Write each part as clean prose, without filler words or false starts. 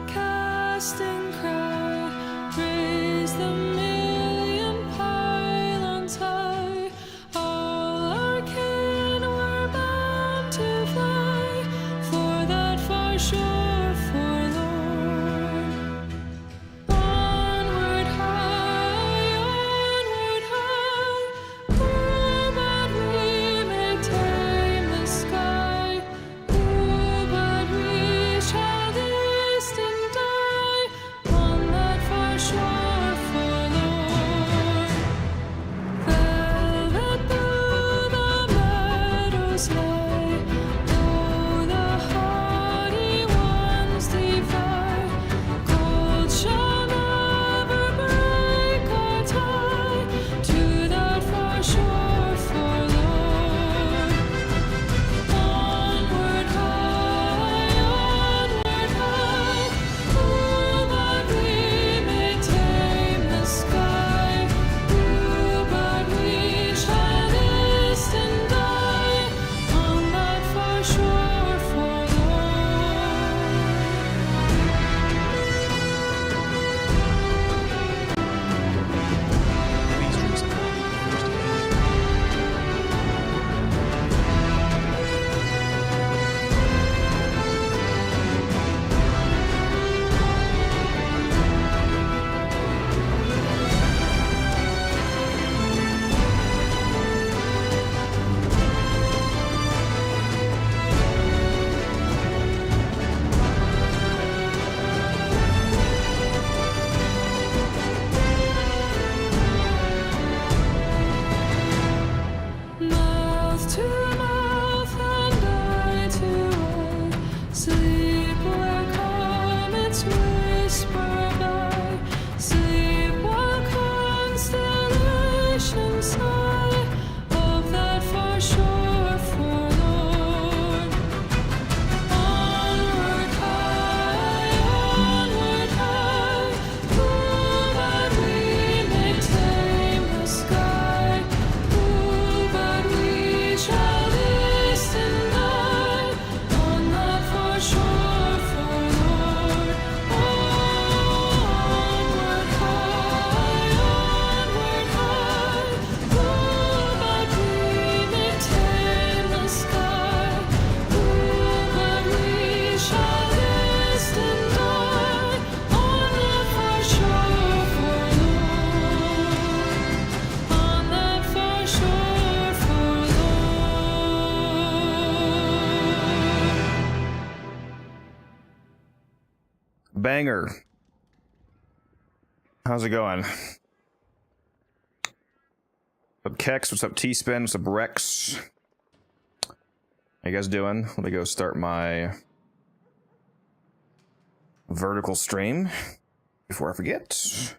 cast and cry, raise the million pylons high. All our kin were bound to fly for that far shore forlorn. Onward high, oh, but we may tame the sky. Oh, but we shall taste and die on that far shore forlorn. Velvet though the meadows lie, though the haughty ones defy, cold shall never break our tie to that far shore forlorn. Onward high, oh, but we may tame the sky. Oh, but we shall taste and die on that far shore forlorn. Mouth to mouth and eye to eye, sleep where comets whisper by, sleep while constellations sigh of that far shore forlorn. Onward high, oh, but we may tame the sky. Oh, but we shall taste and die on that far shore forlorn. Onward high, oh, but we may tame the sky. Oh, but we shall taste and die on that far shore forlorn. On that far shore forlorn. Banger. How's it going? What's up, Kex? What's up, T-Spin? What's up, Rex? How you guys doing? Let me go start my vertical stream before I forget.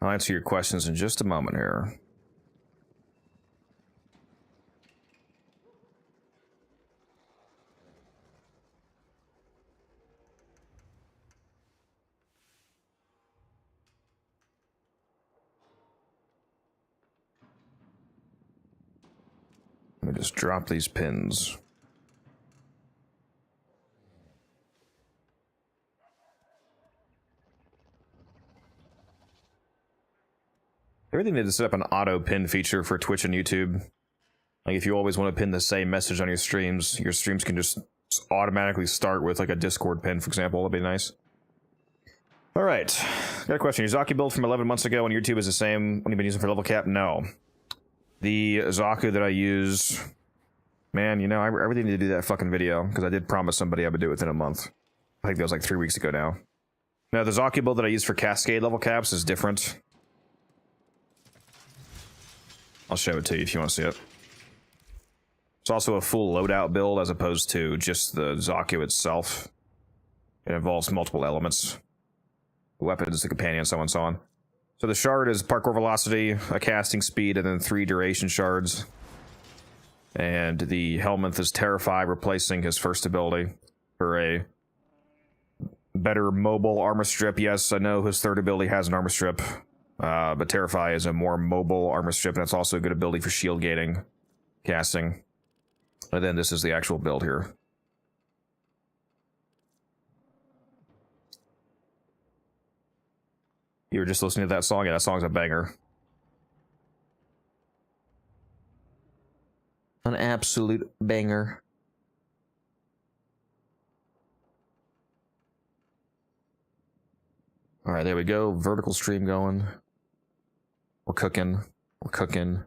I'll answer your questions in just a moment here. Let me just drop these pins. Everything needs to set up an auto pin feature for Twitch and YouTube. Like if you always want to pin the same message on your streams can just automatically start with like a Discord pin, for example. That'd be nice. All right, got a question. Your Zaku build from 11 months ago on YouTube is the same one you've been using for level cap? No. The Zaku that I use, man, you know, I really need to do that fucking video because I did promise somebody I would do it within a month. I think that was like 3 weeks ago now. Now, the Zaku build that I use for Cascade level caps is different. I'll show it to you if you want to see it. It's also a full loadout build as opposed to just the Zaku itself. It involves multiple elements. Weapons, the companion, so on and so on. So the shard is parkour velocity, a casting speed, and then 3 duration shards. And the Helminth is Terrify, replacing his first ability for a better mobile armor strip. Yes, I know his third ability has an armor strip, but Terrify is a more mobile armor strip, and it's also a good ability for shield gating, casting. And then this is the actual build here. You were just listening to that song? Yeah, that song's a banger. An absolute banger. All right, there we go. Vertical stream going. We're cooking. We're cooking.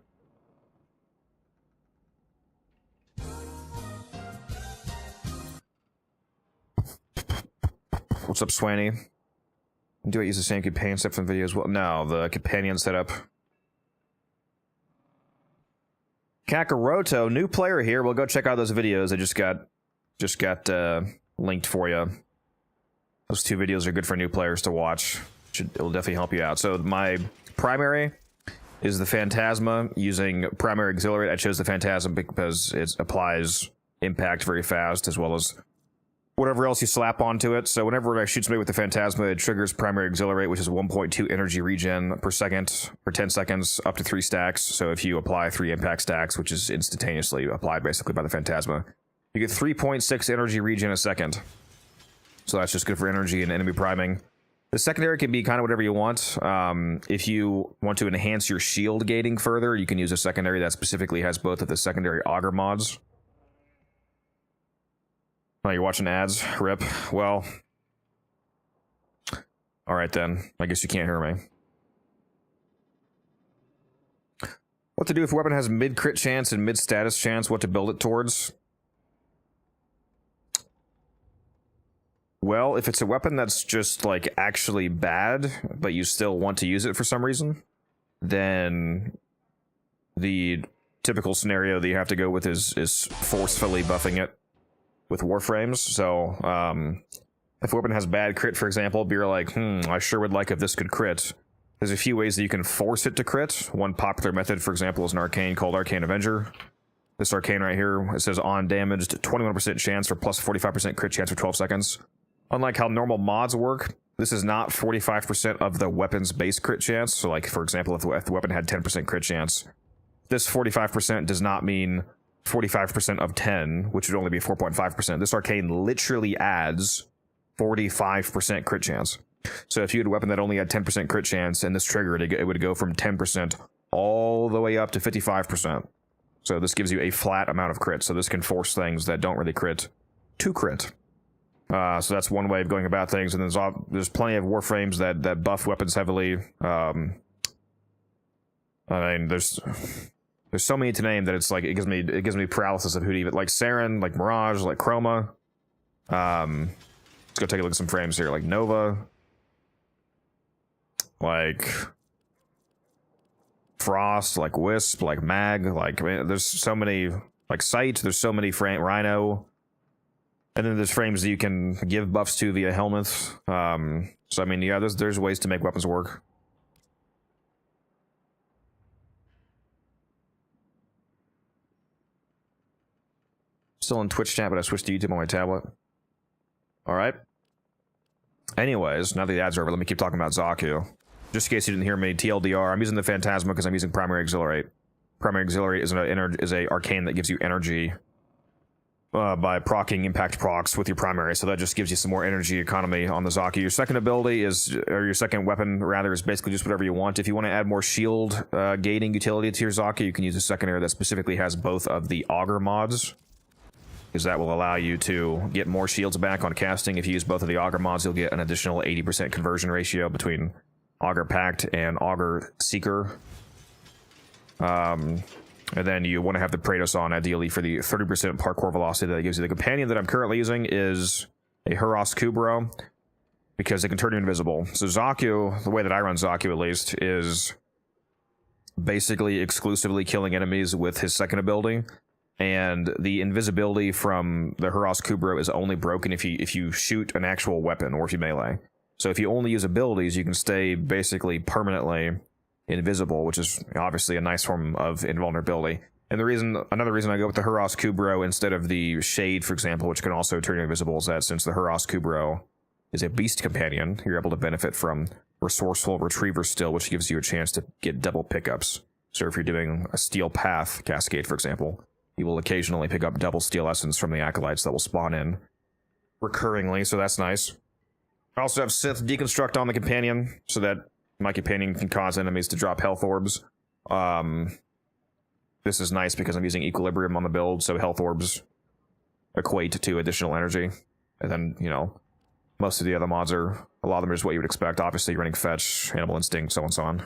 What's up, Swaney? Do I use the same companion setup from videos? Well, no, the companion setup. Kakaroto, new player here. We'll go check out those videos. I just got linked for you. Those 2 videos are good for new players to watch. It'll definitely help you out. So my primary is the Phantasma using primary auxiliary. I chose the Phantasma because it applies impact very fast, as well as whatever else you slap onto it. So whenever I shoot somebody with the Phantasma, it triggers primary auxiliary, which is 1.2 energy regen per second for 10 seconds, up to 3 stacks. So if you apply 3 impact stacks, which is instantaneously applied basically by the Phantasma, you get 3.6 energy regen a second. So that's just good for energy and enemy priming. The secondary can be kind of whatever you want. If you want to enhance your shield gating further, you can use a secondary that specifically has both of the secondary auger mods. Oh, you're watching ads? Rip. Well. Alright then. I guess you can't hear me. What to do if a weapon has mid-crit chance and mid-status chance, what to build it towards? Well, if it's a weapon that's just, like, actually bad, but you still want to use it for some reason, then the typical scenario that you have to go with is forcefully buffing it with Warframes. So, if a weapon has bad crit, for example, but you're like, I sure would like if this could crit. There's a few ways that you can force it to crit. One popular method, for example, is an arcane called Arcane Avenger. This arcane right here, it says on damaged, 21% chance for plus 45% crit chance for 12 seconds. Unlike how normal mods work, this is not 45% of the weapon's base crit chance. So, like, for example, if the weapon had 10% crit chance, this 45% does not mean 45% of 10, which would only be 4.5%. This arcane literally adds 45% crit chance. So if you had a weapon that only had 10% crit chance and this triggered, it would go from 10% all the way up to 55%. So this gives you a flat amount of crit. So this can force things that don't really crit to crit. So that's one way of going about things. And there's plenty of Warframes that buff weapons heavily. I mean, there's so many to name that it's like it gives me paralysis of who to even, like Saren, like Mirage, like Chroma. Let's go take a look at some frames here, like Nova, like Frost, like Wisp, like Mag, like, I mean, there's so many, like Sight, there's so many Rhino. And then there's frames that you can give buffs to via helmets. So I mean, yeah, there's ways to make weapons work. Still in Twitch chat, but I switched to YouTube on my tablet. Alright. Anyways, now that the ads are over, let me keep talking about Zaku. Just in case you didn't hear me, TLDR, I'm using the Phantasma because I'm using Primary Auxiliary. Primary Auxiliary is a arcane that gives you energy by proccing impact procs with your primary, so that just gives you some more energy economy on the Zaku. Your second ability is, or your second weapon rather, is basically just whatever you want. If you want to add more shield gating utility to your Zaku, you can use a secondary that specifically has both of the auger mods, because that will allow you to get more shields back on casting. If you use both of the auger mods, you'll get an additional 80% conversion ratio between Augur Pact and Augur Seeker. And then you want to have the Praetos on, ideally, for the 30% parkour velocity that it gives you. The companion that I'm currently using is a Huros Kubro, because it can turn you invisible. So Zaku, the way that I run Zaku at least, is basically exclusively killing enemies with his second ability. And the invisibility from the Huros Kubro is only broken if you shoot an actual weapon or if you melee. So if you only use abilities, you can stay basically permanently invisible, which is obviously a nice form of invulnerability. And another reason I go with the Huros Kubro instead of the Shade, for example, which can also turn you invisible, is that since the Huros Kubro is a beast companion. You're able to benefit from resourceful retriever still, which gives you a chance to get double pickups. So if you're doing a steel path cascade, for example, you will occasionally pick up double steel essence from the acolytes that will spawn in recurringly, so that's nice. I also have Sith Deconstruct on the companion, so that my companion can cause enemies to drop health orbs. This is nice because I'm using Equilibrium on the build, so health orbs equate to additional energy. And then, you know, most of the other mods are, a lot of them are just what you would expect. Obviously, running Fetch, Animal Instinct, so on and so on.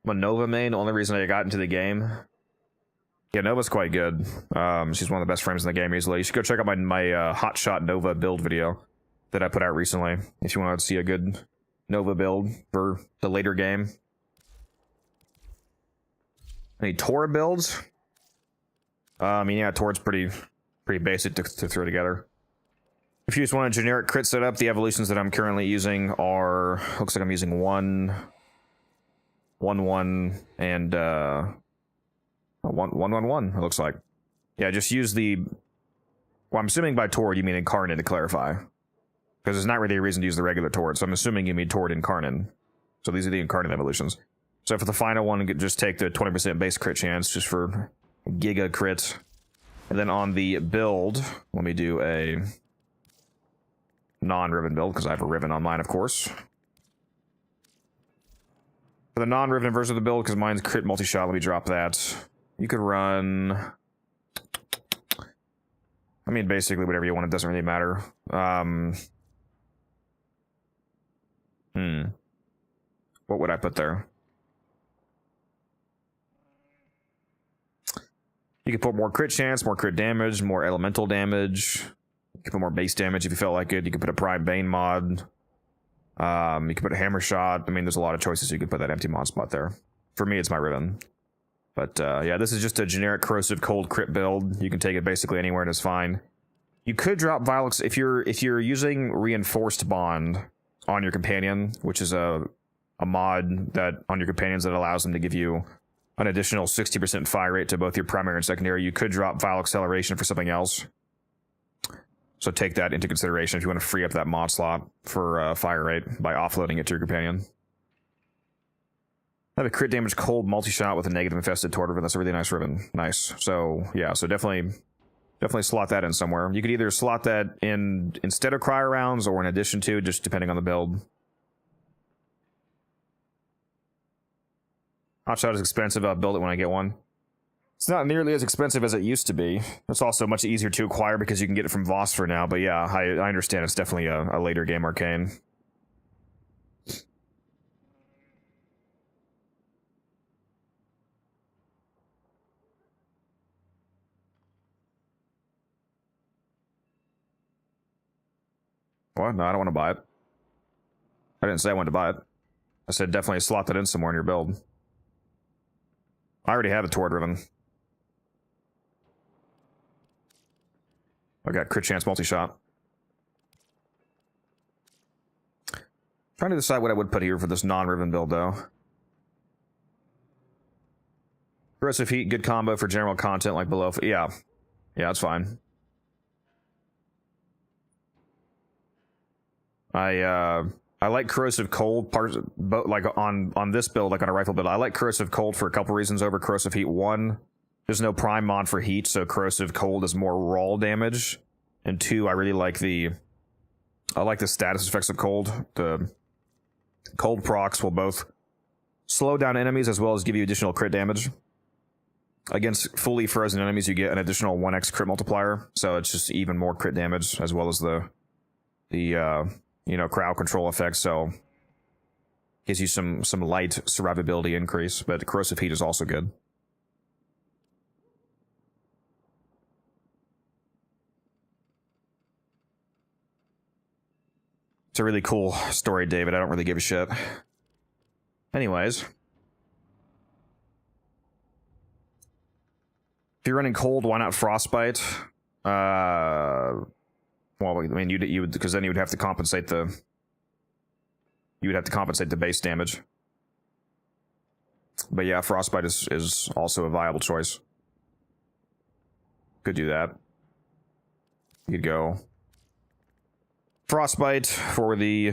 I'm a Nova main, the only reason I got into the game. Yeah, Nova's quite good. She's one of the best frames in the game easily. You should go check out my Hotshot Nova build video that I put out recently, if you want to see a good Nova build for the later game. Any Tora builds? I mean, yeah, Tora's pretty basic to throw together. If you just want a generic crit setup, the evolutions that I'm currently using are, looks like I'm using 1, 1, 1, and 1, 1, 1, it looks like. Yeah, just use the, well, I'm assuming by Tord you mean Incarnate, to clarify. Because there's not really a reason to use the regular Tord, so I'm assuming you mean Tord Incarnate. So these are the Incarnate evolutions. So for the final one, just take the 20% base crit chance, just for Giga crit. And then on the build, let me do a non-ribbon build, because I have a ribbon on mine, of course. For the non-ribbon version of the build, because mine's crit multi-shot, let me drop that. You could run, I mean, basically whatever you want, it doesn't really matter. What would I put there? You could put more crit chance, more crit damage, more elemental damage. You could put more base damage if you felt like it. You could put a Prime Bane mod. You could put a Hammer Shot. I mean, there's a lot of choices. You could put that empty mod spot there. For me, it's my ribbon. But yeah, this is just a generic corrosive cold crit build. You can take it basically anywhere and it's fine. You could drop Vilex if you're using Reinforced Bond on your companion, which is a mod that on your companions that allows them to give you an additional 60% fire rate to both your primary and secondary. You could drop Vile Acceleration for something else. So take that into consideration if you want to free up that mod slot for fire rate by offloading it to your companion. I have a crit damage cold multi-shot with a negative infested Tord ribbon. That's a really nice ribbon. Nice. So yeah, so definitely slot that in somewhere. You could either slot that in instead of cryo rounds or in addition to, just depending on the build. Hotshot is expensive. I'll build it when I get one. It's not nearly as expensive as it used to be. It's also much easier to acquire because you can get it from Voss for now. But yeah, I understand it's definitely a later game arcane. What? No, I don't want to buy it. I didn't say I wanted to buy it. I said definitely slot that in somewhere in your build. I already have a Tord ribbon. I got crit chance multi-shot. Trying to decide what I would put here for this non-ribbon build, though. Corrosive Heat, good combo for general content like below. Yeah. Yeah, that's fine. I like Corrosive Cold parts, but like on this build, like on a rifle build, I like Corrosive Cold for a couple reasons over Corrosive Heat. One, there's no prime mod for heat, so Corrosive Cold is more raw damage. And two, I really like the status effects of cold. The cold procs will both slow down enemies as well as give you additional crit damage. Against fully frozen enemies, you get an additional 1x crit multiplier, so it's just even more crit damage as well as the you know, crowd control effect, so gives you some light survivability increase, but Corrosive Heat is also good. It's a really cool story, David. I don't really give a shit. Anyways. If you're running cold, why not Frostbite? Well, I mean, you would, because then you would have to compensate the base damage. But yeah, Frostbite is also a viable choice. Could do that. You could go Frostbite for the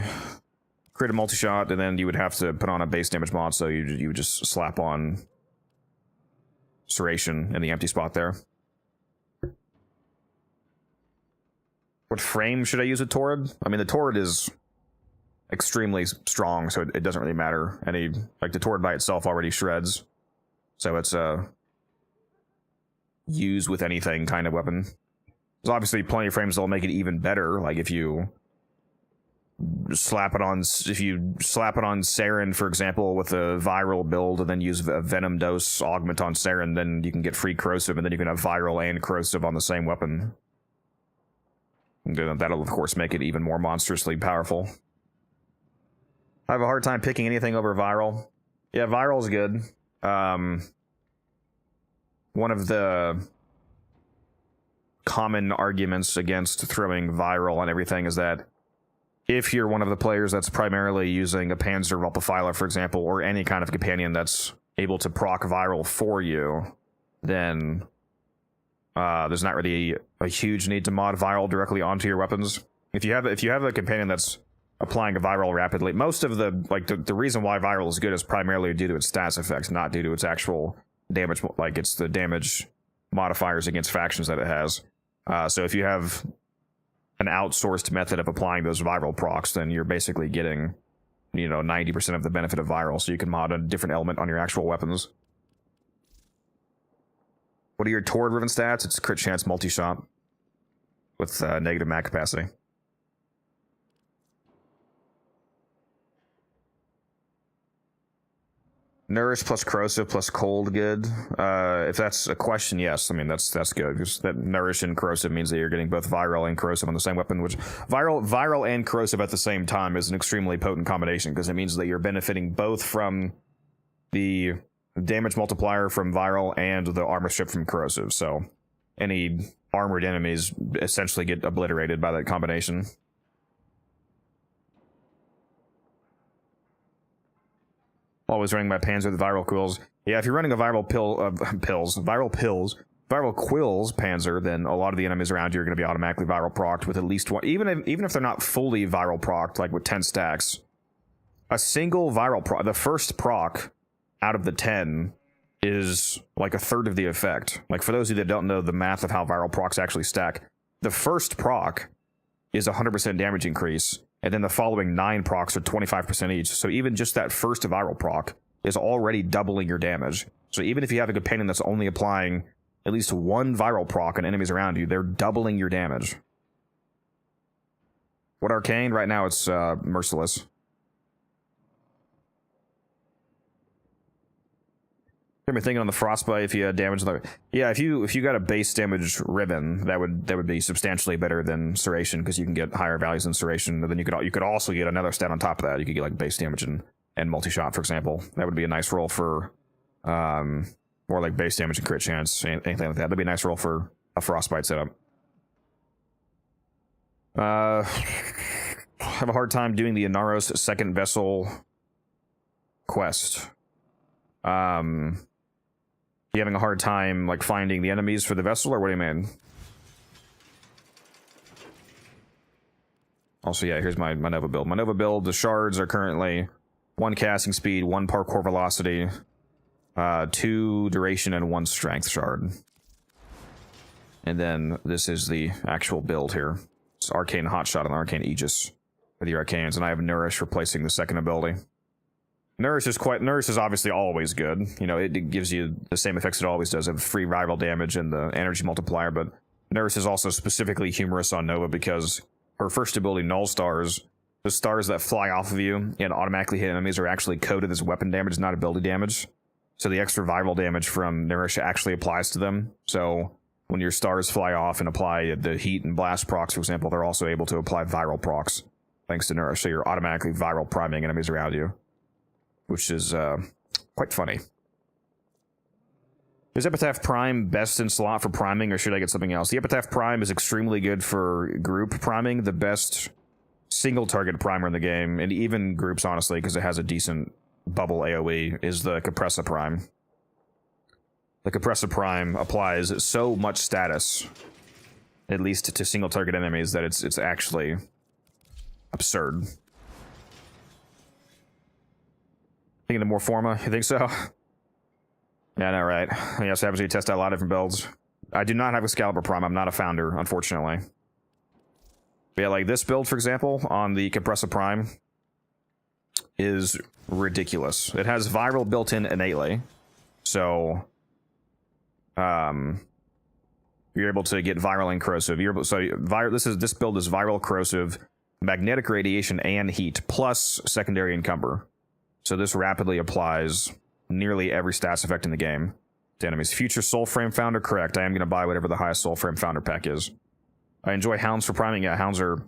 create a multi-shot, and then you would have to put on a base damage mod, so you would just slap on Serration in the empty spot there. What frame should I use with Torrid? I mean, the Torrid is extremely strong, so it doesn't really matter. Like, the Torrid by itself already shreds, so it's a use with anything kind of weapon. There's obviously plenty of frames that'll make it even better, like if you slap it on Saren, for example, with a viral build, and then use a Venom Dose augment on Saren, then you can get free corrosive, and then you can have viral and corrosive on the same weapon. And that'll, of course, make it even more monstrously powerful. I have a hard time picking anything over viral. Yeah, viral's good. One of the common arguments against throwing viral on everything is that if you're one of the players that's primarily using a Panzer Vulpaphiler, for example, or any kind of companion that's able to proc viral for you, then there's not really a huge need to mod viral directly onto your weapons. If you have a companion that's applying a viral rapidly, most of the reason why viral is good is primarily due to its stats effects, not due to its actual damage, like it's the damage modifiers against factions that it has. So if you have an outsourced method of applying those viral procs, then you're basically getting, 90% of the benefit of viral, so you can mod a different element on your actual weapons. What are your Torrid-driven stats? It's crit chance multi-shot with negative mag capacity. Nourish plus corrosive plus cold, good. If that's a question, yes. I mean, that's good, because that nourish and corrosive means that you're getting both viral and corrosive on the same weapon, which viral and corrosive at the same time is an extremely potent combination, because it means that you're benefiting both from the damage multiplier from viral and the armor strip from corrosive. So any armored enemies essentially get obliterated by that combination. Always running my Panzer with viral quills. Yeah, if you're running a viral quills Panzer, then a lot of the enemies around you are going to be automatically viral procced with at least one. Even if they're not fully viral procced, like with 10 stacks, a single viral proc, the first proc out of the 10 is like a third of the effect. Like, for those of you that don't know the math of how viral procs actually stack, the first proc is 100% damage increase, and then the following 9 procs are 25% each. So even just that first viral proc is already doubling your damage. So even if you have a companion that's only applying at least one viral proc on enemies around you, they're doubling your damage. What arcane? Right now it's Merciless. I'm thinking on the Frostbite, if you had damage, yeah, if you got a base damage ribbon, that would be substantially better than Serration, because you can get higher values than Serration. And then you could also get another stat on top of that. You could get like base damage and multi-shot, for example. That would be a nice roll for more like base damage and crit chance, anything like that. That'd be a nice roll for a Frostbite setup. I have a hard time doing the Inaros second vessel quest. You having a hard time like finding the enemies for the vessel, or what do you mean? Also, yeah, here's my Nova build. My Nova build, the shards are currently 1 casting speed, 1 parkour velocity, 2 duration, and 1 strength shard. And then this is the actual build here. It's Arcane Hotshot and Arcane Aegis for the Arcanes, and I have Nourish replacing the second ability. Nourish is obviously always good. It gives you the same effects it always does, of free rival damage and the energy multiplier, but Nourish is also specifically humorous on Nova because her first ability, Null Stars, the stars that fly off of you and automatically hit enemies, are actually coded as weapon damage, not ability damage. So the extra rival damage from Nourish actually applies to them. So when your stars fly off and apply the heat and blast procs, for example, they're also able to apply viral procs thanks to Nourish. So you're automatically viral priming enemies around you, which is quite funny. Is Epitaph Prime best in slot for priming, or should I get something else? The Epitaph Prime is extremely good for group priming. The best single target primer in the game, and even groups, honestly, because it has a decent bubble AoE, is the Compressa Prime. the Compressor Prime applies so much status, at least to single target enemies, that it's actually absurd. Thinking of more Forma, you think so? Yeah, no, right. Yes, happens to test out a lot of different builds. I do not have Excalibur Prime. I'm not a founder, unfortunately. But yeah, like this build, for example, on the Compressor Prime is ridiculous. It has viral built in innately, so you're able to get viral and corrosive. This build is viral, corrosive, magnetic radiation, and heat, plus secondary encumber. So this rapidly applies nearly every stats effect in the game to enemies. Future Soulframe Founder, correct. I am going to buy whatever the highest Soulframe Founder pack is. I enjoy Hounds for priming. Yeah, Hounds are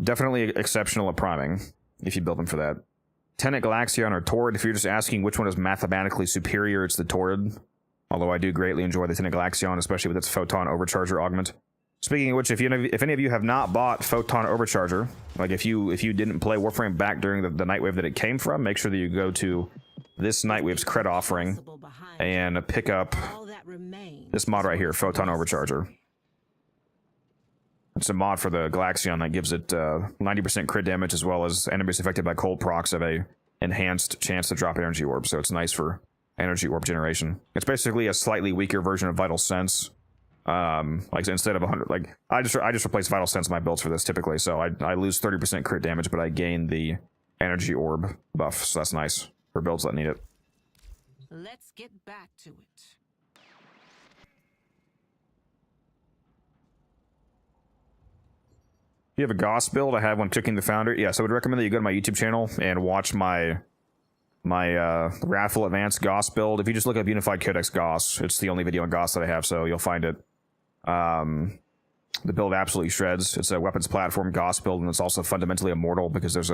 definitely exceptional at priming, if you build them for that. Tenet, Galaxion, or Torrid. If you're just asking which one is mathematically superior, it's the Torrid. Although I do greatly enjoy the Tenet Galaxion, especially with its Photon Overcharger augment. Speaking of which, if any of you have not bought Photon Overcharger, like if you didn't play Warframe back during the Nightwave that it came from, make sure that you go to this Nightwave's cred offering and pick up this mod right here, Photon Overcharger. It's a mod for the Galaxion that gives it 90% crit damage, as well as enemies affected by cold procs have a enhanced chance to drop energy orbs, so it's nice for energy orb generation. It's basically a slightly weaker version of Vital Sense. Like instead of 100, like I just replace Vital Sense in my builds for this typically, so I lose 30% crit damage, but I gain the energy orb buff, so that's nice for builds that need it. Let's get back to it. You have a Goss build? I have one cooking the Founder. Yes, I would recommend that you go to my YouTube channel and watch my Wrathful Advanced Goss build. If you just look up Unified Codex Goss, it's the only video on Goss that I have, so you'll find it. The build absolutely shreds. It's a weapons platform Goss build, and it's also fundamentally immortal because there's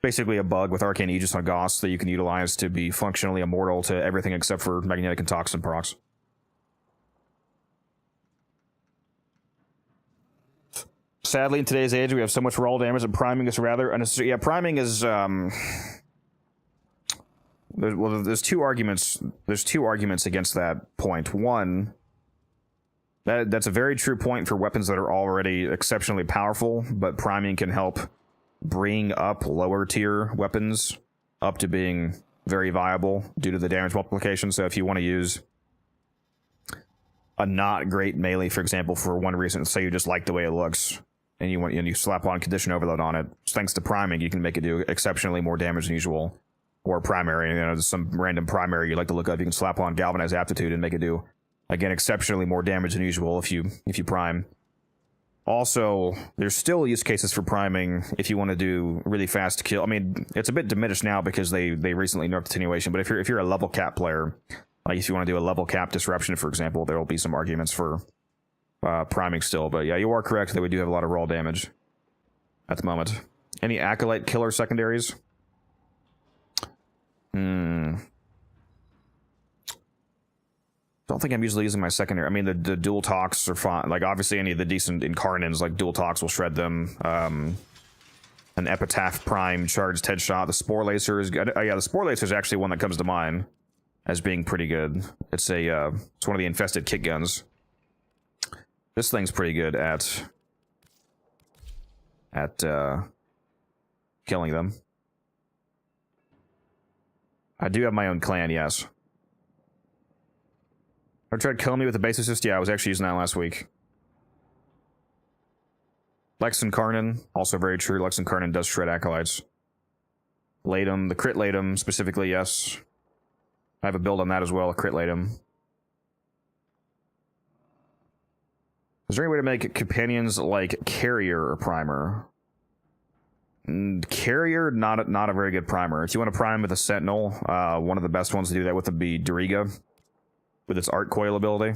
basically a bug with Arcane Aegis on Goss that you can utilize to be functionally immortal to everything except for magnetic and toxin procs. Sadly, in today's age, we have so much roll damage, and priming is rather unnecessary. Yeah, priming is there's two arguments. There's two arguments against that point. One, that's a very true point for weapons that are already exceptionally powerful, but priming can help bring up lower tier weapons up to being very viable due to the damage multiplication. So if you want to use a not great melee, for example, for one reason, say you just like the way it looks, and you slap on condition overload on it, thanks to priming, you can make it do exceptionally more damage than usual. Or primary, some random primary you like to look up, you can slap on galvanized aptitude and make it do, again, exceptionally more damage than usual if you prime. Also, there's still use cases for priming if you want to do really fast kill. I mean, it's a bit diminished now because they recently nerfed attenuation, but if you're a level cap player, like if you want to do a level cap disruption, for example, there will be some arguments for priming still. But yeah, you are correct that we do have a lot of raw damage at the moment. Any Acolyte killer secondaries? Don't think I'm usually using my secondary. I mean, the dual talks are fine. Like, obviously, any of the decent Incarnans, like dual talks, will shred them. An Epitaph Prime charged headshot. The Spore Lacer is good. Yeah, the Spore Lacer is actually one that comes to mind as being pretty good. It's one of the infested kick guns. This thing's pretty good at killing them. I do have my own clan, yes. I tried killing me with the base assist. Yeah, I was actually using that last week. Lex Incarnan, also very true. Lex Incarnan does shred acolytes. Latum, the crit Latum specifically, yes. I have a build on that as well, a crit Latum. Is there any way to make companions like Carrier a primer? Carrier, not a very good primer. If you want to prime with a Sentinel, one of the best ones to do that with would be Doriga, with its Arc Coil ability.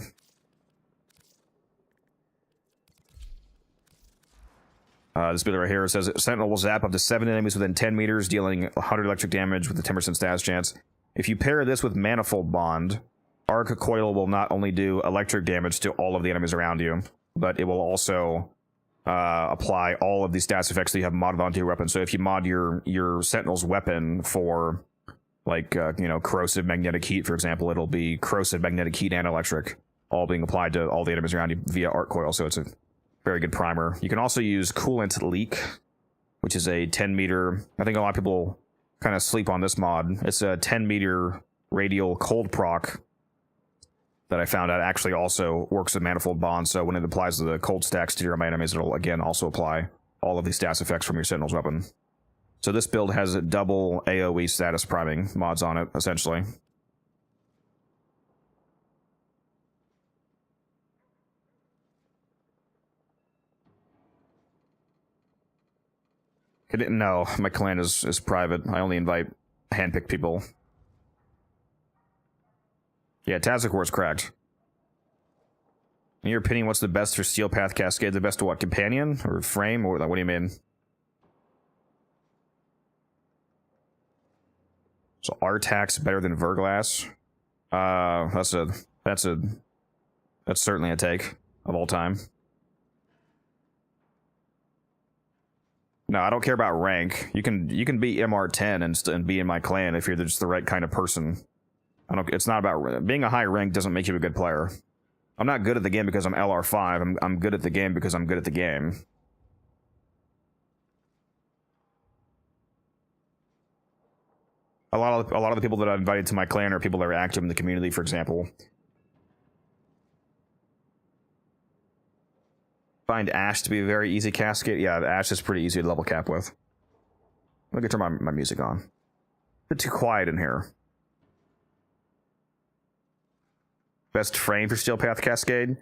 This builder right here says Sentinel will zap up to 7 enemies within 10 meters, dealing 100 electric damage with a 10% stats chance. If you pair this with Manifold Bond, Arc Coil will not only do electric damage to all of the enemies around you, but it will also apply all of these stats effects that you have modded onto your weapon. So if you mod your Sentinel's weapon for like you know, corrosive magnetic heat, for example. It'll be corrosive magnetic heat and electric, all being applied to all the enemies around you via arc coil. So it's a very good primer. You can also use coolant leak, which is a 10-meter. I think a lot of people kind of sleep on this mod. It's a 10-meter radial cold proc that I found out actually also works with manifold bonds. So when it applies to the cold stacks to your enemies, it'll again also apply all of these status effects from your Sentinel's weapon. So this build has a double AoE status priming mods on it, essentially. No, my clan is private. I only invite handpicked people. Yeah, Tazikor is cracked. In your opinion, what's the best for Steel Path Cascade? The best to what? Companion? Or frame? Or what do you mean? So Artax better than Verglass? That's certainly a take of all time. No, I don't care about rank. You can be MR10 and be in my clan if you're just the right kind of person. It's not about being a high rank doesn't make you a good player. I'm not good at the game because I'm LR5. I'm good at the game because I'm good at the game. A lot of the people that I've invited to my clan are people that are active in the community, for example. Find Ash to be a very easy cascade. Yeah, Ash is pretty easy to level cap with. Let me turn my music on. A bit too quiet in here. Best frame for Steel Path Cascade?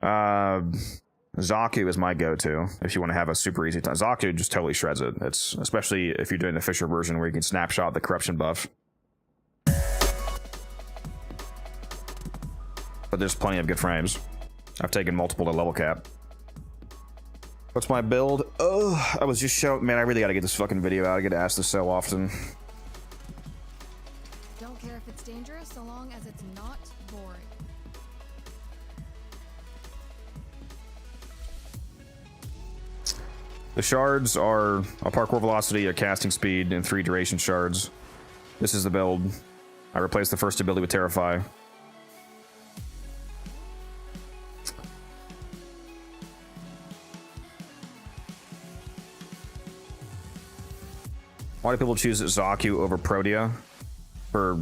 Zaku is my go-to if you want to have a super easy time. Zaku just totally shreds it. It's especially if you're doing the Fisher version where you can snapshot the corruption buff. But there's plenty of good frames. I've taken multiple to level cap. What's my build? Oh, I was just showing. Man, I really gotta get this fucking video out. I get asked this so often. Don't care if it's dangerous so long as it's not boring. The shards are a parkour velocity, a casting speed, and 3 duration shards. This is the build. I replaced the first ability with Terrify. Why do people choose Zaku over Protea for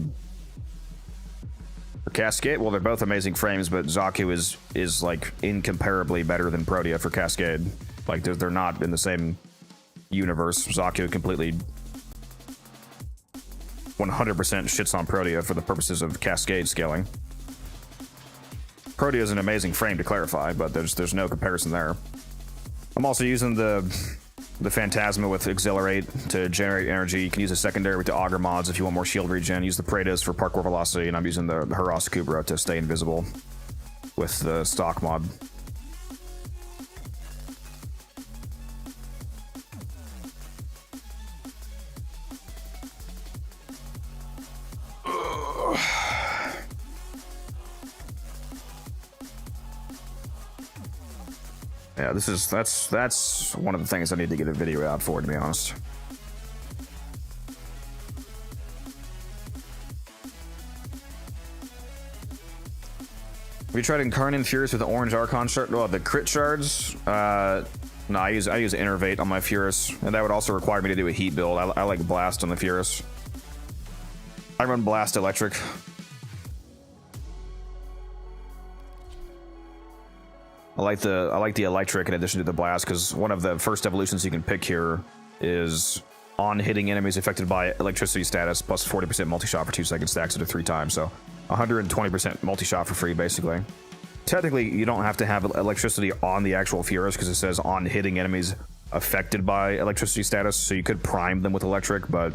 Cascade? Well, they're both amazing frames, but Zaku is like incomparably better than Protea for Cascade. Like they're not in the same universe. Zaku completely 100% shits on Protea for the purposes of Cascade scaling. Protea is an amazing frame to clarify, but there's no comparison there. I'm also using the Phantasma with Exhilarate to generate energy. You can use a secondary with the Augur mods if you want more shield regen. Use the Praetos for parkour velocity, and I'm using the Haras Kubra to stay invisible with the stock mod. Yeah, that's one of the things I need to get a video out for, to be honest. We tried Incarnate Furious with the orange Archon shard. Well, the crit shards. No, I use Innervate on my Furious, and that would also require me to do a heat build. I like Blast on the Furious. I run Blast Electric. I like the electric in addition to the blast, because one of the first evolutions you can pick here is on hitting enemies affected by electricity status plus 40% multi-shot for 2 seconds, stacks it to 3 times, so 120% multi-shot for free, basically. Technically, you don't have to have electricity on the actual Furious because it says on hitting enemies affected by electricity status, so you could prime them with electric, but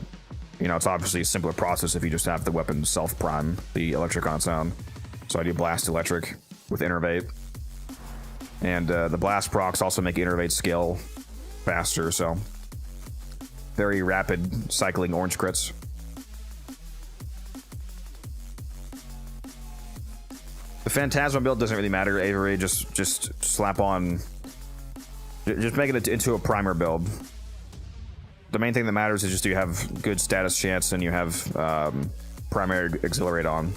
you know, it's obviously a simpler process if you just have the weapon self-prime the electric on its own. So I do blast electric with Innervate. And the blast procs also make Innervate scale faster, so very rapid cycling orange crits. The Phantasma build doesn't really matter, Avery. Just slap on, just make it into a primer build. the main thing that matters is just you have good status chance and you have primary auxiliary on.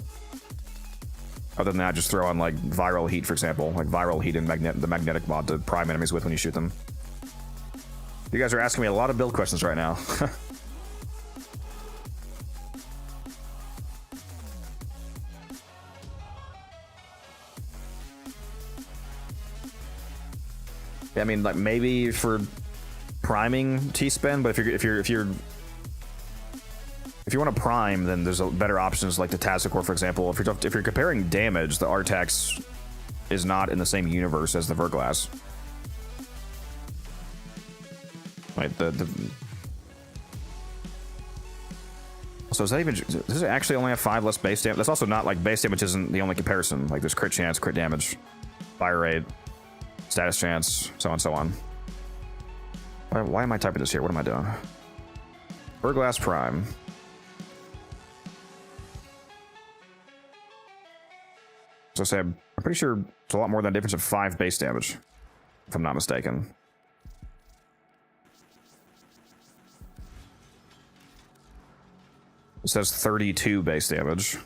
Other than that, just throw on like viral heat, for example, like viral heat and the magnetic mod to prime enemies with when you shoot them. You guys are asking me a lot of build questions right now. I mean, like maybe for priming T-spin, but if you want to prime, then there's better options like the Tacticore, for example. If you're comparing damage, the Artax is not in the same universe as the Verglass. Right, so is that even? Does it actually only have 5 less base damage? That's also not like base damage isn't the only comparison. Like there's crit chance, crit damage, fire rate, status chance, so on and so on. Why am I typing this here? What am I doing? Verglass Prime. So say I'm pretty sure it's a lot more than a difference of 5 base damage, if I'm not mistaken. It says 32 base damage.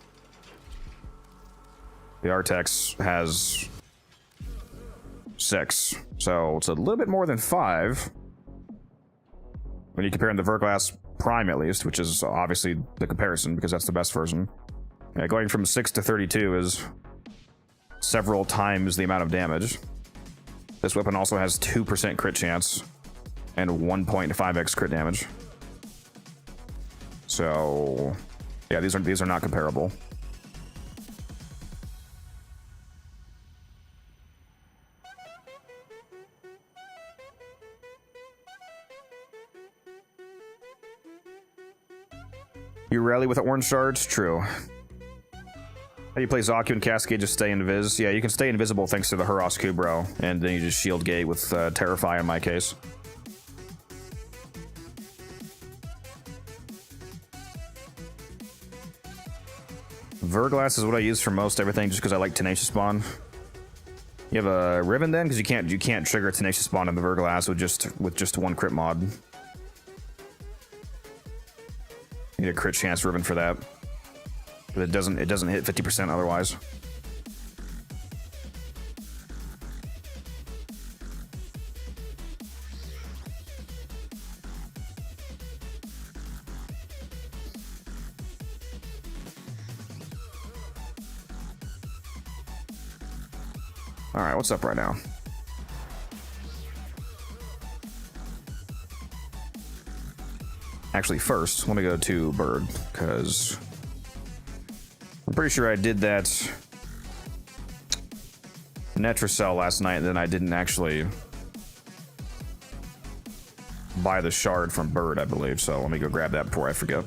The Artex has 6, so it's a little bit more than 5 when you compare the Verglass Prime, at least, which is obviously the comparison because that's the best version. Yeah, going from 6 to 32 is several times the amount of damage. This weapon also has 2% crit chance and 1.5x crit damage. So, yeah, these are not comparable. You rally with orange shards? True. How do you play Zaku and Cascade? Just stay invis? Yeah, you can stay invisible thanks to the Huros Kubro, and then you just shield gate with Terrify in my case. Verglass is what I use for most everything, just because I like Tenacious Spawn. You have a Ribbon then, because you can't trigger Tenacious Spawn in the Verglass with just one crit mod. You need a crit chance Ribbon for that. But it doesn't hit 50% otherwise. All right, what's up right now? Actually, first, let me go to Bird, because I'm pretty sure I did that Netracell last night, and then I didn't actually buy the shard from Bird, I believe. So let me go grab that before I forget.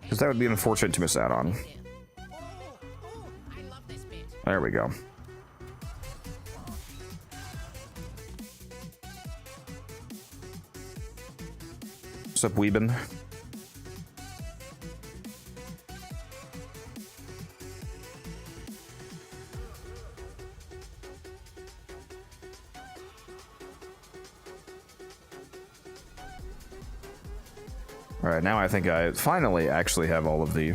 Because that would be unfortunate to miss out on. There we go. What's up, Weeben? All right, now I think I finally actually have all of the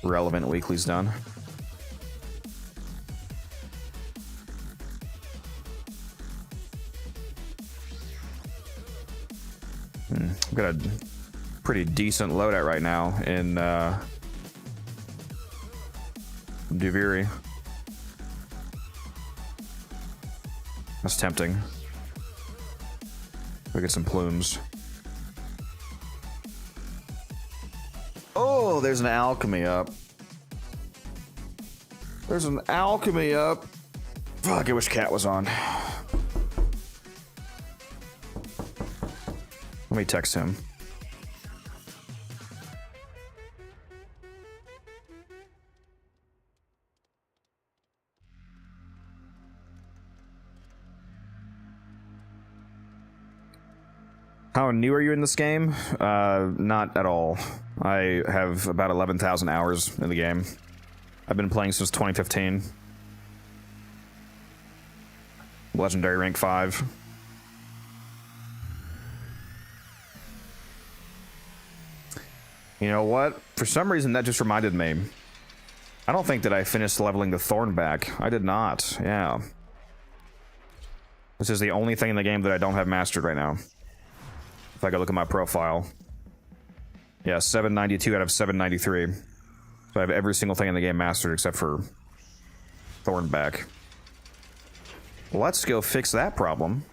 relevant weeklies done. I've got a pretty decent loadout right now in Duviri. That's tempting. We get some plumes. Oh, there's an alchemy up. There's an alchemy up. Fuck, I wish Cat was on. Let me text him. How new are you in this game? Not at all. I have about 11,000 hours in the game. I've been playing since 2015. Legendary rank 5. You know what? For some reason, that just reminded me. I don't think that I finished leveling the Thornback. I did not. Yeah. This is the only thing in the game that I don't have mastered right now. If I go look at my profile. Yeah, 792 out of 793. So I have every single thing in the game mastered except for Thornback. Let's go fix that problem.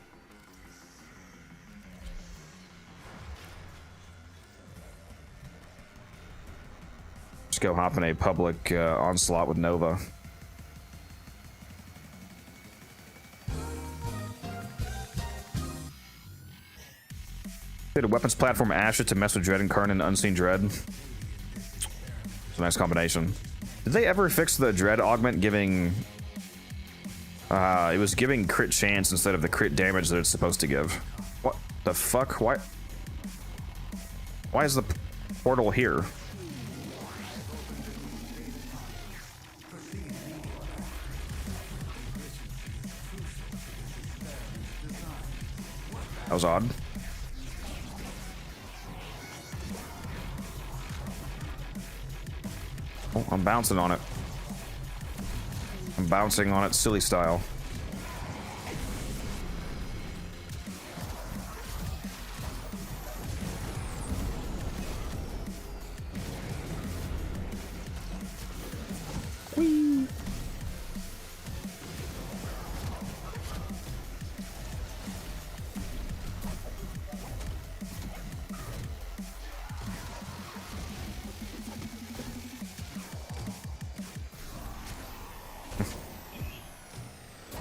Just go hop in a public onslaught with Nova. Did a weapons platform Asha to mess with Dread and Karn and Unseen Dread. It's a nice combination. Did they ever fix the Dread augment giving... it was giving crit chance instead of the crit damage that it's supposed to give. What the fuck? Why is the portal here? That was odd. Oh, I'm bouncing on it. I'm bouncing on it silly style. Whee!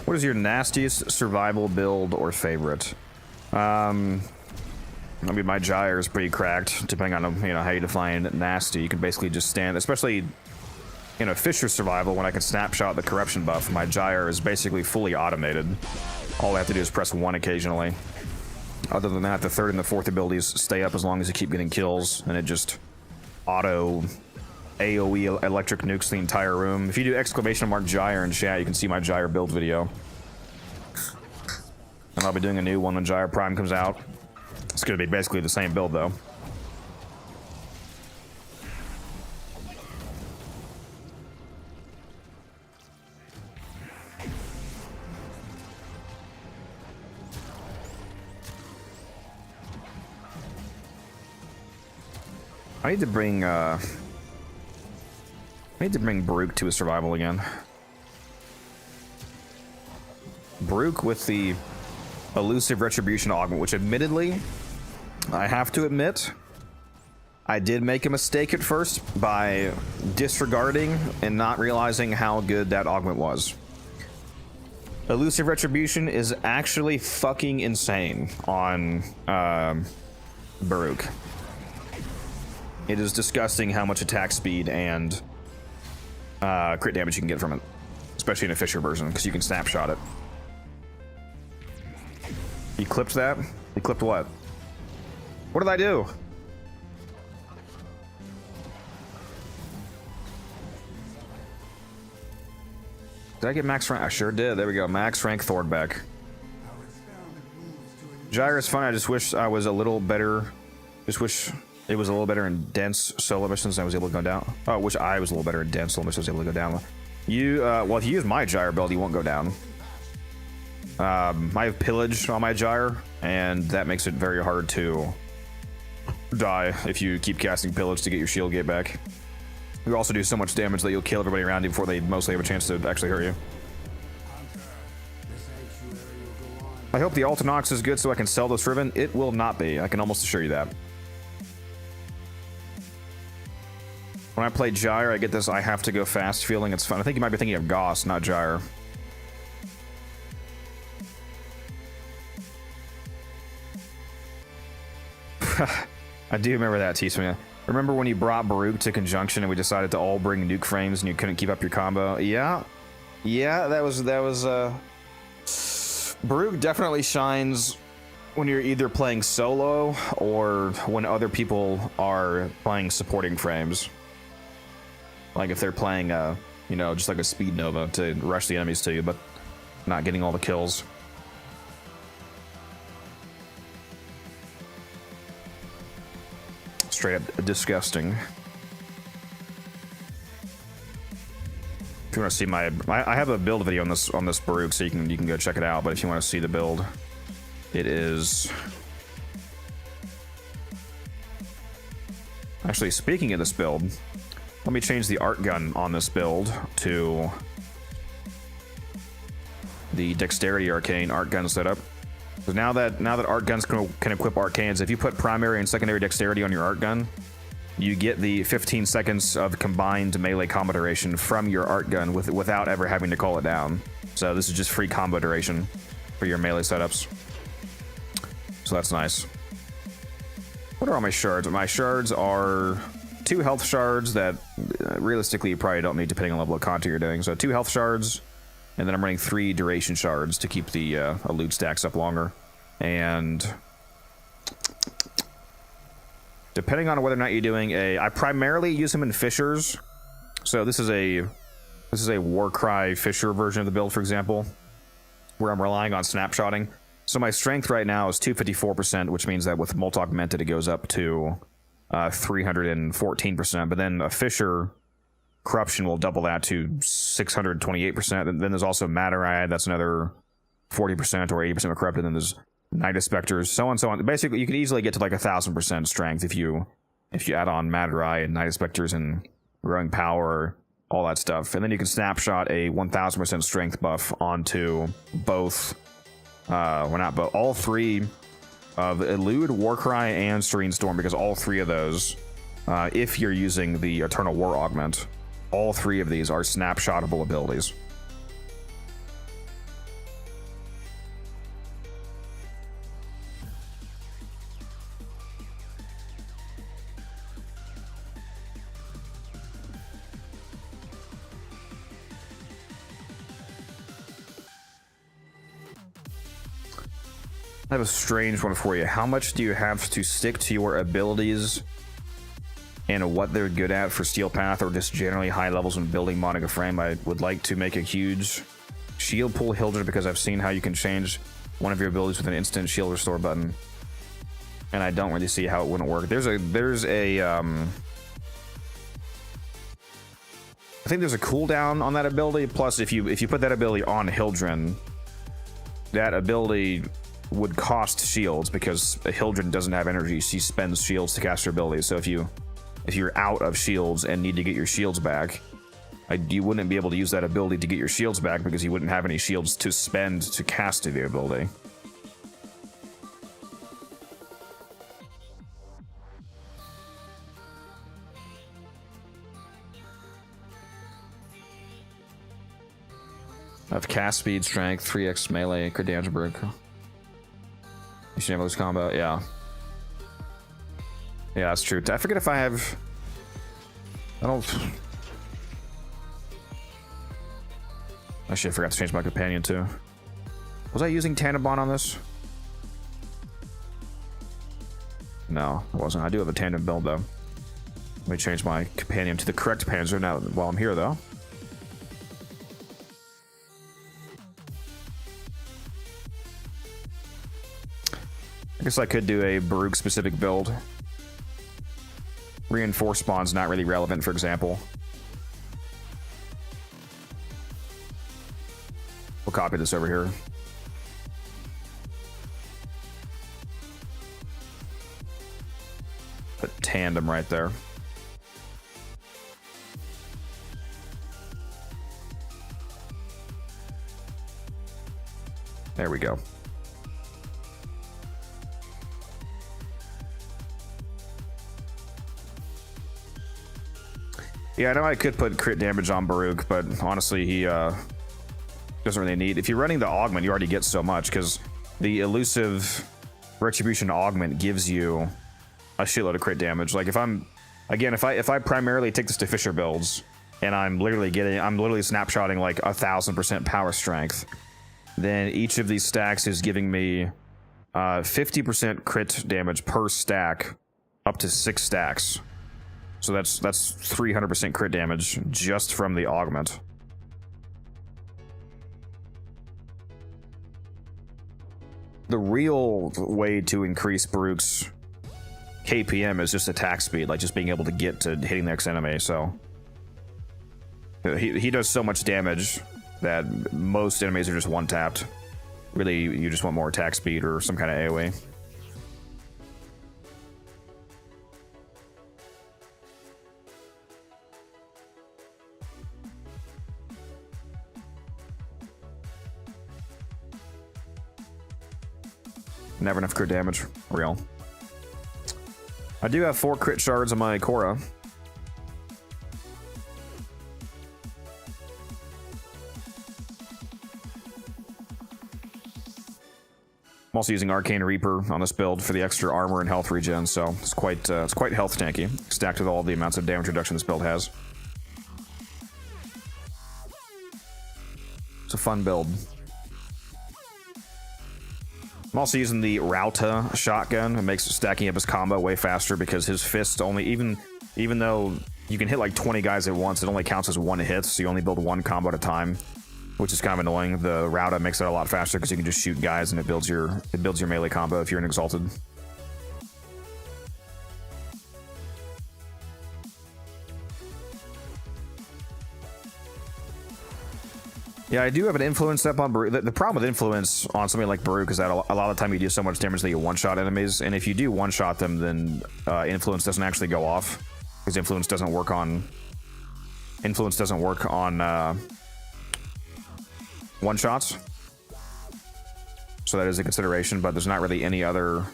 What is your nastiest survival build or favorite? I mean, my gyre is pretty cracked, depending on how you define nasty. You can basically just stand, especially in a Fisher survival when I can snapshot the corruption buff. My gyre is basically fully automated. All I have to do is press 1 occasionally. Other than that, the third and the fourth abilities stay up as long as you keep getting kills, and it just auto AoE electric nukes the entire room. If you do exclamation mark gyre in chat, you can see my gyre build video. And I'll be doing a new one when Gyre Prime comes out. It's going to be basically the same build, though. I need to bring Brooke to a survival again. Brooke with the elusive retribution augment, which admittedly, I have to admit, I did make a mistake at first by disregarding and not realizing how good that augment was. Elusive retribution is actually fucking insane on Baruch. It is disgusting how much attack speed and crit damage you can get from it, especially in a Fisher version, because you can snapshot it. You clipped that? You clipped what? What did I do? Did I get max rank? I sure did. There we go. Max rank Thornback. Gyre is fun. I just wish I was a little better. Just wish it was a little better in dense solo missions and I was able to go down. Oh, I wish I was a little better in dense solo missions. I was able to go down. You, well, if you use my Gyre build, you won't go down. I have pillage on my gyre, and that makes it very hard to die if you keep casting pillage to get your shield gate back. You also do so much damage that you'll kill everybody around you before they mostly have a chance to actually hurt you. I hope the Altanox is good so I can sell this Riven. It will not be. I can almost assure you that. When I play Gyre, I get this I have to go fast feeling. It's fun. I think you might be thinking of Goss, not Gyre. I do remember that, T-Swing. Remember when you brought Baruch to Conjunction and we decided to all bring nuke frames and you couldn't keep up your combo? Yeah. Yeah, that was Baruch definitely shines when you're either playing solo or when other people are playing supporting frames. Like if they're playing, you know, just like a speed nova to rush the enemies to you, but not getting all the kills. Straight up disgusting. If you want to see my, I have a build video on this Baruch, so you can go check it out. But if you want to see the build, it is actually, speaking of this build, let me change the art gun on this build to the dexterity arcane art gun setup. So now that art guns can equip arcanes, if you put primary and secondary dexterity on your art gun, you get the 15 seconds of combined melee combo duration from your art gun without ever having to call it down. So this is just free combo duration for your melee setups. So that's nice. What are all my shards? My shards are 2 health shards that realistically you probably don't need depending on the level of content you're doing. So 2 health shards, and then I'm running 3 duration shards to keep the loot stacks up longer. And depending on whether or not you're doing I primarily use them in fissures. So this is a Warcry Fisher version of the build, for example, where I'm relying on snapshotting. So my strength right now is 254%, which means that with Molt Augmented it goes up to 314%. But then a Fisher Corruption will double that to 628%. And then there's also Matter-Eyed, that's another 40% or 80% of corrupted. And then there's Night Specters, so on and so on. Basically, you could easily get to like 1,000% strength if you add on Matter-Eye and Night Specters and Growing Power, all that stuff. And then you can snapshot a 1,000% strength buff onto both, well, not both, all 3 of Elude, Warcry, and Serene Storm, because all 3 of those, if you're using the Eternal War Augment, all 3 of these are snapshotable abilities. I have a strange one for you. How much do you have to stick to your abilities and what they're good at for Steel Path, or just generally high levels when building modding a frame? I would like to make a huge shield pull Hildred because I've seen how you can change one of your abilities with an instant shield restore button, and I don't really see how it wouldn't work. I think there's a cooldown on that ability. Plus, if you put that ability on Hildren, that ability would cost shields because Hildren doesn't have energy. She spends shields to cast her abilities. So if you're out of shields and need to get your shields back, you wouldn't be able to use that ability to get your shields back because you wouldn't have any shields to spend to cast the ability. I have cast speed, strength, 3x melee, crit damage, break. You should have those combo, yeah. Yeah, that's true. I forget if I have... Actually, I forgot to change my companion too. Was I using Tandembon on this? No, I wasn't. I do have a tandem build though. Let me change my companion to the correct Panzer now while I'm here though. I guess I could do a Baruch specific build. Reinforced spawn's not really relevant, for example. We'll copy this over here. Put tandem right there. There we go. Yeah, I know I could put crit damage on Baruch, but honestly, he doesn't really need. If you're running the augment, you already get so much because the elusive retribution augment gives you a shitload of crit damage. Like if I primarily take this to Fisher builds and I'm literally snapshotting like 1,000% power strength, then each of these stacks is giving me 50% crit damage per stack, up to 6 stacks. So that's 300% crit damage just from the augment. The real way to increase Baruch's KPM is just attack speed, like just being able to get to hitting the next enemy. So he does so much damage that most enemies are just one-tapped. Really, you just want more attack speed or some kind of AoE. Never enough crit damage. Real. I do have 4 crit shards on my Korra. I'm also using Arcane Reaper on this build for the extra armor and health regen, so it's quite health tanky, stacked with all the amounts of damage reduction this build has. It's a fun build. I'm also using the Rauta shotgun. It makes stacking up his combo way faster because his fist only, even though you can hit like 20 guys at once, it only counts as 1 hit, so you only build 1 combo at a time, which is kind of annoying. The Rauta makes it a lot faster because you can just shoot guys and it builds your melee combo if you're an Exalted. Yeah, I do have an influence up on Baruch. The problem with influence on something like Baruch is that a lot of the time you do so much damage that you one-shot enemies, and if you do one-shot them, then influence doesn't actually go off because influence doesn't work on one-shots. So that is a consideration, but there's not really any other.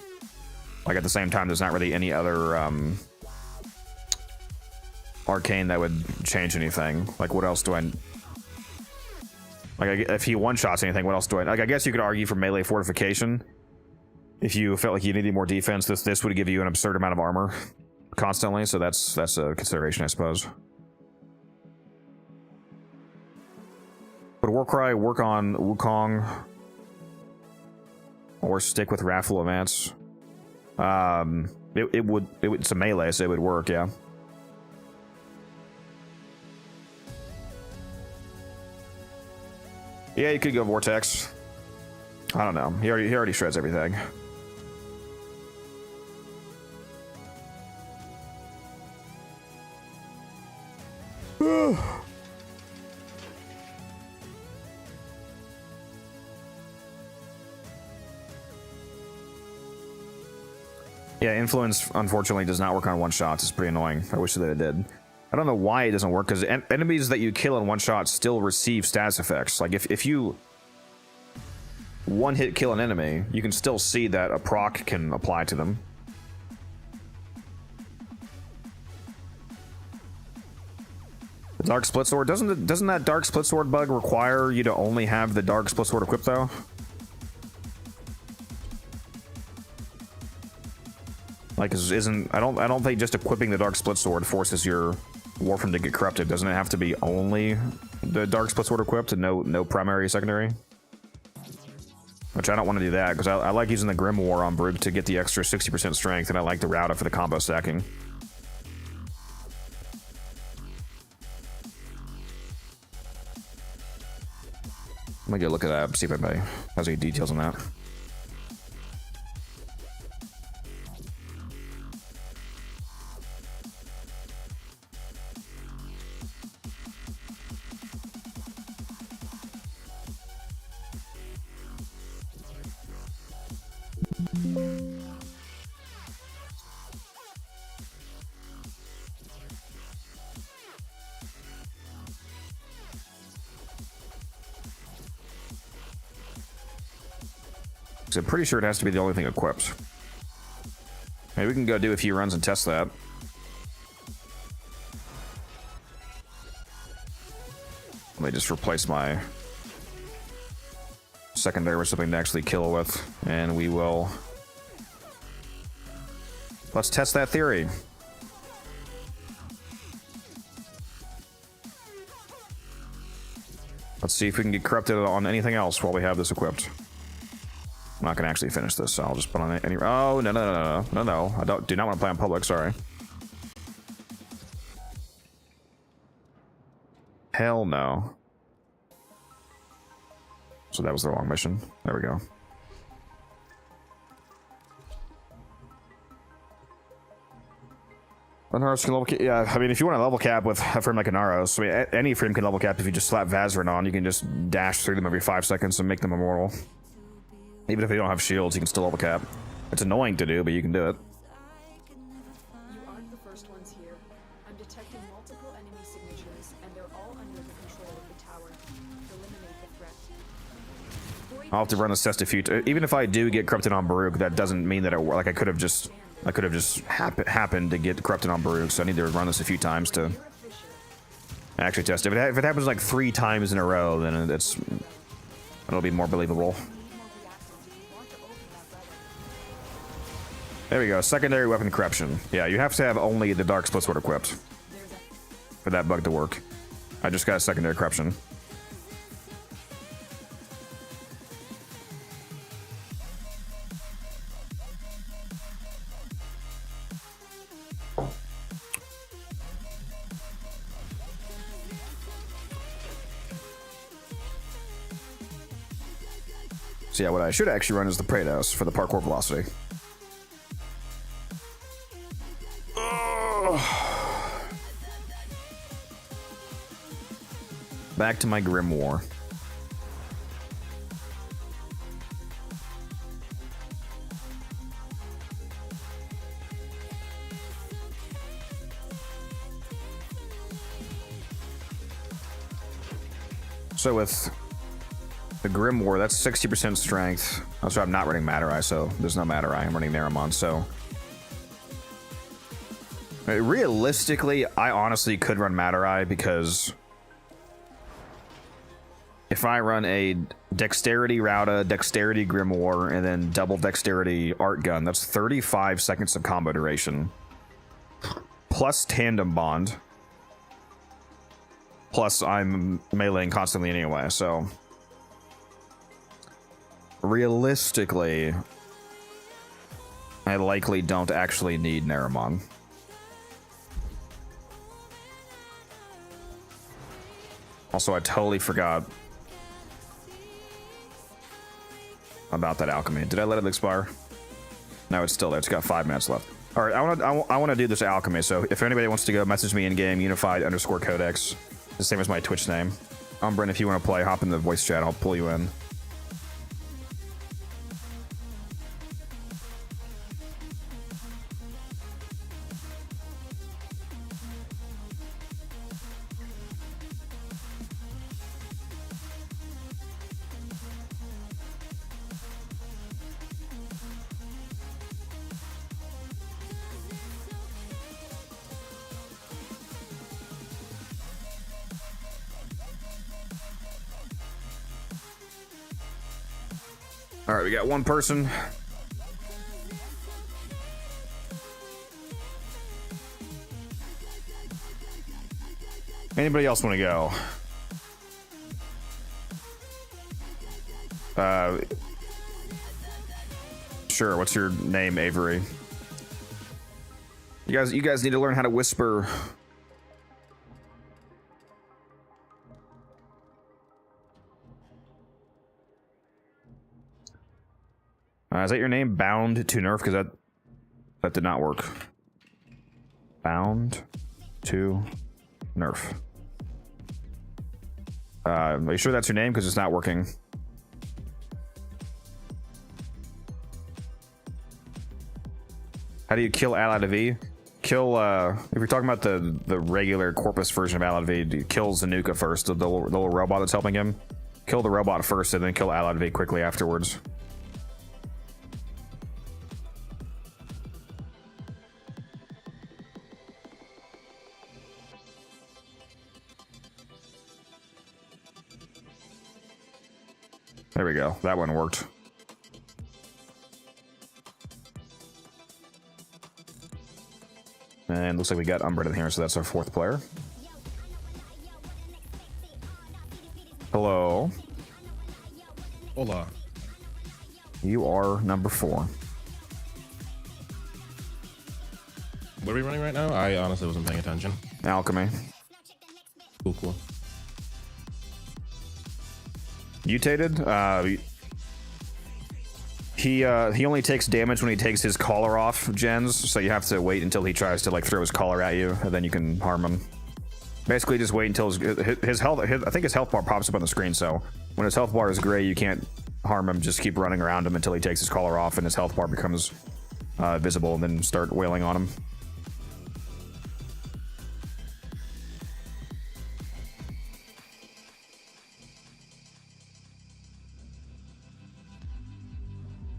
Like at the same time, there's not really any other arcane that would change anything. Like what else do I? Like, if he one-shots anything, what else do I... Like, I guess you could argue for melee fortification. If you felt like you needed more defense, this would give you an absurd amount of armor constantly, so that's a consideration, I suppose. Would Warcry work on Wukong? Or stick with Wrathful Advance? It's a melee, so it would work, yeah. Yeah, you could go Vortex. I don't know. He already shreds everything. Yeah, influence unfortunately does not work on one shots. It's pretty annoying. I wish that it did. I don't know why it doesn't work, because enemies that you kill in one shot still receive status effects. Like, if you one-hit kill an enemy, you can still see that a proc can apply to them. The Dark Split Sword, doesn't that Dark Split Sword bug require you to only have the Dark Split Sword equipped, though? Like, I don't think just equipping the Dark Split Sword forces your Warframe to get corrupted. Doesn't it have to be only the Dark Split Sword equipped and no primary, secondary? Which I don't want to do that, because I like using the Grimoire on Baruch to get the extra 60% strength, and I like the Rauta for the combo stacking. I'm gonna go look at that, see if anybody has any details on that. I'm pretty sure it has to be the only thing equipped. Maybe we can go do a few runs and test that. Let me just replace my secondary with something to actually kill with, and we will... Let's test that theory. Let's see if we can get corrupted on anything else while we have this equipped. I'm not gonna actually finish this, so I'll just put on any. Oh no! I do not want to play on public. Sorry. Hell no. So that was the wrong mission. There we go. Anaros can level cap. Yeah, I mean, if you want to level cap with a frame like Anaros, I mean, any frame can level cap if you just slap Vazarin on. You can just dash through them every 5 seconds and make them immortal. Even if they don't have shields, you can still level cap. It's annoying to do, but you can do it. You aren't the first ones here. I'm detecting multiple enemy signatures, and they're all under the control of the tower. Eliminate the threat. I'll have to run this test a few. Even if I do get corrupted on Baruch, that doesn't mean that I could have just happened to get corrupted on Baruch. So I need to run this a few times to actually test it. If it happens like 3 times in a row, then it'll be more believable. There we go. Secondary weapon corruption. Yeah, you have to have only the Dark Split Sword equipped for that bug to work. I just got a secondary corruption. So yeah, what I should actually run is the Praetos for the parkour velocity. Back to my Grimoire. So with the Grimoire, that's 60% strength. Also, I'm not running Matter Eye, so there's no Matter Eye. I'm running Naramon, so... Realistically, I honestly could run Matter Eye because... if I run a Dexterity Rauda, Dexterity Grimoire, and then double Dexterity Art Gun, that's 35 seconds of combo duration. Plus Tandem Bond. Plus I'm meleeing constantly anyway, so... realistically, I likely don't actually need Naramon. Also, I totally forgot about that alchemy. Did I let it expire? No, it's still there. It's got 5 minutes left. All right, I want to do this alchemy. So if anybody wants to go, message me in game unified_codex, the same as my Twitch name. Umbrin, if you want to play, hop in the voice chat. I'll pull you in. All right, we got one person. Anybody else want to go? Sure. What's your name, Avery? You guys need to learn how to whisper. Is that your name? Bound to Nerf? Because that did not work. Bound to Nerf. Are you sure that's your name? Because it's not working. How do you kill Allied V? Kill, if you're talking about the regular Corpus version of Allied V, kill Zanuka first, the little robot that's helping him. Kill the robot first and then kill Allied V quickly afterwards. There we go. That one worked. And looks like we got Umbra in here, so that's our 4th player. Hello. Hola. You are number 4. What are we running right now? I honestly wasn't paying attention. Alchemy. Cool, cool. Mutated? He only takes damage when he takes his collar off, gens, so you have to wait until he tries to like throw his collar at you, and then you can harm him. Basically, just wait until his health. I think his health bar pops up on the screen. So when his health bar is gray, you can't harm him. Just keep running around him until he takes his collar off and his health bar becomes visible, and then start wailing on him.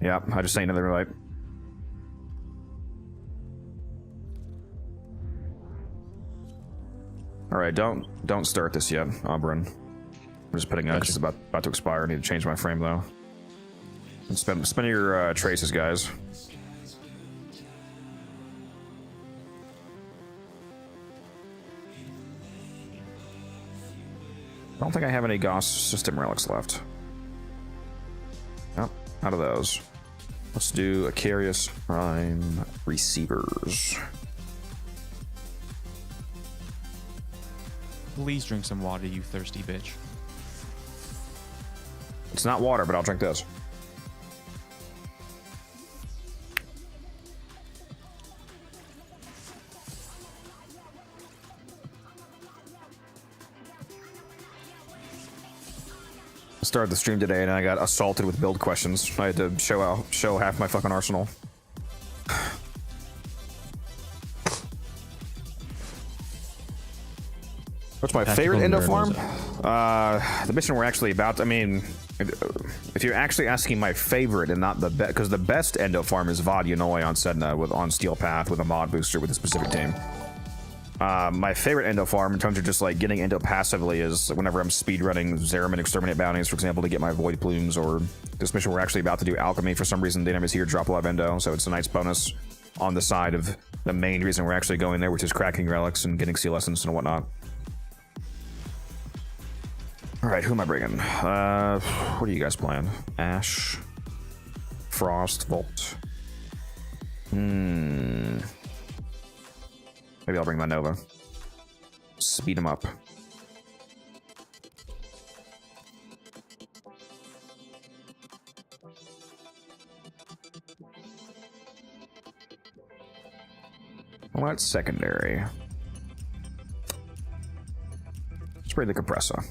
Yeah, I just ain't another right. All right, don't start this yet, Auburn. I'm just putting out because it's about to expire. I need to change my frame though. And spend your traces, guys. I don't think I have any Gauss system relics left. Oh, out of those. Let's do Acarius Prime Receivers. Please drink some water, you thirsty bitch. It's not water, but I'll drink this. I started the stream today and I got assaulted with build questions. I had to show half my fucking arsenal. What's my favorite endo farm? The mission we're actually about. I mean, if you're actually asking my favorite and not the best, because the best endo farm is Vod Yanoi on Sedna on Steel Path with a mod booster with a specific team. My favorite endo farm in terms of just like getting endo passively is whenever I'm speedrunning Zeraman Exterminate bounties, for example, to get my Void Plumes, or this mission we're actually about to do Alchemy. For some reason, the enemies here drop a lot of endo, so it's a nice bonus on the side of the main reason we're actually going there, which is cracking relics and getting seal essence and whatnot. All right, who am I bringing? What are you guys playing? Ash, Frost, Volt. Maybe I'll bring my Nova. Speed him up. Well, that's secondary. Spray the compressor.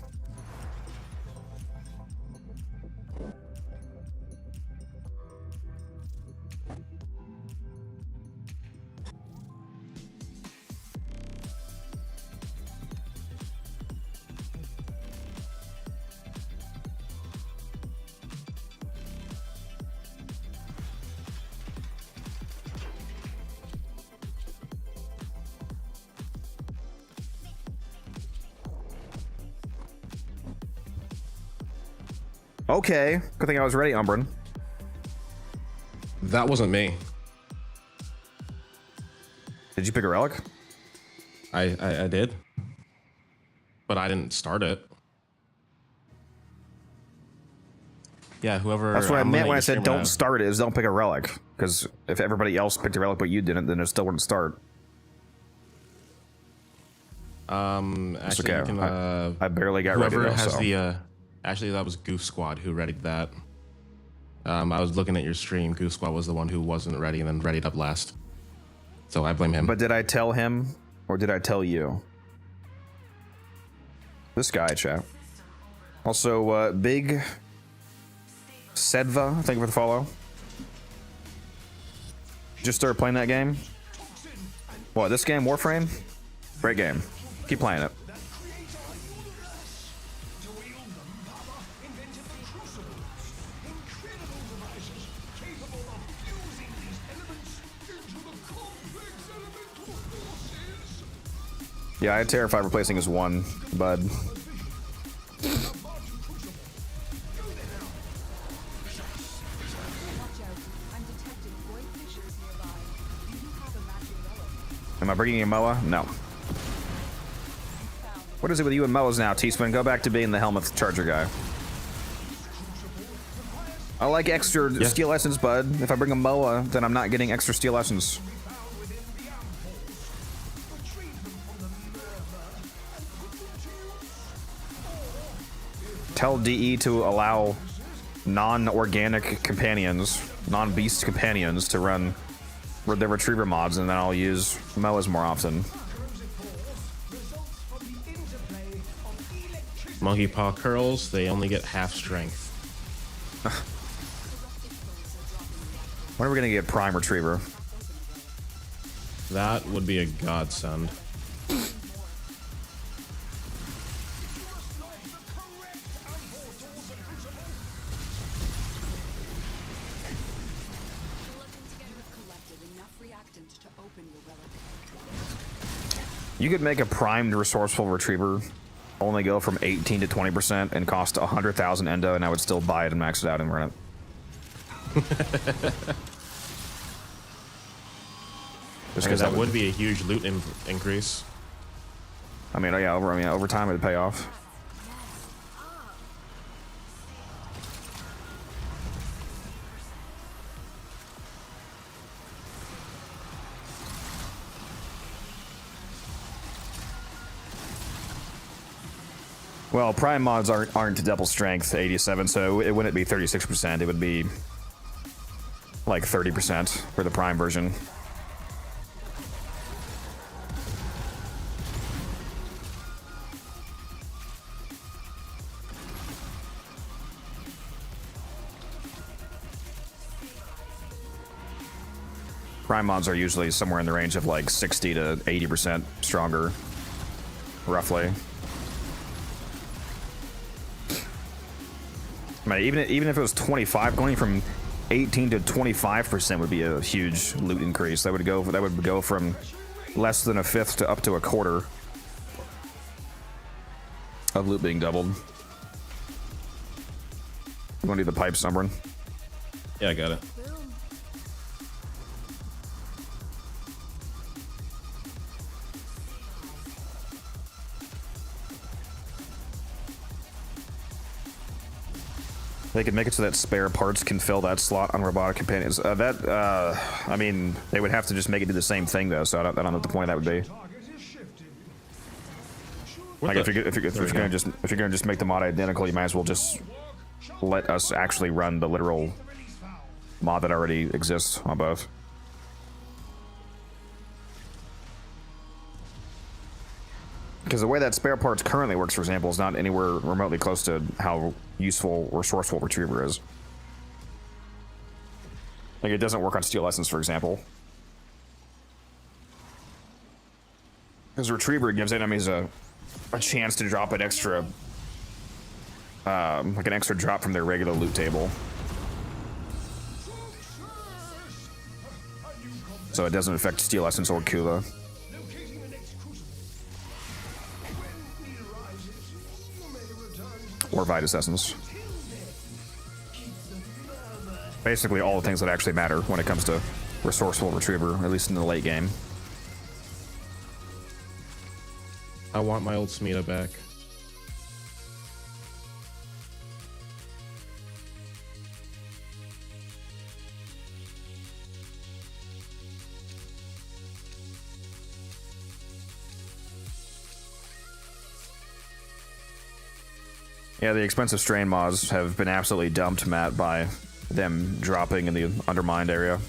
Okay, good thing I was ready, Umbran. That wasn't me. Did you pick a relic? I did, but I didn't start it. Yeah, whoever. That's what I meant when I said don't out. start it, is don't pick a relic. Because if everybody else picked a relic but you didn't, then it still wouldn't start. Actually, okay. you can, I barely got ready whoever though, has so. the. Actually, that was Goose Squad who readied that. I was looking at your stream. Goose Squad was the one who wasn't ready and then readied up last. So I blame him. But did I tell him or did I tell you? This guy, chat. Also, Big Sedva, thank you for the follow. Just started playing that game. What, this game, Warframe? Great game. Keep playing it. Yeah, I had Terrified replacing his 1, bud. Watch out. I'm detecting void fissures nearby. You do have a matching relic. Am I bringing you Moa? No. What is it with you and Moas now, T-Spin? Go back to being the Helmuth Charger guy. I like extra steel essence, bud. If I bring a Moa, then I'm not getting extra steel essence. Tell DE to allow non-organic companions, non-beast companions to run their retriever mods, and then I'll use Moas more often. Monkey paw curls, they only get half strength. When are we gonna get Prime Retriever? That would be a godsend. You could make a primed resourceful retriever only go from 18 to 20% and cost 100,000 endo, and I would still buy it and max it out and run it. Just Because that would be a huge loot increase. I mean, yeah, over time it'd pay off. Well, prime mods aren't double strength 87, so it wouldn't be 36%. It would be like 30% for the prime version. Prime mods are usually somewhere in the range of like 60 to 80% stronger, roughly. I mean, even if it was 25, going from 18 to 25% would be a huge loot increase. That would go from less than a fifth to up to a quarter of loot being doubled. You want to do the pipes, Umbrin? Yeah, I got it. They could make it so that spare parts can fill that slot on robotic companions. I mean, they would have to just make it do the same thing though. So I don't know what the point of that would be. Like if you're gonna just make the mod identical, you might as well just let us actually run the literal mod that already exists on both. Because the way that spare parts currently works, for example, is not anywhere remotely close to how useful or resourceful Retriever is. Like, it doesn't work on Steel Essence, for example. Because Retriever gives enemies a chance to drop an extra, like an extra drop from their regular loot table. So it doesn't affect Steel Essence or Kula. Or Vitus Essence. Basically all the things that actually matter when it comes to resourceful Retriever, at least in the late game. I want my old Smita back. Yeah, the expensive strain mods have been absolutely dumped, Matt, by them dropping in the undermined area.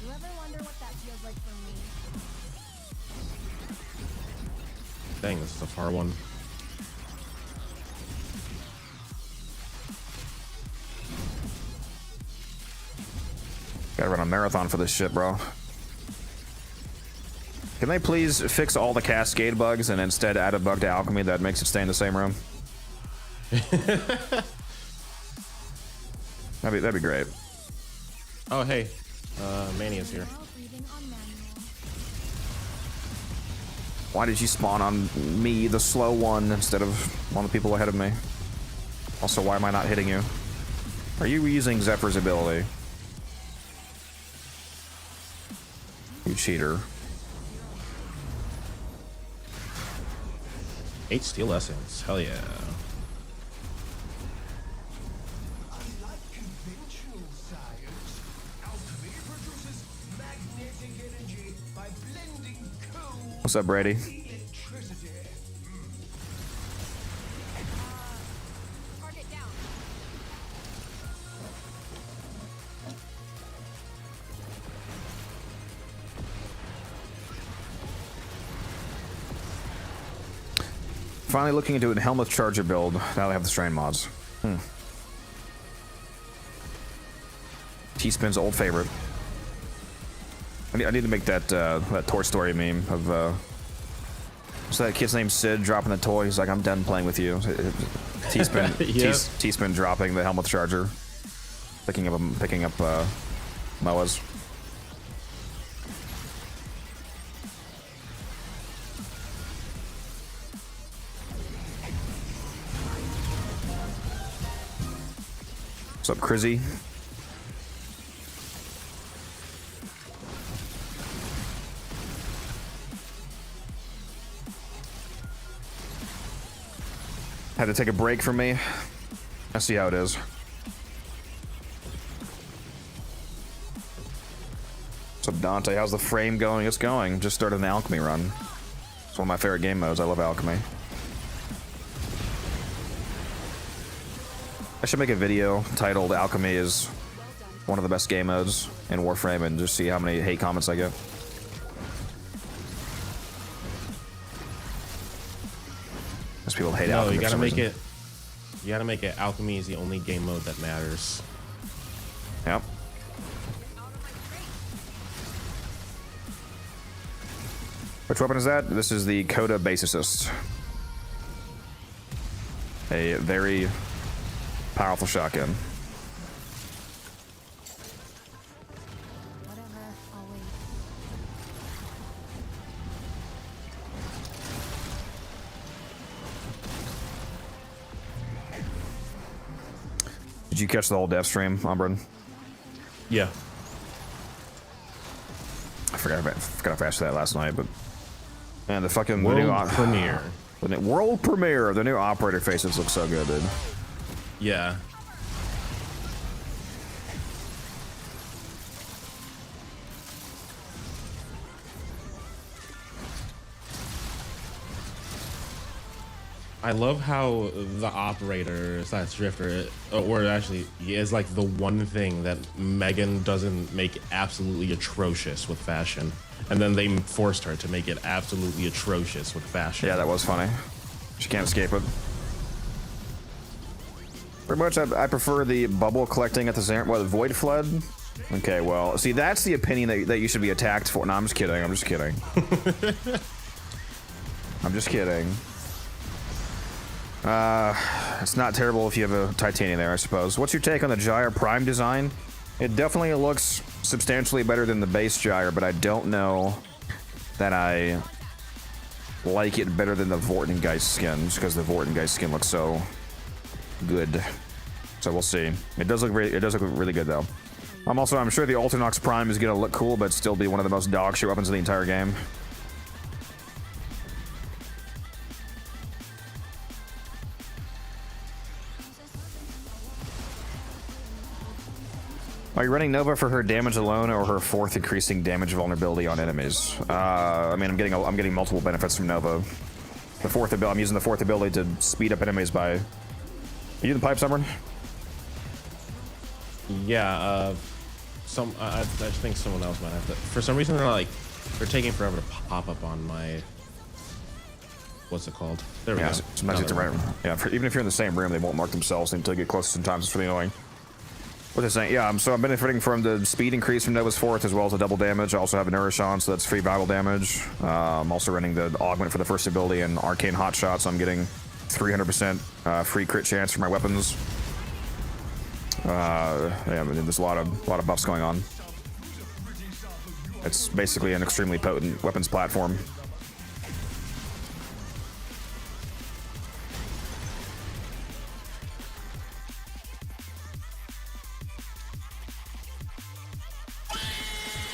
You ever wonder what that feels like for me? Dang, this is a far one. Gotta run a marathon for this shit, bro. Can they please fix all the cascade bugs and instead add a bug to alchemy that makes it stay in the same room? That'd be great. Oh, hey. Mania's here. Breathing on manual. Why did you spawn on me, the slow one, instead of one of the people ahead of me? Also, why am I not hitting you? Are you using Zephyr's ability? You cheater. 8 steel essence. Hell yeah. Unlike conventional science, alchemy produces magnetic energy by blending cold What's up, Brady? electricity. Target down. Finally looking into a Helmuth Charger build now that I have the strain mods. T-Spin's old favorite. I need to make that that Toy Story meme of so that kid's named Sid dropping the toy. He's like, I'm done playing with you. T-Spin, Yep. T-Spin dropping the Helmuth Charger, picking up Moas. What's up, Crizzy? Had to take a break from me. I see how it is. What's up, Dante? How's the frame going? It's going. Just started an alchemy run. It's one of my favorite game modes. I love alchemy. I should make a video titled "Alchemy is one of the best game modes in Warframe" and just see how many hate comments I get. Because people hate No, alchemy. you for gotta some make reason. it. You gotta make it. Alchemy is the only game mode that matters. Yep. Which weapon is that? This is the Coda Base Assist. A very powerful shotgun. Whatever, I'll wait. Did you catch the whole dev stream, Umbrin? Yeah. I forgot if I asked that last night, but man, the fucking World new premiere. world premiere of the new operator faces look so good, dude. Yeah. I love how the operator slash drifter, or actually, is like the one thing that Megan doesn't make absolutely atrocious with fashion, and then they forced her to make it absolutely atrocious with fashion. Yeah, that was funny. She can't escape it. Pretty much, I prefer the bubble collecting at the center. What, the Void Flood? Okay, well, see, that's the opinion that you should be attacked for. No, I'm just kidding. I'm just kidding. I'm just kidding. It's not terrible if you have a titanium there, I suppose. What's your take on the Gyre Prime design? It definitely looks substantially better than the base Gyre, but I don't know that I like it better than the Vortengeist skin, just because the Vortengeist skin looks so good. So we'll see. It does look really good though. I'm sure the Alternox Prime is gonna look cool, but still be one of the most dog shit weapons in the entire game. Are you running Nova for her damage alone, or her fourth increasing damage vulnerability on enemies? I mean, I'm getting multiple benefits from Nova. The fourth ability, I'm using the fourth ability to speed up enemies by. Are you the pipe, Summer? Yeah. I think someone else might have to. For some reason, they're taking forever to pop up on my. What's it called? There we Yeah, go. sometimes you have to Another run. Yeah, even if you're in the same room, they won't mark themselves until you get close. Sometimes it's really annoying. What they're saying, yeah. So I'm benefiting from the speed increase from Nova's fourth, as well as the double damage. I also have a Nourish on, so that's free vital damage. I'm also running the augment for the first ability and Arcane Hot Shot, so I'm getting 300% free crit chance for my weapons. Yeah, there's a lot of buffs going on. It's basically an extremely potent weapons platform.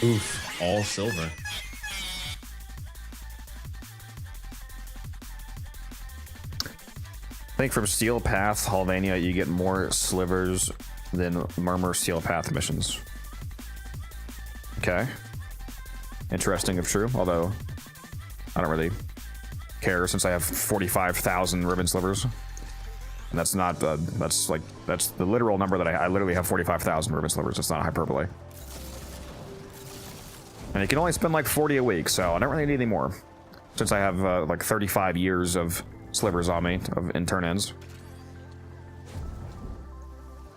Oof, all silver. I think from Steel Path, Halvania, you get more slivers than Murmur Steel Path missions. Okay. Interesting if true, although I don't really care since I have 45,000 ribbon slivers. And that's not, that's the literal number that I literally have 45,000 ribbon slivers. It's not hyperbole. And you can only spend like 40 a week, so I don't really need any more. Since I have like 35 years of slivers on me in turn ends.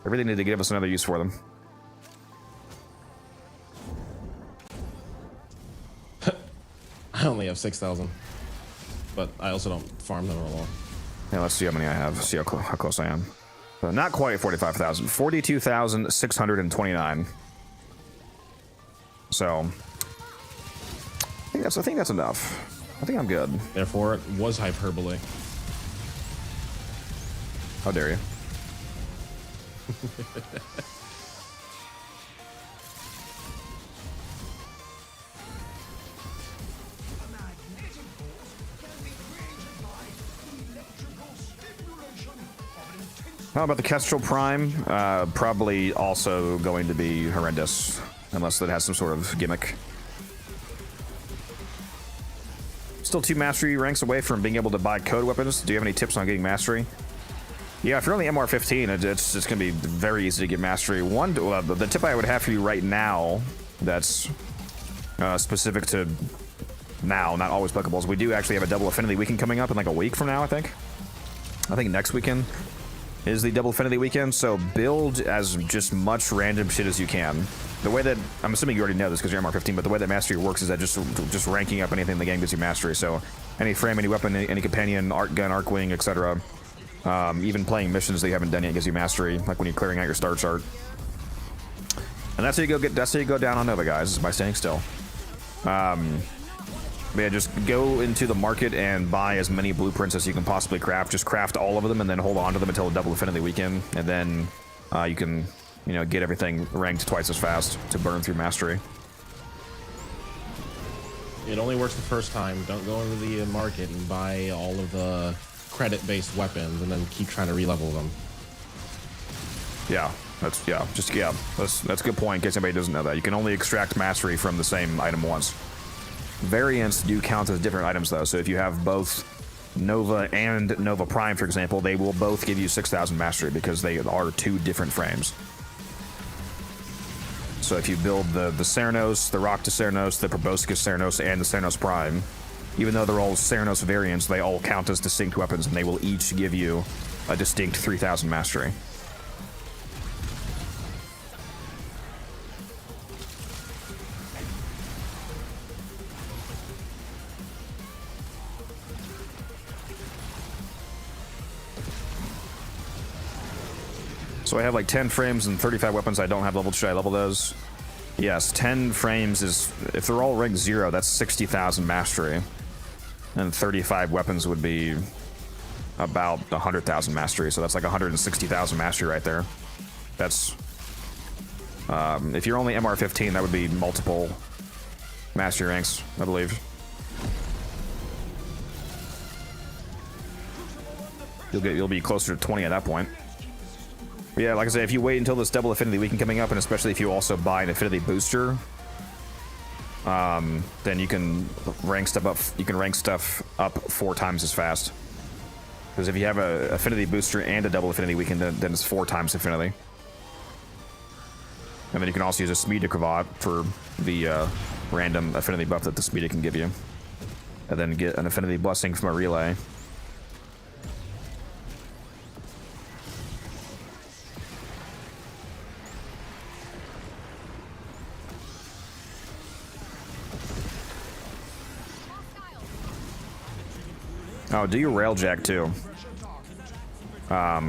I really need to give us another use for them. I only have 6,000, but I also don't farm them at all. Yeah, let's see how many I have. See how close I am. So not quite 45,000. 42,629. So I think that's enough. I think I'm good. Therefore, it was hyperbole. How dare you? How about the Kestrel Prime? Probably also going to be horrendous, unless it has some sort of gimmick. Still 2 mastery ranks away from being able to buy code weapons. Do you have any tips on getting mastery? Yeah, if you're only MR15, it's just going to be very easy to get mastery. The tip I would have for you right now that's specific to now, not always applicable, is we do actually have a double affinity weekend coming up in like a week from now, I think. I think next weekend is the double affinity weekend, so build as just much random shit as you can. The way that, I'm assuming you already know this because you're MR15, but the way that mastery works is that just ranking up anything in the game gives you mastery. So any frame, any weapon, any companion, arc gun, arc wing, etc. Even playing missions that you haven't done yet gives you mastery, like when you're clearing out your star chart. And that's how you go down on Nova, guys, is by staying still. But yeah, just go into the market and buy as many blueprints as you can possibly craft. Just craft all of them and then hold on to them until the double affinity weekend, and then you can, get everything ranked twice as fast to burn through mastery. It only works the first time. Don't go into the market and buy all of the credit-based weapons and then keep trying to re-level them. Yeah, that's a good point in case anybody doesn't know that. You can only extract mastery from the same item once. Variants do count as different items though, so if you have both Nova and Nova Prime, for example, they will both give you 6,000 mastery because they are 2 different frames. So if you build the Ceranos, the Rock to Ceranos, the Proboscis Ceranos, and the Ceranos Prime, even though they're all Ceranos variants, they all count as distinct weapons, and they will each give you a distinct 3,000 mastery. So I have like 10 frames and 35 weapons I don't have leveled. Should I level those? Yes, 10 frames is, if they're all ranked 0, that's 60,000 mastery. And 35 weapons would be about 100,000 mastery, so that's like 160,000 mastery right there. That's, if you're only MR15, that would be multiple mastery ranks, I believe. You'll be closer to 20 at that point. But yeah, like I said, if you wait until this double affinity weekend coming up, and especially if you also buy an affinity booster, then you can rank stuff up. You can rank stuff up 4 times as fast. Because if you have a affinity booster and a double affinity weekend, then it's 4 times affinity. And then you can also use a Smeda Cravat for the random affinity buff that the Smeda can give you, and then get an affinity blessing from a relay. Oh, do your railjack too. I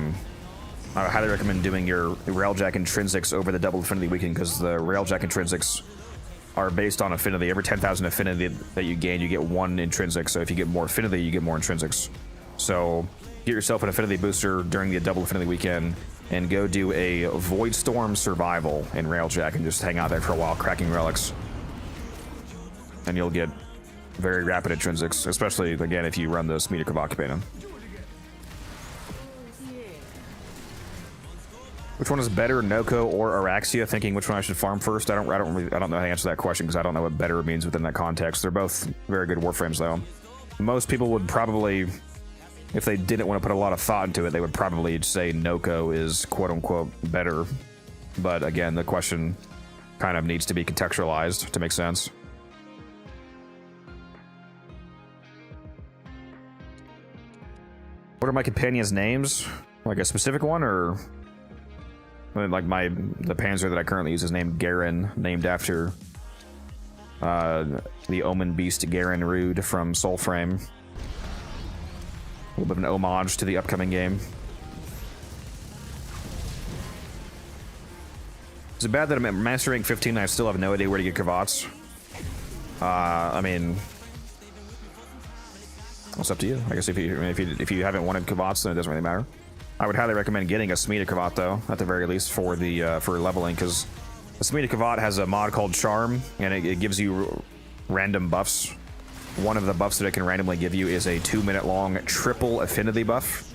highly recommend doing your railjack intrinsics over the double affinity weekend, because the railjack intrinsics are based on affinity. Every 10,000 affinity that you gain, you get 1 intrinsic. So if you get more affinity, you get more intrinsics. So get yourself an affinity booster during the double affinity weekend and go do a Void Storm survival in railjack and just hang out there for a while, cracking relics. And you'll get very rapid intrinsics, especially, again, if you run the Smeda Cravat campaign. Which one is better, Noko or Araxia? Thinking which one I should farm first. I don't know how to answer that question because I don't know what better means within that context. They're both very good Warframes though. Most people would probably, if they didn't want to put a lot of thought into it, they would probably say Noko is quote unquote better. But again, the question kind of needs to be contextualized to make sense. What are my companions' names? Like a specific one, or like the Panzer that I currently use is named Garen, named after the Omen Beast Garen Rude from Soulframe. A little bit of an homage to the upcoming game. Is it bad that I'm mastering 15 and I still have no idea where to get Kavats? I mean, it's up to you. I guess if you haven't wanted Kavats, then it doesn't really matter. I would highly recommend getting a Smita Kavat though, at the very least for the for leveling, because the Smita Kavat has a mod called Charm, and it gives you random buffs. One of the buffs that it can randomly give you is a 2-minute long triple affinity buff,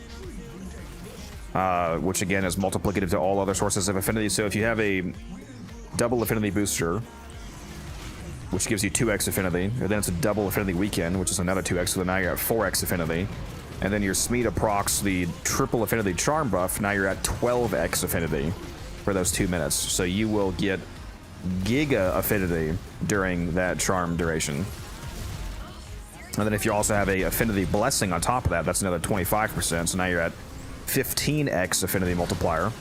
which again is multiplicative to all other sources of affinity. So if you have a double affinity booster, which gives you 2x affinity, and then it's a double affinity weekend, which is another 2x, so then now you're at 4x affinity. And then your Smita procs the triple affinity charm buff, now you're at 12x affinity for those 2 minutes. So you will get giga affinity during that charm duration. And then if you also have a affinity blessing on top of that, that's another 25%, so now you're at 15x affinity multiplier. And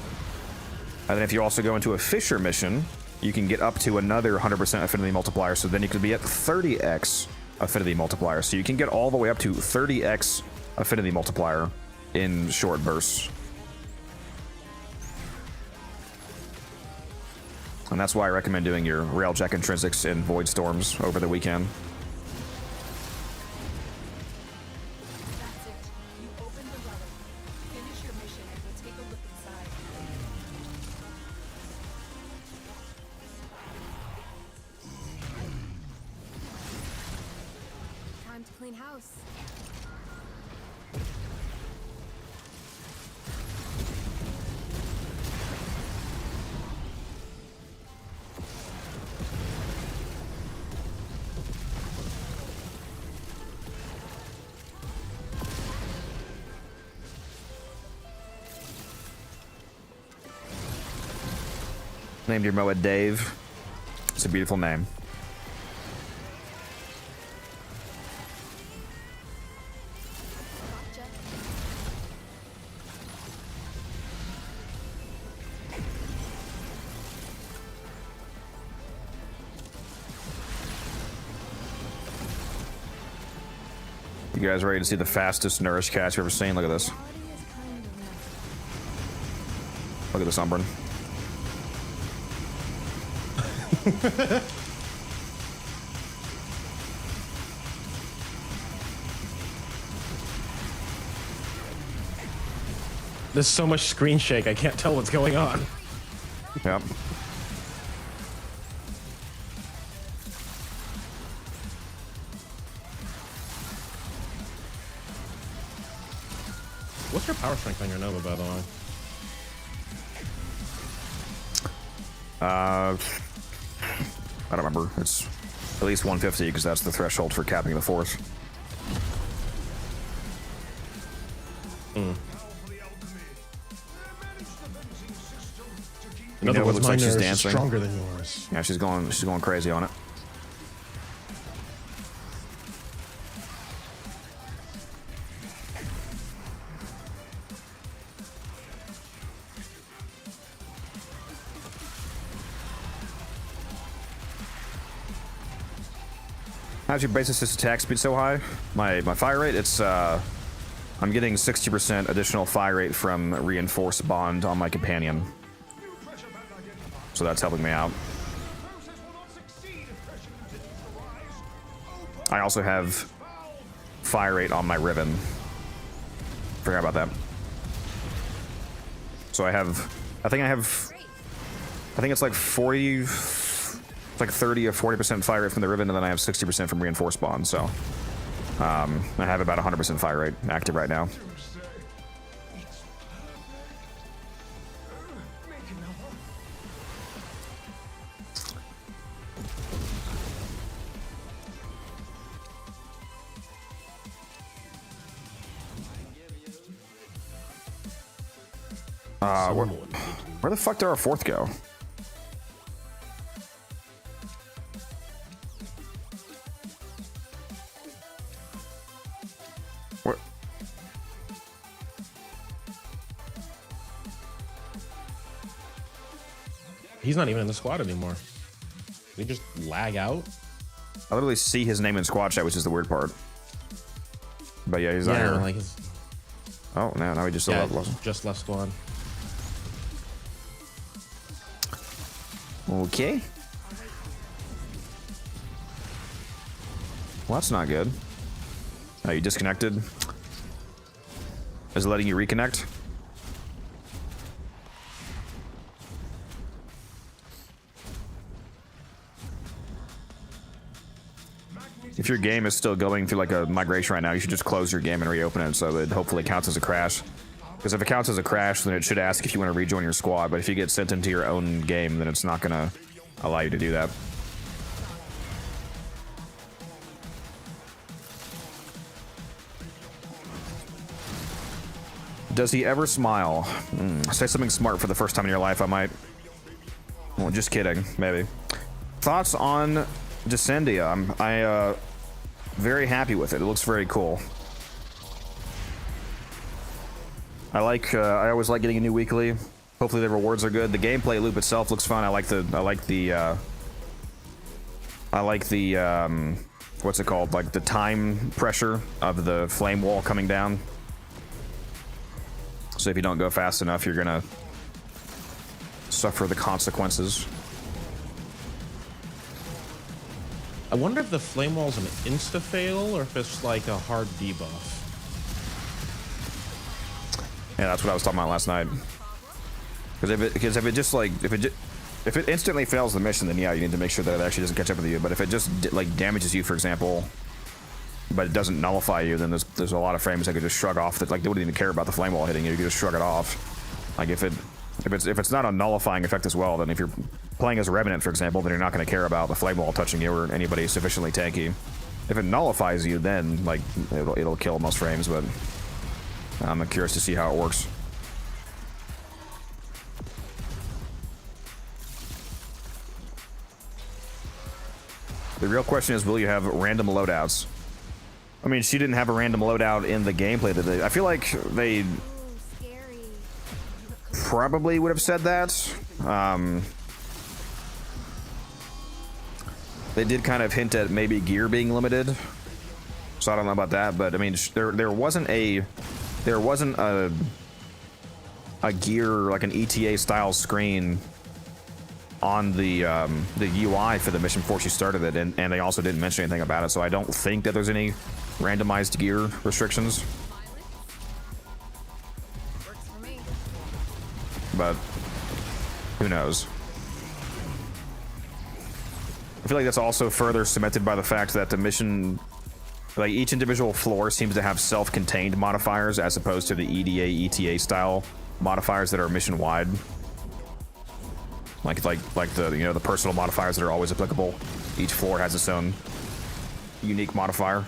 then if you also go into a Fisher mission, you can get up to another 100% affinity multiplier, so then you could be at 30x affinity multiplier. So you can get all the way up to 30x affinity multiplier in short bursts. And that's why I recommend doing your Railjack intrinsics in Void Storms over the weekend. That's it. You opened the relic. Finish your mission and we'll take a look inside. Time to clean house. Named your Moa Dave. It's a beautiful name. Gotcha. You guys ready to see the fastest nourished cast you've ever seen? Look at this. Reality is kind of messy. Look at this Umbran. There's so much screen shake, I can't tell what's going on. Yep. What's your power strength on your Nova, by the way? I don't remember. It's at least 150 because that's the threshold for capping the force. In You other know, it words, looks my like she's nerves are dancing. stronger than yours. Yeah, she's going crazy on it. How's your base assist attack speed so high? My fire rate, it's I'm getting 60% additional fire rate from reinforced bond on my companion. So that's helping me out. I also have fire rate on my Riven. Forgot about that. So I think it's like 40, it's like 30 or 40% fire rate from the Riven, and then I have 60% from reinforced bond. So I have about 100% fire rate active right now. Where the fuck did our fourth go? Where? He's not even in the squad anymore. Did he just lag out? I literally see his name in squad chat, which is the weird part. But yeah, he's not here. Like Oh, no, now he just still just left squad. Okay. Well, that's not good. Oh, you disconnected? Is it letting you reconnect? If your game is still going through like a migration right now, you should just close your game and reopen it so it hopefully counts as a crash. Because if it counts as a crash, then it should ask if you want to rejoin your squad, but if you get sent into your own game, then it's not going to allow you to do that. Does he ever smile? Say something smart for the first time in your life, I might. Well, just kidding, maybe. Thoughts on Descendia? I'm very happy with it. It looks very cool. I always like getting a new weekly. Hopefully the rewards are good. The gameplay loop itself looks fun. I like the what's it called? Like the time pressure of the flame wall coming down. So if you don't go fast enough, you're gonna suffer the consequences. I wonder if the flame wall's an insta fail or if it's like a hard debuff. Yeah, that's what I was talking about last night. Because if it instantly fails the mission, then yeah, you need to make sure that it actually doesn't catch up with you. But if it just like damages you, for example, but it doesn't nullify you, then there's a lot of frames that could just shrug off. That like they wouldn't even care about the flame wall hitting you. You could just shrug it off. Like if it's not a nullifying effect as well, then if you're playing as a Revenant, for example, then you're not going to care about the flame wall touching you or anybody sufficiently tanky. If it nullifies you, then like it'll kill most frames. But I'm curious to see how it works. The real question is, will you have random loadouts? I mean, she didn't have a random loadout in the gameplay today. I feel like they probably would have said that. They did kind of hint at maybe gear being limited, so I don't know about that. But I mean, there wasn't a gear like an ETA style screen on the UI for the mission before she started it, and they also didn't mention anything about it. So I don't think that there's any randomized gear restrictions. Works for me. But who knows? I feel like that's also further cemented by the fact that the mission, like each individual floor seems to have self-contained modifiers as opposed to the EDA, ETA style modifiers that are mission wide. Like the the personal modifiers that are always applicable. Each floor has its own unique modifier.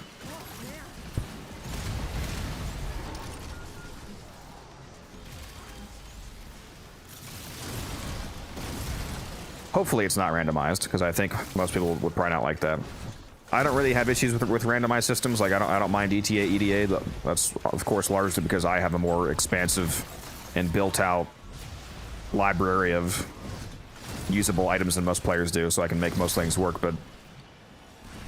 Hopefully it's not randomized, because I think most people would probably not like that. I don't really have issues with randomized systems. Like I don't mind ETA, EDA. That's of course largely because I have a more expansive and built-out library of usable items than most players do, so I can make most things work. But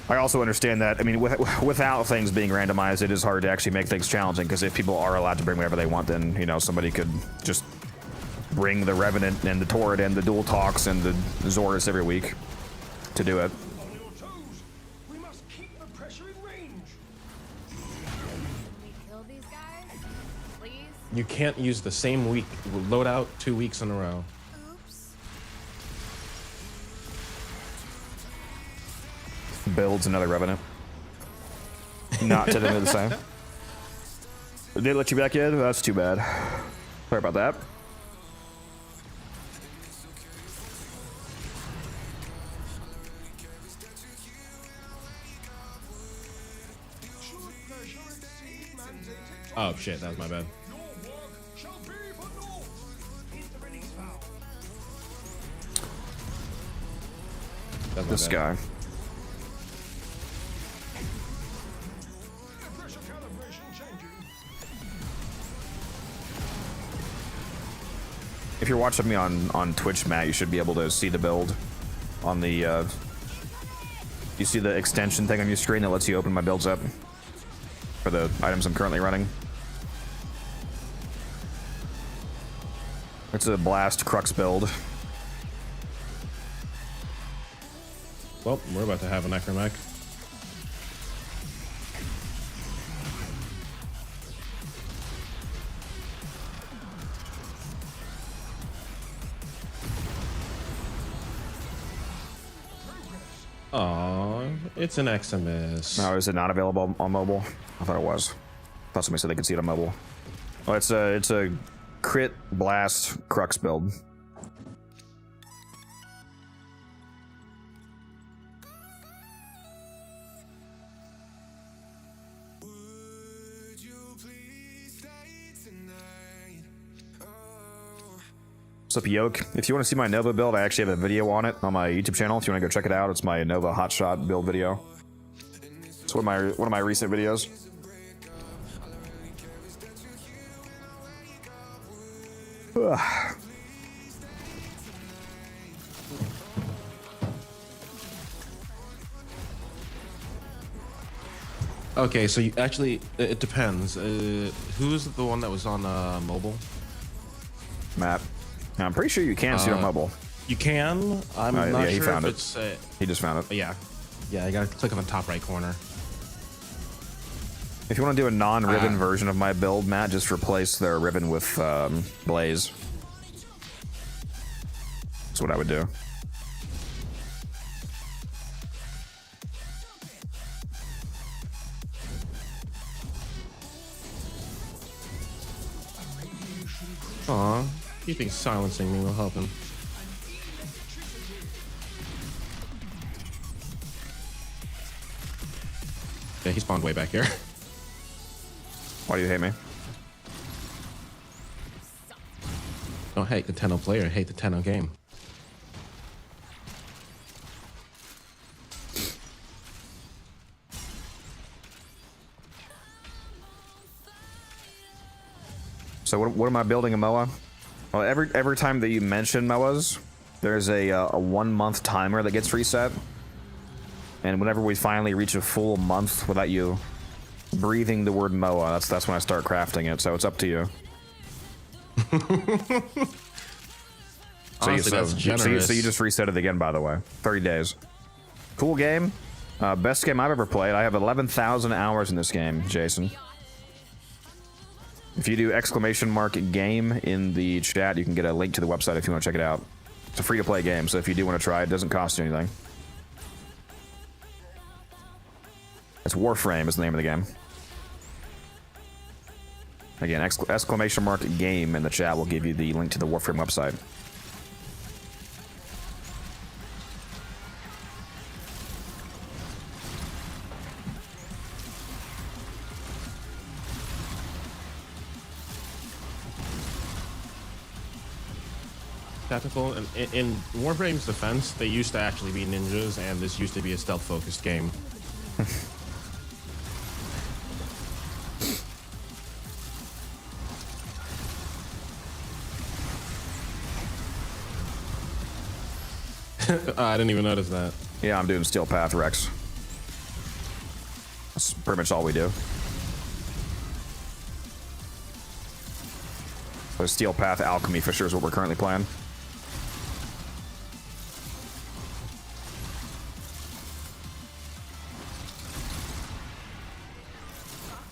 I also understand that, I mean, without things being randomized, it is hard to actually make things challenging, because if people are allowed to bring whatever they want, then, somebody could just bring the Revenant and the Torrid and the Dual Talks and the Zorus every week to do it. On your toes. We must keep the pressure in range. Can we kill these guys? Please? You can't use the same week loadout 2 weeks in a row. Oops. Builds another Revenant. Not technically the same. Did they let you back in? That's too bad. Sorry about that. Oh shit, that was my bad. Your work shall be for naught. my This bad. guy. Pressure calibration changing. If you're watching me on Twitch, Matt, you should be able to see the build on the. You see the extension thing on your screen that lets you open my builds up for the items I'm currently running. It's a blast crux build. Well, we're about to have a necromech. Aw, it's an Eximus. No, is it not available on mobile? I thought it was. I thought somebody said they could see it on mobile. Oh, it's a crit blast crux build. What's up, Yoke? If you want to see my Nova build, I actually have a video on it on my YouTube channel. If you want to go check it out, it's my Nova hotshot build video. It's one of my recent videos. Ugh. Okay, so you actually, it depends. Who's the one that was on mobile? Matt. Now, I'm pretty sure you can see it on mobile. You can. I'm not yeah, he sure found if it. it's. He just found it. Yeah, yeah. I gotta click on the top right corner. If you want to do a non-ribbon version of my build, Matt, just replace their ribbon with Blaze. That's what I would do. Aw, you think silencing me will help him? Yeah, he spawned way back here. Why do you hate me? Don't hate the Tenno player, hate the Tenno game. So what am I building in MOA? Well, every time that you mention MOAs, there's a 1 month timer that gets reset. And whenever we finally reach a full month without you breathing the word MOA, that's when I start crafting it. So it's up to you. Honestly, that's generous. So you just reset it again, by the way. 30 days. Cool game. Best game I've ever played. I have 11,000 hours in this game, Jason. If you do !game in the chat, you can get a link to the website if you want to check it out. It's a free-to-play game, so if you do want to try it, it doesn't cost you anything. It's Warframe is the name of the game. Again, !game in the chat will give you the link to the Warframe website. Tactical, and in Warframe's defense, they used to actually be ninjas, and this used to be a stealth-focused game. I didn't even notice that. Yeah, I'm doing Steel Path Rex. That's pretty much all we do. So Steel Path Alchemy for sure is what we're currently playing.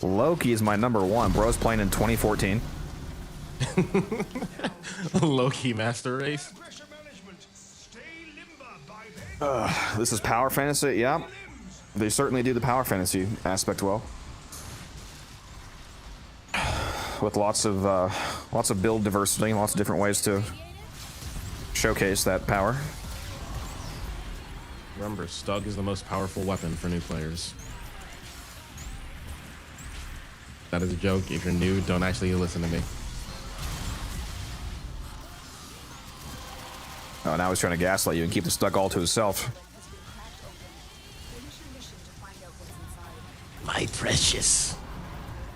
Loki is my #1. Bro's playing in 2014. Low-key master race. Pressure management. Stay limber by then. This is Power Fantasy, yeah. They certainly do the Power Fantasy aspect well. With lots of build diversity, lots of different ways to showcase that power. Remember, Stug is the most powerful weapon for new players. That is a joke. If you're new, don't actually listen to me. Oh, now he's trying to gaslight you and keep the Stug all to himself. My precious.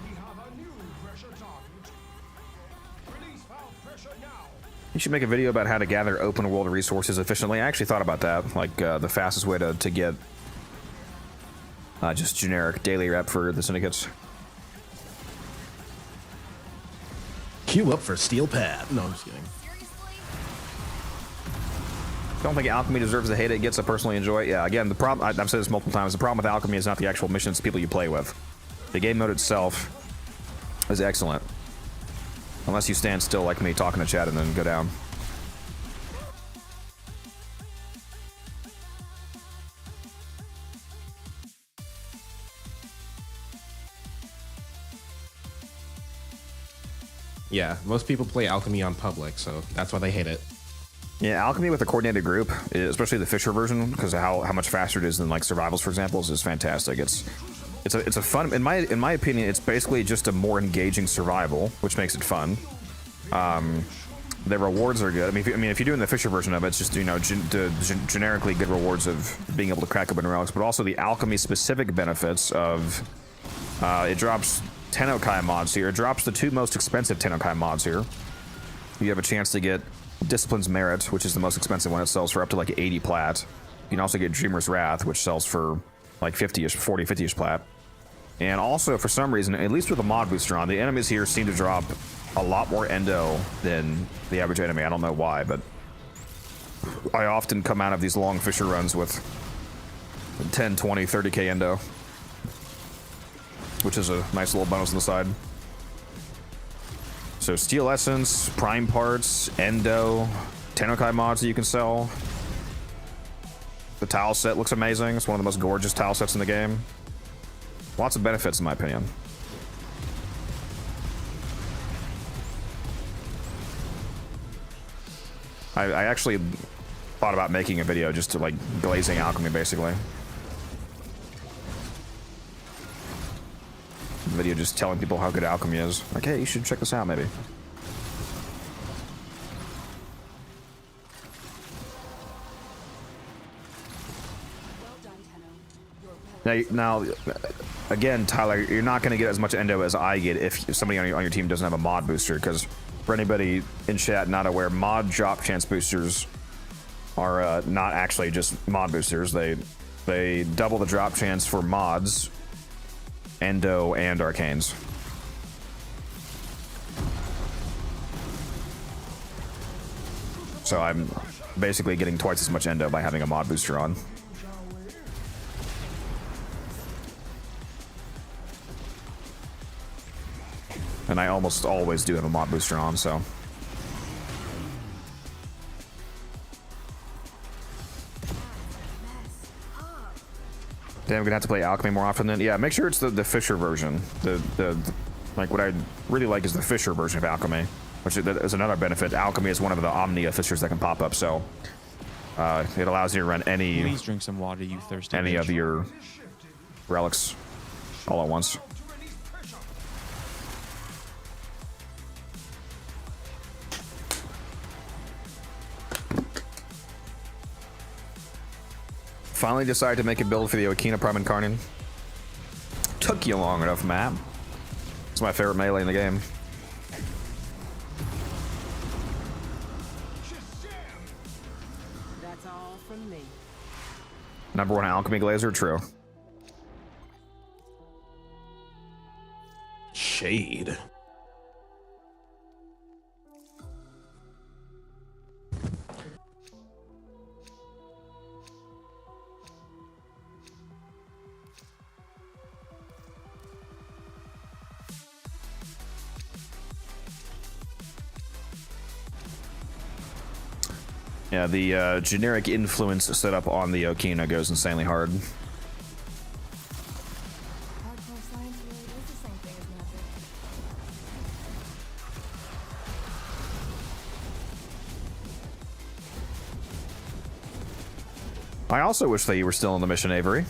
We have a new pressure target. Release valve pressure now. You should make a video about how to gather open world resources efficiently. I actually thought about that, like the fastest way to get just generic daily rep for the syndicates. Queue up for steel pad. No, I'm just kidding. Don't think alchemy deserves the hate it gets. I personally enjoy it. Yeah, again, the problem, I've said this multiple times, the problem with alchemy is not the actual missions, it's people you play with. The game mode itself is excellent. Unless you stand still like me talking to chat and then go down. Yeah, most people play alchemy on public, so that's why they hate it. Yeah, alchemy with a coordinated group, especially the Fisher version, because of how much faster it is than like survivals, for example, is fantastic. It's a fun, in my opinion, it's basically just a more engaging survival, which makes it fun. The rewards are good. I mean, if you're doing the Fisher version of it, it's just, you know, generically good rewards of being able to crack open relics, but also the alchemy specific benefits of it drops TennoCreate mods here. It drops the 2 most expensive TennoCreate mods here. You have a chance to get Discipline's Merit, which is the most expensive one. It sells for up to like 80 plat. You can also get Dreamer's Wrath, which sells for like 50-ish, 40, 50-ish plat. And also, for some reason, at least with the mod booster on, the enemies here seem to drop a lot more endo than the average enemy. I don't know why, but I often come out of these long Fisher runs with 10, 20, 30k endo, which is a nice little bonus on the side. So Steel Essence, Prime Parts, Endo, TennoCreate mods that you can sell. The tile set looks amazing. It's one of the most gorgeous tile sets in the game. Lots of benefits, in my opinion. I actually thought about making a video just to like glazing alchemy, basically. Video just telling people how good alchemy is. Like, hey, you should check this out, maybe. Now, again, Tyler, you're not going to get as much endo as I get if somebody on your team doesn't have a mod booster, because for anybody in chat not aware, mod drop chance boosters are not actually just mod boosters. They double the drop chance for mods, endo, and arcanes. So I'm basically getting twice as much endo by having a mod booster on. And I almost always do have a mod booster on, so. Damn, I'm gonna have to play alchemy more often then. Yeah, make sure it's the Fisher version. Like what I really like is the Fisher version of alchemy, which is another benefit. Alchemy is one of the Omnia Fishers that can pop up, so it allows you to run any. Please drink some water, you thirsty any bitch. of your relics all at once. Finally decided to make a build for the Okina Prime Incarnate. Took you long enough, Matt. It's my favorite melee in the game. That's all from me. #1 alchemy glazer, true. Shade. Yeah, the generic influence setup on the Okina goes insanely hard. Hardcore science really is the same thing as magic. I also wish that you were still in the mission, Avery.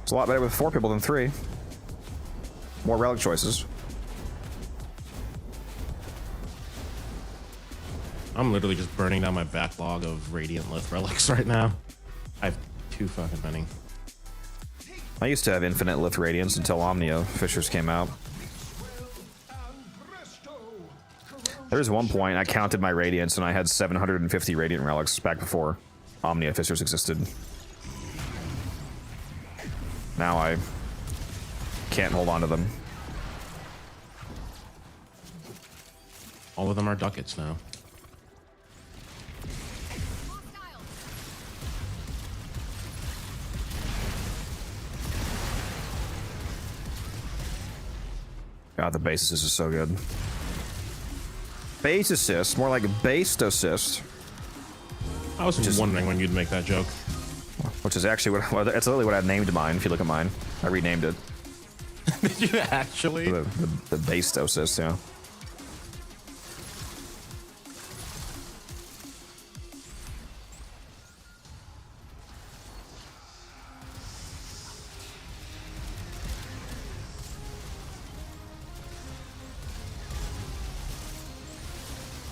It's a lot better with 4 people than 3. More relic choices. I'm literally just burning down my backlog of Radiant Lith relics right now. I have too fucking many. I used to have infinite Lith Radiance until Omnia Fissures came out. There was one point I counted my Radiance and I had 750 Radiant Relics back before Omnia Fissures existed. Now I can't hold on to them. All of them are ducats now. God, the base assist is so good. Base assist, more like based assist. I was wondering when you'd make that joke. Which is actually what it's literally what I named mine. If you look at mine, I renamed it. Did you actually? The based assist, yeah.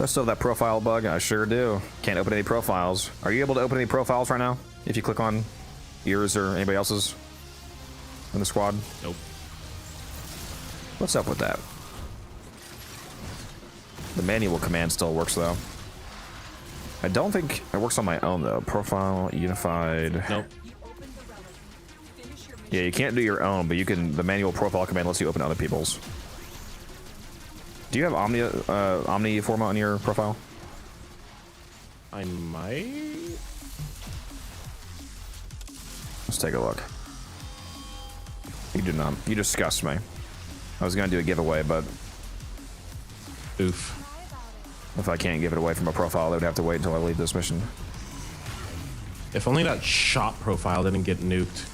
I still have that profile bug. I sure do. Can't open any profiles. Are you able to open any profiles right now? If you click on yours or anybody else's in the squad? Nope. What's up with that? The manual command still works though. I don't think it works on my own though. Profile, unified. Nope. Yeah, you can't do your own, but you can. The manual profile command lets you open other people's. Do you have Omni format on your profile? I might. Let's take a look. You do not. You disgust me. I was gonna do a giveaway, but Oof. if I can't give it away from a profile, they would have to wait until I leave this mission. If only that shop profile didn't get nuked.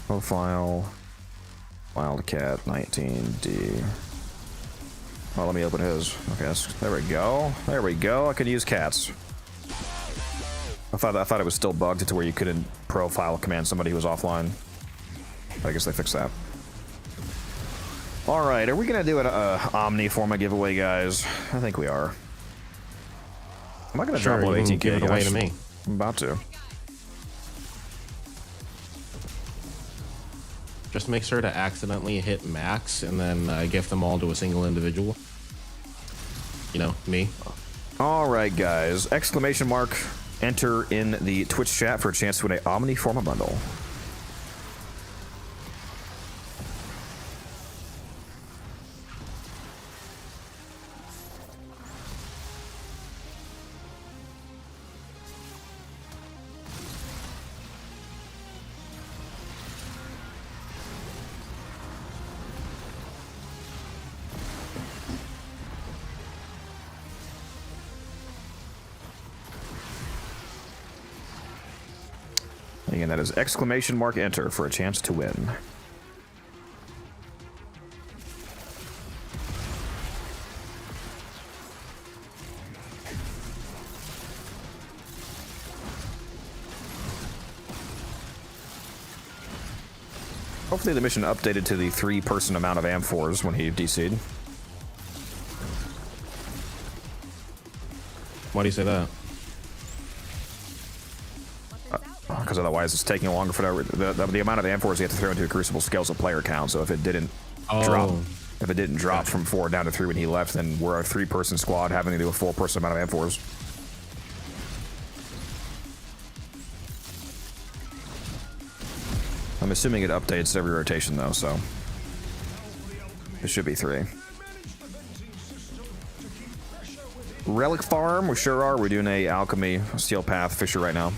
Profile, Wildcat 19D. Well, let me open his. Okay, there we go. There we go. I could use cats. I thought it was still bugged to where you couldn't profile command somebody who was offline. I guess they fixed that. All right, are we gonna do an Omni format giveaway, guys? I think we are. I'm not gonna drop below 18K. Give it away to me. I'm about to. Just make sure to accidentally hit max and then gift them all to a single individual. You know, me. All right, guys. Exclamation mark. Enter in the Twitch chat for a chance to win a Omni format bundle. Again, that is exclamation mark enter for a chance to win. Hopefully the mission updated to the 3-person amount of amphors when he DC'd. Why do you say that? Because otherwise it's taking longer for the amount of amphors you have to throw into a Crucible scales a player count. So if it didn't drop from 4 down to 3 when he left, then we're a 3-person squad having to do a 4-person amount of amphors. I'm assuming it updates every rotation though, so it should be 3. Relic farm, we sure are. We're doing a alchemy steel path fissure right now.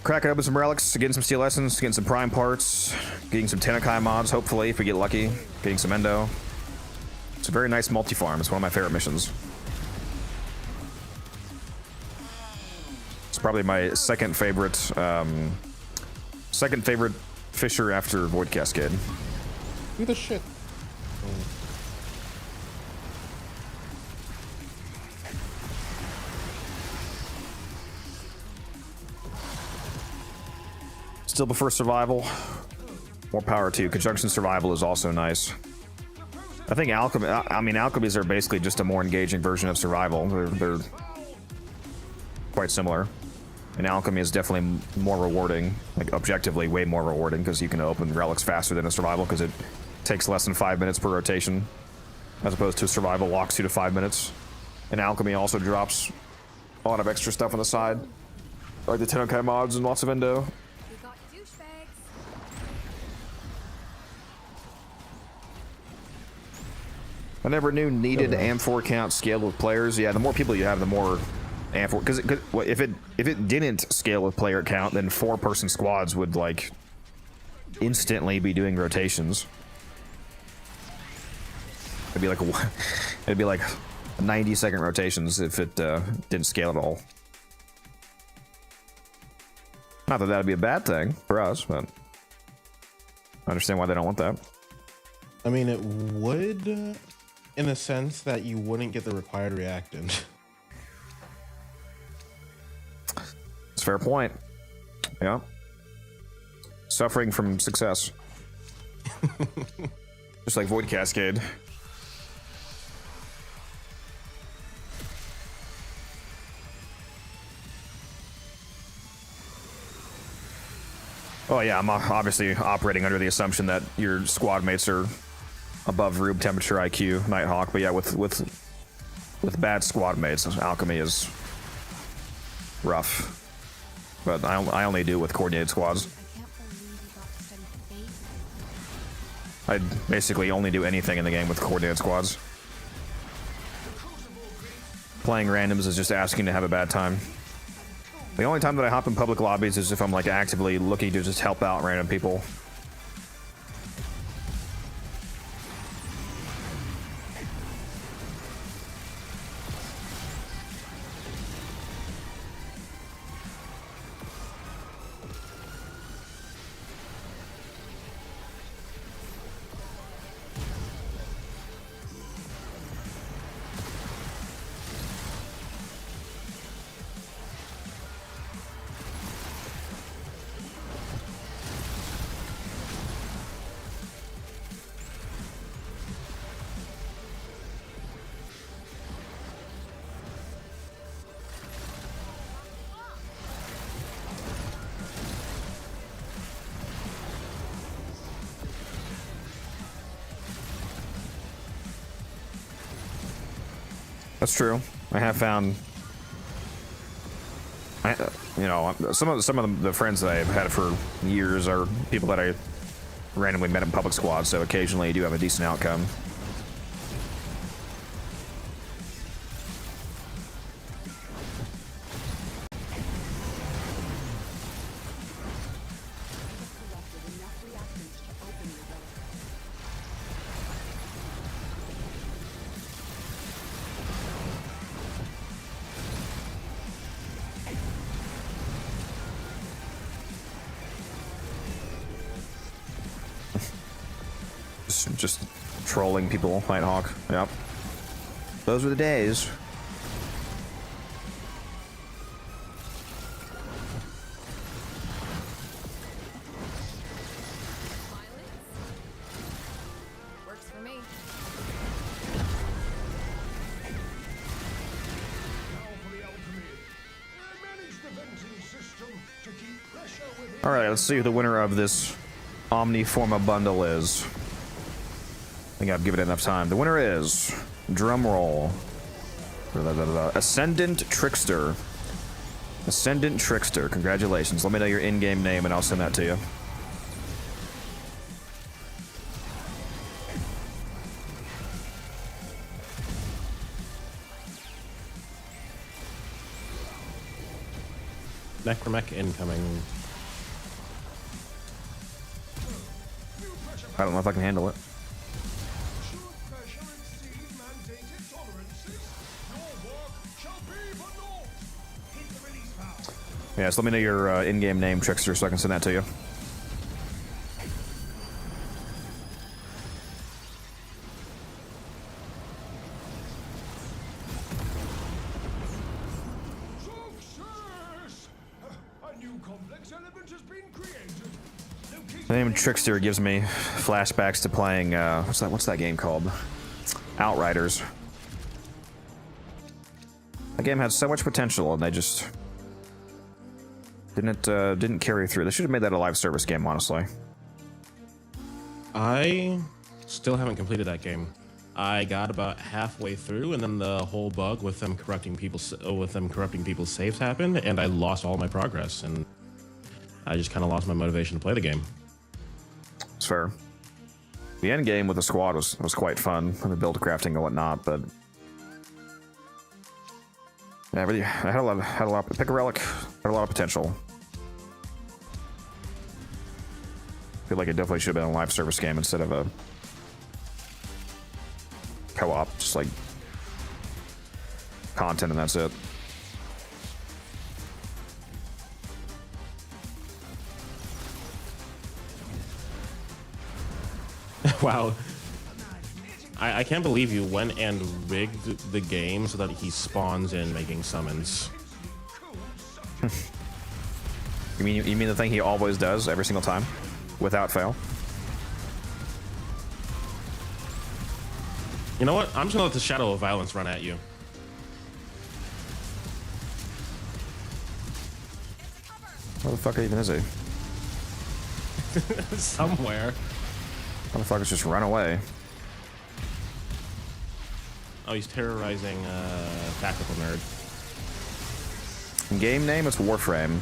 Cracking open some relics, getting some steel essence, getting some prime parts, getting some TennoCreate mods, hopefully, if we get lucky, getting some endo. It's a very nice multi-farm. It's one of my favorite missions. It's probably my second favorite fissure after Void Cascade. Who the shit? Still prefer survival. More power to you. Conjunction survival is also nice. I think alchemy. I mean, alchemies are basically just a more engaging version of survival. They're quite similar. And alchemy is definitely more rewarding, like objectively way more rewarding, because you can open relics faster than a survival because it takes less than 5 minutes per rotation, as opposed to survival locks you to 5 minutes. And alchemy also drops a lot of extra stuff on the side, like the TennoCreate mods and lots of endo. We got douchebags. I never knew needed AM4 count scaled with players. Yeah, the more people you have, the more AM4. Because if it didn't scale with player count, then 4-person squads would like instantly be doing rotations. It'd be like 90-second rotations if it didn't scale at all. Not that that'd be a bad thing for us, but I understand why they don't want that. I mean, it would, in a sense that you wouldn't get the required reactant. It's a fair point. Yeah. Suffering from success. Just like Void Cascade. Oh yeah, I'm obviously operating under the assumption that your squad mates are above room temperature IQ, Nighthawk. But yeah, with bad squad mates, alchemy is rough. But I only do it with coordinated squads. I can't believe you got to study fate. I basically only do anything in the game with coordinated squads. Playing randoms is just asking to have a bad time. The only time that I hop in public lobbies is if I'm like actively looking to just help out random people. That's true. I have found, you know, some of the friends that I've had for years are people that I randomly met in public squads, so occasionally you do have a decent outcome. Just trolling people, Nighthawk. Yep. Those were the days. Works for me. All right, let's see who the winner of this Omniforma bundle is. I think I've given it enough time. The winner is, drum roll, Ascendant Trickster. Ascendant Trickster, congratulations. Let me know your in-game name and I'll send that to you. Necromech incoming. I don't know if I can handle it. Yeah, so let me know your in-game name, Trickster, so I can send that to you. Success! A new complex element has been created. The name Trickster gives me flashbacks to playing, what's that game called? Outriders. That game had so much potential and they just Didn't carry through. They should have made that a live service game, honestly. I still haven't completed that game. I got about halfway through, and then the whole bug with them corrupting people's saves happened, and I lost all my progress, and I just kind of lost my motivation to play the game. It's fair. The end game with the squad was quite fun, the build crafting and whatnot, but yeah, really, I had a lot. Pick a relic had a lot of potential. I feel like it definitely should have been a live service game instead of a co-op, just like content and that's it. Wow. I can't believe you went and rigged the game so that he spawns in making summons. You mean the thing he always does every single time, without fail? You know what? I'm just gonna let the Shadow of Violence run at you. Where the fuck even is he? Somewhere. Motherfuckers just run away. Oh, he's terrorizing Tactical Nerd. Game name is Warframe.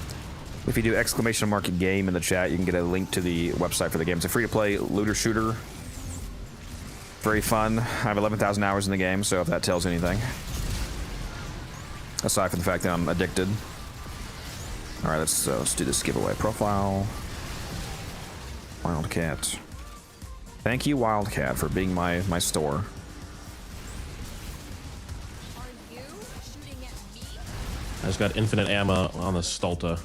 If you do !game in the chat, you can get a link to the website for the game. It's a free-to-play looter shooter. Very fun. I have 11,000 hours in the game, so if that tells anything. Aside from the fact that I'm addicted. All right, let's do this giveaway. Profile. Wildcat. Thank you, Wildcat, for being my store. Are you shooting at me? I just got infinite ammo on the Stulta.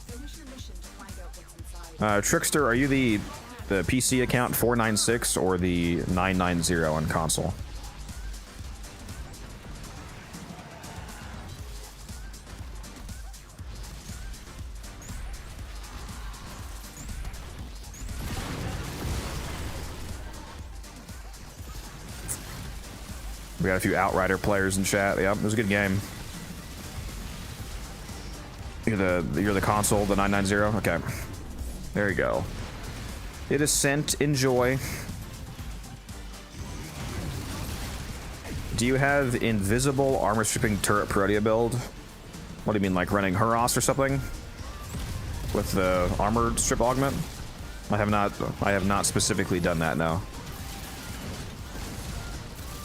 Finish your mission to find out what's inside. Trickster, are you the PC account 496 or the 990 on console? We got a few Outrider players in chat. Yep, it was a good game. You're the console, the 990. Okay, there you go. It is sent. Enjoy. Do you have invisible armor stripping turret Perodia build? What do you mean, like running Huros or something with the armor strip augment? I have not specifically done that. No.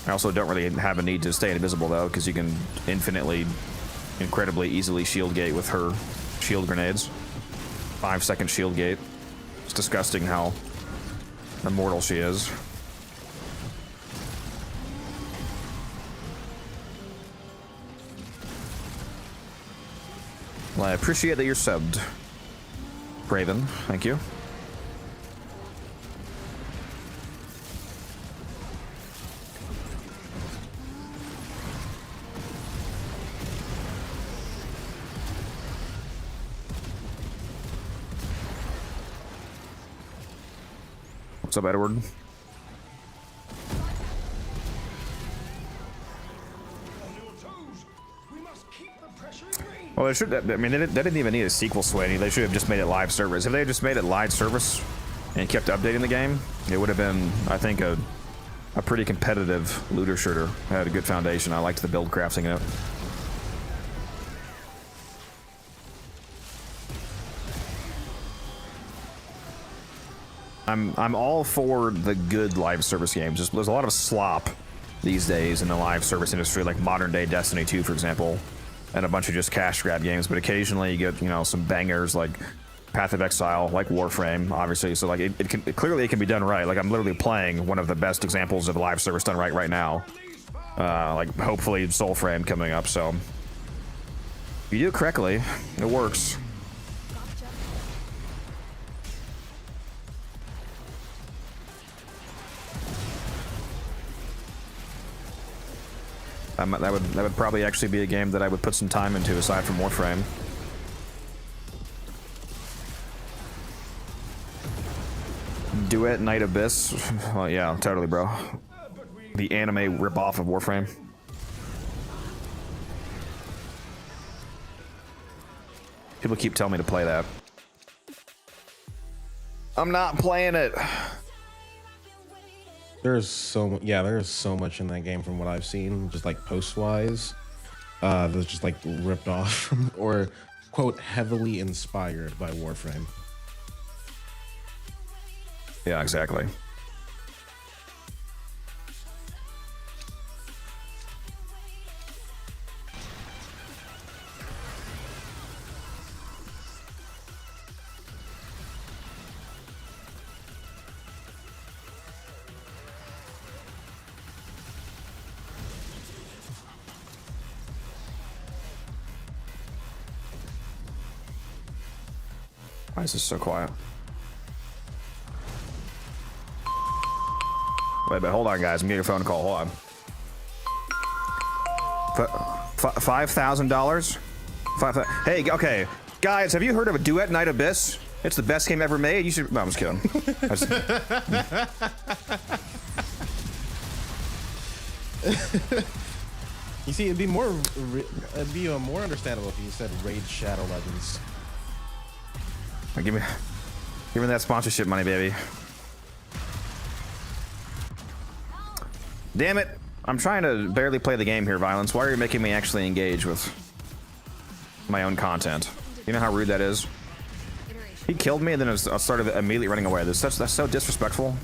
I also don't really have a need to stay invisible though, because you can incredibly easily shield gate with her shield grenades. 5-second shield gate. It's disgusting how immortal she is. Well, I appreciate that you're subbed, Raven. Thank you. What's up, Edward? Well, they should. I mean, they didn't even need a sequel sway. They should have just made it live service. If they had just made it live service and kept updating the game, it would have been, I think, a pretty competitive looter shooter. It had a good foundation. I liked the build crafting in it. I'm all for the good live service games. There's a lot of slop these days in the live service industry, like modern day Destiny 2, for example, and a bunch of just cash grab games. But occasionally you get, you know, some bangers like Path of Exile, like Warframe, obviously. So like clearly it can be done right. Like I'm literally playing one of the best examples of live service done right now. Like hopefully Soulframe coming up. So if you do it correctly, it works. That would probably actually be a game that I would put some time into aside from Warframe. Duet Night Abyss. Well, yeah, totally, bro. The anime ripoff of Warframe. People keep telling me to play that. I'm not playing it. There's so much in that game from what I've seen, just like post-wise, that's just like ripped off or quote heavily inspired by Warframe. Yeah, exactly. Why is this so quiet? Wait, but hold on, guys. I'm getting a phone call. Hold on. $5,000? Hey, okay. Guys, have you heard of a Duet Night Abyss? It's the best game ever made. You should... No, I'm just kidding. You see, it'd be more understandable if you said Raid Shadow Legends. Give me that sponsorship money, baby. Damn it. I'm trying to barely play the game here, Violence. Why are you making me actually engage with my own content? You know how rude that is? He killed me and then I started immediately running away. That's so disrespectful.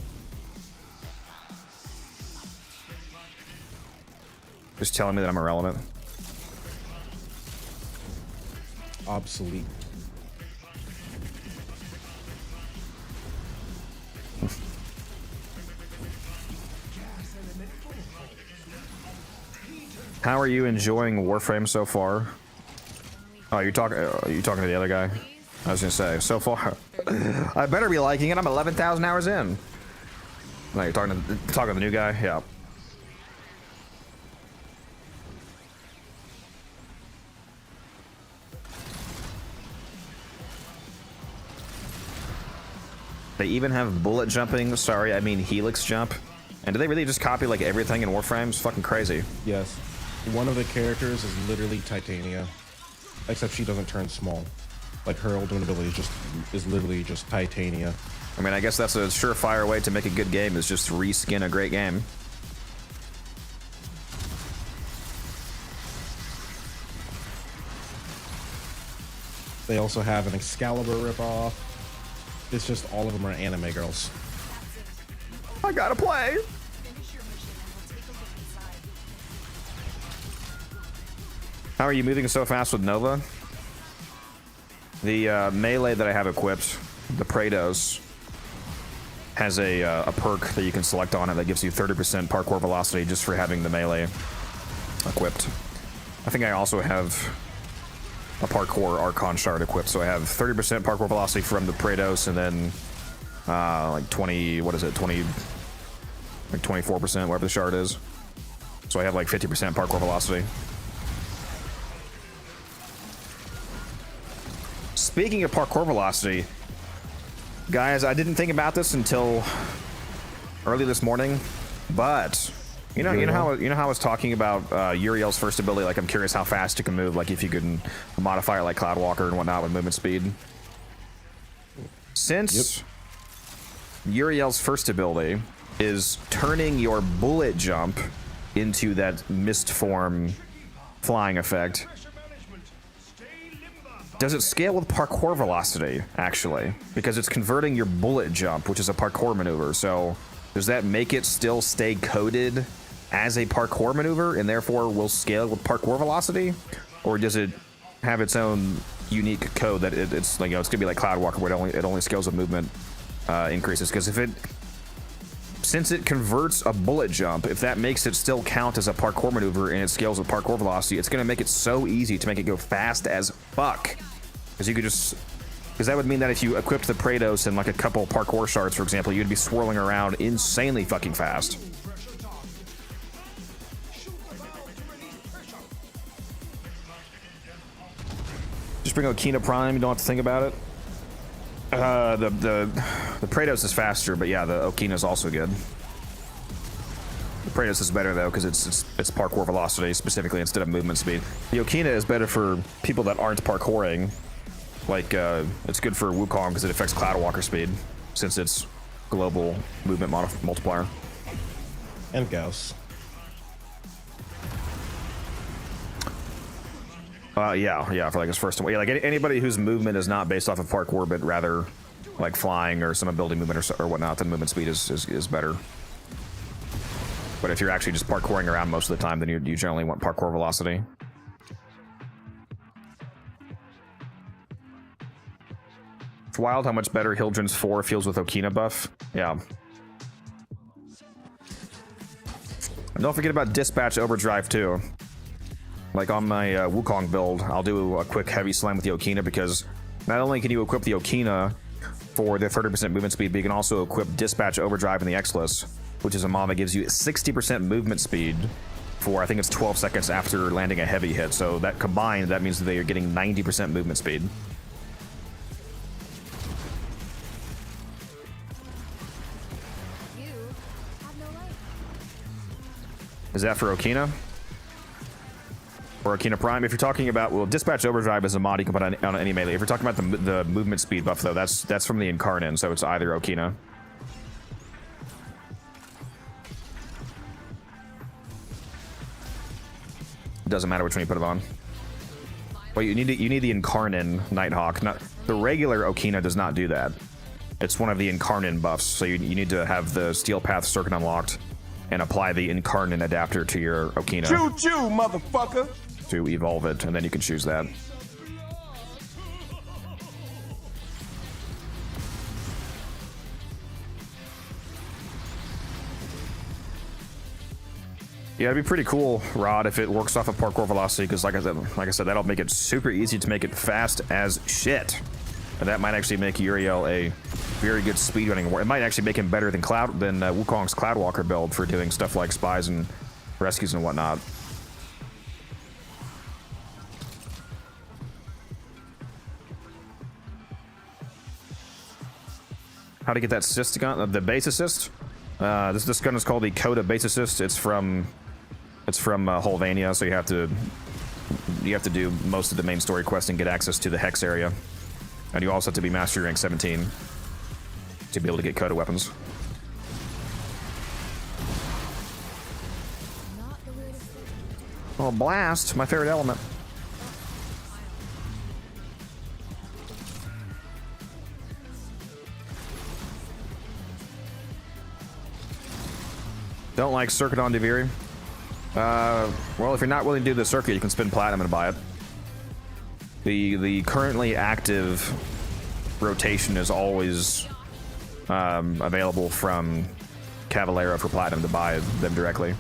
Just telling me that I'm irrelevant. Obsolete. How are you enjoying Warframe so far? Oh, are you talking to the other guy? I was gonna say, so far. I better be liking it. I'm 11,000 hours in. No, you're talking to the new guy? Yeah. They even have bullet jumping. Sorry, I mean helix jump. And do they really just copy like everything in Warframe? It's fucking crazy. Yes. One of the characters is literally Titania, except she doesn't turn small. Like her ultimate ability is literally just Titania. I mean, I guess that's a surefire way to make a good game, is just reskin a great game. They also have an Excalibur ripoff. It's just all of them are anime girls. I gotta play. How are you moving so fast with Nova? The melee that I have equipped, the Praetos, has a perk that you can select on it that gives you 30% parkour velocity just for having the melee equipped. I think I also have a parkour Archon shard equipped, so I have 30% parkour velocity from the Praetos, and then like 20, what is it, 20, like 24%, whatever the shard is. So I have like 50% parkour velocity. Speaking of parkour velocity, guys, I didn't think about this until early this morning, but you know how I was talking about Uriel's first ability. Like, I'm curious how fast it can move. Like, if you can modify it like Cloudwalker and whatnot with movement speed. Since Uriel's first ability is turning your bullet jump into that mist form flying effect, does it scale with parkour velocity, actually? Because it's converting your bullet jump, which is a parkour maneuver. So does that make it still stay coded as a parkour maneuver and therefore will scale with parkour velocity? Or does it have its own unique code that it's like, it's gonna be like Cloudwalker where it only scales with movement increases? Because since it converts a bullet jump, if that makes it still count as a parkour maneuver and it scales with parkour velocity, it's gonna make it so easy to make it go fast as fuck. Because that would mean that if you equipped the Praetos and like a couple parkour shards, for example, you'd be swirling around insanely fucking fast. Just bring Okina Prime, you don't have to think about it. The Praetos is faster, but yeah, the Okina is also good. The Praetos is better though, because it's parkour velocity specifically instead of movement speed. The Okina is better for people that aren't parkouring, Like, it's good for Wukong because it affects Cloud Walker speed, since it's global movement multiplier. And Gauss. Yeah, for like his first one. Yeah, like anybody whose movement is not based off of parkour, but rather like flying or some ability movement or whatnot, then movement speed is better. But if you're actually just parkouring around most of the time, then you generally want parkour velocity. It's wild how much better Hildren's 4 feels with Okina buff. Yeah. And don't forget about Dispatch Overdrive too. Like on my Wukong build, I'll do a quick heavy slam with the Okina because not only can you equip the Okina for the 30% movement speed, but you can also equip Dispatch Overdrive in the X-List, which is a mod that gives you 60% movement speed for, I think it's 12 seconds after landing a heavy hit. So that combined, that means that they are getting 90% movement speed. You have no life. Is that for Okina? Or Okina Prime? If you're talking about, well, Dispatch Overdrive is a mod you can put on any melee. If you're talking about the movement speed buff, though, that's from the Incarnate, so it's either Okina. It doesn't matter which one you put it on. Well, you need the Incarnate Nighthawk. Not the regular Okina does not do that. It's one of the Incarnate buffs, so you need to have the Steel Path circuit unlocked and apply the Incarnate adapter to your Okina. Choo-choo, motherfucker! To evolve it, and then you can choose that. Yeah, it'd be pretty cool, Rod, if it works off of parkour velocity, because like I said, that'll make it super easy to make it fast as shit. And that might actually make Uriel a very good speedrunning. It might actually make him better than Wukong's Cloudwalker build for doing stuff like spies and rescues and whatnot. How to get that assist gun? The base assist? This gun is called the Coda base assist. It's from Holvania, so you have to do most of the main story quest and get access to the Hex area, and you also have to be Mastery rank 17 to be able to get Coda weapons. Not the weirdest thing. Oh, blast! My favorite element. Don't like Circuit on Deviri? Well, if you're not willing to do the circuit, you can spend platinum and buy it. The currently active rotation is always available from Cavalera for platinum to buy them directly.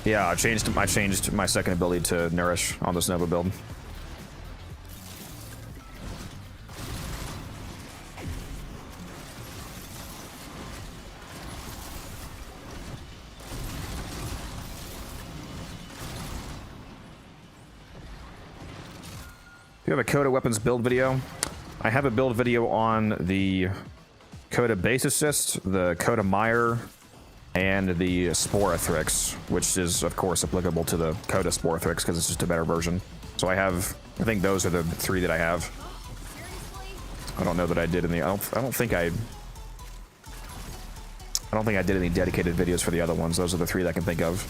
Yeah, I changed my second ability to Nourish on this Nova build. You have a Coda weapons build video. I have a build video on the Coda base assist, the Coda Mire, and the Sporathrix, which is of course applicable to the Coda Sporathrix because it's just a better version. So I think those are the three that I have. I don't know that I did any. I don't think I did any dedicated videos for the other ones. Those are the three that I can think of.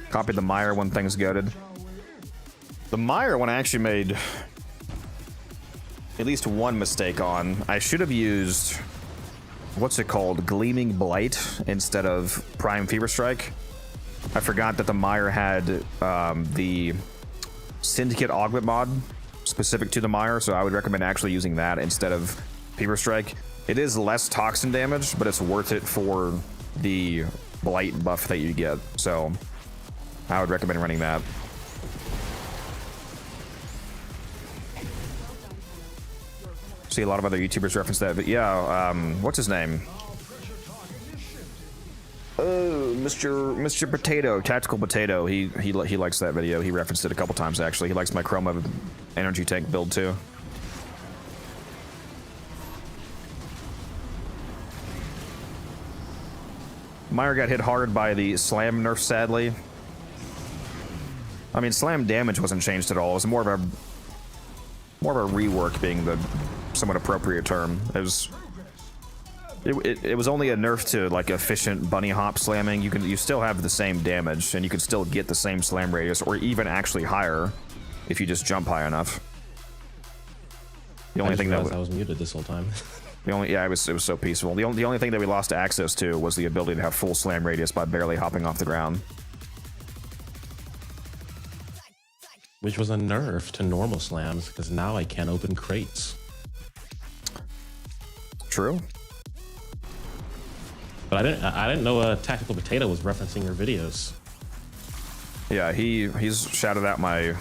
Copied the Mire when things goated. The Mire one I actually made at least one mistake on. I should have used, what's it called, Gleaming Blight instead of Prime Fever Strike. I forgot that the Mire had the Syndicate Augment mod specific to the Mire, so I would recommend actually using that instead of Fever Strike. It is less toxin damage, but it's worth it for the Blight buff that you get, so I would recommend running that. See a lot of other YouTubers reference that, but yeah, what's his name? Oh, Mr. Potato, Tactical Potato. He likes that video. He referenced it a couple times actually. He likes my chroma energy tank build too. Meyer got hit hard by the slam nerf, sadly. I mean, slam damage wasn't changed at all. It was more of a rework, being the somewhat appropriate term. It was only a nerf to like efficient bunny hop slamming. You still have the same damage, and you can still get the same slam radius, or even actually higher, if you just jump high enough. The only thing that I was muted this whole time. it was so peaceful. The only thing that we lost access to was the ability to have full slam radius by barely hopping off the ground. Which was a nerf to normal slams, because now I can't open crates. True. But I didn't know Tactical Potato was referencing your videos. Yeah, he's shouted out my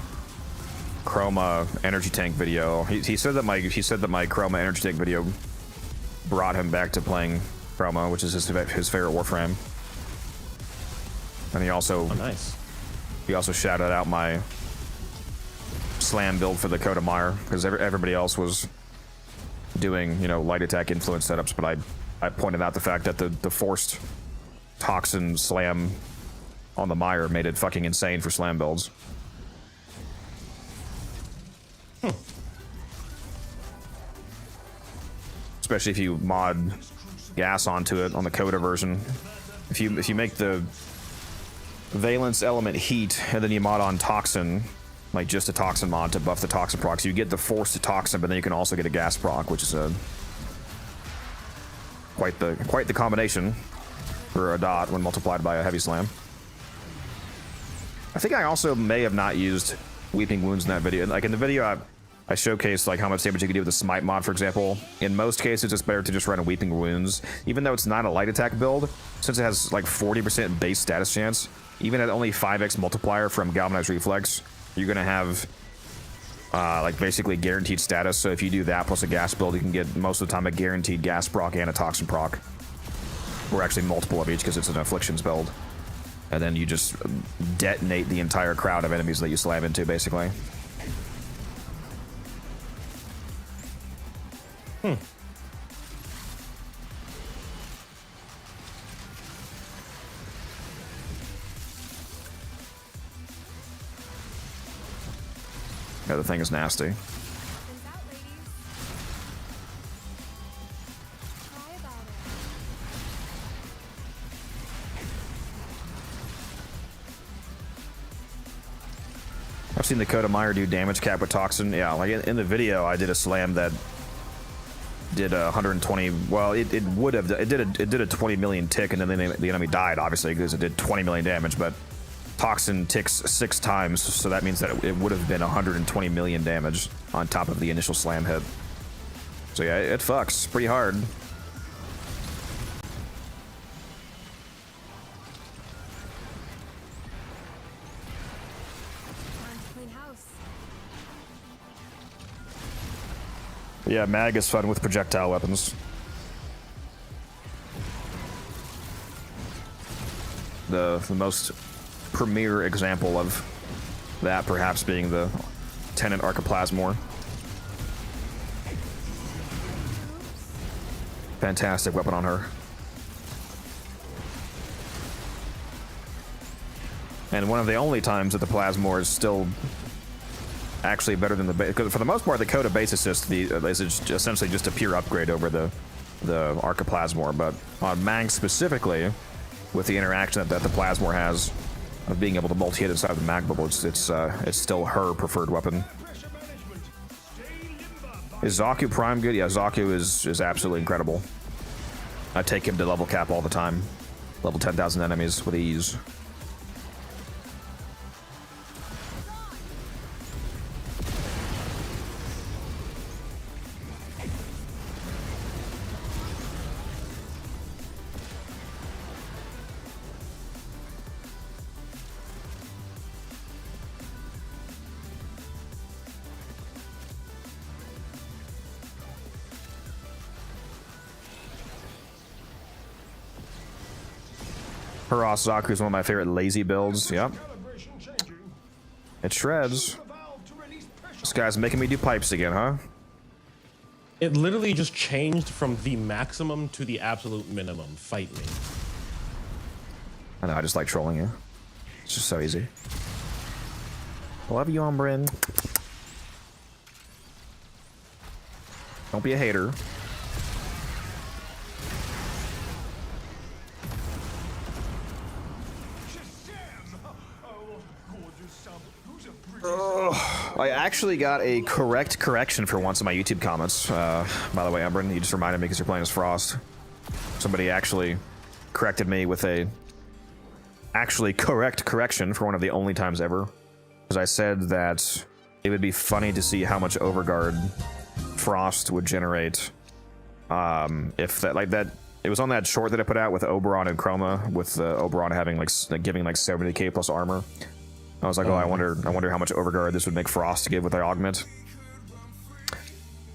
Chroma energy tank video. He said that my Chroma energy tank video brought him back to playing Chroma, which is his favorite Warframe. And he also shouted out my slam build for the Coda Mire, because everybody else was doing, you know, light attack influence setups, but I pointed out the fact that the forced toxin slam on the Mire made it fucking insane for slam builds. Especially if you mod gas onto it on the Coda version. If you make the valence element heat and then you mod on toxin, like just a toxin mod to buff the toxin proc, so you get the force to toxin, but then you can also get a gas proc, which is quite the combination for a dot when multiplied by a heavy slam. I think I also may have not used Weeping Wounds in that video. Like in the video, I showcased like how much damage you can do with the Smite mod, for example. In most cases, it's better to just run a Weeping Wounds, even though it's not a light attack build, since it has like 40% base status chance. Even at only 5x multiplier from Galvanized Reflex, you're gonna have like basically guaranteed status. So if you do that plus a gas build, you can get most of the time a guaranteed gas proc and a toxin proc, or actually multiple of each because it's an afflictions build. And then you just detonate the entire crowd of enemies that you slam into, basically. Yeah, the thing is nasty. Happens out, ladies. Cry about it. I've seen the Coda Mire do damage cap with toxin. Yeah, like in the video, I did a slam that did 120. Well, it did a 20 million tick, and then the enemy died, obviously, because it did 20 million damage. But toxin ticks 6 times, so that means that it would have been 120 million damage on top of the initial slam hit. So yeah, it fucks pretty hard. Time to clean house. Yeah, mag is fun with projectile weapons. The most premier example of that perhaps being the Tenant Archiplasmor. Fantastic weapon on her. And one of the only times that the Plasmor is still actually better than the base, because for the most part the Coda base assist is essentially just a pure upgrade over the Archiplasmor, but on Mang specifically, with the interaction that the Plasmor has of being able to multi-hit inside the mag bubble, it's still her preferred weapon. Is Zaku Prime good? Yeah, Zaku is absolutely incredible. I take him to level cap all the time. Level 10,000 enemies with ease. Haras Zaku is one of my favorite lazy builds. Yep. It shreds. This guy's making me do pipes again, huh? It literally just changed from the maximum to the absolute minimum. Fight me. I know, I just like trolling you. It's just so easy. Love you, Umbrin. Don't be a hater. I actually got a correct correction for once in my YouTube comments. By the way, Umbrin, you just reminded me because you're playing as Frost. Somebody actually corrected me with a actually correct correction for one of the only times ever. Because I said that it would be funny to see how much overguard Frost would generate if that, like that, it was on that short that I put out with Oberon and Chroma, with Oberon having like giving like 70k plus armor. I was like, oh, I wonder how much overguard this would make Frost to give with their augment.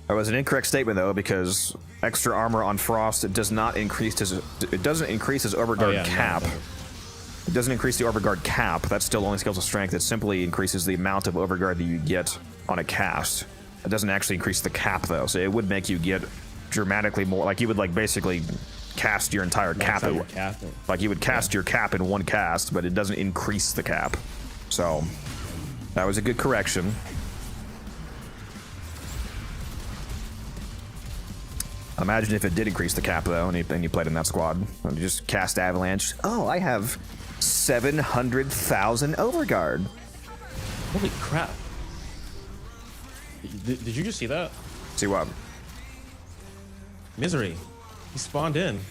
That was an incorrect statement though, because extra armor on Frost doesn't increase his overguard cap. It doesn't increase the overguard cap. That still only scales with strength. It simply increases the amount of overguard that you get on a cast. It doesn't actually increase the cap though, so it would make you get dramatically more. Like you would like basically cast your entire cap. Like you would cast your cap in one cast, but it doesn't increase the cap. So that was a good correction. Imagine if it did increase the cap though, and you played in that squad. And you just cast Avalanche. Oh, I have 700,000 overguard. Holy crap! Did you just see that? See what? Misery. He spawned in,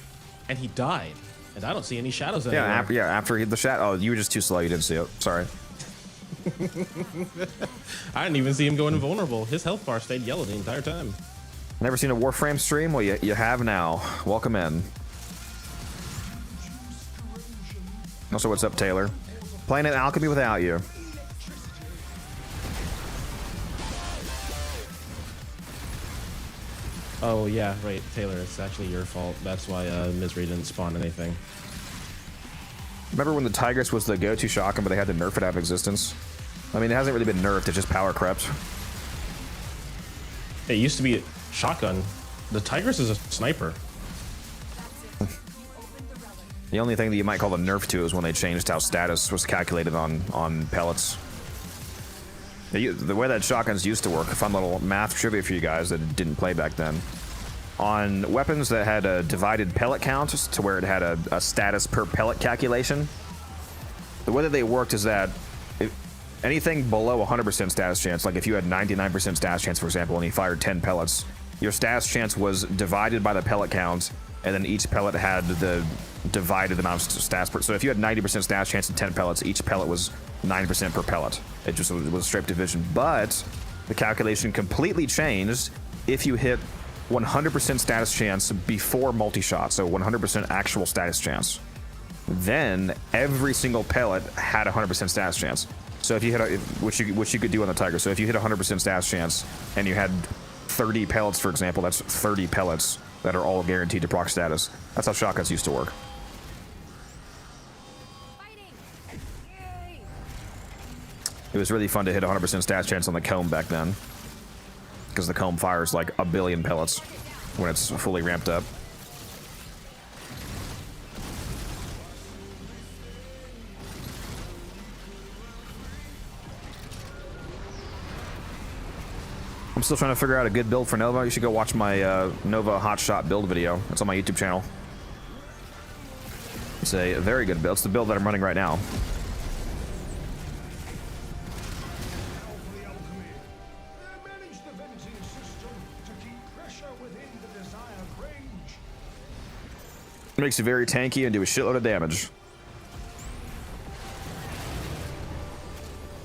and he died, and I don't see any shadows anymore. Yeah, after the shadow. Oh, you were just too slow. You didn't see it. Sorry. I didn't even see him go invulnerable. His health bar stayed yellow the entire time. Never seen a Warframe stream? Well, you have now. Welcome in. Also, what's up, Taylor? Playing an Alchemy without you. Oh yeah, right, Taylor. It's actually your fault. That's why Misery didn't spawn anything. Remember when the Tigress was the go-to shotgun, but they had to nerf it out of existence? I mean, it hasn't really been nerfed, it's just power crept. It used to be a shotgun. The Tigress is a sniper. The only thing that you might call a nerf to is when they changed how status was calculated on pellets. The way that shotguns used to work, a fun little math trivia for you guys that didn't play back then. On weapons that had a divided pellet count, to where it had a status per pellet calculation, the way that they worked is that anything below 100% status chance, like if you had 99% status chance, for example, and you fired 10 pellets, your status chance was divided by the pellet count, and then each pellet had the divided amount of status per. So if you had 90% status chance and 10 pellets, each pellet was 9% per pellet. It just was straight division. But the calculation completely changed if you hit 100% status chance before multi-shot, so 100% actual status chance. Then every single pellet had 100% status chance. So if you hit which you could do on the Tiger. So if you hit 100% status chance and you had 30 pellets, for example, that's 30 pellets that are all guaranteed to proc status. That's how shotguns used to work. It was really fun to hit 100% status chance on the comb back then, because the comb fires like a billion pellets when it's fully ramped up. I'm still trying to figure out a good build for Nova. You should go watch my Nova hotshot build video. It's on my YouTube channel. It's a very good build. It's the build that I'm running right now. Manage the venting system to keep pressure within the desired range. It makes you very tanky and do a shitload of damage.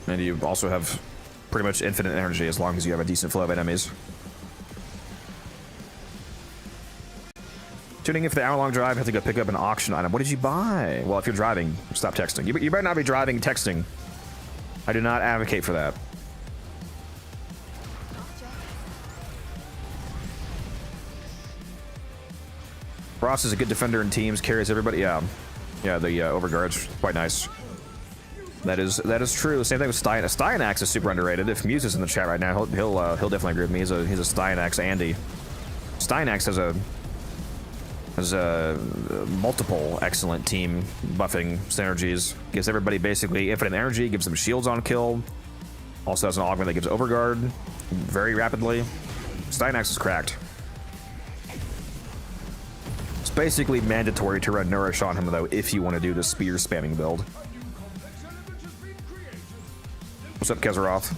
And you also have pretty much infinite energy as long as you have a decent flow of enemies. Tuning in for the hour-long drive, have to go pick up an auction item. What did you buy? Well, if you're driving, stop texting. You better not be driving texting. I do not advocate for that. Ross is a good defender in teams, carries everybody. Yeah, the overguard's quite nice. That is true. Same thing with Styanax is super underrated. If Muse is in the chat right now, he'll definitely agree with me. He's a Styanax Andy. Styanax has a multiple excellent team buffing synergies. Gives everybody basically infinite energy. Gives them shields on kill. Also has an augment that gives overguard very rapidly. Styanax is cracked. It's basically mandatory to run Nourish on him though if you want to do the spear spamming build. What's up, Kezeroth?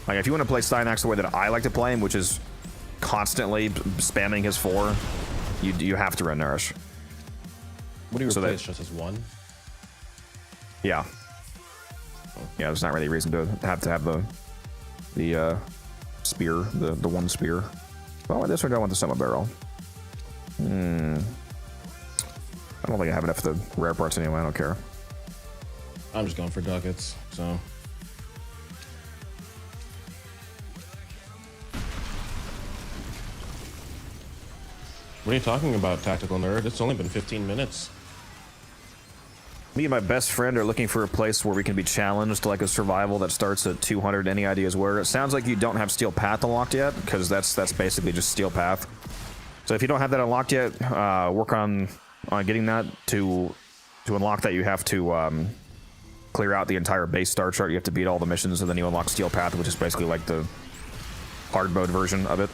Like, if you want to play Styanax the way that I like to play him, which is constantly spamming his 4, you have to run Nourish. What do you replace just as 1? Yeah. Yeah, there's not really a reason to have the spear, the 1 spear. Oh, this one I want the Soma Barrel. I don't think I have enough of the rare parts anyway. I don't care. I'm just going for ducats, so. What are you talking about, Tactical Nerd? It's only been 15 minutes. Me and my best friend are looking for a place where we can be challenged, like a survival that starts at 200. Any ideas where? It sounds like you don't have Steel Path unlocked yet, because that's basically just Steel Path. So if you don't have that unlocked yet, work on getting that. To unlock that, you have to clear out the entire base star chart. You have to beat all the missions, and then you unlock Steel Path, which is basically like the hard mode version of it.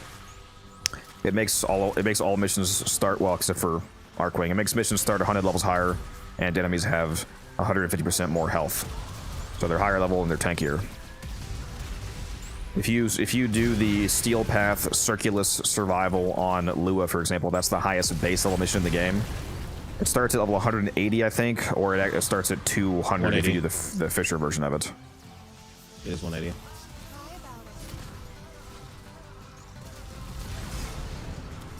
It makes all missions start, well, except for Arcwing. It makes missions start 100 levels higher, and enemies have 150% more health. So they're higher level and they're tankier. If you do the Steel Path Circulus Survival on Lua, for example, that's the highest base level mission in the game. It starts at level 180, I think, or it starts at 200 if you do the Fisher version of it. It is 180.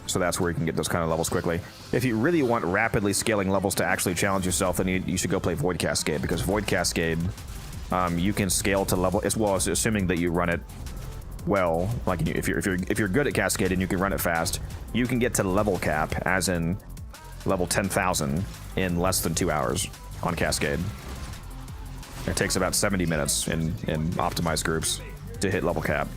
So that's where you can get those kind of levels quickly. If you really want rapidly scaling levels to actually challenge yourself, then you should go play Void Cascade, because Void Cascade, you can scale to level, as well as assuming that you run it well. Like if you're good at Cascade and you can run it fast, you can get to level cap, as in level 10,000, in less than 2 hours on Cascade. It takes about 70 minutes in optimized groups to hit level cap.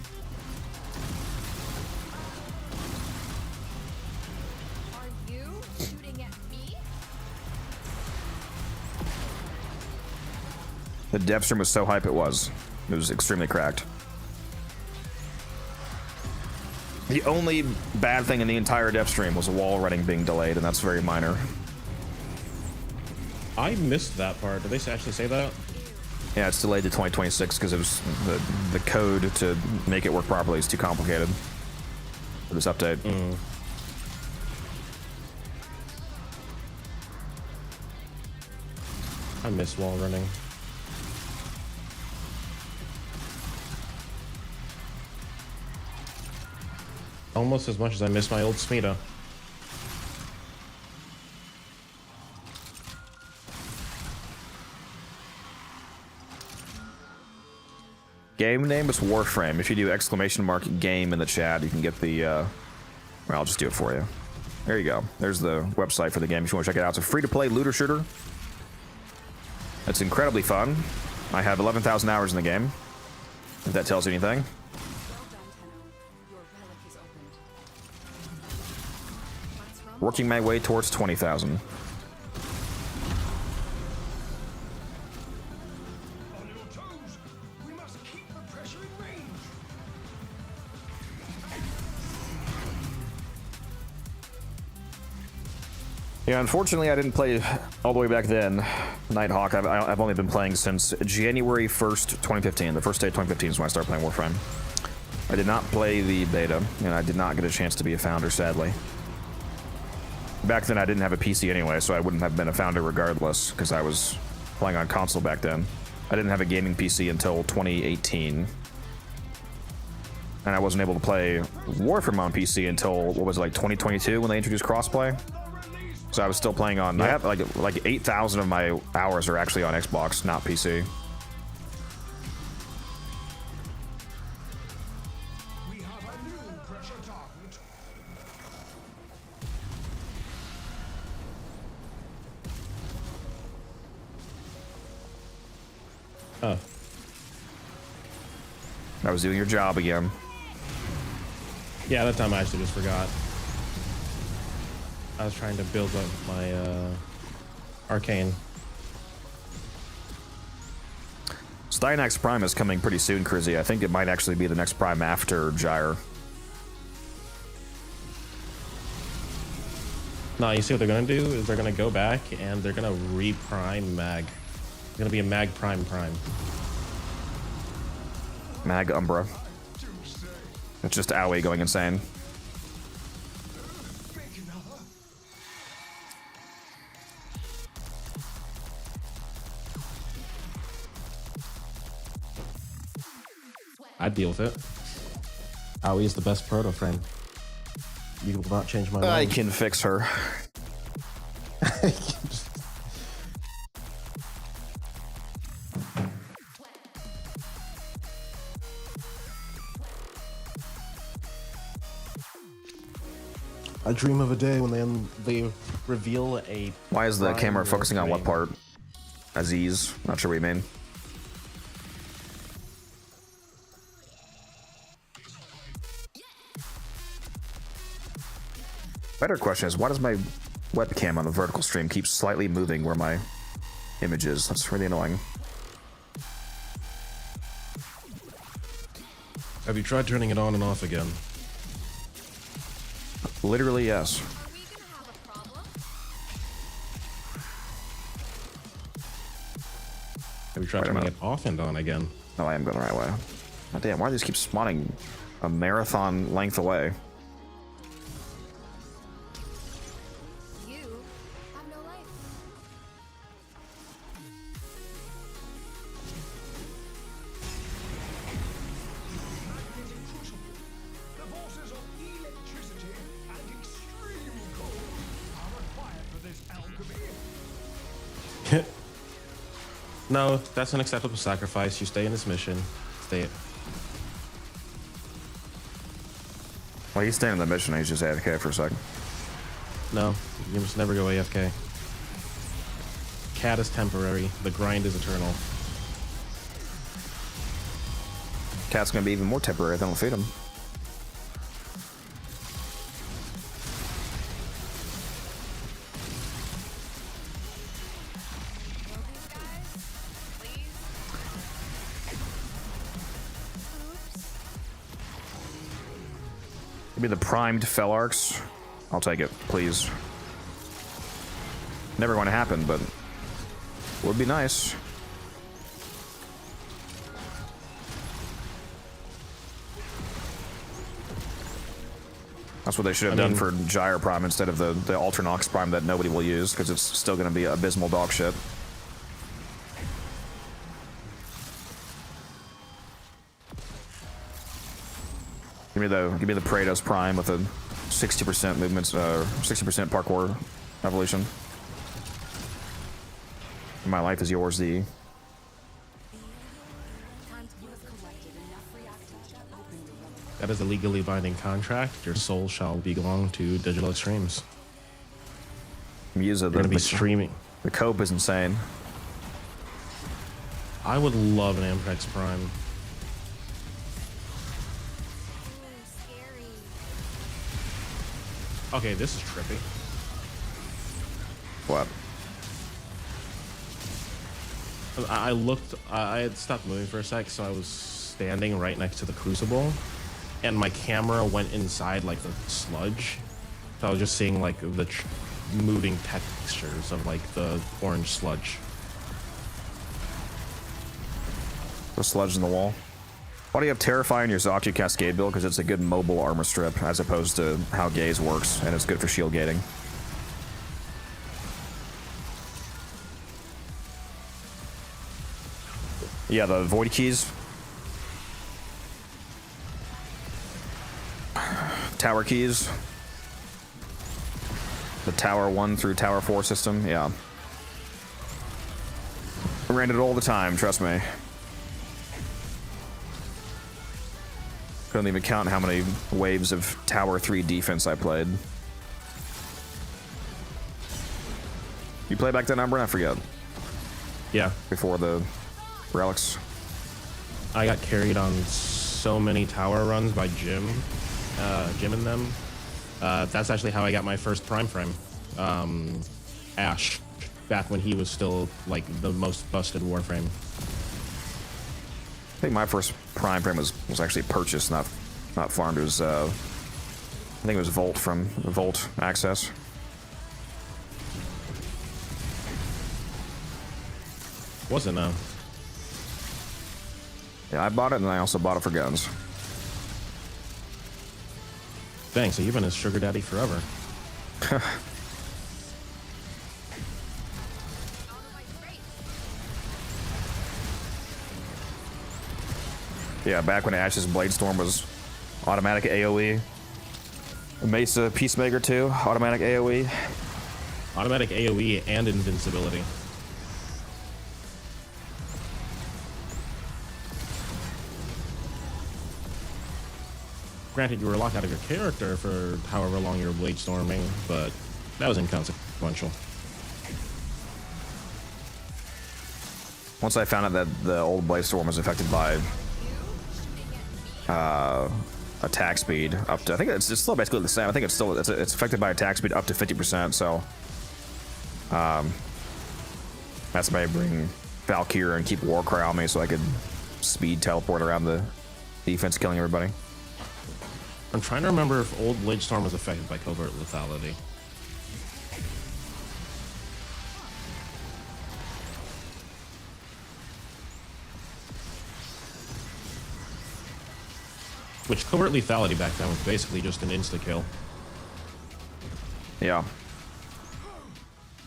The dev stream was so hype, it was extremely cracked. The only bad thing in the entire dev stream was a wall running being delayed, and that's very minor. I missed that part. Did they actually say that? Yeah, it's delayed to 2026 because it was the code to make it work properly is too complicated for this update. I miss wall running. Almost as much as I miss my old Smita. Game name is Warframe. If you do !game in the chat, you can get the, well, I'll just do it for you. There you go. There's the website for the game if you want to check it out. It's a free-to-play looter shooter. It's incredibly fun. I have 11,000 hours in the game, if that tells you anything. Well done, Tenno. Your relic is opened. Working my way towards 20,000. On your toes. We must keep the pressure in range. Yeah, unfortunately, I didn't play all the way back then. Nighthawk, I've only been playing since January 1st, 2015. The first day of 2015 is when I started playing Warframe. I did not play the beta, and I did not get a chance to be a founder, sadly. Back then, I didn't have a PC anyway, so I wouldn't have been a founder regardless, because I was playing on console back then. I didn't have a gaming PC until 2018. And I wasn't able to play Warframe on PC until, what was it, like 2022 when they introduced crossplay? So I was still playing on, I have like 8,000 of my hours are actually on Xbox, not PC. We have a new pressure target. Oh. I was doing your job again. Yeah, that time I actually just forgot. I was trying to build up my arcane. Stynax Prime is coming pretty soon, Crizzy. I think it might actually be the next Prime after Gyre. No, you see what they're gonna do is they're gonna go back and they're gonna re-prime Mag. It's gonna be a Mag Prime Prime. Mag Umbra. It's just Owie going insane. I'd deal with it. Owie is the best proto frame. You will not change my mind. I can fix her. I dream of a day when they reveal a. Why is the Prime camera focusing on what Warframe. part? Aziz? Not sure what you mean. Better question is, why does my webcam on the vertical stream keep slightly moving where my image is? That's really annoying. Have you tried turning it on and off again? Literally, yes. Are we gonna have a problem? Have you tried Wait a turning minute. it off and on again? No, I am going the right way. God damn, why do these keep spawning a marathon length away? You have no life. The forces of electricity and extreme cold are required for this alchemy. No, that's an acceptable sacrifice. You stay in this mission. Stay. Well, he's staying in the mission, he's just AFK for a second. No, you must never go AFK. Cat is temporary. The grind is eternal. Cat's gonna be even more temporary if I don't feed him. Will these guys? Please? Oops. Give me the primed fell arcs. I'll take it, please. Never going to happen, but would be nice. That's what they should have done for Gyre Prime instead of the Alternox Prime that nobody will use, because it's still going to be abysmal dog shit. Give me the Praetos Prime with a 60% movements, 60% parkour evolution. My life is yours, the. That is a legally binding contract. Your soul shall belong to Digital Extremes. Musa, You're gonna be streaming. The cope is insane. I would love an Amprex Prime. Ooh, scary. Okay, this is trippy. What? I looked. I had stopped moving for a sec, so I was standing right next to the Crucible, and my camera went inside like the sludge. So I was just seeing like the moving textures of like the orange sludge. The sludge in the wall. Why do you have Terrify in your Zaku Cascade build? Because it's a good mobile armor strip, as opposed to how Gaze works, and it's good for shield gating. Yeah, the Void Keys. Tower Keys. The Tower 1 through Tower 4 system, yeah. I ran it all the time, trust me. Couldn't even count how many waves of Tower 3 defense I played. You play back then, Umbra? I forget. Yeah. Before the relics. I got carried on so many tower runs by Jim and them. That's actually how I got my first Prime Frame. Ash, back when he was still like the most busted Warframe. I think my first Prime Frame was actually purchased, not farmed. It was I think it was Volt from Volt Access. Wasn't Yeah, I bought it, and I also bought it for guns. Dang, so you've been his sugar daddy forever. Yeah, back when Ash's Bladestorm was automatic AoE. Mesa Peacemaker 2, automatic AoE. Automatic AoE and invincibility. Granted, you were locked out of your character for however long you were blade storming, but that was inconsequential. Once I found out that the old Bladestorm was affected by attack speed up to, I think it's still basically the same. I think it's affected by attack speed up to 50%. So that's why I bring Valkyrie and keep Warcry on me so I could speed teleport around the defense, killing everybody. I'm trying to remember if old Bladestorm was affected by covert lethality. Which covert lethality back then was basically just an insta-kill. Yeah.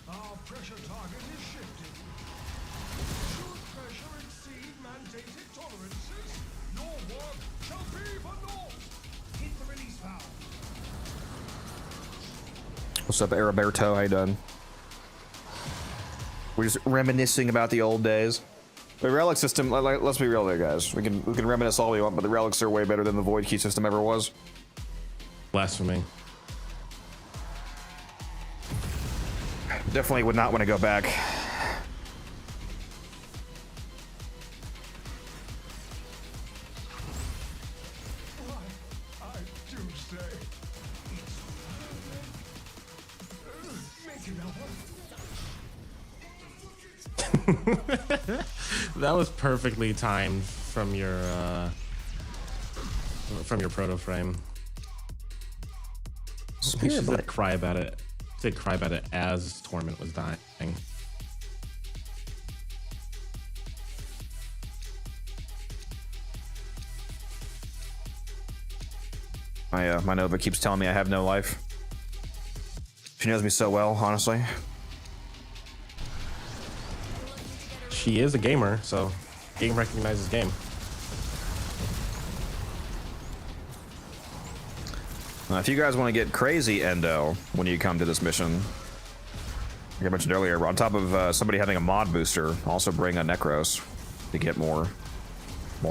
Our pressure target is shifted. Should pressure exceed mandated tolerances, your work shall be for naught. Hit the release valve. What's up, Araberto? How you doing? We're just reminiscing about the old days. The relic system, let's be real there, guys. We can reminisce all we want, but the relics are way better than the void key system ever was. Blasphemy. Definitely would not want to go back. I do say it's make another. That was perfectly timed from your proto frame. She said cry about it. Said cry about it as Torment was dying. My Nova keeps telling me I have no life. She knows me so well, honestly. She is a gamer, so game recognizes game. If you guys want to get crazy, Endo, when you come to this mission, like I mentioned earlier, on top of somebody having a mod booster, also bring a Necros to get more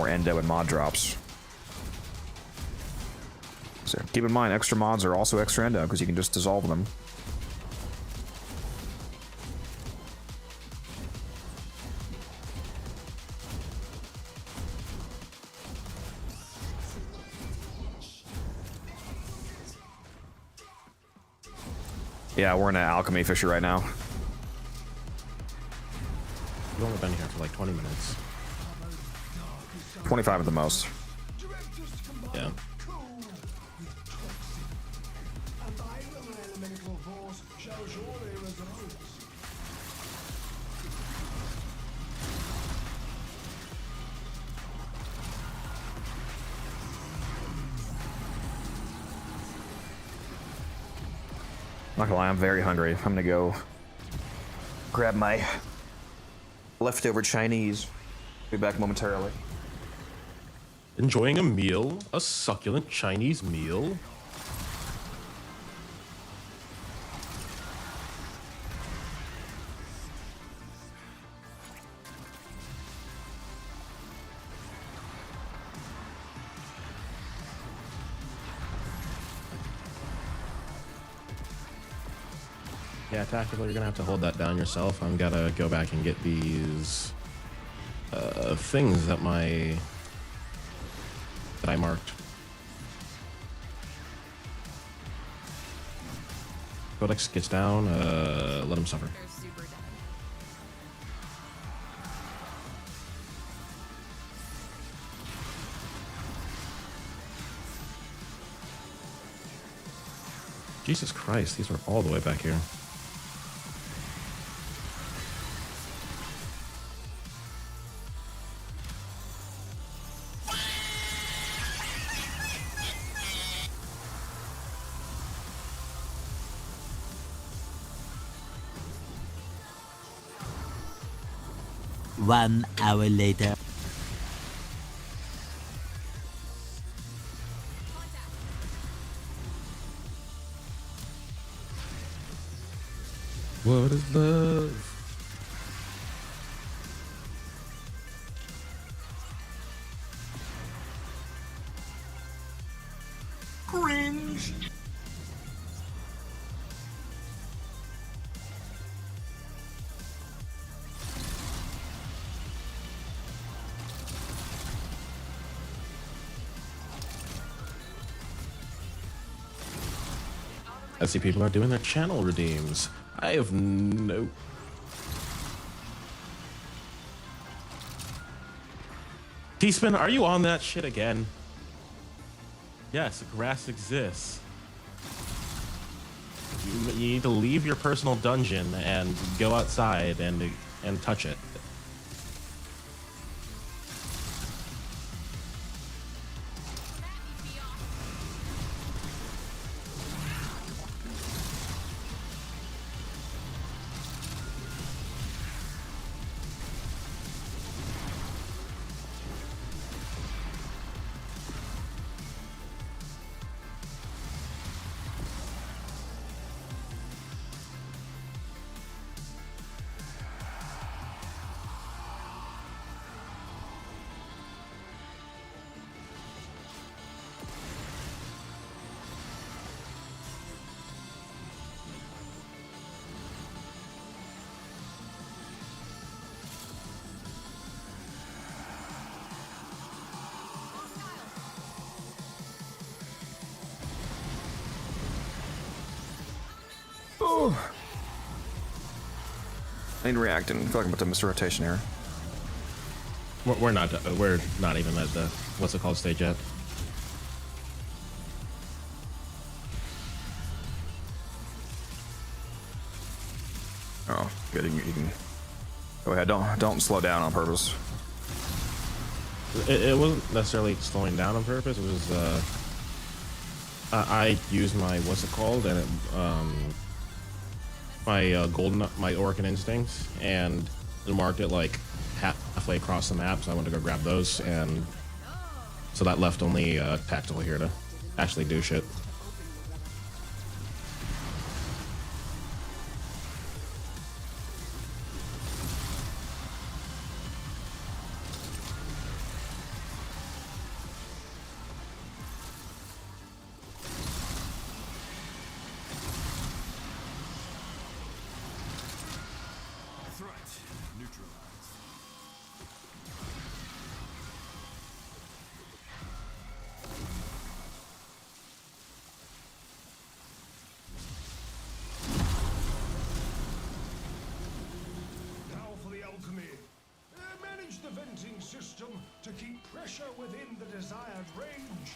Endo and mod drops. So keep in mind, extra mods are also extra Endo because you can just dissolve them. Yeah, we're in an alchemy fissure right now. You've only been here for like 20 minutes. 25 at the most. Yeah. A vital elemental force shall surely result. Not gonna lie, I'm very hungry. I'm gonna go grab my leftover Chinese. Be back momentarily. Enjoying a meal? A succulent Chinese meal? Yeah, tactical, you're gonna have to hold that down yourself. I'm gonna go back and get these things that I marked. Codex gets down. Let him suffer. They're super dead. Jesus Christ, these are all the way back here. One hour later. What is love? Cringe! I see people are doing their channel redeems. I have no... T-Spin, are you on that shit again? Yes, grass exists. You need to leave your personal dungeon and go outside and touch it. Oh. I need to react and feel like I'm about to miss a rotation here. We're not even at the what's it called stage yet. Oh, good. You can go ahead. Don't slow down on purpose. It wasn't necessarily slowing down on purpose. It was I used my what's it called and it, my Orcan instincts and it marked it like halfway across the map, so I went to go grab those, and so that left only tactical here to actually do shit. Threat neutralized. Now for the alchemy. Manage the venting system to keep pressure within the desired range.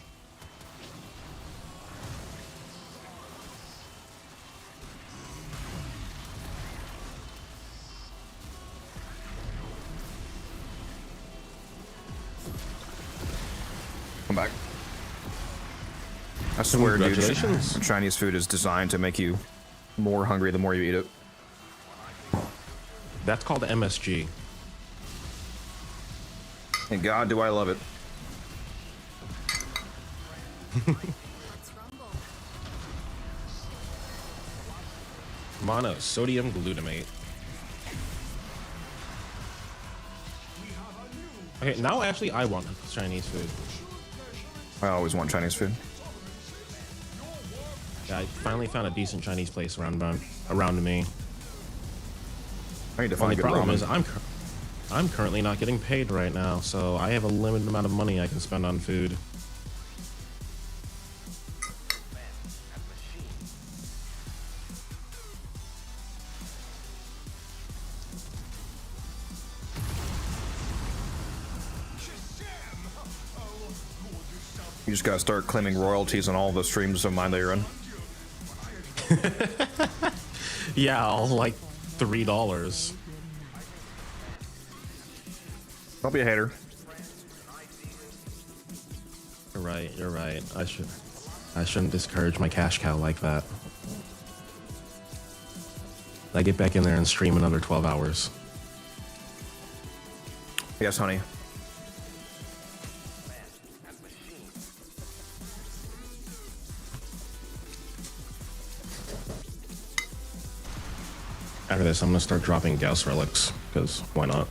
Come back. I swear, dude, Congratulations. Chinese food is designed to make you more hungry the more you eat it. That's called MSG. And God, do I love it. Let's rumble. Monosodium glutamate. Okay, now actually I want Chinese food. I always want Chinese food. Yeah, I finally found a decent Chinese place around me. I need to Only find good problem ramen. is I'm currently not getting paid right now, so I have a limited amount of money I can spend on food. You just gotta start claiming royalties on all the streams of mine that you're in. Yeah, all like $3. Don't be a hater. You're right, you're right. I shouldn't discourage my cash cow like that. I get back in there and stream another 12 hours. Yes, honey. After this, I'm gonna start dropping Gauss relics, because why not?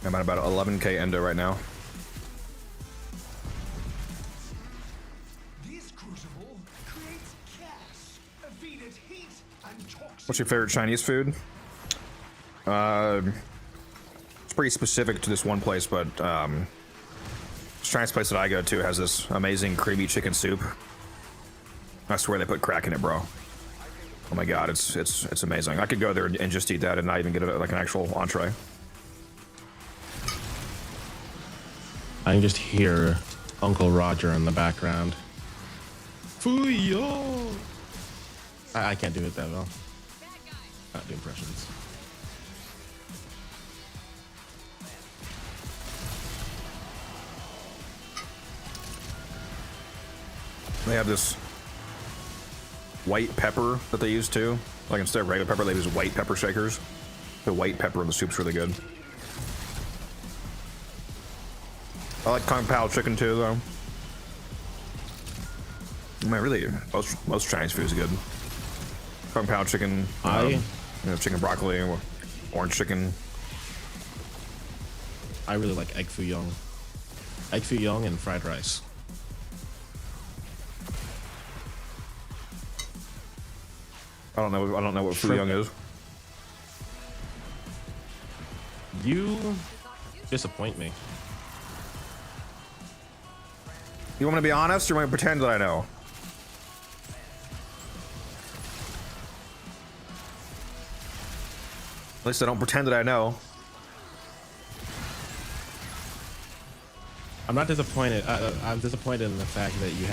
I'm at about 11k endo right now. This crucible creates gas, feed it heat and toxic. What's your favorite Chinese food? It's pretty specific to this one place, but this Chinese place that I go to has this amazing creamy chicken soup. I swear they put crack in it, bro. Oh my god, it's amazing. I could go there and just eat that and not even get like an actual entree. I can just hear Uncle Roger in the background. Fuyo! I can't do it that well. Not do impressions. They have this white pepper that they use too. Like instead of regular pepper, they use white pepper shakers. The white pepper in the soup's really good. I like Kung Pao chicken too, though. I mean, really, most Chinese food is good. Kung Pao chicken, chicken broccoli, or orange chicken. I really like egg foo young. Egg foo young and fried rice. I don't know what foo young is. You disappoint me. You want me to be honest, or you want me to pretend that I know? At least I don't pretend that I know. I'm not disappointed. I'm disappointed in the fact that you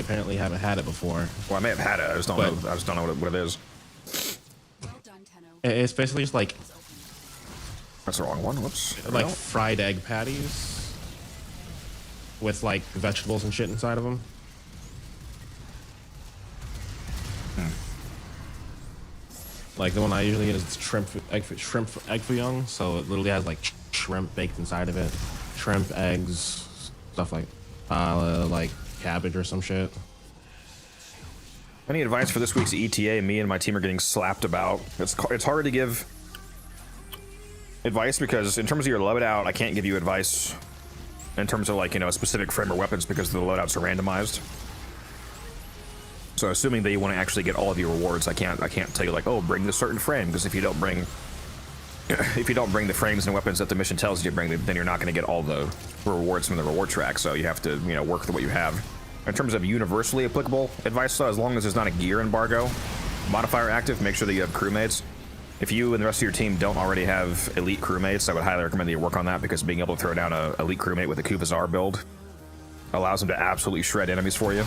apparently haven't had it before. Well, I may have had it. I just don't know. I just don't know what it is. Well done, Tenno. It's basically just like That's the wrong one. Whoops. like fried egg patties with like vegetables and shit inside of them. Like the one I usually get is shrimp egg foo young, so it literally has like shrimp baked inside of it, shrimp, eggs, stuff like cabbage or some shit. Any advice for this week's ETA? Me and my team are getting slapped about. It's hard to give advice because in terms of your loadout, I can't give you advice in terms of like, you know, a specific frame or weapons because the loadouts are randomized. So assuming that you want to actually get all of your rewards, I can't tell you like, oh, bring this certain frame, because if you don't bring the frames and weapons that the mission tells you to bring, then you're not going to get all the rewards from the reward track. So you have to, you know, work with what you have. In terms of universally applicable advice, though, as long as there's not a gear embargo modifier active, make sure that you have crewmates. If you and the rest of your team don't already have elite crewmates, I would highly recommend that you work on that, because being able to throw down a elite crewmate with a Kuvazar build allows them to absolutely shred enemies for you.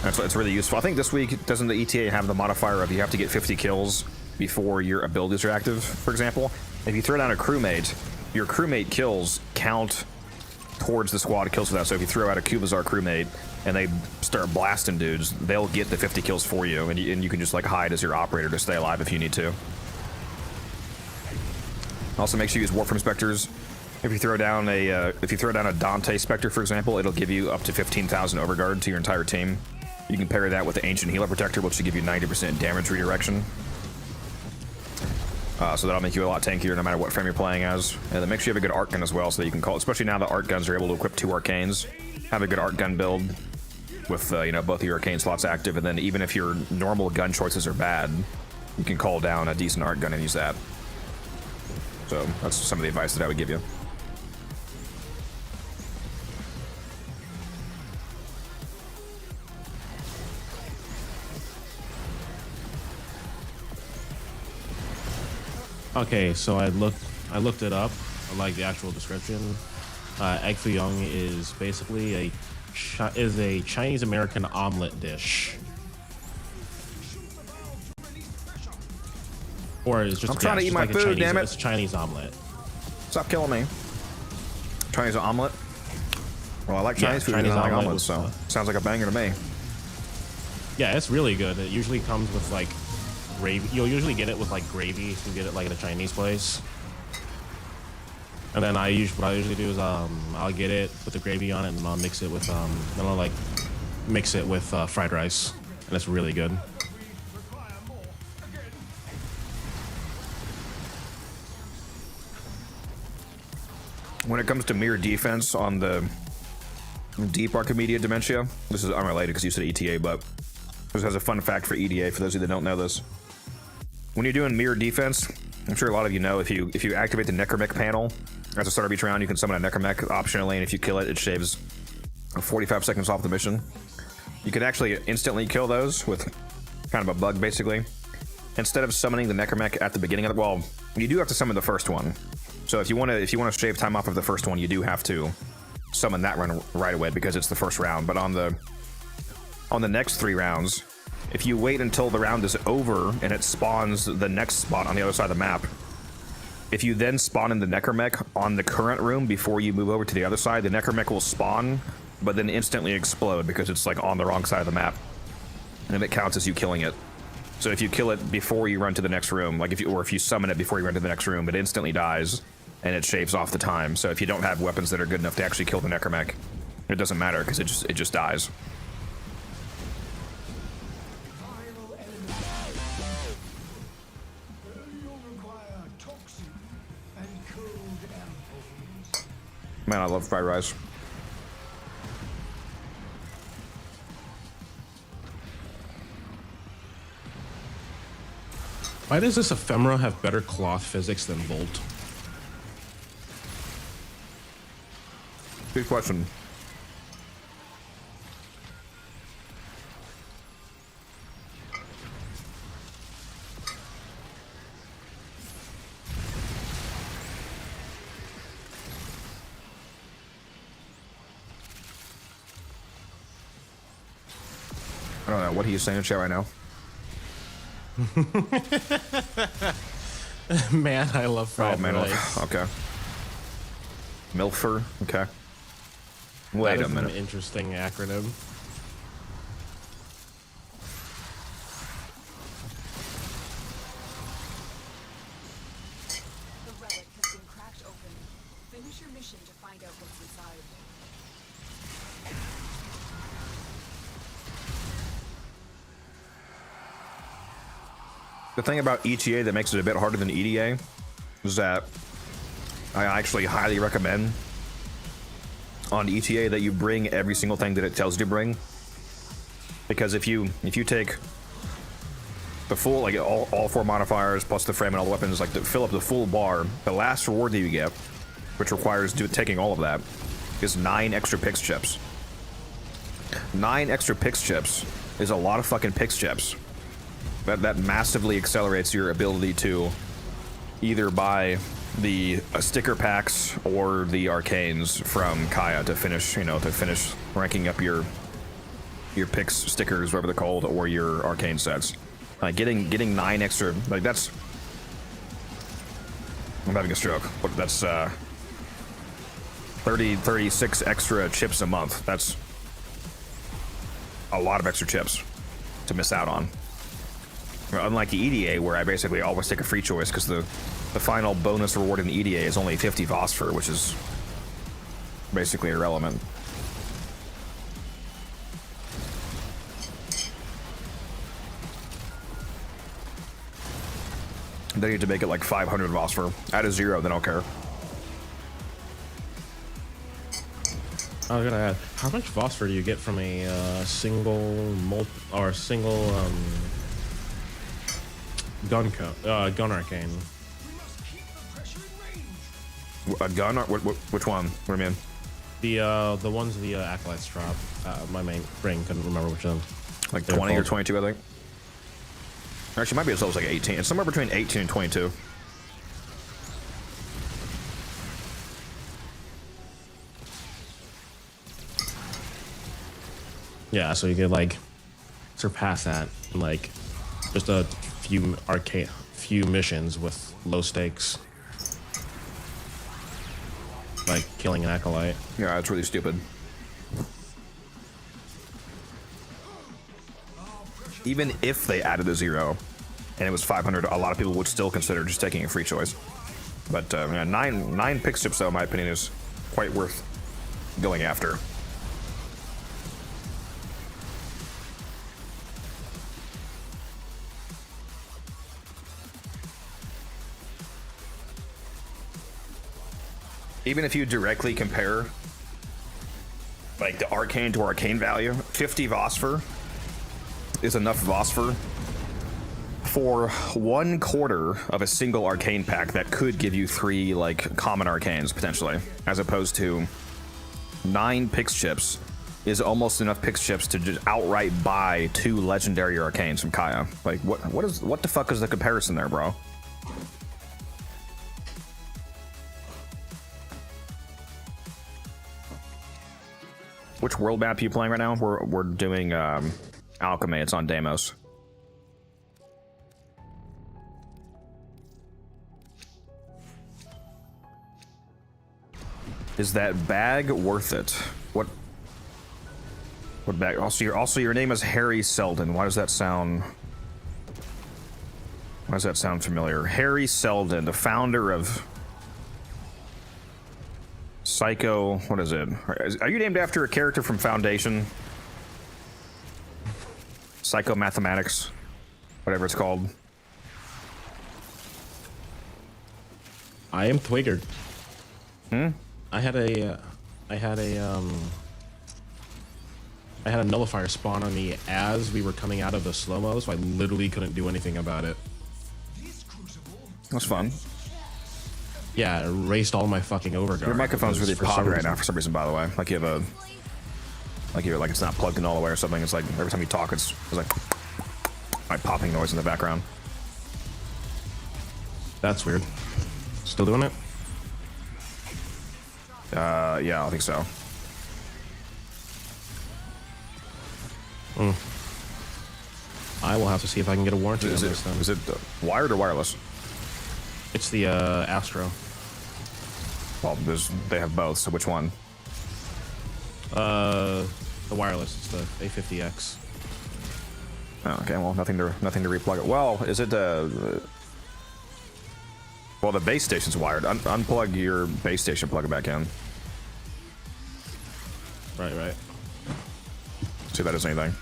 And so it's really useful. I think this week, doesn't the ETA have the modifier of you have to get 50 kills before your abilities are active, for example? If you throw down a crewmate, your crewmate kills count towards the squad kills for that. So if you throw out a Kuvazar crewmate and they start blasting dudes, they'll get the 50 kills for you, and you can just like hide as your operator to stay alive if you need to. Also, make sure you use Warframe Specters. If you throw down a Dante Spectre, for example, it'll give you up to 15,000 overguard to your entire team. You can pair that with the Ancient Healer Protector, which will give you 90% damage redirection. So that'll make you a lot tankier no matter what frame you're playing as. And that makes you have a good art gun as well, so that you can call, especially now that art guns are able to equip 2 arcanes. Have a good art gun build with you know, both of your arcane slots active, and then even if your normal gun choices are bad, you can call down a decent art gun and use that. So that's some of the advice that I would give you. Okay, so I looked it up. I like the actual description. Egg foo young is basically a Chinese American omelet dish. Or it's just I'm trying to eat my like food, damn it. It's a Chinese omelet. Stop killing me. Chinese omelet? Well, I like Chinese food. Chinese I like omelet omelets, so sounds like a banger to me. Yeah, it's really good. It usually comes with like gravy. You'll usually get it with like gravy if you get it like at a Chinese place. And then what I usually do is I'll get it with the gravy on it, and I'll mix it with then I'll like mix it with fried rice, and it's really good. When it comes to mirror defense on the deep Archimedia Dementia, this is unrelated because you said ETA, but this has a fun fact for EDA for those of you that don't know this. When you're doing mirror defense, I'm sure a lot of you know, if you activate the Necromech panel at the start of each round, you can summon a Necromech optionally, and if you kill it, it shaves 45 seconds off the mission. You can actually instantly kill those with kind of a bug, basically. Instead of summoning the Necromech at the beginning of the, well, you do have to summon the first one. So if you want to shave time off of the first one, you do have to summon that run right away because it's the first round. But on the next 3 rounds, if you wait until the round is over and it spawns the next spot on the other side of the map, if you then spawn in the Necromech on the current room before you move over to the other side, the Necromech will spawn, but then instantly explode because it's like on the wrong side of the map, and it counts as you killing it. So if you kill it before you run to the next room, like if you summon it before you run to the next room, it instantly dies and it shaves off the time. So if you don't have weapons that are good enough to actually kill the Necromech, it doesn't matter because it just dies. Man, I love fried rice. Why does this ephemera have better cloth physics than Volt? Good question. I don't know. What are you saying in chat right now? Man, I love fried rice. Okay. Milfer. Okay. Wait a minute. An interesting acronym. The relic has been cracked open. Finish your mission to find out what's inside. The thing about ETA that makes it a bit harder than EDA is that I actually highly recommend on ETA that you bring every single thing that it tells you to bring, because if you take the full, like all 4 modifiers plus the frame and all the weapons, like to fill up the full bar, the last reward that you get, which requires taking all of that, is 9 extra Pix chips. 9 extra Pix chips is a lot of fucking Pix chips. That massively accelerates your ability to either buy the sticker packs or the arcanes from Kaya to finish, ranking up your Pix stickers, whatever they're called, or your arcane sets. Getting 9 extra, like that's, I'm having a stroke. But that's 36 extra chips a month. That's a lot of extra chips to miss out on. Unlike the EDA, where I basically always take a free choice, because the final bonus reward in the EDA is only 50 Phosphor, which is basically irrelevant. They need to make it like 500 phosphor. Add a 0, then I'll care. I was gonna add, how much phosphor do you get from a single gun arcane? A gun? Or which one? What do you mean? The ones the acolytes drop. My main brain couldn't remember which one. Like 20 or 22, I think. Actually, it might be as low as like 18. It's somewhere between 18 and 22. Yeah, so you could like surpass that in like just a few missions with low stakes, like killing an acolyte. Yeah, it's really stupid. Even if they added a 0 and it was 500, a lot of people would still consider just taking a free choice. But yeah, nine pick chips, though, in my opinion, is quite worth going after. Even if you directly compare like the arcane to arcane value, 50 Vosphor is enough Vosphor for 1/4 of a single arcane pack that could give you 3 like common arcanes potentially, as opposed to 9 Pix chips is almost enough Pix chips to just outright buy 2 legendary arcanes from Kaya. Like what the fuck is the comparison there, bro? Which world map are you playing right now? We're doing Alchemy. It's on Deimos. Is that bag worth it? What bag? Also your name is Harry Selden. Why does that sound familiar? Harry Selden, the founder of Psycho, what is it? Are you named after a character from Foundation? Psycho Mathematics, whatever it's called. I am Twiggered. I had a nullifier spawn on me as we were coming out of the slow-mo, so I literally couldn't do anything about it. That's fun. Yeah, it erased all my fucking overguard. Your microphone's really popping right now for some reason, by the way. Like you have like it's not plugged in all the way or something. It's like every time you talk, it's like popping noise in the background. That's weird. Still doing it? Yeah, I think so. I will have to see if I can get a warranty on this then. Is it wired or wireless? It's the Astro. Well, they have both, so which one? The wireless. It's the A50X. Oh, okay, well, nothing to replug it. Well, is it well, the base station's wired. Unplug your base station, plug it back in. Right. See if that does anything.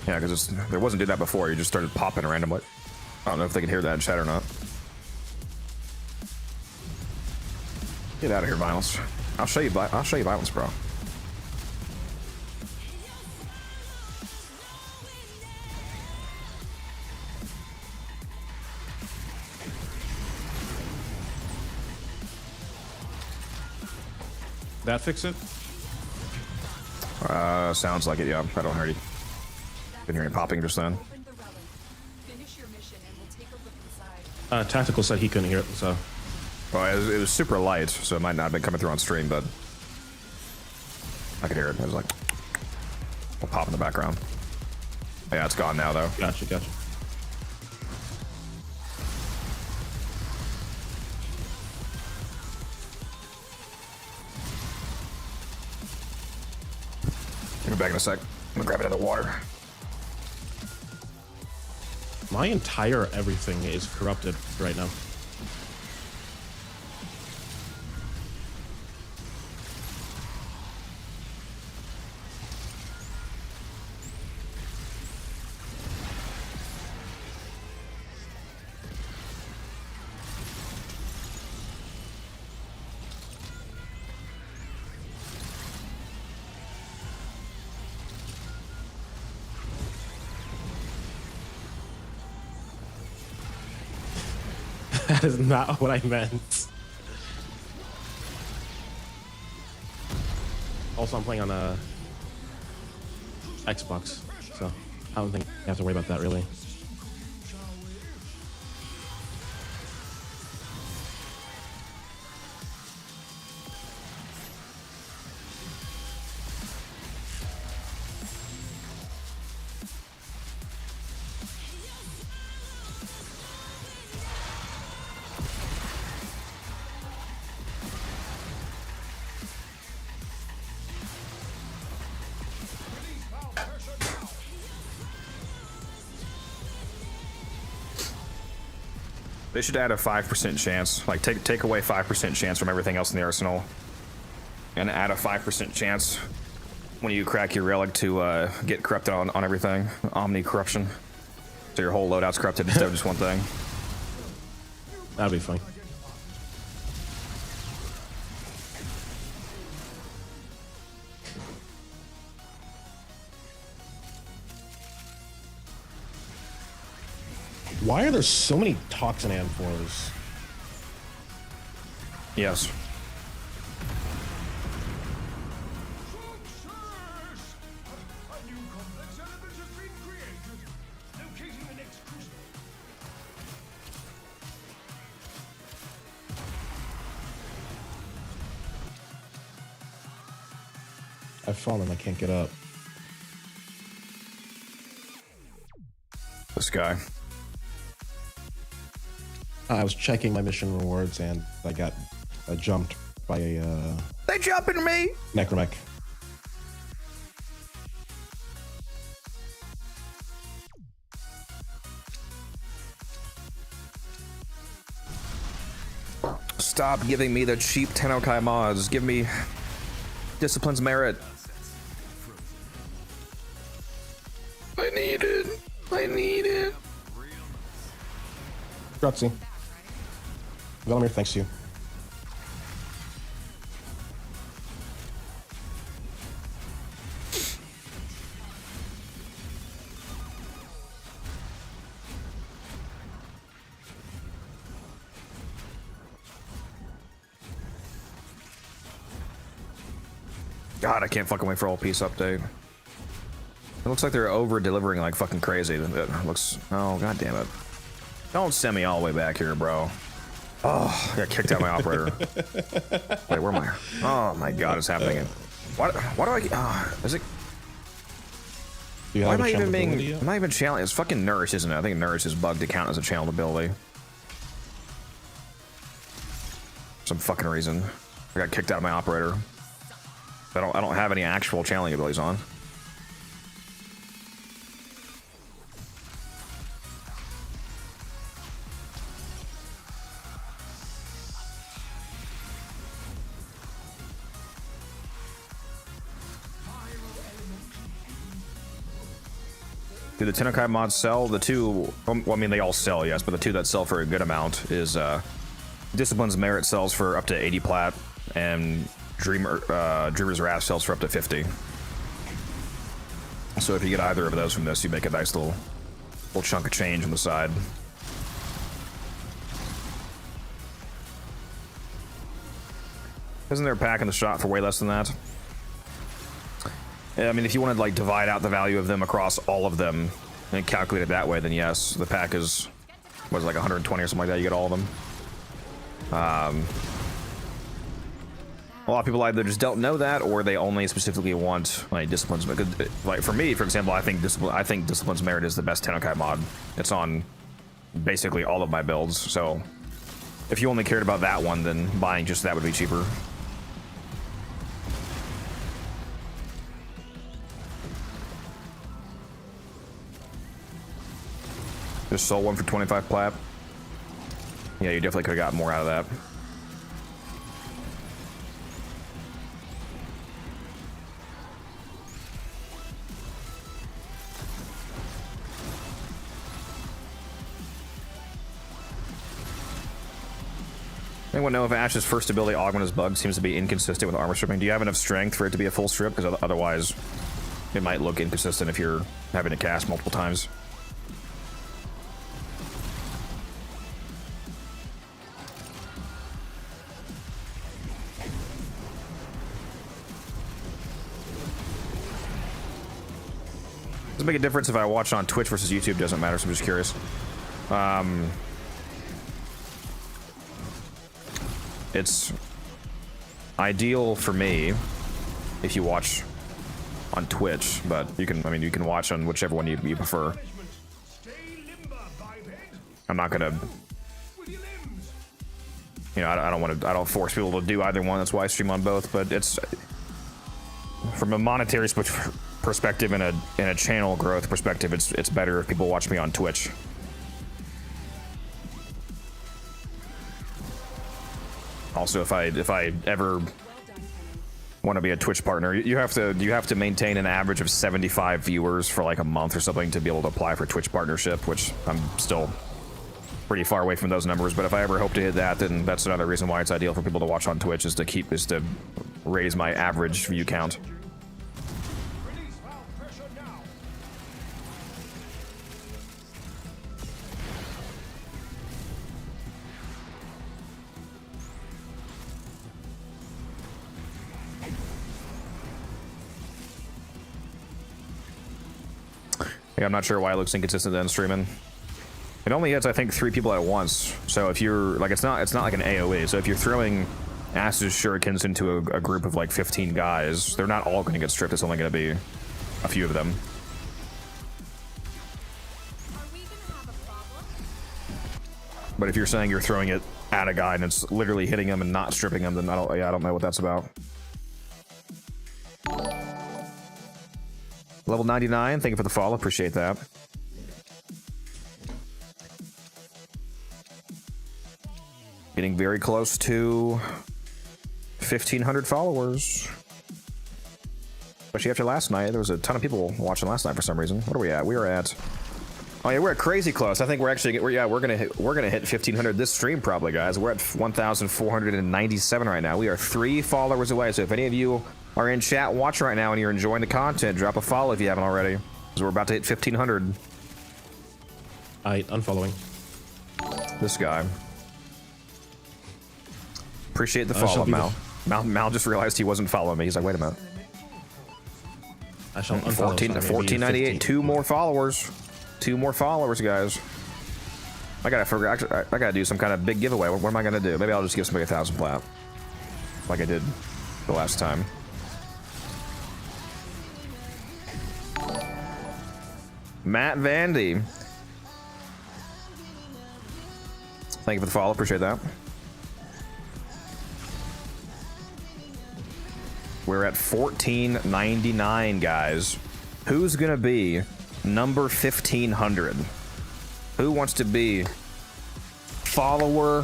Yeah, because there wasn't did that before. You just started popping randomly. I don't know if they can hear that in chat or not. Get out of here, Violence. I'll show you Violence, bro. That fix it? Sounds like it, yeah. I don't hear you. Didn't hear any popping just then. Open the relic. Finish your mission and we'll take a look inside. Tactical said he couldn't hear it, so. Well, it was super light, so it might not have been coming through on stream, but I could hear it. It was like a pop in the background. Yeah, it's gone now, though. Gotcha. Give me back in a sec. I'm gonna grab another water. My entire everything is corrupted right now. That is not what I meant. Also, I'm playing on a Xbox, so I don't think I have to worry about that really. They should add a 5% chance. Like take away 5% chance from everything else in the arsenal, and add a 5% chance when you crack your relic to get corrupted on everything. Omni corruption. So your whole loadout's corrupted instead of just one thing. That'd be fun. Why are there so many toxin amphors? Yes. Success! A new complex element has been created. Locating the next crucible. I've fallen. I can't get up. This guy. I was checking my mission rewards and I got jumped by a They jumping me! necromech. Stop giving me the cheap TennoCreate mods. Give me Discipline's Merit. I need it. I need it. Grutsy. Velamir, thanks to you. God, I can't fucking wait for all peace update. It looks like they're over delivering like fucking crazy. It looks. Oh, god damn it. Don't send me all the way back here, bro. Oh, I got kicked out of my operator. Wait, where am I? Oh my god, it's happening. Why do I? Is it? Why am I even being? I'm not even channeling. It's fucking Nourish, isn't it? I think Nourish is bugged to count as a channeled ability. For some fucking reason. I got kicked out of my operator. I don't have any actual channeling abilities on. Do the TennoCreate mods sell? The two, well, I mean, they all sell, yes, but the two that sell for a good amount is Discipline's Merit sells for up to 80 plat, and Dreamer's Wrath sells for up to 50. So if you get either of those from this, you make a nice little chunk of change on the side. Isn't there a pack in the shop for way less than that? I mean, if you want to like divide out the value of them across all of them and calculate it that way, then yes, the pack is, what is it, like 120 or something like that. You get all of them. A lot of people either just don't know that, or they only specifically want like Disciplines. Like for me, for example, I think Discipline's Merit is the best TennoCreate mod. It's on basically all of my builds. So if you only cared about that one, then buying just that would be cheaper. Just sold one for 25 plat. Yeah, you definitely could have got more out of that. Anyone know if Ash's first ability, Augment as Bug, seems to be inconsistent with armor stripping? Do you have enough strength for it to be a full strip? Because otherwise, it might look inconsistent if you're having to cast multiple times. it make a difference if I watch on Twitch versus YouTube? Doesn't matter, so I'm just curious. It's ideal for me if you watch on Twitch, but you can, I mean, you can watch on whichever one you prefer. I'm not gonna, you know, I don't want to, I don't force people to do either one. That's why I stream on both. But it's from a monetary perspective and a channel growth perspective, it's better if people watch me on Twitch. Also, if I ever want to be a Twitch partner, you have to maintain an average of 75 viewers for like a month or something to be able to apply for Twitch partnership, which I'm still pretty far away from those numbers. But if I ever hope to hit that, then that's another reason why it's ideal for people to watch on Twitch, is to raise my average view count. Yeah, I'm not sure why it looks inconsistent then streaming. It only hits, I think, 3 people at once. So if you're like, it's not like an AoE. So if you're throwing As's shurikens into a group of like 15 guys, they're not all going to get stripped. It's only going to be a few of them. But if you're saying you're throwing it at a guy and it's literally hitting him and not stripping him, then I don't know what that's about. Level 99, thank you for the follow, appreciate that. Getting very close to 1,500 followers. Especially after last night, there was a ton of people watching last night for some reason. What are we at? We were at, oh yeah, we're at crazy close. I think we're actually, we're gonna hit 1,500 this stream probably, guys. We're at 1,497 right now. We are 3 followers away. So if any of you are in chat watching right now and you're enjoying the content, drop a follow if you haven't already, because we're about to hit 1,500. Unfollowing this guy. Appreciate the follow, Mal. Mal just realized he wasn't following me. He's like, wait a minute. I shall unfollow. 1498. 2 more followers. 2 more followers, guys. I gotta do some kind of big giveaway. What am I gonna do? Maybe I'll just give somebody 1,000 plat, like I did the last time. Matt Vandy, thank you for the follow, appreciate that. We're at 1499, guys. Who's gonna be number 1,500? Who wants to be follower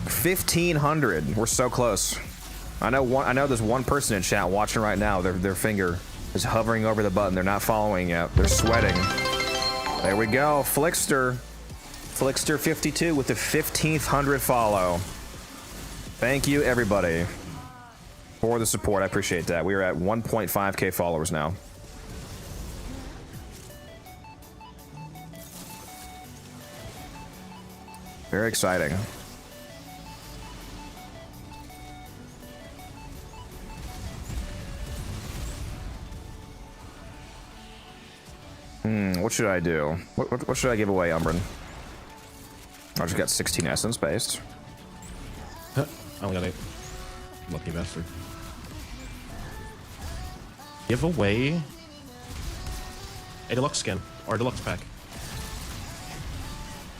1,500? We're so close. I know there's one person in chat watching right now. Their finger is hovering over the button. They're not following yet. They're sweating. There we go. Flickster52 with the 1,500 follow. Thank you, everybody, for the support. I appreciate that. We are at 1.5k followers now. Very exciting. What should I do? What should I give away, Umbran? I just got 16 essence based. I only got 8. Lucky bastard. Give away a deluxe skin or a deluxe pack.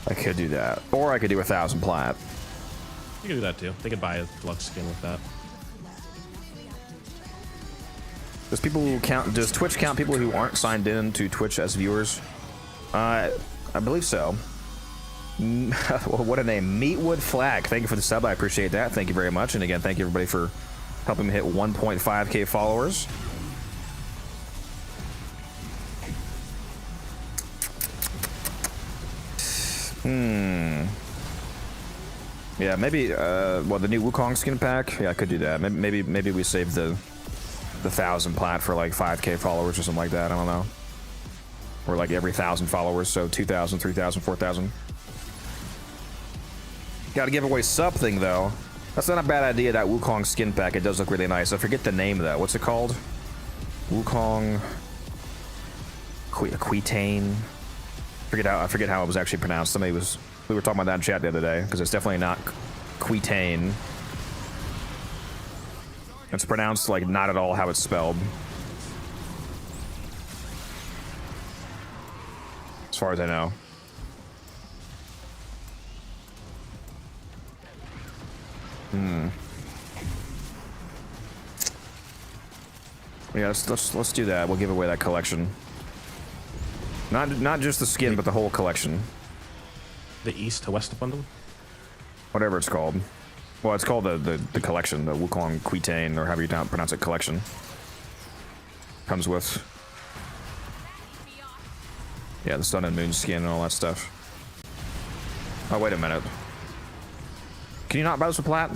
I could do that, or I could do 1,000 plat. You can do that too. They could buy a deluxe skin with that. Does Twitch count people who aren't signed in to Twitch as viewers? I believe so. What a name, Meatwood Flag. Thank you for the sub. I appreciate that. Thank you very much. And again, thank you everybody for helping me hit 1.5k followers. Yeah, maybe. Well, the new Wukong skin pack. Yeah, I could do that. Maybe we save the 1,000 plat for like 5k followers or something like that. I don't know. Or like every 1,000 followers, so 2,000, 3,000, 4,000. Got to give away something though. That's not a bad idea. That Wukong skin pack. It does look really nice. I forget the name though. What's it called? Wukong Quitane. I forget how it was actually pronounced. We were talking about that in chat the other day because it's definitely not Quitane. It's pronounced like not at all how it's spelled. As far as I know. Yeah, let's do that. We'll give away that collection. Not just the skin, but the whole collection. The East to West bundle? Whatever it's called. Well, it's called the collection, the Wukong Quitane, or however you pronounce it, collection. Comes with... yeah, the Sun and Moon skin and all that stuff. Oh, wait a minute. Can you not buy this with plat?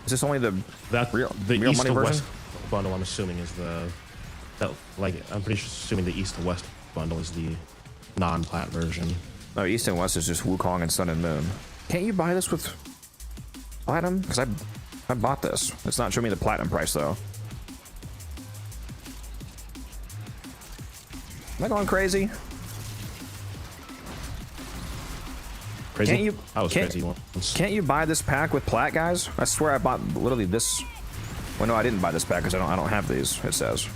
Is this only the real East money to version? West bundle, I'm assuming, is I'm pretty sure assuming the East to West bundle is the non-plat version. No, East and West is just Wukong and Sun and Moon. Can't you buy this with platinum? Because I bought this. It's not showing me the platinum price though. Am I going crazy? Crazy? Can't you? I was crazy once. Can't you buy this pack with plat, guys? I swear I bought literally this. Well, no, I didn't buy this pack because I don't have these. It says.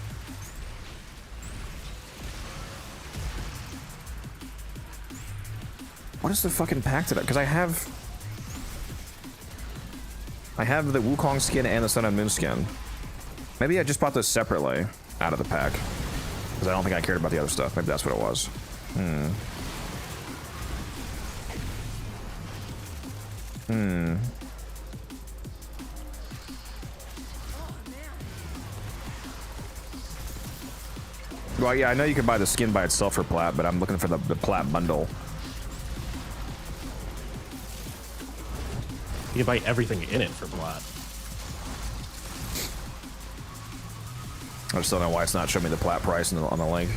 What is the fucking pack today? Because I have the Wukong skin and the Sun and Moon skin. Maybe I just bought this separately out of the pack because I don't think I cared about the other stuff. Maybe that's what it was. Well, yeah, I know you can buy the skin by itself for plat, but I'm looking for the plat bundle. You can buy everything in it for plat. I just don't know why it's not showing me the plat price on the link.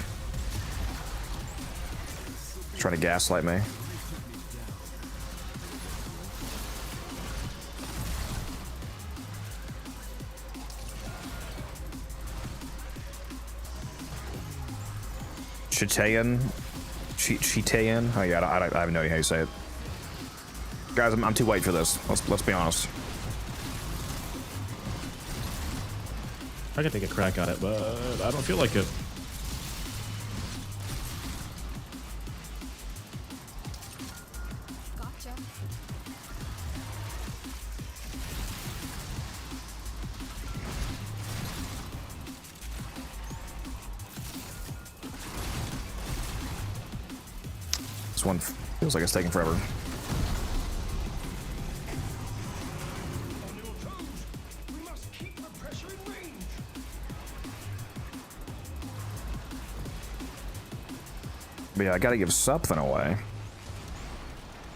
Trying to gaslight me. Chitayan? Chitayan? Oh yeah, I have no idea how you say it. Guys, I'm too white for this. Let's be honest. I could take a crack at it, but I don't feel like it. Gotcha. This one feels like it's taking forever. On your toes. We must keep the pressure in range. But yeah, I gotta give something away.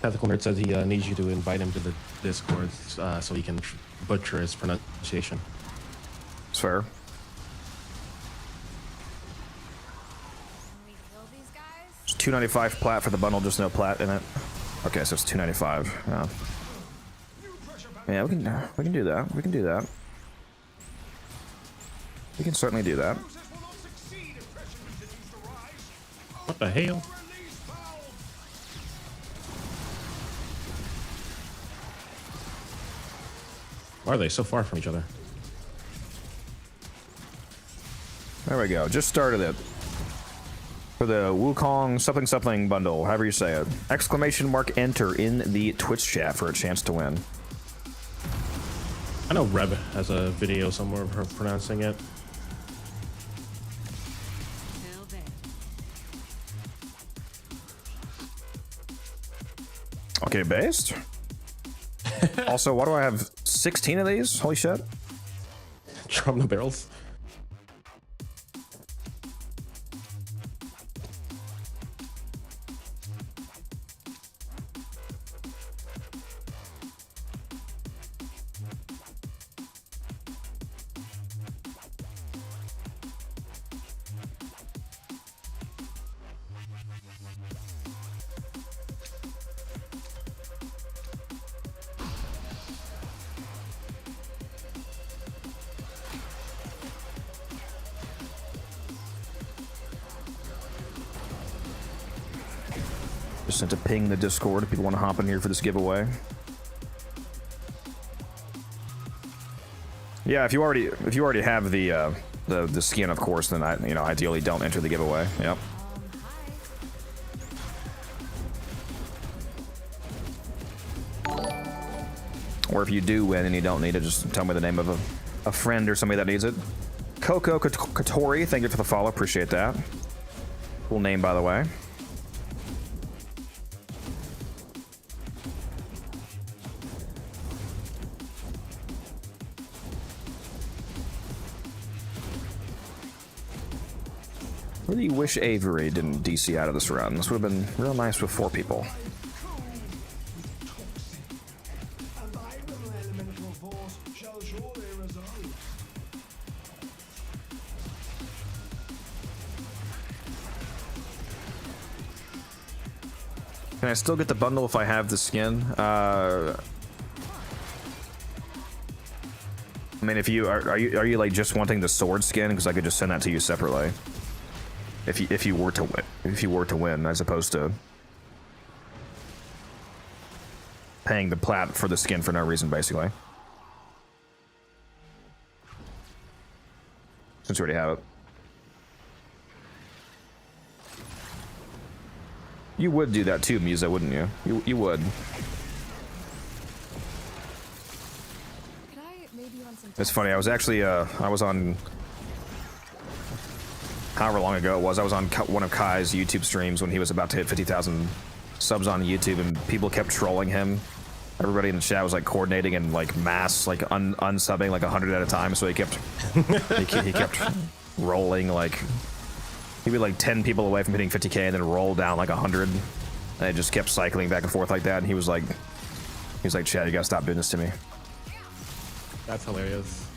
Ethical Nerd says he needs you to invite him to the Discord so he can butcher his pronunciation. It's fair. Can we kill these guys? It's $2.95 plat for the bundle, just no plat in it. Okay, so it's $2.95. Yeah. Yeah, we can do that. We can do that. We can certainly do that. Process will not succeed if pressure continues to rise. What the hell? Release valve. Why are they so far from each other? There we go. Just started it. For the Wukong something something bundle, however you say it. Exclamation mark enter in the Twitch chat for a chance to win. I know Reb has a video somewhere of her pronouncing it. Till then. Okay, based. Also, why do I have 16 of these? Holy shit. Drum the barrels. Just sent a ping the Discord if people want to hop in here for this giveaway. Yeah, if you already have the skin, of course, then ideally don't enter the giveaway. Yep. Or if you do win and you don't need it, just tell me the name of a friend or somebody that needs it. Coco Katori, thank you for the follow. Appreciate that. Cool name, by the way. Really wish Avery didn't DC out of this run. This would have been real nice with 4 people. And thy little elemental force shall surely resolve. Can I still get the bundle if I have the skin? I mean, if you are you like just wanting the sword skin? Because I could just send that to you separately. If you were to win, as opposed to paying the plat for the skin for no reason, basically. Since you already have it. You would do that too, Musa, wouldn't you? You would. Could I maybe run some It's funny. I was actually I was on. However long ago it was, I was on one of Kai's YouTube streams when he was about to hit 50,000 subs on YouTube, and people kept trolling him. Everybody in the chat was like coordinating and like mass like unsubbing like 100 at a time. So he kept he kept rolling like he'd be like 10 people away from hitting 50k and then roll down like 100, and it just kept cycling back and forth like that. And he was like, Chad, you gotta stop doing this to me. That's hilarious.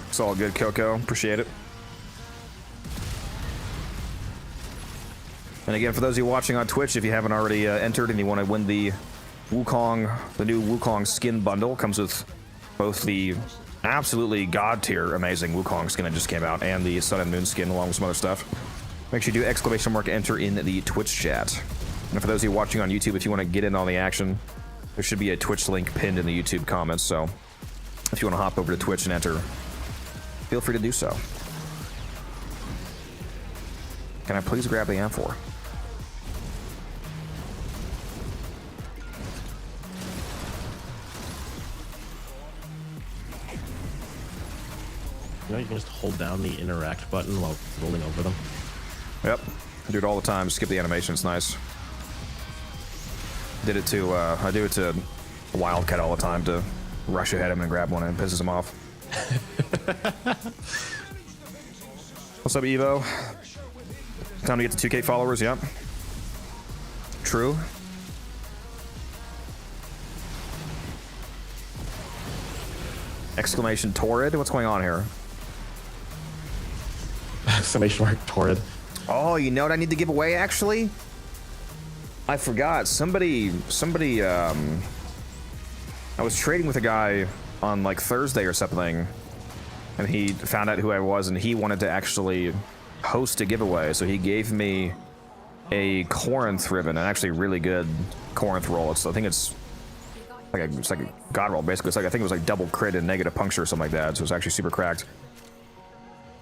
It's all good, Coco. Appreciate it. And again, for those of you watching on Twitch, if you haven't already entered and you want to win the Wukong, the new Wukong skin bundle, comes with both the absolutely god tier amazing Wukong skin that just came out and the Sun and Moon skin along with some other stuff. Make sure you do exclamation mark enter in the Twitch chat. And for those of you watching on YouTube, if you want to get in on the action, there should be a Twitch link pinned in the YouTube comments. So if you want to hop over to Twitch and enter, feel free to do so. Can I please grab the M4? You know, you can just hold down the interact button while rolling over them. Yep, I do it all the time. Skip the animation, it's nice. Did it to, I do it to Wildcat all the time to rush ahead of him and grab one, and it pisses him off. What's up, Evo? Time to get to 2K followers, yep. True. Exclamation torrid? What's going on here? Exclamation mark torrid. Oh, you know what I need to give away, actually? I forgot. Somebody, I was trading with a guy on like Thursday or something, and he found out who I was, and he wanted to actually host a giveaway, so he gave me a Corinth ribbon, an actually really good Corinth roll. I think it's like a god roll, basically. It's like, I think it was like double crit and negative puncture or something like that, so it's actually super cracked.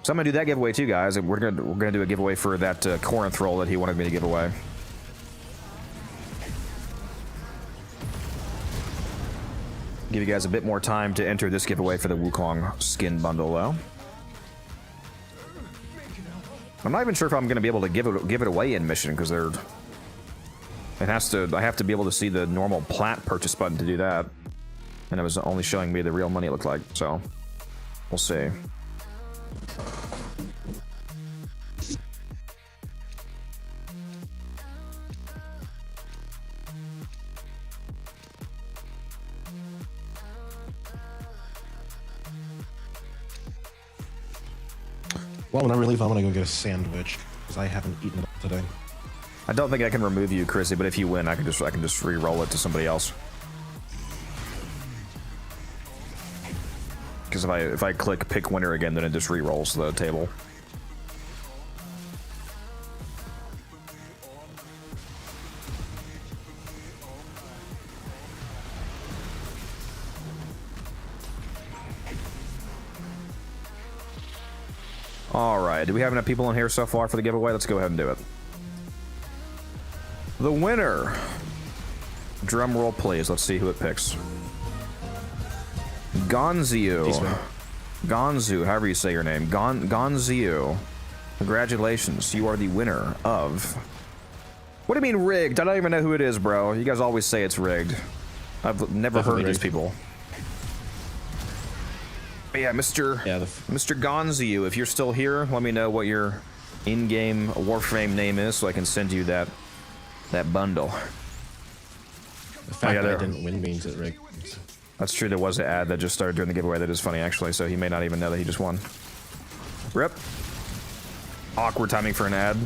So I'm gonna do that giveaway too, guys. We're gonna do a giveaway for that Corinth roll that he wanted me to give away. Give you guys a bit more time to enter this giveaway for the Wukong skin bundle, though. I'm not even sure if I'm gonna be able to give it away in mission, because I have to be able to see the normal plat purchase button to do that, and it was only showing me the real money it looked like. So we'll see. Well, when I leave, I'm gonna go get a sandwich because I haven't eaten it today. I don't think I can remove you, Chrissy, but if you win, I can just re-roll it to somebody else. because if I click pick winner again, then it just re-rolls the table. Alright, do we have enough people in here so far for the giveaway? Let's go ahead and do it. The winner. Drum roll, please. Let's see who it picks. Gonziu. Gonzu, however you say your name. Gonziu. Congratulations. You are the winner of... What do you mean rigged? I don't even know who it is, bro. You guys always say it's rigged. I've never heard of these people. But yeah, Mr. Gonziu, if you're still here, let me know what your in-game Warframe name is so I can send you that bundle. The fact that I didn't win means it rigged. That's true, there was an ad that just started doing the giveaway that is funny, actually, so he may not even know that he just won. Rip. Awkward timing for an ad.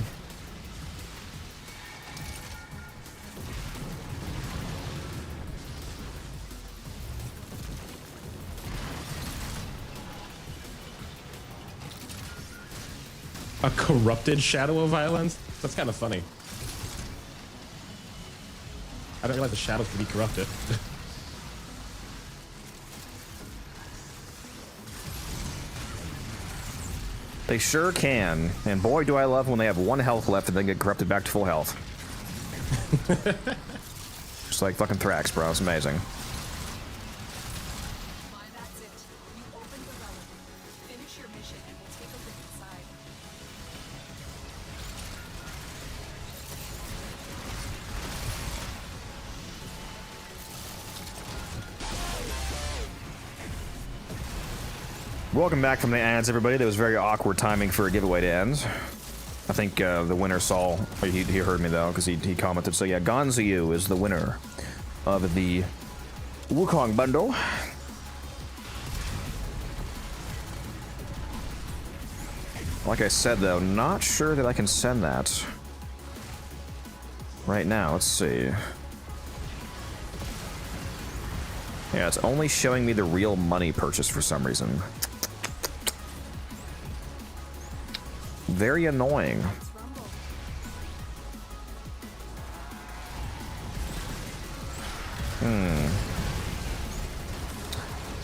A corrupted Shadow of Violence? That's kind of funny. I don't realize the shadows can be corrupted. They sure can. And boy, do I love when they have 1 health left and then get corrupted back to full health. Just like fucking Thrax, bro. It's amazing. That's it. You opened the relic. Finish your mission and we'll take a look inside. Welcome back from the ads, everybody. That was very awkward timing for a giveaway to end. I think the winner saw... He heard me, though, because he commented. So, yeah, Gonziu is the winner of the Wukong bundle. Like I said, though, not sure that I can send that right now. Let's see. Yeah, it's only showing me the real money purchase for some reason. Very annoying.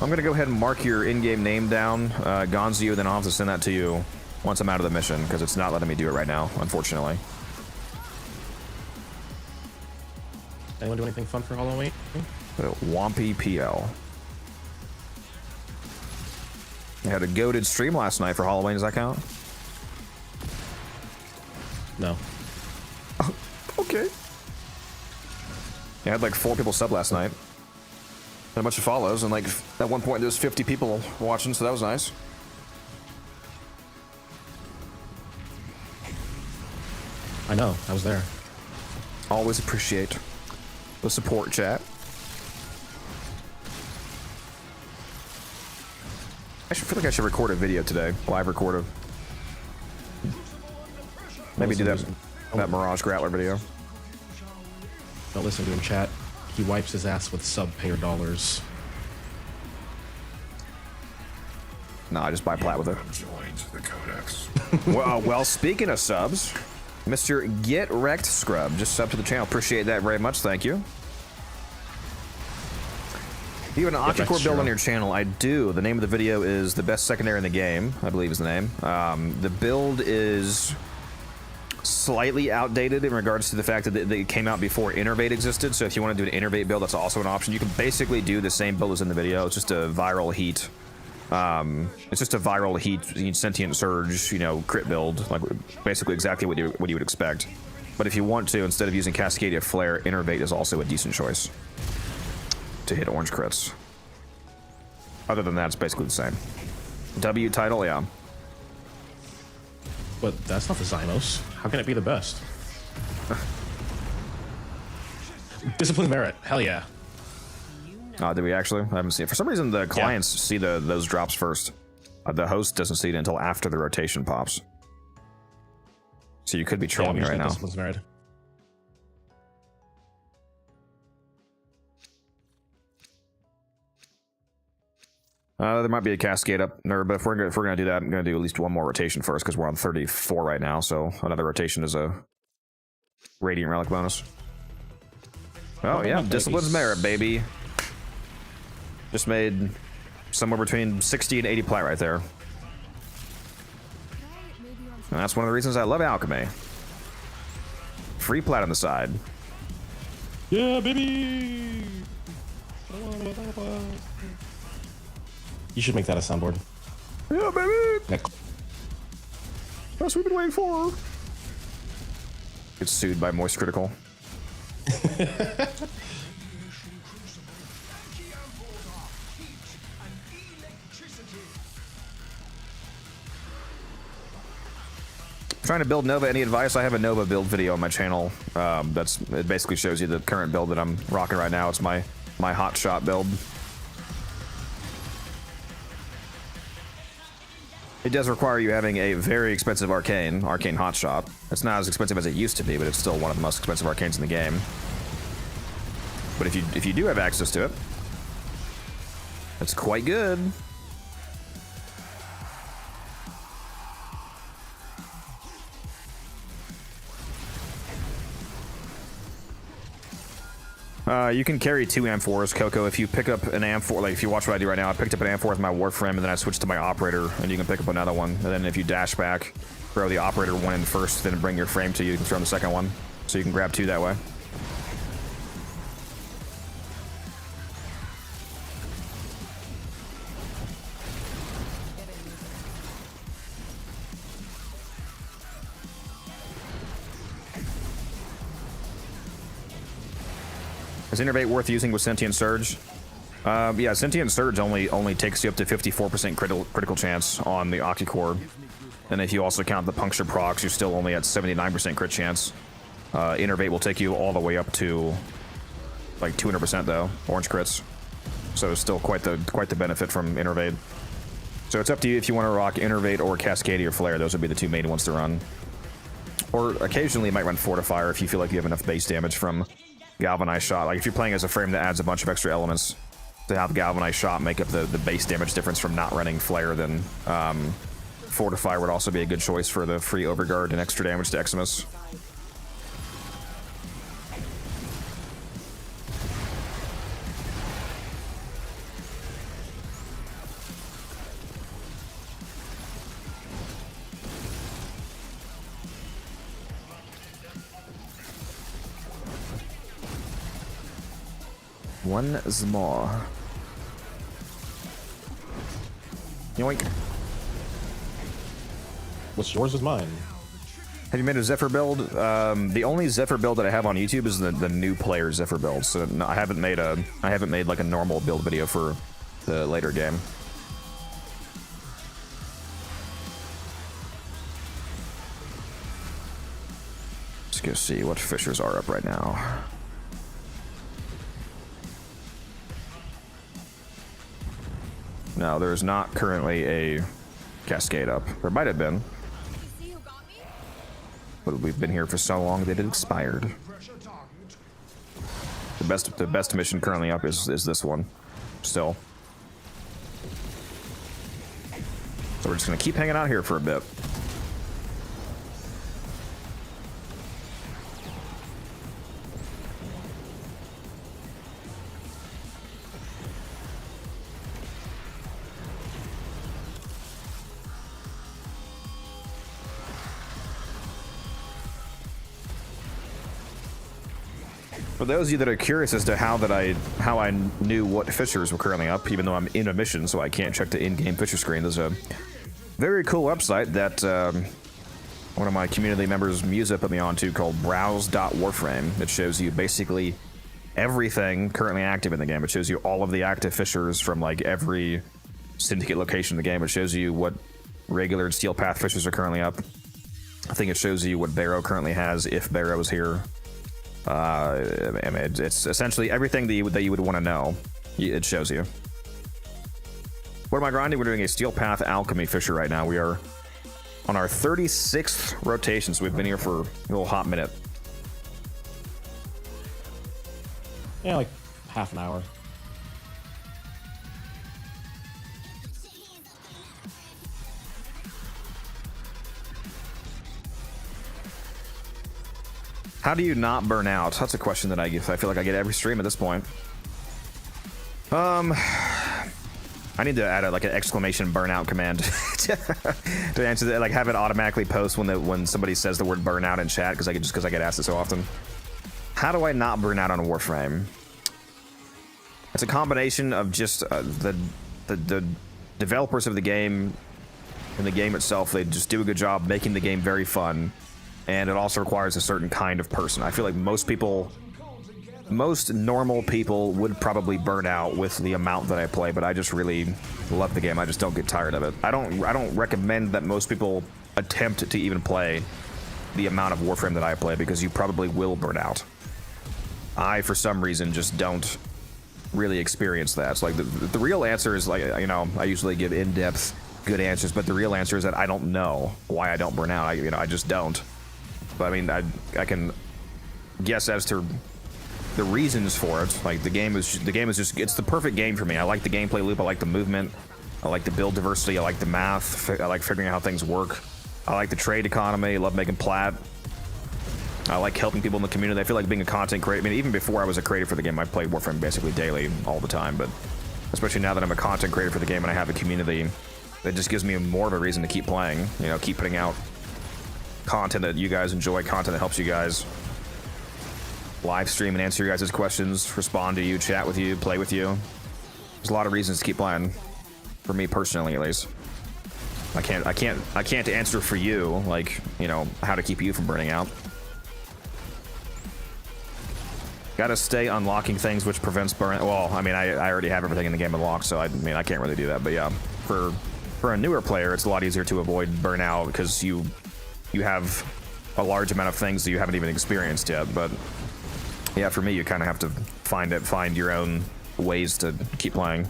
I'm gonna go ahead and mark your in-game name down, Gonziu, then I'll have to send that to you once I'm out of the mission, because it's not letting me do it right now, unfortunately. Anyone do anything fun for Halloween? Wampy PL. I had a goated stream last night for Halloween, does that count? No. Okay. Yeah, I had like 4 people sub last night. And a bunch of follows, and like at one point there was 50 people watching, so that was nice. I know, I was there. Always appreciate the support, chat. I feel like I should record a video today. Live record a... Maybe do that Mirage Grappler video. Don't listen to him, chat. He wipes his ass with sub-payer dollars. No, I just buy plat with it. well, speaking of subs, Mr. Get Wrecked Scrub just subbed to the channel. Appreciate that very much. Thank you. You have an Octacore build on your channel? I do. The name of the video is The Best Secondary in the Game, I believe is the name. The build is slightly outdated in regards to the fact that it came out before Innervate existed, so if you want to do an Innervate build, that's also an option. You can basically do the same build as in the video. It's just a viral heat. It's just a viral heat sentient surge, you know, crit build, like basically exactly what you would expect. But if you want to, instead of using Cascadia Flare, Innervate is also a decent choice to hit orange crits. Other than that, it's basically the same. W title, yeah. But that's not the Xynos. How can it be the best? Discipline merit. Hell yeah. Did we actually? I haven't seen it. For some reason, the clients see those drops first. The host doesn't see it until after the rotation pops. So you could be trolling me right now. Discipline's merit. There might be a cascade up there, but if we're gonna do that, I'm gonna do at least one more rotation first because we're on 34 right now. So another rotation is a radiant relic bonus. Oh yeah, discipline's merit, baby. Just made somewhere between 60 and 80 plat right there. And that's one of the reasons I love alchemy. Free plat on the side. Yeah, baby. You should make that a soundboard. Yeah, baby. That- That's what we've been waiting for. Gets sued by Moist Critical. Trying to build Nova. Any advice? I have a Nova build video on my channel. It basically shows you the current build that I'm rocking right now. It's my hot shot build. It does require you having a very expensive arcane hotshot. It's not as expensive as it used to be, but it's still one of the most expensive arcanes in the game. But if you do have access to it, it's quite good. You can carry 2 Am4s, Coco. If you pick up an Am4, like if you watch what I do right now, I picked up an Am4 with my Warframe, and then I switched to my Operator, and you can pick up another one. And then if you dash back, throw the Operator one in first, then bring your frame to you, you can throw in the second one. So you can grab 2 that way. Is Innervate worth using with Sentient Surge? Yeah, Sentient Surge only takes you up to 54% critical chance on the Octicore. And if you also count the Puncture procs, you're still only at 79% crit chance. Innervate will take you all the way up to like 200% though, orange crits. So it's still quite the benefit from Innervate. So it's up to you if you want to rock Innervate or Cascadia Flare. Those would be the 2 main ones to run. Or occasionally you might run Fortifier if you feel like you have enough base damage from Galvanized Shot. Like if you're playing as a frame that adds a bunch of extra elements, to have Galvanized Shot make up the base damage difference from not running Flare, then Fortify would also be a good choice for the free Overguard and extra damage to Eximus. One more. Yoink. What's yours is mine. Have you made a Zephyr build? The only Zephyr build that I have on YouTube is the new player Zephyr build. So no, I haven't made like a normal build video for the later game. Let's go see what fishers are up right now. No, there's not currently a Cascade up. There might have been. But we've been here for so long that it expired. The best mission currently up is this one. Still. So we're just gonna keep hanging out here for a bit. For those of you that are curious as to how I knew what fishers were currently up, even though I'm in a mission, so I can't check the in-game fisher screen, there's a very cool website that one of my community members, Musa, put me onto called browse.warframe. It shows you basically everything currently active in the game. It shows you all of the active fishers from like every syndicate location in the game. It shows you what regular Steel Path fishers are currently up. I think it shows you what Barrow currently has if Barrow is here. I mean, it's essentially everything that you would want to know. It shows you. What am I grinding? We're doing a Steel Path Alchemy Fisher right now. We are on our 36th rotation, so we've been here for a little hot minute. Yeah, like half an hour. How do you not burn out? That's a question that I feel like I get every stream at this point. I need to add like an exclamation burnout command to answer that. Like have it automatically post when somebody says the word burnout in chat because I get asked it so often. How do I not burn out on Warframe? It's a combination of just the developers of the game and the game itself. They just do a good job making the game very fun. And it also requires a certain kind of person. I feel like most normal people would probably burn out with the amount that I play, but I just really love the game. I just don't get tired of it. I don't recommend that most people attempt to even play the amount of Warframe that I play because you probably will burn out. I, for some reason, just don't really experience that. So like the real answer is like, you know, I usually give in-depth good answers, but the real answer is that I don't know why I don't burn out. I just don't. But I mean, I can guess as to the reasons for it. Like the game is just, it's the perfect game for me. I like the gameplay loop. I like the movement. I like the build diversity. I like the math. I like figuring out how things work. I like the trade economy. I love making plat. I like helping people in the community. I feel like being a content creator. I mean, even before I was a creator for the game, I played Warframe basically daily, all the time. But especially now that I'm a content creator for the game and I have a community, it just gives me more of a reason to keep playing. You know, keep putting out content that you guys enjoy, content that helps you guys live stream and answer your guys' questions, respond to you, chat with you, play with you. There's a lot of reasons to keep playing, for me personally at least. I can't answer for you, like, you know, how to keep you from burning out. Gotta stay unlocking things, which prevents burn. Well, I mean, I already have everything in the game unlocked, so I mean, I can't really do that. But yeah, for a newer player, it's a lot easier to avoid burnout because you have a large amount of things that you haven't even experienced yet. But yeah, for me, you kind of have to find your own ways to keep playing.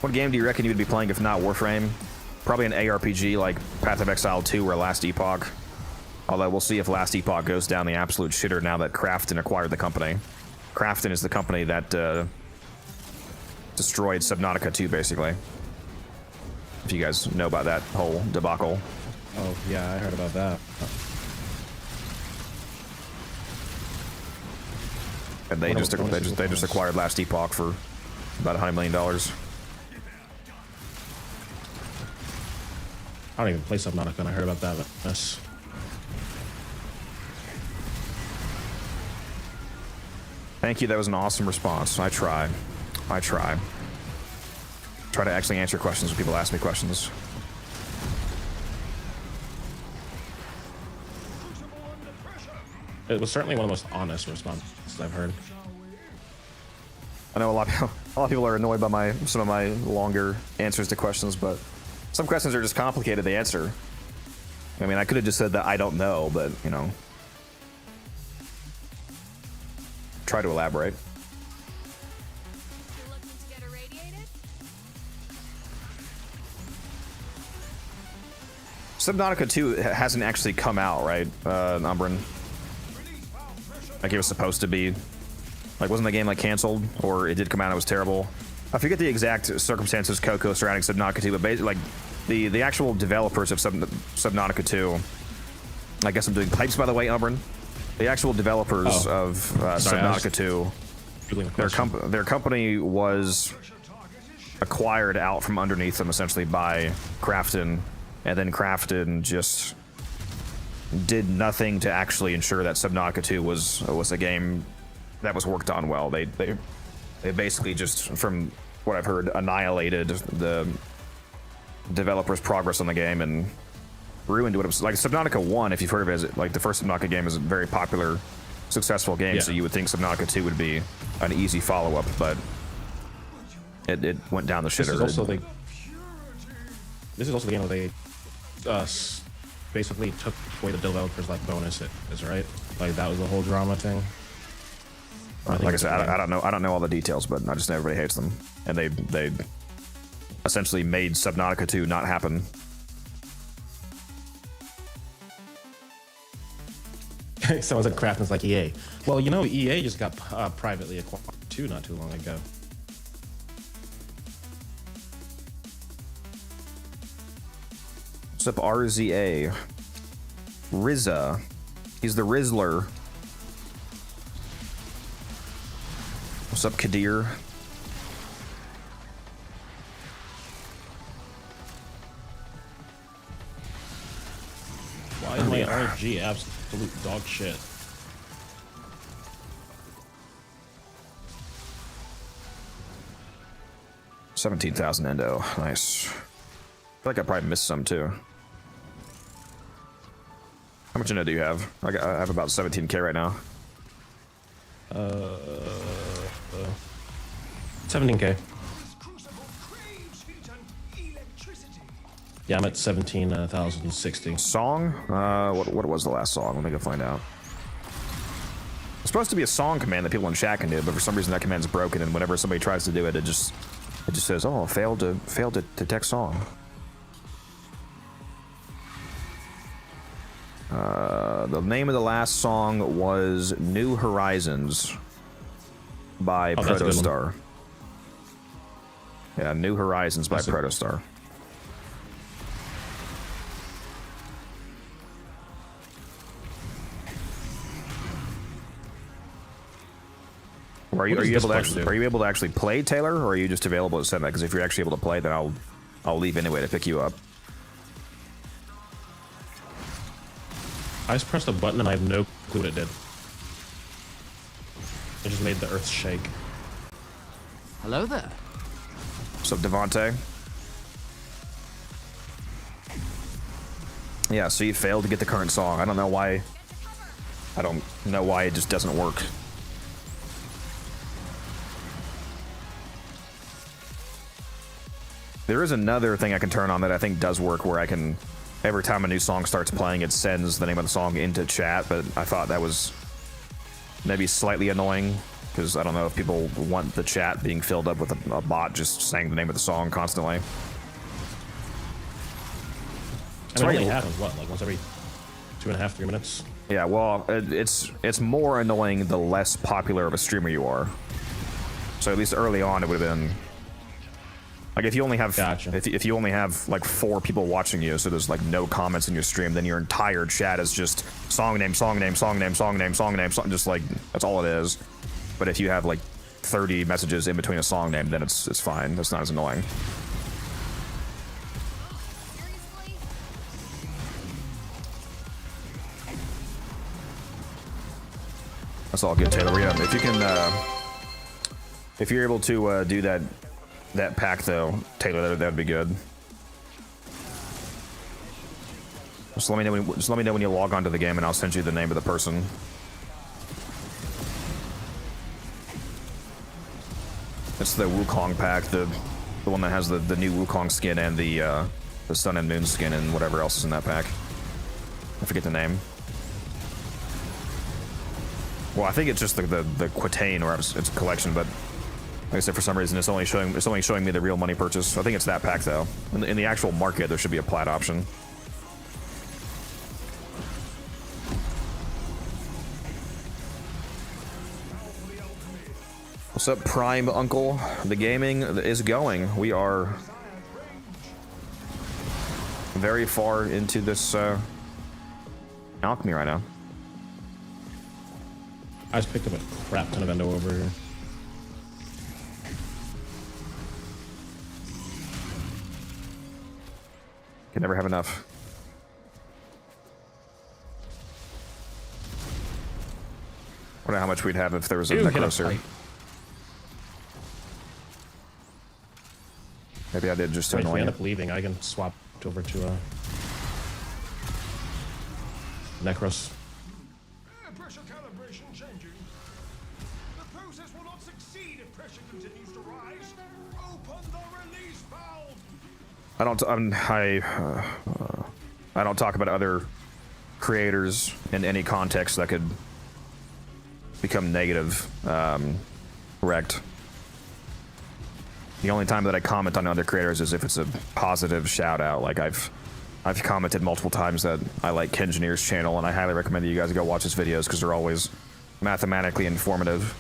What game do you reckon you would be playing if not Warframe? Probably an ARPG like Path of Exile 2 or Last Epoch. Although we'll see if Last Epoch goes down the absolute shitter now that Krafton acquired the company. Krafton is the company that destroyed Subnautica 2, basically. If you guys know about that whole debacle. Oh, yeah, I heard about that. And they just acquired Last Epoch for about $100 million. I don't even play Subnautica, and I heard about that. That's... Thank you, that was an awesome response. I try. Try to actually answer questions when people ask me questions. It was certainly one of the most honest responses I've heard. I know a lot of people are annoyed by some of my longer answers to questions, but some questions are just complicated to answer. I mean, I could have just said that I don't know, but, you know. Try to elaborate. You're looking to get irradiated? Subnautica 2 hasn't actually come out, right, Umbrin? Like it was supposed to be. Like, wasn't the game like canceled, or it did come out and it was terrible? I forget the exact circumstances Coco surrounding Subnautica 2, but basically, like the actual developers of Subnautica 2. I guess I'm doing pipes, by the way, Umbrin. The actual developers of Subnautica 2, their company was acquired out from underneath them, essentially, by Krafton, and then Krafton just did nothing to actually ensure that Subnautica 2 was a game that was worked on well. They basically just, from what I've heard, annihilated the developers' progress on the game and ruined what it was. Like Subnautica 1, if you've heard of it, like the first Subnautica game is a very popular, successful game, yeah. So you would think Subnautica 2 would be an easy follow-up, but it went down the shitter. This is also the game where they basically took away the developers like bonus is right? Like that was the whole drama thing. Like I said, I don't know all the details, but I just know everybody hates them, and they essentially made Subnautica 2 not happen. Someone said Krafton's like EA. Well, you know, EA just got privately acquired too not too long ago. What's up, RZA? Rizza. He's the Rizzler. What's up, Kadir? Why is my RG absolute dog shit? $17,000 endo. Nice. I feel like I probably missed some too. How much endo do you have? I have about 17k right now. 17k. This crucible craves heat and electricity. Yeah, I'm at 17,060. Song? What was the last song? Let me go find out. It's supposed to be a song command that people in chat can do, but for some reason that command's broken, and whenever somebody tries to do it, it just says, "Oh, failed to detect song." The name of the last song was "New Horizons" by Oh, that's a good one. Protostar. Yeah, "New Horizons" by That's a- Protostar. Are you What does able this to button actually do? are you able to actually play, Taylor, or are you just available to send that? Because if you're actually able to play, then I'll leave anyway to pick you up. I just pressed a button and I have no clue what it did. It just made the earth shake. Hello there. What's up, Devontae? Yeah, so you failed to get the current song. I don't know why. I don't know why it just doesn't work. There is another thing I can turn on that I think does work, where I can, every time a new song starts playing, it sends the name of the song into chat, but I thought that was maybe slightly annoying, because I don't know if people want the chat being filled up with a bot just saying the name of the song constantly. And it only happens, what, like once every 2.5, 3 minutes? Yeah, well, it's more annoying the less popular of a streamer you are. So at least early on, it would have been like if you only have if you only have like 4 people watching you, so there's like no comments in your stream, then your entire chat is just song name, song name, song name, song name, song name, just like that's all it is. But if you have like 30 messages in between a song name, then it's fine. That's not as annoying. That's all good, Taylor. Yeah, if you can, if you're able to do that pack though, Taylor, that'd be good. Just let me know when you log onto the game, and I'll send you the name of the person. It's the Wukong pack, the one that has the new Wukong skin and the Sun and Moon skin and whatever else is in that pack. I forget the name. Well, I think it's just the Quatain, or it's a collection, but like I said, for some reason it's only showing me the real money purchase. I think it's that pack though. In the actual market, there should be a plat option. What's up, Prime Uncle? The gaming is going. We are very far into this alchemy right now. I just picked up a crap ton of endo over here. Can never have enough. Wonder how much we'd have if there was a necroser. Maybe I did just to If annoy we you. end up leaving, I can swap over to Necros. Pressure calibration changing. The process will not succeed if pressure continues to rise. Open the release valve. I don't talk about other creators in any context that could become negative. Correct. The only time that I comment on other creators is if it's a positive shout out. Like I've commented multiple times that I like Kenjineer's channel, and I highly recommend that you guys go watch his videos because they're always mathematically informative.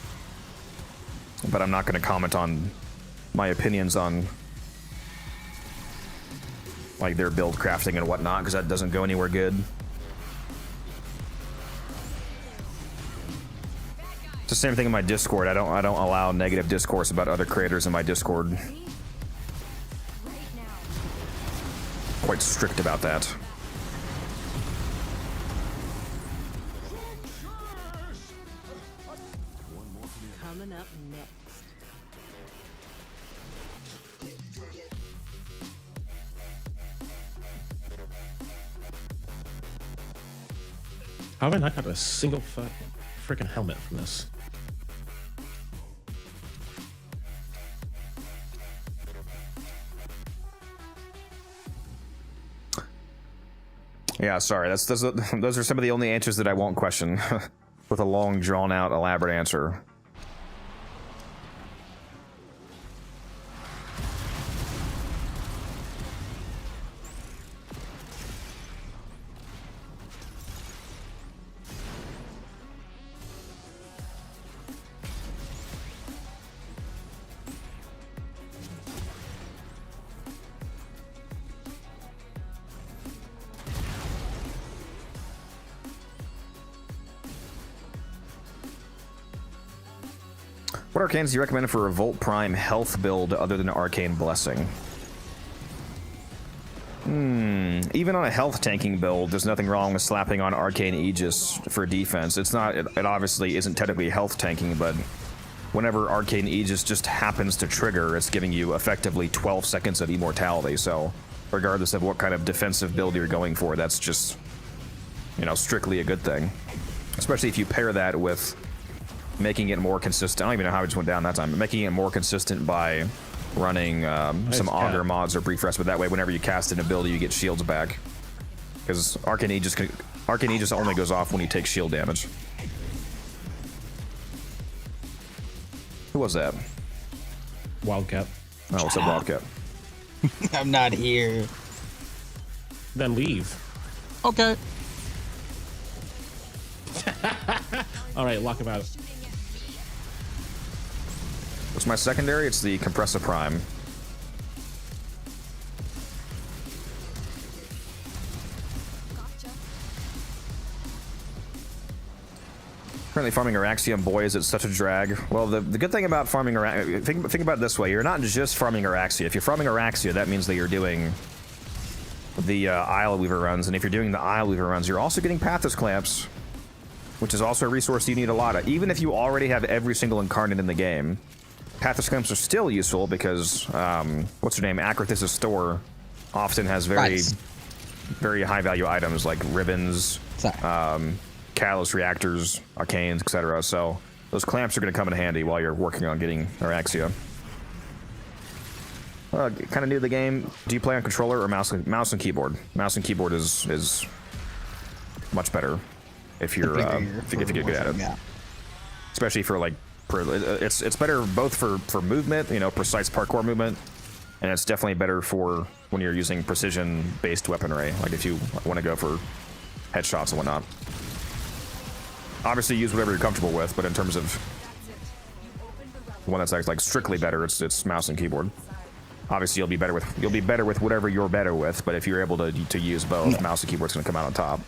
But I'm not going to comment on my opinions on like their build crafting and whatnot, because that doesn't go anywhere good. It's the same thing in my Discord. I don't allow negative discourse about other creators in my Discord. Right now. Quite strict about that. Coming up next. How have I not got a single freaking helmet from this? Yeah, sorry. Those are some of the only answers that I won't question, with a long, drawn-out, elaborate answer. What arcanes do you recommend for Revolt Prime health build other than Arcane Blessing? Even on a health tanking build, there's nothing wrong with slapping on Arcane Aegis for defense. It's not, it obviously isn't technically health tanking, but whenever Arcane Aegis just happens to trigger, it's giving you effectively 12 seconds of immortality. So regardless of what kind of defensive build you're going for, that's just, you know, strictly a good thing. Especially if you pair that with making it more consistent. I don't even know how it just went down that time, but making it more consistent by running some auger mods or brief rest, but that way whenever you cast an ability you get shields back. Because Arcane Aegis only goes off when you take shield damage. Who was that? Wildcat. Oh, what's up, Wildcat? I'm not here. Then leave. Okay. All right, lock him out. What's my secondary? It's the Compressor Prime. Gotcha. Currently farming Araxium. Boy, is it such a drag. Well, the good thing about farming Araxia, think about it this way. You're not just farming Araxia. If you're farming Araxia, that means that you're doing the Isle Weaver runs. And if you're doing the Isle Weaver runs, you're also getting Pathos Clamps, which is also a resource you need a lot of. Even if you already have every single incarnate in the game, Pathos Clamps are still useful because, what's her name? Akrithis' store often has very high value items like ribbons, catalyst reactors, arcanes, etc. So those clamps are going to come in handy while you're working on getting Araxia. Kind of new to the game. Do you play on controller or mouse and keyboard? Mouse and keyboard is much better if you're if you get good at it. Yeah. Especially for like it's better both for movement, you know, precise parkour movement, and it's definitely better for when you're using precision based weaponry, like if you want to go for headshots and whatnot. Obviously use whatever you're comfortable with, but in terms of the one that's like strictly better, it's mouse and keyboard. Obviously you'll be better with whatever you're better with, but if you're able to use both, mouse and keyboard's gonna come out on top.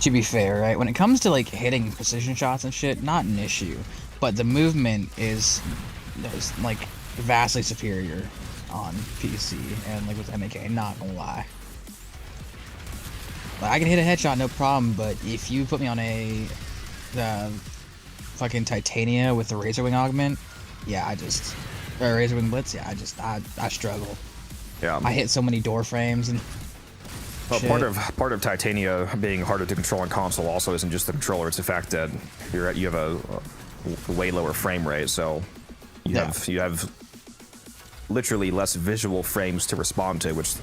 To be fair, right, when it comes to like hitting precision shots and shit, not an issue, but the movement is like vastly superior on PC and like with MK, not gonna lie. Like, I can hit a headshot no problem, but if you put me on a fucking Titania with the Razor Wing augment, yeah, or Razor Wing Blitz, yeah, I struggle. Yeah. I hit so many door frames and well, part of Titania being harder to control on console also isn't just the controller, it's the fact that you have a way lower frame rate, so you have literally less visual frames to respond to, which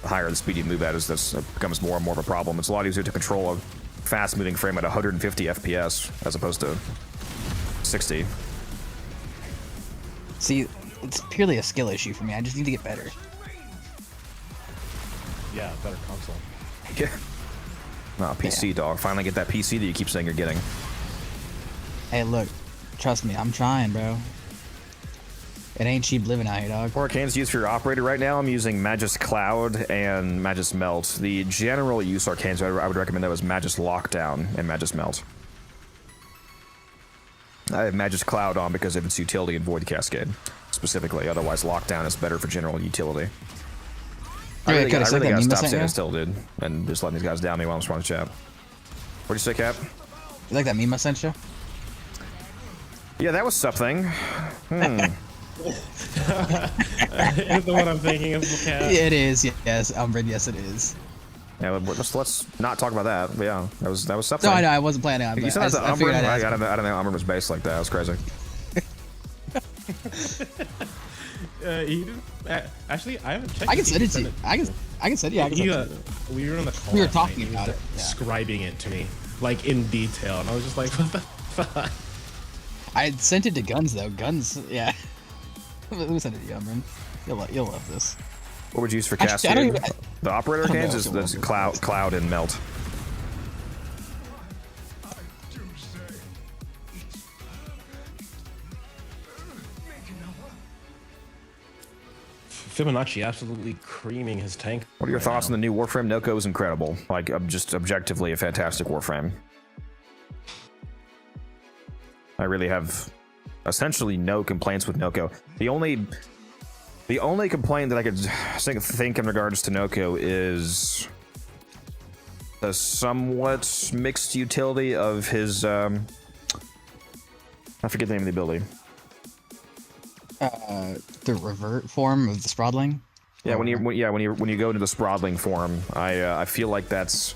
the higher the speed you move at this becomes more and more of a problem. It's a lot easier to control a fast moving frame at 150 FPS as opposed to 60. See, it's purely a skill issue for me. I just need to get better. Yeah, better console. Yeah. No, PC, dog. Finally get that PC that you keep saying you're getting. Hey, look, trust me, I'm trying, bro. It ain't cheap living out here, dog. What arcanes used for your operator right now? I'm using Magus Cloud and Magus Melt. The general use arcanes I would recommend that was Magus Lockdown and Magus Melt. I have Magic's Cloud on because of its utility in Void Cascade, specifically. Otherwise, Lockdown is better for general utility. I really gotta stop standing still, dude, and just letting these guys down me while I'm responding to chat. What'd you say, Cap? You like that meme I sent you? Yeah, that was something. Is the one I'm thinking of, Cap? It is, yes, Umbrid, yes it is. Yeah, let's not talk about that. But yeah, that was something. No, I know, I wasn't planning on it. You said that's Umbrid? I don't know Umbrid was based like that. That was crazy. He didn't. Actually, I haven't checked. I can send it to you. I can send it. Yeah, we were on the call. We were talking about it. Describing it to me, like in detail, and I was just like, "What the fuck?" I sent it to Guns though. Guns, yeah. Let me send it to you, Umbrid. You'll love this. What would you use for Cascade? The Operator cans is Cloud and Melt. Fibonacci absolutely creaming his tank. What are your thoughts on the new Warframe? Noko is incredible. Like, just objectively a fantastic Warframe. I really have essentially no complaints with Noko. The only complaint that I could think in regards to Noko is the somewhat mixed utility of his I forget the name of the ability. The revert form of the Sprodling. Yeah, when you go into the Sprodling form, I feel like that's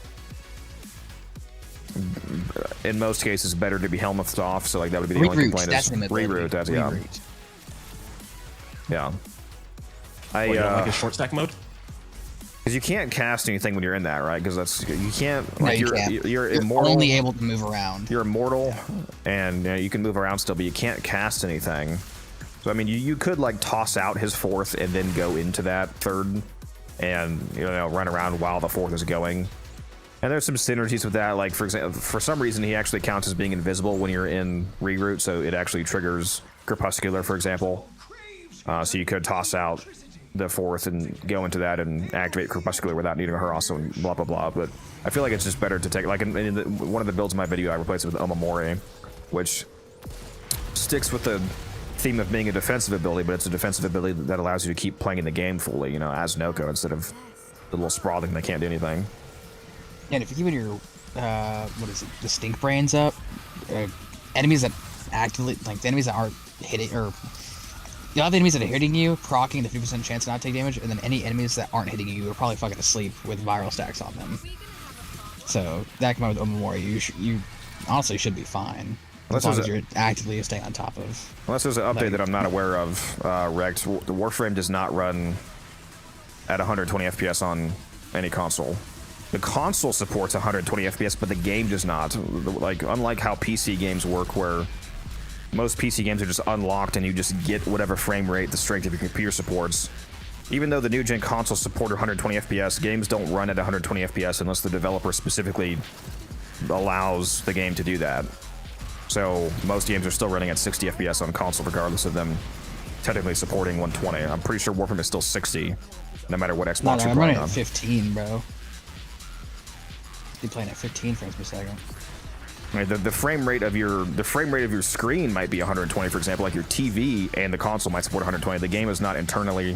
in most cases better to be helmethed off. So like that would be the only complaint. Is reroute. That's yeah. You don't like a short stack mode? Because you can't cast anything when you're in that, right? Because that's you can't. No, like, you're immortal. Only able to move around. You're immortal, and you can move around still, but you can't cast anything. So I mean, you could like toss out his fourth and then go into that third, and run around while the fourth is going. And there's some synergies with that. Like for example, for some reason he actually counts as being invisible when you're in reroute, so it actually triggers Crepuscular, for example. So you could toss out the fourth and go into that and activate Crepuscular without needing her also, and blah blah blah. But I feel like it's just better to take like in one of the builds in my video I replaced it with Omamori, which sticks with the theme of being a defensive ability, but it's a defensive ability that allows you to keep playing the game fully, as Noko, instead of the little Sprawling that can't do anything. And if you keep your what is it, the stink brains up, enemies that actively the enemies that aren't hitting, or the enemies that are hitting you, proccing the 50% chance to not take damage, and then any enemies that aren't hitting you are probably fucking asleep with viral stacks on them. So that combined with Omamori, you honestly should be fine. As long as you're actively staying on top of. Unless there's an update that I'm not aware of, Rex, the Warframe does not run at 120 FPS on any console. The console supports 120 FPS, but the game does not. Like, unlike how PC games work, where most PC games are just unlocked and you just get whatever frame rate the strength of your computer supports. Even though the new gen consoles support 120 FPS, games don't run at 120 FPS unless the developer specifically allows the game to do that. So most games are still running at 60 FPS on console, regardless of them technically supporting 120. I'm pretty sure Warframe is still 60, no matter what Xbox you're I'm running running on. at 15, bro. You're playing at 15 frames per second. Right, the frame rate of your screen might be 120, for example. Like your TV and the console might support 120. The game is not internally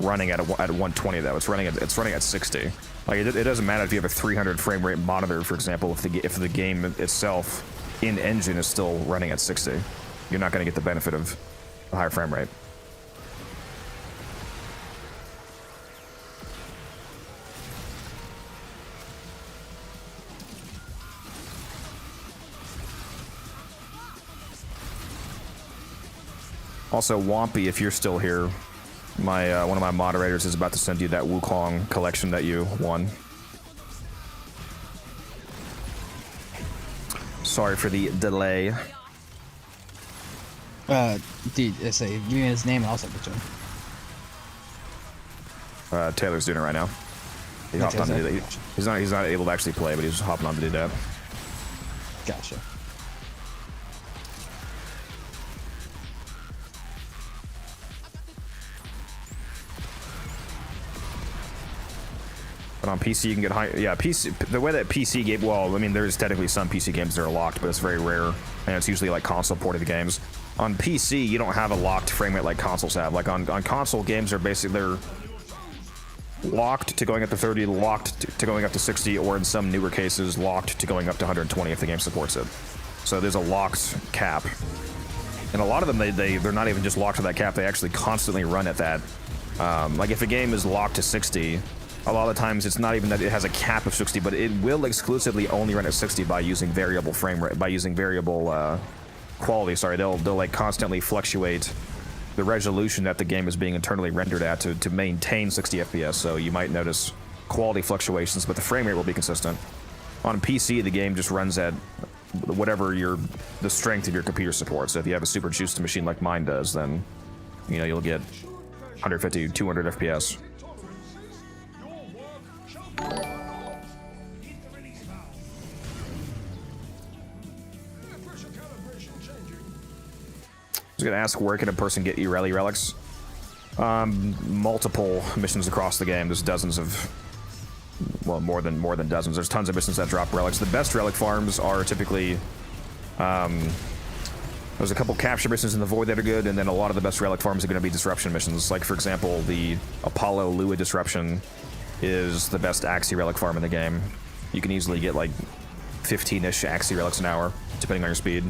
running at 120 though. It's running at 60. Like it doesn't matter if you have a 300 frame rate monitor, for example. If the game itself in engine is still running at 60, you're not going to get the benefit of a higher frame rate. Also, Wampy, if you're still here, my one of my moderators is about to send you that Wukong collection that you won. Sorry for the delay. Dude, say, give me his name and I'll send it to him. Taylor's doing it right now. He hopped on to do that. He's not able to actually play, but he's just hopping on to do that. Gotcha. But on PC, you can get high. Yeah, PC. The way that PC game. Well, I mean, there's technically some PC games that are locked, but it's very rare, and it's usually like console ported games. On PC, you don't have a locked frame rate like consoles have. Like on console, games are basically they're locked to going up to 30, locked to going up to 60, or in some newer cases, locked to going up to 120 if the game supports it. So there's a locked cap, and a lot of them they're not even just locked to that cap. They actually constantly run at that. Like if a game is locked to 60. A lot of the times it's not even that it has a cap of 60, but it will exclusively only run at 60 by using variable frame rate, by using variable quality. Sorry, they'll like constantly fluctuate the resolution that the game is being internally rendered at to maintain 60 FPS. So you might notice quality fluctuations, but the frame rate will be consistent. On PC, the game just runs at whatever the strength of your computer supports. So if you have a super juiced machine like mine does, then you know you'll get 150, 200 FPS. I was gonna ask, where can a person get Ireli relics? Multiple missions across the game. There's dozens of, well, more than dozens. There's tons of missions that drop relics. The best relic farms are typically, there's a couple capture missions in the Void that are good, and then a lot of the best relic farms are going to be disruption missions. Like for example, the Apollo Lua disruption is the best Axie relic farm in the game. You can easily get like 15-ish Axie relics an hour, depending on your speed.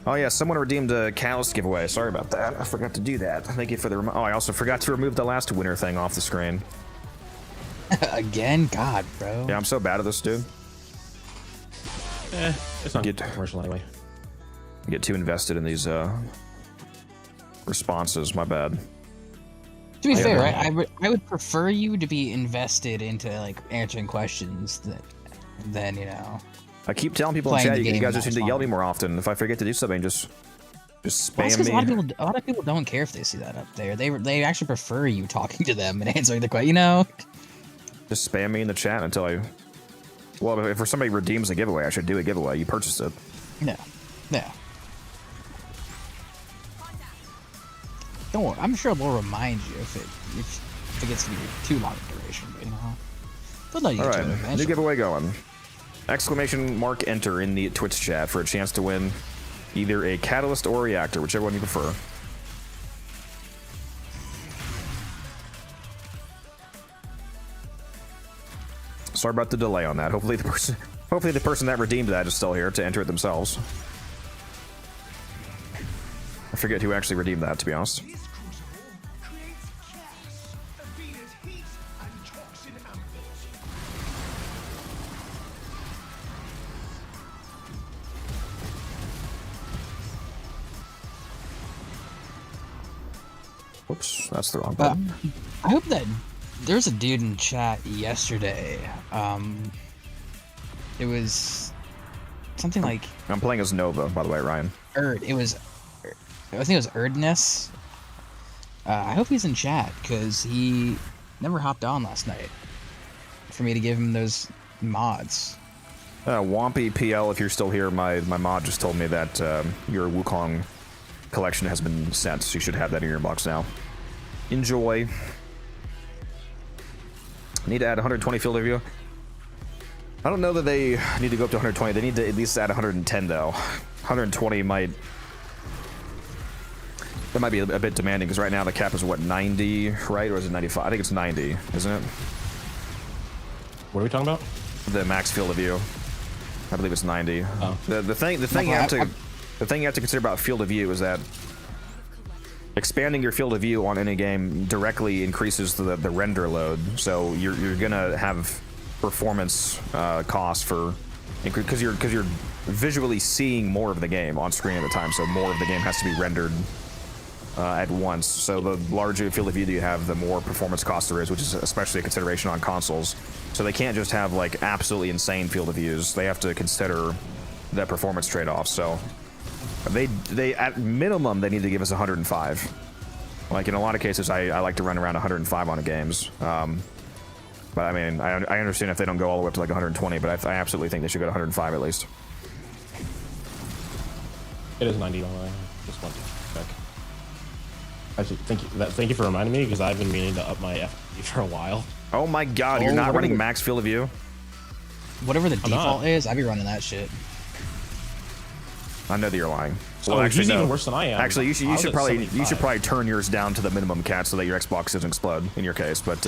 Oh yeah, someone redeemed a Catalyst giveaway. Sorry about that. I forgot to do that. Thank you for the oh, I also forgot to remove the last winner thing off the screen. Again? God, bro. Yeah, I'm so bad at this, dude. It's not commercial anyway. Get too invested in these responses. My bad. To be fair, I would prefer you to be invested into like answering questions than you know. I keep telling people in chat, you guys just need to yell at me more often. If I forget to do something, just spam me. A lot of people don't care if they see that up there. They actually prefer you talking to them and answering the question. You know, just spam me in the chat until I. Well, if somebody redeems a giveaway, I should do a giveaway. You purchased it. No. Don't worry. I'm sure they'll remind you if it gets to be too long a duration. But, you know, they'll know you. All right, new giveaway going. Exclamation mark enter in the Twitch chat for a chance to win either a Catalyst or a Reactor, whichever one you prefer. Sorry about the delay on that. Hopefully the person that redeemed that is still here to enter it themselves. I forget who actually redeemed that, to be honest. Oops, that's the wrong button. I hope that there's a dude in chat yesterday. It was something like. I'm playing as Nova, by the way, Ryan. I think it was Erdness. I hope he's in chat because he never hopped on last night for me to give him those mods. Wampy PL, if you're still here, my mod just told me that your Wukong collection has been sent, so you should have that in your box now. Enjoy. Need to add 120 field of view. I don't know that they need to go up to 120. They need to at least add 110 though. 120 might be a bit demanding because right now the cap is what, 90, right? Or is it 95? I think it's 90, isn't it? What are we talking about? The max field of view. I believe it's 90. Oh. The thing you have to consider about field of view is that expanding your field of view on any game directly increases the render load. So you're gonna have performance costs for because you're visually seeing more of the game on screen at a time. So more of the game has to be rendered at once. So the larger field of view that you have, the more performance cost there is, which is especially a consideration on consoles. So they can't just have like absolutely insane field of views. They have to consider that performance trade-off. So they at minimum they need to give us 105. Like in a lot of cases, I like to run around 105 on games. But I mean, I understand if they don't go all the way up to like 120, but I absolutely think they should go to 105 at least. It is 90 on just one check. Actually, thank you for reminding me because I've been meaning to up my FP for a while. Oh my god, you're not running max field of view? Whatever the default is, I'd be running that shit. I know that you're lying. Well, actually, he's even worse than I am. Actually, you should probably turn yours down to the minimum cat so that your Xbox doesn't explode in your case. But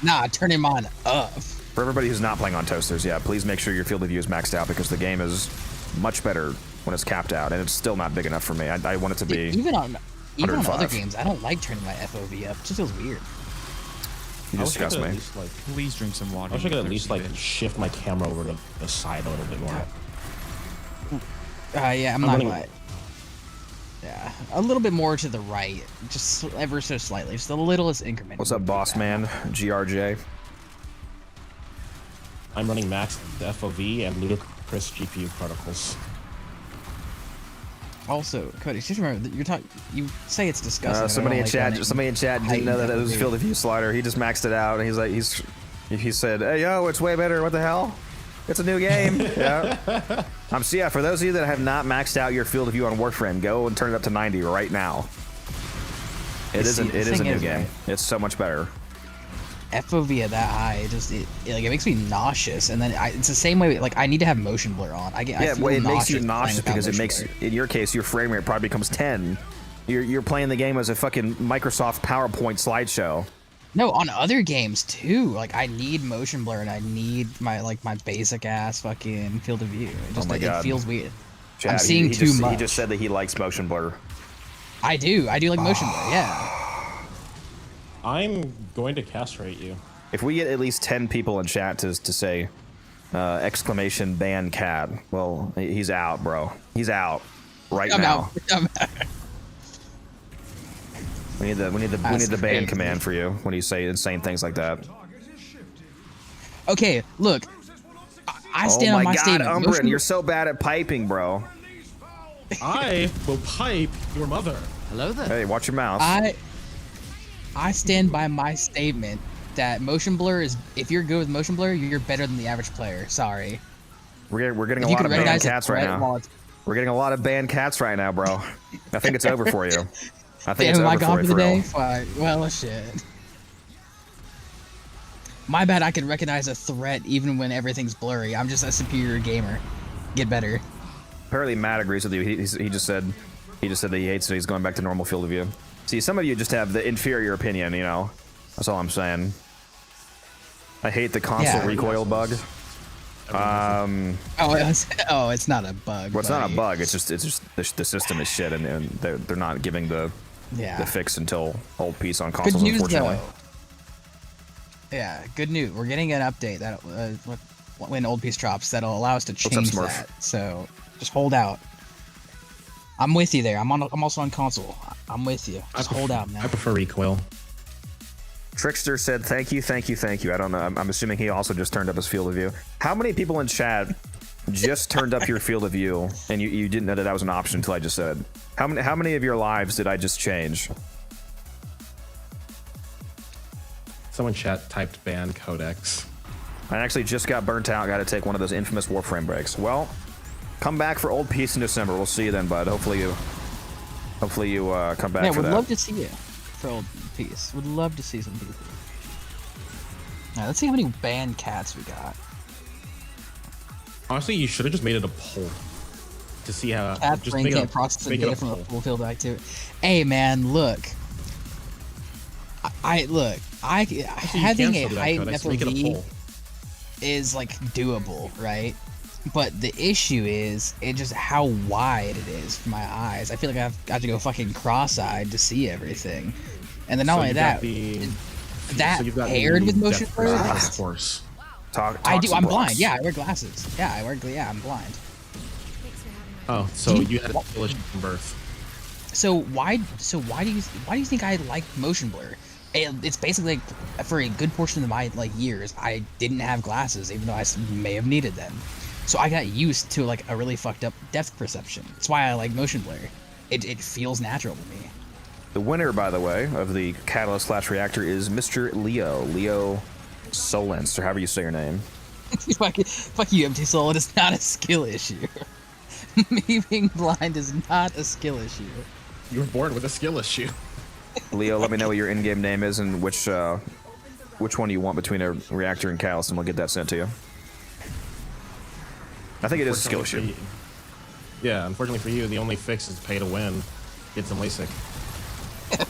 nah, turning mine up. For everybody who's not playing on toasters, yeah, please make sure your field of view is maxed out because the game is much better when it's capped out, and it's still not big enough for me. I want it to be even on other games. I don't like turning my FOV up. It just feels weird. You disgust me. Please drink some water. I wish I could at you least thirsty like bitch. shift my camera over to the side a little bit more. Yeah, I'm not gonna. Yeah, a little bit more to the right, just ever so slightly, just the littlest increment. What's up, boss man? GRJ. I'm running max FOV and ludicrous GPU particles. Also, Cody, just remember that you say it's disgusting. Somebody in chat didn't know that it was field of view slider. He just maxed it out, and he said, "Hey yo, it's way better. What the hell? It's a new game." Yeah. For those of you that have not maxed out your field of view on Warframe, go and turn it up to 90 right now. It is a new game. It's so much better. FOV at that high, it makes me nauseous, and then it's the same way. Like I need to have motion blur on. I feel it makes you nauseous nauseous because it makes, in your case, your frame rate probably becomes 10. You're playing the game as a fucking Microsoft PowerPoint slideshow. No, on other games too. Like I need motion blur, and I need my basic ass fucking field of view. It feels weird. Chad, I'm seeing too much. He just said that he likes motion blur. I do like motion blur. Yeah. I'm going to castrate you. If we get at least 10 people in chat to say exclamation ban cat, well, he's out, bro. He's out right now. I'm out. We need the ban command for you when you say insane things like that. Okay, look. I stand on my statement. Oh my god, Umbrin, you're so bad at piping, bro. I will pipe your mother. Hello there. Hey, watch your mouth. I stand by my statement that motion blur is, if you're good with motion blur, you're better than the average player. Sorry. We're getting a lot of banned cats right now. We're getting a lot of banned cats right now, bro. I think it's over for you. I think it's over for you for real. Fine. Well, shit. My bad. I can recognize a threat even when everything's blurry. I'm just a superior gamer. Get better. Apparently, Matt agrees with you. He just said that he hates it. He's going back to normal field of view. See, some of you just have the inferior opinion, you know. That's all I'm saying. I hate the console recoil bug. It's not a bug. Well, it's not a bug. It's just the system is shit, and they're not giving the fix until old piece on consoles, unfortunately. Yeah, good news. We're getting an update that when old piece drops that'll allow us to change that. So just hold out. I'm with you there. I'm also on console. I'm with you. Just hold out, man. I prefer recoil. Trickster said, thank you. I don't know. I'm assuming he also just turned up his field of view. How many people in chat just turned up your field of view and you didn't know that was an option until I just said? How many of your lives did I just change? Someone chat typed ban codex. I actually just got burnt out. Got to take one of those infamous Warframe breaks. Well, come back for Old Peace in December. We'll see you then, bud. Hopefully you come back for that. Yeah, we'd love to see you for Old Peace. Would love to see some people. Now, let's see how many banned cats we got. Honestly, you should have just made it a poll to see how. Cat just brain can't process the data from a full field activity. Hey, man, look. Having a heightened FOV is like doable, right? But the issue is just how wide it is for my eyes. I feel like I've got to go fucking cross-eyed to see everything. And then not only that, paired with motion blur, of course. I do. I'm blind. Yeah, I wear glasses. I'm blind. Oh, so you had a skill issue from birth. So why do you think I like motion blur? It's basically like, for a good portion of my years, I didn't have glasses, even though I may have needed them. So I got used to like a really fucked up depth perception. That's why I like motion blur. It feels natural to me. The winner, by the way, of the Catalyst/Reactor is Mr. Leo Solence, or however you say your name. Fuck you, Empty Soul. It is not a skill issue. Me being blind is not a skill issue. You were born with a skill issue. Leo, let me know what your in-game name is and which one you want between a reactor and callus, and we'll get that sent to you. I think it is a skill issue. Yeah, unfortunately for you, the only fix is pay to win. Get some LASIK.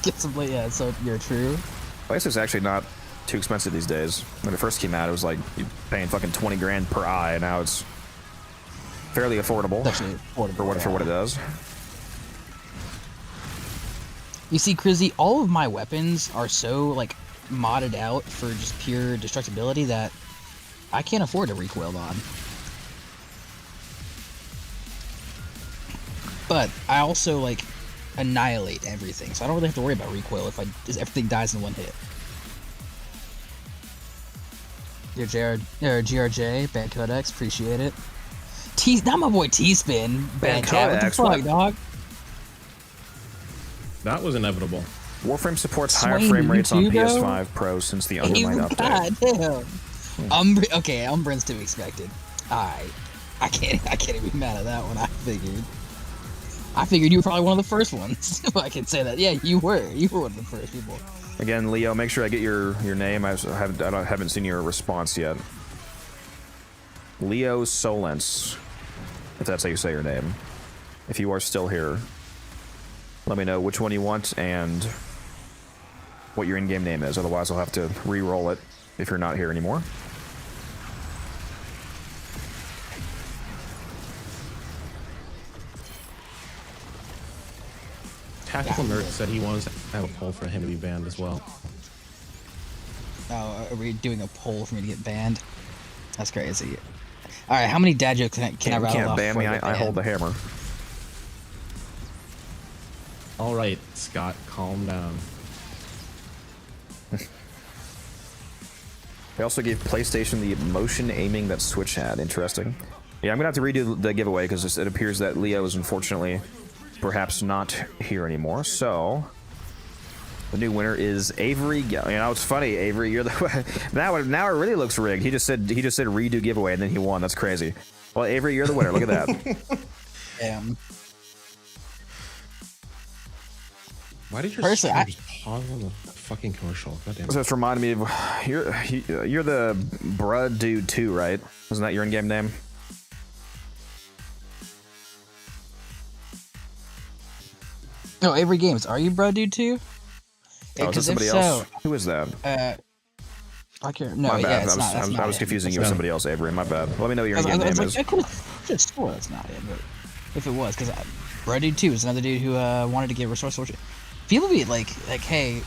Get some, yeah, so you're true. LASIK's actually not too expensive these days. When it first came out, it was like you're paying fucking 20 grand per eye, and now it's fairly affordable, for what it does. You see, Crizzy, all of my weapons are so like modded out for just pure destructibility that I can't afford to recoil on. But I also like annihilate everything, so I don't really have to worry about recoil if everything dies in one hit. Your GRJ, Bad Codex, appreciate it. Not my boy T-Spin, Bad Cat, what the fuck, dog? That was inevitable. Warframe supports higher frame rates on PS5 Pro since the underline update. God damn. Okay, Umbran's to be expected. I can't even be mad at that one. I figured you were probably one of the first ones. If I can say that. Yeah, you were. You were one of the first people. Again, Leo, make sure I get your name. I haven't seen your response yet. Leo Solence, if that's how you say your name. If you are still here, let me know which one you want and what your in-game name is. Otherwise, I'll have to re-roll it if you're not here anymore. Tactical Nerd said he wants to have a poll for him to be banned as well. Oh, are we doing a poll for me to get banned? That's crazy. All right, how many dad jokes can I rattle off? You can't ban me. I hold the hammer. All right, Scott, calm down. They also gave PlayStation the motion aiming that Switch had. Interesting. Yeah, I'm gonna have to redo the giveaway because it appears that Leo is unfortunately perhaps not here anymore. So the new winner is Avery. You know, it's funny, Avery. You're the now it really looks rigged. He just said redo giveaway and then he won. That's crazy. Well, Avery, you're the winner. Look at that. Damn. Why did your stream just pause on the fucking commercial? Goddamn. So it's reminding me of you're the Brud Dude 2, right? Isn't that your in-game name? No, Avery Games. Are you Bro Dude too? Oh, is it somebody else? Who is that? I can't. No, my bad. yeah, it's not. That's I was confusing you with somebody else, Avery. My bad. Let me know what your in-game name is. I could have swore that's not it, but if it was, because Bro Dude 2 is another dude who wanted to get resourceful. People be like, hey,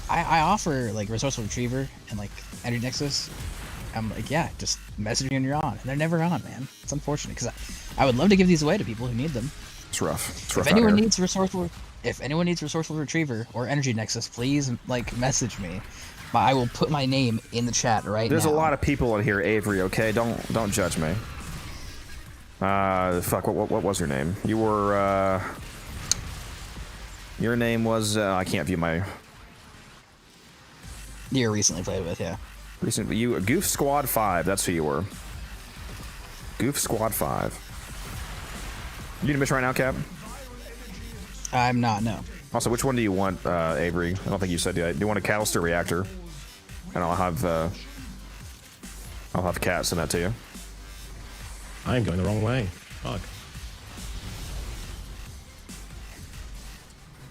I offer like resourceful retriever and like energy nexus. I'm like, yeah, just message me when you're on, and they're never on, man. It's unfortunate because I would love to give these away to people who need them. It's rough. It's rough. If anyone needs resourceful retriever or energy nexus, please like message me. I will put my name in the chat right now. There's a lot of people in here, Avery. Okay, don't judge me. Fuck. What was your name? You were. Your name was. I can't view my. You recently played with, yeah. Recently, Goof Squad 5. That's who you were. Goof Squad 5. You in a mission right now, Cap? I'm not, no. Also, which one do you want, Avery? I don't think you said yet. Do you want a catalyst or reactor? And I'll have Cat send that to you. I am going the wrong way. Fuck.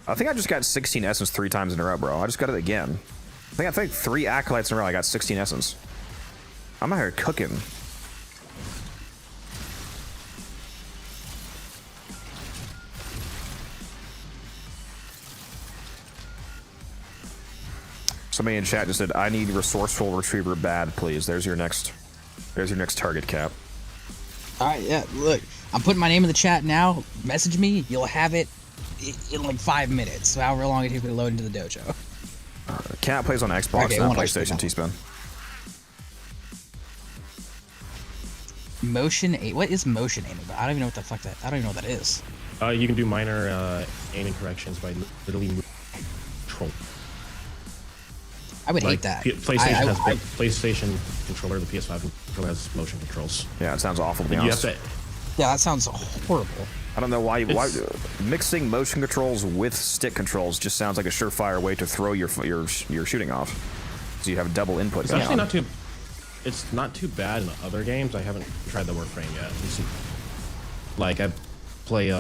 I think I just got 16 essence 3 times in a row, bro. I just got it again. I think 3 acolytes in a row. I got 16 essence. I'm out here cooking. Somebody in chat just said, "I need resourceful retriever bad, please." There's your next target, Cap. All right, yeah. Look, I'm putting my name in the chat now. Message me. You'll have it in like 5 minutes. However long it takes me to load into the dojo. Cat plays on Xbox, Okay, not PlayStation. T-Spin. Motion aim. What is motion aiming? I don't even know what the fuck that. I don't even know what that is. You can do minor aiming corrections by literally moving control. I would hate that. PlayStation has PlayStation controller. The PS5 controller has motion controls. Yeah, it sounds awful to be honest. Yeah, that sounds horrible. I don't know why mixing motion controls with stick controls just sounds like a surefire way to throw your shooting off. So you have double input. It's actually not too. It's not too bad in other games. I haven't tried the Warframe yet. Like I play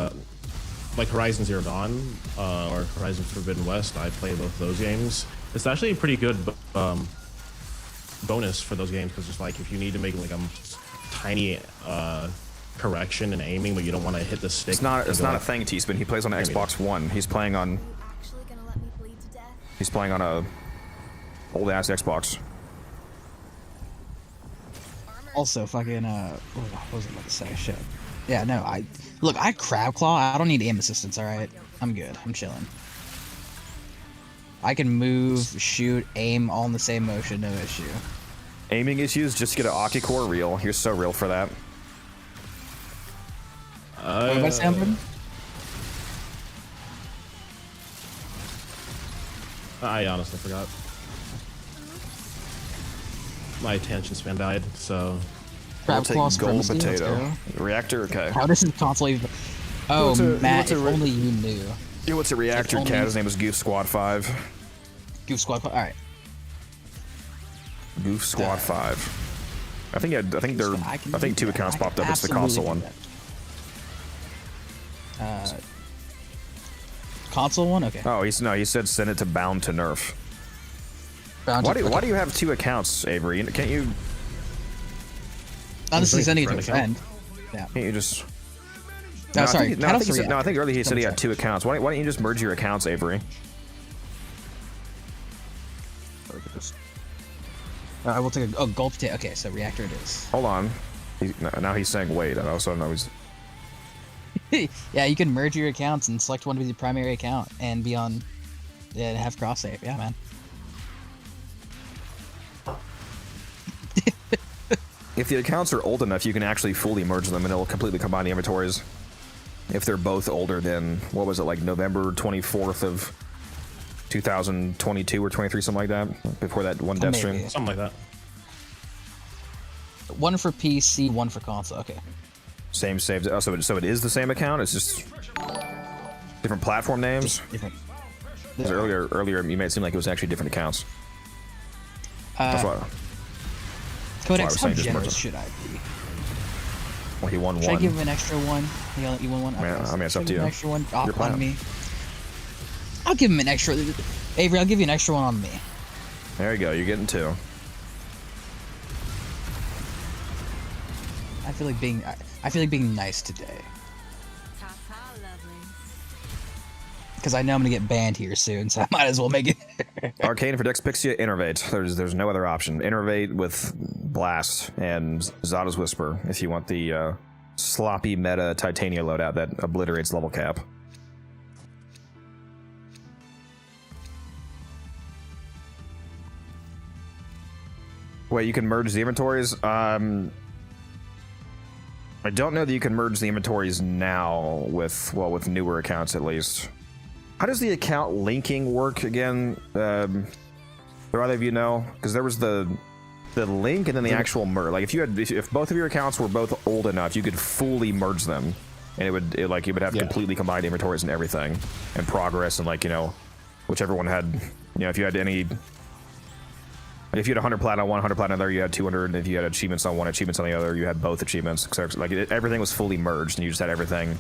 like Horizon Zero Dawn or Horizon Forbidden West. I play both those games. It's actually a pretty good bonus for those games because it's like if you need to make like a tiny correction in aiming, but you don't want to hit the stick. It's not a thing, T-Spin. He plays on Xbox One. He's playing on. He's playing on a old ass Xbox. Also, fucking what was I about to say? Shit. Yeah, no, I crab claw. I don't need aim assistance. All right, I'm good. I'm chilling. I can move, shoot, aim all in the same motion, no issue. Aiming issues? Just get an Octi-Core reel. You're so real for that. What am I saying? I honestly forgot. My attention span died, so. Crab claw gold supremacy, potato. Reactor, okay. How does this console even? Oh, Matt, if only you knew. You what's a reactor cat? His name is Goof Squad 5. Goof Squad 5. All right. Goof Squad 5. I think two accounts popped up. It's the console one. Console one? Okay. Oh, he said send it to Bound to Nerf. Why do you have two accounts, Avery? Can't you? Honestly, sending it to a friend. Yeah. Can't you just? No, sorry. I think earlier he said he had two accounts. Why don't you just merge your accounts, Avery? I will take a gold potato. Okay, so reactor it is. Hold on. Now he's saying wait. I also know he's. Yeah, you can merge your accounts and select one to be the primary account and be on. Yeah, have cross save. Yeah, man. If the accounts are old enough, you can actually fully merge them and it'll completely combine the inventories. If they're both older than, what was it, like November 24th of 2022 or 23, something like that, before that one dev stream? Something like that. One for PC, one for console. Okay. Same saves. Oh, so it is the same account? It's just different platform names? Different. Earlier you made it seem like it was actually different accounts. That's why. Codex, how generous should I be? Well, he won one. Should I give him an extra one? You won one? Okay, I mean, it's up to you. An extra one on me. I'll give him an extra. Avery, I'll give you an extra one on me. There you go. You're getting two. I feel like being nice today. Because I know I'm gonna get banned here soon, so I might as well make it. Arcane for Dexpixia, Innervate. There's no other option. Innervate with Blast and Zada's Whisper if you want the sloppy meta Titania loadout that obliterates level cap. Wait, you can merge the inventories? I don't know that you can merge the inventories now with newer accounts at least. How does the account linking work again? Do either of you know? Because there was the link and then the actual merge. Like if both of your accounts were both old enough, you could fully merge them, and you would have completely combined inventories and everything, and progress and whichever one had if you had any. If you had 100 plat on one, 100 plat on the other, you had 200. And if you had achievements on one, achievements on the other, you had both achievements. Everything was fully merged, and you just had everything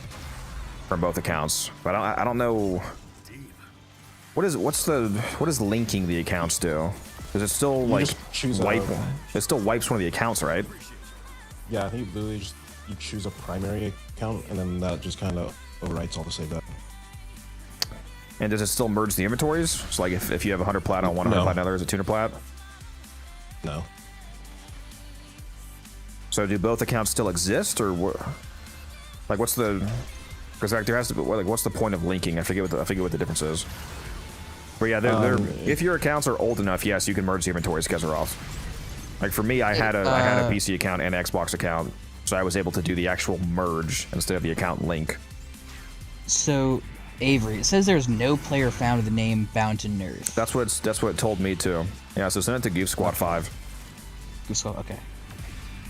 from both accounts. But I don't know. What does linking the accounts do? Does it still wipe? It still wipes one of the accounts, right? Yeah, I think you literally you choose a primary account, and then that just kind of overwrites all the save data. And does it still merge the inventories? So if you have 100 plat on one, 100 plat on the other, is it 200 plat? No. So do both accounts still exist, or what? What's the? Because there has to be what's the point of linking? I forget what the difference is. But yeah, if your accounts are old enough, yes, you can merge the inventories because they're off. Like for me, I had a PC account and Xbox account, so I was able to do the actual merge instead of the account link. So, Avery, it says there's no player found with the name Bound to Nerf. That's what it told me too. Yeah, so send it to Goof Squad 5. Goof Squad, okay.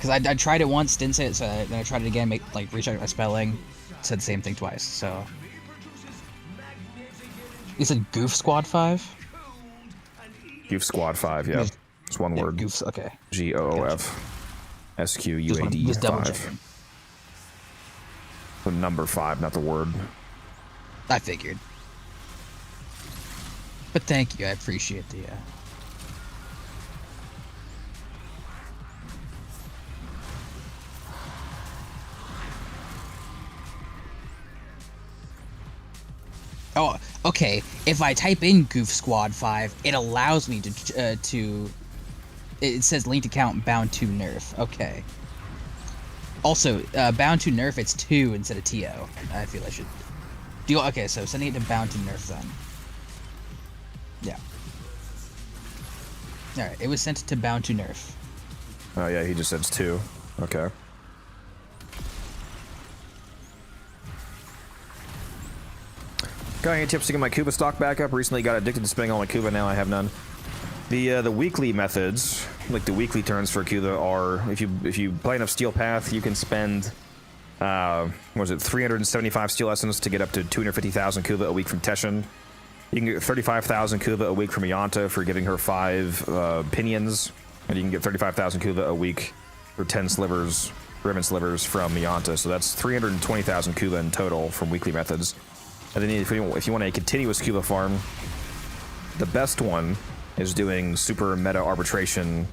Because I tried it once, didn't say it, so then I tried it again, recheck my spelling, said the same thing twice, so. You said Goof Squad 5? Goof Squad 5, yeah. It's one word. Goofs, okay. GOOF. Just double 5. checking. The number 5, not the word. I figured. But thank you, I appreciate the, Oh, okay. If I type in Goof Squad 5, it allows me to it says linked account bound to nerf. Okay. Also, bound to nerf, it's 2 instead of TO. I feel I should do. Okay, so sending it to bound to nerf then. Yeah. All right, it was sent to bound to nerf. Oh yeah, he just says 2. Okay. Got any tips to get my Kuba stock back up? Recently got addicted to spending all my Kuba, now I have none. The weekly methods, like the weekly turns for Kuba, are if you play enough Steel Path, you can spend what was it, 375 Steel Essence to get up to 250,000 Kuba a week from Teshin. You can get 35,000 Kuba a week from Ianta for giving her 5 pinions, and you can get 35,000 Kuba a week for 10 slivers, ribbon slivers from Ianta. So that's 320,000 Kuba in total from weekly methods. And then if you want a continuous Kuba farm, the best one is doing super meta arbitration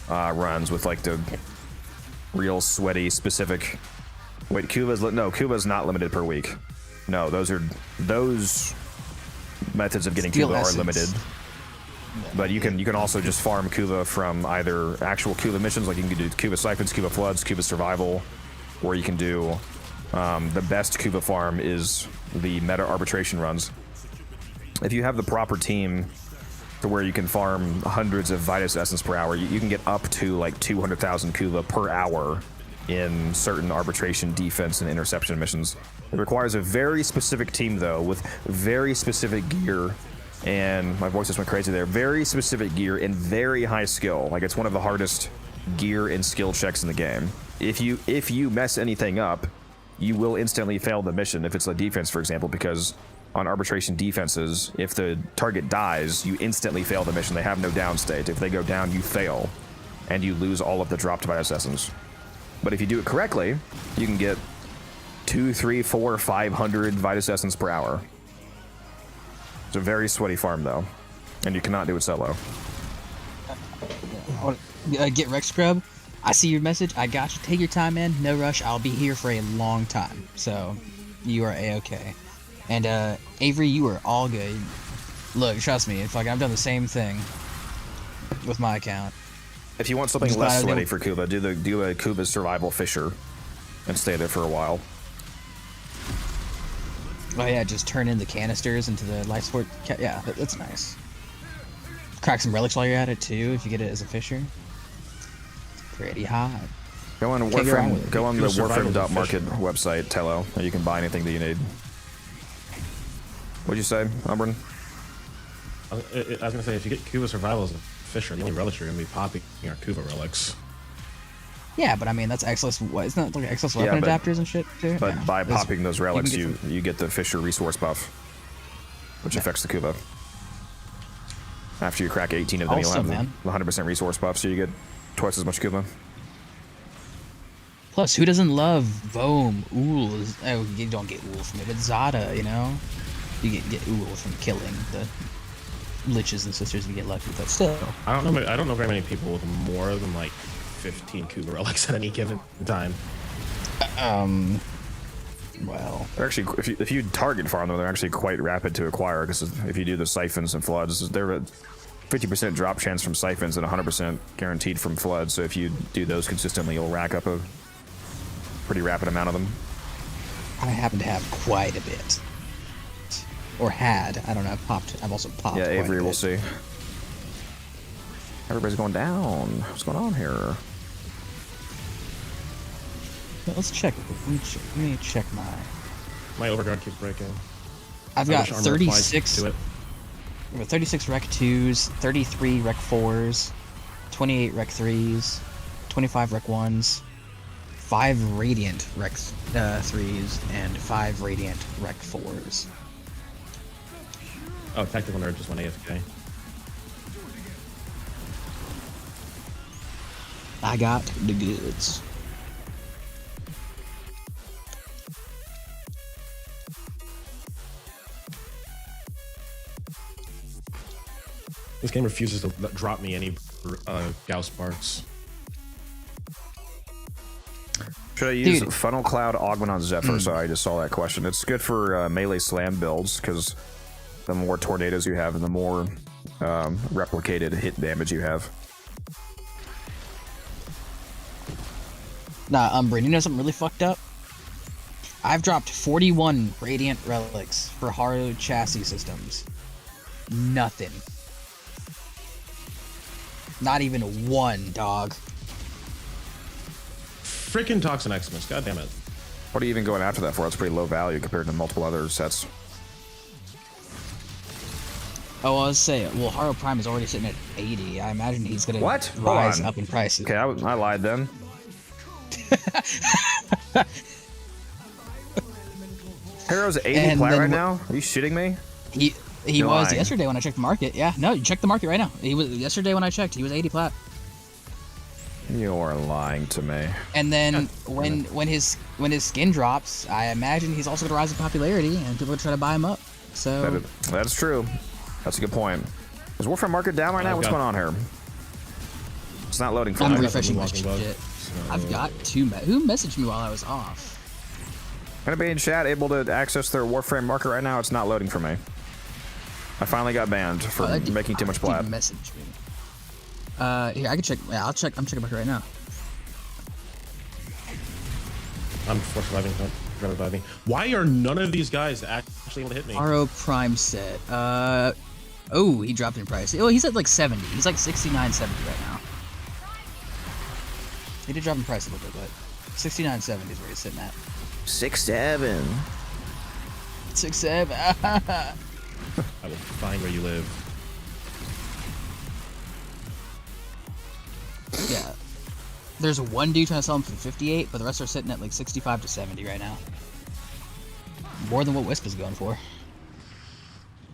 runs with like the real sweaty specific. Wait, Kuba's not limited per week. No, those methods of getting Steel Kuba essence. are limited. But you can also just farm Kuba from either actual Kuba missions, like you can do Kuba Siphons, Kuba Floods, Kuba Survival, or you can do the best Kuba farm is the meta arbitration runs. If you have the proper team to where you can farm hundreds of Vitus Essence per hour, you can get up to like 200,000 Kuba per hour in certain arbitration, defense, and interception missions. It requires a very specific team, though, with very specific gear, and my voice just went crazy there. Very specific gear and very high skill. Like, it's one of the hardest gear and skill checks in the game. If you mess anything up, you will instantly fail the mission if it's a defense, for example, because on arbitration defenses, if the target dies, you instantly fail the mission. They have no down state. If they go down, you fail, and you lose all of the dropped Vitus Essence. But if you do it correctly, you can get 2, 3, 4, 500 Vitus Essence per hour. It's a very sweaty farm, though, and you cannot do it solo. Get Rex Scrub. I see your message. I got you. Take your time, man. No rush. I'll be here for a long time. So, you are A-okay. And, Avery, you are all good. Look, trust me. It's like I've done the same thing with my account. If you want something less sweaty for Kuba, do a Kuba Survival Fisher and stay there for a while. Oh yeah, just turn in the canisters into the life support. Yeah, that's nice. Crack some relics while you're at it too, if you get it as a fisher. It's pretty hot. Go on Warframe. Go on the Warframe.market website, Tello, and you can buy anything that you need. What'd you say, Umbrin? I was gonna say, if you get Kuba Survival as a fisher, the only relics you're gonna be popping are Kuba relics. Yeah, but I mean that's excellent. What? Isn't that like excellent weapon adapters and shit too? But yeah, by popping those relics, you get the Fisher resource buff, which affects the Kuba. After you crack 18 of them, Also, you'll have the 100% resource buff, so you get twice as much Kuba. Plus, who doesn't love Vohm, Ool? Oh, you don't get Ool from it, but Zada, you know? You get Ool from killing the liches and sisters if you get lucky, but still. I don't know very many people with more than like 15 Kuba relics at any given time. Well, they're actually, if you target farm them, they're actually quite rapid to acquire, because if you do the siphons and floods, they're a 50% drop chance from siphons and 100% guaranteed from floods. So if you do those consistently, you'll rack up a pretty rapid amount of them. I happen to have quite a bit, or had. I don't know. I've also popped. Yeah, Avery, we'll see. Everybody's going down. What's going on here? Let's check. Let me check my overguard keeps breaking. I've got 36. I've got 36 Rec 2s, 33 Rec 4s, 28 Rec 3s, 25 Rec 1s, 5 Radiant Rec 3s, and 5 Radiant Rec 4s. Oh, Technical Nerd just went AFK. I got the goods. This game refuses to drop me any Gauss sparks. Should I use Dude. Funnel Cloud Augment on Zephyr? Sorry, I just saw that question. It's good for melee slam builds because the more tornadoes you have and the more replicated hit damage you have. Nah, Brandon, you know something really fucked up? I've dropped 41 Radiant Relics for Haro chassis systems. Nothing. Not even one, dog. Freaking Toxin Xmas, god damn it. What are you even going after that for? That's pretty low value compared to multiple other sets. Oh, I was saying, well, Haro Prime is already sitting at 80. I imagine he's gonna What? Hold rise on. up in prices. Okay, I lied then. Hero's 80 And plat then right wh- now? Are you shitting me? He You're was lying. yesterday when I checked the market. Yeah, no, you check the market right now. He was yesterday when I checked. He was 80 plat. You're lying to me. And then when his skin drops, I imagine he's also gonna rise in popularity, and people are trying to buy him up. So That's true. That's a good point. Is Warframe market down right now? What's going on here? It's not loading for I'm me. refreshing my Walking bug, shit. so- I've got 2. Who messaged me while I was off? Anybody in chat able to access their Warframe market right now? It's not loading for me. I finally got banned for making too much plat. Message me. Here I can check. Yeah, I'll check. I'm checking market right now. I'm force reviving. Why are none of these guys actually able to hit me? Haro Prime set. Oh, he dropped in price. Oh, he's at like 70. He's like 69.70 right now. He did drop in price a little bit, but 69.70 is where he's sitting at. 6-7. 6-7. I will find where you live. Yeah. There's one dude trying to sell him for 58, but the rest are sitting at like 65 to 70 right now. More than what Wisp is going for.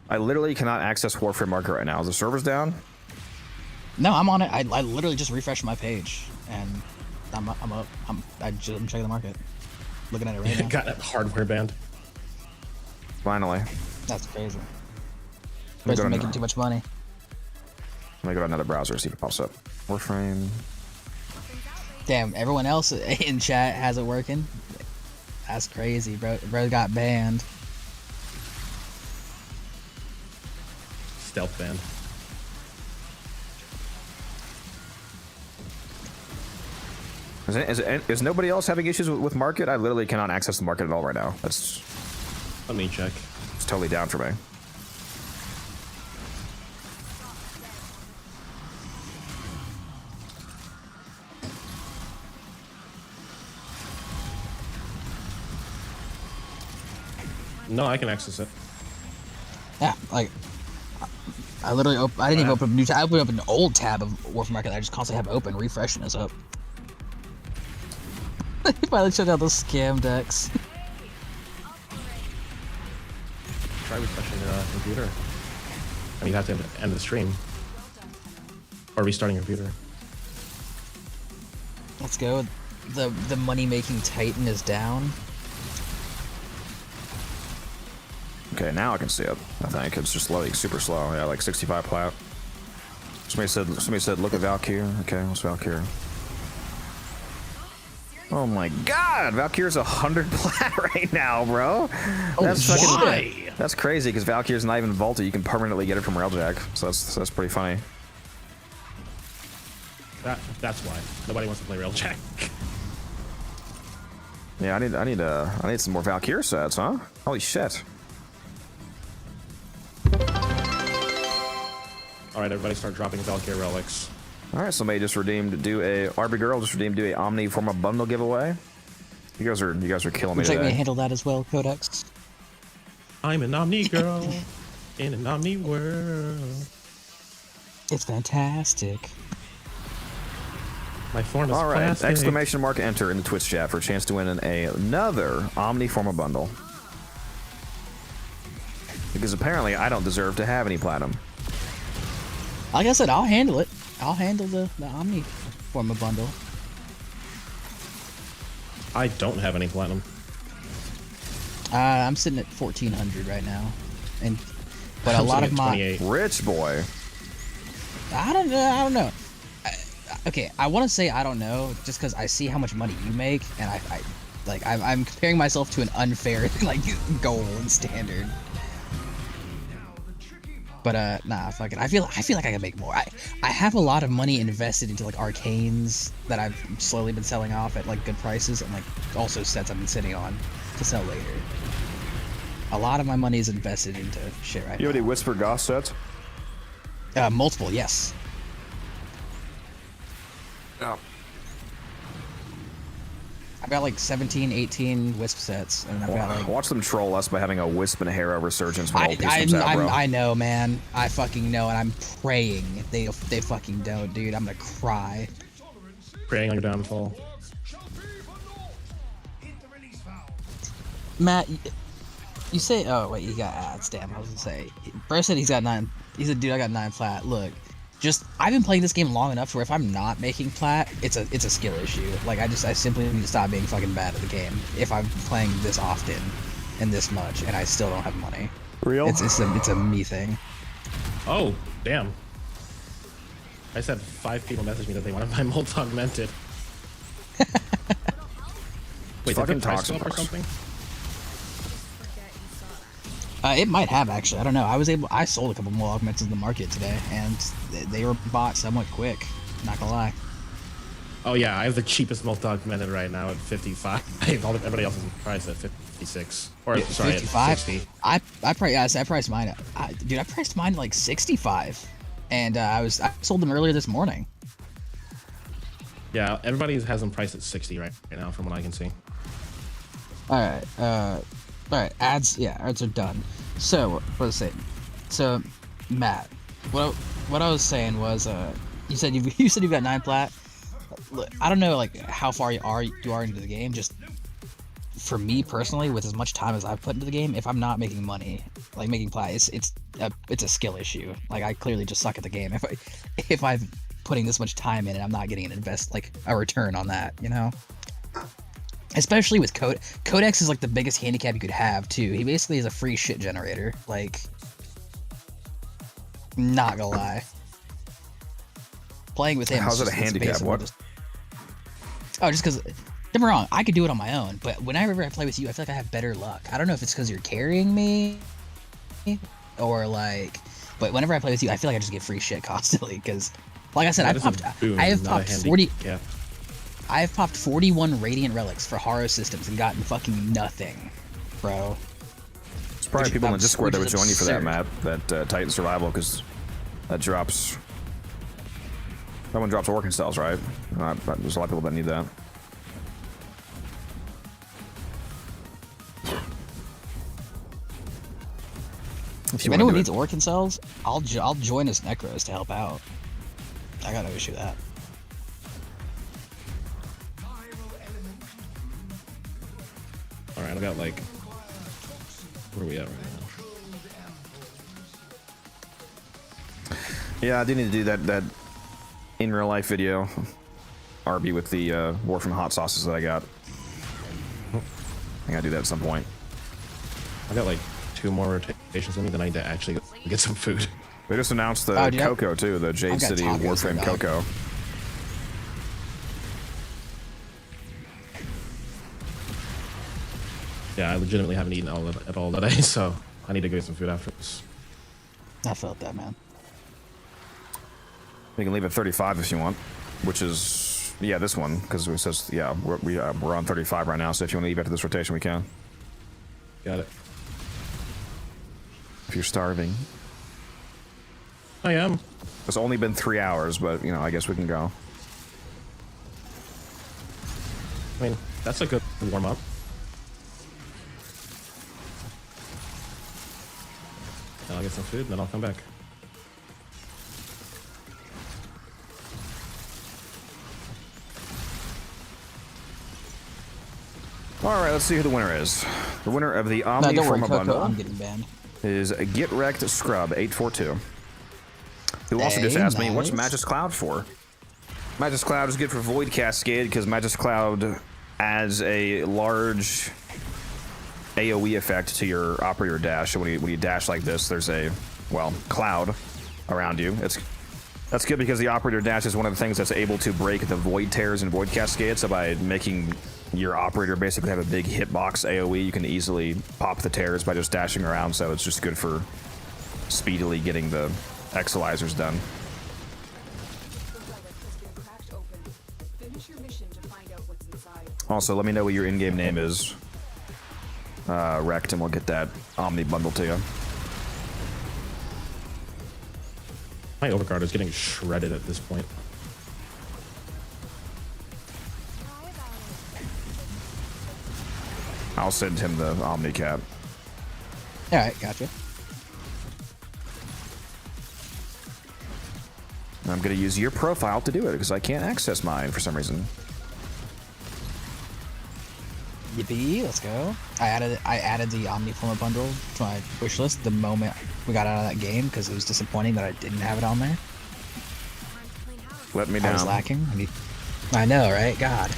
I literally cannot access Warframe market right now. Is the server's down? No, I'm on it. I literally just refreshed my page, and I'm up. I'm checking the market. Looking at it right now. Got a hardware banned. Finally. That's crazy. Let me Guys go are to making too much money. Let me go to another browser, see if it pops up. Warframe. Damn, everyone else in chat has it working. That's crazy, bro. Bro got banned. Stealth banned. Is nobody else having issues with market? I literally cannot access the market at all right now. That's Let me check. it's totally down for me. No, I can access it. Yeah, like I literally I didn't even open a new tab. I opened up an old tab of Warframe Market that I just constantly have open, refreshing us up. He finally checked out those scam decks. Try refreshing your computer. I mean, you have to end the stream. Or restarting your computer. Let's go. The money making Titan is down. Okay, now I can see it. I think it's just loading super slow. Yeah, like 65 plat. Somebody said look at Valkyr. Okay, what's Valkyr? Oh my god, Valkyr's 100 plat right now, bro. That's why? That's crazy because Valkyr's not even vaulted. You can permanently get it from Railjack, so that's pretty funny. That's why nobody wants to play Railjack. Yeah, I need some more Valkyr sets, huh? Holy shit. All right, everybody, start dropping Valkyr relics. All right, somebody just redeemed RB Girl just redeemed a Omni Forma bundle giveaway. You guys are killing me Would you like me to today. handle that as well, Codex? I'm an Omni girl in an Omni world. It's fantastic. My form is All right, plastic. exclamation mark enter in the Twitch chat for a chance to win another Omni Forma bundle. Because apparently I don't deserve to have any platinum. Like I said, I'll handle it. I'll handle the Omni Forma bundle. I don't have any platinum. I'm sitting at 1400 right now, but a lot of my 28. Rich boy. I don't know. Okay, I want to say I don't know just because I see how much money you make, and I'm comparing myself to an unfair like goal and standard. But nah, fuck it. I feel like I can make more. I have a lot of money invested into like arcanes that I've slowly been selling off at like good prices, and like also sets I've been sitting on to sell later. A lot of my money is invested into shit right You have now. any Whisper Goth sets? Multiple, yes. Oh. I've got like 17, 18 Wisp sets, and I've got like... Watch them troll us by having a Wisp and Hera resurgence when all peace comes out, bro. I know, man. I fucking know, and I'm praying they fucking don't, dude. I'm gonna cry. Praying on your downfall. Matt, you say... Oh, wait, you got ads. Damn, I was gonna say... Bro said he's got 9... He said, dude, I got 9 plat. Look, just... I've been playing this game long enough to where if I'm not making plat, it's a skill issue. Like, I simply need to stop being fucking bad at the game if I'm playing this often and this much, and I still don't have money. Real? It's a me thing. Oh, damn. I said 5 people messaged me that they wanted my molt augmented. Wait, fucking did the price go toxic up or something? It might have actually. I don't know. I sold a couple more augments in the market today, and they were bought somewhat quick. Not gonna lie. Oh yeah, I have the cheapest molt augmented right now at 55. Everybody else is priced at 56. Or Yeah, sorry, 55? at 60. I priced mine. Dude, I priced mine at like 65, and I sold them earlier this morning. Yeah, everybody has them priced at 60 right now, from what I can see. All right. Ads are done. So what was I saying? So Matt, what I was saying was, you said you've got 9 plat. Look, I don't know like how far you are into the game. Just for me personally, with as much time as I've put into the game, if I'm not making money, like making plat, it's a skill issue. Like I clearly just suck at the game. If I'm putting this much time in and I'm not getting a return on that, you know. Especially with Codex is like the biggest handicap you could have too. He basically is a free shit generator. Like, not gonna lie. Playing with him. How's it a handicap? What? just because, don't get me wrong, I could do it on my own, but whenever I play with you, I feel like I have better luck. I don't know if it's because you're carrying me, or like, but whenever I play with you, I feel like I just get free shit constantly. Because, like I said, I have popped 40. Yeah. I have popped 41 Radiant Relics for Haro systems and gotten fucking nothing, bro. There's probably people in the Discord that would join you for that map, that Titan Survival, because that drops... That one drops Orc Cells, right? There's a lot of people that need that. If anyone needs Orc Cells, I'll join as Necros to help out. I got no issue with that. Alright, I got like... Where are we at right now? Yeah, I do need to do that in real life video. RB with the Warframe hot sauces that I got. I gotta do that at some point. I got like 2 more rotations in me, then I need to actually get some food. They just announced the Coco too, the Jade City Warframe Coco. Yeah, I legitimately haven't eaten at all today, so I need to go get some food after this. I felt that, man. You can leave at 35 if you want, which is, yeah, this one, because it says, yeah, we're on 35 right now, so if you want to leave after this rotation, we can. Got it. If you're starving. I am. It's only been 3 hours, but, you know, I guess we can go. I mean, that's a good warm-up. Then I'll get some food, and then I'll come back. All right, let's see who the winner is. The winner of the No, Omni don't worry, Forma Coco. bundle I'm getting banned. is Get Wrecked Scrub 842. Who also just Hey, asked me, what's nice. Magus Cloud for? Magus Cloud is good for Void Cascade because Magus Cloud adds a large AoE effect to your operator dash. So when you dash like this, there's a, well, cloud around you. That's good because the operator dash is one of the things that's able to break the void tears and void cascade. So by making your operator basically have a big hitbox AoE, you can easily pop the tears by just dashing around. So it's just good for speedily getting the exolizers done. Also, let me know what your in-game name is, Wrecked, and we'll get that Omni bundle to you. My overguard is getting shredded at this point. I'll send him the Omni cap. Alright, gotcha. I'm going to use your profile to do it because I can't access mine for some reason. Yippee, let's go. I added the Omni Forma bundle to my wish list the moment we got out of that game because it was disappointing that I didn't have it on there. Let me I was down. lacking. I know, right? God.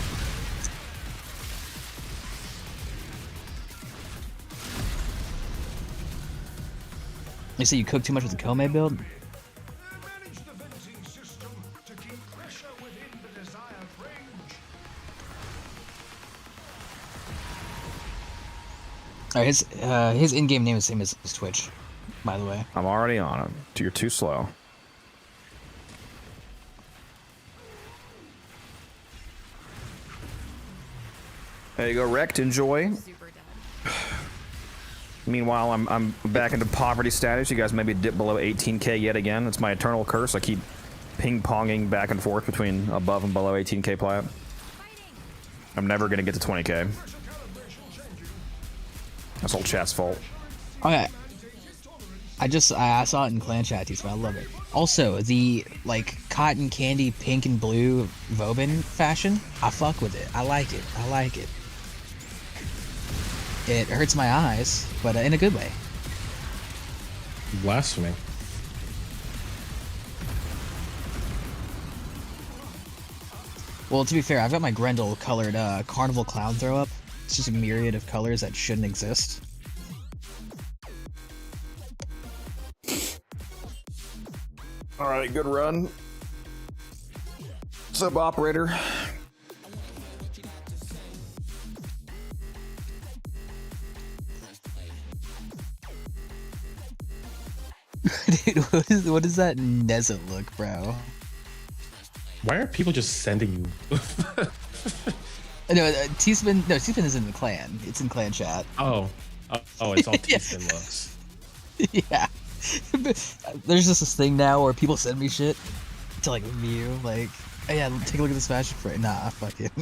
You say you cook too much with the Kome build? Manage the venting system to keep pressure within the desired range. Alright, his in-game name is the same as his Twitch, by the way. I'm already on him. You're too slow. There you go, Wrecked. Enjoy. Meanwhile, I'm back into poverty status. You guys maybe dip below 18k yet again. It's my eternal curse. I keep ping-ponging back and forth between above and below 18k plat. I'm never gonna get to 20k. That's all chat's fault. Okay. I saw it in clan chat, but I love it. Also, the like cotton candy pink and blue Vobin fashion, I fuck with it. I like it. I like it. It hurts my eyes, but in a good way. Blasphemy. Well, to be fair, I've got my Grendel colored Carnival Clown throw up. It's just a myriad of colors that shouldn't exist. Alright, good run. Sub operator. Dude, what is that Nezza look, bro? Why are people just sending you? No, T-Spin is in the clan. It's in clan chat. Oh, it's all T-Spin looks. Yeah. There's just this thing now where people send me shit to like view, like, oh yeah, take a look at this fashion for it. Nah, fuck it.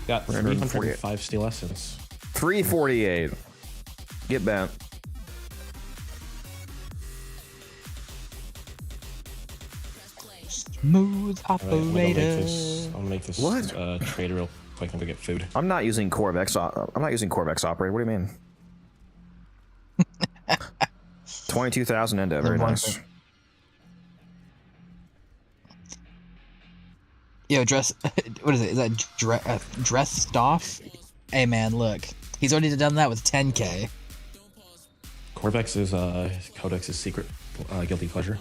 Got 305 steel essence. 348. Get bent. Smooth operator. I'm gonna make this What? trade real quick and go get food. I'm not using Corvex. I'm not using Corvex operator. What do you mean? 22,000 endo. Very nice. Yo, dress. What is it? Is that Dresstoff? Hey man, look, he's already done that with 10k. Corvex is Codex's secret guilty pleasure.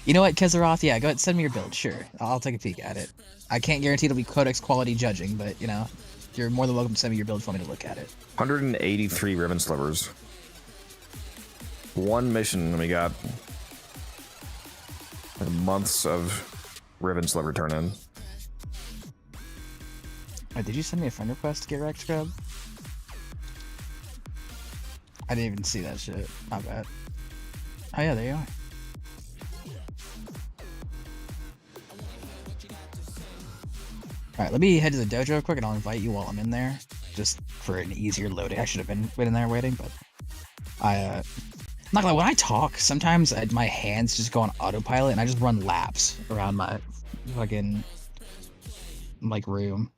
You know what, Kezaroth? Yeah, go ahead, send me your build. Sure, I'll take a peek at it. I can't guarantee it'll be Codex quality judging, but you know, you're more than welcome to send me your build for me to look at it. 183 ribbon slivers. One mission, and we got months of ribbon sliver turn in. Wait, did you send me a friend request to get wrecked, Scrub? I didn't even see that shit. My bad. Oh yeah, there you are. Alright, let me head to the dojo real quick and I'll invite you while I'm in there. Just for an easier loading. I should have been in there waiting, but I'm not gonna lie, when I talk, sometimes my hands just go on autopilot and I just run laps around my fucking like room.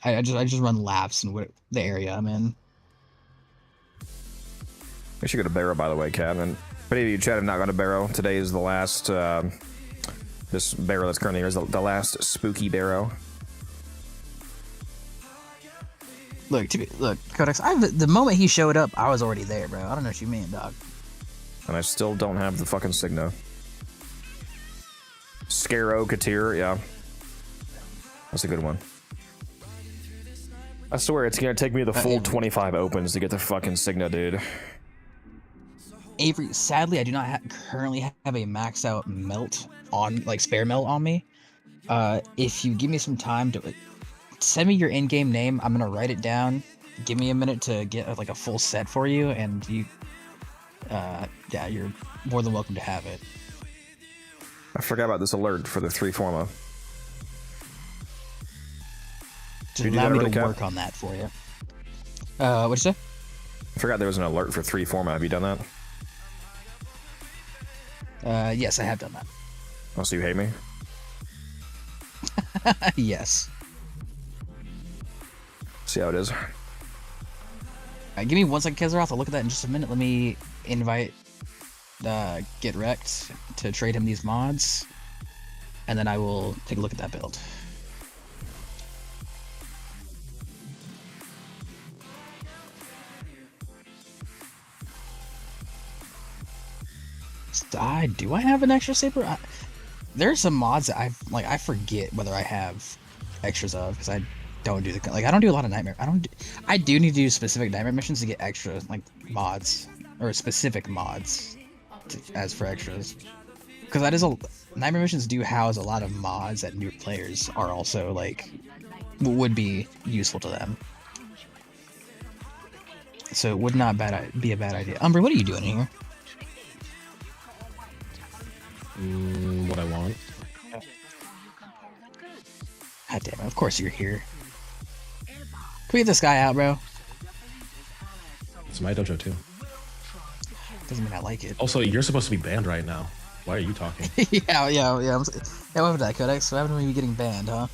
I just run laps in the area I'm in. We should go to Barrow, by the way, Cat. And if any of you chat have not gone to Barrow, today is the last. This Barrow that's currently here is the last spooky Barrow. Look, Codex. The moment he showed up, I was already there, bro. I don't know what you mean, dog. And I still don't have the fucking Signo. Scarrow, Katir, yeah. That's a good one. I swear it's gonna take me the full 25 opens to get the fucking Signo, dude. Avery, sadly, I do not currently have a maxed out melt on, like, spare melt on me. If you give me some time to send me your in-game name, I'm gonna write it down. Give me a minute to get like a full set for you, and you, yeah, you're more than welcome to have it. I forgot about this alert for the 3 Forma. Just allow me to work on that for you. What'd you say? I forgot there was an alert for 3 Forma. Have you done that? Yes, I have done that. Oh, so you hate me? Yes. See how it is. Alright, give me 1 second, Kezeroth. I'll look at that in just a minute. Let me invite Get Wrecked to trade him these mods, and then I will take a look at that build. Do I have an extra saber? There are some mods that I forget whether I have extras of, because I don't do I don't do a lot of nightmare. I do need to do specific nightmare missions to get extra like mods or specific mods as for extras, because that is nightmare missions do house a lot of mods that new players are also like would be useful to them. So it would not be a bad idea. Umber, what are you doing here? What I want. God damn it, of course you're here. Can we get this guy out, bro? It's my dojo too. Doesn't mean I like it. Also, you're supposed to be banned right now. Why are you talking? yeah. What happened to that, Codex? What happened to me getting banned, huh?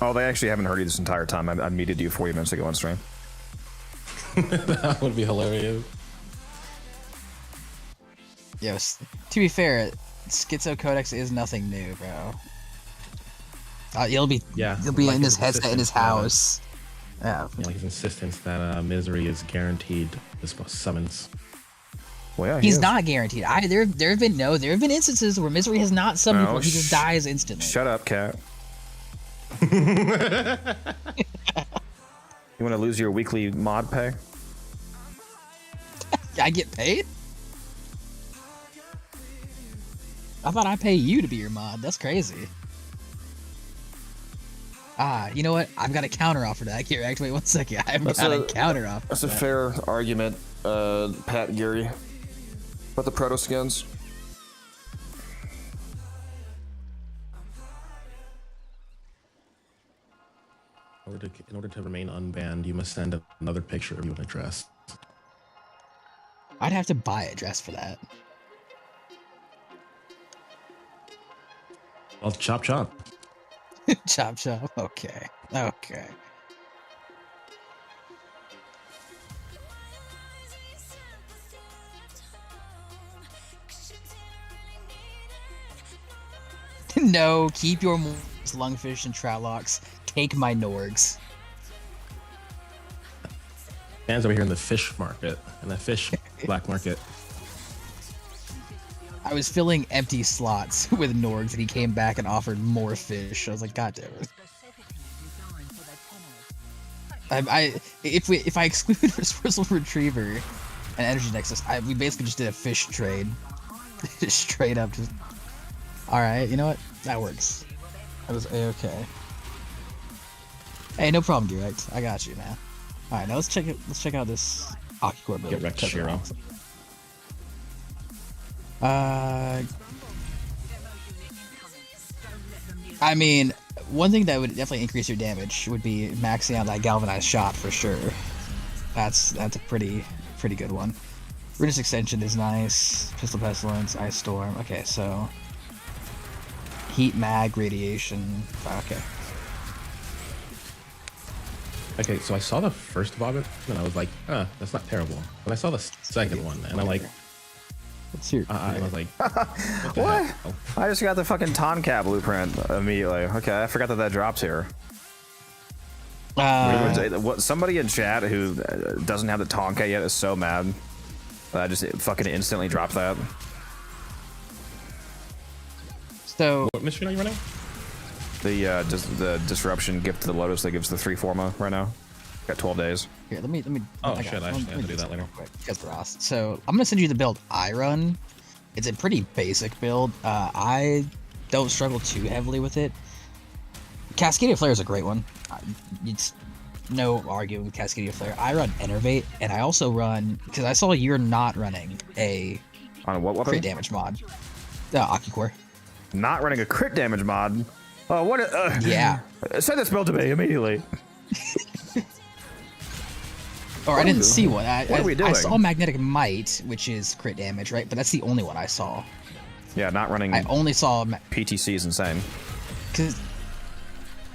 Oh, they actually haven't heard you this entire time. I muted you 40 minutes ago on stream. That would be hilarious. Yes. To be fair, Schizo Codex is nothing new, bro. You'll be in his headset in his house. Yeah. His insistence that misery is guaranteed summons. Well, yeah, he's not guaranteed. There have been instances where misery has not summoned before. He just dies instantly. Shut up, cat. You want to lose your weekly mod pay? I get paid? I thought I pay you to be your mod. That's crazy. You know what? I've got a counter offer to that. Here, actually, wait 1 second. I've got a counter offer. That's a fair argument, Pat Geary. About the proto skins. In order to remain unbanned, you must send another picture of you in a dress. I'd have to buy a dress for that. Well, chop chop. Chop chop. Okay. Okay. No, keep your lungfish and trowlocks. Take my norgs. Fans over here in the fish market, in the fish black market. I was filling empty slots with norgs, and he came back and offered more fish. I was like, God damn it. If I exclude Resourceful Retriever and Energy Nexus, we basically just did a fish trade. Just straight up. Just... Alright, you know what? That works. That was A-okay. Hey, no problem, Direct. I got you, man. Alright, now let's check out this Akicore build. Get wrecked, Shiro. I mean, one thing that would definitely increase your damage would be maxing out that galvanized shot for sure. That's a pretty good one. Radius extension is nice. Pistol pestilence, ice storm. Okay, so heat mag, radiation. Okay. Okay, so I saw the first vomit and I was like, that's not terrible. But I saw the second one and I'm like, What's your? I was like, What? I just got the fucking Tonkat blueprint immediately. Okay, I forgot that drops here. What, somebody in chat who doesn't have the Tonkat yet is so mad that I just fucking instantly dropped that. So what mission are you running? The disruption gift to the Lotus that gives the 3 forma right now. Got 12 days. Here, let me. Oh shit! I actually have to do that later. Because Ross. So I'm gonna send you the build I run. It's a pretty basic build. I don't struggle too heavily with it. Cascadia Flare is a great one. It's no arguing with Cascadia Flare. I run Enervate, and I also run because I saw you're not running a on what weapon? Crit damage mod. Akicore. Not running a crit damage mod. Oh, what? Yeah. Send this build to me immediately. Or I didn't see one. What are we doing? I saw Magnetic Might, which is crit damage, right? But that's the only one I saw. Yeah, not running. I only saw PTC is insane. Because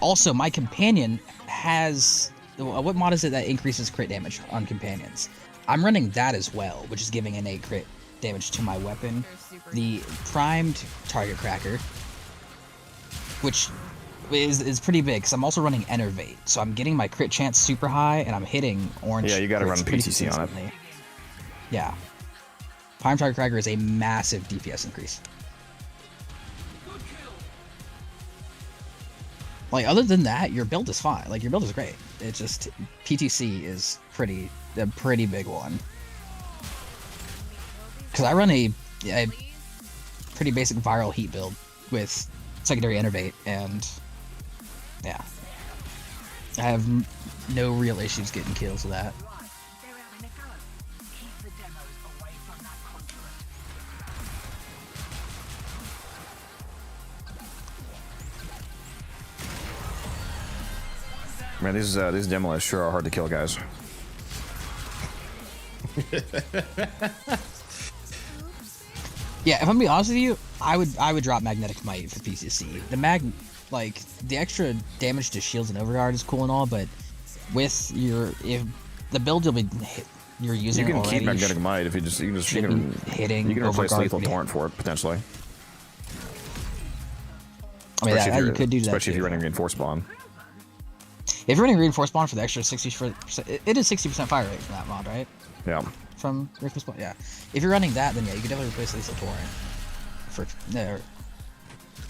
also my companion has what mod is it that increases crit damage on companions? I'm running that as well, which is giving innate crit damage to my weapon. The primed target cracker, which is pretty big because I'm also running Enervate, so I'm getting my crit chance super high and I'm hitting orange. Yeah, you got to run pretty PTC on it. consistently. Yeah, primed target cracker is a massive DPS increase. Like, other than that, your build is fine. Like, your build is great. It's just PTC is a pretty big one. Because I run a pretty basic viral heat build with secondary Enervate, and yeah, I have no real issues getting kills with that. Man, these Demolish sure are hard to kill, guys. Yeah, if I'm gonna be honest with you, I would drop Magnetic Might for PCC. The extra damage to shields and overguard is cool and all, but with if the build you're using, you can already, keep Magnetic Might if you can hitting. You can replace overguard Lethal Torrent for it potentially. I mean, you could do that. Especially if you're running Reinforced Bomb. If you're running Reinforced Bond for the extra 60%, it is 60% fire rate from that mod, right? Yeah. From Reinforced Bond, yeah. If you're running that, then yeah, you could definitely replace Lethal Torrent. For there.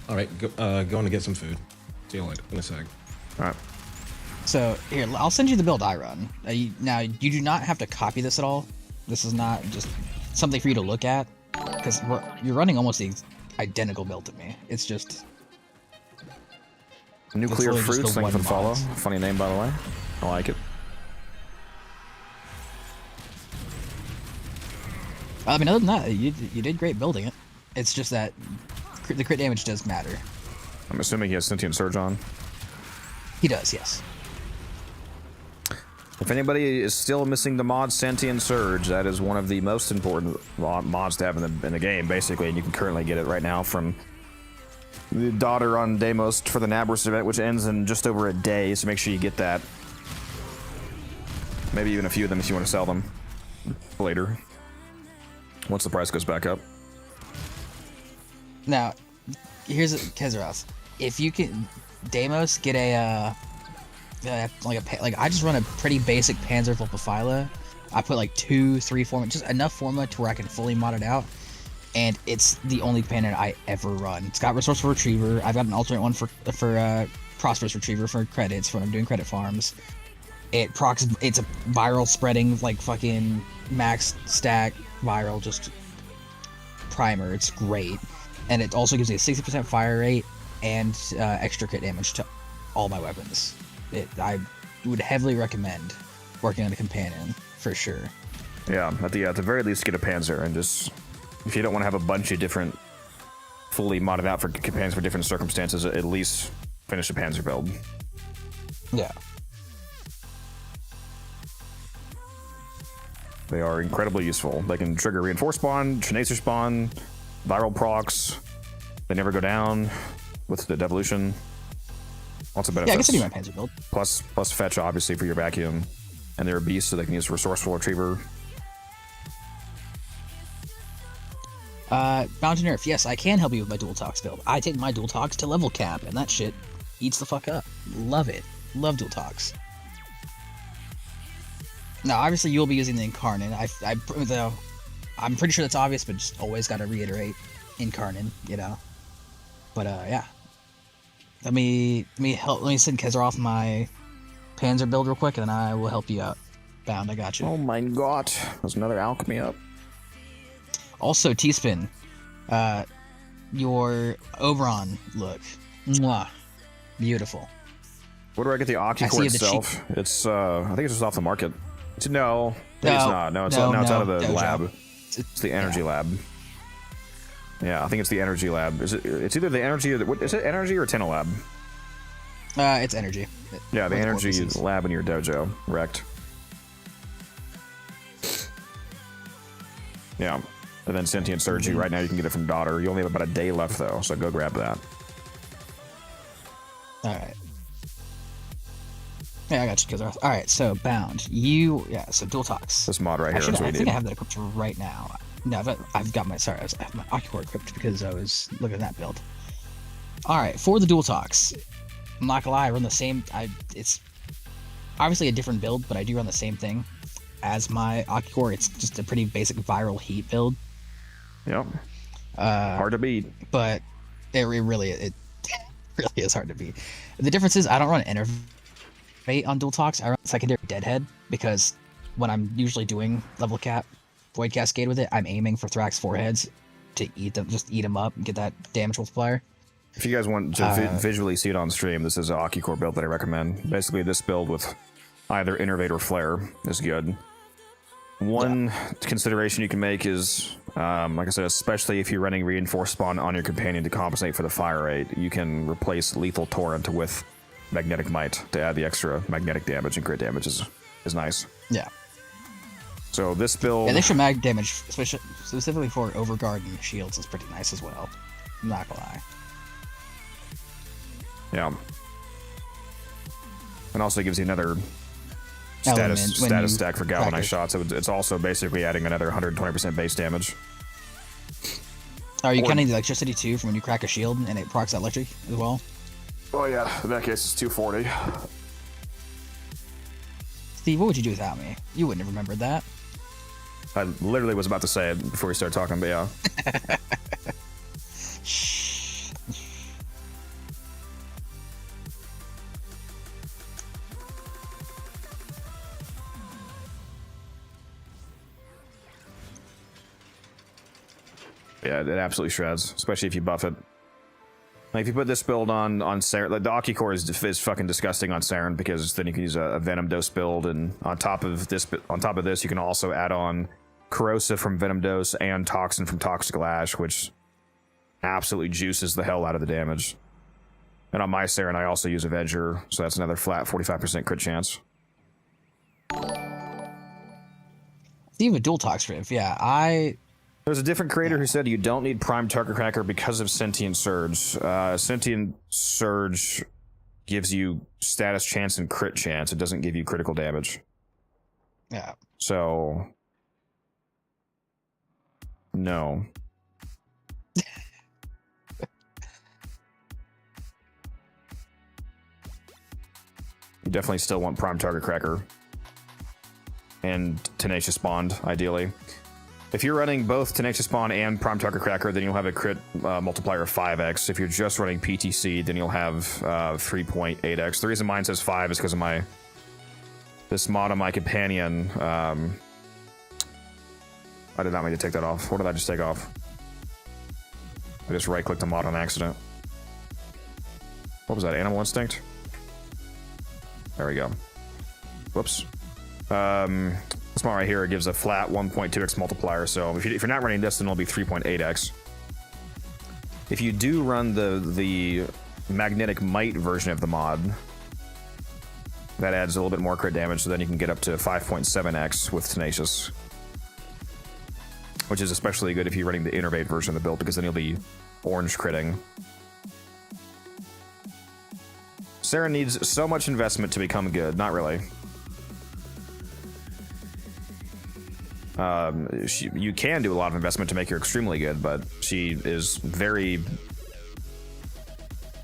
All right, going to get some food. See you later in a sec. All right. So here, I'll send you the build I run. Now you do not have to copy this at all. This is not just something for you to look at, because you're running almost the identical build to me. It's just. Nuclear Fruits, Fruits, thank you for the follow. Funny name, by the way. I like it. I mean, other than that, you did great building it. It's just that the crit damage does matter. I'm assuming he has Sentient Surge on. He does, yes. If anybody is still missing the mod Sentient Surge, that is one of the most important mods to have in the game, basically, and you can currently get it right now from the daughter on Deimos for the Nabris event, which ends in just over a day, so make sure you get that. Maybe even a few of them if you want to sell them later, once the price goes back up. Now, here's Kezeros. If you can, Deimos, get I just run a pretty basic Panzerwolfenpfeile. I put like 2, 3 forma, just enough forma to where I can fully mod it out. And it's the only companion I ever run. It's got Resourceful Retriever. I've got an alternate one for Prosperous Retriever for credits when I'm doing credit farms. It's a viral spreading, like fucking max stack viral, just primer. It's great. And it also gives me a 60% fire rate and extra crit damage to all my weapons. I would heavily recommend working on a companion, for sure. Yeah, at the very least get a Panzer, and just, if you don't want to have a bunch of different fully modded out for companions for different circumstances, at least finish a Panzer build. Yeah. They are incredibly useful. They can trigger reinforce spawn, Tracer spawn, viral procs. They never go down with the devolution. Lots of benefits. Yeah, I guess I do my Panzer build. Plus fetch, obviously, for your vacuum. And they're a beast, so they can use resourceful retriever. Bounty Nerf, yes, I can help you with my dual tox build. I take my dual tox to level cap, and that shit eats the fuck up. Love it. Love dual tox. Now, obviously, you'll be using the Incarnate. Though I'm pretty sure that's obvious, but just always gotta reiterate Incarnate, you know. But yeah, let me send Kezar off my Panzer build real quick, and then I will help you out. Bound, I got you. Oh my god, there's another alchemy up. Also, T-Spin, your Oberon look, mwah, beautiful. Where do I get the Octi-Core itself? It's I think it's just off the market. No, it's not. No, it's out of the Dojo. Lab. It's the Energy Lab. Yeah, I think it's the Energy Lab. It's either the Energy or is it Energy or TennoCreate? It's Energy. Yeah, the Energy Lab in your dojo. Wrecked. Yeah. And then Sentient Surgery, right now you can get it from Daughter. You only have about a day left, though, so go grab that. Alright. Yeah, I got you, Kezar. Alright, so Bound. So Dual Tox. This mod right here Actually, is what I you think need. I have that equipped right now. No, I've got my, I have my Occucore equipped because I was looking at that build. Alright, for the Dual Tox, I'm not gonna lie, I run the same, it's obviously a different build, but I do run the same thing as my Occucore. It's just a pretty basic viral heat build. Yep. Hard to beat. But it really is hard to beat. The difference is I don't run Innervate on Dual Tox. I run Secondary Deadhead because when I'm usually doing level cap Void Cascade with it, I'm aiming for Thrax foreheads to eat them, just eat them up and get that damage multiplier. If you guys want to visually see it on stream, this is an Occucore build that I recommend. Basically, this build with either Innervate or Flare is good. One consideration you can make is, like I said, especially if you're running Reinforced Spawn on your companion to compensate for the fire rate, you can replace Lethal Torrent with Magnetic Might to add the extra magnetic damage, and crit damage is nice. Yeah. So this build... Yeah, the extra mag damage, specifically for Overguard and shields, is pretty nice as well. I'm not gonna lie. Yeah. And also gives you another Element status stack for galvanized shots. It's also basically adding another 120% base damage. Are you counting the electricity too from when you crack a shield and it procs that electric as well? Oh yeah, in that case it's 240. Steve, what would you do without me? You wouldn't have remembered that. I literally was about to say it before we started talking, but yeah. Yeah, it absolutely shreds, especially if you buff it. Like if you put this build on Saren, like the Occucore is fucking disgusting on Saren because then you can use a Venom Dose build, and on top of this, you can also add on Corrosive from Venom Dose and Toxin from Toxic Lash, which absolutely juices the hell out of the damage. And on my Saren, I also use Avenger, so that's another flat 45% crit chance. Steve, a dual tox riff, yeah, There's a different creator who said you don't need Prime Target Cracker because of Sentient Surge. Sentient Surge gives you status chance and crit chance. It doesn't give you critical damage. Yeah. So, no. You definitely still want Prime Target Cracker. And Tenacious Bond, ideally. If you're running both Tenacious Spawn and Prime Target Cracker, then you'll have a crit multiplier of 5x. If you're just running PTC, then you'll have 3.8x. The reason mine says 5 is because of this mod on my companion. I did not mean to take that off. What did I just take off? I just right-clicked the mod on accident. What was that, Animal Instinct? There we go. Whoops. This one right here gives a flat 1.2x multiplier, so if you're not running this, then it'll be 3.8x. If you do run the magnetic might version of the mod. That adds a little bit more crit damage, so then you can get up to 5.7x with Tenacious. Which is especially good if you're running the Innervate version of the build, because then you'll be orange critting. Sarah needs so much investment to become good. Not really. You can do a lot of investment to make her extremely good, but she is very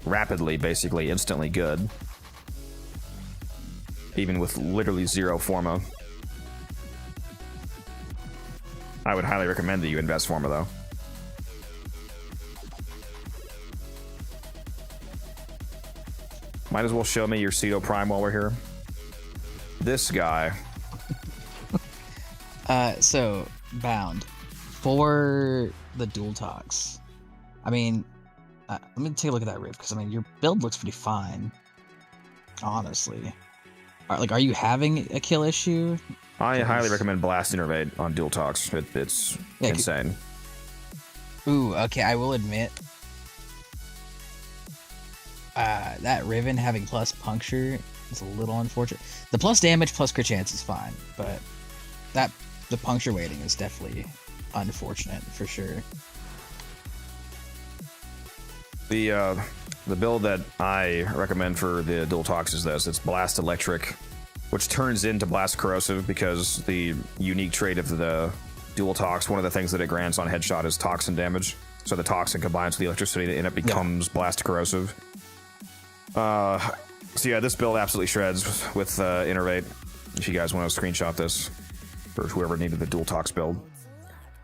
rapidly, basically, instantly good. Even with literally 0 Forma. I would highly recommend that you invest Forma, though. Might as well show me your Ceto Prime while we're here. This guy. So, Bound. For the dual talks. I mean, let me take a look at that riff, because, I mean, your build looks pretty fine. Honestly. Are you having a kill issue? I highly recommend Blast Innervate on dual talks. It's insane. Ooh, okay, I will admit. That Riven having plus puncture is a little unfortunate. The plus damage plus crit chance is fine, but the puncture weighting is definitely unfortunate for sure. The build that I recommend for the dual talks is this. It's Blast Electric, which turns into Blast Corrosive because the unique trait of the dual talks, one of the things that it grants on headshot is toxin damage. So the toxin combines with the electricity and it becomes Blast Corrosive. So yeah, this build absolutely shreds with Innervate. If you guys want to screenshot this for whoever needed the dual talks build.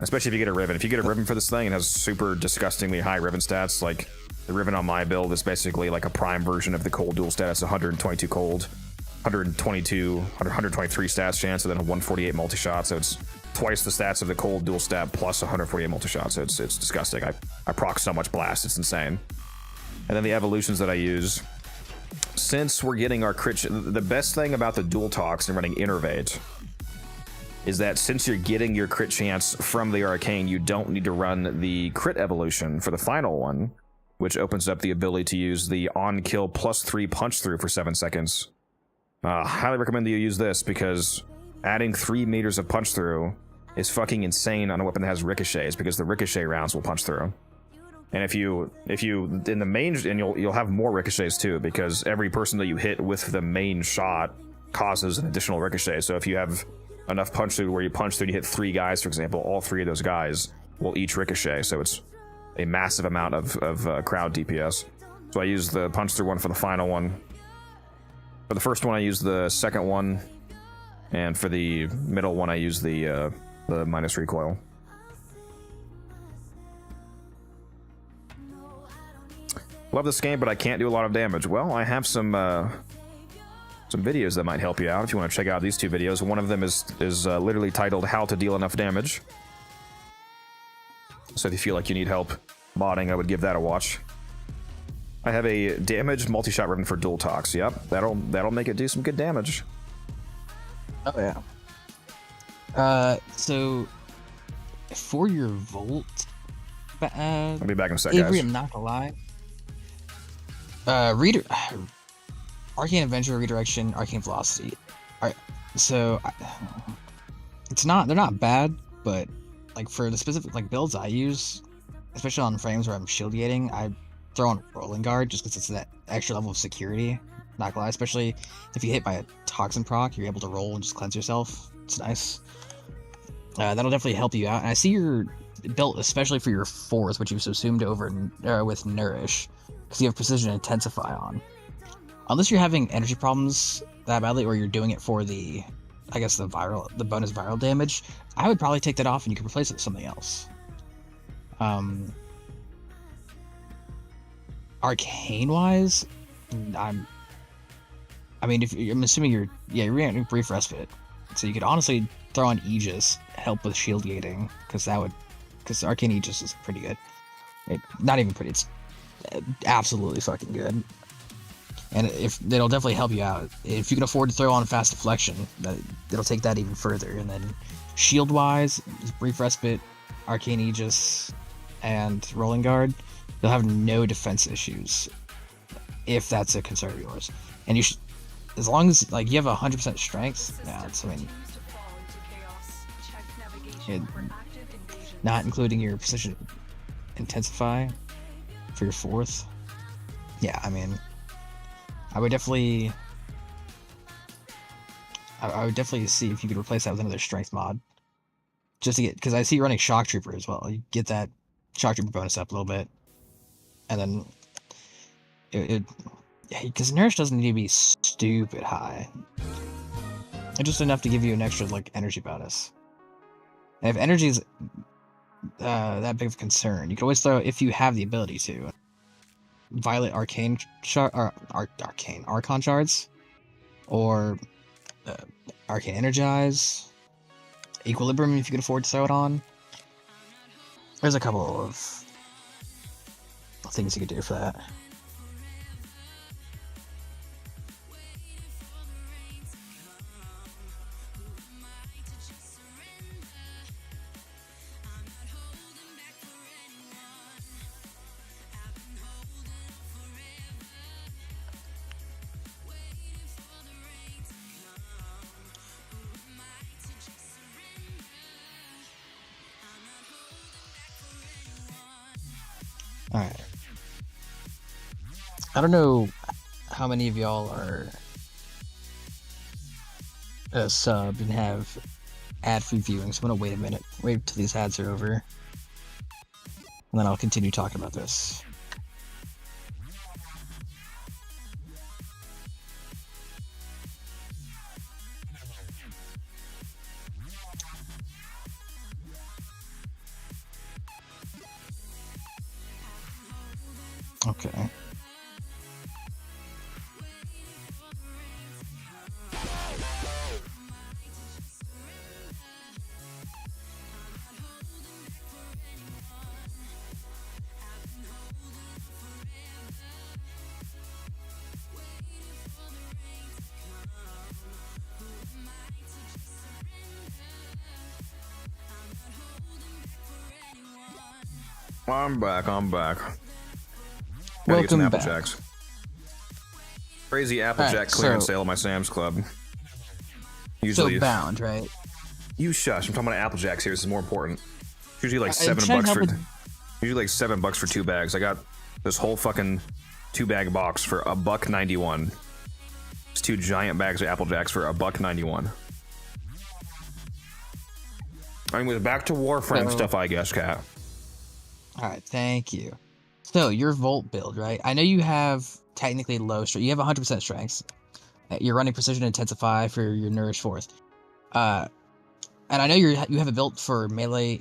Especially if you get a Riven. If you get a Riven for this thing, it has super disgustingly high Riven stats. Like, the Riven on my build is basically like a prime version of the cold dual stat. It's 122 cold, 123 stats chance, and then a 148 multi-shot. So it's twice the stats of the cold dual stat plus 148 multi-shot. So it's disgusting. I proc so much blast. It's insane. And then the evolutions that I use. Since we're getting our crit... The best thing about the dual talks and running Innervate is that since you're getting your crit chance from the Arcane, you don't need to run the crit evolution for the final one, which opens up the ability to use the on-kill +3 punch through for 7 seconds. Highly recommend that you use this, because adding 3 meters of punch through is fucking insane on a weapon that has ricochets, because the ricochet rounds will punch through. And if you in the main, and you'll have more ricochets too, because every person that you hit with the main shot causes an additional ricochet. So if you have enough punch through where you punch through and you hit 3 guys, for example, all 3 of those guys will each ricochet. So it's a massive amount of crowd DPS. So I use the punch through one for the final one. For the first one, I use the second one, and for the middle one, I use the minus recoil. Love this game, but I can't do a lot of damage. Well, I have some videos that might help you out if you want to check out these 2 videos. One of them is literally titled "How to Deal Enough Damage." So if you feel like you need help modding, I would give that a watch. I have a damaged multi-shot ribbon for dual talks. Yep, that'll make it do some good damage. Oh yeah. So for your Volt, I'll be back in a sec, Avery, guys. I'm not gonna lie. Arcane Adventure, Redirection, Arcane Velocity. Alright, so they're not bad, but like for the specific like builds I use, especially on frames where I'm shield gating, I throw on Rolling Guard just because it's that extra level of security. Not gonna lie, especially if you hit by a toxin proc, you're able to roll and just cleanse yourself. It's nice. That'll definitely help you out. And I see you're built especially for your 4th, which you've subsumed over with Nourish, because you have Precision Intensify on. Unless you're having energy problems that badly, or you're doing it for the bonus viral damage, I would probably take that off and you can replace it with something else. Arcane wise, I'm assuming you're running Brief Respite, so you could honestly throw on Aegis, help with shield gating, because Arcane Aegis is pretty good. Not even pretty, it's absolutely fucking good. And it'll definitely help you out. If you can afford to throw on Fast Deflection, it'll take that even further. And then shield-wise, Brief Respite, Arcane Aegis, and Rolling Guard, you'll have no defense issues. if that's a concern of yours. And you should, as long as like you have 100% strength, yeah, it's, I mean, not including your precision intensify for your 4th. Yeah, I mean, I would definitely see if you could replace that with another strength mod, just to get, because I see you running Shock Trooper as well. You get that Shock Trooper bonus up a little bit, and then because Nourish doesn't need to be stupid high. It's just enough to give you an extra like energy bonus. And if energy is that big of a concern, you can always throw, if you have the ability to, Violet Arcane Archon Shards, or Arcane Energize, Equilibrium if you can afford to throw it on. There's a couple of things you could do for that. Alright. I don't know how many of y'all are a sub and have ad-free viewing, so I'm gonna wait a minute. Wait till these ads are over. And then I'll continue talking about this. Okay. I'm back. Gotta get some Welcome Apple back. Jacks. Crazy Applejack Alright, clearance so- sale at my Sam's Club. Usually, So bound, right? you shush. I'm talking about Applejacks here. This is more important. Usually like I'm $7 trying to for. help Usually like $7 for 2 bags. I got this whole fucking 2-bag box for $1.91. It's 2 giant bags of Applejacks for $1.91. Anyways, back to Warframe So- stuff, I guess, Kat. Alright, thank you. So, your Volt build, right? I know you have technically low strength. You have 100% strength. You're running Precision Intensify for your Nourish 4th. And I know you have it built for melee,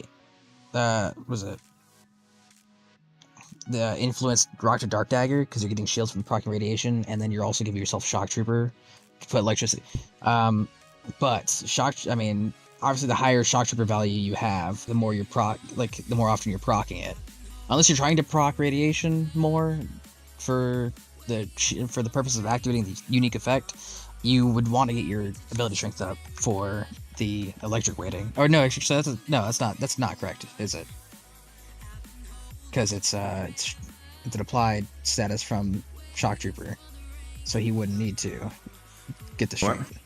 was it? The Influence Rock to Dark Dagger, because you're getting shields from proccing radiation, and then you're also giving yourself Shock Trooper to put electricity. But I mean, obviously the higher Shock Trooper value you have, the more you're the more often you're proccing it. Unless you're trying to proc radiation more for the purpose of activating the unique effect, you would want to get your ability strength up for the electric weighting. Or no, actually, so that's not correct, is it? Because it's an applied status from Shock Trooper, so he wouldn't need to get the strength.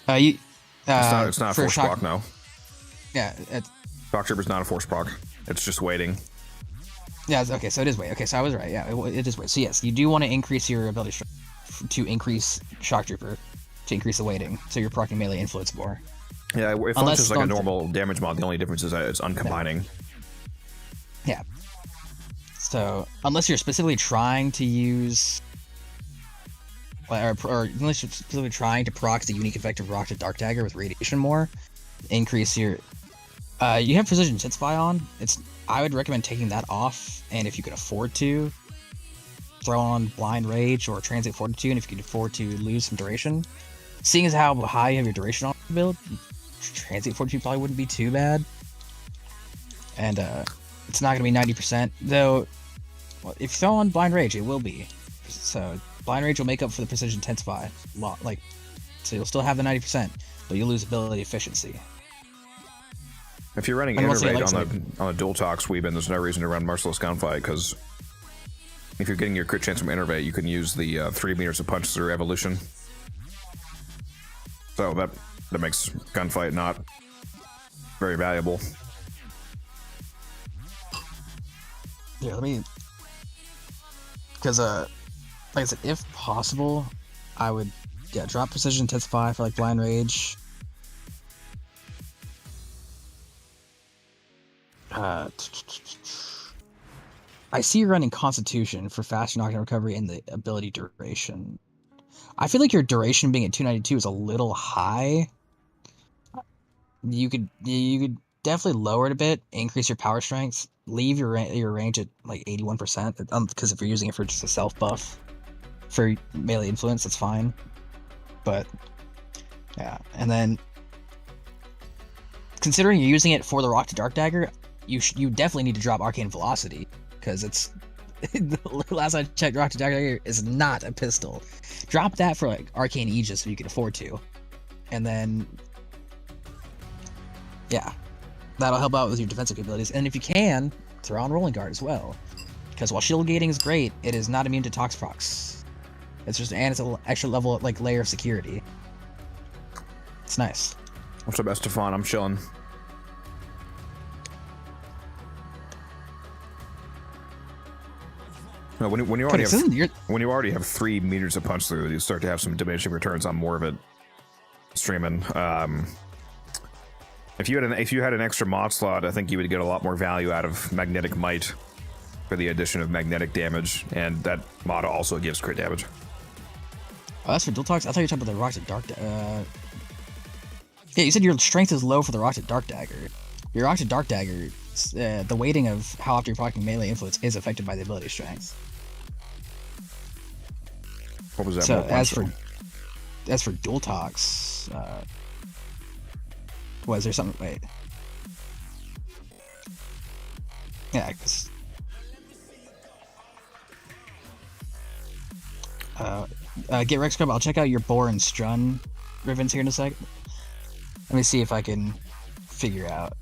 It's not a force Shock, proc, no. Yeah, Shock Trooper's not a force proc. It's just waiting. yeah. Okay, so it is weight. Okay, so I was right. Yeah, it is weight. So yes, you do want to increase your ability strength to increase Shock Trooper, to increase the weighting, so you're proccing melee influence more. Yeah, it functions like a normal damage mod. The only difference is that it's uncombining. Yeah. So unless you're specifically trying to use, or unless you're specifically trying to proc the unique effect of Rock to Dark Dagger with radiation more, increase your. You have Precision Intensify on. I would recommend taking that off, and if you can afford to, throw on Blind Rage or Transient Fortitude, and if you can afford to lose some duration. Seeing as how high you have your duration on the build, Transient Fortitude probably wouldn't be too bad. And it's not going to be 90%, though. Well, if you throw on Blind Rage, it will be. So Blind Rage will make up for the Precision Intensify. So you'll still have the 90%, but you'll lose ability efficiency. If you're running Unless you Innervate like on a dual talk sweep, and there's no reason to run Merciless Gunfight, because if you're getting your crit chance from Innervate, you can use the 3 meters of punch through evolution. So that makes gunfight not very valuable. Yeah, let me. Because like I said, if possible, I would drop precision intensify for like blind rage. I see you running Constitution for faster knockdown recovery and the ability duration. I feel like your duration being at 292 is a little high. You could definitely lower it a bit, increase your power strength, leave your range at like 81%. Because if you're using it for just a self buff for melee influence, that's fine. But yeah, and then considering you're using it for the Rock to Dark Dagger, you definitely need to drop Arcane Velocity, because it's the last I checked, Rock to Dark Dagger is not a pistol. Drop that for like Arcane Aegis if you can afford to, and then yeah, that'll help out with your defensive capabilities. And if you can, throw on Rolling Guard as well, because while shield gating is great, it is not immune to Tox Procs. It's just, and it's an extra level, like layer of security. It's nice. What's up, Estefan? I'm chilling. No, when you already have 3 meters of punch through, you start to have some diminishing returns on more of it streaming. If you had an extra mod slot, I think you would get a lot more value out of Magnetic Might for the addition of magnetic damage, and that mod also gives crit damage. Oh, that's for Dual Talks? I thought you were talking about the Rock to Dark yeah, you said your strength is low for the Rock to Dark Dagger. Your Rock to Dark Dagger, the weighting of how often you're proccing melee influence is affected by the ability strength. What was that? So as for Dual Talks, was there something? Wait. Yeah, because get Rex Scrub. I'll check out your Boar and Strun ribbons here in a sec. Let me see if I can figure out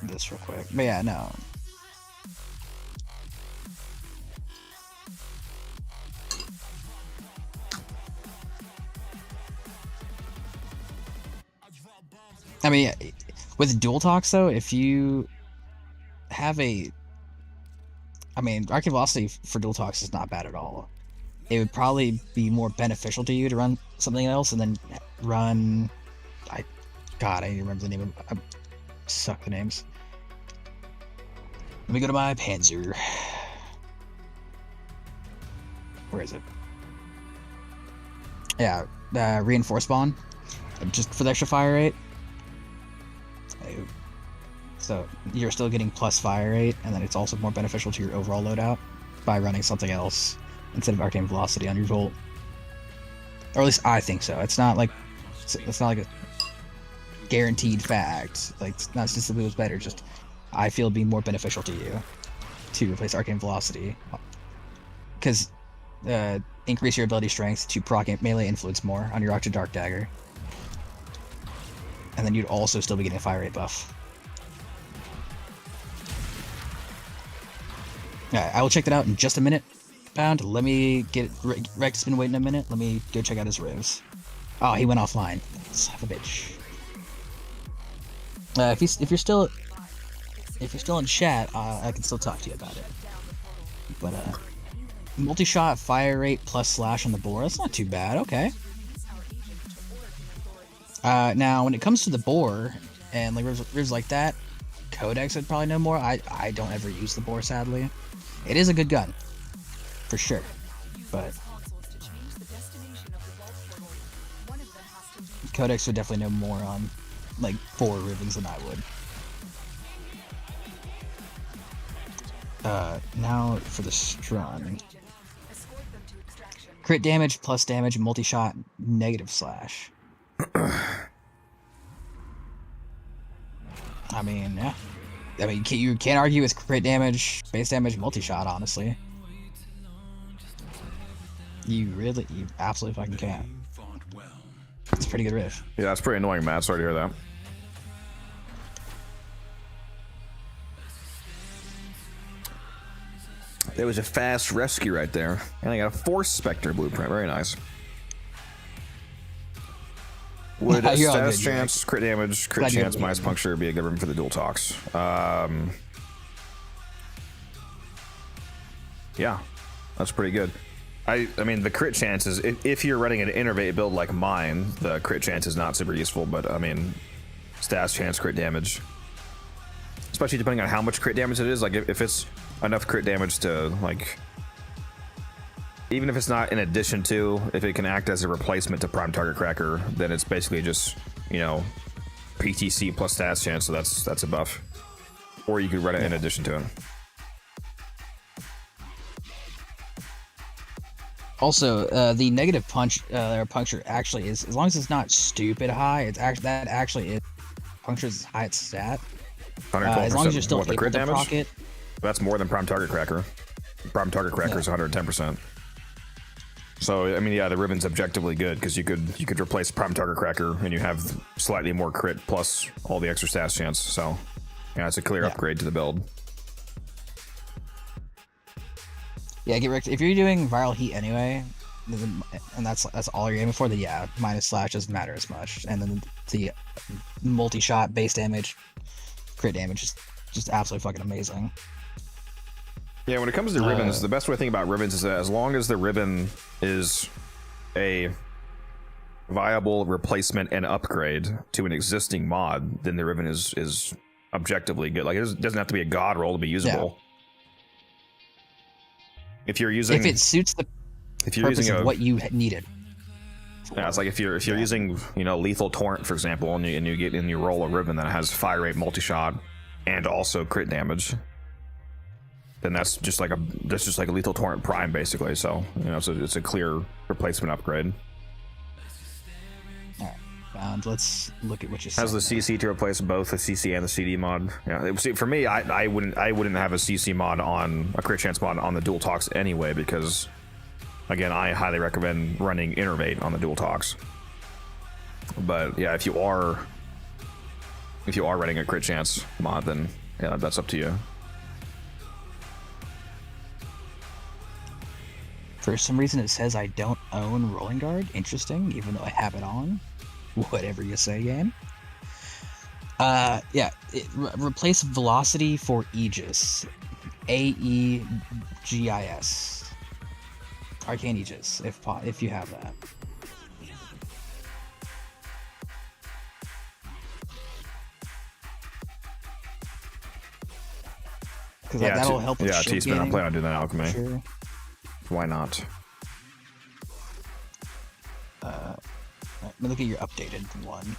this real quick. But yeah, no. I mean, with Dual Talks though, if you have Arcane Velocity for Dual Talks is not bad at all. It would probably be more beneficial to you to run something else and then run. God, I don't remember the name of. I suck the names. Let me go to my Panzer. Where is it? Yeah, Reinforce Spawn, just for the extra fire rate. So you're still getting plus fire rate, and then it's also more beneficial to your overall loadout by running something else instead of Arcane Velocity on your Volt. Or at least I think so. It's not like a guaranteed fact. Like, it's not simply what's better. Just I feel it'd be more beneficial to you to replace Arcane Velocity, because increase your ability strength to proc melee influence more on your Rock to Dark Dagger, and then you'd also still be getting a fire rate buff. Alright, I will check that out in just a minute. Pound, let me get Rex has been waiting a minute. Let me go check out his revs. Oh, he went offline. Son of a bitch. If you're still in chat, I can still talk to you about it. But multi-shot fire rate plus slash on the boar, that's not too bad. Okay. Now when it comes to the boar and like revs like that, Codex would probably know more. I don't ever use the boar, sadly. It is a good gun, for sure, but Codex would definitely know more on like boar ribbons than I would. Now for the Strun. Crit damage plus damage, multi-shot, negative slash. I mean, yeah. I mean, you can't argue with crit damage, base damage, multi-shot, honestly. You absolutely fucking can't. It's a pretty good riff. Yeah, that's pretty annoying, Matt. Sorry to hear that. There was a fast rescue right there. And I got a Force Spectre blueprint. Very nice. Would You're all status good, chance, crit damage, crit Glad you're chance, minus good. puncture be a good room for the dual talks? Yeah, that's pretty good. I mean, the crit chances, if you're running an innervate build like mine, the crit chance is not super useful, but I mean, status chance, crit damage. Especially depending on how much crit damage it is. Like, if it's enough crit damage to, like, even if it's not in addition to, if it can act as a replacement to Prime Target Cracker, then it's basically just, you know, PTC plus status chance, so that's a buff. Or you could run it in addition to it. Also, the negative punch or puncture actually is, as long as it's not stupid high, it's actually is puncture's high stat. As long as you're still able to proc it. That's more than Prime Target Cracker. Prime Target Cracker is 110%. So I mean, yeah, the Ribbon's objectively good because you could replace Prime Target Cracker and you have slightly more crit plus all the extra stats chance. So yeah, it's a clear upgrade to the build. Yeah, get wrecked. If you're doing viral heat anyway, and that's all you're aiming for, then yeah, minus slash doesn't matter as much. And then the multi-shot base damage, crit damage is just absolutely fucking amazing. Yeah, when it comes to ribbons, the best way to think about ribbons is that as long as the ribbon is a viable replacement and upgrade to an existing mod, then the ribbon is objectively good. Like, it doesn't have to be a god roll to be usable. If you're using, if it suits the purpose of what you needed. Yeah, it's like if you're using, you know, lethal torrent, for example, and you roll a ribbon that has fire rate, multi-shot, and also crit damage, then that's just like a lethal torrent prime basically. So you know, it's a clear replacement upgrade. All right, found. Let's look at what you has the CC to replace both the CC and the CD mod. Yeah, see, for me, I wouldn't have a CC mod on a crit chance mod on the dual talks anyway, because again, I highly recommend running Innervate on the dual talks. But yeah, if you are running a crit chance mod, then yeah, that's up to you. For some reason, it says I don't own Rolling Guard. Interesting, even though I have it on. Whatever you say, game. Yeah, replace Velocity for Aegis. AEGIS. Arcane Aegis, if you have that. Because that'll help with ship T-Spin, I'm gaining. planning on doing that alchemy. Sure. Why not? Let me look at your updated one.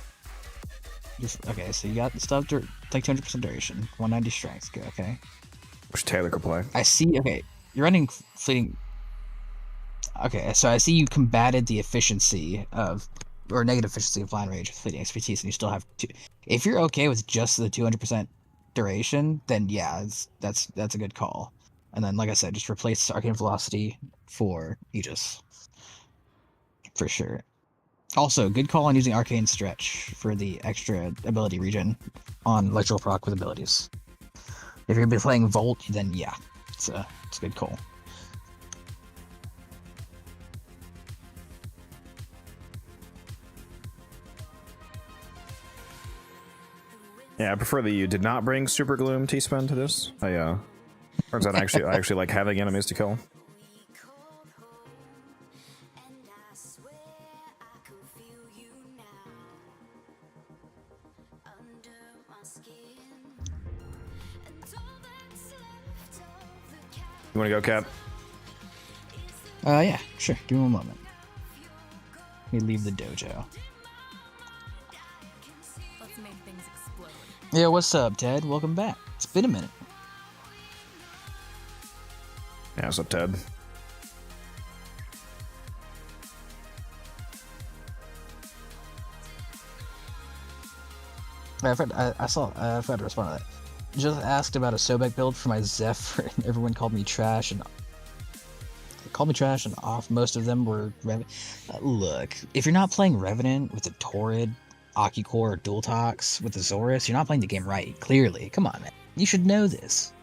Okay, so you got the stuff like 200% duration, 190 strength. Good, okay. Which Taylor could play. I see. Okay, you're running fleeting. Okay, so I see you combated the efficiency of, or negative efficiency of line range with fleeting expertise, and you still have two. If you're okay with just the 200% duration, then yeah, that's a good call. And then, like I said, just replace Arcane Velocity for Aegis. For sure. Also, good call on using Arcane Stretch for the extra ability regen on electrical proc with abilities. If you're going to be playing Volt, then yeah, it's a good call. Yeah, I prefer that you did not bring Super Gloom T-Spin to this. Turns out I actually like having enemies to kill. You want to go, Cap? Yeah, sure. Give me one moment. Let me leave the dojo. Let's make things explode. Yeah, what's up, Ted? Welcome back. It's been a minute. Yeah, what's up, Ted? I forgot to respond to that. Just asked about a Sobek build for my Zephyr, and everyone called me trash, and off. Most of them were look, if you're not playing Revenant with a Torrid, Akicore, or Dual Tox with Azorius, you're not playing the game right. Clearly, come on, man. You should know this.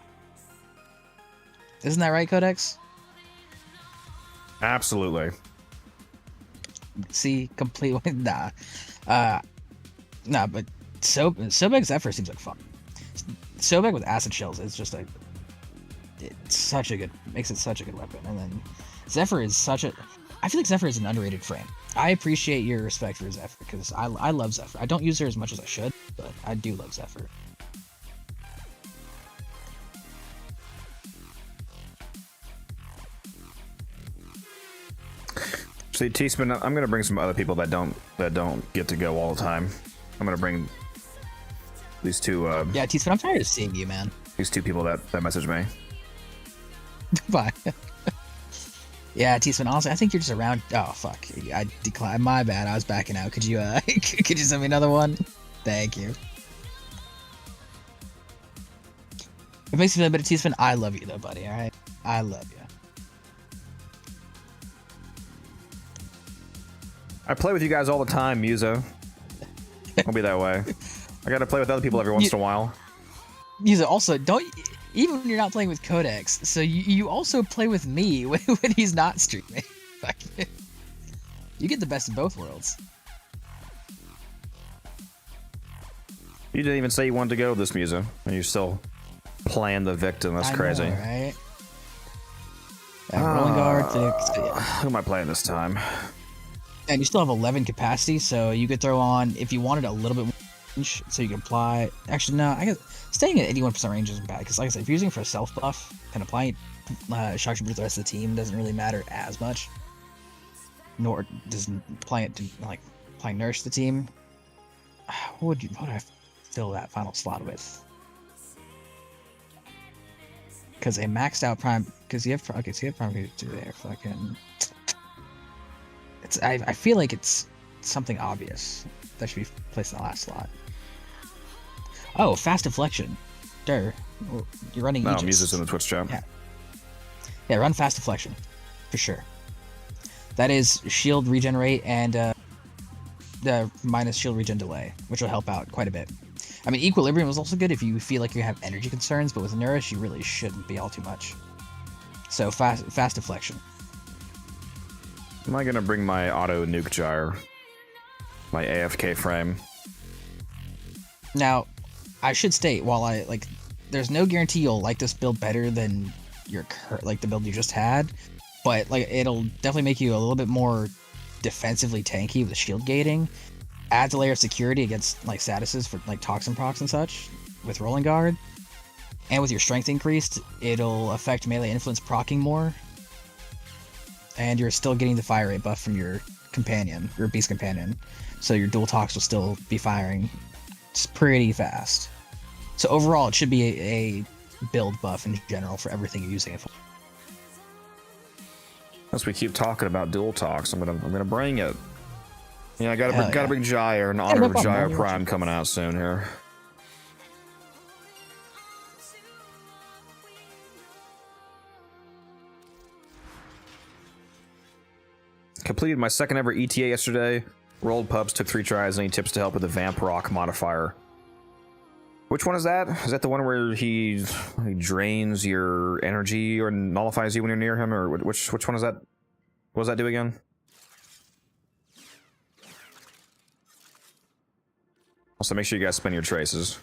Isn't that right, Codex? Absolutely. See, completely nah. Nah, but Sobek Zephyr seems like fun. Sobek with acid shells is just it's such a good, makes it such a good weapon. And then Zephyr is such a, I feel like Zephyr is an underrated frame. I appreciate your respect for Zephyr because I love Zephyr. I don't use her as much as I should, but I do love Zephyr. See, T-Spin, I'm gonna bring some other people that don't get to go all the time. I'm gonna bring these two. Yeah, T-Spin, I'm tired of seeing you, man. These two people that messaged me. Bye. Yeah, T-Spin, honestly, I think you're just around. Oh fuck, I declined. My bad. I was backing out. Could you could you send me another one? Thank you. It makes me feel better, T-Spin. I love you though, buddy. All right, I love you. I play with you guys all the time, Muso. I'll be that way. I gotta play with other people every once in a while. Muso, also, don't, even when you're not playing with Codex, so you also play with me when he's not streaming. Fuck. You get the best of both worlds. You didn't even say you wanted to go to this Muso, and you're still playing the victim. That's crazy. Know, right? Rolling guard, who am I playing this time? And you still have 11 capacity, so you could throw on, if you wanted a little bit more range, so you can apply. Actually, no, I guess staying at 81% range isn't bad, because like I said, if you're using it for a self buff, and applying shock trooper to the rest of the team doesn't really matter as much. Nor does applying it to, like, applying nourish the team. What would I fill that final slot with? Because a maxed out prime, because you have, okay, so you have prime to there, fucking. I feel like it's something obvious that should be placed in the last slot. Oh, fast deflection. You're running Aegis. No, Muso's in the Twitch chat. Yeah, run fast deflection. For sure. That is shield regenerate and the minus shield regen delay, which will help out quite a bit. I mean, Equilibrium is also good if you feel like you have energy concerns, but with Nourish, you really shouldn't be all too much. So, fast deflection. Am I gonna bring my auto nuke gyre? My AFK frame? Now, I should state, while there's no guarantee you'll like this build better than your the build you just had, but like it'll definitely make you a little bit more defensively tanky with the shield gating. Adds a layer of security against like statuses for like toxin procs and such with rolling guard, and with your strength increased, it'll affect melee influence proccing more. And you're still getting the fire rate buff from your companion, your beast companion. So your dual tox will still be firing pretty fast. So overall, it should be a build buff in general for everything you're using it for. As we keep talking about dual tox, I'm gonna bring it. Yeah, I gotta bring Gyre in honor of Gyre Prime coming out soon here. Completed my second ever ETA yesterday. Rolled pubs, took 3 tries. Any tips to help with the Vamp Rock modifier? Which one is that? Is that the one where he drains your energy or nullifies you when you're near him? Or which one is that? What does that do again? Also, make sure you guys spend your traces.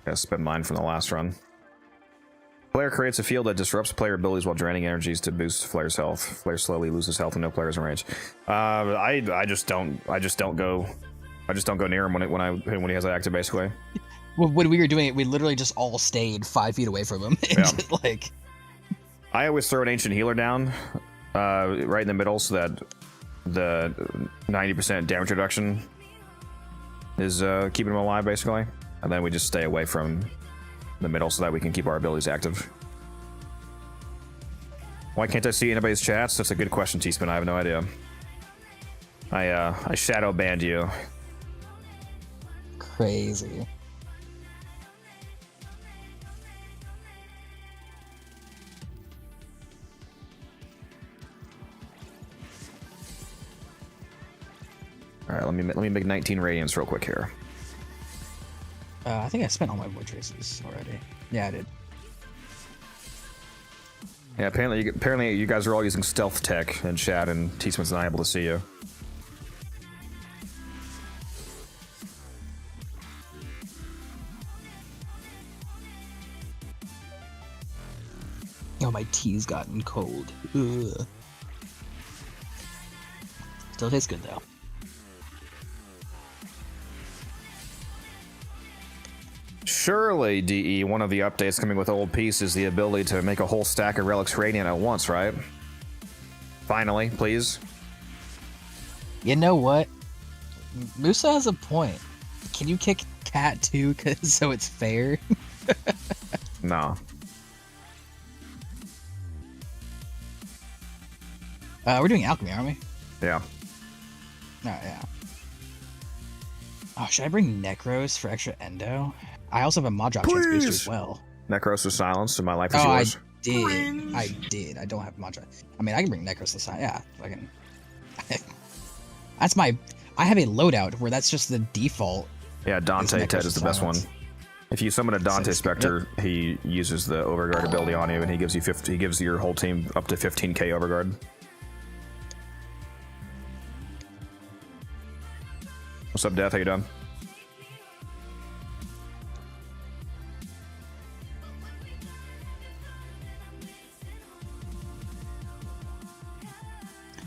Gotta spend mine from the last run. Player creates a field that disrupts player abilities while draining energies to boost Flare's health. Flare slowly loses health and no players in range. I just don't go near him when he has that active, basically. When we were doing it, we literally just all stayed 5 feet away from him. And I always throw an ancient healer down right in the middle so that the 90% damage reduction is keeping him alive, basically. And then we just stay away from the middle so that we can keep our abilities active. Why can't I see anybody's chats? That's a good question, T-Spin. I have no idea. I shadow banned you. Crazy. All right, let me make 19 radiance real quick here. I think I spent all my void traces already. Yeah, I did. Yeah, apparently you guys are all using stealth tech in chat, and Teasman's not able to see you. Oh, my tea's gotten cold. Ugh. Still tastes good though. Surely, DE, one of the updates coming with Old Peace is the ability to make a whole stack of Relics Radiant at once, right? Finally, please. You know what? Musa has a point. Can you kick Cat too, so it's fair? No. We're doing alchemy, aren't we? Yeah. Yeah. Oh, should I bring Necros for extra endo? I also have a mod drop chance booster as well. Necros is silenced, and my life is Oh, yours. I did. I don't have mod drop. I mean, I can bring Necros to side. Yeah, I can. That's my. I have a loadout where that's just the default. Yeah, Dante Ted is the best one. If you summon a Dante Spectre, he uses the Overguard ability on you, and he gives you he gives your whole team up to 15k Overguard. What's up, Death? How you doing?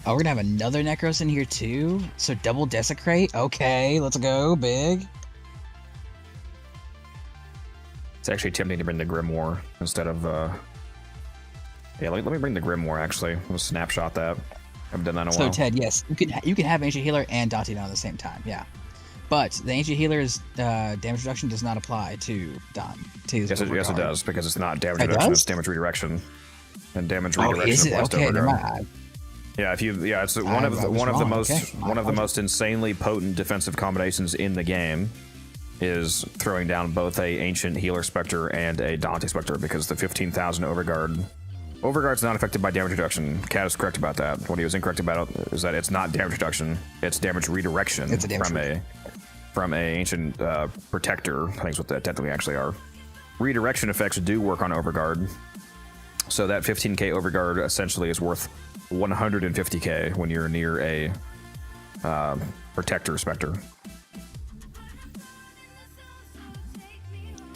Oh, we're gonna have another Necros in here too. So double Desecrate. Okay, let's go, big. It's actually tempting to bring the Grimoire instead of. Yeah, let me bring the Grimoire. Actually, we'll snapshot that. I haven't done that in a while. So Ted, yes, you can have Ancient Healer and Dante down at the same time. Yeah, but the Ancient Healer's damage reduction does not apply to Don. Yes, it does, because it's not damage reduction; it's damage redirection. And damage redirection is it? applies to Okay, Overguard. Yeah, it's one of the most insanely potent defensive combinations in the game is throwing down both a Ancient Healer Spectre and a Dante Spectre, because the 15,000 Overguard's not affected by damage reduction. Cat is correct about that. What he was incorrect about is that it's not damage reduction; it's damage redirection from a Ancient Protector. I think is what that technically actually are. Redirection effects do work on Overguard, so that 15k Overguard essentially is worth 150k when you're near a Protector Spectre.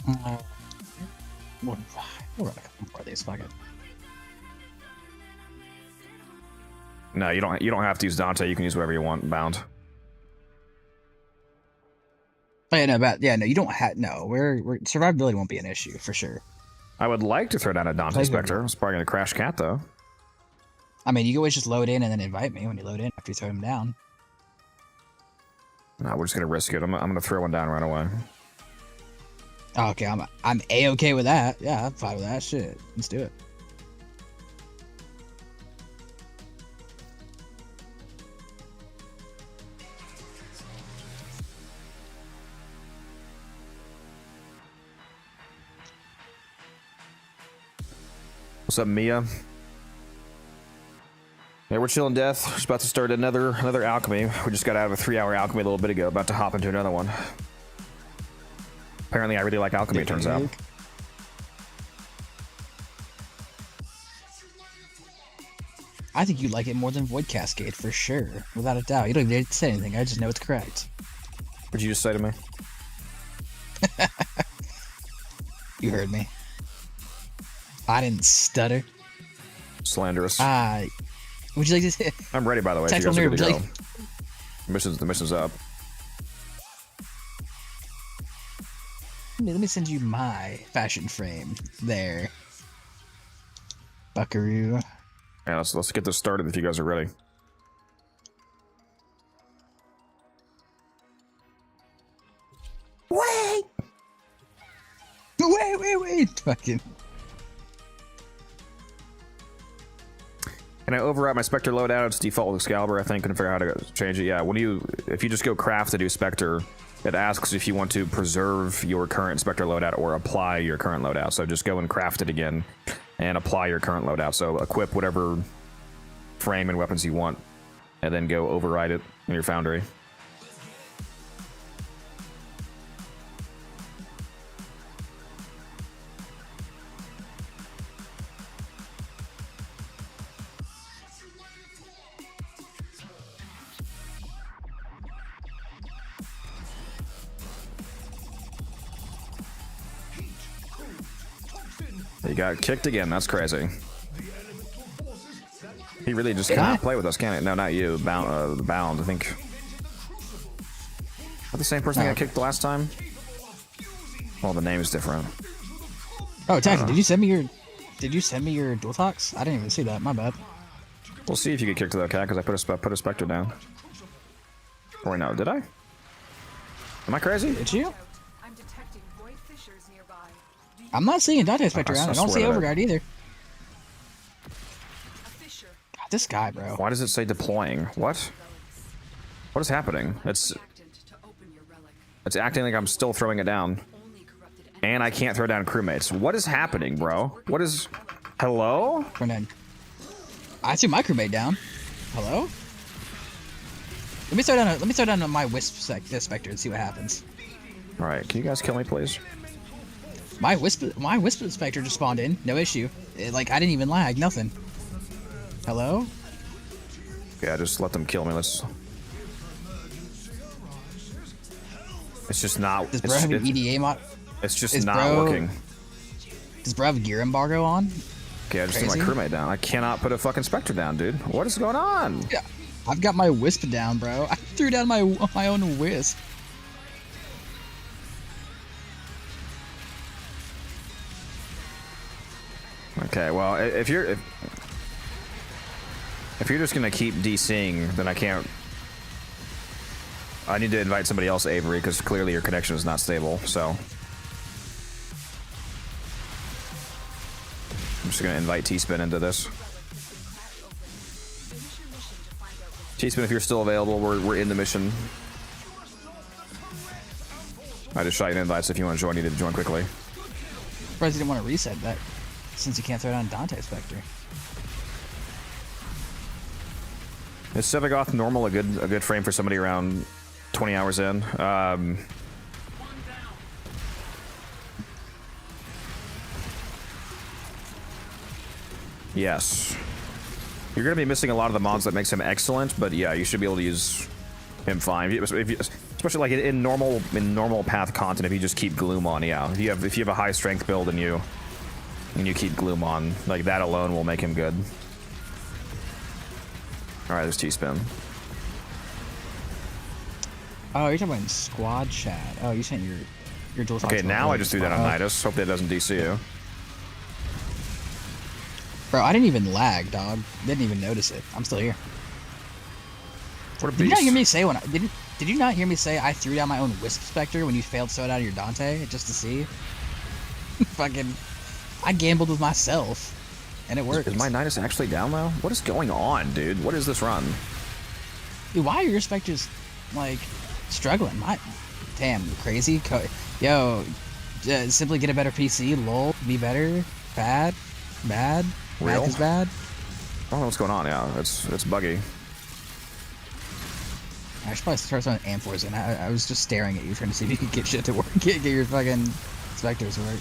We'll run a couple more of these. Fuck it. No, you don't have to use Dante. You can use whatever you want. Bound. Oh, yeah, no, you don't have. No, we're survivability won't be an issue for sure. I would like to throw down a Dante Spectre. It's probably gonna crash Cat though. I mean, you can always just load in and then invite me when you load in after you throw him down. No, we're just gonna risk it. I'm gonna throw one down right away. Oh, okay, I'm A-okay with that. Yeah, I'm fine with that shit. Let's do it. What's up, Mia? Yeah, we're chilling, Death. We're just about to start another alchemy. We just got out of a 3-hour alchemy a little bit ago. About to hop into another one. Apparently, I really like alchemy, it turns out. I think you like it more than Void Cascade, for sure. Without a doubt. You don't even need to say anything. I just know it's correct. What'd you just say to me? You heard me. I didn't stutter. Slanderous. Would you like to say? I'm ready, by the way. Tactical If you nerd, guys are would good you to go. The mission's up. Let me send you my fashion frame there. Buckaroo. Yeah, let's get this started if you guys are ready. Wait! Fucking. Can I override my Spectre loadout? It's default Excalibur, I think. Couldn't figure out how to change it. Yeah, if you just go craft to do Spectre, it asks if you want to preserve your current Spectre loadout or apply your current loadout. So just go and craft it again and apply your current loadout. So equip whatever frame and weapons you want, and then go override it in your foundry. He got kicked again. That's crazy. He really just cannot play with us, can he? No, not you. Bound, I think. Not the same person that got kicked the last time? Well, the name's different. Oh, Tacky, did you send me your dual talks? I didn't even see that. My bad. We'll see if you get kicked to that cat because I put a Spectre down. Or wait, no, did I? Am I crazy? Did you? I'm detecting void fissures nearby. I'm not seeing Dante Spectre around. I don't see swear that Overguard either. A fissure. God, this guy, bro. Why does it say deploying? What? What is happening? It's acting like I'm still throwing it down. And I can't throw down crewmates. What is happening, bro? What is... Hello? Grenade. I threw my crewmate down. Hello? Let me throw down my Wisp Spectre and see what happens. Alright, can you guys kill me, please? My Wisp Spectre just spawned in. No issue. Like, I didn't even lag. Nothing. Hello? Yeah, just let them kill me. Let's... It's just not... Does bro have an EDA mod? It's just not working. Does bro have a gear embargo on? Okay, I just threw my crewmate down. I cannot put a fucking Spectre down, dude. What is going on? Yeah, I've got my Wisp down, bro. I threw down my own Wisp. Okay, well, if you're just gonna keep DCing, then I can't. I need to invite somebody else, Avery, because clearly your connection is not stable. So I'm just gonna invite T-Spin into this. T-Spin, if you're still available, we're in the mission. I just shot you an invite, so if you want to join, you need to join quickly. Surprised you didn't want to reset that, since you can't throw down Dante Spectre. Is Sevagoth normal a good frame for somebody around 20 hours in? Yes. You're going to be missing a lot of the mods that makes him excellent, but yeah, you should be able to use him fine. Especially like in normal path content, if you just keep Gloom on, yeah. If you have a high strength build and you keep Gloom on, like that alone will make him good. Alright, there's T-Spin. Oh, you're talking about in squad chat. Oh, you sent your dual talks. Okay, now I just threw that on Nidus. Hope that doesn't DC you. Bro, I didn't even lag, dog. Didn't even notice it. I'm still here. What a beast. Did you not hear me say did you not hear me say I threw down my own Wisp Spectre when you failed to throw it out of your Dante just to see? Fucking, I gambled with myself, and it worked. Is my Nidus actually down though? What is going on, dude? What is this run? Dude, why are your Spectres like struggling? Damn, crazy. Yo, simply get a better PC. Lol, be better. Bad. Real? Math is bad. I don't know what's going on. Yeah, it's buggy. I should probably start some Amphors, and I was just staring at you trying to see if you could get shit to work. Get your fucking Spectres to work.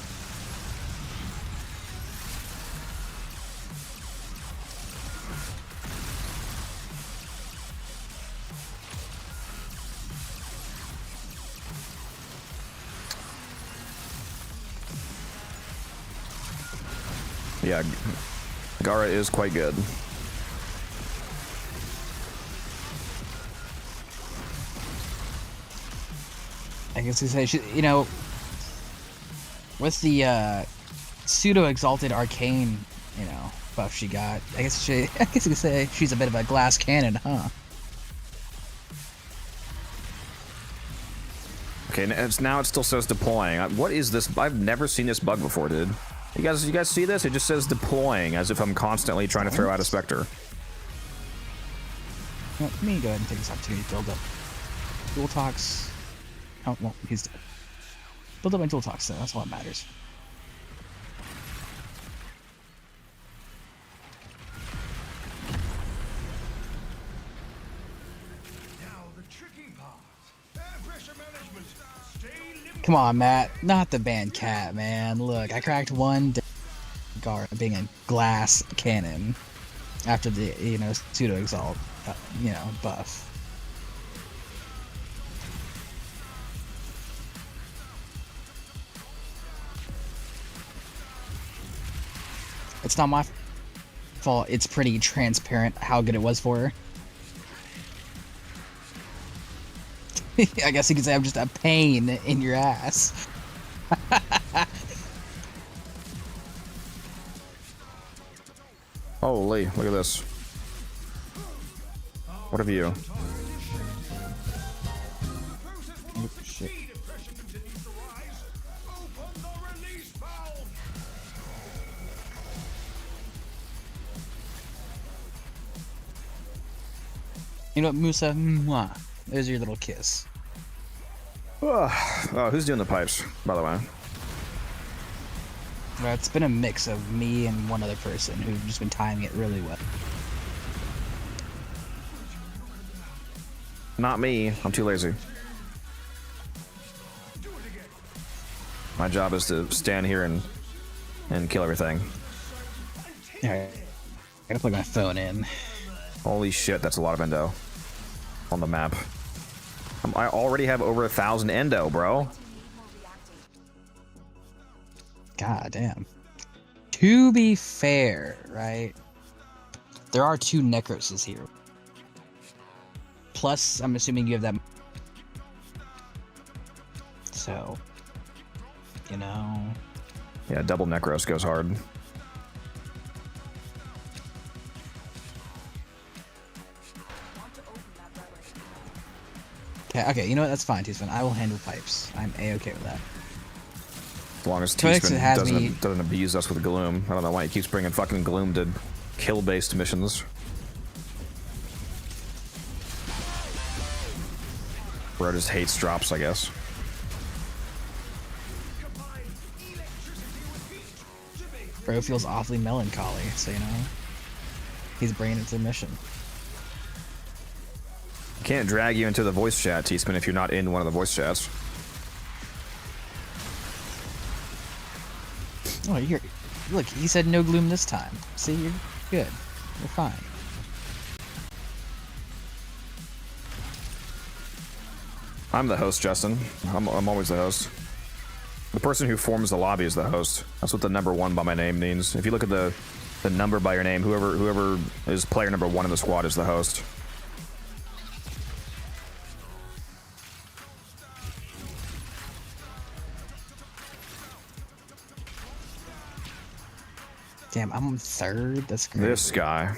Yeah, Gara is quite good. I guess you say, you know, with the pseudo-exalted arcane, you know, buff she got, I guess you could say she's a bit of a glass cannon, huh? Okay, now it still says deploying. What is this? I've never seen this bug before, dude. You guys see this? It just says deploying, as if I'm constantly trying to throw out a Spectre. Well, let me go ahead and take this opportunity to build up dual talks. Oh, well, he's dead. Build up my dual talks, though. That's all that matters. Now the tricky part. Air pressure management. Stay limber. Come on, Matt. Not the band cat, man. Look, I cracked one Gara being a glass cannon after the, you know, pseudo-exalt, you know, buff. It's not my fault. It's pretty transparent how good it was for her. I guess you could say I'm just a pain in your ass. Holy, look at this. What have you? Oh, shit. You know what, Musa? Mwah. There's your little kiss. Oh, who's doing the pipes, by the way? Well, it's been a mix of me and one other person who've just been timing it really well. Not me. I'm too lazy. My job is to stand here and kill everything. Alright. I gotta plug my phone in. Holy shit, that's a lot of endo on the map. I already have over 1,000 endo, bro. God damn. To be fair, right? There are 2 Necroses here. Plus, I'm assuming you have that. So, you know. Yeah, double Necros goes hard. Okay, you know what? That's fine, Teasman. I will handle pipes. I'm a-okay with that. As long as Codex Teasman has me- doesn't abuse us with Gloom. I don't know why he keeps bringing fucking Gloom to kill-based missions. Bro just hates drops, I guess. Bro feels awfully melancholy, so you know. He's bringing it to the mission. Can't drag you into the voice chat, Teasman, if you're not in one of the voice chats. Oh, look, he said no gloom this time. See, you're good. You're fine. I'm the host, Justin. I'm always the host. The person who forms the lobby is the host. That's what the number 1 by my name means. If you look at the number by your name, whoever is player number 1 in the squad is the host. Damn, I'm 3rd? That's great. This guy.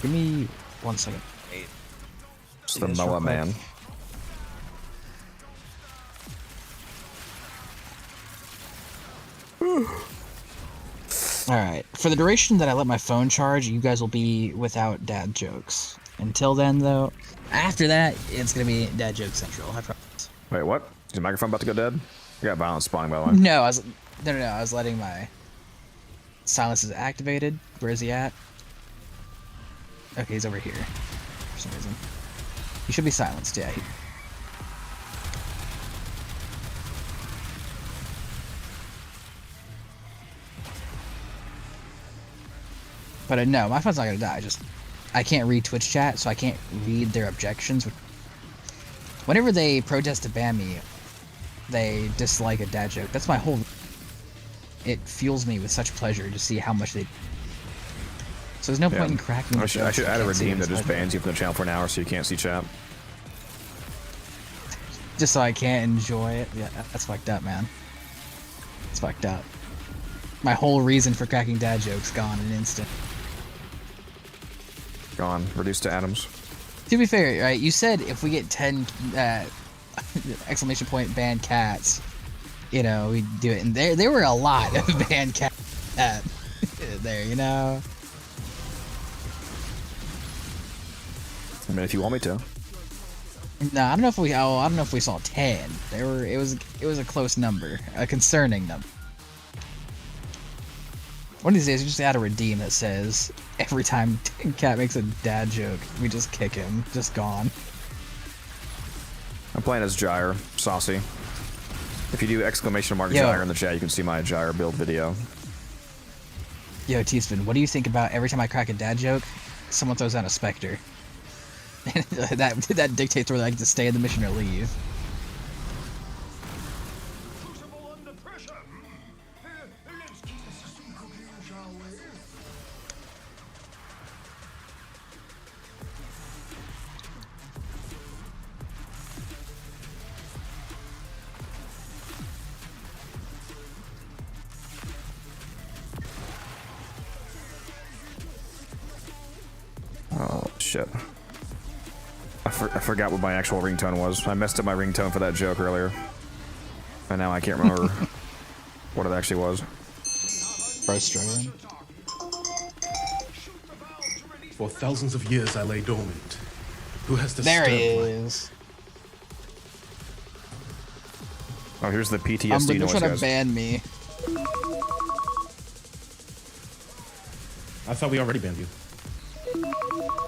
Give me 1 second. It's the Moa man. Alright, for the duration that I let my phone charge, you guys will be without dad jokes. Until then, though, after that, it's gonna be dad joke central, I promise. Wait, what? Is your microphone about to go dead? I got violence spawning, by the way. No, I was letting my silences activated. Where is he at? Okay, he's over here for some reason. He should be silenced, yeah. But no, my phone's not gonna die. I can't read Twitch chat, so I can't read their objections. Whenever they protest to ban me, they dislike a dad joke. That's my whole. It fuels me with such pleasure to see how much they. So there's no point in cracking. I should add a redeem that just bans you from the channel for an hour so you can't see chat. Just so I can't enjoy it. Yeah, that's fucked up, man. It's fucked up. My whole reason for cracking dad jokes gone in an instant. Gone. Reduced to atoms. To be fair, right? You said if we get 10 exclamation point banned cats, you know, we do it. And there were a lot of banned cats there, you know. I mean, if you want me to. No, I don't know if we. Oh, I don't know if we saw 10. It was a close number, a concerning number. One of these days, we just add a redeem that says every time Cat makes a dad joke, we just kick him. Just gone. I'm playing as Gyre, saucy. If you do exclamation mark Gyre in the chat, you can see my Gyre build video. Yo, T-Spin, what do you think about every time I crack a dad joke, someone throws out a Spectre? that dictates whether I get to stay in the mission or leave. Shit. I forgot what my actual ringtone was. I messed up my ringtone for that joke earlier. And now I can't remember what it actually was. Bro, struggling. For thousands of years I lay dormant. Who has There disturbed he my... is. Oh, here's the PTSD They're noise, trying to guys. ban me. I thought we already banned you.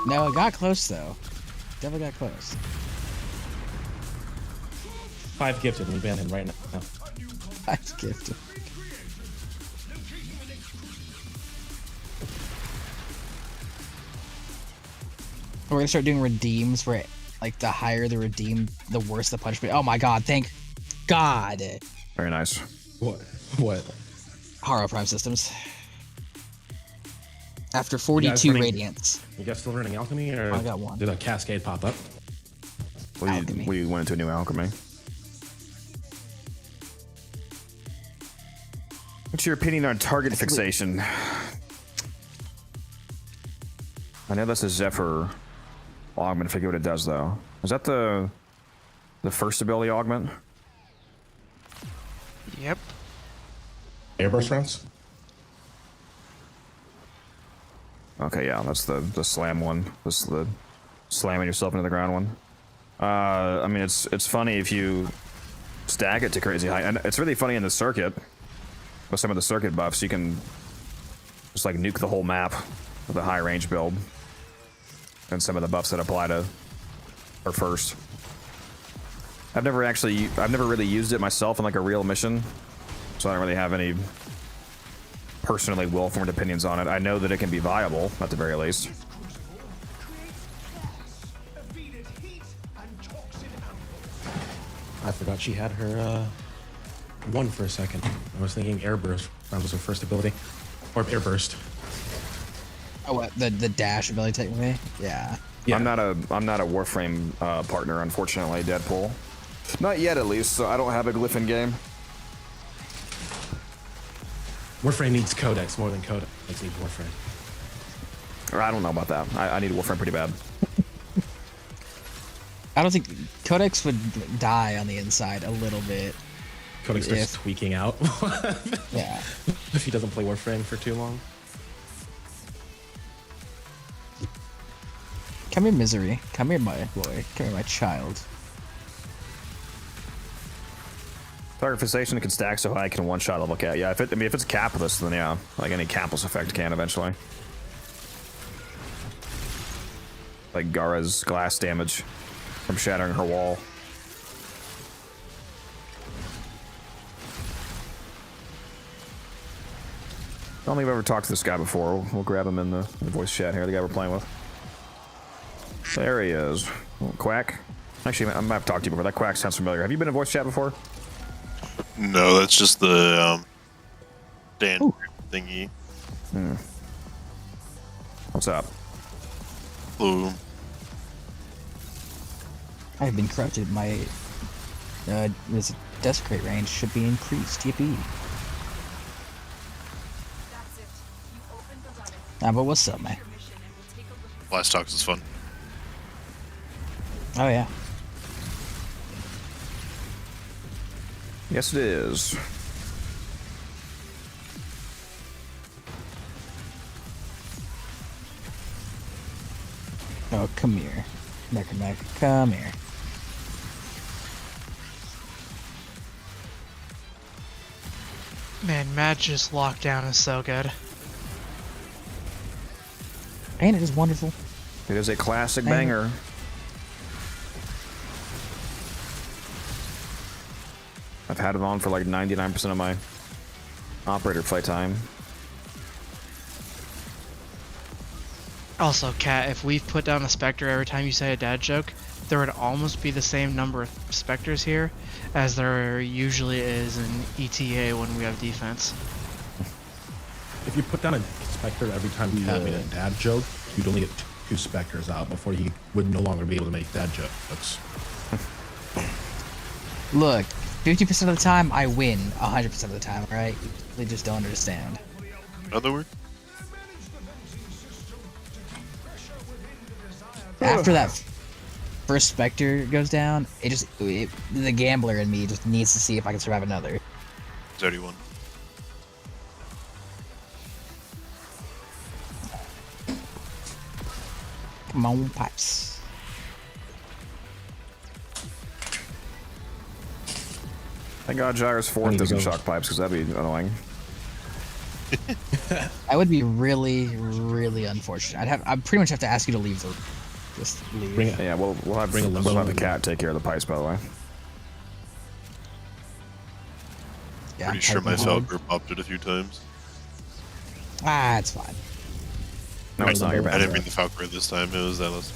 No, it got close though. Definitely got close. 5 gifted and we banned him right now. I gifted. We're gonna start doing redeems where, like, the higher the redeem, the worse the punishment. Oh my god! Thank God. Very nice. What? What? Horror Prime systems. After 42 radiants. You guys still learning alchemy, or I got one. did a cascade pop up? We went into a new alchemy. What's your opinion on target fixation? I know that's a Zephyr augment. I forget what it does though. Is that the first ability augment? Yep. Airburst rounds? Okay, yeah, that's the slam one. This is the slamming yourself into the ground one. I mean, it's funny if you stack it to crazy high, and it's really funny in the circuit with some of the circuit buffs. You can just like nuke the whole map with a high range build, and some of the buffs that apply to are first. I've never really used it myself in like a real mission, so I don't really have any personally well-formed opinions on it. I know that it can be viable at the very least. I forgot she had her one for a second. I was thinking airburst. That was her first ability, or airburst. Oh, what, the dash ability technically? Yeah. I'm not a Warframe partner, unfortunately, Deadpool. Not yet, at least. So I don't have a glyph in game. Warframe needs Codex more than Codex needs Warframe. Or I don't know about that. I need Warframe pretty bad. I don't think Codex would die on the inside a little bit. Codex starts tweaking out. Yeah. If he doesn't play Warframe for too long. Come here, Misery. Come here, my boy. Come here, my child. Target fixation can stack so high, I can one-shot level cat. Yeah, if it's capless, then yeah, like any capless effect can eventually. Like Gara's glass damage from shattering her wall. I don't think I've ever talked to this guy before. We'll grab him in the voice chat here, the guy we're playing with. There he is. Oh, Quack. Actually, I might have talked to you before. That Quack sounds familiar. Have you been in voice chat before? No, that's just the Dan thingy. What's up? Hello. I've been corrupted. My this TennoCreate range should be increased. Yippee. Nah, but what's up, man? Last talks is fun. Oh yeah. Yes, it is. Oh, come here. Neck, come here. Man, Magic's lockdown is so good. Ain't it just wonderful? It is a classic banger. I've had it on for like 99% of my operator playtime. Also, Kat, if we put down a Spectre every time you say a dad joke, there would almost be the same number of Spectres here as there usually is in ETA when we have defense. If you put down a Spectre every time you have a dad joke, you'd only get 2 Spectres out before you would no longer be able to make dad jokes. Look, 50% of the time I win 100% of the time, right? They just don't understand. Another word? after that first Spectre goes down, the gambler in me just needs to see if I can survive another. 31. Come on, pipes. Thank God Gyre's fourth doesn't shock pipes, because that'd be annoying. That would be really, really unfortunate. I'd pretty much have to ask you to leave. Just leave. Yeah, we'll have the cat take care of the pipes, by the way. Yeah, Pretty sure my Falcor popped it a few times. Ah, it's fine. No, it's not your bad. I didn't bring the Falcor this time. It was that last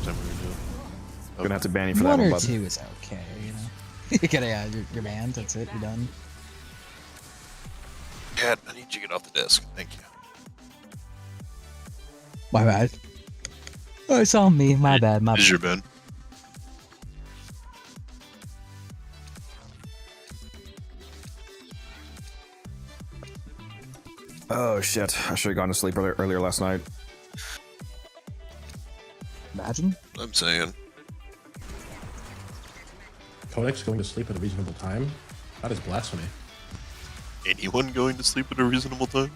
time we were doing. I'm gonna have to ban you for one that one, or bud. two is okay, you know. You gotta, you're banned. That's it. You're done. Cat, I need you to get off the desk. Thank you. My bad. Oh, it's on me. My bad. My Is bad. your Ben? Oh shit! I should have gone to sleep earlier last night. Imagine. I'm saying. Codex going to sleep at a reasonable time? That is blasphemy. Anyone going to sleep at a reasonable time?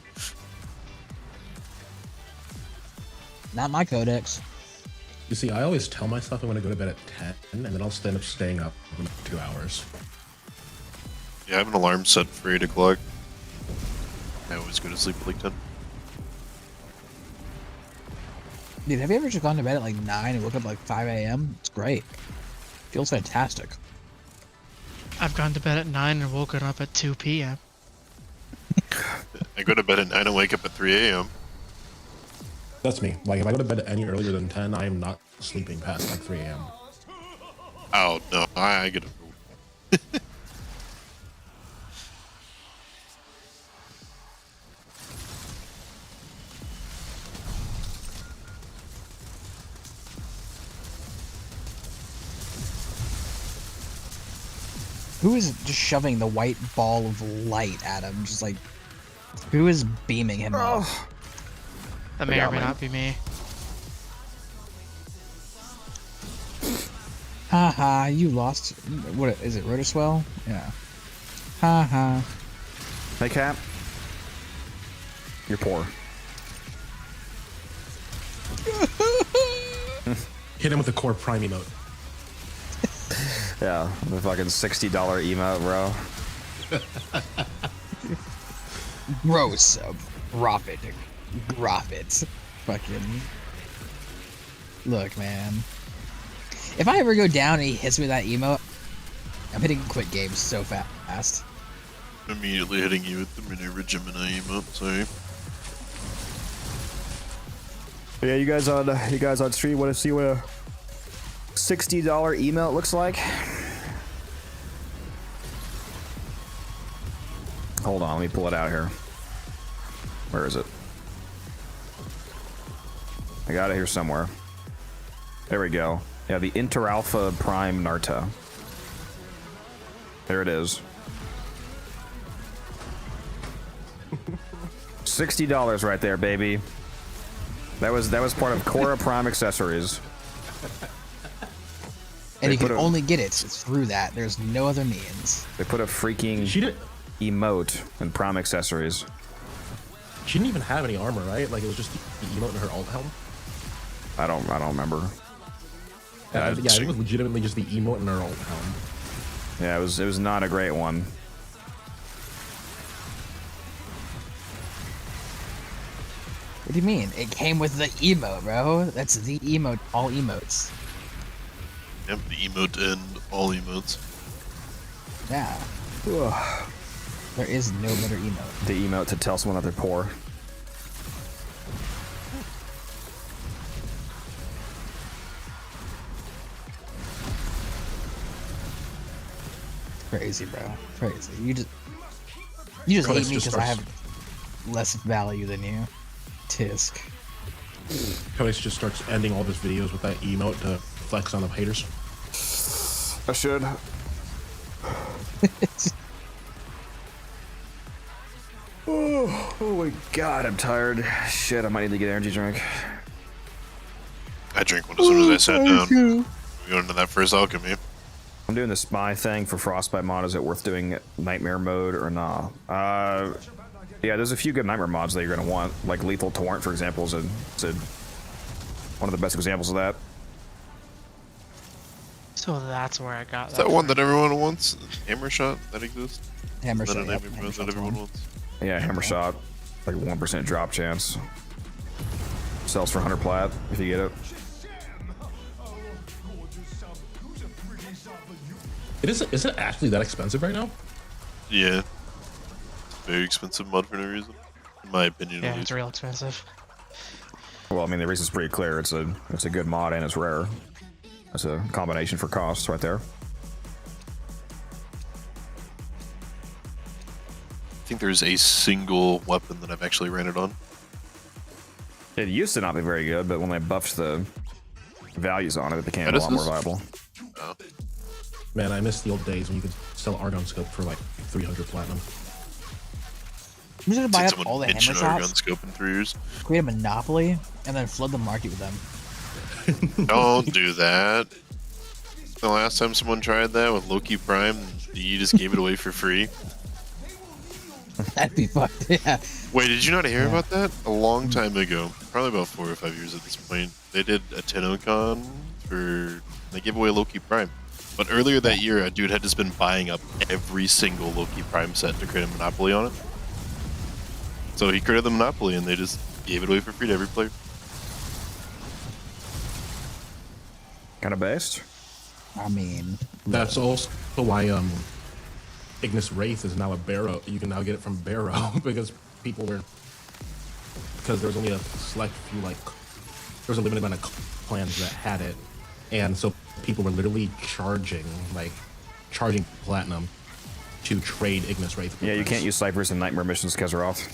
Not my Codex. You see, I always tell myself I'm going to go to bed at 10, and then I'll end up staying up for 2 hours. Yeah, I have an alarm set for 8 o'clock. I always go to sleep at like 10. Dude, have you ever just gone to bed at like 9 and woke up at like 5 a.m.? It's great. Feels fantastic. I've gone to bed at 9 and woken up at 2 p.m. I go to bed at 9 and wake up at 3 a.m. That's me. Like, if I go to bed any earlier than 10, I am not sleeping past like 3 a.m. Oh, no, I get it. Who is just shoving the white ball of light at him? Just like, who is beaming him up? That may or may not be me. Haha, you lost. What is it, Rotoswell? Yeah. Haha. Hey, Cap. You're poor. Hit him with the core prime emote. Yeah, the fucking $60 emote, bro. Gross. Profit. Profit. Fucking. Look, man. If I ever go down and he hits me with that emote, I'm hitting quit games so fast. Immediately hitting you with the Minerva Gemini emote, sorry. Yeah, you guys on stream want to see what a $60 emote looks like? Hold on, let me pull it out here. Where is it? I got it here somewhere. There we go. Yeah, the Interalpha Prime Narta. There it is. $60 right there, baby. That was part of Cora Prime accessories. And you can only get it through that. There's no other means. They put a freaking emote in Prime accessories. She didn't even have any armor, right? Like, it was just the emote in her alt helm? I don't remember. Yeah, it was legitimately just the emote in her alt helm. Yeah, it was not a great one. What do you mean? It came with the emote, bro. That's the emote. All emotes. Yep, the emote and all emotes. Yeah. There is no better emote. The emote to tell someone that they're poor. Crazy, bro. Crazy. You just hate me because I have less value than you. Tisk. Codex just starts ending all his videos with that emote to flex on the haters. I should. Oh my god, I'm tired. Shit, I might need to get an energy drink. I drank one as soon as I sat down. We went into that first alchemy. I'm doing the spy thing for Frostbite mod. Is it worth doing Nightmare mode or not? Yeah, there's a few good Nightmare mods that you're gonna want. Like Lethal Torrent, for example, is one of the best examples of that. So that's where I got Is that one that everyone wants? Hammer shot that exists? Hammer Is that shot, a yep, name hammer that shot's everyone one. wants? Yeah, Hammer Shot, like 1% drop chance. Sells for 100 plat if you get it. Is it actually that expensive right now? Yeah. Very expensive mod for no reason. In my opinion, Yeah, at it's least. real expensive. Well, I mean, the reason's pretty clear. It's a good mod and it's rare. That's a combination for costs right there. I think there's a single weapon that I've actually ran it on. It used to not be very good, but when they buffed the values on it, it became a lot more viable. Oh. Man, I miss the old days when you could sell Argon Scope for like 300 platinum. I'm just gonna buy Seen up all the someone hammer pitch an Argon shots, scope in 3 years. create a monopoly, and then flood the market with them. Don't do that. The last time someone tried that with Loki Prime, you just gave it away for free. That'd be fucked. Yeah. Wait, did you not hear about that? A long time ago, probably about 4 or 5 years at this point, they did a TennoCon for... They gave away Loki Prime. But earlier that year, a dude had just been buying up every single Loki Prime set to create a monopoly on it. So he created the monopoly and they just gave it away for free to every player. Kind of based. I mean, that's also why Ignis Wraith is now a Barrow. You can now get it from Barrow because there was only a select few, like there was a limited amount of clans that had it, and so people were literally charging platinum to trade Ignis Wraith. Yeah, you can't use ciphers in Nightmare missions, Kezeroth.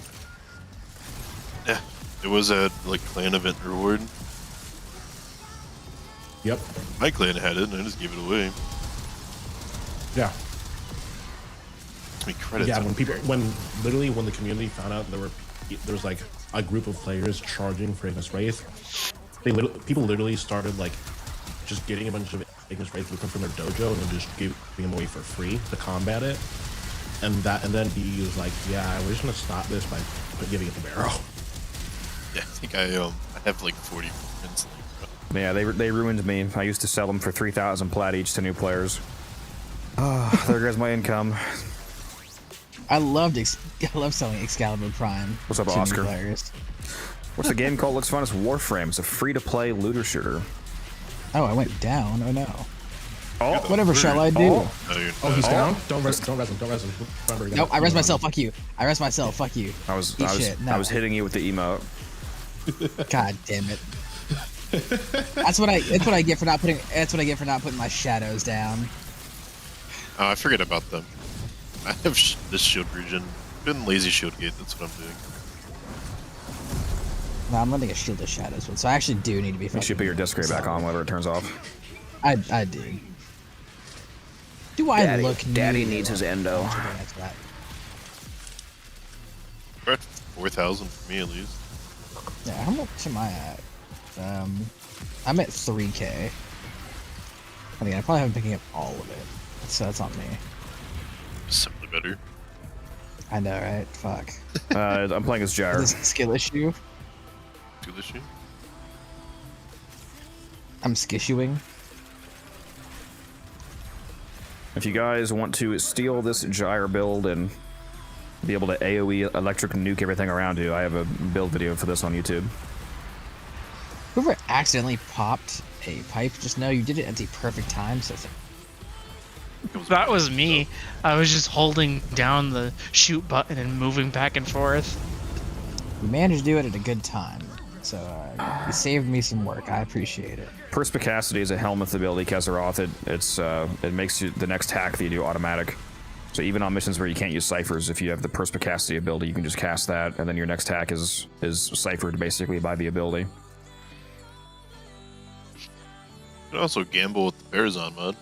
Yeah, it was a like clan event reward. Yep. My clan had it, and I just gave it away. Yeah. I mean, credits. Yeah, when the community found out there was like a group of players charging for Ignis Wraith, people literally started like just getting a bunch of Ignis Wraith from their dojo and then just giving them away for free to combat it. And then he was like, yeah, we're just gonna stop this by giving it to Barrow. Yeah, I think I have like 40 friends. Yeah, they ruined me. I used to sell them for 3,000 plat each to new players. Oh, there goes my income. I love selling Excalibur Prime. What's up, to new Oscar? players. What's the game called? Looks fun. It's Warframe. It's a free-to-play looter shooter. Oh, I went down. Oh no. Oh, whatever shall I do? Oh, he's down. Don't res him. Remember, Nope, I res myself. Fuck you. I res myself. Fuck you. I was No. hitting you with the emote. God damn it. That's what I get for not putting my shadows down. Oh, I forget about them. I have this shield region. Been lazy shield gate. That's what I'm doing. No, I'm running a shield of shadows, so I actually do need to be. You should put your disc ray back on whenever it turns off. I do. Do I look? Daddy needs his endo. We're at 4,000 for me at least. Yeah, how much am I at? I'm at 3K. I mean, I probably haven't picking up all of it, so that's on me. Simply better. I know, right? Fuck. I'm playing as Gyre. This skill issue. Skill issue? I'm skissuing. If you guys want to steal this Gyre build and be able to AoE electric nuke everything around you, I have a build video for this on YouTube. Whoever accidentally popped a pipe, just know you did it at the perfect time. So That was me. I was just holding down the shoot button and moving back and forth. you managed to do it at a good time. So you saved me some work. I appreciate it. Perspicacity is a Helmuth ability, Kezeroth. It makes you the next hack that you do automatic. So even on missions where you can't use ciphers, if you have the Perspicacity ability, you can just cast that, and then your next hack is ciphered basically by the ability. You can also gamble with the Bears on mod.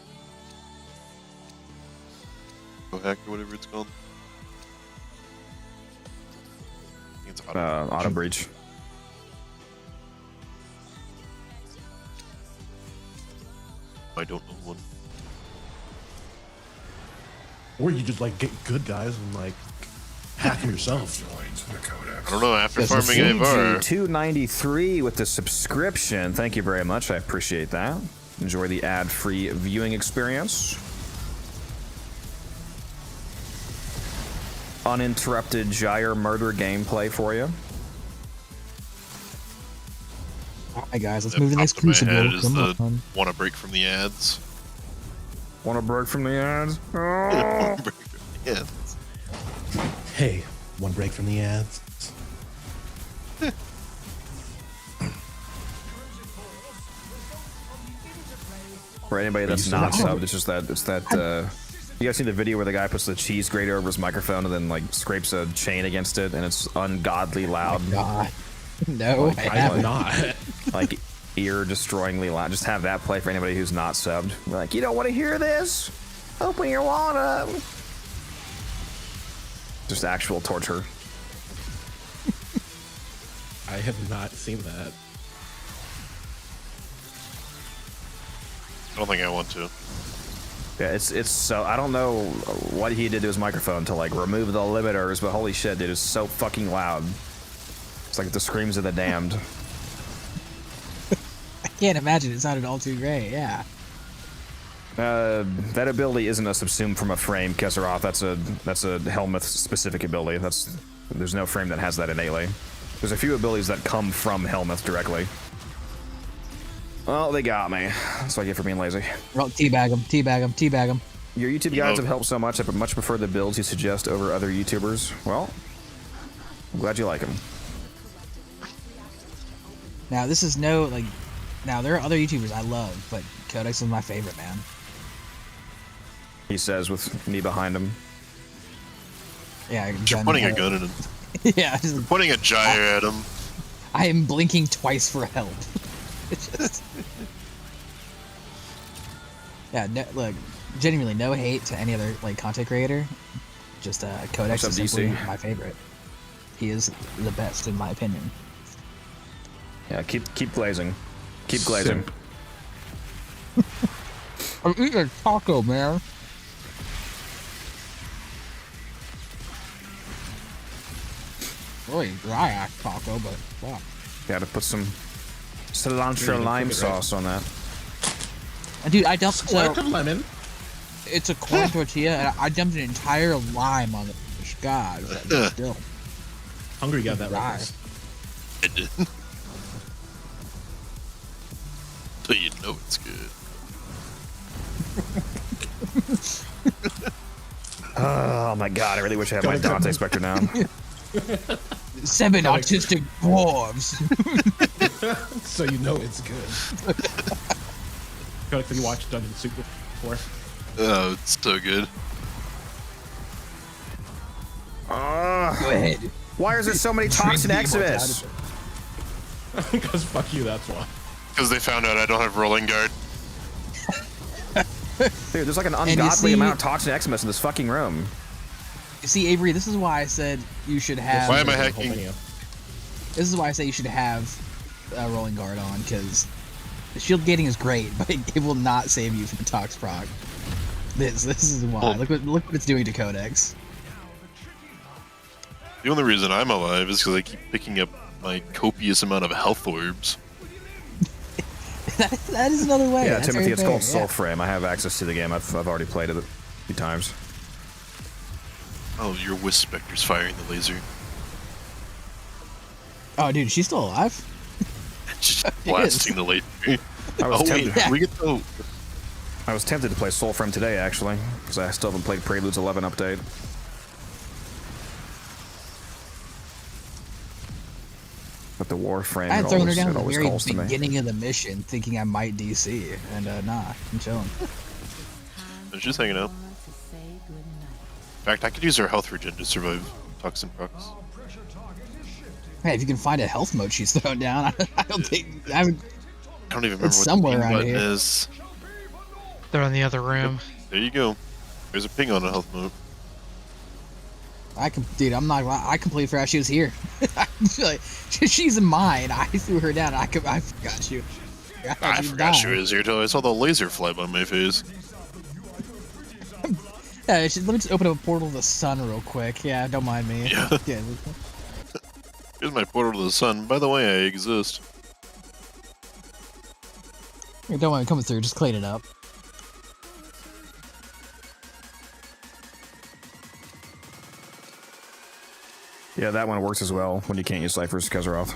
Go hack or whatever it's called. I think it's Auto breach. I don't own one. Or you just like get good guys and like hack them yourself. I don't know. After farming Avar, 293 with the subscription. Thank you very much. I appreciate that. Enjoy the ad-free viewing experience. Uninterrupted gyre murder gameplay for you. Alright guys, let's that move to the next popped in my crucible. head is Come the on. want to break from the ads. Want to break from the ads? Wanna break from the ads. Hey, one break from the ads. For anybody that's not subbed, it's just that you guys seen the video where the guy puts the cheese grater over his microphone and then like scrapes a chain against it and it's ungodly loud. Oh God. No, I have not. Like ear-destroyingly loud. Just have that play for anybody who's not subbed. Be like, you don't want to hear this? Open your wallet up. Just actual torture. I have not seen that. I don't think I want to. Yeah, it's so I don't know what he did to his microphone to like remove the limiters, but holy shit, dude, it's so fucking loud. It's like the screams of the damned. I can't imagine it sounded all too great. Yeah. That ability isn't a subsumed from a frame, Keseroth. That's a Helmuth specific ability. There's no frame that has that innately. There's a few abilities that come from Helmuth directly. Well, they got me. That's what I get for being lazy. Well, teabag him, teabag him, teabag him. Your YouTube guides have helped so much. I much prefer the builds you suggest over other YouTubers. Well, I'm glad you like them. Now, this is no, like... Now, there are other YouTubers I love, but Codex is my favorite, man. He says with me behind him. Yeah, You're pointing a gun at him. Yeah. You're pointing a gyre at him. I am blinking twice for help. It's just... Yeah, no, look, genuinely, no hate to any other like content creator. Just Codex is simply my favorite. He is the best in my opinion. Yeah, keep glazing. Keep glazing. I'm eating a taco, man. Really dry ass taco, but wow. Gotta put some cilantro lime sauce on that. Dude, I dumped Squirt of lemon. It's a corn tortilla, and I dumped an entire lime on it. God, still. Hungry got that reference. I did. So you know it's good. Oh my god, I really wish I had my Dante Spectre now. 7 autistic dwarves. So you know it's good. Feel like you watched Dungeon Super before. Oh, it's so good. Go ahead. Why is there so many toxin exodus? Because fuck you, that's why. Because they found out I don't have rolling guard. Dude, there's like an ungodly amount of toxin Eximus in this fucking room. You see, Avery, this is why I said you should have... Why am I hacking? This is why I say you should have a rolling guard on, because the shield gating is great, but it will not save you from Tox proc. This is why. Well, look what it's doing to Codex. The only reason I'm alive is because I keep picking up my copious amount of health orbs. that is another way. Yeah, That's Timothy, very it's called fair, Soulframe. I have access to the game. I've already played it a few times. Oh, your Wisp Spectre's firing the laser. Oh, dude, she's still alive? Just blasting the laser. I was tempted. Wait, we get the... I was tempted to play Soulframe today, actually, because I still haven't played Prelude's 11 update. But the Warframe, I had thrown her down at the always very calls to me. beginning of the mission, thinking I might DC, and nah, I'm chilling. I was just hanging out. In fact, I could use her health regen to survive toxin procs. Hey, if you can find a health mode she's thrown down, I don't think... I don't even remember it's what somewhere the ping around button here. is. They're in the other room. There you go. There's a ping on a health mode. Dude, I'm not. I completely forgot she was here. Like, she's mine. I threw her down. I forgot you. I forgot she was here till I saw the laser fly by my face. Yeah, let me just open up a portal to the sun real quick. Yeah, don't mind me. Yeah. Yeah. Here's my portal to the sun. By the way, I exist. Hey, don't mind me coming through. Just clean it up. Yeah, that one works as well when you can't use ciphers because they're off.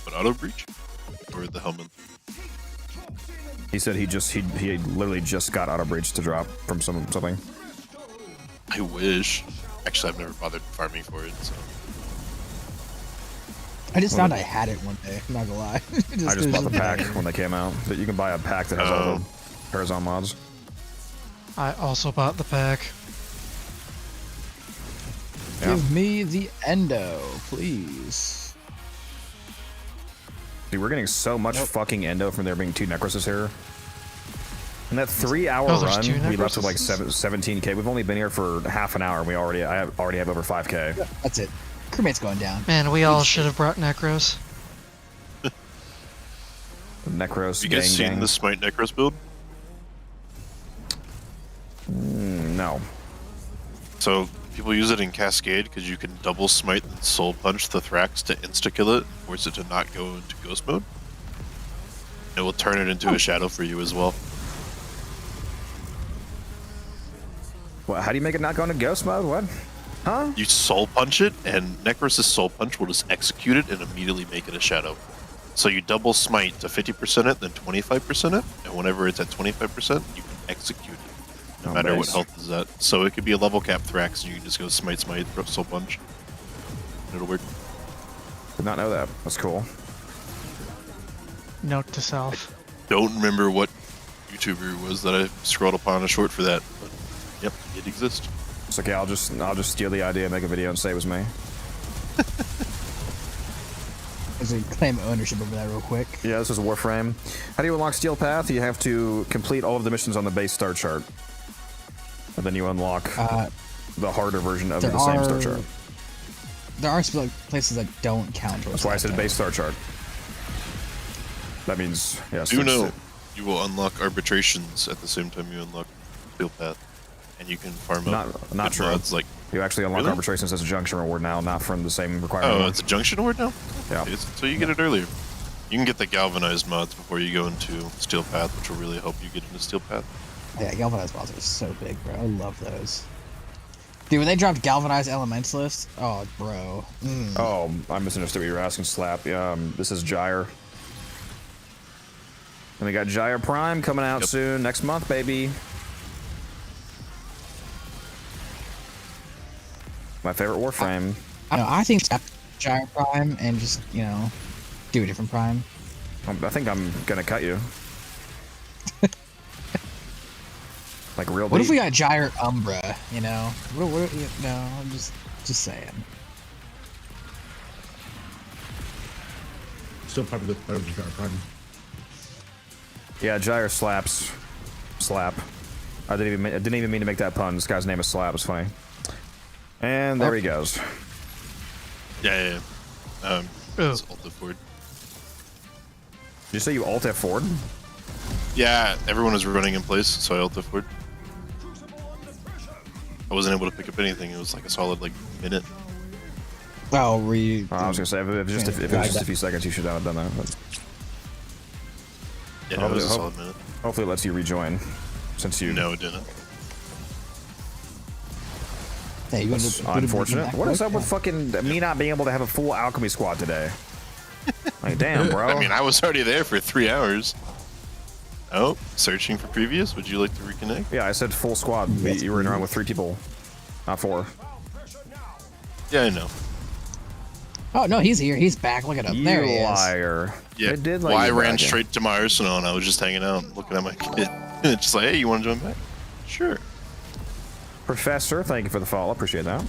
But auto breach or the helmet? He said he literally just got auto breach to drop from something. I wish. Actually, I've never bothered farming for it. So. I just found I had it one day. I'm not gonna lie. I just bought the pack when they came out. But you can buy a pack that has all the Horizon mods. I also bought the pack. Yeah. Give me the endo, please. Dude, we're getting so much fucking endo from there being 2 Necroses here. In that 3-hour run, we left with like 17k. We've only been here for half an hour, and I already have over 5k. Yeah, that's it. Crewmate's going down. Man, we all should have brought Necros. Necros. You guys seen the Smite Necros build? No. So people use it in Cascade because you can double smite and soul punch the Thrax to insta kill it, force it to not go into ghost mode. It will turn it into a shadow for you as well. Well, how do you make it not go into ghost mode? What? Huh? You soul punch it, and Necros' soul punch will just execute it and immediately make it a shadow. So you double smite to 50% it, then 25% it, and whenever it's at 25%, you can execute it, no matter what health is at. So it could be a level cap Thrax, and you can just go smite, soul punch. It'll work. Did not know that. That's cool. Note to self. Don't remember what YouTuber it was that I scrolled upon a short for that, but yep, it exists. It's okay. I'll just steal the idea, make a video, and say it was me. Let's claim ownership over that real quick. Yeah, this is Warframe. How do you unlock Steel Path? You have to complete all of the missions on the base star chart, and then you unlock the harder version of the same star chart. There are places that don't count. That's why I said base star chart. That means yes. Do know you will unlock arbitrations at the same time you unlock Steel Path, and you can farm up. Not true. Mods like you actually unlock arbitrations as a junction reward now, not from the same requirement. Oh, it's a junction reward now. Yeah. Okay, so you get it earlier. You can get the galvanized mods before you go into Steel Path, which will really help you get into Steel Path. Yeah, galvanized mods are so big, bro. I love those. Dude, when they dropped galvanized elementalist, oh, bro. Oh, I misunderstood what you were asking, Slap. This is Gyre. And we got Gyre Prime coming out soon, next month, baby. My favorite Warframe. I don't know, I think Gyre Prime and just, do a different Prime. I think I'm gonna cut you. Like real deep. What if we got Gyre Umbra, What, no, I'm just saying. Still probably the better Gyre Prime. Yeah, Gyre slaps. Slap. I didn't even mean to make that pun. This guy's name is Slap. It's funny. And there he goes. Yeah. It's Alt F4. Did you say you Alt F4? Yeah, everyone was running in place, so I Alt F4. I wasn't able to pick up anything. It was like a solid minute. Oh, I was gonna say if it was just a few seconds, you should have done that. But yeah, it was a solid minute. Hopefully, it lets you rejoin. Since you no, it didn't. Hey, that's unfortunate. What is up with fucking me not being able to have a full alchemy squad today? Like, damn, bro. I mean, I was already there for 3 hours. Oh, searching for previous. Would you like to reconnect? Yeah, I said full squad. You were in around with 3 people, not 4. Yeah, I know. Oh no, he's here. He's back. Look at him. There he is. Liar. Yeah. It did well, I ran straight to my arsenal and I was just hanging out, looking at my kit. It's just like, hey, you want to join back? Sure. Professor, thank you for the follow. Appreciate that.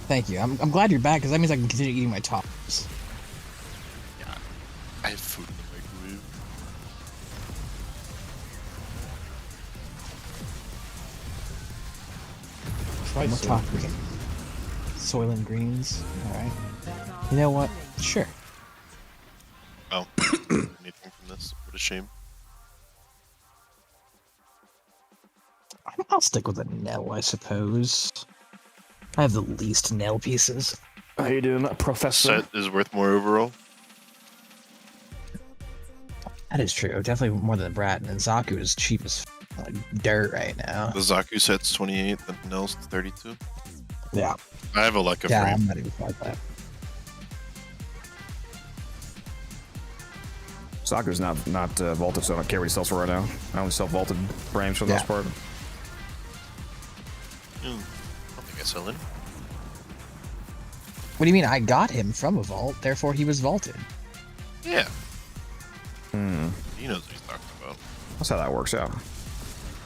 Thank you. I'm glad you're back because that means I can continue eating my tops. Yeah. I have food in the microwave. Try talk. Soylent Greens. All right. You know what? Sure. Oh, anything from this? What a shame. I'll stick with a Nell, I suppose. I have the least Nell pieces. How you doing, Professor? Set is worth more overall. That is true. Definitely more than the Brat, and Zaku is cheap as like dirt right now. The Zaku set's 28, the Nell's 32. Yeah. I have a Leica Yeah, frame. I'm not even like that. Saku's not vaulted, so I don't care what he sells for right now. I only sell vaulted frames for the most part. I don't think I sell any. What do you mean? I got him from a vault, therefore he was vaulted. Yeah. He knows what he's talking about. That's how that works out.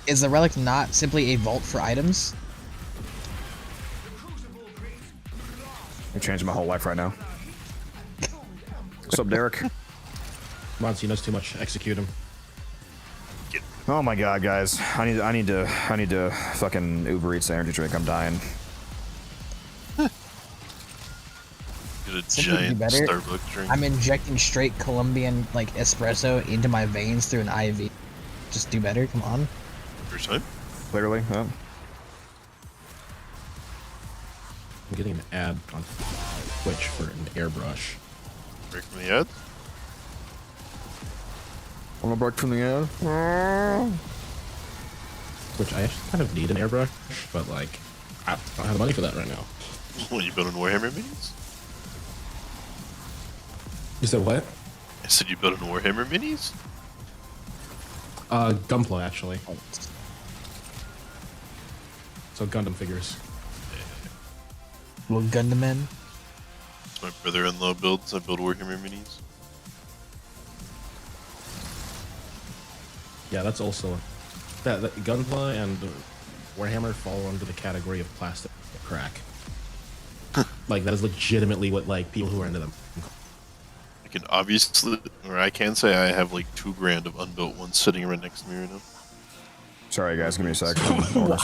Is the relic not simply a vault for items? You're changing my whole life right now. What's up, Derek? Monty knows too much. Execute him. Oh my god, guys! I need to fucking Uber Eats energy drink. I'm dying. Get a Simply giant better. Starbucks drink. I'm injecting straight Colombian like espresso into my veins through an IV. Just do better. Come on. First time? Literally. Yeah. I'm getting an ad on Twitch for an airbrush. Break from the ad? I'm gonna break from the ad. Which I actually kind of need an airbrush, but like, I don't have the money for that right now. What, you building Warhammer minis? You said what? I said you building Warhammer minis? Gunpla actually. So Gundam figures. Little Gundam. My brother-in-law builds. I build Warhammer minis. Yeah, that's also that Gunpla and Warhammer fall under the category of plastic crack. Like that is legitimately what like people who are into them. I can obviously, or I can say I have like $2,000 of unbuilt ones sitting right next to me right now. Sorry, guys. Give me a sec. All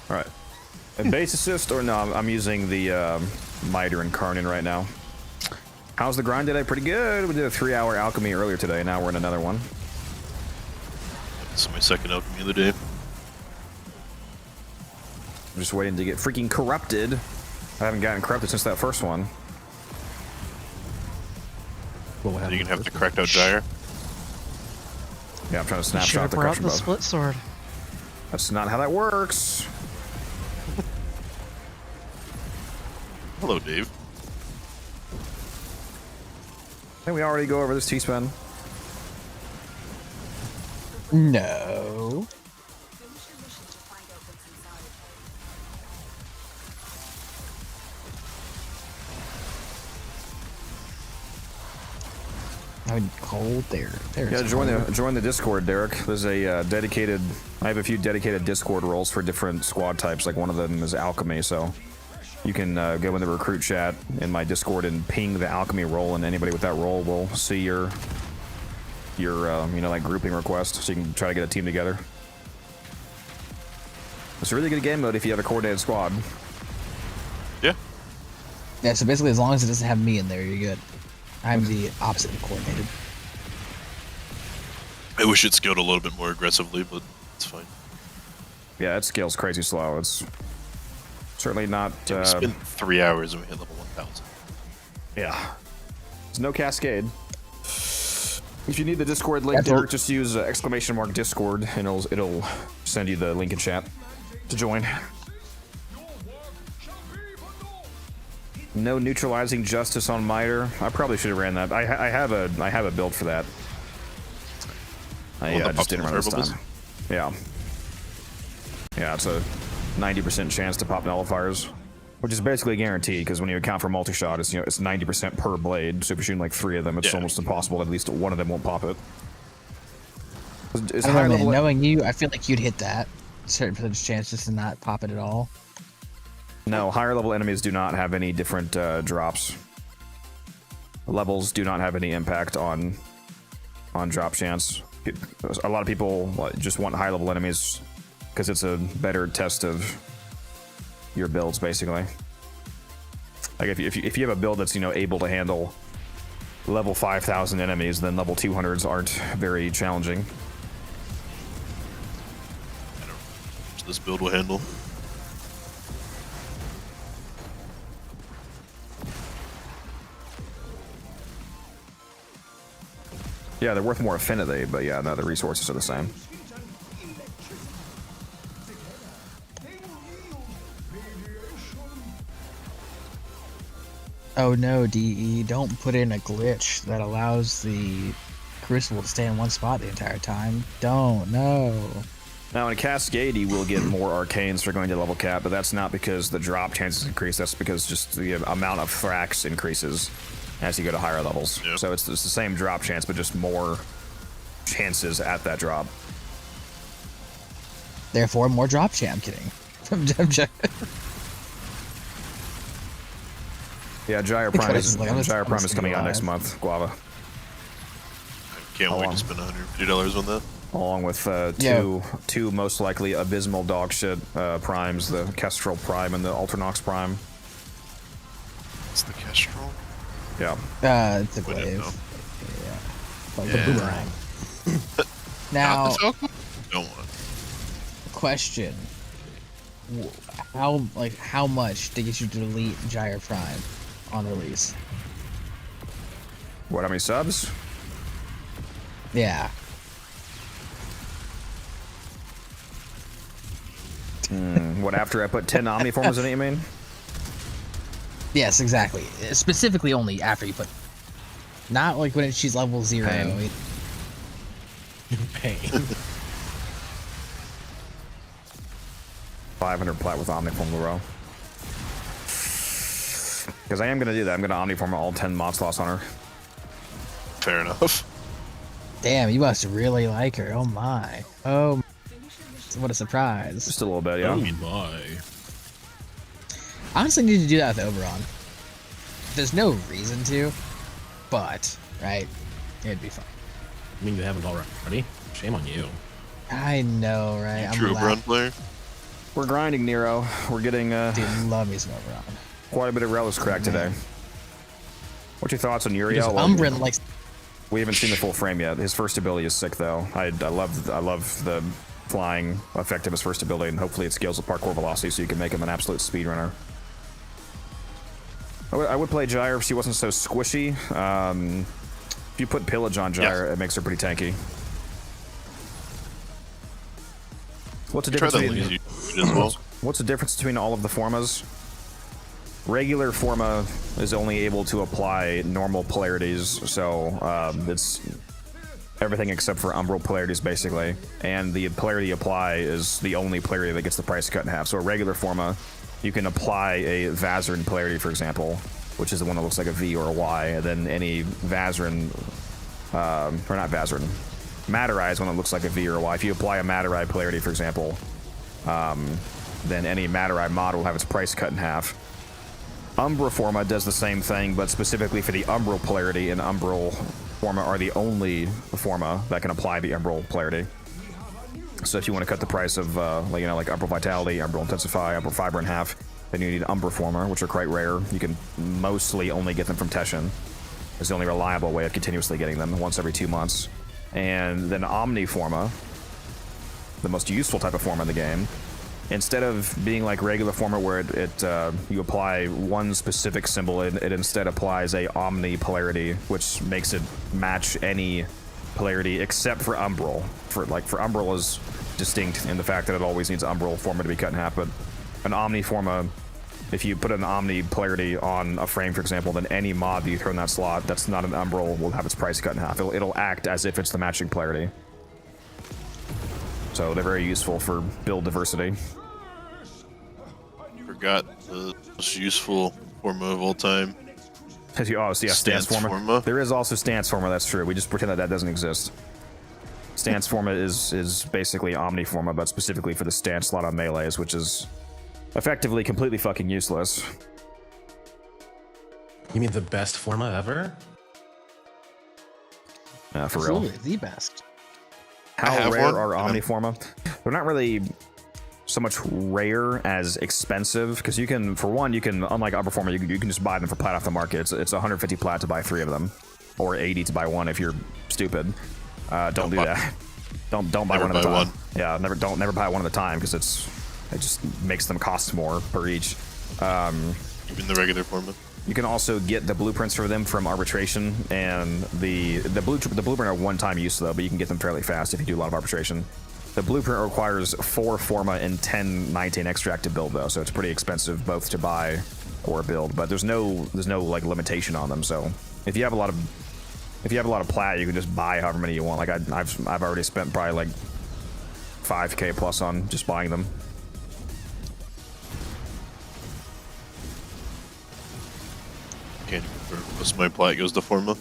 right. A base assist or no? I'm using the Miter and Karnan right now. How's the grind today? Pretty good. We did a 3-hour alchemy earlier today. Now we're in another one. This is my second alchemy of the day. I'm just waiting to get freaking corrupted. I haven't gotten corrupted since that first one. What You can have the cracked out gyre. Yeah, I'm trying to snapshot Should've the brought crushing the bow. split sword. That's not how that works. Hello, Dave. I think we already go over this T-spin. No. I would cold there. Yeah, join the Discord, Derek. There's a dedicated. I have a few dedicated Discord roles for different squad types. Like one of them is alchemy, so you can go in the recruit chat in my Discord and ping the alchemy role, and anybody with that role will see your you know, like grouping request, so you can try to get a team together. It's a really good game mode if you have a coordinated squad. Yeah. Yeah, so basically as long as it doesn't have me in there, you're good. I'm the opposite of coordinated. I wish it scaled a little bit more aggressively, but it's fine. Yeah, it scales crazy slow. It's certainly not. We spent 3 hours and we hit level 1000. Yeah. There's no cascade. If you need the Discord link, Derek, just use !Discord and it'll send you the link in chat to join. No neutralizing justice on Miter. I probably should have ran that. I have a build for that. I just didn't run this time. Yeah. Yeah, it's a 90% chance to pop nullifiers, which is basically guaranteed because when you account for multi-shot, it's it's 90% per blade. So if you're shooting like 3 of them, it's almost impossible that at least one of them won't pop it. Is I higher don't know, level man. Knowing you, I feel like you'd hit that. Certain percentage chances to not pop it at all. No, higher level enemies do not have any different drops. Levels do not have any impact on drop chance. A lot of people just want high level enemies because it's a better test of your builds, basically. Like if you have a build that's able to handle level 5,000 enemies, then level 200s aren't very challenging. This build will handle. Yeah, they're worth more affinity, but yeah, no, the resources are the same. Oh no, DE, don't put in a glitch that allows the Crucible to stay in one spot the entire time. Don't, no. Now in Cascade, you will get more arcanes for going to level cap, but that's not because the drop chances increase, that's because just the amount of fracs increases as you go to higher levels. Yep. So it's the same drop chance, but just more chances at that drop. Therefore, more drop chance. I'm kidding. Yeah, Gyre Prime is coming out next month, Guava. I can't wait to spend $150 on that. Along with two most likely abysmal dog shit primes, the Kestrel Prime and the Alternox Prime. It's the Kestrel? Yeah. It's a glaive. Yeah. Like the boomerang. Now, don't want. Question. How much to get you to delete Gyre Prime on release? What, how many subs? Yeah. What, after I put 10 Omniforms in it, you mean? Yes, exactly. Specifically only after you put... Not like when she's level 0. Pain. Pain. 500 plat with Omniform Luro. Because I am going to do that. I'm going to Omniform all 10 Mothsloths on her. Fair enough. Damn, you must really like her. Oh my. Oh, what a surprise. Just a little bit, yeah. Oh my. I honestly need to do that with Oberon. There's no reason to, but, right? It'd be fun. I mean, you haven't already? Shame on you. I know, right? True Oberon player? We're grinding, Nero. We're getting Dude, love me some Oberon. Quite a bit of Relics crack today. What's your thoughts on Uriel? Umbran likes... We haven't seen the full frame yet. His first ability is sick, though. I love the flying effect of his first ability, and hopefully it scales with parkour velocity so you can make him an absolute speedrunner. I would play Gyre if she wasn't so squishy. If you put Pillage on Gyre, it makes her pretty tanky. What's the difference between all of the formas? Regular forma is only able to apply normal polarities, so it's everything except for umbral polarities, basically. And the polarity apply is the only polarity that gets the price cut in half. So a regular forma, you can apply a Vazarin polarity, for example, which is the one that looks like a V or a Y, and then any Vazarin, or not Vazarin, Matter-Eye is one that looks like a V or a Y. If you apply a Matter-Eye polarity, for example, then any Matter-Eye mod will have its price cut in half. Umbra Forma does the same thing, but specifically for the Umbral polarity, and Umbral Forma are the only Forma that can apply the Umbral polarity. So if you want to cut the price of, like Umbral Vitality, Umbral Intensify, Umbral Fiber in half, then you need Umbra Forma, which are quite rare. You can mostly only get them from Teshin. It's the only reliable way of continuously getting them, once every 2 months. And then Omni Forma, the most useful type of Forma in the game. Instead of being like regular Forma where you apply one specific symbol, it instead applies a Omni polarity, which makes it match any polarity except for Umbral. For Umbral is distinct in the fact that it always needs Umbral Forma to be cut in half, but an Omni Forma, if you put an Omni polarity on a frame, for example, then any mod that you throw in that slot that's not an Umbral will have its price cut in half. It'll act as if it's the matching polarity. So they're very useful for build diversity. Forgot the most useful Forma of all time. Stance Forma. There is also Stance Forma, that's true. We just pretend that doesn't exist. Stance Forma is basically Omni Forma, but specifically for the stance slot on melees, which is effectively completely fucking useless. You mean the best Forma ever? For real. Absolutely, the best. How rare are Omni Forma? They're not really so much rare as expensive, because you can, for one, you can, unlike Upper Forma, you can just buy them for plat off the market. It's 150 plat to buy 3 of them, or 80 to buy 1 if you're stupid. Don't do that. Don't buy one at a time. Yeah, never buy one at a time, because it just makes them cost more per each. Even the regular format. You can also get the blueprints for them from arbitration, and the blueprint are one-time use though, but you can get them fairly fast if you do a lot of arbitration. The blueprint requires 4 Forma and 10 19 extract to build though, so it's pretty expensive both to buy or build. But there's no like limitation on them. So if you have a lot of plat, you can just buy however many you want. Like I've already spent probably like 5K plus on just buying them. Most of my plat goes to Forma.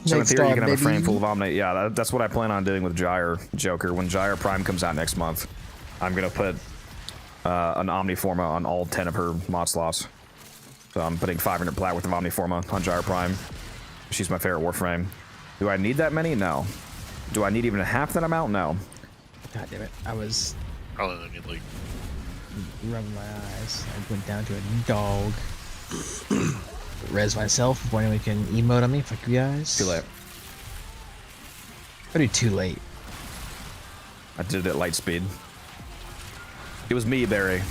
So in theory, you can have a frame full of Omni. Yeah, that's what I plan on doing with Gyre Joker. When Gyre Prime comes out next month, I'm gonna put an Omni Forma on all 10 of her mod slots. So I'm putting 500 plat worth of Omni Forma on Gyre Prime. She's my favorite Warframe. Do I need that many? No. Do I need even half that amount? No. God damn it! I was Probably need like rubbing my eyes. I went down to a dog. Res myself before anyone can emote on me. Fuck you guys. Too late. Pretty too late. I did it at light speed. It was me, Barry.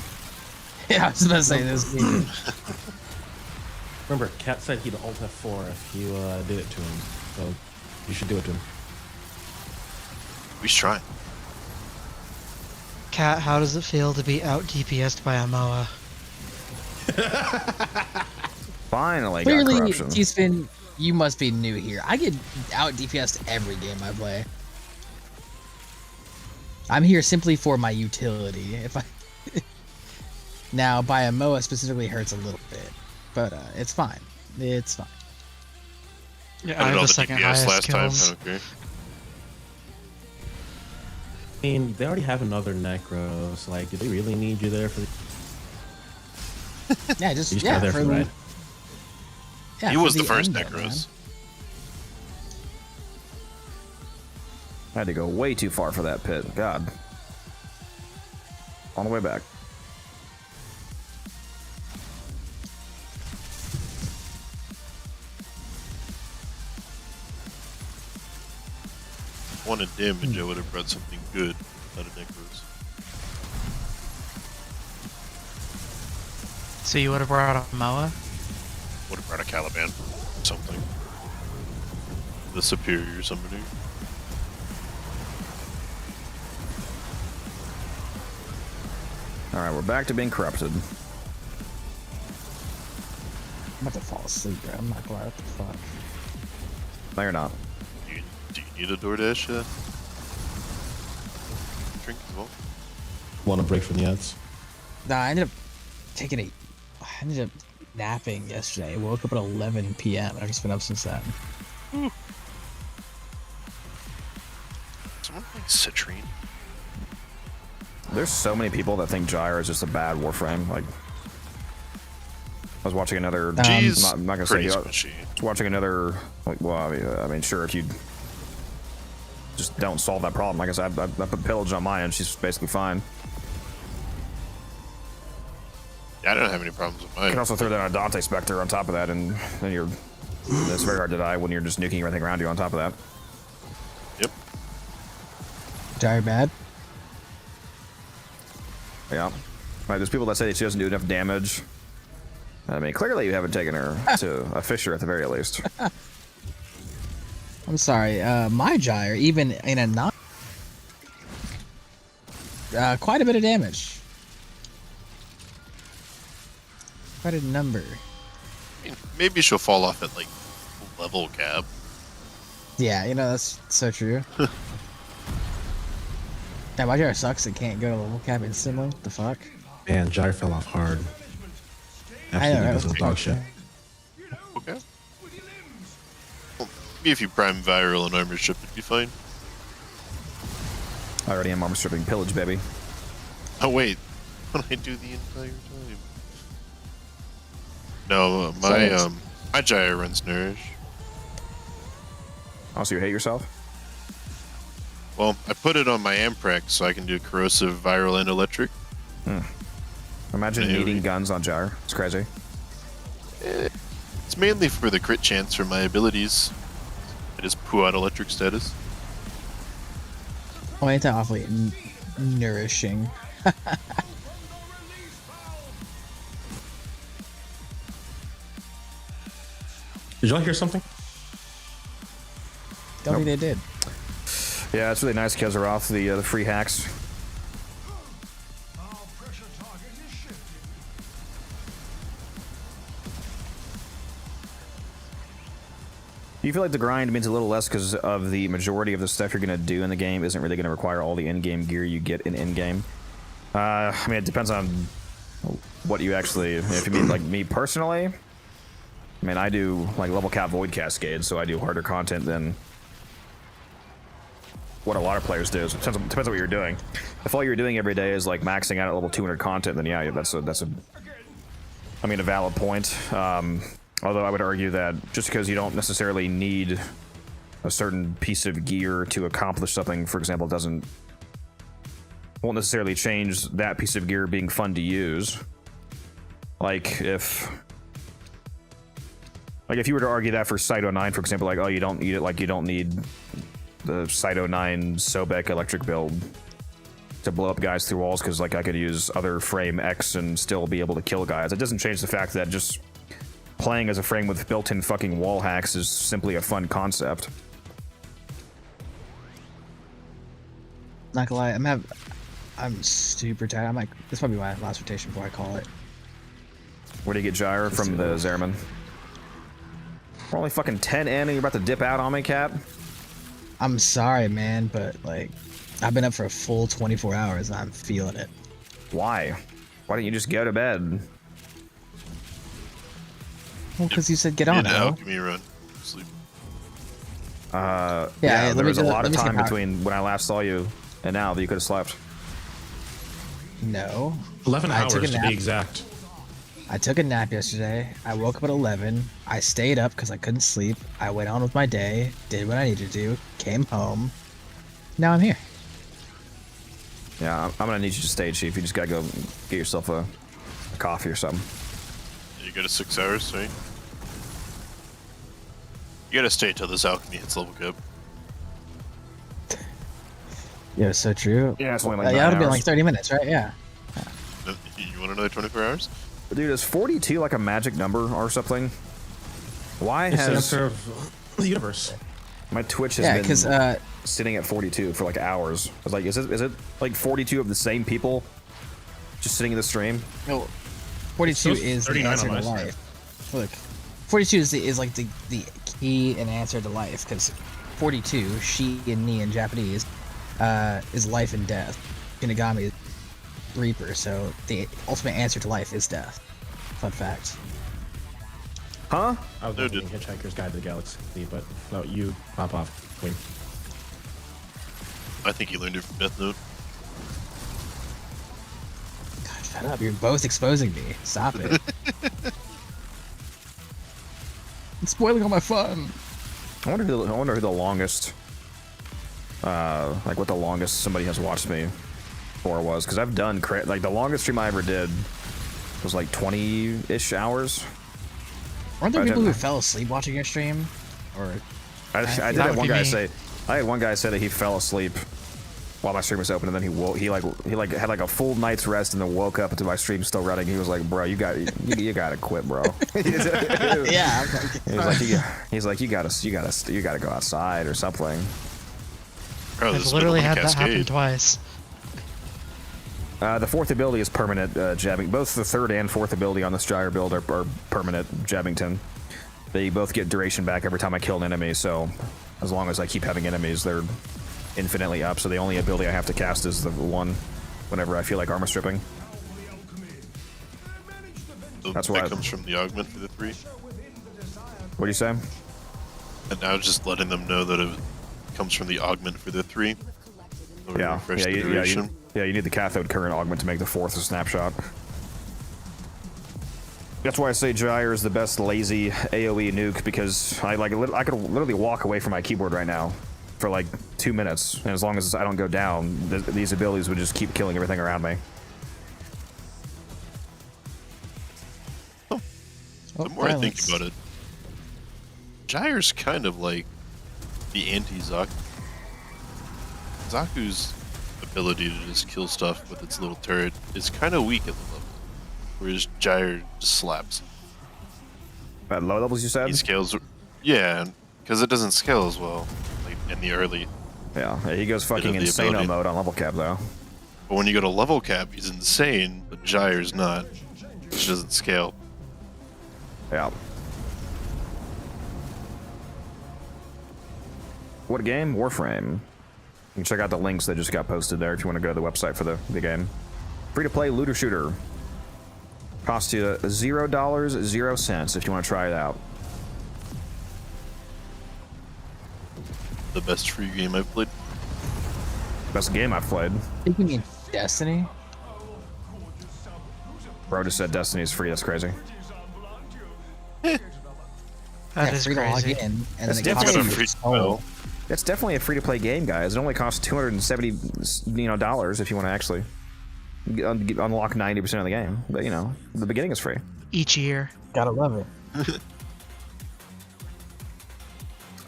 Yeah, I was about to say this. Remember, Cat said he'd ult F4 if you did it to him, so you should do it to him. We should try. Cat, how does it feel to be out DPS'd by a MOA? Finally Clearly, got corruption. T-Spin, you must be new here. I get out DPS'd every game I play. I'm here simply for my utility. If I now by a MOA specifically hurts a little bit, but it's fine. It's fine. Yeah, I have the second highest last kills. time. I don't care. I mean, they already have another Necro, so like, do they really need you there for? Yeah, just yeah, there for the, yeah, he was the first Necros. Man. I had to go way too far for that pit. God. On the way back. If I wanted damage, I would have brought something good out of Necros. So you would have brought a MOA? Would have brought a Caliban. Something. The superior summoner. Alright, we're back to being corrupted. I'm about to fall asleep, bro. I'm not gonna lie. What the fuck? No, you're not. Do you need a DoorDash? Drink as well. Want a break from the ads? Nah, I ended up napping yesterday. I woke up at 11 p.m. I've just been up since then. Someone like Citrine. There's so many people that think Gyre is just a bad Warframe. Like, I was watching another. I'm not gonna say. I was watching another. Like, well, I mean, sure, if you just don't solve that problem. Like I said, I put Pillage on mine, and she's basically fine. Yeah, I don't have any problems with mine. You can also throw down a Dante Spectre on top of that, and then it's very hard to die when you're just nuking everything around you on top of that. Yep. Gyre bad? Yeah. Right, there's people that say that she doesn't do enough damage. I mean, clearly you haven't taken her to a Fisher at the very least. I'm sorry. My Gyre, even in a not quite a bit of damage. Quite a number. I mean, maybe she'll fall off at like level cap. Yeah, you know, that's so true. Yeah, my Gyre sucks. It can't go to level cap instantly. What the fuck? Man, Gyre fell off hard. Actually, because of dog shit. Okay. Well, maybe if you prime viral and armor strip, it'd be fine. I already am armor stripping Pillage, baby. Oh wait, what did I do the entire time? No, my Gyre runs Nourish. Oh, so you hate yourself? Well, I put it on my Amprex so I can do corrosive, viral, and electric. Imagine needing guns on Gyre. It's crazy. It's mainly for the crit chance for my abilities. I just poo out electric status. Oh, ain't that awfully nourishing? Did y'all hear something? Don't think they did. Yeah, it's really nice because they're off the free hacks. Do you feel like the grind means a little less because of the majority of the stuff you're going to do in the game isn't really going to require all the in-game gear you get in-game? I mean, it depends on what you actually... If you mean, like, me personally, I mean, I do, like, level cap Void Cascade, so I do harder content than what a lot of players do. So it depends on what you're doing. If all you're doing every day is, like, maxing out at level 200 content, then yeah, that's a I mean, a valid point. Although I would argue that just because you don't necessarily need a certain piece of gear to accomplish something, for example, won't necessarily change that piece of gear being fun to use. Like if you were to argue that for Cyto 9, for example, like, oh, you don't need it, like you don't need the Cyto 9 Sobek electric build to blow up guys through walls because like I could use other frame X and still be able to kill guys. It doesn't change the fact that just playing as a frame with built-in fucking wall hacks is simply a fun concept. Not gonna lie, I'm super tired. I'm like, this might be my last rotation before I call it. Where do you get Gyre from the Zerman? We're only fucking 10 in and you're about to dip out on me, Cap? I'm sorry, man, but like, I've been up for a full 24 hours and I'm feeling it. Why? Why don't you just go to bed? Well, because you said get on. Alchemy run. Sleep. Yeah, there was a lot of time between when I last saw you and now that you could have slept. No. 11 hours to be exact. I took a nap yesterday. I woke up at 11. I stayed up because I couldn't sleep. I went on with my day, did what I needed to do, came home. Now I'm here. Yeah, I'm gonna need you to stay, Chief. You just gotta go get yourself a coffee or something. You got 6 hours, right? You gotta stay till this alchemy hits level cap. Yeah, so true. Yeah, it's only like 9 it'll be hours. like 30 minutes, right? Yeah. You want another 24 hours? Dude, is 42 like a magic number or something? Why It's the has answer of the universe. my Twitch has Yeah, been 'cause, sitting at 42 for like hours? I was like, is it like 42 of the same people just sitting in the stream? No, 42 is the 39 answer on to my side. life. Look, 42 is like the key and answer to life, because 42, she and ni in Japanese, is life and death. Shinigami is Reaper, so the ultimate answer to life is death. Fun fact. Huh? I was reading Hitchhiker's Guide to the Galaxy, but no, you pop off, Queen. I think you learned it from Death Note. God, shut up! You're both exposing me. Stop it. It's spoiling all my fun. I wonder who the longest, like what the longest somebody has watched me for was, because I've done like the longest stream I ever did was like 20-ish hours. Weren't there people who fell asleep watching your stream? Or I did have one guy say, I had one guy say that he fell asleep while my stream was open, and then he had like a full night's rest, and then woke up into my stream still running. He was like, "Bro, you gotta quit, bro." Yeah. He's like, you gotta go outside or something. Bro, I've literally had that happen twice. The fourth ability is permanent jabbing. Both the third and fourth ability on this Gyre build are permanent Jabbington. They both get duration back every time I kill an enemy, so as long as I keep having enemies, they're infinitely up. So the only ability I have to cast is the one whenever I feel like armor stripping. So That's that why comes from the augment for the 3. What do you say? And now just letting them know that it comes from the augment for the 3. Yeah, Refresh the duration. you need the cathode current augment to make the fourth a snapshot. That's why I say Gyre is the best lazy AoE nuke, because I could literally walk away from my keyboard right now for like 2 minutes, and as long as I don't go down, these abilities would just keep killing everything around me. The more I think about it, Gyre's kind of like the anti-Zaku. Zaku's ability to just kill stuff with its little turret is kind of weak at the level, whereas Gyre just slaps. At low levels, you said? He scales, yeah, because it doesn't scale as well, like in the early. Yeah, he goes fucking insane mode on level cap though. But when you go to level cap, he's insane, but Gyre's not, which doesn't scale. Yeah. What game? Warframe. You can check out the links that just got posted there if you want to go to the website for the game. Free to play looter shooter. Costs you $0, 0 cents if you want to try it out. The best free game I've played. Best game I've played. I think you mean Destiny? Bro just said Destiny's free, that's crazy. That is free to log crazy. in, and That's then it costs definitely you free. oh. That's definitely a free-to-play game, guys. It only costs $270, dollars if you want to actually unlock 90% of the game. But the beginning is free. Each year. Gotta love it.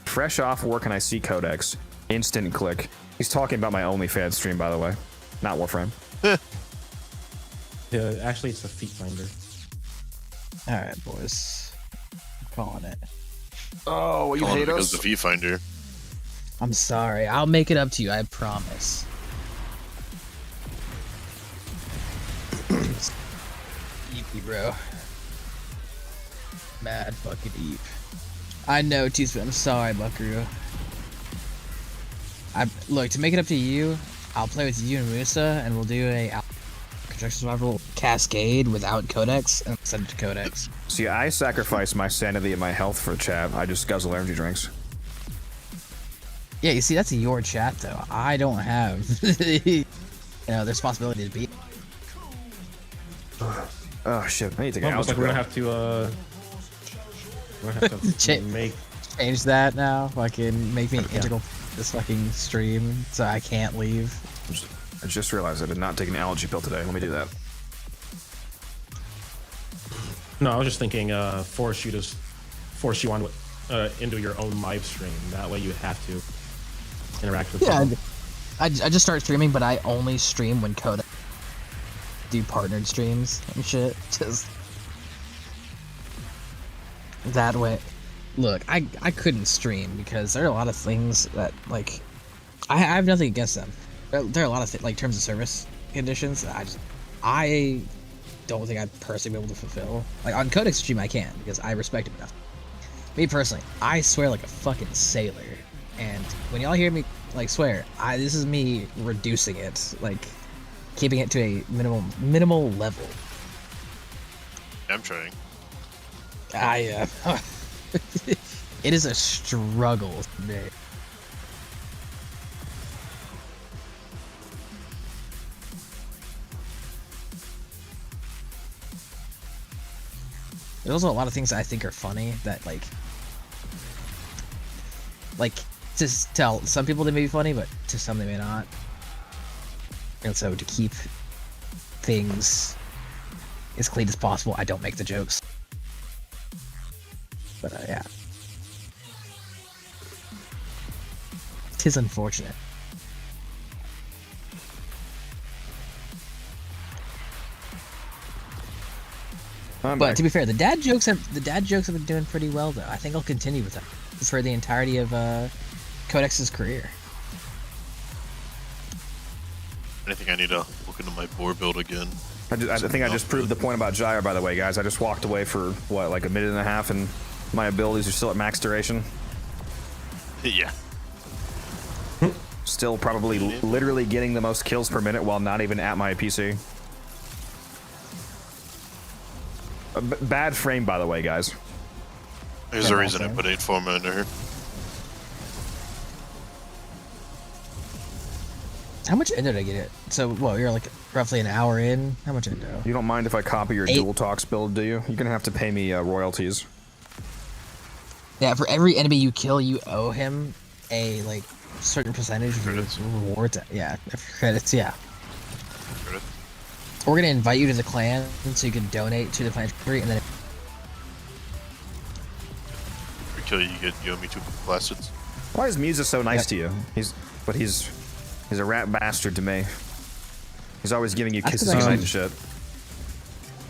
Fresh off work and I see Codex. Instant click. He's talking about my OnlyFans stream, by the way. Not Warframe. Yeah, actually, it's the Feet Finder. Alright, boys. I'm calling it. Oh, you hate us? The Viewfinder. I'm sorry. I'll make it up to you, I promise. Eepy, bro. Mad fucking eep. I know, T-Spin. I'm sorry, Buckaroo. Look, to make it up to you, I'll play with you and Musa, and we'll do a construction survival cascade without Codex, and send it to Codex. See, I sacrifice my sanity and my health for chat. I just guzzle energy drinks. Yeah, you see, that's your chat, though. I don't have, the responsibility to be. Oh shit! I need to take an Looks like we're gonna have to. We're gonna have to Change that now. Fucking make me integral to this fucking stream, so I can't leave. I just realized I did not take an allergy pill today. Let me do that. No, I was just thinking, force you on into your own live stream. That way, you have to interact with. Yeah, people. I just start streaming, but I only stream when Codex do partnered streams and shit. Just that way. Look, I couldn't stream because there are a lot of things that like I have nothing against them. There are a lot of like terms of service conditions that I don't think I'd personally be able to fulfill. Like on Codex stream I can because I respect him enough. Me personally, I swear like a fucking sailor, and when y'all hear me like swear, this is me reducing it, like keeping it to a minimal level. I'm trying. It is a struggle today. There's also a lot of things I think are funny that like to tell some people they may be funny, but to some they may not. And so to keep things as clean as possible, I don't make the jokes. But yeah. Tis unfortunate. But to be fair, the dad jokes have been doing pretty well though. I think I'll continue with that for the entirety of Codex's career. I think I need to look into my boar build again. I think I just proved the point about Gyre, by the way, guys. I just walked away for what, like a minute and a half, and my abilities are still at max duration. Yeah. Still probably literally getting the most kills per minute while not even at my PC. Bad frame, by the way, guys. There's a reason I put 8 forma into her. How much endo did I get it? So, well, you're like roughly an hour in. How much endo? You don't mind if I copy your dual talks build, do you? You're gonna have to pay me royalties. Yeah, for every enemy you kill, you owe him a like certain percentage of Credits. your rewards. Yeah, credits. Yeah. Credits. We're gonna invite you to the clan so you can donate to the clan tree, and then If we kill you, you owe me 2 plastids. Why is Musa so nice to you? He's a rat bastard to me. He's always giving you That's kisses 'cause I goodnight don't- and shit.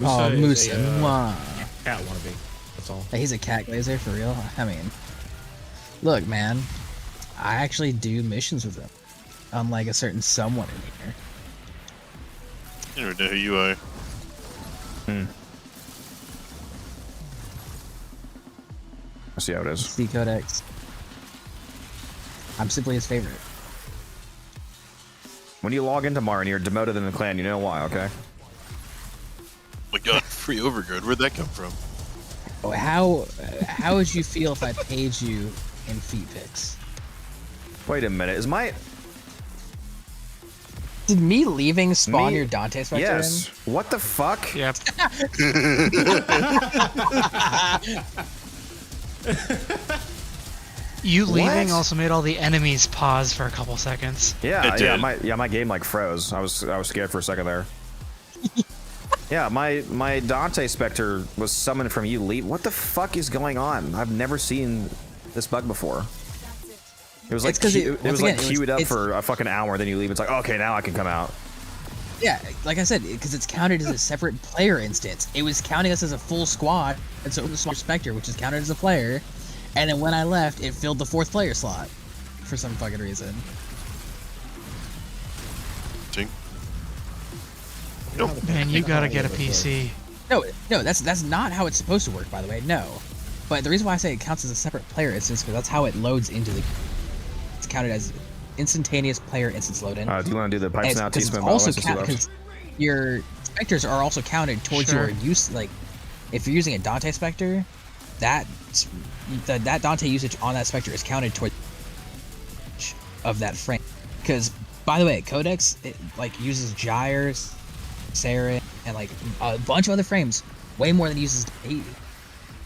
oh, is Musa, a, mwah. cat wannabe. That's all. He's a cat glazer for real. I mean, look, man, I actually do missions with him, unlike a certain someone in here. You never know who you are. I see how it is. C Codex. I'm simply his favorite. When you log into Mar and you're demoted in the clan, you know why, okay? Oh my god, free overguard. Where'd that come from? Oh, how would you feel if I paid you in feet pics? Wait a minute, is my... Did me leaving spawn Me- your Dante Spectre Yes. What the fuck? Yep. You leaving What? also made all the enemies pause for a couple seconds. Yeah, It yeah, did. my game like froze. I was scared for a second there. Yeah, my Dante Spectre was summoned from you leave. What the fuck is going on? I've never seen this bug before. It was like It's 'cause it was once like again, queued up it's- for a fucking hour, then you leave. It's like, okay, now I can come out. Yeah, like I said, because it's counted as a separate player instance. It was counting us as a full squad, and so it was Spectre, which is counted as a player. And then when I left, it filled the 4th player slot for some fucking reason. Tink. Man, you gotta get a PC. No, that's not how it's supposed to work, by the way. No, but the reason why I say it counts as a separate player instance because that's how it loads into the. It's counted as instantaneous player instance load in. Do you want to do the pipes now, Because T-Spin? also because your specters are also counted towards Sure. your use. Like, if you're using a Dante Spectre, that Dante usage on that Spectre is counted towards of that frame. Because, by the way, Codex it, like uses gyres, Saren, and like a bunch of other frames, way more than it uses.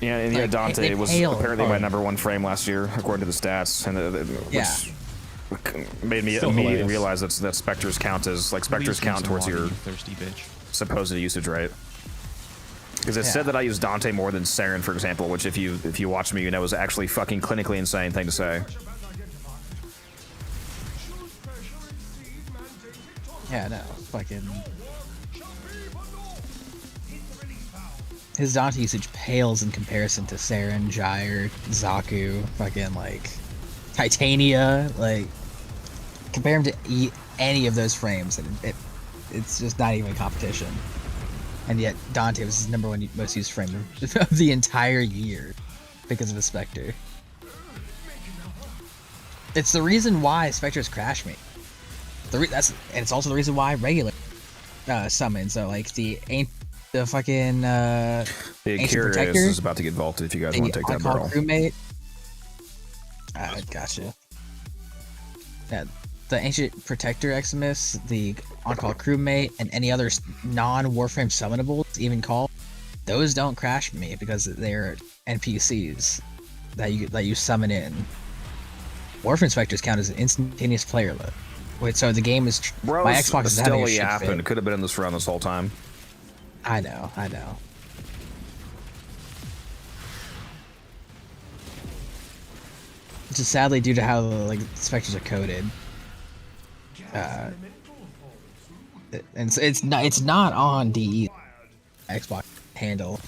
Yeah, and like, Dante they was pale. apparently my #1 frame last year, according to the stats, and which made me Still immediately hilarious. realize that Spectres count as like Spectres Please drink count some towards water, your you thirsty bitch. supposed usage rate. Because it said that I use Dante more than Saren, for example, which if you watch me, you know is actually fucking clinically insane thing to say. Yeah, no, fucking. His Dante usage pales in comparison to Saren, Gyre, Zaku, fucking like Titania. Like, compare him to any of those frames, and it's just not even a competition. And yet, Dante was his #1 most used frame of the entire year because of his Spectre. It's the reason why Spectres crash me. And it's also the reason why regular summons, so like the fucking The Ancient Curious Protector is about to get vaulted if you guys want to take that on-call barrel. crewmate. Gotcha. Yeah, the Ancient Protector Eximus, the on-call crewmate, and any other non-Warframe summonables, even called, those don't crash me because they're NPCs that you summon in. Warframe Spectres count as an instantaneous player load. Wait, so the game is Bro, my Xbox is having still a shit yapping. fit. Could have been in this round this whole time. I know. Which is sadly due to how like Spectres are coded. And so it's not on DE. Xbox handle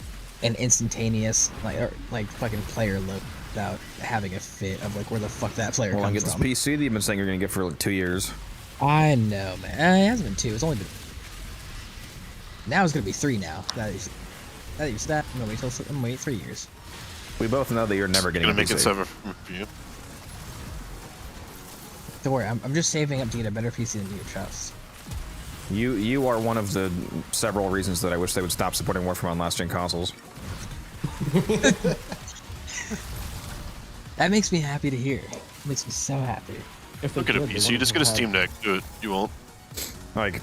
an instantaneous like fucking player load without having a fit of like where the fuck that player Well, I comes get this from. PC that you've been saying you're gonna get for like 2 years. I know, man. It hasn't been 2. It's only been. Now it's gonna be 3 now. I'm gonna wait 3 years. We both know that you're never getting Gonna a make it PC. 7 for you. Don't worry, I'm just saving up to get a better PC than you trust. You are one of the several reasons that I wish they would stop supporting Warframe on last-gen consoles. That makes me happy to hear. It makes me so happy. If they Look at a could, they PC. wouldn't Just get a have Steam Deck. Do it. You won't. Like,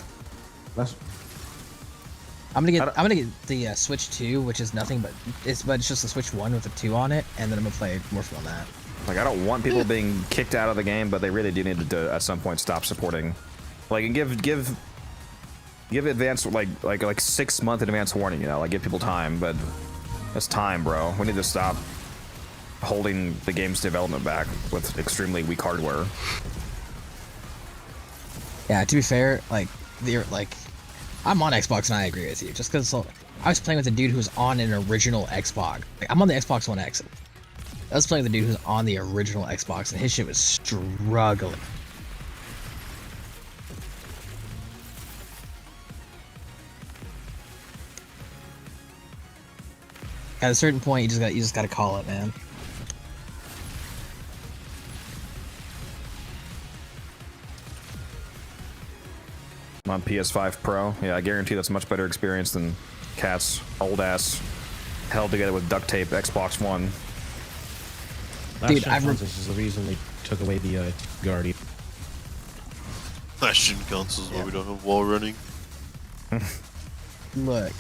I'm gonna get the Switch 2, which is nothing but it's just a Switch 1 with a 2 on it, and then I'm gonna play Warframe on that. Like, I don't want people being kicked out of the game, but they really do need to at some point stop supporting. Like, and give advance like 6 month advance warning. You know, like give people time, but that's time, bro. We need to stop holding the game's development back with extremely weak hardware. Yeah, to be fair, like I'm on Xbox and I agree with you. Just because I was playing with a dude who was on an original Xbox. Like, I'm on the Xbox One X. I was playing with a dude who's on the original Xbox, and his shit was struggling. At a certain point, you just gotta call it, man. I'm on PS5 Pro. Yeah, I guarantee that's a much better experience than Cat's old ass held together with duct tape Xbox One. Dude, this is the reason they took away the Guardian. Last gen consoles where we don't have wall running. Look,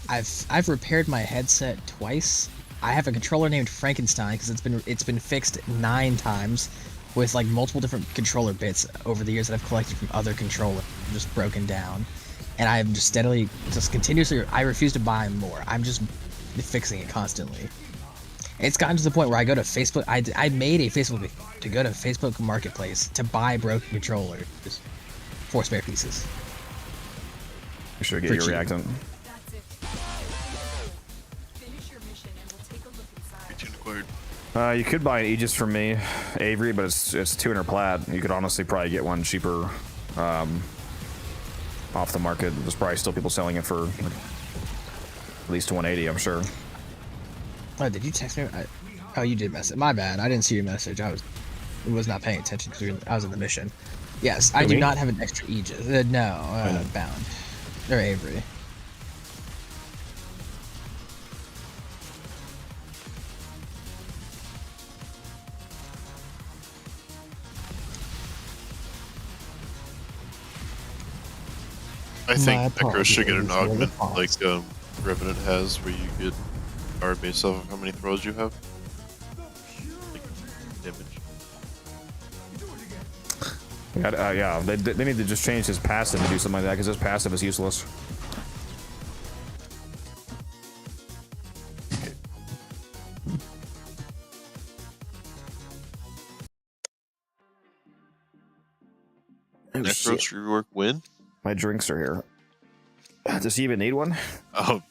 I've repaired my headset twice. I have a controller named Frankenstein because it's been fixed 9 times with like multiple different controller bits over the years that I've collected from other controllers, just broken down. And I'm just continuously, I refuse to buy more. I'm just fixing it constantly. It's gotten to the point where I go to Facebook. I made a Facebook to go to Facebook Marketplace to buy broken controllers for spare pieces. You should get your reactant. Finish your mission and we'll take a look inside. You could buy an Aegis from me, Avery, but it's 200 plat. You could honestly probably get one cheaper off the market. There's probably still people selling it for at least 180, I'm sure. Oh, did you text me? Oh, you did message. My bad. I didn't see your message. I was not paying attention because I was in the mission. Yes, I do not have an extra Aegis. No, Bound. Or Avery. I think Necro should get an augment like Revenant has, where you get power based off of how many throws you have. Like, damage. Yeah, they need to just change his passive to do something like that, because his passive is useless. Necro's rework win? My drinks are here. Does he even need one? Oh.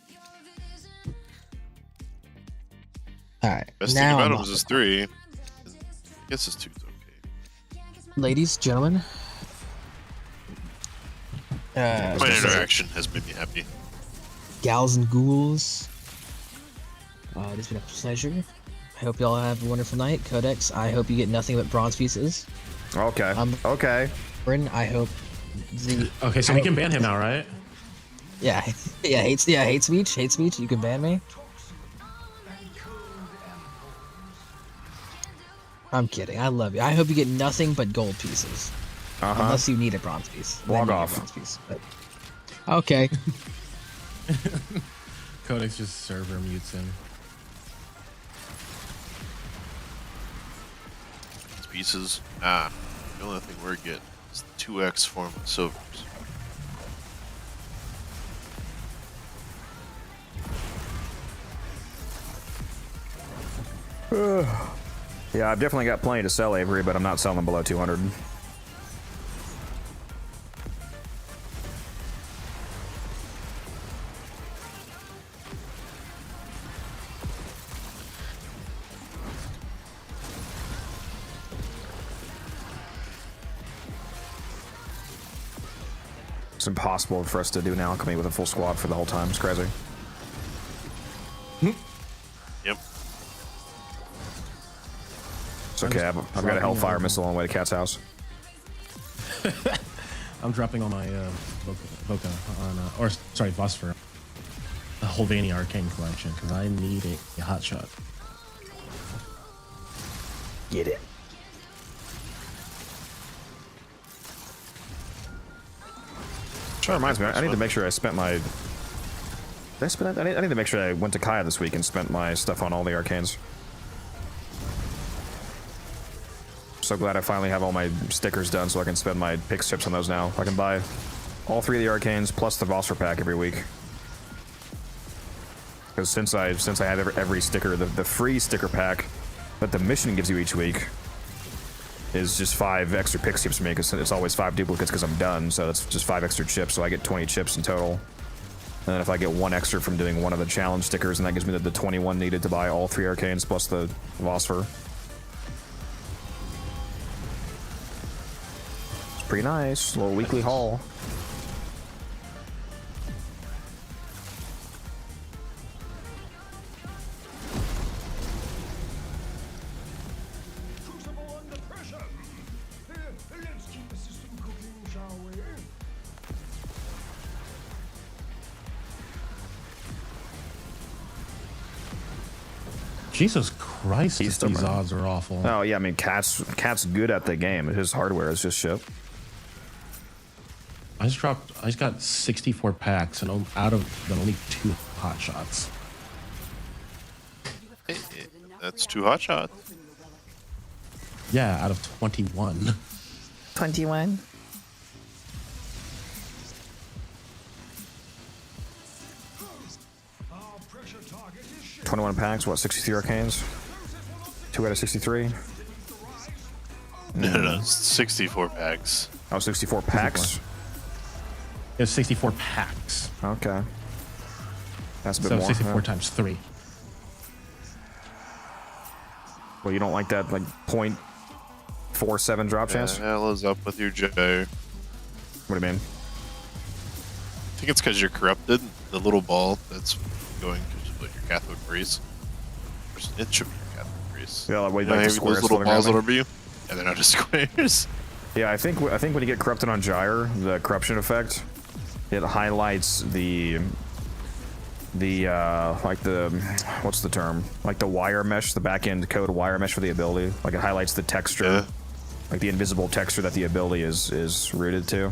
Alright. Best thing about him is his 3. I guess his 2's okay. Ladies, gentlemen. My interaction has made me happy. Gals and ghouls. It's been a pleasure. I hope y'all have a wonderful night. Codex, I hope you get nothing but bronze pieces. Okay. Okay. Bryn, I hope Okay, so we can ban him now, right? Yeah, hate speech, you can ban me. I'm kidding, I love you. I hope you get nothing but gold pieces. Unless you need a bronze piece. Log off. Bronze piece, but... Okay. Codex just server mutes him. These pieces. The only thing we're getting is the 2x form of silvers. Yeah, I've definitely got plenty to sell, Avery, but I'm not selling below 200. It's impossible for us to do an alchemy with a full squad for the whole time. It's crazy. Yep. It's okay. I've got a Hellfire missile on the way to Cat's house. I'm dropping all my Voca on, or sorry, Phosphor. The Holvania Arcane collection because I need a hot shot. Get it. That reminds me, I need to make sure I spent my... Did I spend it? I need to make sure I went to Kaya this week and spent my stuff on all the arcanes. So glad I finally have all my stickers done so I can spend my pix chips on those now. I can buy all 3 of the arcanes plus the Vossor pack every week. Because since I have every sticker, the free sticker pack that the mission gives you each week is just 5 extra pix chips for me, because it's always 5 duplicates because I'm done, so it's just 5 extra chips, so I get 20 chips in total. And then if I get 1 extra from doing one of the challenge stickers, and that gives me the 21 needed to buy all 3 arcanes plus the Vossor. It's pretty nice, a little weekly haul. Crucible under pressure. Let's keep the system cooking, shall we? Jesus Christ, He's these stubborn. odds are awful. Oh yeah, I mean, Cat's good at the game. His hardware is just shit. I just got 64 packs, and out of them, only 2 hot shots. That's 2 hot shots. Yeah, out of 21. 21. Our pressure target is shifted. 21 packs, what, 63 arcanes? 2 out of 63? No, 64 packs. Oh, 64 packs? It's 64 packs. Okay. That's a bit So more. 64 huh? times 3. Well, you don't like that, like, 0.47 drop chance? The hell is up with your gyre? What do you mean? I think it's because you're corrupted. The little ball that's going to your Catholic race. It should be your Catholic race. Yeah, like, You know, the those squares little floating around balls me? that over you? Yeah, they're not just squares. Yeah, I think when you get corrupted on Gyre, the corruption effect, it highlights the like the, what's the term? Like the wire mesh, the back-end code wire mesh for the ability. Like it highlights the texture, Yeah. like the invisible texture that the ability is rooted to.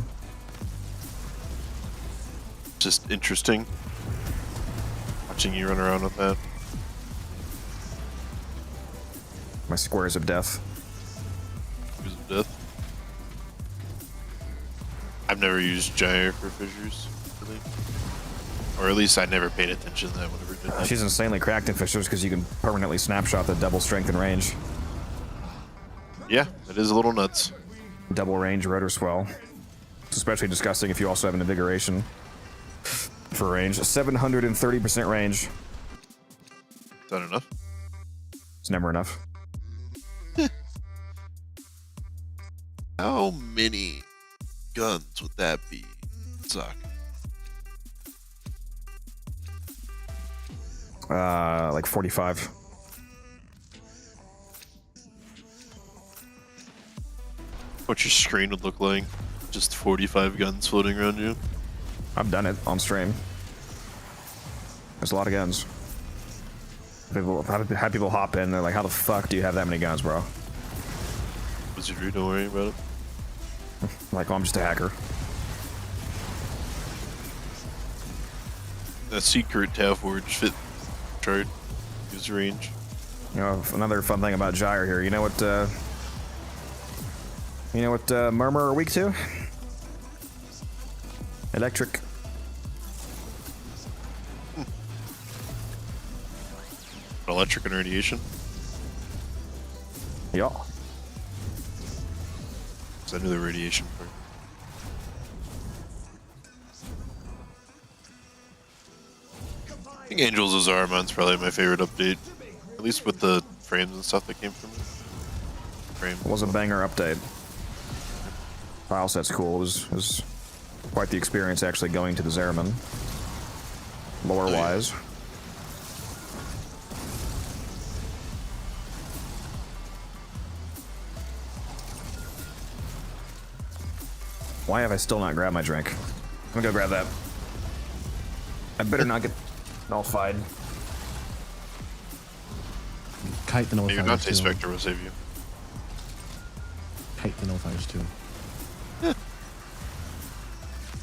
Just interesting. Watching you run around with that. My squares of death. Fissures of death. I've never used Gyre for fissures, really. Or at least I never paid attention to that whenever I did that. She's insanely cracked in fissures because you can permanently snapshot the double strength and range. Yeah, it is a little nuts. Double range rotor swell. It's especially disgusting if you also have an invigoration for range. 730% range. Is that enough? It's never enough. How many guns would that be? Suck. Like 45. What your screen would look like? Just 45 guns floating around you? I've done it on stream. There's a lot of guns. I've had people hop in, they're like, how the fuck do you have that many guns, bro? Wizardry, don't worry about it. Like, oh, I'm just a hacker. A secret Tavforge fit chart use range. You know, another fun thing about Gyre here. You know what Murmur are weak to? Electric. Electric and radiation. Yeah. I knew the radiation part. I think Angels of Zaramon's probably my favorite update. At least with the frames and stuff that came from it. It was a banger update. File set's cool. It was quite the experience actually going to the Zeraman. Lore-wise. Why have I still not grabbed my drink? I'm gonna go grab that. I better not get nullified. Kite the Maybe nullifiers Dante too. Spectre will save you. Kite the nullifiers too.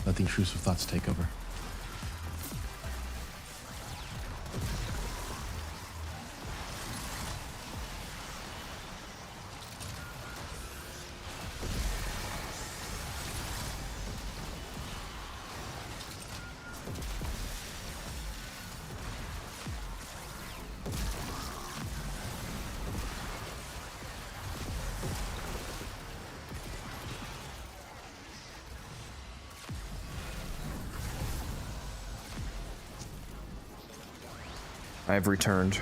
Let the intrusive thoughts take over. I've returned.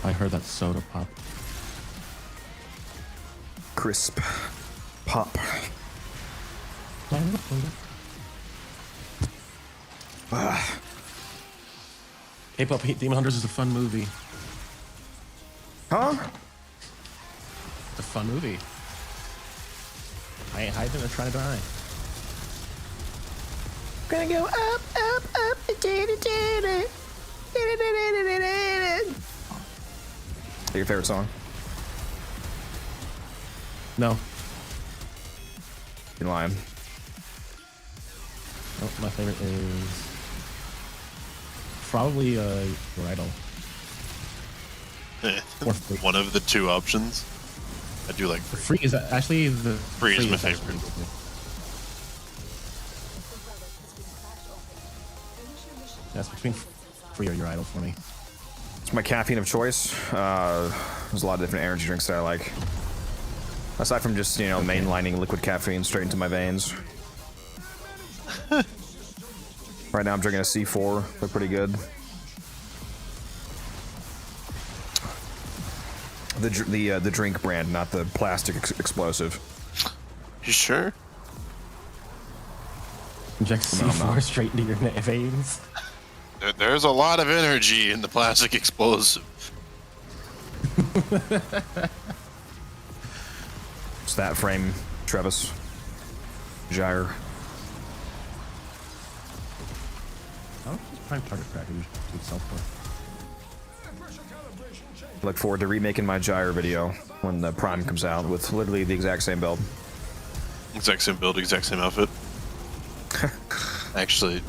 I heard that soda pop. Crisp. Pop. K-pop Demon Hunters is a fun movie. Huh? It's a fun movie. I ain't hiding or trying to die. Gonna go up, up, up. Your favorite song? No. You're lying. Oh, my favorite is probably your idol. One of the two options. I do like Free is actually the Free is my favorite. That's between Free or your idol for me. It's my caffeine of choice. There's a lot of different energy drinks that I like. Aside from just, you know, mainlining liquid caffeine straight into my veins. Right now I'm drinking a C4. They're pretty good. The drink brand, not the plastic explosive. You sure? Inject C4 straight into your veins. There's a lot of energy in the plastic explosive. Stat frame, Travis. Gyre. Oh, it's prime target package to itself for. Look forward to remaking my gyre video when the Prime comes out with literally the exact same build. Exact same build, exact same outfit. Actually,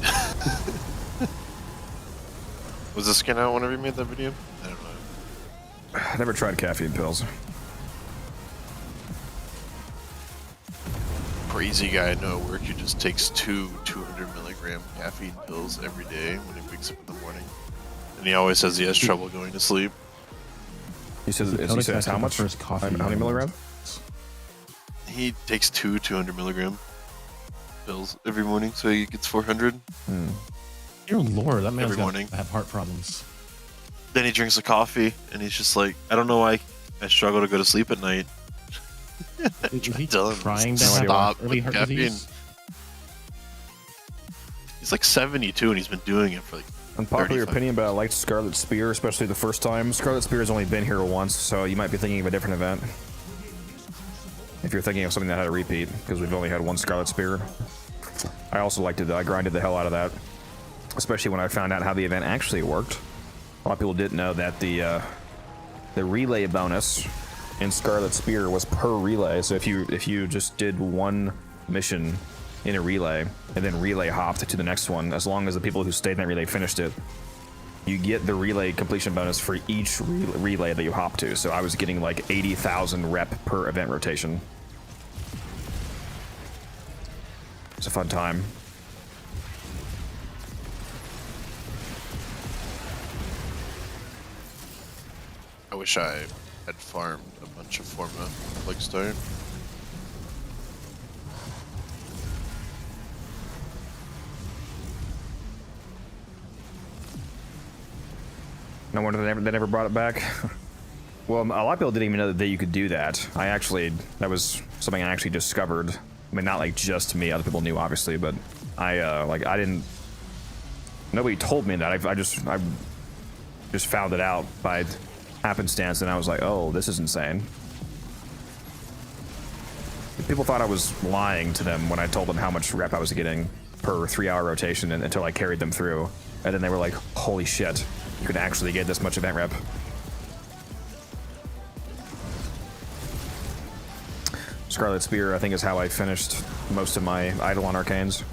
was the skin out whenever you made that video? I don't know. I never tried caffeine pills. Crazy guy I know at work who just takes 200 milligram caffeine pills every day when he wakes up in the morning. And he always says he has trouble going to sleep. He says how much? How many milligrams? He takes 200 milligram pills every morning, so he gets 400. Dear Lord, that man's every morning. Have heart problems. Then he drinks a coffee, and he's just like, I don't know why I struggle to go to sleep at night. Is he Tell him trying to stop have early with heart caffeine. disease? He's like 72, and he's been doing it for like Unpopular 35. opinion, but I liked Scarlet Spear, especially the first time. Scarlet Spear has only been here once, so you might be thinking of a different event. If you're thinking of something that had a repeat, because we've only had one Scarlet Spear. I also liked it, though. I grinded the hell out of that. Especially when I found out how the event actually worked. A lot of people didn't know that the relay bonus in Scarlet Spear was per relay. So if you just did one mission in a relay and then relay hopped to the next one, as long as the people who stayed in that relay finished it, you get the relay completion bonus for each relay that you hop to. So I was getting like 80,000 rep per event rotation. It's a fun time. I wish I had farmed a bunch of Forma like Stone. No wonder they never brought it back. Well, a lot of people didn't even know that you could do that. That was something I actually discovered. I mean, not like just me, other people knew obviously, but I didn't, nobody told me that. I just found it out by happenstance, and I was like, oh, this is insane. People thought I was lying to them when I told them how much rep I was getting per 3-hour rotation until I carried them through. And then they were like, holy shit, you could actually get this much event rep. Scarlet Spear, I think, is how I finished most of my Eidolon Arcanes.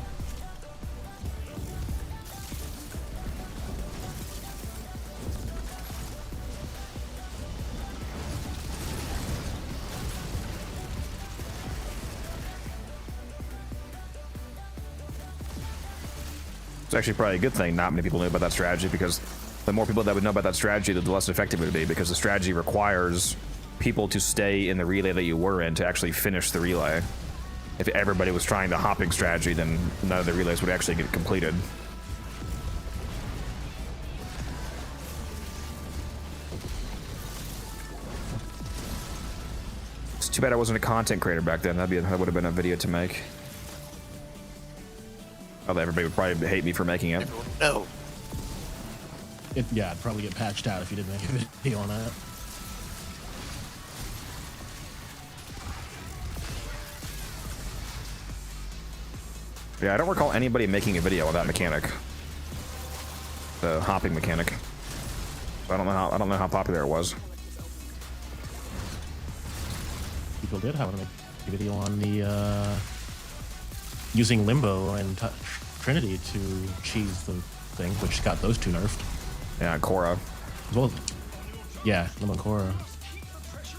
It's actually probably a good thing not many people knew about that strategy, because the more people that would know about that strategy, the less effective it would be, because the strategy requires people to stay in the relay that you were in to actually finish the relay. if everybody was trying the hopping strategy, then none of the relays would actually get completed. It's too bad I wasn't a content creator back then. That would have been a video to make. Although everybody would probably hate me for making it. No. Yeah, it'd probably get patched out if you didn't make a video on that. Yeah, I don't recall anybody making a video on that mechanic. The hopping mechanic. I don't know how popular it was. People did have a video on the using Limbo and Trinity to cheese the thing, which got those two nerfed. Yeah, Korra. As well. Yeah, Limbo and Korra.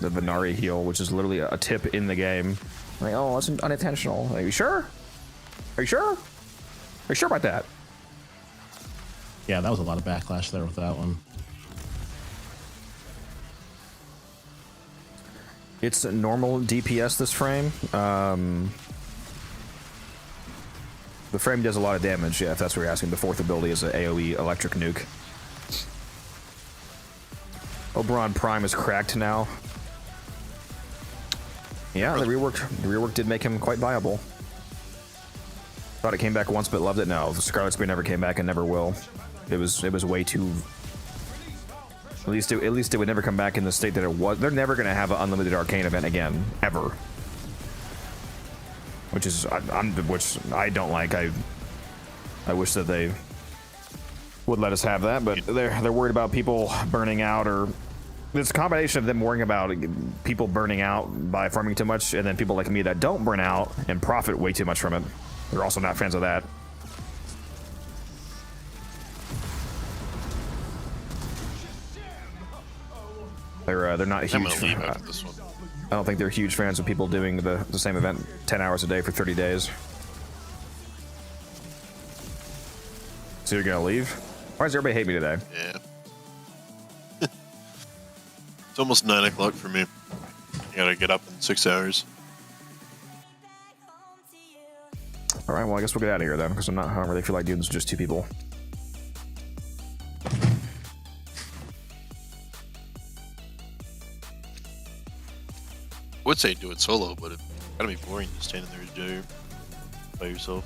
The Venari heal, which is literally a tip in the game. Like, oh, it's unintentional. Are you sure? Are you sure? Are you sure about that? Yeah, that was a lot of backlash there with that one. It's normal DPS this frame. The frame does a lot of damage, yeah, if that's what you're asking. The fourth ability is an AoE electric nuke. Oberon Prime is cracked now. Yeah, the rework did make him quite viable. Thought it came back once but loved it. No, the Scarlet Spear never came back and never will. It was way too. At least it would never come back in the state that it was. They're never gonna have an unlimited arcane event again, ever. Which I don't like. I wish that they would let us have that, but they're worried about people burning out, or it's a combination of them worrying about people burning out by farming too much, and then people like me that don't burn out and profit way too much from it. They're also not fans of that. They're not huge. I don't think they're huge fans of people doing the same event 10 hours a day for 30 days. So you're gonna leave? Why does everybody hate me today? Yeah. It's almost 9 o'clock for me. I gotta get up in 6 hours. All right, well I guess we'll get out of here then, because I don't really feel like doing this with just 2 people. I would say do it solo, but it's gotta be boring just standing there by yourself.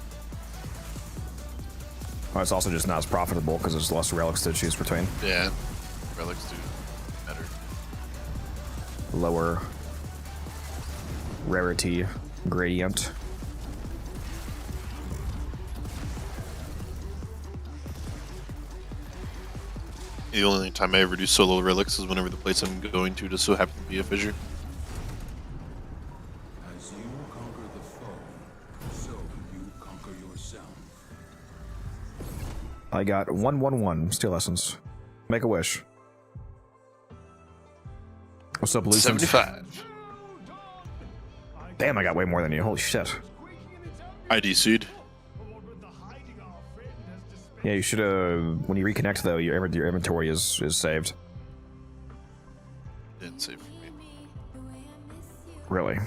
Well, it's also just not as profitable because there's less relics to choose between. Yeah, relics do better. Lower rarity gradient. The only time I ever do solo relics is whenever the place I'm going to just so happens to be a fissure. As you conquer the foe, so you conquer yourself. I got 111 steel essence. Make a wish. What's up, Lucent? 75. Damn, I got way more than you. Holy shit. ID seed. Yeah, you should have. When you reconnect, though, your inventory is saved. Didn't save for me. Really?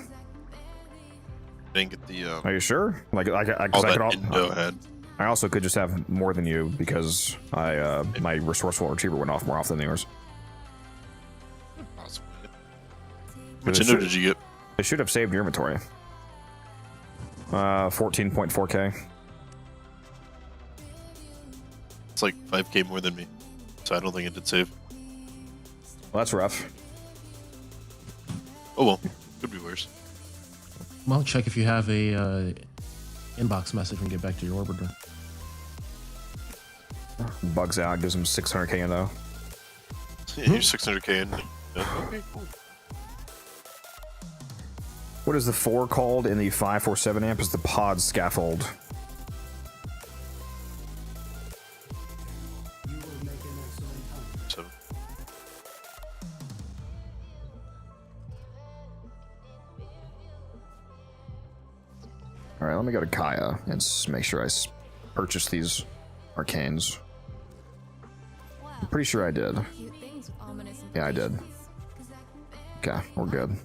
Didn't get the. Are you sure? Like all that Indo had. I also could just have more than you because my resourceful retriever went off more often than yours. Possibly. Which Indo did you get? It should have saved your inventory. 14.4k. It's like 5k more than me, so I don't think it did save. Well, that's rough. Oh well, could be worse. Well, check if you have a inbox message and get back to your orbiter. Bugs out, gives him 600k in though. Yeah, you're 600k in. Yeah. Okay, cool. What is the 4 called in the 547 amp? Is the pod scaffold. Alright, let me go to Kaya and make sure I purchase these arcanes. I'm pretty sure I did. Yeah, I did. Okay, we're good.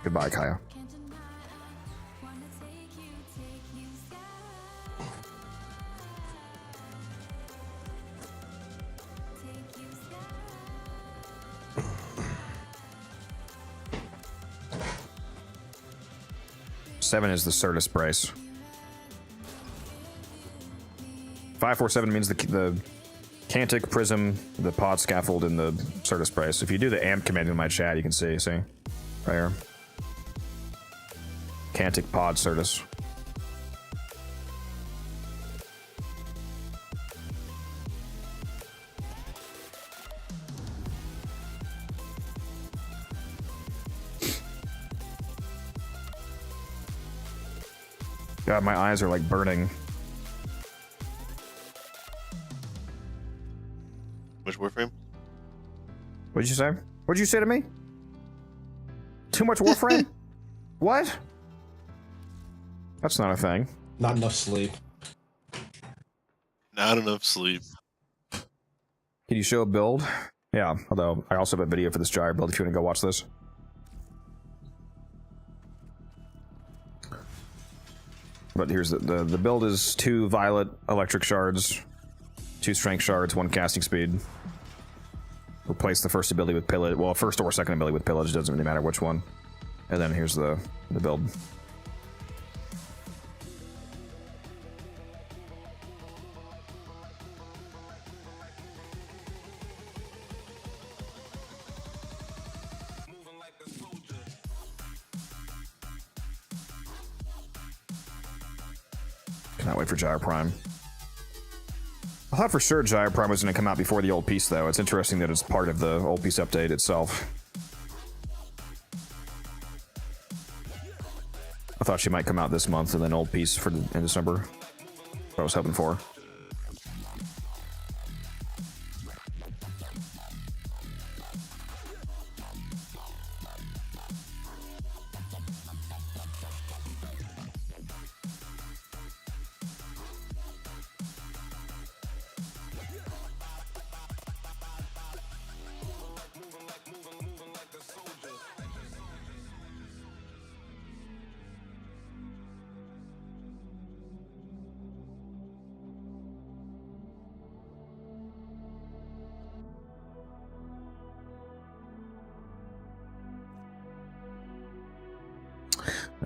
Goodbye, Kaya. 7 is the Certus brace. 547 means the Cantic, Prism, the Pod Scaffold, and the Certus brace. If you do the AMP command in my chat, you can see, right here. Cantic, Pod, Certus. God, my eyes are like burning. Much Warframe? What'd you say? What'd you say to me? Too much Warframe? What? That's not a thing. Not enough sleep. Not enough sleep. Can you show a build? Yeah, although I also have a video for this gyre build if you want to go watch this. But here's the build is 2 violet electric shards, 2 strength shards, 1 casting speed. Replace the first ability with pillage. Well, first or second ability with pillage, doesn't really matter which one. And then here's the build. Cannot wait for Gyre Prime. I thought for sure Gyre Prime was going to come out before the old piece, though. It's interesting that it's part of the old piece update itself. I thought she might come out this month and then old piece in December. That's what I was hoping for.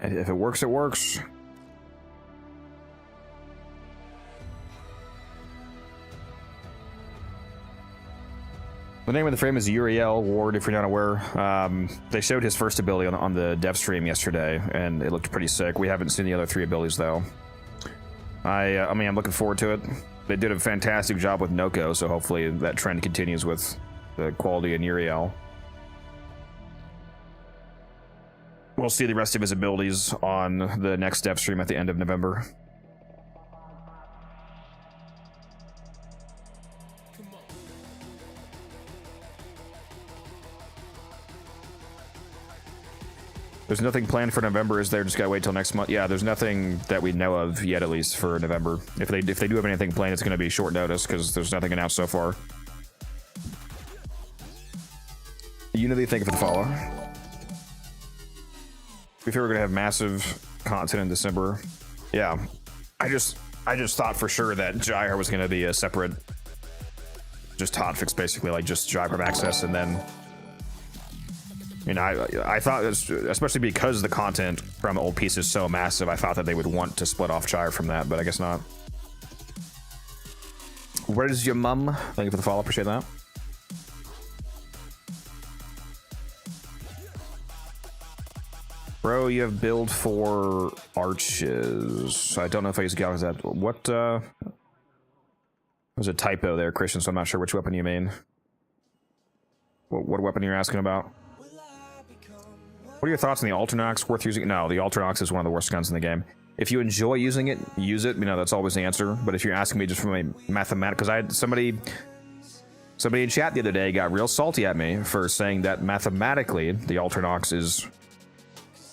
If it works, it works. The name of the frame is Uriel Ward, if you're not aware. They showed his first ability on the dev stream yesterday, and it looked pretty sick. We haven't seen the other 3 abilities, though. I mean, I'm looking forward to it. They did a fantastic job with Noko, so hopefully that trend continues with the quality in Uriel. We'll see the rest of his abilities on the next dev stream at the end of November. There's nothing planned for November, is there? Just gotta wait till next month. Yeah, there's nothing that we know of yet, at least for November. If they do have anything planned, it's gonna be short notice because there's nothing announced so far. Unity, thank you for the follow. We feel we're gonna have massive content in December. Yeah, I just thought for sure that Gyre was gonna be a separate, just hotfix basically, like just Gyre access, and then, you know, I thought, especially because the content from old piece is so massive, I thought that they would want to split off Gyre from that, but I guess not. Where's your mum? Thank you for the follow, appreciate that. Bro, you have build for arches. I don't know if I use Galaxy. What, there's a typo there, Christian, so I'm not sure which weapon you mean. What weapon you're asking about? What are your thoughts on the Alternox? Worth using? No, the Alternox is one of the worst guns in the game. If you enjoy using it, use it. You know, that's always the answer. But if you're asking me just from a mathematical, because I had somebody in chat the other day got real salty at me for saying that mathematically the Alternox is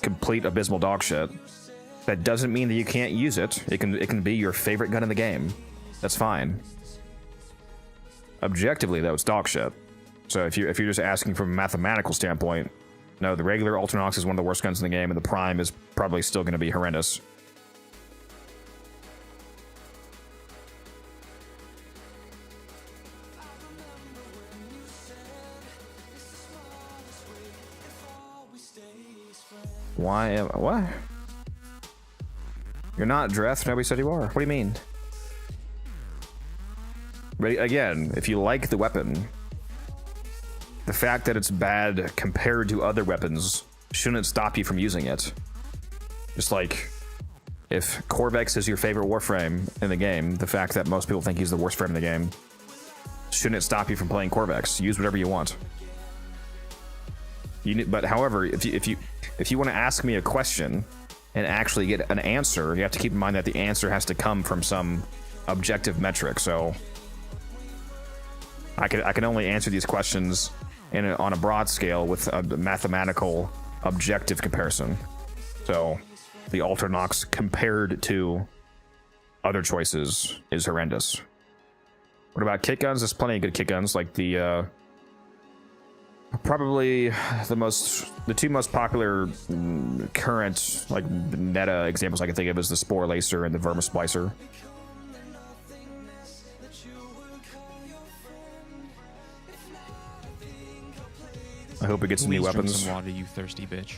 complete abysmal dog shit. That doesn't mean that you can't use it. It can be your favorite gun in the game. That's fine. Objectively, though, it's dog shit. So if you're just asking from a mathematical standpoint, no, the regular Alternox is one of the worst guns in the game, and the Prime is probably still going to be horrendous. Why? What? You're not, Dreth. Nobody said you are. What do you mean? But again, if you like the weapon, the fact that it's bad compared to other weapons shouldn't stop you from using it. Just like, if Corvex is your favorite Warframe in the game, the fact that most people think he's the worst frame in the game shouldn't stop you from playing Corvex. Use whatever you want. But however, if you want to ask me a question and actually get an answer, you have to keep in mind that the answer has to come from some objective metric. So I can only answer these questions on a broad scale with a mathematical objective comparison. So the Alternox compared to other choices is horrendous. What about kit guns? There's plenty of good kit guns, like the probably the two most popular current like meta examples I can think of is the Spore Lacer and the Vermis Splicer. I hope we get some new weapons. Some water, you thirsty bitch.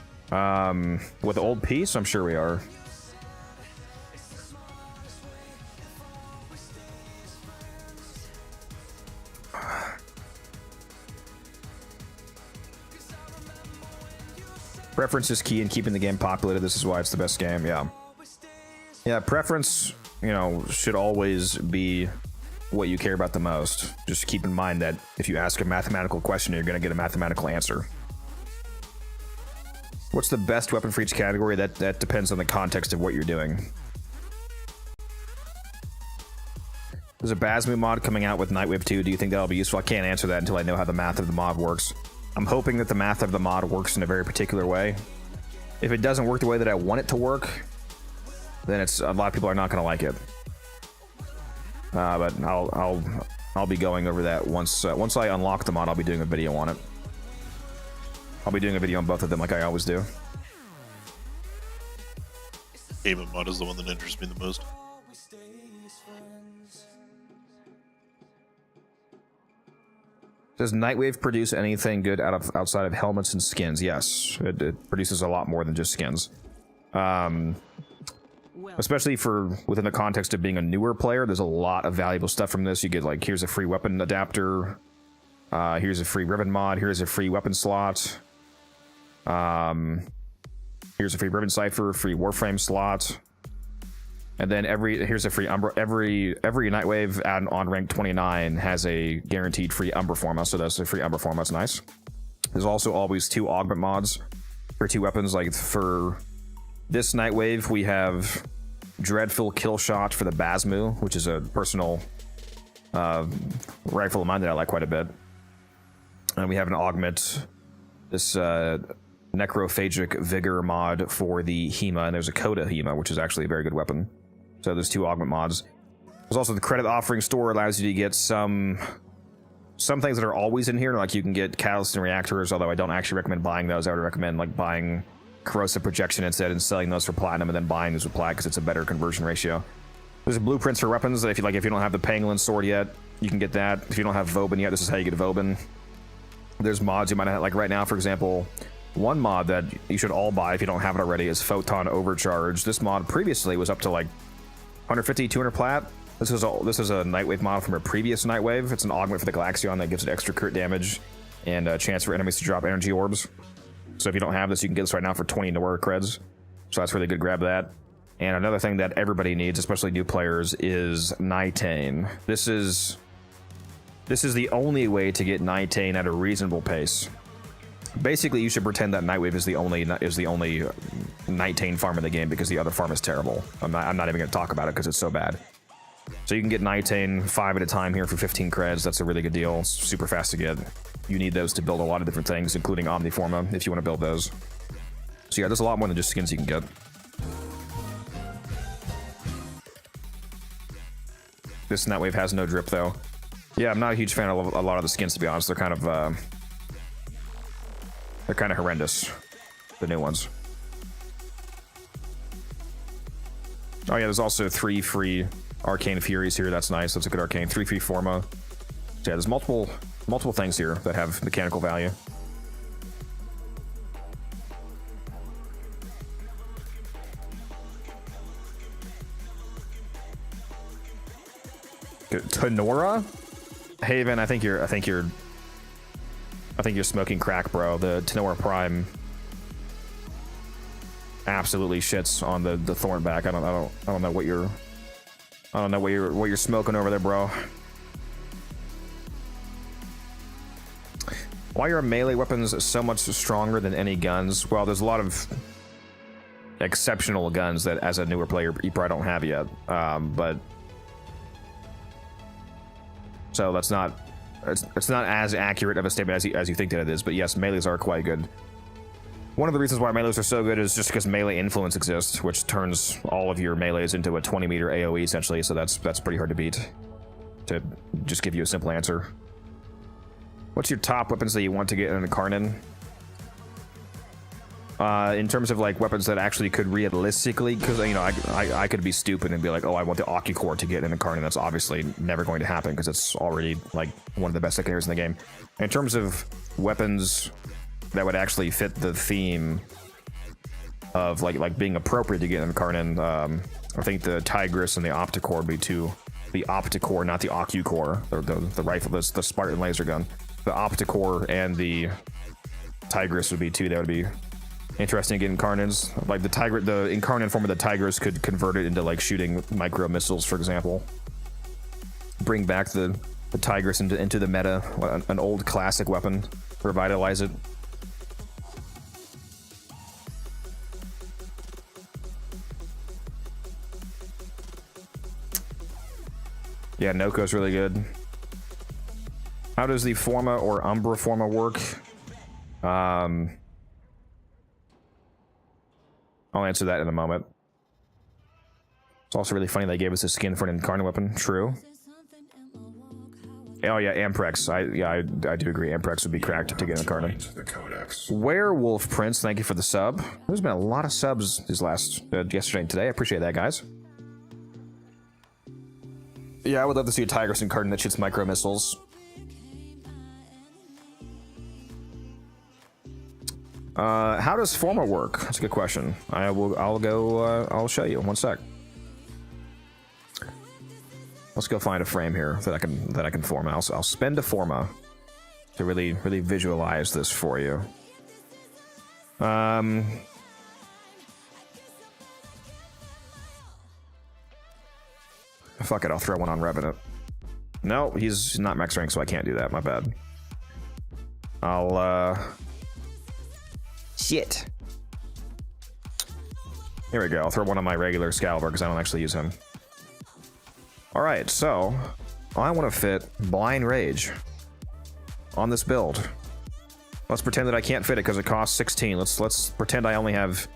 With the old piece, I'm sure we are. Preference is key in keeping the game populated. This is why it's the best game. Yeah, preference, you know, should always be what you care about the most. Just keep in mind that if you ask a mathematical question, you're going to get a mathematical answer. What's the best weapon for each category? That depends on the context of what you're doing. There's a Basmu mod coming out with Nightwave 2. Do you think that'll be useful? I can't answer that until I know how the math of the mod works. I'm hoping that the math of the mod works in a very particular way. If it doesn't work the way that I want it to work, then a lot of people are not going to like it. But I'll be going over that once I unlock the mod. I'll be doing a video on it. I'll be doing a video on both of them like I always do. Game mod is the one that interests me the most. Does Nightwave produce anything good outside of helmets and skins? Yes, it produces a lot more than just skins. Especially within the context of being a newer player, there's a lot of valuable stuff from this. You get like, here's a free weapon adapter, here's a free ribbon mod, here's a free weapon slot, here's a free ribbon cipher, free Warframe slot, and then here's a free Umbra. Every Nightwave on rank 29 has a guaranteed free Umbra Forma, so that's a free Umbra Forma. That's nice. There's also always 2 augment mods for 2 weapons. Like for this Nightwave, we have Dreadful Killshot for the Basmu, which is a personal rifle of mine that I like quite a bit. And we have an augment, this Necrophagic Vigor mod for the Hema, and there's a Coda Hema, which is actually a very good weapon. So there's 2 augment mods. There's also the credit offering store, allows you to get some things that are always in here, like you can get catalysts and reactors, although I don't actually recommend buying those. I would recommend like buying corrosive projection instead and selling those for platinum and then buying those with platinum because it's a better conversion ratio. There's blueprints for weapons that if you don't have the Pangolin sword yet, you can get that. If you don't have Vobin yet, this is how you get Vobin. There's mods you might have, like right now, for example, one mod that you should all buy if you don't have it already is Photon Overcharge. This mod previously was up to like 150, 200 plat. This is a Nightwave mod from a previous Nightwave. It's an augment for the Galaxion that gives it extra crit damage and a chance for enemies to drop energy orbs. So if you don't have this, you can get this right now for 20 Nora creds. So that's really good. Grab that. And another thing that everybody needs, especially new players, is Nitane. This is the only way to get Nitane at a reasonable pace. Basically, you should pretend that Nightwave is the only Nitane farm in the game because the other farm is terrible. I'm not even going to talk about it because it's so bad. So you can get Nitane 5 at a time here for 15 creds. That's a really good deal. It's super fast to get. You need those to build a lot of different things, including Omniforma, if you want to build those. So yeah, there's a lot more than just skins you can get. This Nightwave has no drip, though. Yeah, I'm not a huge fan of a lot of the skins, to be honest. They're kind of horrendous, the new ones. Oh yeah, there's also 3 free Arcane Furies here. That's nice. That's a good Arcane. 3 free Forma. So yeah, there's multiple things here that have mechanical value. Tenora? Haven, I think you're smoking crack, bro. The Tenora Prime absolutely shits on the Thornback. I don't know what you're smoking over there, bro. Why are melee weapons so much stronger than any guns? Well, there's a lot of exceptional guns that, as a newer player, you probably don't have yet. But so that's not it's not as accurate of a statement as you think that it is. But yes, melees are quite good. One of the reasons why melees are so good is just because melee influence exists, which turns all of your melees into a 20-meter AoE essentially. So that's pretty hard to beat. To just give you a simple answer. What's your top weapons that you want to get in a Karnan? In terms of like weapons that actually could realistically, because you know I could be stupid and be like, oh, I want the Ocucore to get in a Karnan. That's obviously never going to happen because it's already like one of the best secondaries in the game. In terms of weapons that would actually fit the theme of like being appropriate to get in a Karnan, I think the Tigris and the Opticore would be two. The Opticore, not the Ocucore, the rifle, the Spartan laser gun. The Opticore and the Tigris would be two that would be interesting to get in Karnans. Like the incarnate form of the Tigris could convert it into like shooting micro missiles, for example. Bring back the Tigris into the meta, an old classic weapon, revitalize it. Yeah, Noko's really good. How does the Forma or Umbra Forma work? I'll answer that in a moment. It's also really funny they gave us a skin for an incarnate weapon. True. Oh yeah, Amprex. I do agree. Amprex would be cracked to get incarnate. Werewolf Prince, thank you for the sub. There's been a lot of subs these last yesterday and today. I appreciate that, guys. Yeah, I would love to see a Tigris incarnate that shoots micro missiles. How does Forma work? That's a good question. I'll show you. One sec. Let's go find a frame here that I can form. I'll spend a Forma to really visualize this for you. Fuck it, I'll throw one on Revenant. No, he's not max rank, so I can't do that. My bad. Shit. Here we go. I'll throw one on my regular Excalibur because I don't actually use him. Alright, so I want to fit Blind Rage on this build. Let's pretend that I can't fit it because it costs 16. Let's pretend I only have,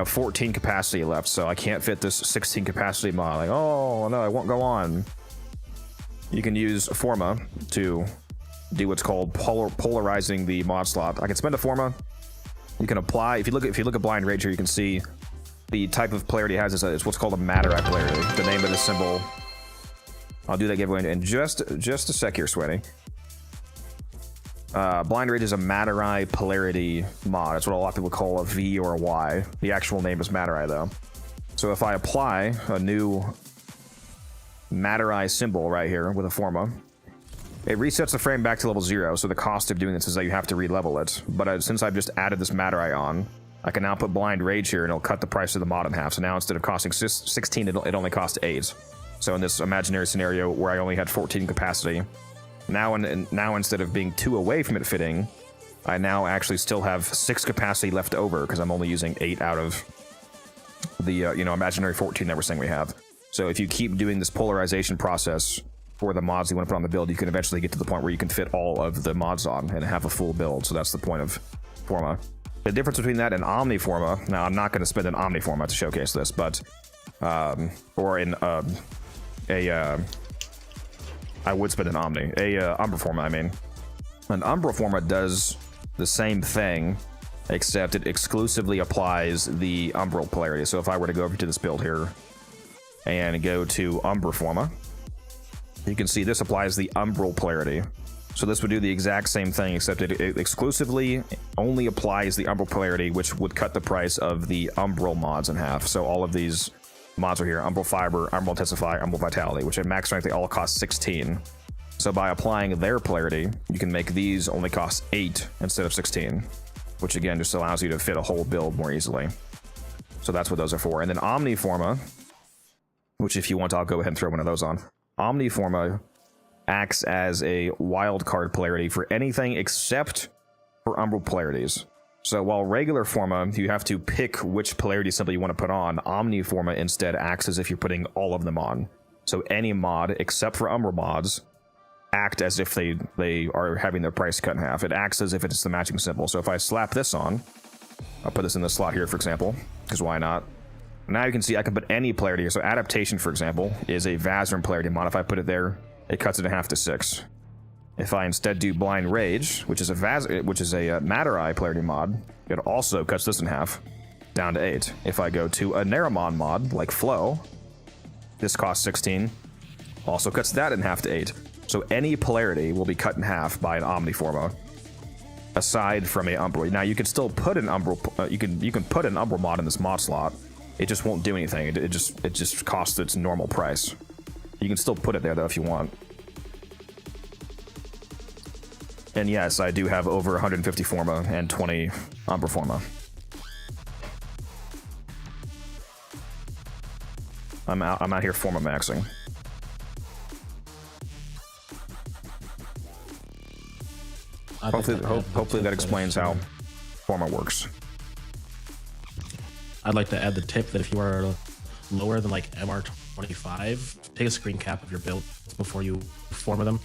14 capacity left, so I can't fit this 16 capacity mod. Like, oh no, it won't go on. You can use Forma to do what's called polarizing the mod slot. I can spend a Forma. You can apply. If you look at Blind Rage here, you can see the type of polarity it has is what's called a Matter-Eye polarity. The name of the symbol. I'll do that giveaway in just a sec here, Sweaty. Blind Rage is a Matter-Eye polarity mod. It's what a lot of people call a V or a Y. The actual name is Matter-Eye, though. So if I apply a new Matter-Eye symbol right here with a Forma, it resets the frame back to level 0, so the cost of doing this is that you have to re-level it. But since I've just added this Matter-Eye on, I can now put Blind Rage here and it'll cut the price of the mod in half. So now instead of costing 16, it only costs 8. So in this imaginary scenario where I only had 14 capacity, now instead of being 2 away from it fitting, I now actually still have 6 capacity left over because I'm only using 8 out of the imaginary 14 that we're saying we have. So if you keep doing this polarization process for the mods you want to put on the build, you can eventually get to the point where you can fit all of the mods on and have a full build. So that's the point of Forma. The difference between that and Omniforma, now I'm not going to spend an Omniforma to showcase this, but I would spend an Umbraforma, I mean. An Umbraforma does the same thing, except it exclusively applies the Umbral polarity. So if I were to go over to this build here and go to Umbraforma, you can see this applies the Umbral polarity. So this would do the exact same thing, except it exclusively only applies the Umbral polarity, which would cut the price of the Umbral mods in half. So all of these mods are here: Umbral Fiber, Umbral Intensify, Umbral Vitality, which at max strength they all cost 16. So by applying their polarity, you can make these only cost 8 instead of 16, which again just allows you to fit a whole build more easily. So that's what those are for. And then Omniforma, which if you want, I'll go ahead and throw one of those on. Omniforma acts as a wild card polarity for anything except for Umbral polarities. So while regular Forma, you have to pick which polarity symbol you want to put on, Omniforma instead acts as if you're putting all of them on. So any mod, except for Umbral mods, act as if they are having their price cut in half. It acts as if it's the matching symbol. So if I slap this on, I'll put this in the slot here, for example, because why not? Now you can see I can put any polarity. So Adaptation, for example, is a Vazrin polarity mod. If I put it there, it cuts it in half to 6. If I instead do Blind Rage, which is a Matter Eye polarity mod, it also cuts this in half, down to 8. If I go to a Naramon mod, like Flow, this costs 16, also cuts that in half to 8. So any polarity will be cut in half by an Omniforma, aside from a Umbral. Now you can still put an Umbral. You can put an Umbral mod in this mod slot. It just won't do anything. It just costs its normal price. You can still put it there though if you want. And yes, I do have over 150 Forma and 20 Umbral Forma. I'm out here Forma maxing. Hopefully that explains how Forma works. I'd like to add the tip that if you are lower than like MR25, take a screen cap of your build before you Forma them.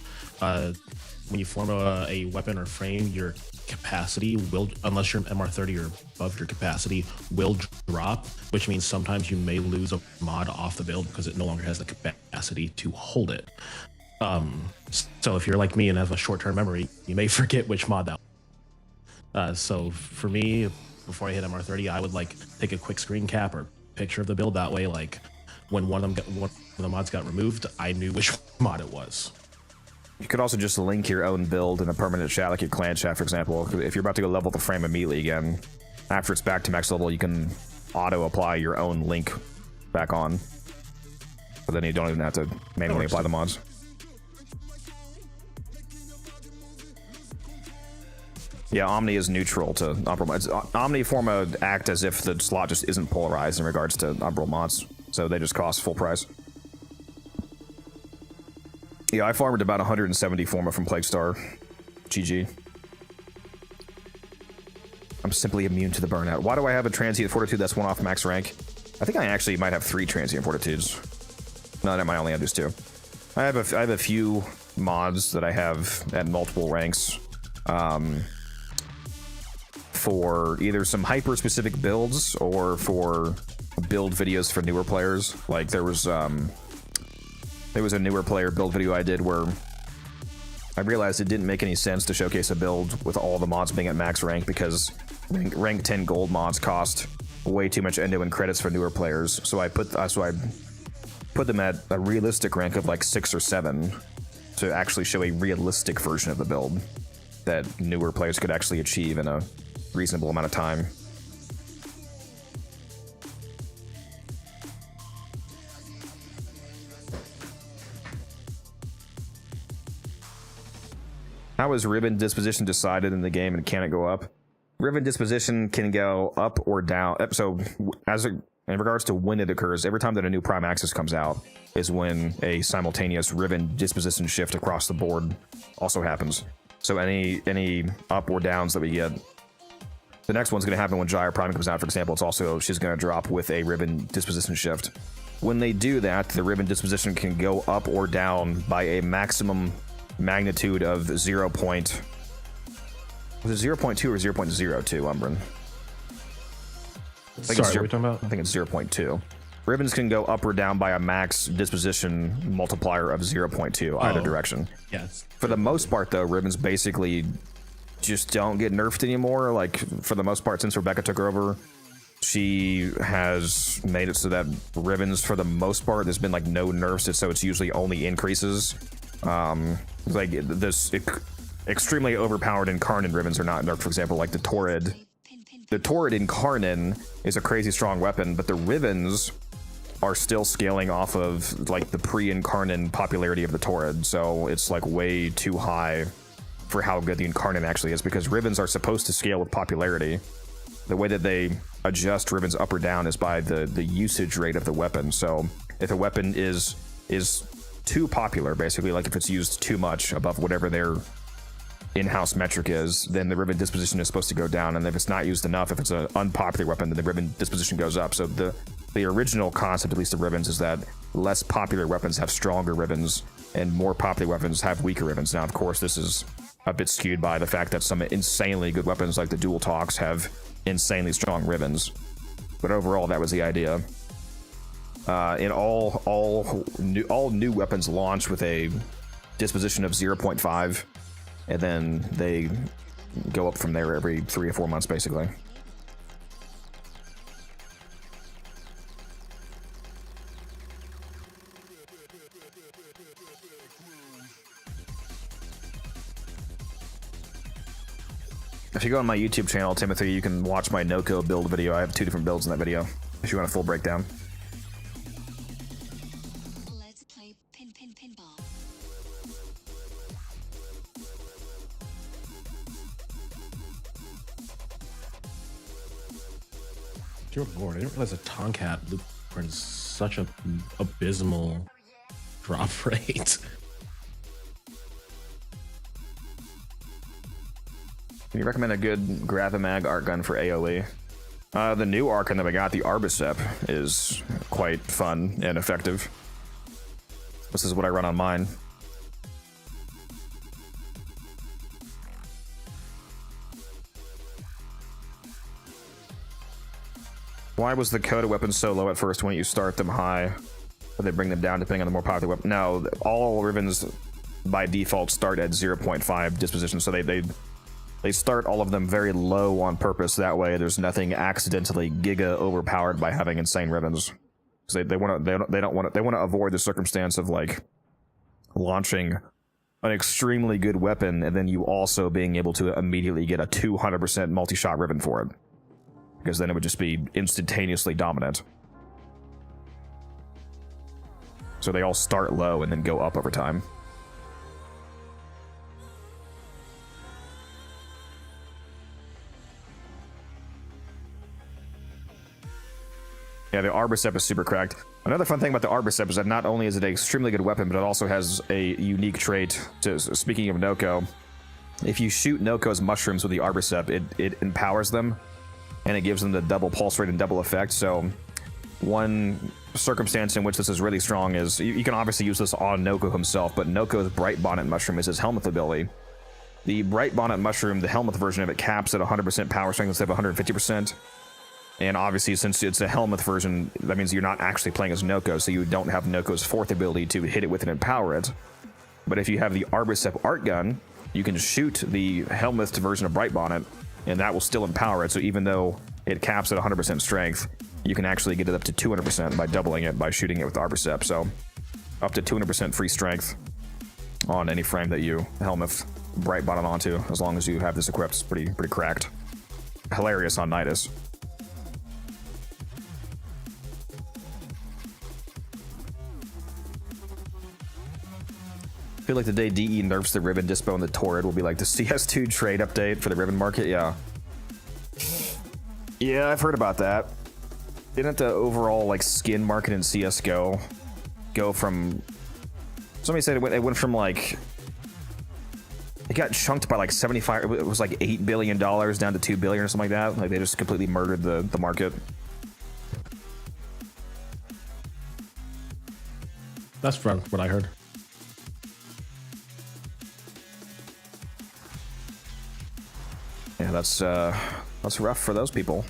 When you form a weapon or frame, your capacity will, unless you're MR30 or above, your capacity will drop, which means sometimes you may lose a mod off the build because it no longer has the capacity to hold it. So if you're like me and have a short-term memory, you may forget which mod that was. So for me, before I hit MR30, I would like take a quick screen cap or picture of the build. That way, like when one of the mods got removed, I knew which mod it was. You could also just link your own build in a permanent chat, like your clan chat, for example. If you're about to go level the frame immediately again, after it's back to max level, you can auto-apply your own link back on. But then you don't even have to manually apply the mods. Yeah, Omni is neutral to Umbral mods. Omniforma act as if the slot just isn't polarized in regards to Umbral mods, so they just cost full price. Yeah, I farmed about 170 Forma from Plaguestar. GG. I'm simply immune to the burnout. Why do I have a Transient Fortitude that's 1 off max rank? I think I actually might have 3 Transient Fortitudes. No, I might only have these 2. I have a few mods that I have at multiple ranks. For either some hyper-specific builds or for build videos for newer players. Like there was a newer player build video I did where I realized it didn't make any sense to showcase a build with all the mods being at max rank because rank 10 gold mods cost way too much endo and credits for newer players. So I put them at a realistic rank of like 6 or 7 to actually show a realistic version of the build that newer players could actually achieve in a reasonable amount of time. How is ribbon disposition decided in the game, and can it go up? Ribbon disposition can go up or down. So in regards to when it occurs, every time that a new Prime Axis comes out is when a simultaneous ribbon disposition shift across the board also happens. So any up or downs that we get, the next one's going to happen when Gyre Prime comes out, for example. She's going to drop with a ribbon disposition shift. When they do that, the ribbon disposition can go up or down by a maximum magnitude of 0. Was it 0.2 or 0.02, Umbran? Sorry, what are we talking about? I think it's 0.2. Ribbons can go up or down by a max disposition multiplier of 0.2 either direction. Yes. For the most part, though, ribbons basically just don't get nerfed anymore. Like, for the most part, since Rebecca took over, she has made it so that ribbons, for the most part, there's been like no nerfs, so it's usually only increases. Like this extremely overpowered Incarnate ribbons are not nerfed. For example, like the Torrid. The Torrid Incarnate is a crazy strong weapon, but the ribbons are still scaling off of like the pre-incarnate popularity of the Torrid, so it's like way too high for how good the incarnate actually is, because ribbons are supposed to scale with popularity. The way that they adjust ribbons up or down is by the usage rate of the weapon. So if a weapon is too popular, basically, like if it's used too much above whatever their in-house metric is, then the ribbon disposition is supposed to go down, and if it's not used enough, if it's an unpopular weapon, then the ribbon disposition goes up. So the original concept, at least of ribbons, is that less popular weapons have stronger ribbons and more popular weapons have weaker ribbons. Now, of course, this is a bit skewed by the fact that some insanely good weapons like the dual talks have insanely strong ribbons, but overall that was the idea. In all new weapons launch with a disposition of 0.5, and then they go up from there every 3 or 4 months, basically. If you go on my YouTube channel, Timothy, you can watch my Noko build video. I have 2 different builds in that video, if you want a full breakdown. Let's play pinball. Dear Lord, I didn't realize a Tomcat blueprint is such a abysmal drop rate. Can you recommend a good Gravimag art gun for AoE? The new art gun that we got, the Arbicep, is quite fun and effective. This is what I run on mine. Why was the Coda weapon so low at first when you start them high? Or they bring them down depending on the more popular weapon? No, all ribbons by default start at 0.5 disposition, so they start all of them very low on purpose. That way there's nothing accidentally giga overpowered by having insane ribbons. Because they want to avoid the circumstance of like launching an extremely good weapon and then you also being able to immediately get a 200% multi-shot ribbon for it. Because then it would just be instantaneously dominant. So they all start low and then go up over time. Yeah, the Arbicep is super cracked. Another fun thing about the Arbicep is that not only is it an extremely good weapon, but it also has a unique trait. Speaking of Noko, if you shoot Noko's mushrooms with the Arbicep, it empowers them, and it gives them the double pulse rate and double effect. So one circumstance in which this is really strong is, you can obviously use this on Noko himself, but Noko's Bright Bonnet Mushroom is his Helmuth ability. The Bright Bonnet Mushroom, the Helmuth version of it, caps at 100% power strength instead of 150%. And obviously, since it's a Helmuth version, that means you're not actually playing as Noko, so you don't have Noko's fourth ability to hit it with and empower it. But if you have the Arbicep art gun, you can shoot the Helmuth version of Bright Bonnet, and that will still empower it. So even though it caps at 100% strength, you can actually get it up to 200% by doubling it by shooting it with Arbicep. So up to 200% free strength on any frame that you Helmuth Bright Bonnet onto, as long as you have this equipped. It's pretty cracked. Hilarious on Nidus. I feel like the day DE nerfs the ribbon dispo and the Torrid will be like the CS2 trade update for the ribbon market. Yeah, I've heard about that. Didn't the overall like skin market in CS:GO go from? Somebody said it went from like, it got chunked by like 75. It was like $8 billion down to $2 billion or something like that. Like they just completely murdered the market. That's from what I heard. Yeah, that's rough for those people.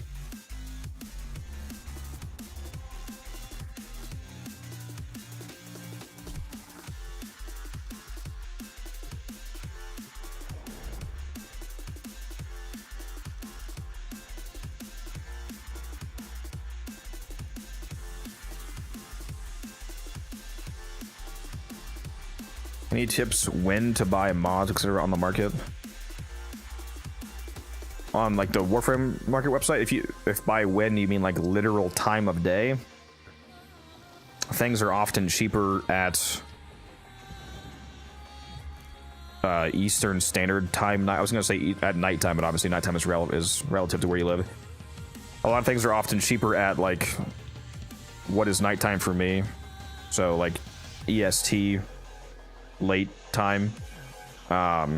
Any tips when to buy mods, etc. on the market? On like the Warframe market website, if by when you mean like literal time of day, things are often cheaper at Eastern Standard Time. I was going to say at nighttime, but obviously nighttime is relative to where you live. A lot of things are often cheaper at like what is nighttime for me. So like EST late time,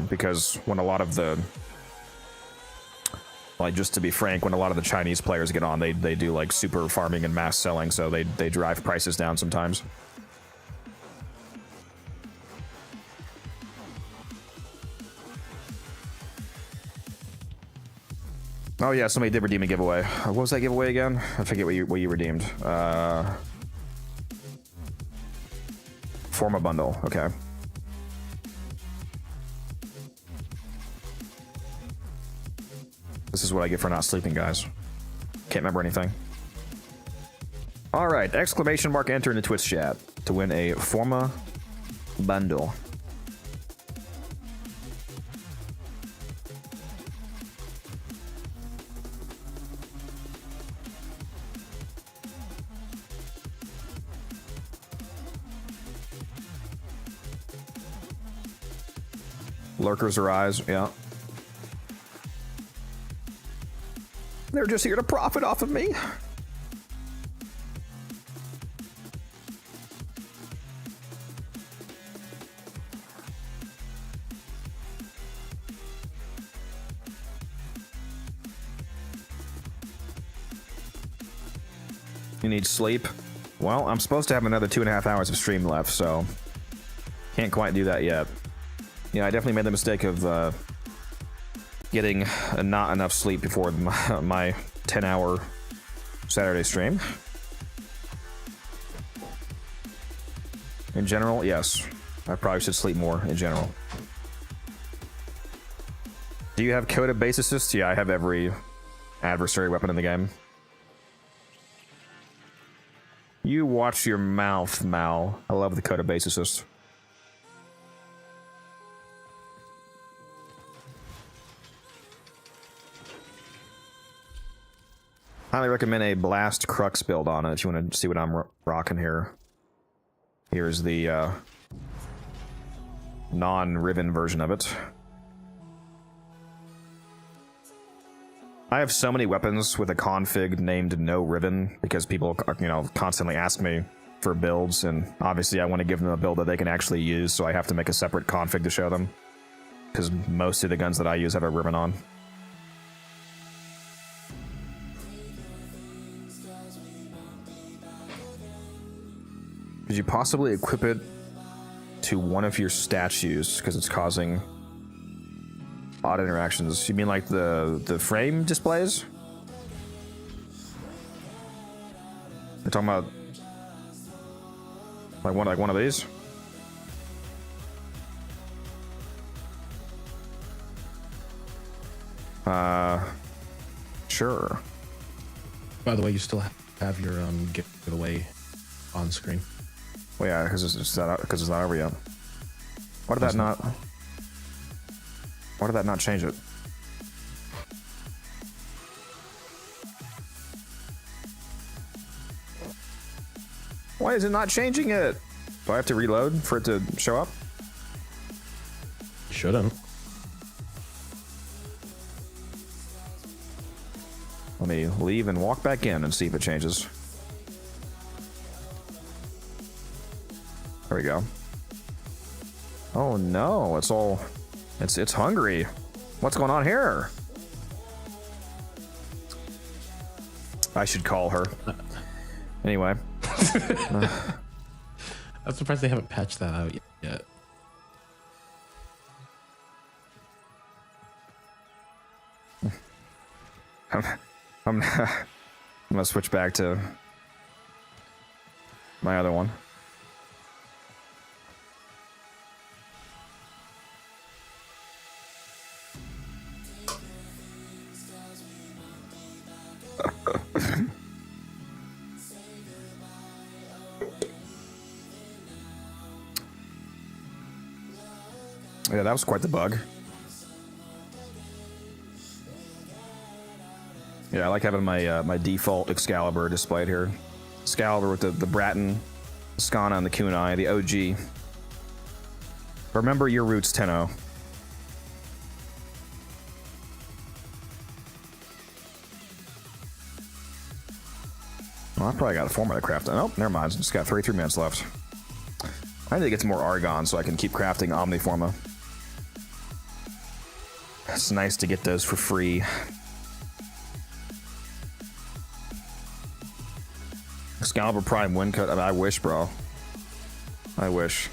because when a lot of the, like, just to be frank, when a lot of the Chinese players get on, they do like super farming and mass selling, so they drive prices down sometimes. Oh yeah, somebody did redeem a giveaway. What was that giveaway again? I forget what you redeemed. Forma bundle. Okay. This is what I get for not sleeping, guys. Can't remember anything. All right, exclamation mark enter in the Twitch chat to win a Forma bundle. Lurkers arise, yeah. They're just here to profit off of me. You need sleep? Well, I'm supposed to have another 2.5 hours of stream left, so can't quite do that yet. Yeah, I definitely made the mistake of getting not enough sleep before my 10-hour Saturday stream. In general, yes. I probably should sleep more in general. Do you have Coda base assist? Yeah, I have every adversary weapon in the game. You watch your mouth, Mal. I love the Coda base assist. Highly recommend a Blast Crux build on it if you want to see what I'm rocking here. Here's the non-Riven version of it. I have so many weapons with a config named No Riven because people, you know, constantly ask me for builds, and obviously I want to give them a build that they can actually use, so I have to make a separate config to show them. Because most of the guns that I use have a Riven on. Could you possibly equip it to one of your statues because it's causing odd interactions? You mean like the frame displays? You're talking about like one of these? Sure. By the way, you still have your giveaway on screen. Well, yeah, because it's not over yet. Why did that not? Why did that not change it? Why is it not changing it? Do I have to reload for it to show up? Shouldn't. Let me leave and walk back in and see if it changes. There we go. Oh no, it's hungry. What's going on here? I should call her. Anyway. I'm surprised they haven't patched that out yet. I'm gonna switch back to my other one. Yeah, that was quite the bug. Yeah, I like having my my default Excalibur displayed here. Excalibur with the Bratton Skana and the Kunai, the OG. Remember your roots, Tenno. Well, I probably got a form to craft. Oh, never mind. Just got 33 minutes left. I need to get some more Argon so I can keep crafting Omniforma. It's nice to get those for free. Excalibur Prime win cut. I wish, bro. I wish.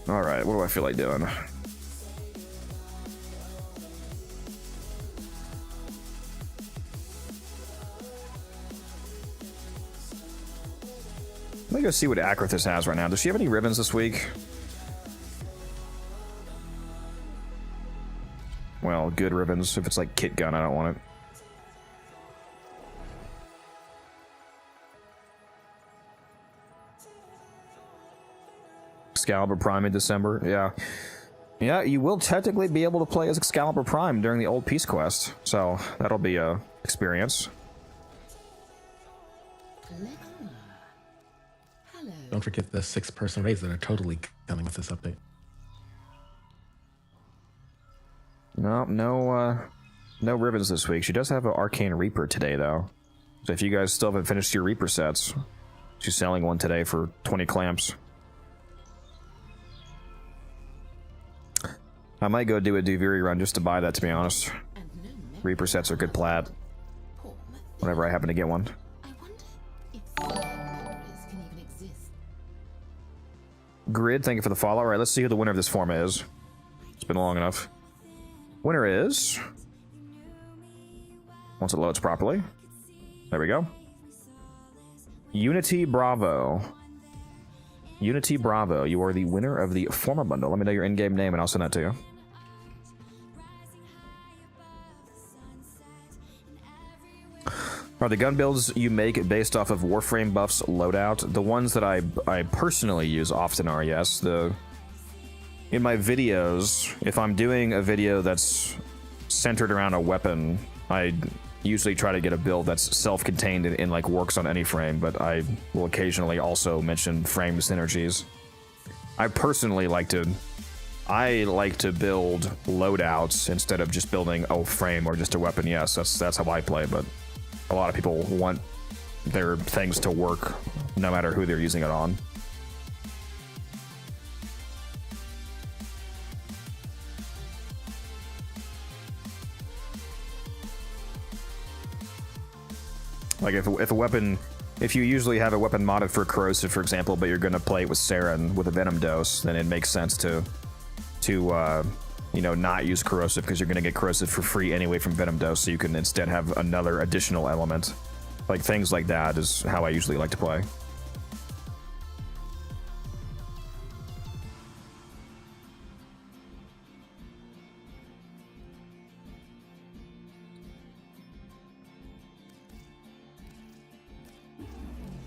Alright, what do I feel like doing? Let me go see what Akrathis has right now. Does she have any ribbons this week? Well, good ribbons. If it's like Kit Gun, I don't want it. Excalibur Prime in December, yeah. Yeah, you will technically be able to play as Excalibur Prime during the old Peace Quest, so that'll be a experience. Don't forget the 6-person raids that are totally coming with this update. No ribbons this week. She does have an Arcane Reaper today, though. So if you guys still haven't finished your Reaper sets, she's selling one today for 20 clamps. I might go do a Duviri run just to buy that, to be honest. Reaper sets are good plat. Whenever I happen to get one. Grid, thank you for the follow. Alright, let's see who the winner of this format is. It's been long enough. Winner is... Once it loads properly. There we go. Unity Bravo. Unity Bravo, you are the winner of the Forma Bundle. Let me know your in-game name and I'll send that to you. Are the gun builds you make based off of Warframe buffs loadout? The ones that I personally use often are, yes. In my videos, if I'm doing a video that's centered around a weapon, I usually try to get a build that's self-contained and like works on any frame, but I will occasionally also mention frame synergies. I personally like to build loadouts instead of just building a frame or just a weapon. Yes, that's how I play, but a lot of people want their things to work no matter who they're using it on. Like if a weapon, if you usually have a weapon modded for corrosive, for example, but you're going to play it with Saren with a venom dose, then it makes sense to you know, not use corrosive because you're going to get corrosive for free anyway from venom dose, so you can instead have another additional element. Like things like that is how I usually like to play.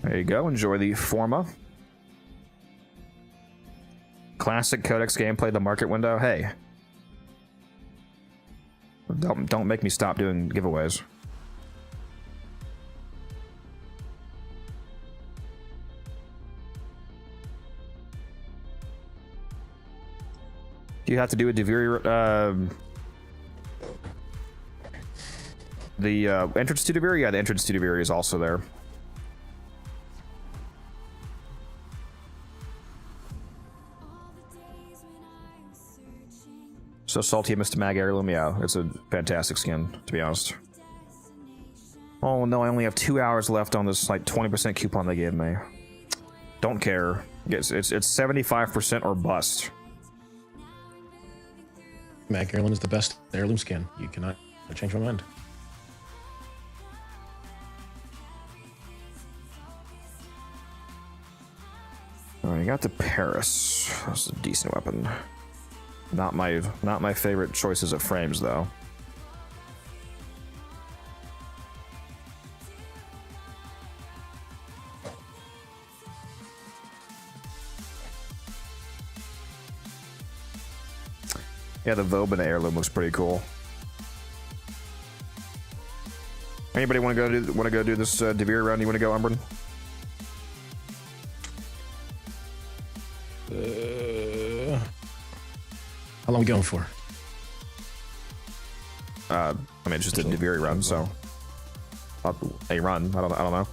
There you go. Enjoy the Forma. Classic Codex gameplay, the market window. Hey. Don't make me stop doing giveaways. Do you have to do a Duviri, the entrance to Duviri? Yeah, the entrance to Duviri is also there. So salty, Mr. Mag Heirloom. Yeah, it's a fantastic skin, to be honest. Oh no, I only have 2 hours left on this like 20% coupon they gave me. Don't care. It's 75% or bust. Mag Heirloom is the best heirloom skin. You cannot change my mind. Alright, I got the Paris. That's a decent weapon. Not my favorite choices of frames, though. Yeah, the Vauban heirloom looks pretty cool. Anybody want to go do this Devere round? You want to go, Umbrin? How long are we going for? I mean, it's just a Devere run, so a run. I don't know.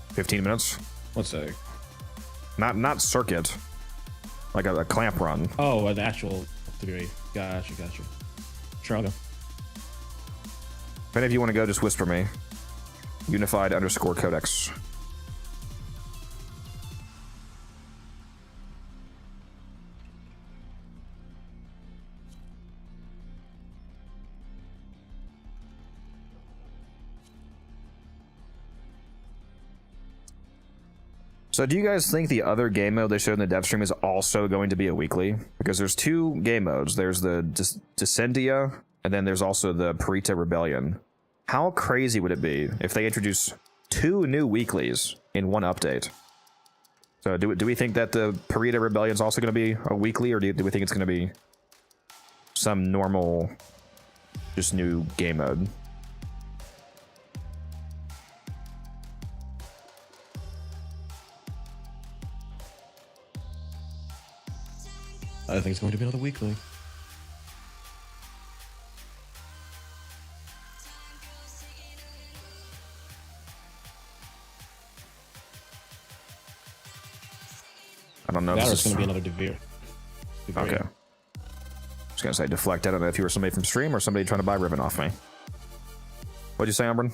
15 minutes. What's that? Not circuit. Like a clamp run. Oh, an actual Devere. Gotcha. Sure, I'll go. If any of you want to go, just whisper me. Unified_codex. So do you guys think the other game mode they showed in the dev stream is also going to be a weekly? Because there's two game modes. There's the Descendia, and then there's also the Parita Rebellion. How crazy would it be if they introduce 2 new weeklies in one update? So do we think that the Parita Rebellion is also going to be a weekly, or do we think it's going to be some normal, just new game mode? I think it's going to be another weekly. I don't know. That if or it's going to be another Devere. Okay. I was going to say deflect. I don't know if you were somebody from stream or somebody trying to buy ribbon off me. What'd you say, Umbrin?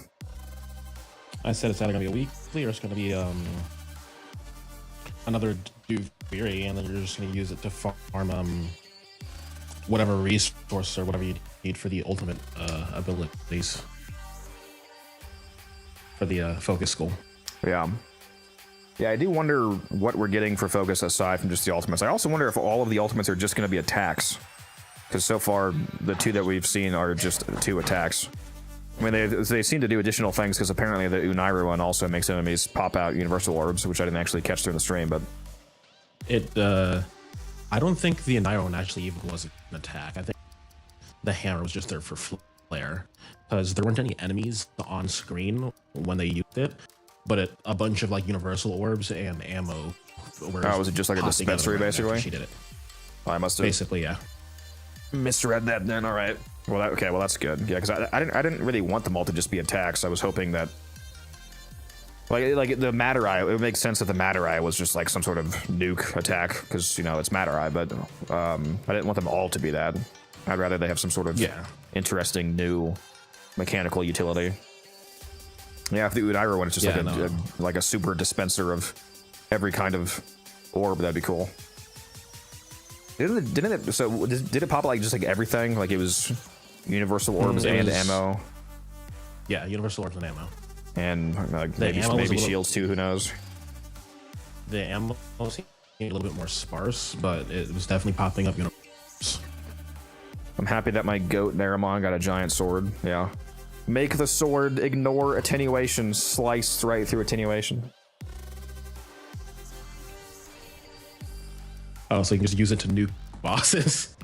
I said it's either going to be a weekly or it's going to be another Devere, and then you're just going to use it to farm whatever resource or whatever you need for the ultimate abilities for the focus school. Yeah. Yeah, I do wonder what we're getting for focus aside from just the ultimates. I also wonder if all of the ultimates are just going to be attacks. Because so far, the 2 that we've seen are just 2 attacks. I mean, they seem to do additional things, because apparently the Unairu one also makes enemies pop out universal orbs, which I didn't actually catch during the stream, but... I don't think the Unairu one actually even was an attack. I think the hammer was just there for flair. Because there weren't any enemies on screen when they used it, but a bunch of like universal orbs and ammo were was it just like a dispensary, basically? She did it. I must have... Basically, yeah. Misread that then, alright. Well, well, that's good. Yeah, because I didn't really want them all to just be attacks. I was hoping that... Like the Matter Eye, it would make sense that the Matter Eye was just like some sort of nuke attack, because, you know, it's Matter Eye, but I didn't want them all to be that. I'd rather they have some sort of interesting new mechanical utility. Yeah, if the Unairu one is just like a super dispenser of every kind of orb, that'd be cool. Did it pop like just like everything? Like it was universal orbs and ammo? Yeah, universal orbs and ammo. And maybe shields too, who knows? The ammo seemed a little bit more sparse, but it was definitely popping up universals. I'm happy that my goat Naramon got a giant sword. Yeah. Make the sword ignore attenuation, sliced right through attenuation. Oh, so you can just use it to nuke bosses?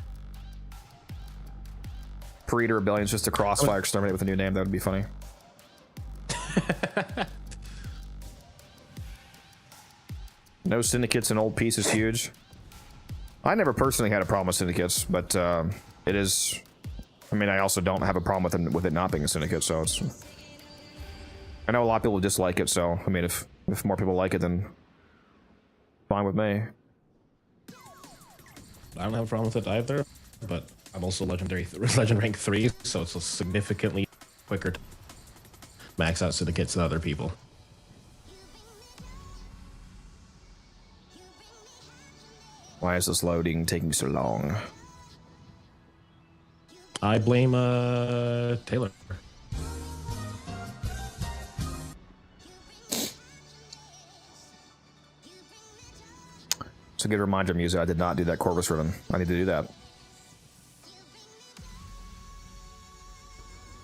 Parita Rebellion's just a crossfire exterminate with a new name. That would be funny. No syndicates and old piece is huge. I never personally had a problem with syndicates, but it is... I mean, I also don't have a problem with it not being a syndicate, so it's... I know a lot of people dislike it, so, I mean, if more people like it, then fine with me. I don't have a problem with it either, but I'm also legend rank 3, so it's a significantly quicker to max out syndicates than other people. Why is this loading taking so long? I blame Taylor. It's a good reminder, Musa. I did not do that Corvus ribbon. I need to do that.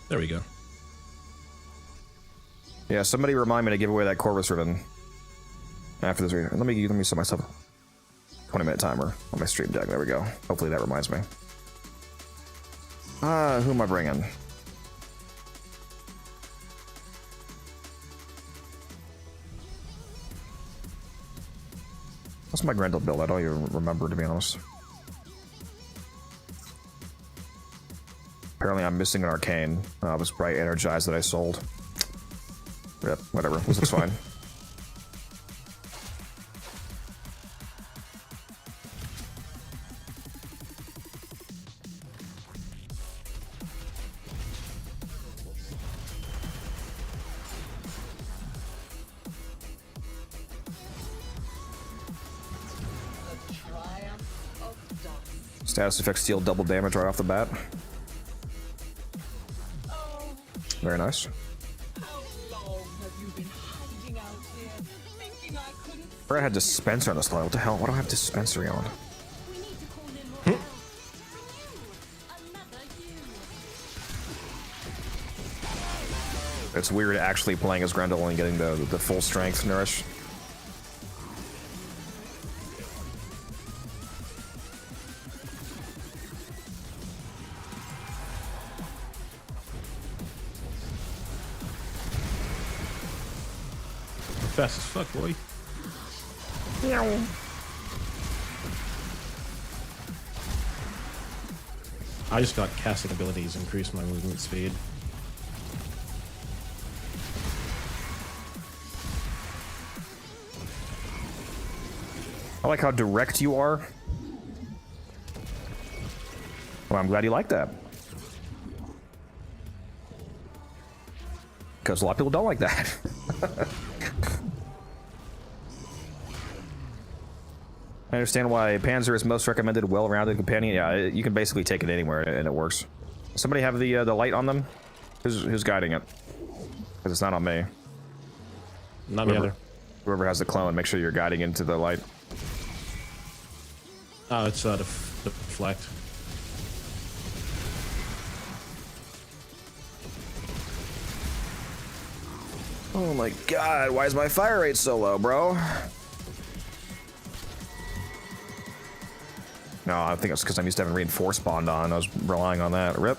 There we go. Yeah, somebody remind me to give away that Corvus ribbon after this video. Let me set myself a 20-minute timer on my stream deck. There we go. Hopefully that reminds me. Who am I bringing? What's my Grendel build? I don't even remember, to be honest. Apparently I'm missing an arcane. It was bright energized that I sold. Yep, whatever. This looks fine. Status effects deal double damage right off the bat. Very nice. I had dispenser on this line. What the hell? Why do I have dispensary on? It's weird actually playing as Grendel and getting the full strength nourish. Fast as fuck, boy. I just got casting abilities, increase my movement speed. I like how direct you are. Well, I'm glad you like that. Because a lot of people don't like that. I understand why Panzer is most recommended well-rounded companion. Yeah, you can basically take it anywhere and it works. Somebody have the light on them? Who's guiding it? Because it's not on me. Not me either. Whoever has the clone, make sure you're guiding into the light. Oh, it's deflect. Oh my god, why is my fire rate so low, bro? No, I think it's because I'm used to having reinforced bond on. I was relying on that. Rip.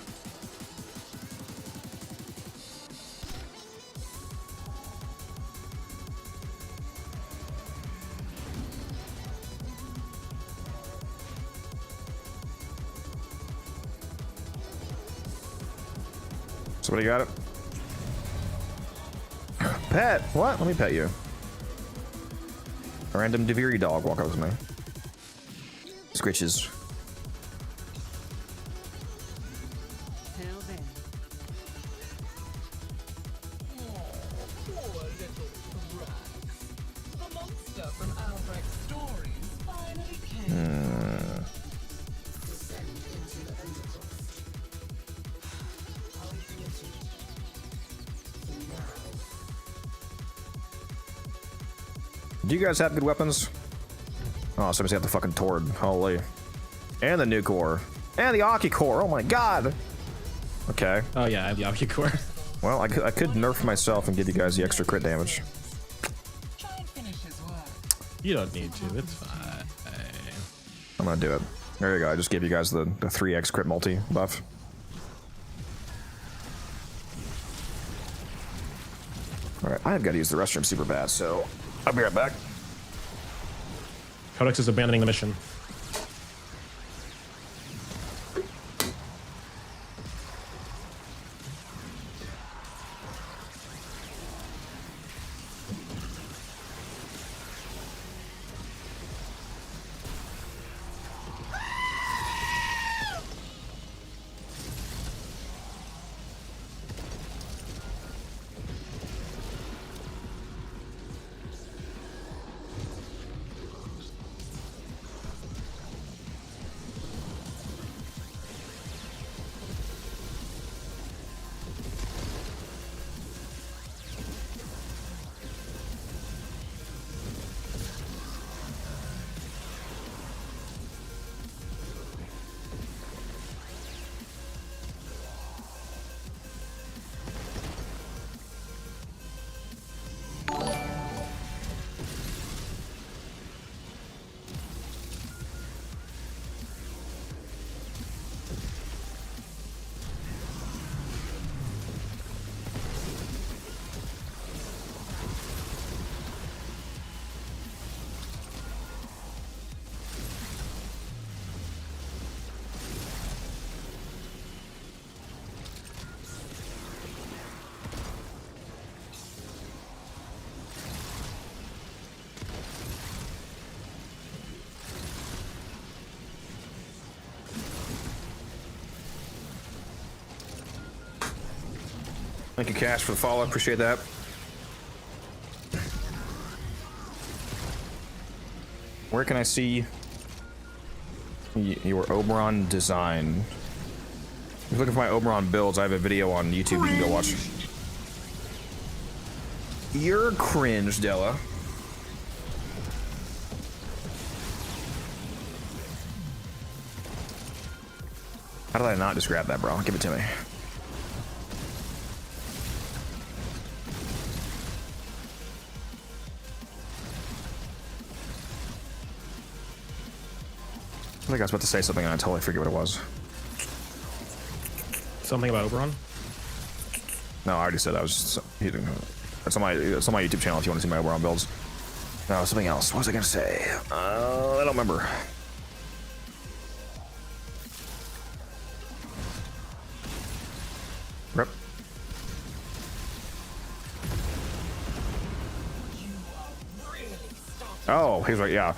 Somebody got it? Pet! What? Let me pet you. A random Deviri dog walk up with me. Scritches. Do you guys have good weapons? Oh, somebody's got the fucking Tord. Holy. And the new core. And the Aki core. Oh my god. Okay. Oh yeah, I have the Aki core. Well, I could nerf myself and give you guys the extra crit damage. You don't need to. It's fine. I'm gonna do it. There you go. I just gave you guys the 3x crit multi buff. Alright, I've got to use the restroom super bad, so I'll be right back. Codex is abandoning the mission. Thank you, Cash, for the follow. Appreciate that. Where can I see your Oberon design? If you're looking for my Oberon builds, I have a video on YouTube you can go watch. You're cringe, Della. How did I not just grab that, bro? Give it to me. I think I was about to say something and I totally forget what it was. Something about Oberon? No, I already said that. It's on my YouTube channel if you want to see my Oberon builds. No, something else. What was I gonna say? I don't remember. Rip. Oh, he's right. Yeah.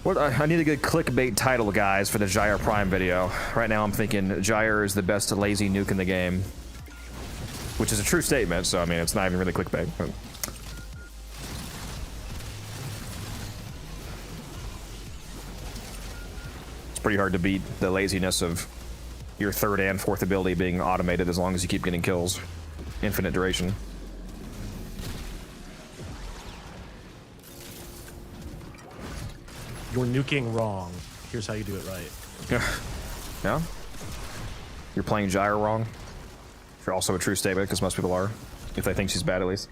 What? I need a good clickbait title, guys, for the Gyre Prime video. Right now, I'm thinking Gyre is the best lazy nuke in the game, which is a true statement. So I mean, it's not even really clickbait. But. It's pretty hard to beat the laziness of your third and fourth ability being automated as long as you keep getting kills. Infinite duration. You're nuking wrong. Here's how you do it right. Yeah? You're playing Gyre wrong? You're also a true statement, because most people are. If they think she's bad, at least.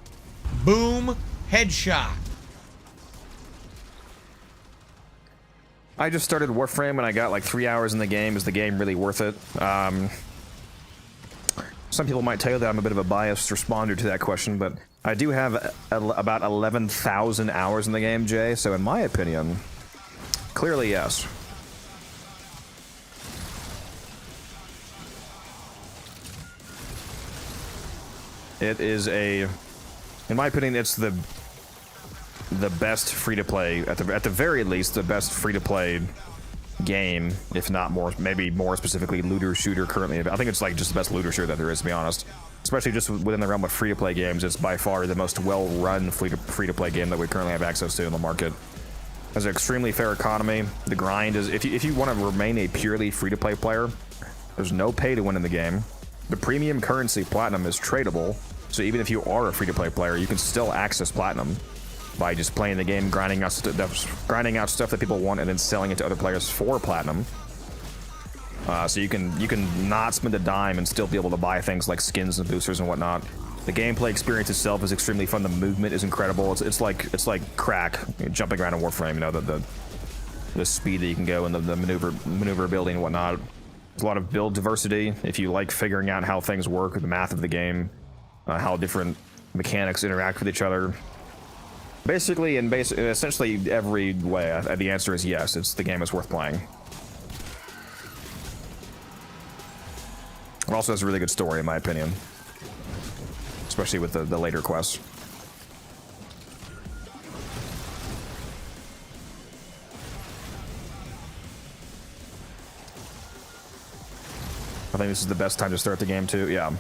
Boom. Headshot. I just started Warframe and I got like 3 hours in the game. Is the game really worth it? Some people might tell you that I'm a bit of a biased responder to that question, but I do have about 11,000 hours in the game, Jay, so in my opinion, clearly yes. It is in my opinion, it's the best free-to-play, at the very least, the best free-to-play game, if not more, maybe more specifically, looter shooter currently. I think it's like just the best looter shooter that there is, to be honest. Especially just within the realm of free-to-play games, it's by far the most well-run free-to-play game that we currently have access to in the market. Has an extremely fair economy. The grind is, if you want to remain a purely free-to-play player, there's no pay to win in the game. The premium currency, platinum, is tradable, so even if you are a free-to-play player, you can still access platinum by just playing the game, grinding out stuff that people want, and then selling it to other players for platinum. So you can not spend a dime and still be able to buy things like skins and boosters and whatnot. The gameplay experience itself is extremely fun. The movement is incredible. It's like crack, jumping around in Warframe. You know, the speed that you can go and the maneuverability and whatnot. There's a lot of build diversity. If you like figuring out how things work, the math of the game, how different mechanics interact with each other. Basically, in essentially every way, the answer is yes. The game is worth playing. It also has a really good story, in my opinion, especially with the later quests. I think this is the best time to start the game too. Yeah,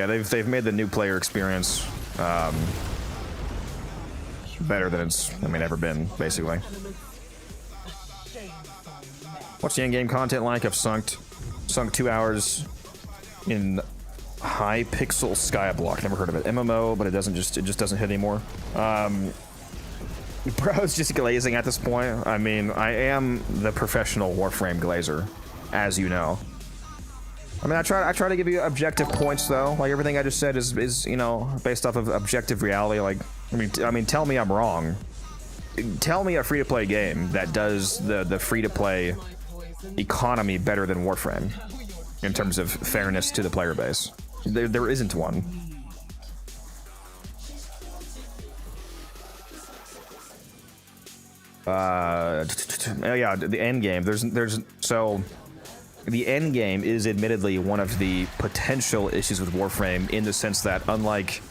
they've made the new player experience better than it's ever been, basically. What's the in-game content like? I've sunk 2 hours in high pixel Skyblock. Never heard of it. MMO, but it just doesn't hit anymore. Bro's just glazing at this point. I mean, I am the professional Warframe glazer, as you know. I mean, I try to give you objective points though. Like everything I just said is you know, based off of objective reality. Like I mean, tell me I'm wrong. Tell me a free-to-play game that does the free-to-play economy better than Warframe in terms of fairness to the player base. There isn't one. Yeah, the end game. So the end game is admittedly one of the potential issues with Warframe, in the sense that unlike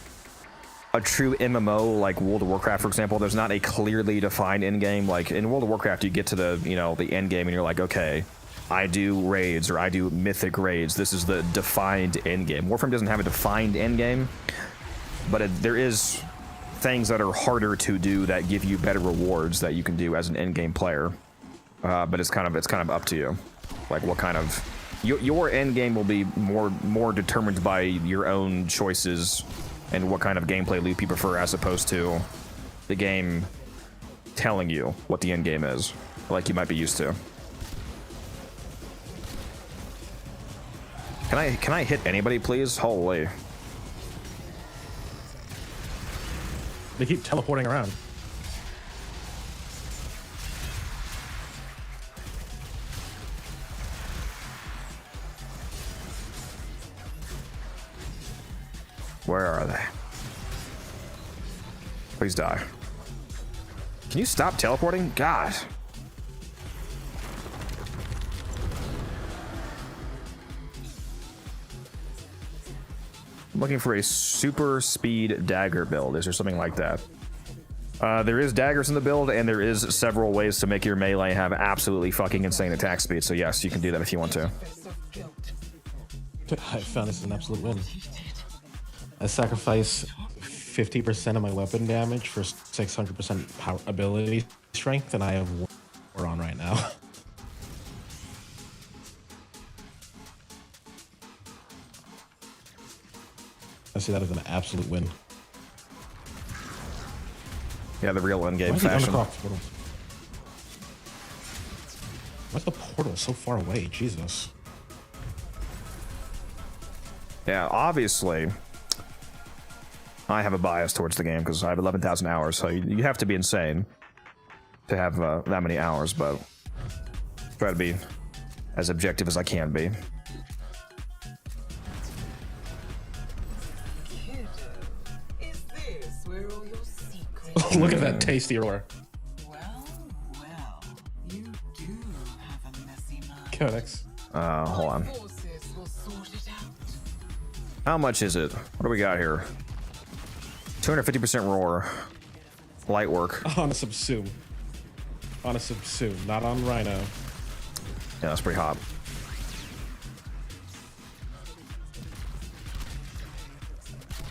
a true MMO like World of Warcraft, for example, there's not a clearly defined end game. Like in World of Warcraft, you get to the end game and you're like, okay, I do raids or I do mythic raids. This is the defined end game. Warframe doesn't have a defined end game, but there is things that are harder to do that give you better rewards that you can do as an end game player. But it's kind of up to you, like what kind of your end game will be more determined by your own choices and what kind of gameplay loop you prefer, as opposed to the game telling you what the end game is, like you might be used to. Can I hit anybody, please? Holy. They keep teleporting around. Where are they? Please die. Can you stop teleporting? God. I'm looking for a super speed dagger build. Is there something like that? There is daggers in the build, and there is several ways to make your melee have absolutely fucking insane attack speed. So yes, you can do that if you want to. I found this is an absolute win. I sacrifice 50% of my weapon damage for 600% power ability strength, and I have war on right now. I see that as an absolute win. Yeah, the real end game Why fashion. Why is the portal so far away? Jesus. Yeah, obviously, I have a bias towards the game because I have 11,000 hours, so you have to be insane to have that many hours, but try to be as objective as I can be. Look at that tasty roar. Codex. Hold on. How much is it? What do we got here? 250% roar. Light work. On a subsume. On a subsume, not on Rhino. Yeah, that's pretty hot.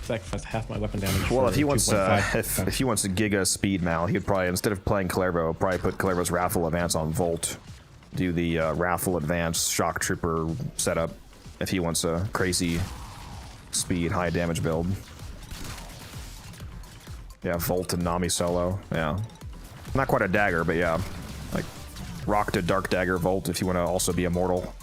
Sacrifice half my weapon damage. Well, if he wants if if he wants a giga speed mal, he would probably, instead of playing Calervo, probably put Calervo's Wrathful Advance on Volt. Do the Wrathful Advance Shock Trooper setup if he wants a crazy speed, high damage build. Yeah, Volt and Nami solo. Yeah, not quite a dagger, but yeah, like Rock to Dark Dagger Volt if you want to also be immortal.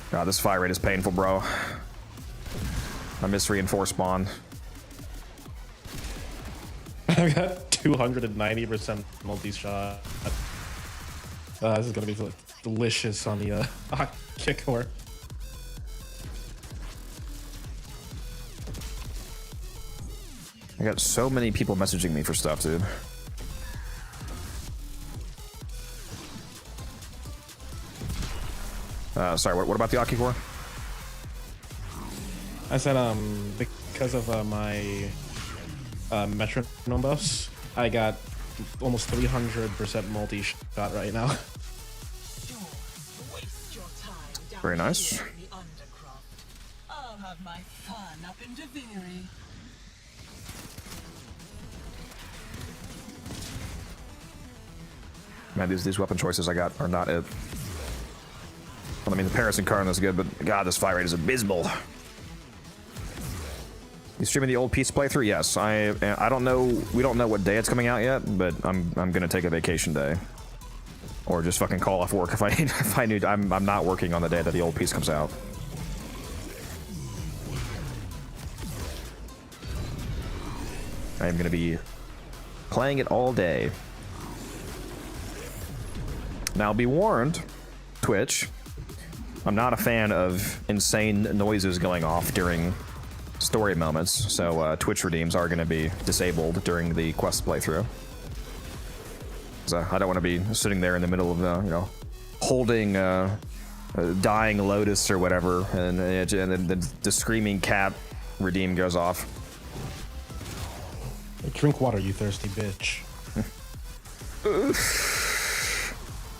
God, this fire rate is painful, bro. I miss reinforced spawn. I've got 290% multi-shot. This is gonna be delicious on the kick core. I got so many people messaging me for stuff, dude. Sorry, what about the Aki core? I said, because of my metronome buffs, I got almost 300% multi-shot right now. Very nice. I'll have my fun up in Deviri. Man, these weapon choices I got are not it. Well, I mean, the Paris Incarnate is good, but God, this fire rate is abysmal. You streaming the old Peace playthrough? Yes. I don't know. We don't know what day it's coming out yet, but I'm gonna take a vacation day, or just fucking call off work if I need. If I need, I'm not working on the day that the old Peace comes out. I am gonna be playing it all day. Now, be warned, Twitch. I'm not a fan of insane noises going off during story moments, so Twitch redeems are going to be disabled during the quest playthrough. So I don't want to be sitting there in the middle of the, holding dying Lotus or whatever, and then the screaming cat redeem goes off. Drink water, you thirsty bitch.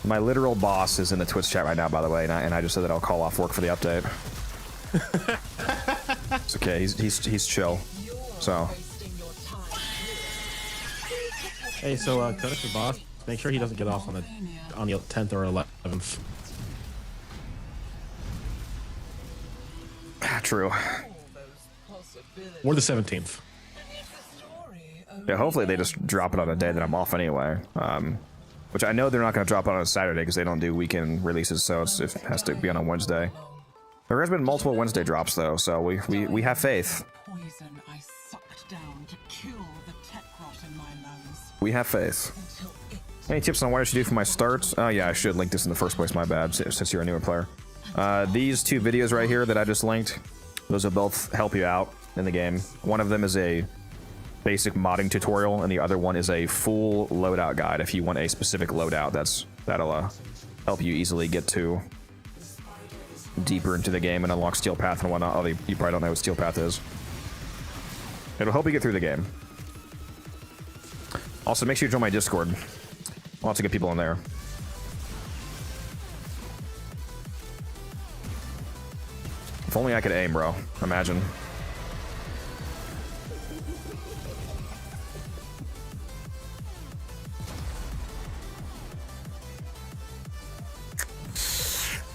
My literal boss is in the Twitch chat right now, by the way, and I just said that I'll call off work for the update. It's okay. He's chill. So. Hey, so Codex the boss. Make sure he doesn't get off on the 10th or 11th. True. Or the 17th. Yeah, hopefully they just drop it on a day that I'm off anyway. Which I know they're not going to drop it on a Saturday because they don't do weekend releases, so it has to be on a Wednesday. There has been multiple Wednesday drops though, so we have faith. Poison I sucked down to kill the tech rot in my lungs. We have faith. Any tips on what I should do for my starts? Oh yeah, I should link this in the first place, my bad, since you're a newer player. These two videos right here that I just linked, those will both help you out in the game. One of them is a basic modding tutorial, and the other one is a full loadout guide if you want a specific loadout. That'll help you easily get to deeper into the game and unlock Steel Path and whatnot. Although you probably don't know what Steel Path is. It'll help you get through the game. Also, make sure you join my Discord. Lots of good people in there. If only I could aim, bro. Imagine.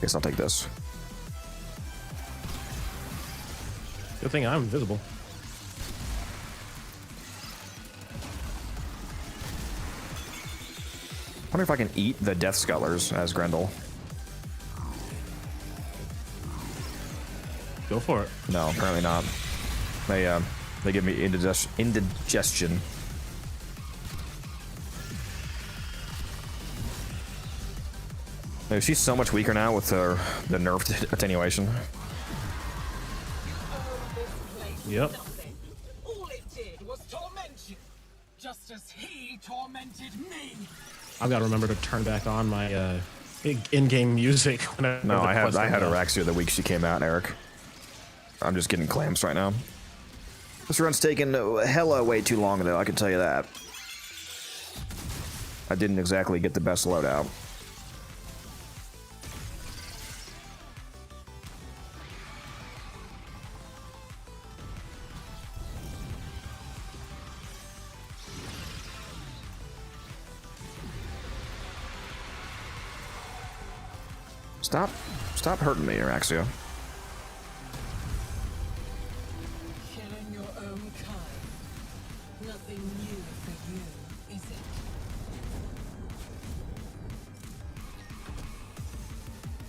Guess I'll take this. Good thing I'm invisible. I wonder if I can eat the Death Scullers as Grendel. Go for it. No, apparently not. They give me indigestion. She's so much weaker now with the nerfed attenuation. Yep. All it did was torment you, just as he tormented me. I've got to remember to turn back on my in-game music. No, I had Araxia the week she came out, Eric. I'm just getting clamps right now. This run's taking hella way too long, though, I can tell you that. I didn't exactly get the best loadout. Stop hurting me, Araxia. Killing your own kind. Nothing new for you, is it?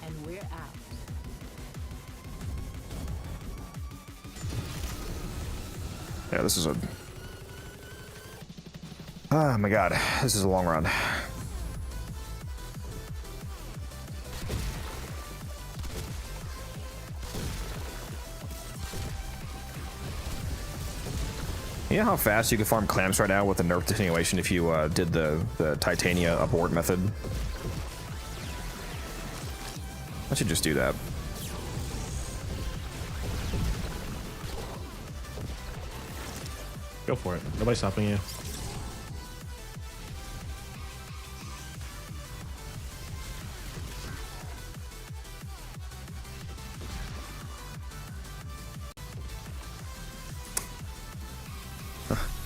And we're out. Yeah, this is a... Oh my god, this is a long run. You know how fast you can farm clamps right now with the nerf attenuation if you did the Titania abort method? I should just do that. Go for it. Nobody's stopping you.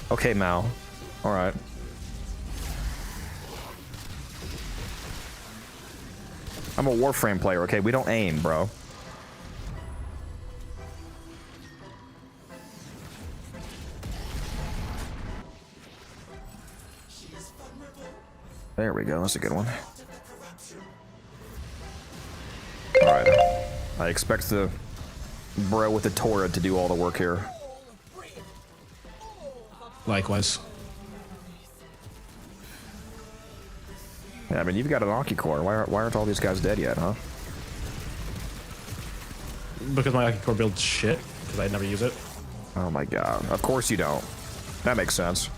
Okay, Mal. Alright. I'm a Warframe player, okay? We don't aim, bro. There we go, that's a good one. Alright. I expect the bro with the Torah to do all the work here. Likewise. Yeah, I mean, you've got an Aki core. Why aren't all these guys dead yet, huh? Because my Aki core builds shit, because I never use it. Oh my god. Of course you don't. That makes sense.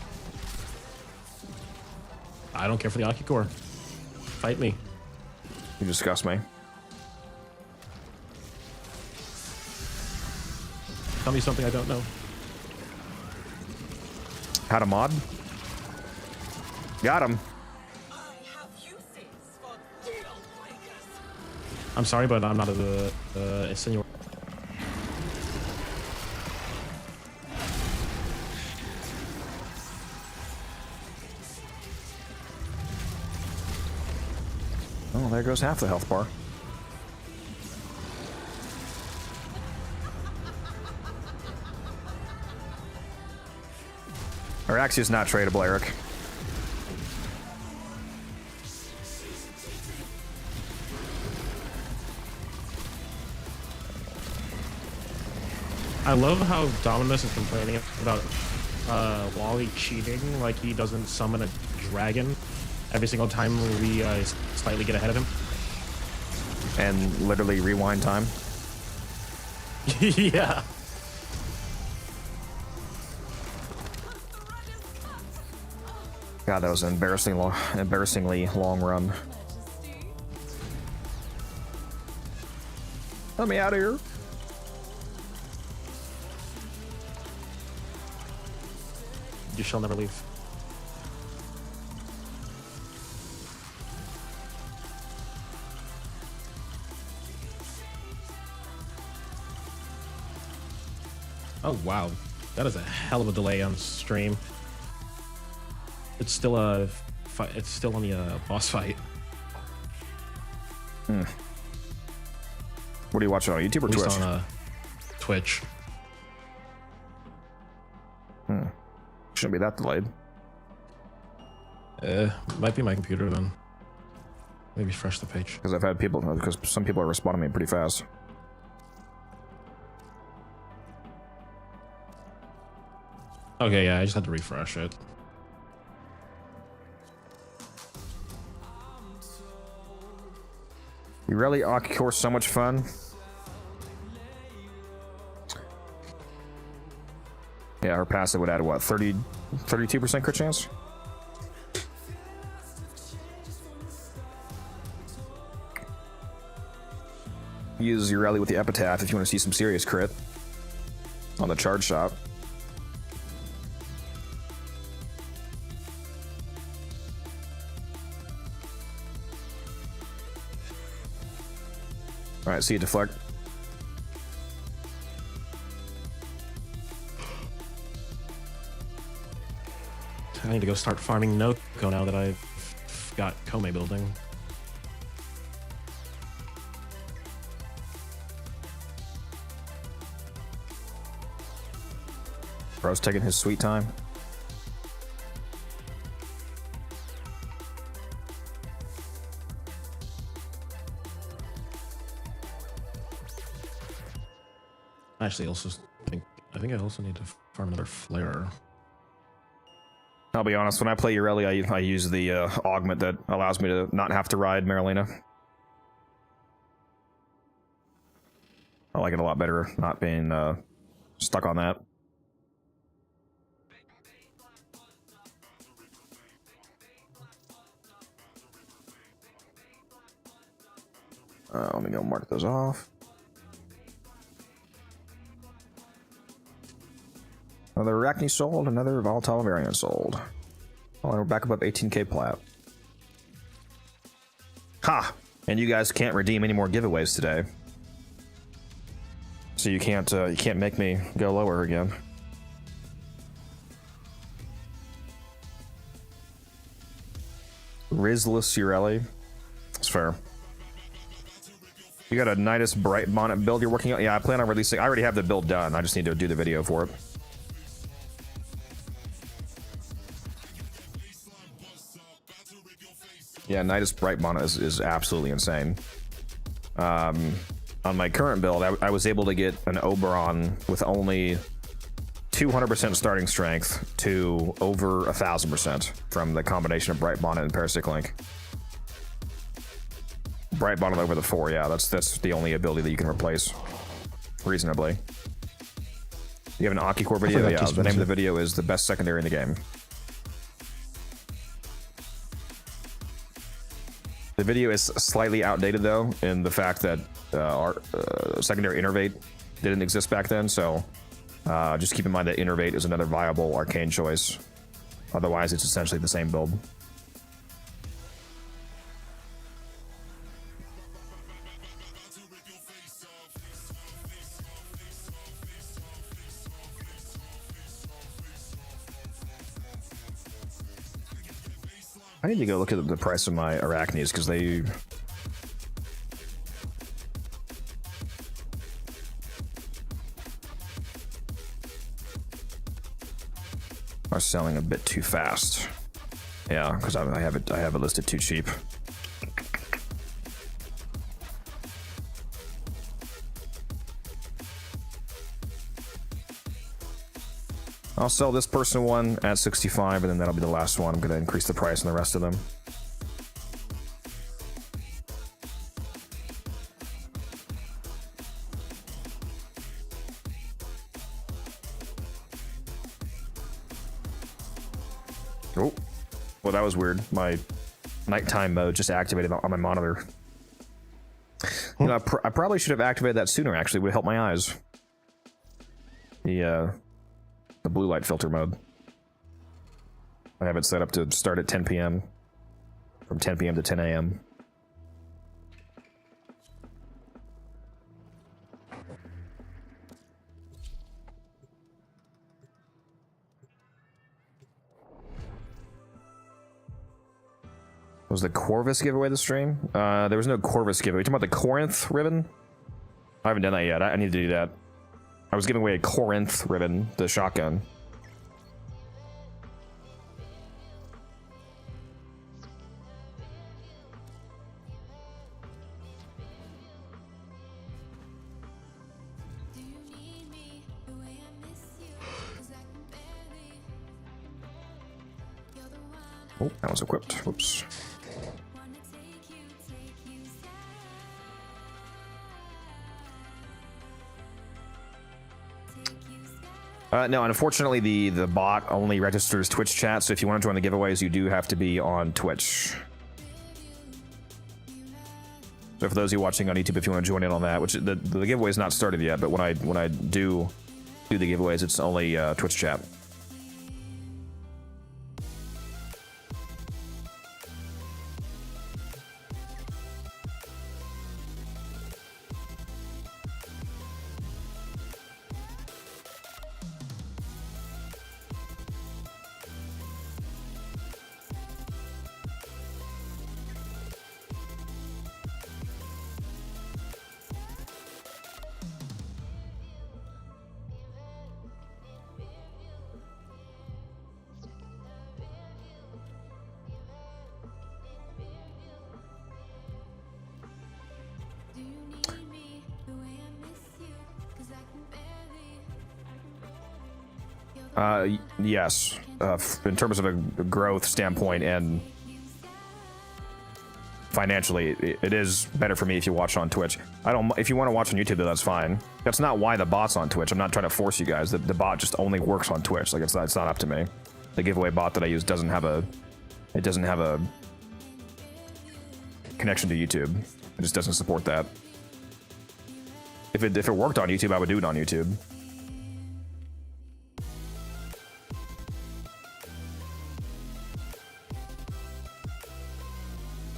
I don't care for the Aki core. Fight me. You disgust me. Tell me something I don't know. How to mod? Got him. I'm sorry, but I'm not a senior. Oh, there goes half the health bar. Araxia's not tradable, Eric. I love how Dominus is complaining about Wally cheating, like he doesn't summon a dragon every single time we slightly get ahead of him. And literally rewind time. Yeah. God, that was an embarrassingly long run. Let me out of here. You shall never leave. Oh wow, that is a hell of a delay on stream. It's still it's still on the boss fight. Hmm. What are you watching on YouTube or At least Twitch? on Twitch. Hmm. Shouldn't be that delayed. Might be my computer then. Maybe refresh the page. Because I've had people, because some people are responding to me pretty fast. Okay, yeah, I just had to refresh it. You really Akicore so much fun. Yeah, her passive would add what, 32% crit chance? Use your rally with the epitaph if you want to see some serious crit on the charge shot. All right, see you, deflect. I need to go start farming Noko now that I've got Kome building. Bro's taking his sweet time. Actually, I think I also need to farm another flare. I'll be honest, when I play Ureli, I use the augment that allows me to not have to ride Marilena. I like it a lot better not being stuck on that. Let me go mark those off. Another Arachne sold, another volatile variant sold. Oh, and we're back above 18k plat. Ha! And you guys can't redeem any more giveaways today. So you can't make me go lower again. Rizless Ureli. That's fair. You got a Nidus Bright Bonnet build you're working on? Yeah, I plan on releasing. I already have the build done. I just need to do the video for it. Yeah, Nidus Bright Bonnet is absolutely insane. On my current build, I was able to get an Oberon with only 200% starting strength to over 1,000% from the combination of Bright Bonnet and Parasitic Link. Bright Bonnet over the 4, yeah, that's the only ability that you can replace reasonably. You have an Akicore video? Yeah, the name of the video is The Best Secondary in the Game. The video is slightly outdated, though, in the fact that our secondary innervate didn't exist back then, so Just keep in mind that Innervate is another viable arcane choice. Otherwise, it's essentially the same build. I need to go look at the price of my Arachnes, because they... are selling a bit too fast. Yeah, because I have it listed too cheap. I'll sell this person one at 65, and then that'll be the last one. I'm going to increase the price on the rest of them. Oh, well, that was weird. My nighttime mode just activated on my monitor. You know, I probably should have activated that sooner, actually. It would help my eyes. The blue light filter mode. I have it set up to start at 10 p.m. from 10 p.m. to 10 a.m. Was the Corvus giveaway the stream? There was no Corvus giveaway. Are you talking about the Corinth ribbon? I haven't done that yet. I need to do that. I was giving away a Corinth ribbon, the shotgun. Oh, that was equipped. Whoops. No, unfortunately, the bot only registers Twitch chat, so if you want to join the giveaways, you do have to be on Twitch. So for those of you watching on YouTube, if you want to join in on that, which the giveaway is not started yet, but when I do the giveaways, it's only Twitch chat. Yes, in terms of a growth standpoint and financially, it is better for me if you watch on Twitch. If you want to watch on YouTube, though, that's fine. That's not why the bot's on Twitch. I'm not trying to force you guys. The bot just only works on Twitch. Like it's not up to me. The giveaway bot that I use doesn't have a connection to YouTube. It just doesn't support that. If it worked on YouTube, I would do it on YouTube.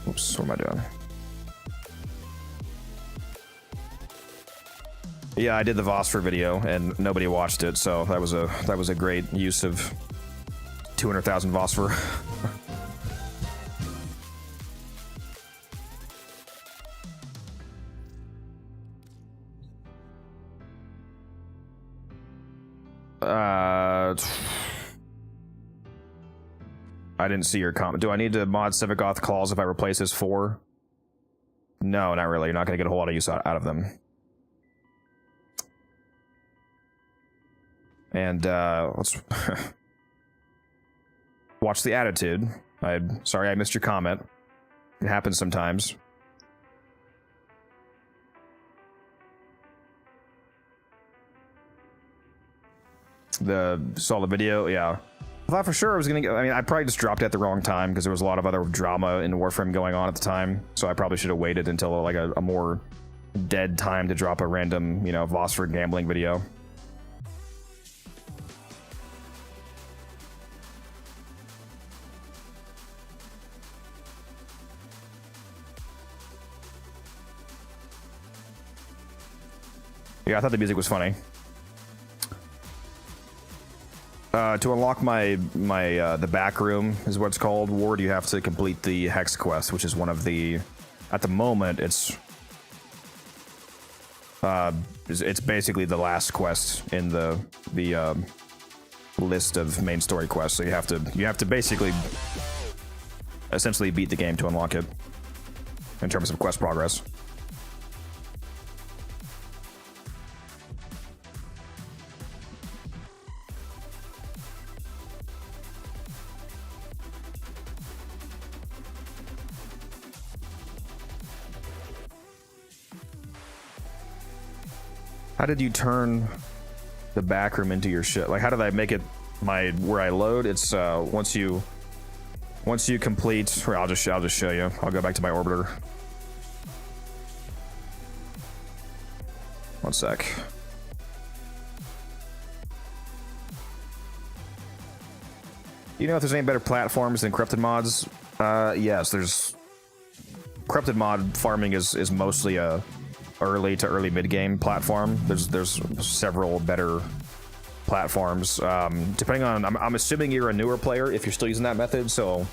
Oops, what am I doing? Yeah, I did the Vosper video and nobody watched it, so that was a great use of 200,000 Vosper. I didn't see your comment. Do I need to mod Civigoth Claws if I replace his 4? No, not really. You're not going to get a whole lot of use out of them. And, let's... watch the attitude. I'm sorry I missed your comment. It happens sometimes. Saw the video? Yeah. I thought for sure I was gonna get... I mean, I probably just dropped it at the wrong time because there was a lot of other drama in Warframe going on at the time. So I probably should have waited until like a more dead time to drop a random, you know, Vosper gambling video. Yeah, I thought the music was funny. To unlock the back room is what it's called, Ward, you have to complete the Hex quest, which is one of the... At the moment, it's basically the last quest in the list of main story quests. So you have to basically essentially beat the game to unlock it in terms of quest progress. How did you turn the back room into your shit? Like, how did I make it where I load? It's once you complete. I'll just show you. I'll go back to my orbiter. One sec. You know if there's any better platforms than corrupted mods? Yes, there's corrupted mod farming is mostly a early to early mid game platform. There's several better platforms. Depending on, I'm assuming you're a newer player if you're still using that method. So,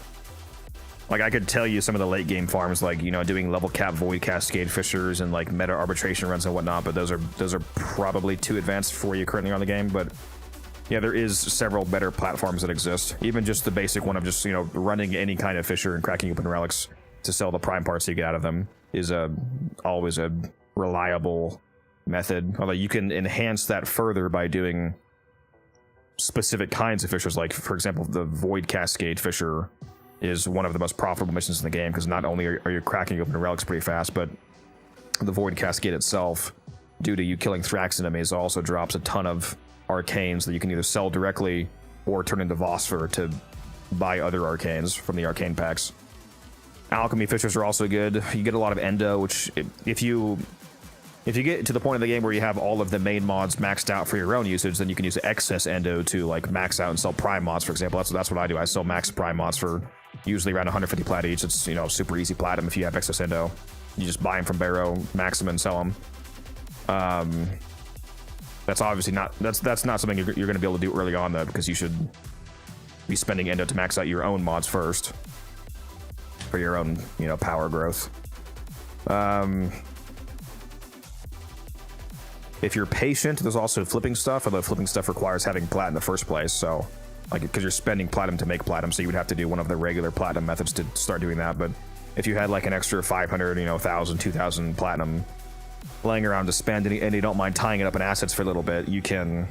like, I could tell you some of the late game farms, like, you know, doing level cap void cascade fissures and like meta arbitration runs and whatnot. But those are probably too advanced for you currently on the game. But yeah, there is several better platforms that exist. Even just the basic one of just, you know, running any kind of fissure and cracking open relics to sell the prime parts you get out of them is always a reliable method. Although you can enhance that further by doing specific kinds of fissures. Like, for example, the void cascade fissure is one of the most profitable missions in the game, because not only are you cracking open relics pretty fast, but the void cascade itself, due to you killing Thrax enemies, also drops a ton of arcanes that you can either sell directly or turn into Vosper to buy other arcanes from the arcane packs. Alchemy fissures are also good. You get a lot of endo, which if you get to the point of the game where you have all of the main mods maxed out for your own usage, then you can use excess endo to like max out and sell prime mods, for example. That's what I do. I sell max prime mods for usually around 150 plat each. It's, you know, super easy platinum if you have excess endo. You just buy them from Barrow, max them, and sell them. That's obviously not something you're going to be able to do early on, though, because you should be spending endo to max out your own mods first for your own, you know, power growth. If you're patient, there's also flipping stuff, although flipping stuff requires having plat in the first place. So, like, because you're spending platinum to make platinum, so you would have to do one of the regular platinum methods to start doing that. But if you had like an extra 500, you know, 1,000, 2,000 platinum laying around to spend, and you don't mind tying it up in assets for a little bit, you can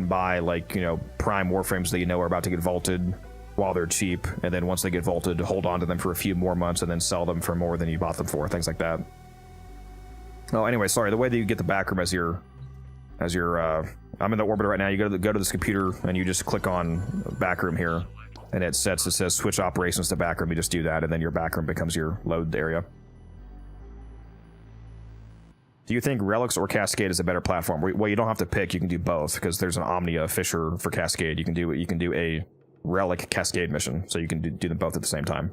buy, like, you know, prime Warframes that you know are about to get vaulted while they're cheap, and then once they get vaulted, hold on to them for a few more months and then sell them for more than you bought them for, things like that. Oh, anyway, sorry. The way that you get the backroom as your I'm in the orbiter right now. You go to this computer and you just click on backroom here, and it says switch operations to backroom. You just do that, and then your backroom becomes your load area. Do you think Relics or Cascade is a better platform? Well, you don't have to pick. You can do both, because there's an Omnia Fissure for Cascade. You can do a Relic Cascade mission, so you can do them both at the same time.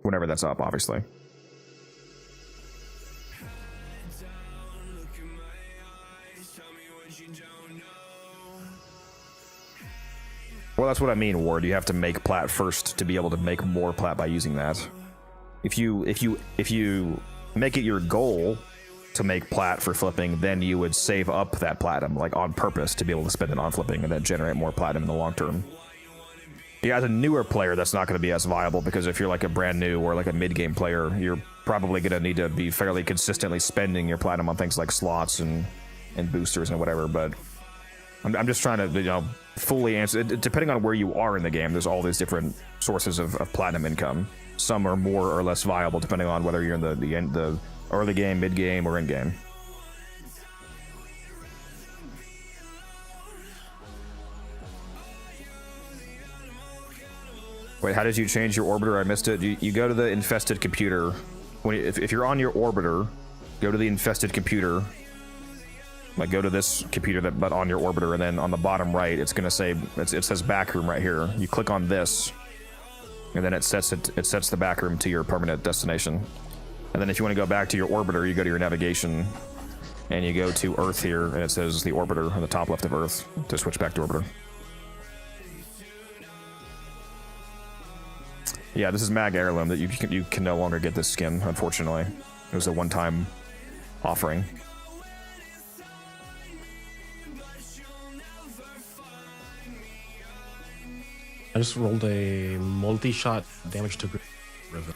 Whenever that's up, obviously. Well, that's what I mean, Ward. You have to make plat first to be able to make more plat by using that. If you make it your goal to make plat for flipping, then you would save up that platinum, like, on purpose to be able to spend it on flipping and then generate more platinum in the long term. Yeah, as a newer player, that's not going to be as viable, because if you're like a brand new or like a mid-game player, you're probably going to need to be fairly consistently spending your platinum on things like slots and boosters and whatever. But I'm just trying to, you know, fully answer. Depending on where you are in the game, there's all these different sources of platinum income. Some are more or less viable depending on whether you're in the early game, mid game, or in game. Wait, how did you change your orbiter? I missed it. You go to the infested computer. If you're on your orbiter, go to the infested computer. Like, go to this computer but on your orbiter, and then on the bottom right, it's gonna say it says backroom right here. You click on this, and then it sets the backroom to your permanent destination. And then if you want to go back to your orbiter, you go to your navigation, and you go to Earth here, and it says the orbiter on the top left of Earth to switch back to orbiter. Yeah, this is Mag Heirloom that you can no longer get this skin, unfortunately. It was a one-time offering. I just rolled a multi-shot damage to Riven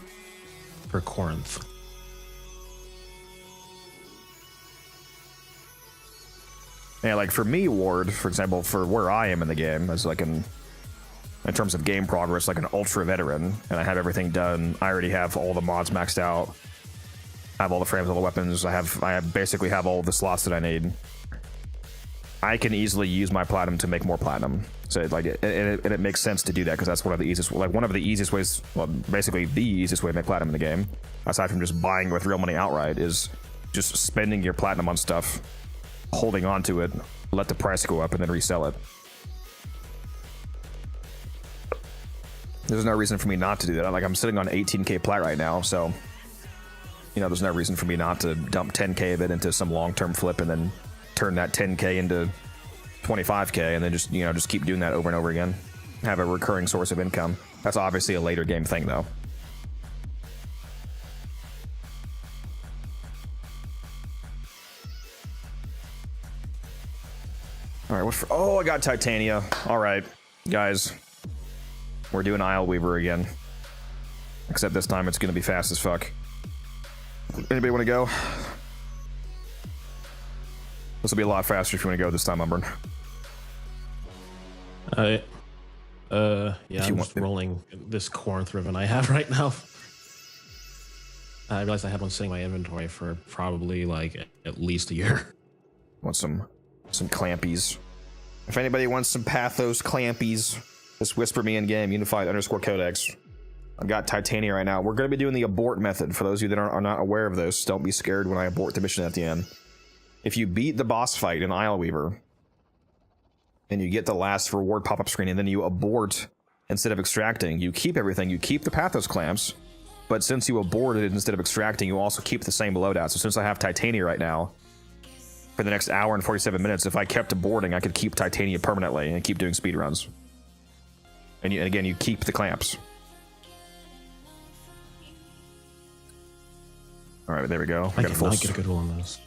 for Corinth. Yeah, like for me, Ward, for example, for where I am in the game, as like in terms of game progress, like an ultra veteran, and I have everything done. I already have all the mods maxed out. I have all the frames, all the weapons. I basically have all the slots that I need. I can easily use my platinum to make more platinum. So it makes sense to do that because that's one of the easiest ways, well, basically the easiest way to make platinum in the game, aside from just buying with real money outright, is just spending your platinum on stuff, holding on to it, let the price go up, and then resell it. There's no reason for me not to do that. Like, I'm sitting on 18k plat right now, so you know, there's no reason for me not to dump 10k of it into some long-term flip and then turn that 10k into 25k, and then just keep doing that over and over again. Have a recurring source of income. That's obviously a later game thing, though. All right, oh, I got Titania. All right, guys, we're doing Isle Weaver again. Except this time it's gonna be fast as fuck. Anybody want to go? This will be a lot faster if you want to go this time, Umbrun. Yeah, I'm just rolling this Corinth Riven I have right now. I realized I had one sitting in my inventory for probably like at least a year. Want some clampies. If anybody wants some Pathos clampies, just whisper me in game, unified_codex. I've got Titania right now. We're going to be doing the abort method. For those of you that are not aware of this, don't be scared when I abort the mission at the end. If you beat the boss fight in Isle Weaver, and you get the last reward pop-up screen, and then you abort instead of extracting, you keep everything. You keep the Pathos clamps, but since you aborted instead of extracting, you also keep the same loadout. So since I have Titania right now, for the next hour and 47 minutes, if I kept aborting, I could keep Titania permanently and keep doing speedruns. And again, you keep the clamps. All right, there we go. I get a good roll on those.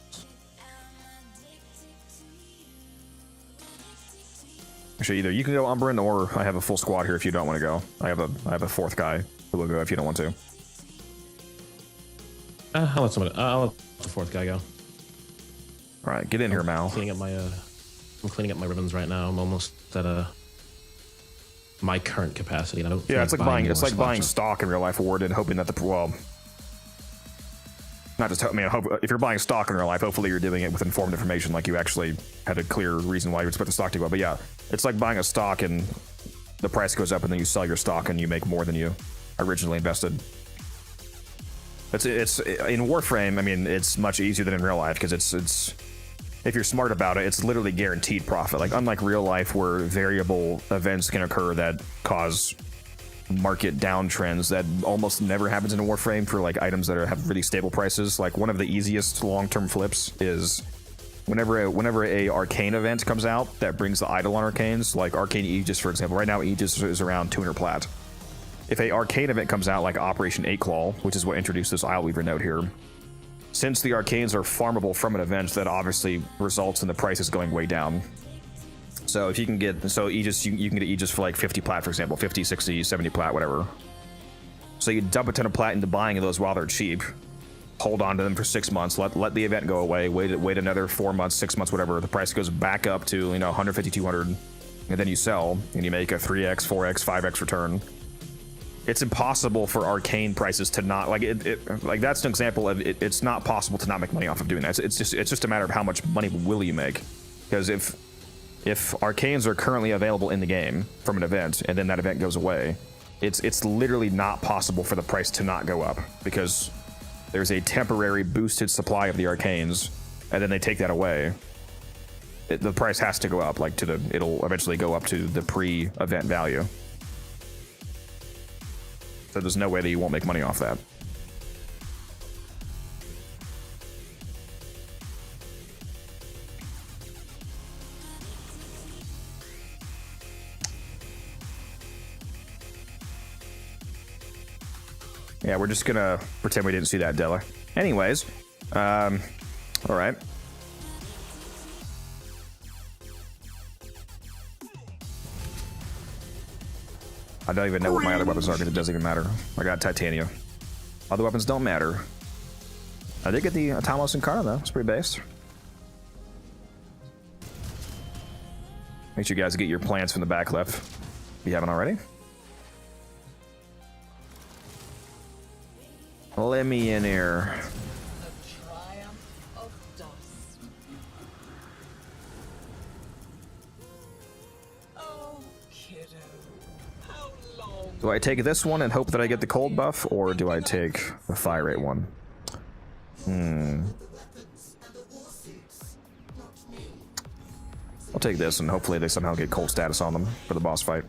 Actually, either you can go Umbrun, or I have a full squad here if you don't want to go. I have a fourth guy who will go if you don't want to. I'll let the fourth guy go. All right, get in here, Mal. I'm cleaning up my ribbons right now. I'm almost at my current capacity. And I don't. Yeah, it's like buying so. stock in real life Ward and hoping that not just, I mean, if you're buying stock in real life, hopefully you're doing it with informed information, like you actually had a clear reason why you expect the stock to go up. But yeah, it's like buying a stock and the price goes up and then you sell your stock and you make more than you originally invested. It's in Warframe, I mean, it's much easier than in real life because it's if you're smart about it, it's literally guaranteed profit. Like, unlike real life where variable events can occur that cause market downtrends, that almost never happens in a Warframe for like items that have really stable prices. Like, one of the easiest long-term flips is whenever a arcane event comes out that brings the idle on arcanes, like Arcane Aegis, for example. Right now Aegis is around 200 plat. If a arcane event comes out like Operation 8-Claw, which is what introduced this Isle Weaver note here, since the arcanes are farmable from an event, that obviously results in the prices going way down. So if you can get, Aegis, you can get Aegis for like 50 plat, for example, 50, 60, 70 plat, whatever. So you dump a ton of plat into buying those while they're cheap, hold on to them for 6 months, let the event go away, wait another 4 months, 6 months, whatever, the price goes back up to, 150, 200, and then you sell, and you make a 3x, 4x, 5x return. It's impossible for arcane prices to not, like, like, that's an example of it's not possible to not make money off of doing that. It's just a matter of how much money will you make. Because if arcanes are currently available in the game from an event, and then that event goes away, it's literally not possible for the price to not go up, because there's a temporary boosted supply of the arcanes, and then they take that away. The price has to go up, like, it'll eventually go up to the pre-event value. So there's no way that you won't make money off that. Yeah, we're just gonna pretend we didn't see that, Della. Anyways, all right. I don't even know what my other weapons are because it doesn't even matter. I got titania. Other weapons don't matter. I did get the Atomos Incarna though. It's pretty based. Make sure you guys get your plants from the back left if you haven't already. Let me in here. Do I take this one and hope that I get the cold buff, or do I take the fire rate one? I'll take this and hopefully they somehow get cold status on them for the boss fight.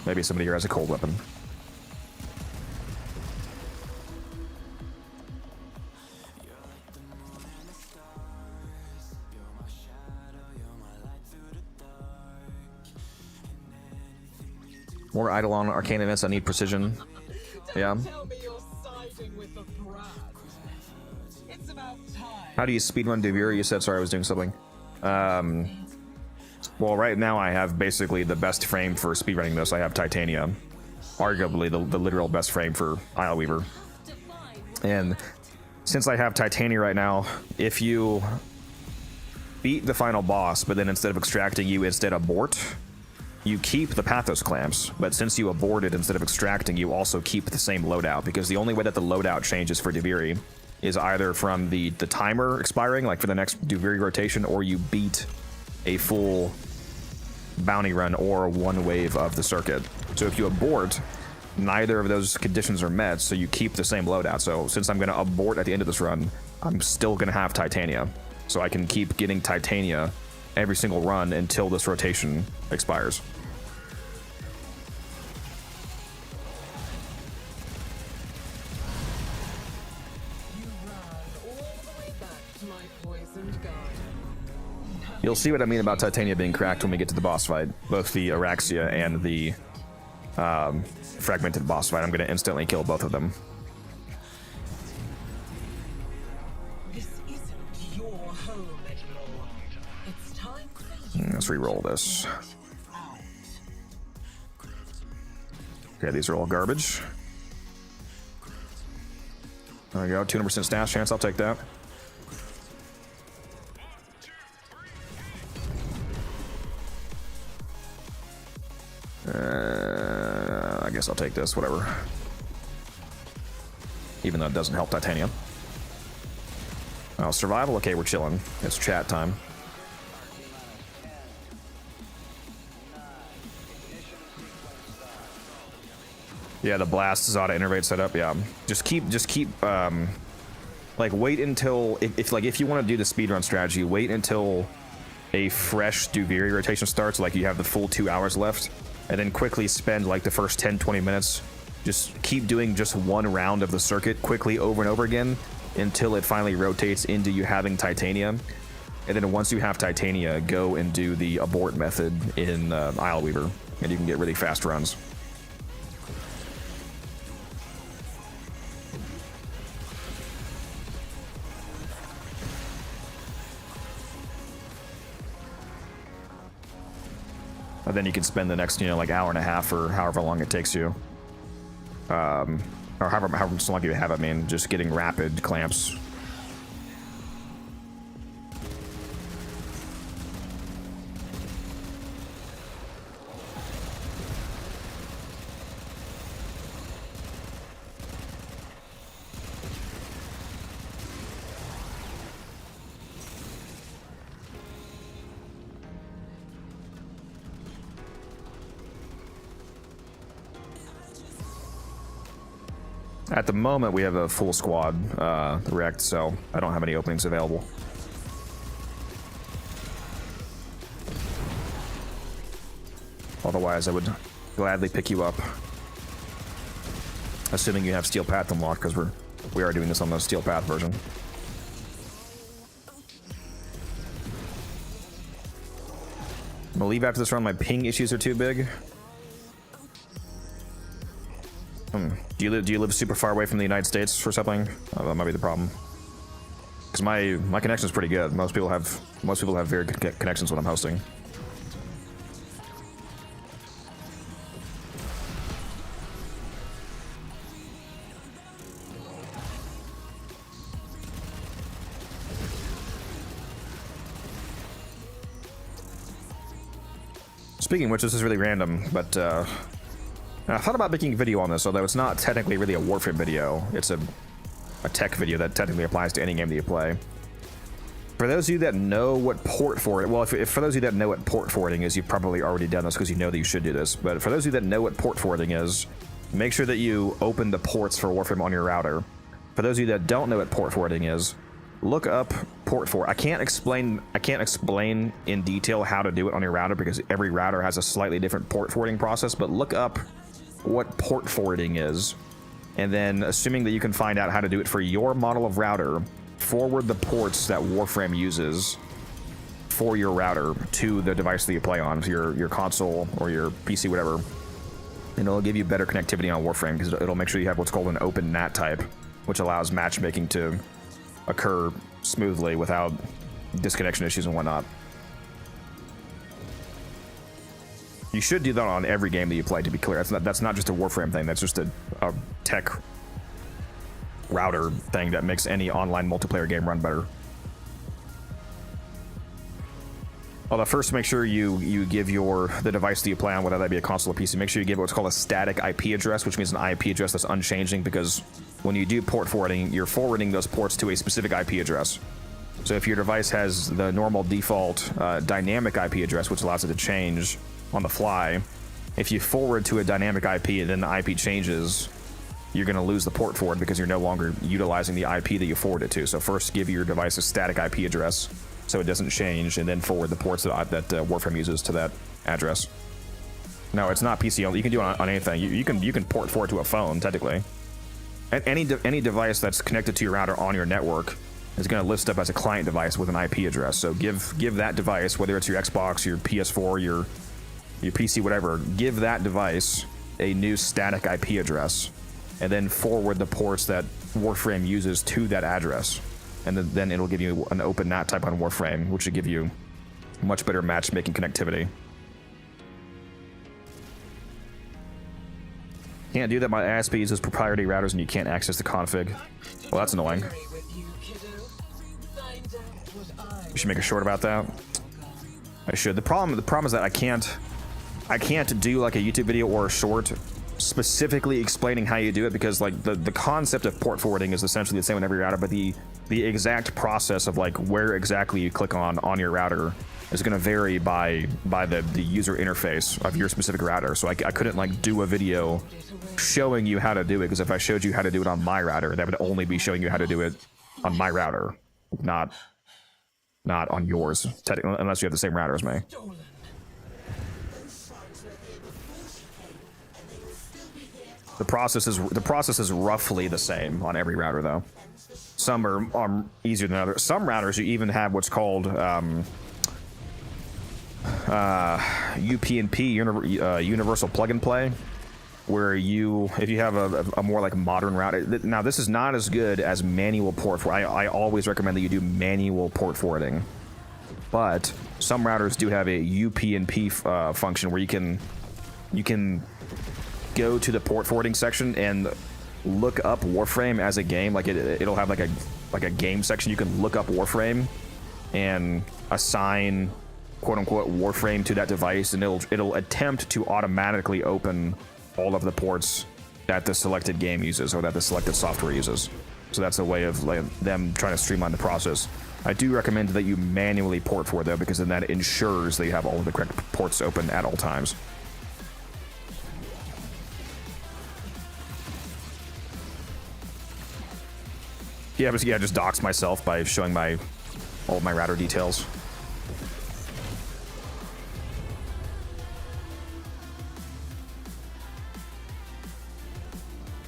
Maybe somebody here has a cold weapon. More Eidolon arcane events. I need precision. Yeah. How do you speedrun Devere? You said, sorry, I was doing something. Well, right now I have basically the best frame for speedrunning this. I have Titania. Arguably the literal best frame for Isle Weaver. And since I have Titania right now, if you beat the final boss, but then instead of extracting you instead abort, you keep the Pathos Clamps, but since you aborted instead of extracting, you also keep the same loadout, because the only way that the loadout changes for Devere is either from the timer expiring, like for the next Devere rotation, or you beat a full bounty run or one wave of the circuit. So if you abort, neither of those conditions are met, so you keep the same loadout. So since I'm going to abort at the end of this run, I'm still going to have Titania. So I can keep getting Titania every single run until this rotation expires. You'll see what I mean about Titania being cracked when we get to the boss fight. Both the Araxia and the fragmented boss fight. I'm going to instantly kill both of them. Let's re-roll this. Okay, these are all garbage. There we go, 200% stash chance, I'll take that. I guess I'll take this, whatever. Even though it doesn't help Titania. Oh, survival? Okay, we're chilling. It's chat time. Yeah, the blast is auto-innervate setup. Yeah, just keep, like wait until if you want to do the speedrun strategy, wait until a fresh Devere rotation starts, like you have the full 2 hours left, and then quickly spend like the first 10-20 minutes. Just keep doing just one round of the circuit quickly over and over again until it finally rotates into you having Titania. And then once you have Titania, go and do the abort method in Isle Weaver, and you can get really fast runs. And then you can spend the next, like hour and a half or however long it takes you. Or however long you have, I mean, just getting rapid clamps. At the moment, we have a full squad wrecked, so I don't have any openings available. Otherwise, I would gladly pick you up. Assuming you have Steel Path unlocked, because we are doing this on the Steel Path version. I'm gonna leave after this run. My ping issues are too big. Do you live super far away from the United States or something? That might be the problem. Because my connection is pretty good. Most people have very good connections when I'm hosting. Speaking of which, this is really random, but I thought about making a video on this, although it's not technically really a Warframe video. It's a tech video that technically applies to any game that you play. For those of you that know what port forwarding, well, if for those of you that know what port forwarding is, you've probably already done this because you know that you should do this. But for those of you that know what port forwarding is, make sure that you open the ports for Warframe on your router. For those of you that don't know what port forwarding is, look up port forward. I can't explain in detail how to do it on your router because every router has a slightly different port forwarding process, but look up what port forwarding is, and then assuming that you can find out how to do it for your model of router, forward the ports that Warframe uses for your router to the device that you play on, to your console or your PC, whatever, and it'll give you better connectivity on Warframe because it'll make sure you have what's called an open NAT type, which allows matchmaking to occur smoothly without disconnection issues and whatnot. You should do that on every game that you play, to be clear. That's not just a Warframe thing, that's just a tech router thing that makes any online multiplayer game run better. Although first, make sure you give the device that you play on, whether that be a console or PC, make sure you give what's called a static IP address, which means an IP address that's unchanging, because when you do port forwarding, you're forwarding those ports to a specific IP address. So if your device has the normal default dynamic IP address, which allows it to change on the fly, if you forward to a dynamic IP and then the IP changes, you're going to lose the port forward because you're no longer utilizing the IP that you forwarded to. So first, give your device a static IP address so it doesn't change, and then forward the ports that Warframe uses to that address. No, it's not PC only. You can do it on anything. You can port forward to a phone, technically. Any device that's connected to your router on your network is going to list up as a client device with an IP address. So give that device, whether it's your Xbox, your PS4, your PC, whatever, give that device a new static IP address, and then forward the ports that Warframe uses to that address. And then it'll give you an open NAT type on Warframe, which should give you much better matchmaking connectivity. Can't do that. My ISP uses proprietary routers and you can't access the config. Well, that's annoying. You should make a short about that. I should. The problem is that I can't do like a YouTube video or a short specifically explaining how you do it, because like the concept of port forwarding is essentially the same on every router, but the exact process of like where exactly you click on your router is going to vary by the user interface of your specific router. So I couldn't like do a video showing you how to do it, because if I showed you how to do it on my router, that would only be showing you how to do it on my router, not on yours, unless you have the same router as me. The process is roughly the same on every router, though. Some are easier than others. Some routers you even have what's called UPnP, universal plug and play, where if you have a more like modern router. Now this is not as good as manual port forwarding. I always recommend that you do manual port forwarding, but some routers do have a UPnP function where you can go to the port forwarding section and look up Warframe as a game. Like it'll have like a game section. You can look up Warframe and assign quote unquote Warframe to that device, and it'll attempt to automatically open all of the ports that the selected game uses or that the selected software uses. So that's a way of like them trying to streamline the process. I do recommend that you manually port forward though, because then that ensures that you have all of the correct ports open at all times. Yeah, just dox myself by showing all of my router details.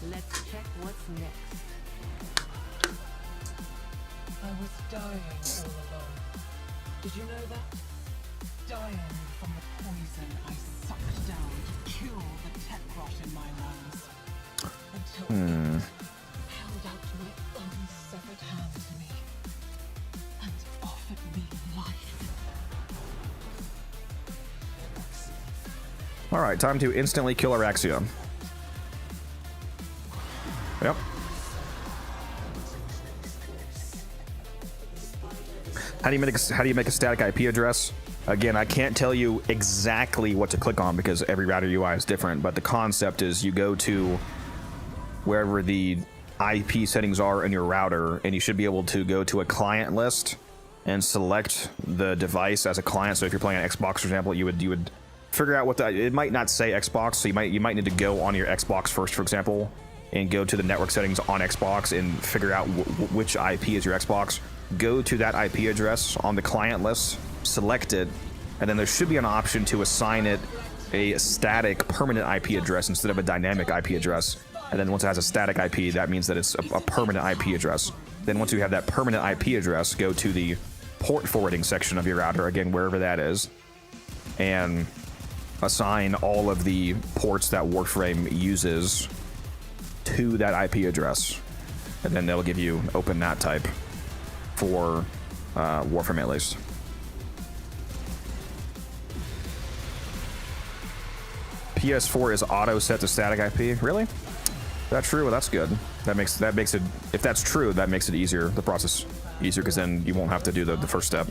Let's check what's next. I was dying all alone. Did you know that? Dying from the poison I sucked down to kill the tech rot in my lungs. Until held out my own severed hand to me and offered me life. All right, time to instantly kill Araxia. Yep. How do you make a static IP address? Again, I can't tell you exactly what to click on because every router UI is different, but the concept is you go to wherever the IP settings are in your router, and you should be able to go to a client list and select the device as a client. So if you're playing on Xbox, for example, you would figure out what it might not say Xbox, so you might need to go on your Xbox first, for example, and go to the network settings on Xbox and figure out which IP is your Xbox. Go to that IP address on the client list, select it, and then there should be an option to assign it a static permanent IP address instead of a dynamic IP address. And then once it has a static IP, that means that it's a permanent IP address. Then once you have that permanent IP address, go to the port forwarding section of your router, again, wherever that is, and assign all of the ports that Warframe uses to that IP address. And then they'll give you open NAT type for Warframe at least. PS4 is auto set to static IP. Really? That's true? Well, that's good. That makes it, if that's true, that makes it easier, the process easier, because then you won't have to do the first step.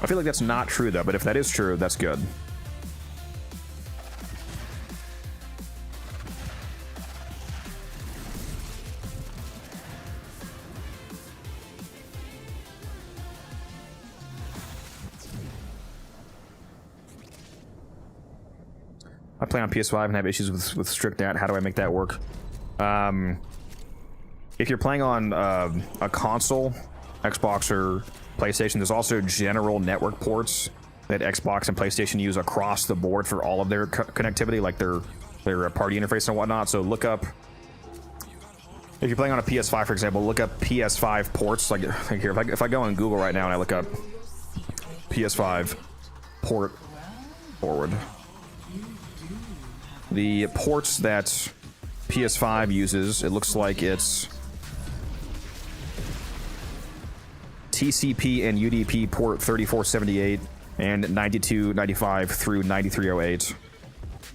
I feel like that's not true though, but if that is true, that's good. I play on PS5 and have issues with strict NAT. How do I make that work? If you're playing on a console, Xbox or PlayStation, there's also general network ports that Xbox and PlayStation use across the board for all of their connectivity, like their party interface and whatnot. So look up, if you're playing on a PS5, for example, look up PS5 ports. Like here, if I go on Google right now and I look up PS5 port forward, the ports that PS5 uses, it looks like it's TCP and UDP port 3478 and 9295 through 9308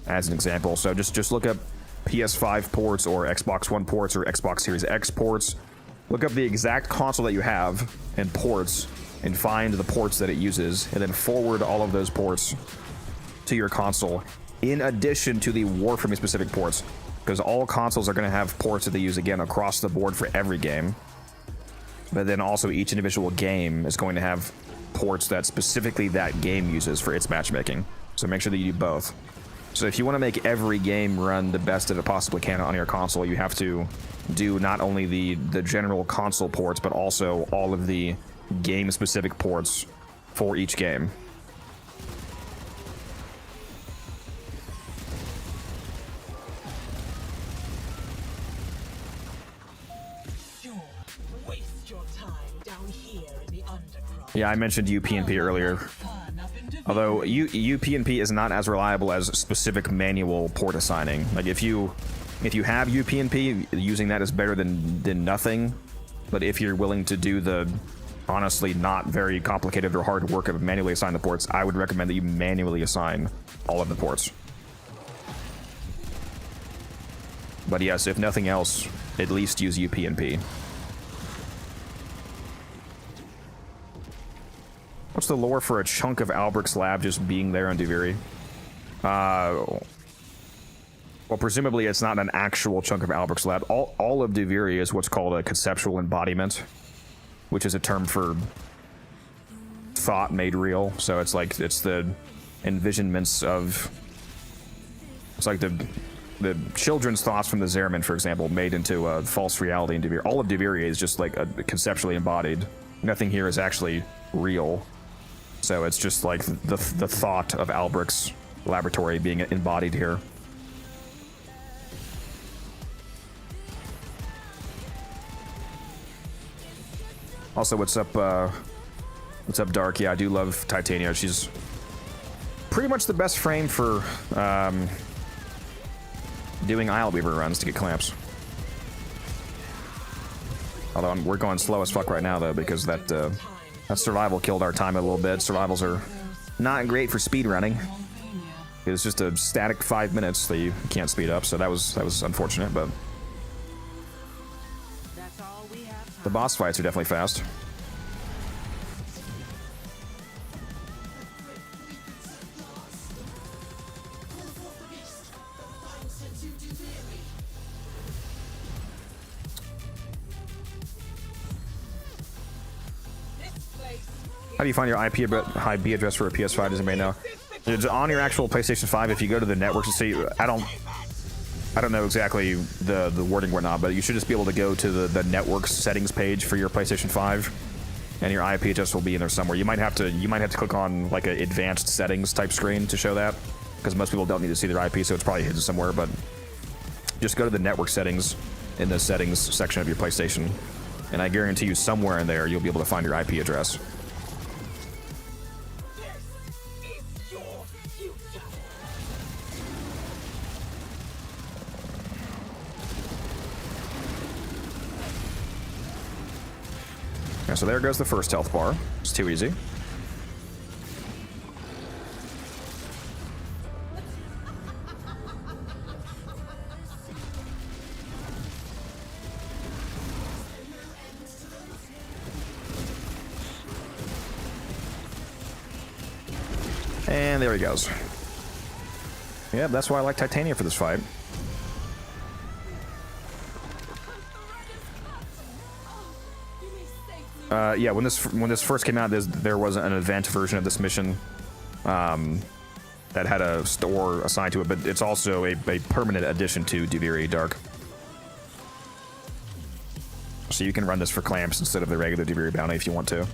as an example. So just look up PS5 ports or Xbox One ports or Xbox Series X ports. Look up the exact console that you have and ports and find the ports that it uses, and then forward all of those ports to your console in addition to the Warframe specific ports, because all consoles are going to have ports that they use, again, across the board for every game. But then also each individual game is going to have ports that specifically that game uses for its matchmaking. So make sure that you do both. So if you want to make every game run the best that it possibly can on your console, you have to do not only the general console ports, but also all of the game-specific ports for each game. Yeah, I mentioned UPnP earlier. Although UPnP is not as reliable as specific manual port assigning. Like if you have UPnP, using that is better than nothing. But if you're willing to do the honestly not very complicated or hard work of manually assign the ports, I would recommend that you manually assign all of the ports. But yes, if nothing else, at least use UPnP. What's the lore for a chunk of Alberic's lab just being there on Duviri? Well, presumably it's not an actual chunk of Alberic's lab. All of Duviri is what's called a conceptual embodiment, which is a term for thought made real. So it's like, it's the envisionments of, it's like the children's thoughts from the Zerman, for example, made into a false reality in Duviri. All of Duviri is just like conceptually embodied. Nothing here is actually real. So it's just like the thought of Alberic's laboratory being embodied here. Also, what's up, Dark? Yeah, I do love Titania. She's pretty much the best frame for doing Isle Weaver runs to get clamps. Although we're going slow as fuck right now, though, because that survival killed our time a little bit. Survivals are not great for speed running. It's just a static 5 minutes that you can't speed up, so that was unfortunate, but the boss fights are definitely fast. How do you find your IP address for a PS5? Does anybody know? It's on your actual PlayStation 5. If you go to the network to see, I don't know exactly the wording or not, but you should just be able to go to the network settings page for your PlayStation 5, and your IP address will be in there somewhere. You might have to click on like an advanced settings type screen to show that, because most people don't need to see their IP, so it's probably hidden somewhere. But just go to the network settings in the settings section of your PlayStation, and I guarantee you somewhere in there you'll be able to find your IP address. Okay, so there goes the first health bar. It's too easy. And there he goes. Yeah, that's why I like Titania for this fight. Yeah, when this first came out, there was an event version of this mission that had a store assigned to it, but it's also a permanent addition to Duviri Dark. So you can run this for clamps instead of the regular Duviri bounty if you want to.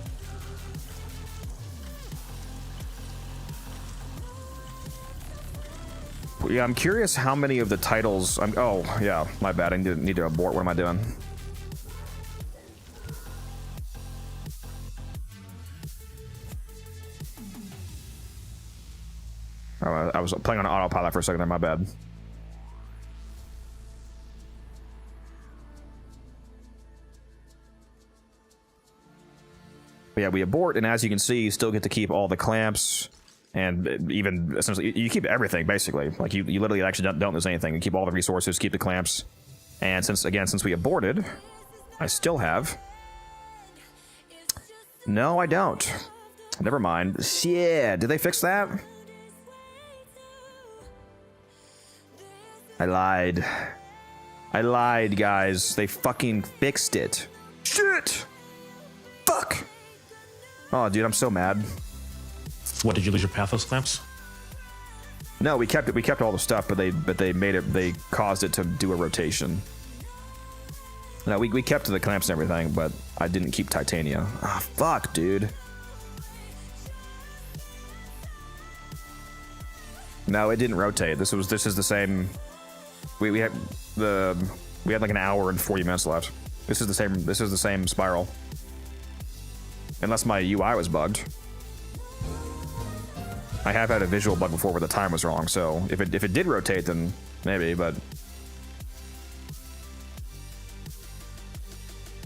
Yeah, I'm curious how many of the titles... oh, yeah, my bad. I need to abort. What am I doing? Oh, I was playing on autopilot for a second there, my bad. But yeah, we abort, and as you can see, you still get to keep all the clamps, and even, essentially, you keep everything, basically. Like, you literally actually don't lose anything. You keep all the resources, keep the clamps, and since we aborted, I still have... No, I don't. Never mind. Shit, did they fix that? I lied. I lied, guys. They fucking fixed it. Shit! Fuck! Oh, dude, I'm so mad. What, did you lose your Pathos clamps? No, we kept it. We kept all the stuff, but they made it. They caused it to do a rotation. No, we kept the clamps and everything, but I didn't keep Titania. Ah, fuck, dude. No, it didn't rotate. This is the same. We had like an hour and 40 minutes left. This is the same spiral. Unless my UI was bugged. I have had a visual bug before where the time was wrong, so if it did rotate, then maybe, but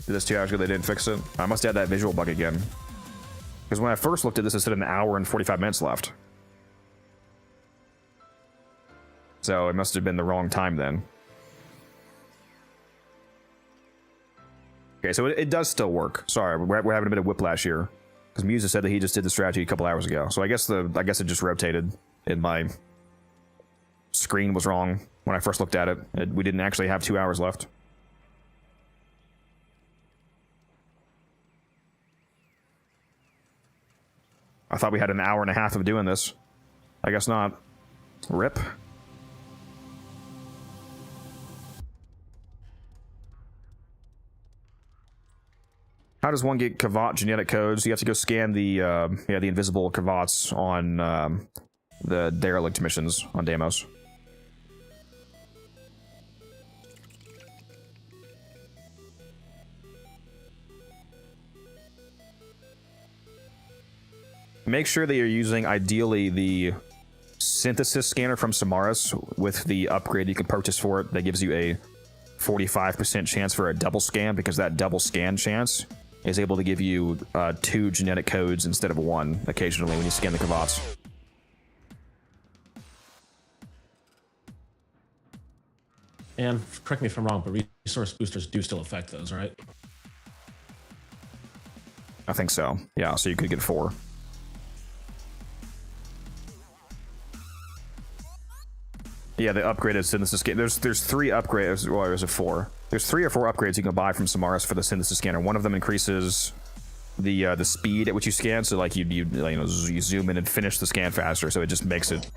this 2 hours ago they didn't fix it. I must add that visual bug again. Because when I first looked at this, it said an hour and 45 minutes left. So it must have been the wrong time then. Okay, so it does still work. Sorry, we're having a bit of whiplash here. Because Musa said that he just did the strategy a couple hours ago. So I guess it just rotated, and my screen was wrong when I first looked at it. We didn't actually have 2 hours left. I thought we had an hour and a half of doing this. I guess not. RIP. How does one get Kavat genetic codes? You have to go scan the invisible Kavats on the derelict missions on Deimos. Make sure that you're using ideally the synthesis scanner from Samaras with the upgrade you can purchase for it that gives you a 45% chance for a double scan, because that double scan chance is able to give you 2 genetic codes instead of 1 occasionally when you scan the Kavats. And correct me if I'm wrong, but resource boosters do still affect those, right? I think so. Yeah, so you could get 4. Yeah, the upgraded synthesis scanner. There's 3 upgrades. Well, there's a 4. There's 3 or 4 upgrades you can buy from Samaras for the synthesis scanner. One of them increases the speed at which you scan. So like you zoom in and finish the scan faster. So it just makes it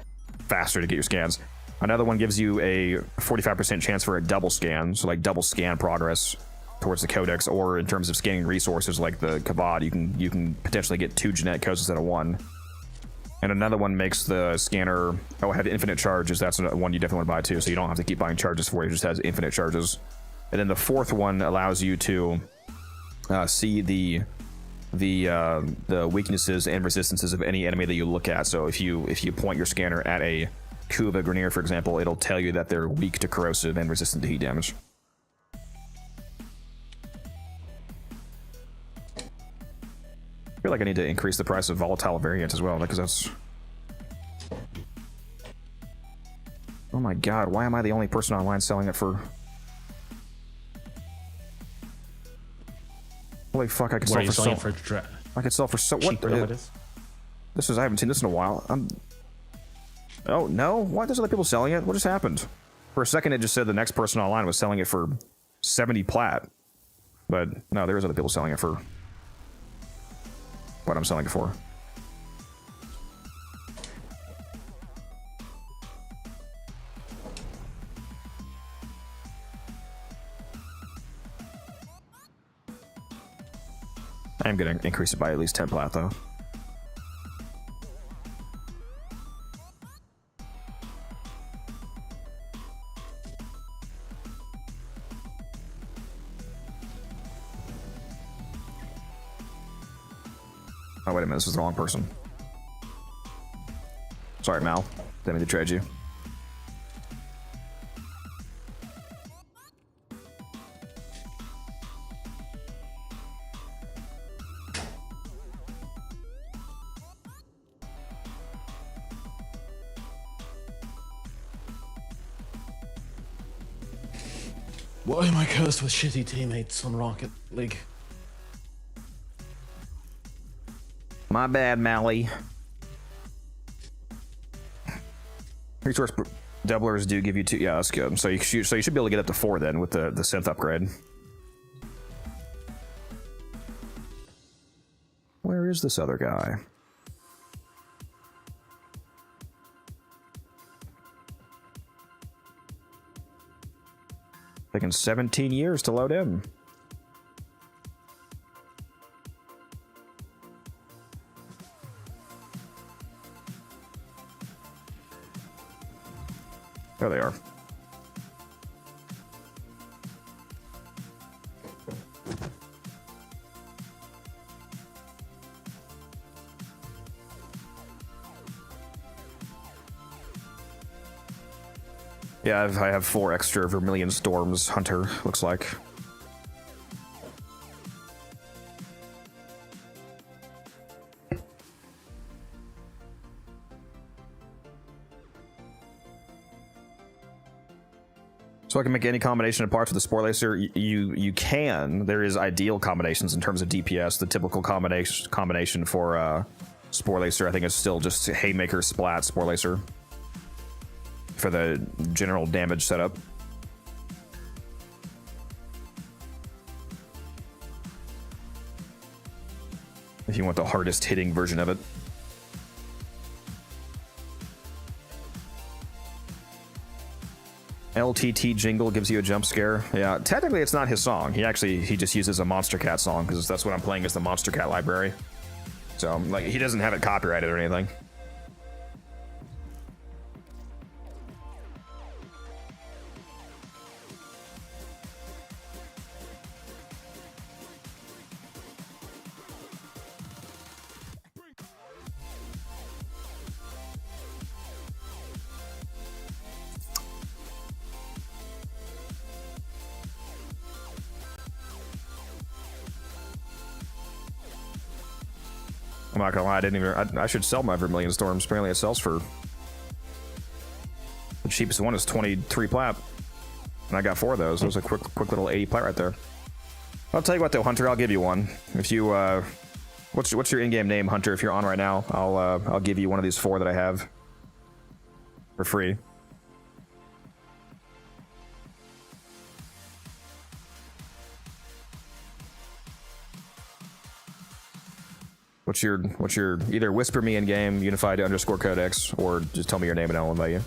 faster to get your scans. Another one gives you a 45% chance for a double scan. So like double scan progress towards the codex, or in terms of scanning resources like the Kavad, you can potentially get 2 genetic codes instead of 1. And another one makes the scanner have infinite charges. That's one you definitely want to buy too, so you don't have to keep buying charges for it. It just has infinite charges. And then the 4th one allows you to see the weaknesses and resistances of any enemy that you look at. So if you point your scanner at a Kuva Grenier, for example, it'll tell you that they're weak to corrosive and resistant to heat damage. I feel like I need to increase the price of volatile variant as well, because that's... Oh my god, why am I the only person online selling it for... Holy fuck, I could sell for so... I could sell for so... What? This is... I haven't seen this in a while. Oh, no? What? There's other people selling it? What just happened? For a second, it just said the next person online was selling it for 70 plat. But, no, there is other people selling it for... what I'm selling it for. I am going to increase it by at least 10 plat, though. Oh, wait a minute, this is the wrong person. Sorry, Mal. Didn't mean to trade you. Why am I cursed with shitty teammates on Rocket League? My bad, Mally. Resource doublers do give you 2. Yeah, that's good. So you should be able to get up to 4 then with the synth upgrade. Where is this other guy? Taking 17 years to load in. There they are. Yeah, I have 4 extra Vermilion Storms Hunter, looks like. So I can make any combination of parts with the Spore Lacer. You can. There is ideal combinations in terms of DPS. The typical combination for Spore Lacer, I think, is still just Haymaker, Splat, Spore Lacer for the general damage setup. If you want the hardest hitting version of it. LTT Jingle gives you a jump scare. Yeah, technically it's not his song. He just uses a Monster Cat song, because that's what I'm playing is the Monster Cat library. So, like, he doesn't have it copyrighted or anything. I'm not gonna lie, I didn't even. I should sell my Vermilion Storms. Apparently, it sells for. The cheapest one is 23 plat, and I got 4 of those. It was a quick little 80 plat right there. I'll tell you what, though, Hunter. I'll give you one. If you, what's your in-game name, Hunter? If you're on right now, I'll give you one of these 4 that I have for free. What's your either whisper me in game unified _ codex or just tell me your name and I'll invite you.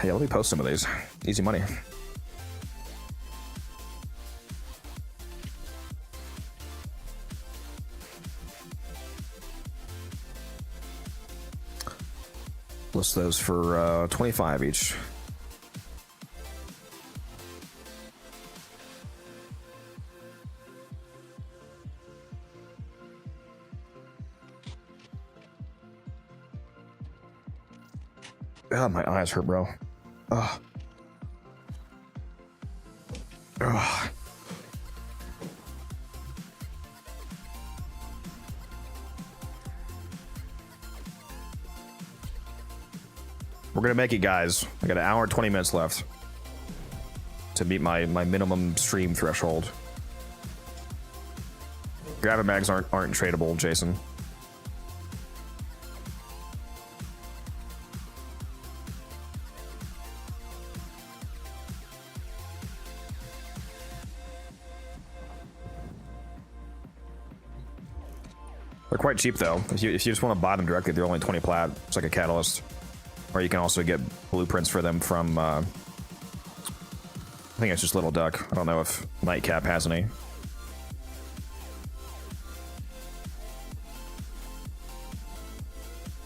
Yeah, let me post some of these. Easy money. List those for 25 each. God, my eyes hurt, bro. Ugh. Ugh. We're gonna make it, guys. I got an hour and 20 minutes left to meet my minimum stream threshold. Gravimags aren't tradable, Jason. They're quite cheap though. If you just want to buy them directly, they're only 20 plat. It's like a catalyst. Or you can also get blueprints for them from, I think it's just Little Duck. I don't know if Nightcap has any.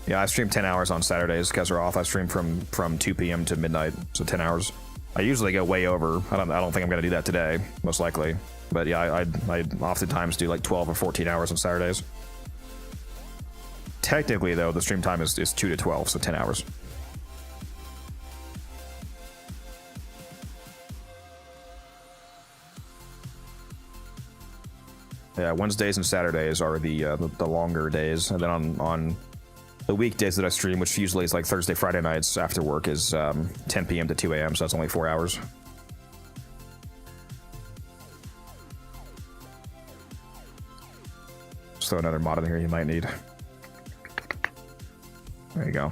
Yeah, I stream 10 hours on Saturdays. Guys are off. I stream from 2 p.m. to midnight, so 10 hours. I usually go way over. I don't think I'm gonna do that today, most likely. But yeah, I oftentimes do like 12 or 14 hours on Saturdays. Technically, though, the stream time is 2 to 12, so 10 hours. Yeah, Wednesdays and Saturdays are the longer days, and then on the weekdays that I stream, which usually is like Thursday, Friday nights after work, is 10 p.m. to 2 a.m., so that's only 4 hours. Just throw another mod in here you might need. There you go.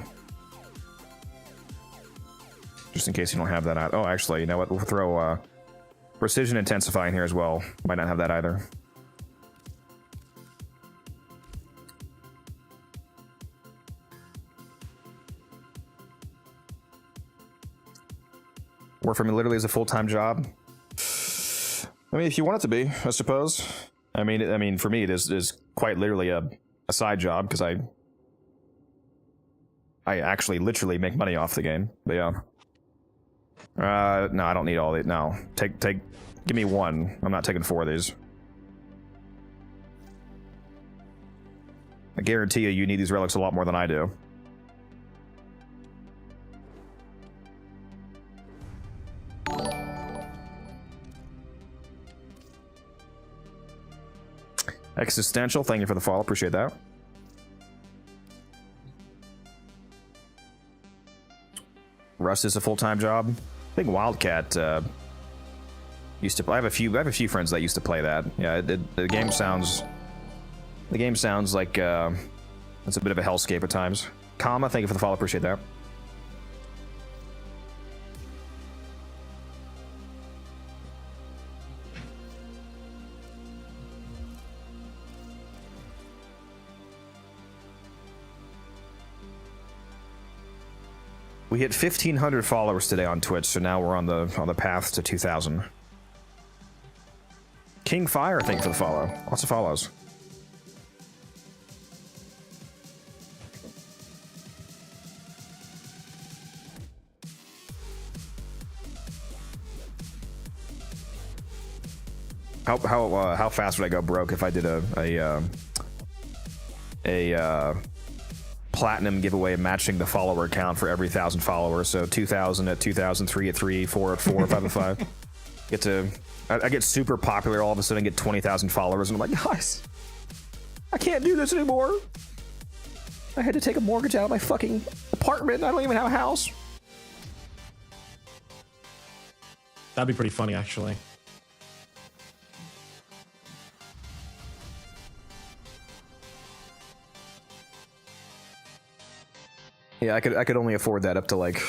Just in case you don't have that out. Oh, actually, you know what? We'll throw Precision Intensify in here as well. Might not have that either. Warframe literally is a full-time job. I mean, if you want it to be, I suppose. I mean, for me, it is quite literally a side job because I actually literally make money off the game. But yeah. No, I don't need all the. No, give me 1. I'm not taking 4 of these. I guarantee you need these relics a lot more than I do. Existential, thank you for the follow, appreciate that. Rust is a full-time job. I think Wildcat used to play. I have a few friends that used to play that. Yeah, the game sounds like it's a bit of a hellscape at times. Comma, thank you for the follow, appreciate that. We hit 1,500 followers today on Twitch, so now we're on the path to 2,000. King Fire, thank you for the follow. Lots of follows. How fast would I go broke if I did a platinum giveaway matching the follower count for every 1,000 followers? So 2,000 at 2,000, 3 at 3, 4 at 4, 5 at 5. I get super popular all of a sudden, get 20,000 followers, and I'm like, guys, I can't do this anymore. I had to take a mortgage out of my fucking apartment. I don't even have a house. That'd be pretty funny, actually. Yeah, I could only afford that up to like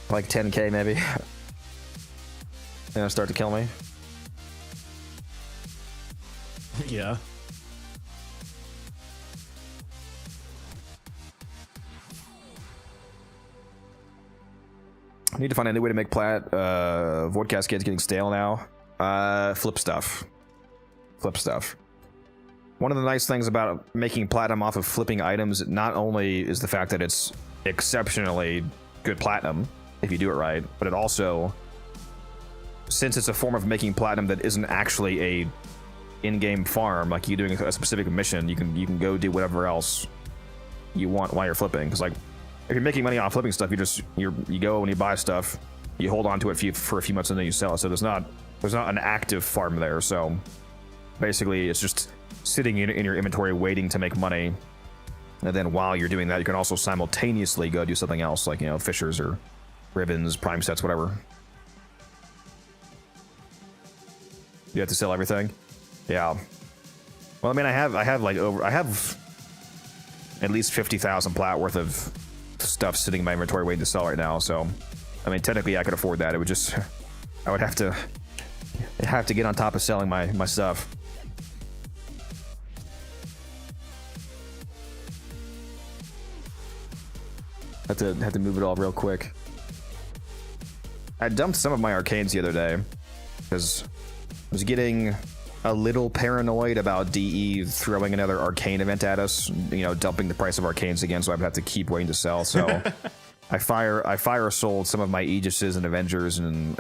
10K maybe. And it'll start to kill me. Yeah. I need to find a new way to make plat. Void Cascade's getting stale now. Flip stuff. Flip stuff. One of the nice things about making platinum off of flipping items not only is the fact that it's exceptionally good platinum if you do it right, but it also, since it's a form of making platinum that isn't actually a in-game farm, like you doing a specific mission, you can go do whatever else you want while you're flipping. Because like, if you're making money off flipping stuff, you go and you buy stuff, you hold on to it for a few months and then you sell it. So there's not an active farm there. So basically, it's just sitting in your inventory waiting to make money. And then while you're doing that, you can also simultaneously go do something else, like, you know, fishers or ribbons, prime sets, whatever. You have to sell everything? Yeah. Well, I mean, I have at least 50,000 plat worth of stuff sitting in my inventory waiting to sell right now. So, I mean, technically I could afford that. It would just, I would have to get on top of selling my stuff. Have to move it all real quick. I dumped some of my arcanes the other day because I was getting a little paranoid about DE throwing another arcane event at us, you know, dumping the price of arcanes again, so I would have to keep waiting to sell. So I fire sold some of my Aegises and Avengers and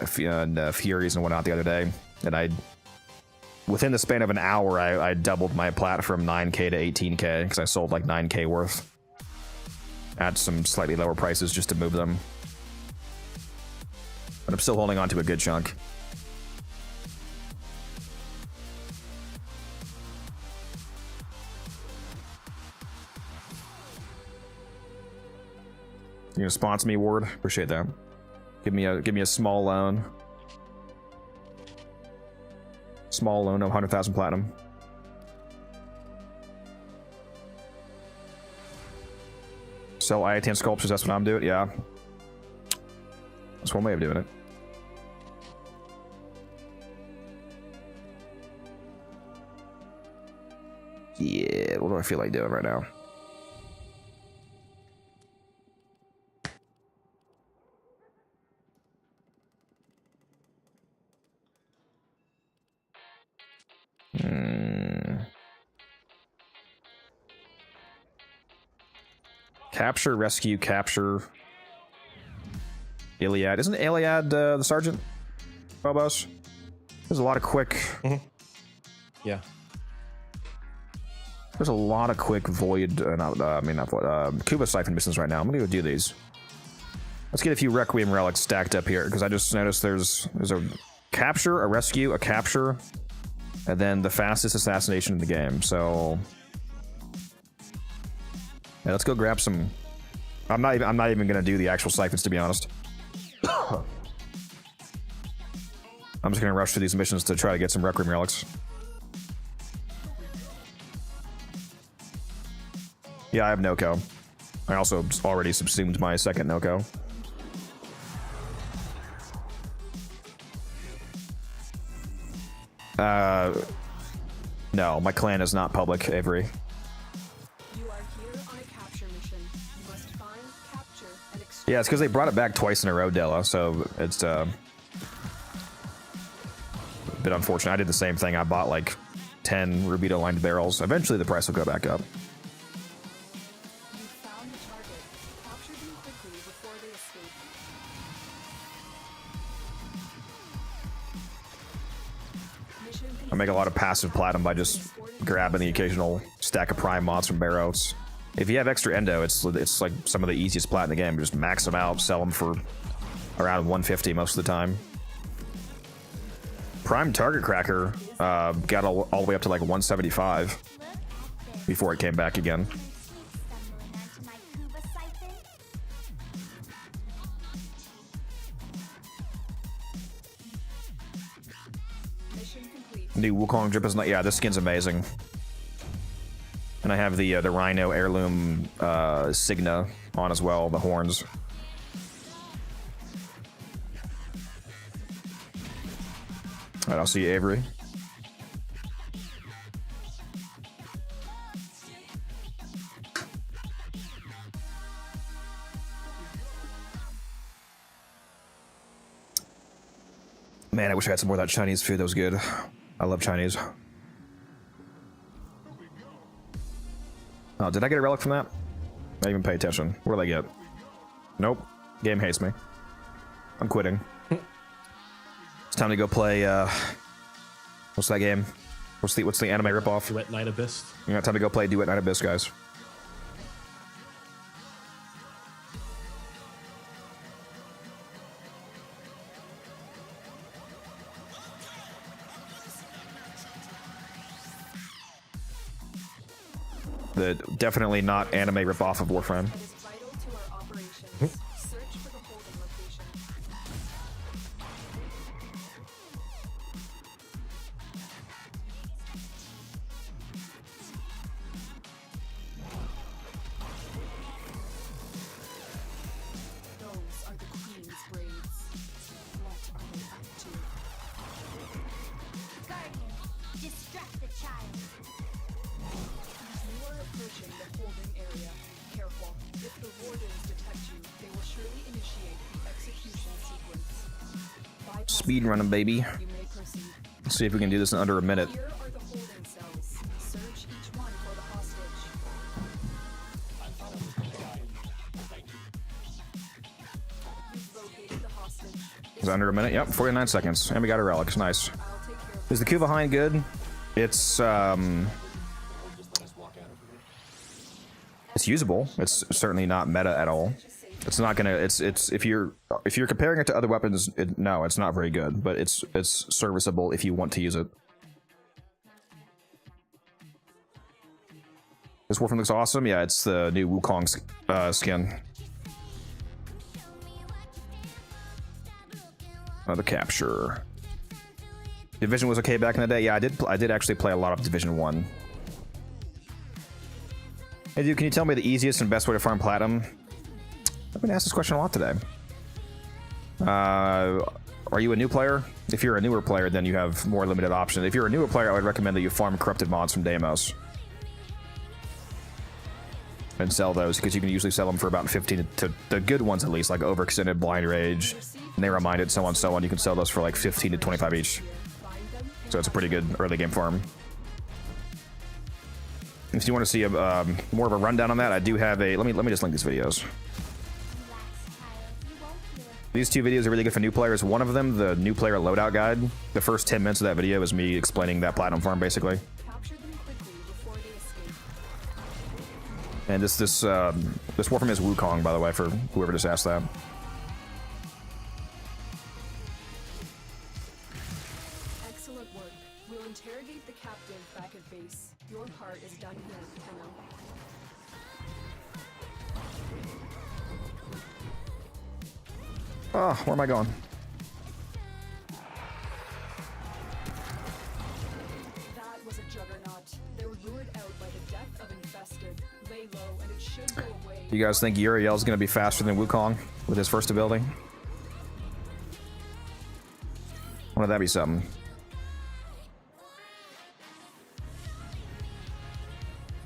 Furies and whatnot the other day, and within the span of an hour I doubled my plat from 9K to 18K because I sold like 9K worth at some slightly lower prices just to move them. But I'm still holding on to a good chunk. You gonna sponsor me, Ward? Appreciate that. Give me a small loan. Small loan of 100,000 platinum. Sell IATN sculptures, that's what I'm doing? Yeah. That's one way of doing it. Yeah, what do I feel like doing right now? Capture, rescue, capture. Iliad. Isn't Iliad the sergeant? Phobos? There's a lot of quick... Yeah. There's a lot of quick void... Kuba Siphon missions right now. I'm gonna go do these. Let's get a few Requiem relics stacked up here, because I just noticed there's a capture, a rescue, a capture, and then the fastest assassination in the game, so... Yeah, let's go grab some... I'm not even gonna do the actual siphons, to be honest. I'm just gonna rush through these missions to try to get some Requiem relics. Yeah, I have Noko. I also already subsumed my second Noko. No, my clan is not public, Avery. Yeah, it's because they brought it back twice in a row, Della, so it's a bit unfortunate. I did the same thing. I bought like 10 Rubito-lined barrels. Eventually the price will go back up. I make a lot of passive platinum by just grabbing the occasional stack of prime mods from barrels. If you have extra endo, it's like some of the easiest plat in the game. Just max them out, sell them for around 150 most of the time. Prime Target Cracker got all the way up to like 175 before it came back again. New Wukong drip is not. Yeah, this skin's amazing. And I have the Rhino heirloom Signa on as well, the horns. All right, I'll see you, Avery. Man, I wish I had some more of that Chinese food. That was good. I love Chinese. Oh, did I get a relic from that? I didn't even pay attention. What did I get? Nope. Game hates me. I'm quitting. It's time to go play, what's that game? What's the anime ripoff? Duet Night Abyss. Yeah, time to go play Duet Night Abyss, guys. The definitely not anime ripoff of Warframe. Speed running, baby. Let's see if we can do this in under a minute. Is it under a minute? Yep, 49 seconds. And we got a relic. Nice. Is the Ku behind good? It's usable. It's certainly not meta at all. It's not gonna. It's if you're comparing it to other weapons, no, it's not very good. But it's serviceable if you want to use it. This Warframe looks awesome. Yeah, it's the new Wukong skin. Another capture. Division was okay back in the day. Yeah, I did actually play a lot of Division 1. Hey dude, can you tell me the easiest and best way to farm platinum? I've been asked this question a lot today. Are you a new player? If you're a newer player, then you have more limited options. If you're a newer player, I would recommend that you farm corrupted mods from Deimos. And sell those, because you can usually sell them for about 15 to the good ones at least, like Overextended, Blind Rage, Naira Minded, so on, so on. You can sell those for like 15 to 25 each. So it's a pretty good early game farm. If you want to see a more of a rundown on that, I do have a. Let me just link these videos. These two videos are really good for new players. One of them, the new player loadout guide. The first 10 minutes of that video is me explaining that platinum farm, basically. And this Warframe is Wukong, by the way, for whoever just asked that. Excellent work. We'll interrogate the captive back at base. Your part is done here, Tenno. Oh, where am I going? That was a juggernaut. They were lured out by the death of Infested. Lay low, and it should go away. You guys think Uriel's going to be faster than Wukong with his first ability? Wouldn't that be something?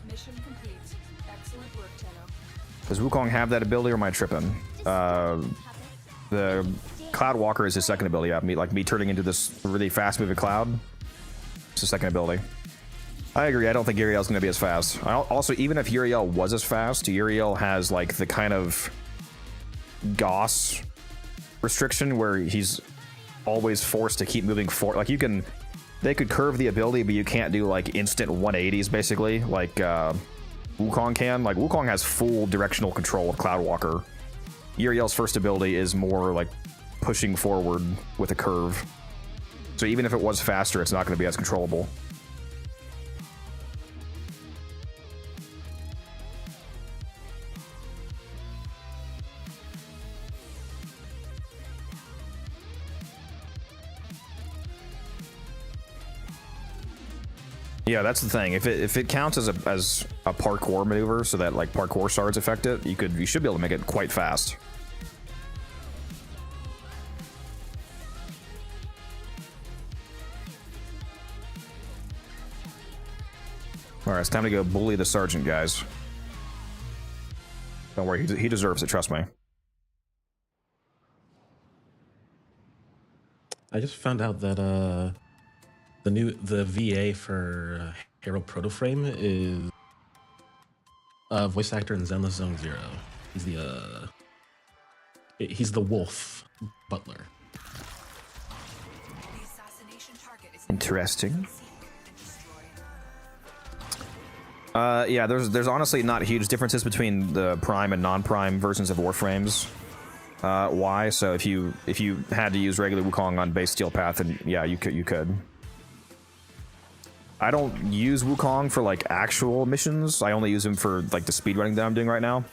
Mission complete. Excellent work, Tenno. Does Wukong have that ability, or am I tripping? The Cloud Walker is his second ability. Yeah, me turning into this really fast-moving cloud. It's his second ability. I agree. I don't think Uriel's going to be as fast. Also, even if Uriel was as fast, Uriel has like the kind of Gauss restriction where he's always forced to keep moving forward. Like they could curve the ability, but you can't do like instant 180s basically, like Wukong can. Like Wukong has full directional control of Cloud Walker. Uriel's first ability is more like pushing forward with a curve. So even if it was faster, it's not going to be as controllable. Yeah, that's the thing. If it counts as a parkour maneuver, so that like parkour shards affect it, you should be able to make it quite fast. All right, it's time to go bully the sergeant, guys. Don't worry, he deserves it. Trust me. I just found out that the VA for Hero Protoframe is voice actor in Zenless Zone Zero. He's the wolf butler. Interesting. Yeah, there's honestly not huge differences between the prime and non-prime versions of Warframes. Why? So if you had to use regular Wukong on base Steel Path, then yeah, you could. I don't use Wukong for like actual missions. I only use him for like the speedrunning that I'm doing right now.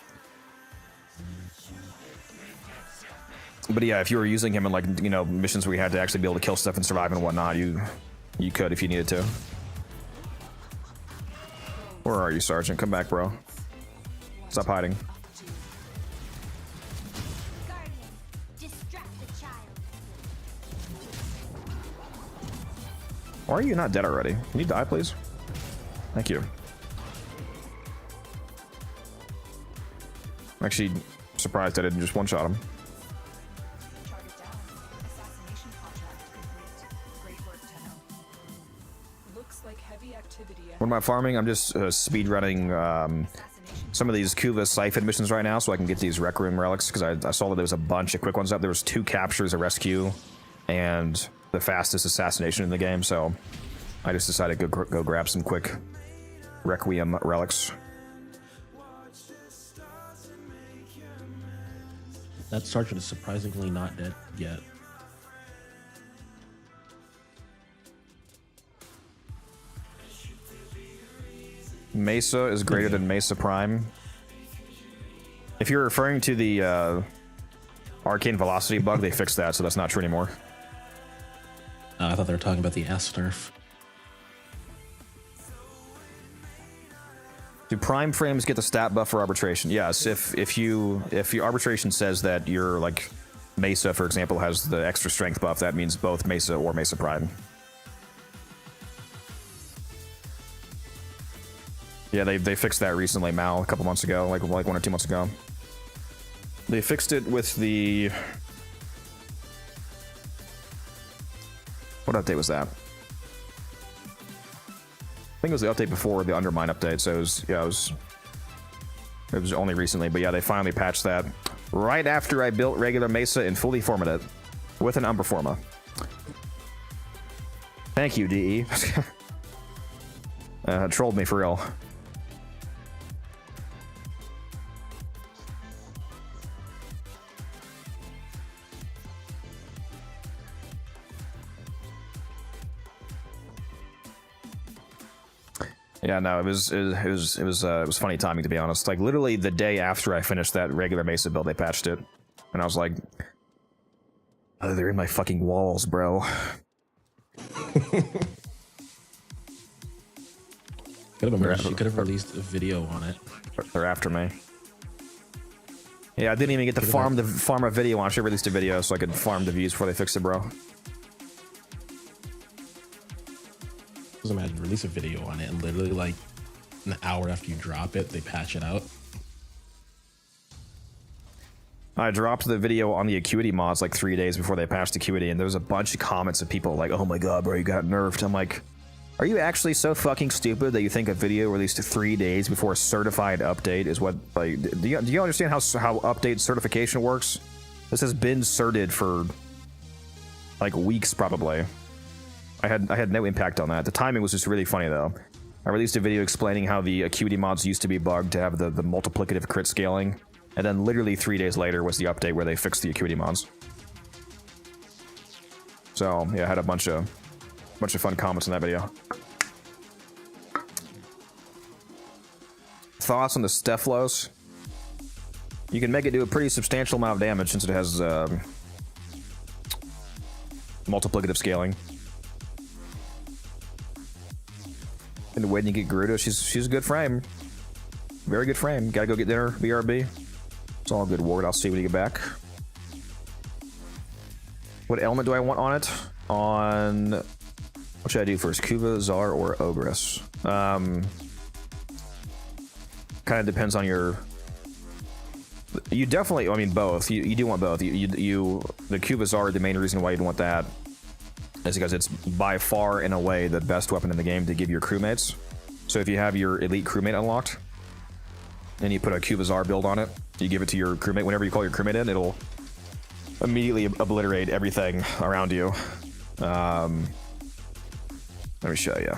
But yeah, if you were using him in like, you know, missions where you had to actually be able to kill stuff and survive and whatnot, you could if you needed to. Where are you, Sergeant? Come back, bro. Stop hiding. Why are you not dead already? Can you die, please? Thank you. I'm actually surprised I didn't just one-shot him. What am I farming? I'm just speedrunning some of these Kuva Siphon missions right now so I can get these Rec Room relics, because I saw that there was a bunch of quick ones up. There was 2 captures, a rescue, and the fastest assassination in the game, so I just decided to go grab some quick Requiem relics. That sergeant is surprisingly not dead yet. Mesa is greater than Mesa Prime. If you're referring to the Arcane Velocity bug, they fixed that, so that's not true anymore. I thought they were talking about the ass nerf. Do prime frames get the stat buff for arbitration? Yes, if your arbitration says that your like Mesa, for example, has the extra strength buff, that means both Mesa or Mesa Prime. Yeah, they fixed that recently, Mal, a couple months ago, like 1 or 2 months ago. They fixed it with the... What update was that? I think it was the update before the Undermine update, so it was only recently, but yeah, they finally patched that right after I built regular Mesa and fully formed it with an Umbra Forma. Thank you, DE. Trolled me for real. Yeah, no, it was funny timing, to be honest. Like literally the day after I finished that regular Mesa build, they patched it, and I was like, "Oh, they're in my fucking walls, bro." You could have released a video on it. They're after me. Yeah, I didn't even get to farm a video on. I should have released a video so I could farm the views before they fixed it, bro. Just imagine, release a video on it, and literally like an hour after you drop it, they patch it out. I dropped the video on the Acuity mods like 3 days before they patched Acuity, and there was a bunch of comments of people like, "Oh my god, bro, you got nerfed." I'm like, are you actually so fucking stupid that you think a video released 3 days before a certified update is what, like, do you understand how update certification works? This has been certed for like weeks, probably. I had no impact on that. The timing was just really funny, though. I released a video explaining how the Acuity mods used to be bugged to have the multiplicative crit scaling, and then literally 3 days later was the update where they fixed the Acuity mods. So yeah, I had a bunch of fun comments in that video. Thoughts on the Stephalos? You can make it do a pretty substantial amount of damage since it has multiplicative scaling. And when you get Gerudo, she's a good frame. Very good frame. Gotta go get dinner, BRB. It's all good, Ward. I'll see when you get back. What element do I want on it? On... What should I do first? Kuva, Czar, or Ogress? Kind of depends on your... You definitely... I mean, both. You do want both. The Kuva Czar, the main reason why you'd want that is because it's by far, in a way, the best weapon in the game to give your crewmates. So if you have your elite crewmate unlocked, and you put a Kuva Czar build on it, you give it to your crewmate, whenever you call your crewmate in, it'll immediately obliterate everything around you. Let me show you.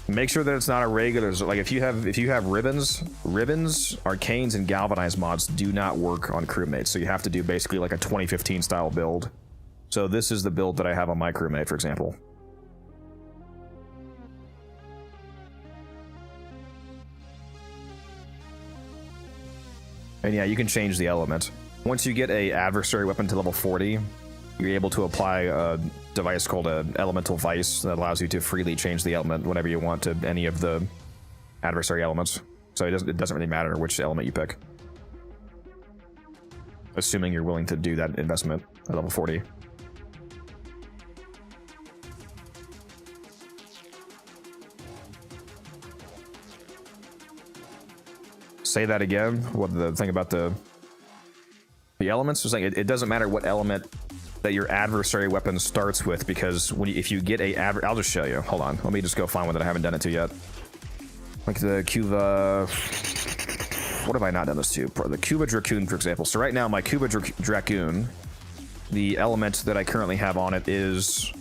Make sure that it's not a regular, like if you have ribbons, arcanes, and galvanized mods do not work on crewmates, so you have to do basically like a 2015 style build. So this is the build that I have on my crewmate, for example. And yeah, you can change the element. Once you get a adversary weapon to level 40, you're able to apply a device called an elemental vice that allows you to freely change the element whenever you want to any of the adversary elements. So it doesn't really matter which element you pick, assuming you're willing to do that investment at level 40. Say that again. What the thing about the elements? Is like it doesn't matter what element that your adversary weapon starts with, because if you get I'll just show you. Hold on. Let me just go find one that I haven't done it to yet. Like the Kuva. What have I not done this to? The Kuva Dracoon, for example. So right now, my Kuva Dracoon, the element that I currently have on it is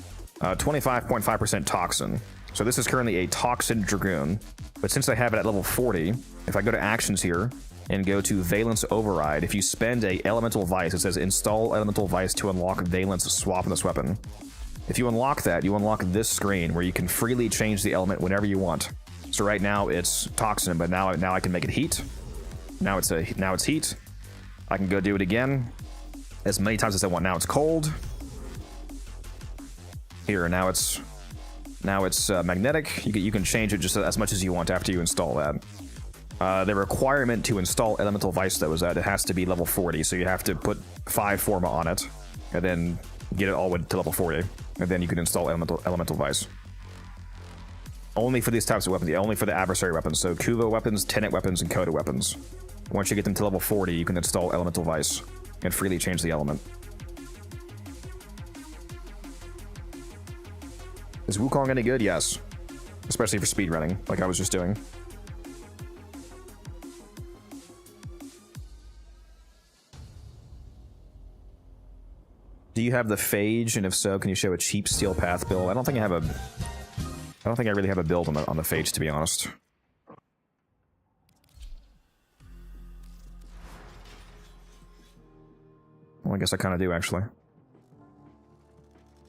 25.5% Toxin. So this is currently a Toxin Dragoon. But since I have it at level 40, if I go to Actions here and go to Valence Override, if you spend a Elemental Vice, it says Install Elemental Vice to unlock Valence Swap in this weapon. If you unlock that, you unlock this screen where you can freely change the element whenever you want. So right now it's Toxin, but now I can make it Heat. Now it's Heat. I can go do it again as many times as I want. Now it's Cold. Here, now it's Magnetic. You can change it just as much as you want after you install that. The requirement to install Elemental Vice, though, is that it has to be level 40, so you have to put 5 Forma on it, and then get it all the way to level 40, and then you can install Elemental Vice. Only for these types of weapons, only for the adversary weapons, so Kuva weapons, Tenet weapons, and Coda weapons. Once you get them to level 40, you can install Elemental Vice, and freely change the element. Is Wukong any good? Yes. Especially for speedrunning, like I was just doing. Do you have the Phage, and if so, can you show a cheap Steel Path build? I don't think I really have a build on the Phage, to be honest. Well, I guess I kind of do, actually.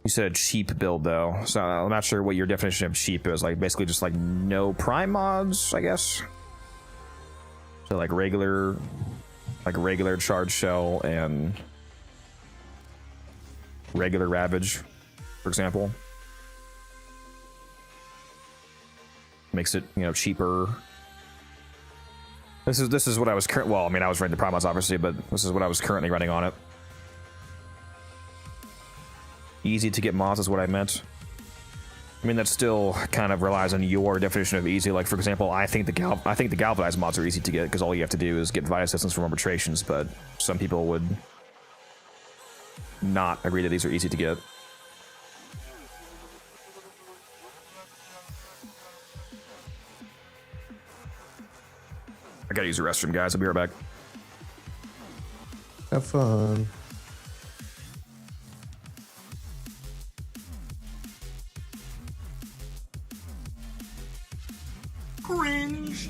You said a cheap build, though, so I'm not sure what your definition of cheap is. Like, basically just, like, no prime mods, I guess? So, like, regular Charge Shell and regular Ravage, for example. Makes it, cheaper. This is what I was well, I mean, I was running the prime mods, obviously, but this is what I was currently running on it. Easy to get mods is what I meant. I mean, that still kind of relies on your definition of easy. Like, for example, I think the galvanized mods are easy to get because all you have to do is get Vita Assistance from arbitrations, but some people would not agree that these are easy to get. I gotta use the restroom, guys. I'll be right back. Have fun. Cringe.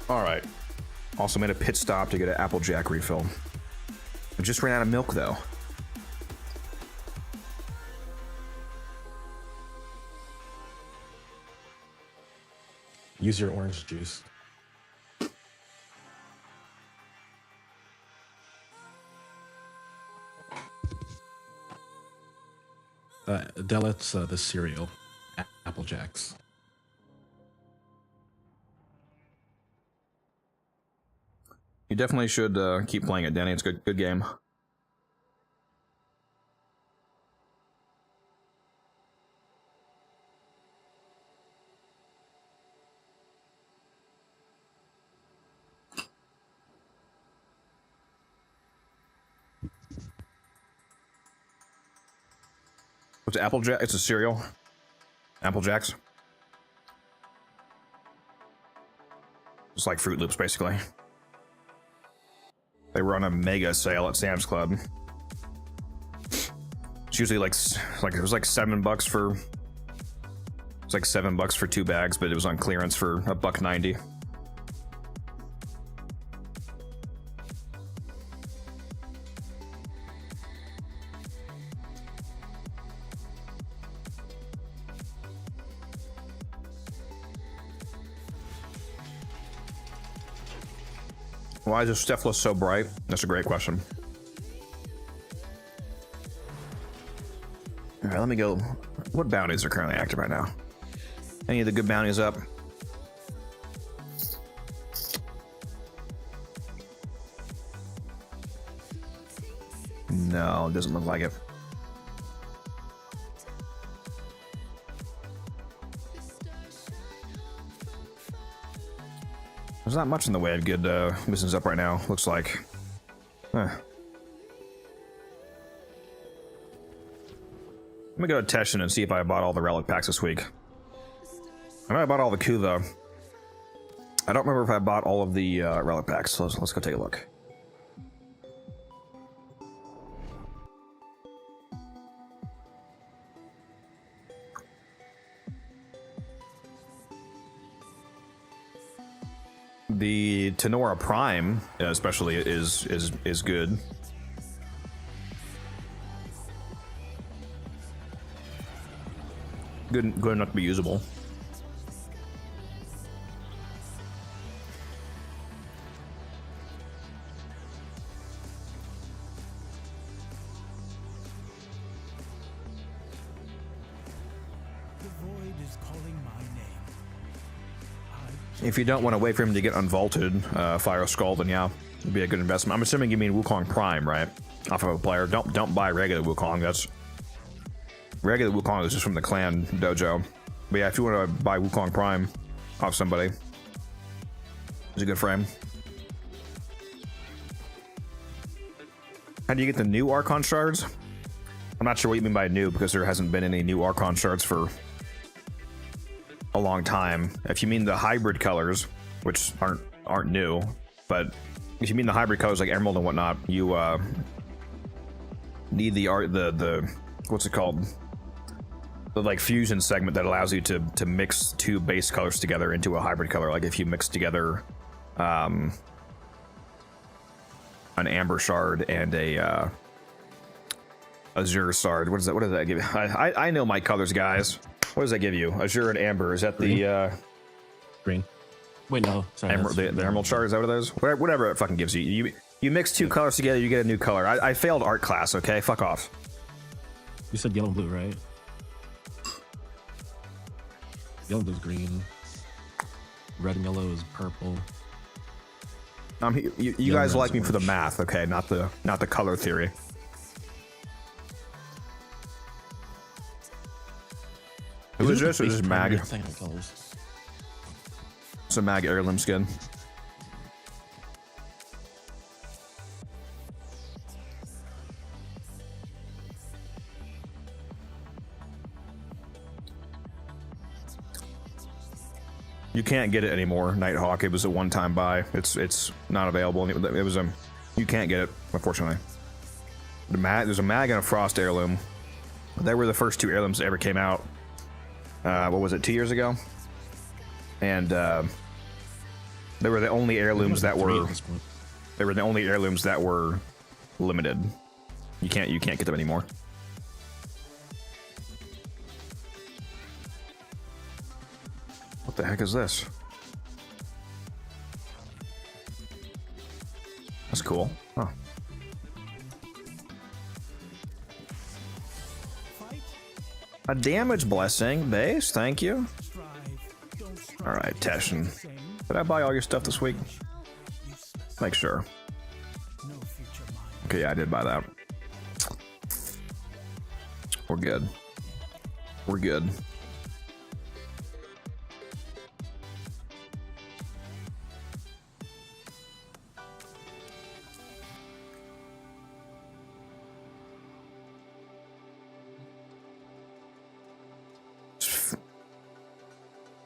All right. Also made a pit stop to get an Applejack refill. I just ran out of milk though. Use your orange juice. Dell, it's the cereal, Apple Jacks. You definitely should keep playing it, Danny. It's a good game. What's Applejack? It's a cereal. Apple Jacks. It's like Fruit Loops, basically. They were on a mega sale at Sam's Club. It's usually like it was like $7 for. It's like $7 for 2 bags, but it was on clearance for $1.90. Why is this Cephalus so bright? That's a great question. All right, let me go. What bounties are currently active right now? Any of the good bounties up? No, it doesn't look like it. There's not much in the way of good missions up right now, looks like. Huh. Let me go to Teshin and see if I bought all the relic packs this week. I know I bought all the coup though. I don't remember if I bought all of the relic packs, so let's go take a look. The Tenora Prime, especially, is good. Good enough to be usable. The void is calling my name. If you don't want to wait for him to get unvaulted, Fire Skull, then yeah, it'd be a good investment. I'm assuming you mean Wukong Prime, right? Off of a player. Don't buy regular Wukong. That's regular Wukong is just from the clan dojo. But yeah, if you want to buy Wukong Prime off somebody, it's a good frame. How do you get the new Archon shards? I'm not sure what you mean by new because there hasn't been any new Archon shards for a long time. If you mean the hybrid colors, which aren't new, but if you mean the hybrid colors like emerald and whatnot, you need the what's it called? The like fusion segment that allows you to mix 2 base colors together into a hybrid color. Like if you mix together an amber shard and a azure shard. What does that give you? I know my colors, guys. What does that give you? Azure and amber. Is that the green? Wait, no. Sorry, emerald, the emerald shard. Is that what it is? Whatever it fucking gives you. You mix 2 colors together, you get a new color. I failed art class. Okay, fuck off. You said yellow and blue, right? Yellow and blue is green. Red and yellow is purple. You guys like me for the math, okay? Not the color theory. Who is this? This is Mag. It's a Mag heirloom skin. You can't get it anymore, Nighthawk. It was a one-time buy. It's not available. It was you can't get it, unfortunately. There's a Mag and a Frost heirloom. They were the first 2 heirlooms that ever came out. What was it, 2 years ago? And They were the only heirlooms that Three were. at this point. They were the only heirlooms that were limited. You can't get them anymore. What the heck is this? That's cool. Huh. A damage blessing base, thank you. Alright, Teshin. Did I buy all your stuff this week? Make sure. Okay, yeah, I did buy that. We're good. We're good.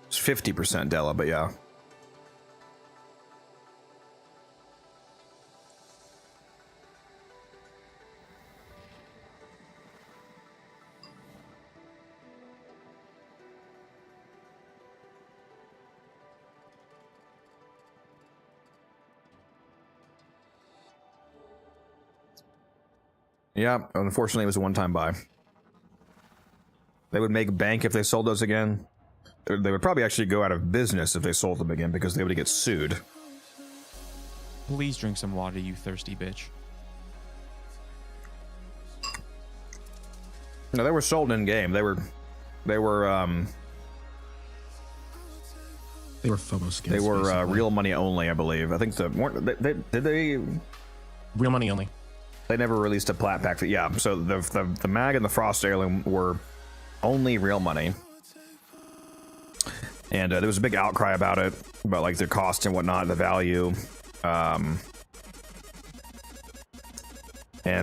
It's 50% Della, but yeah. Yeah, unfortunately, it was a one-time buy. They would make bank if they sold those again. They would probably actually go out of business if they sold them again because they would get sued. Please drink some water, you thirsty bitch. No, they were sold in game. They were FOMO skins. They were basically. real money only, I believe. I think did they Real money only. They never released a plat pack. Yeah, so the mag and the frost heirloom were only real money, and there was a big outcry about it, about like the cost and whatnot, the value, and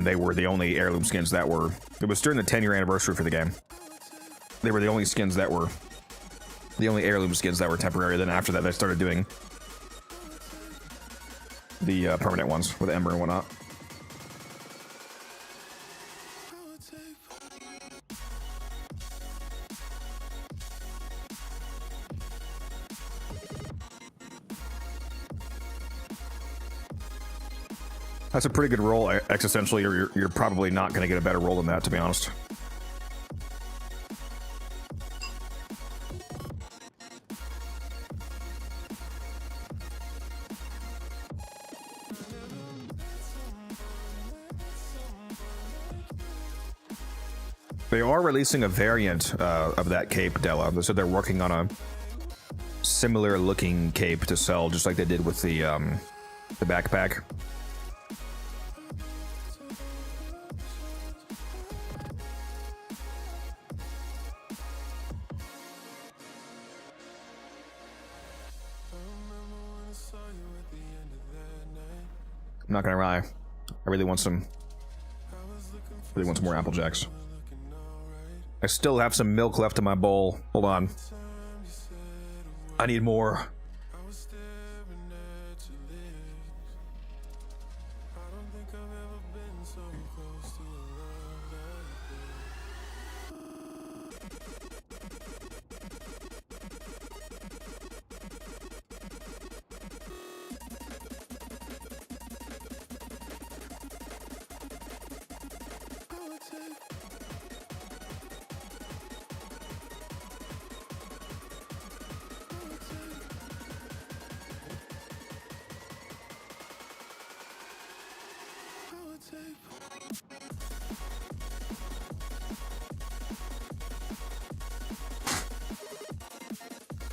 they were the only heirloom skins that were. It was during the 10-year anniversary for the game. They were the only skins that were the only heirloom skins that were temporary. Then after that, they started doing the permanent ones with Ember and whatnot. That's a pretty good roll, existentially. You're probably not going to get a better roll than that, to be honest. They are releasing a variant of that cape, Della. They said they're working on a similar looking cape to sell, just like they did with the backpack. I'm not gonna lie, I really want some more Apple Jacks. I still have some milk left in my bowl. Hold on. I need more.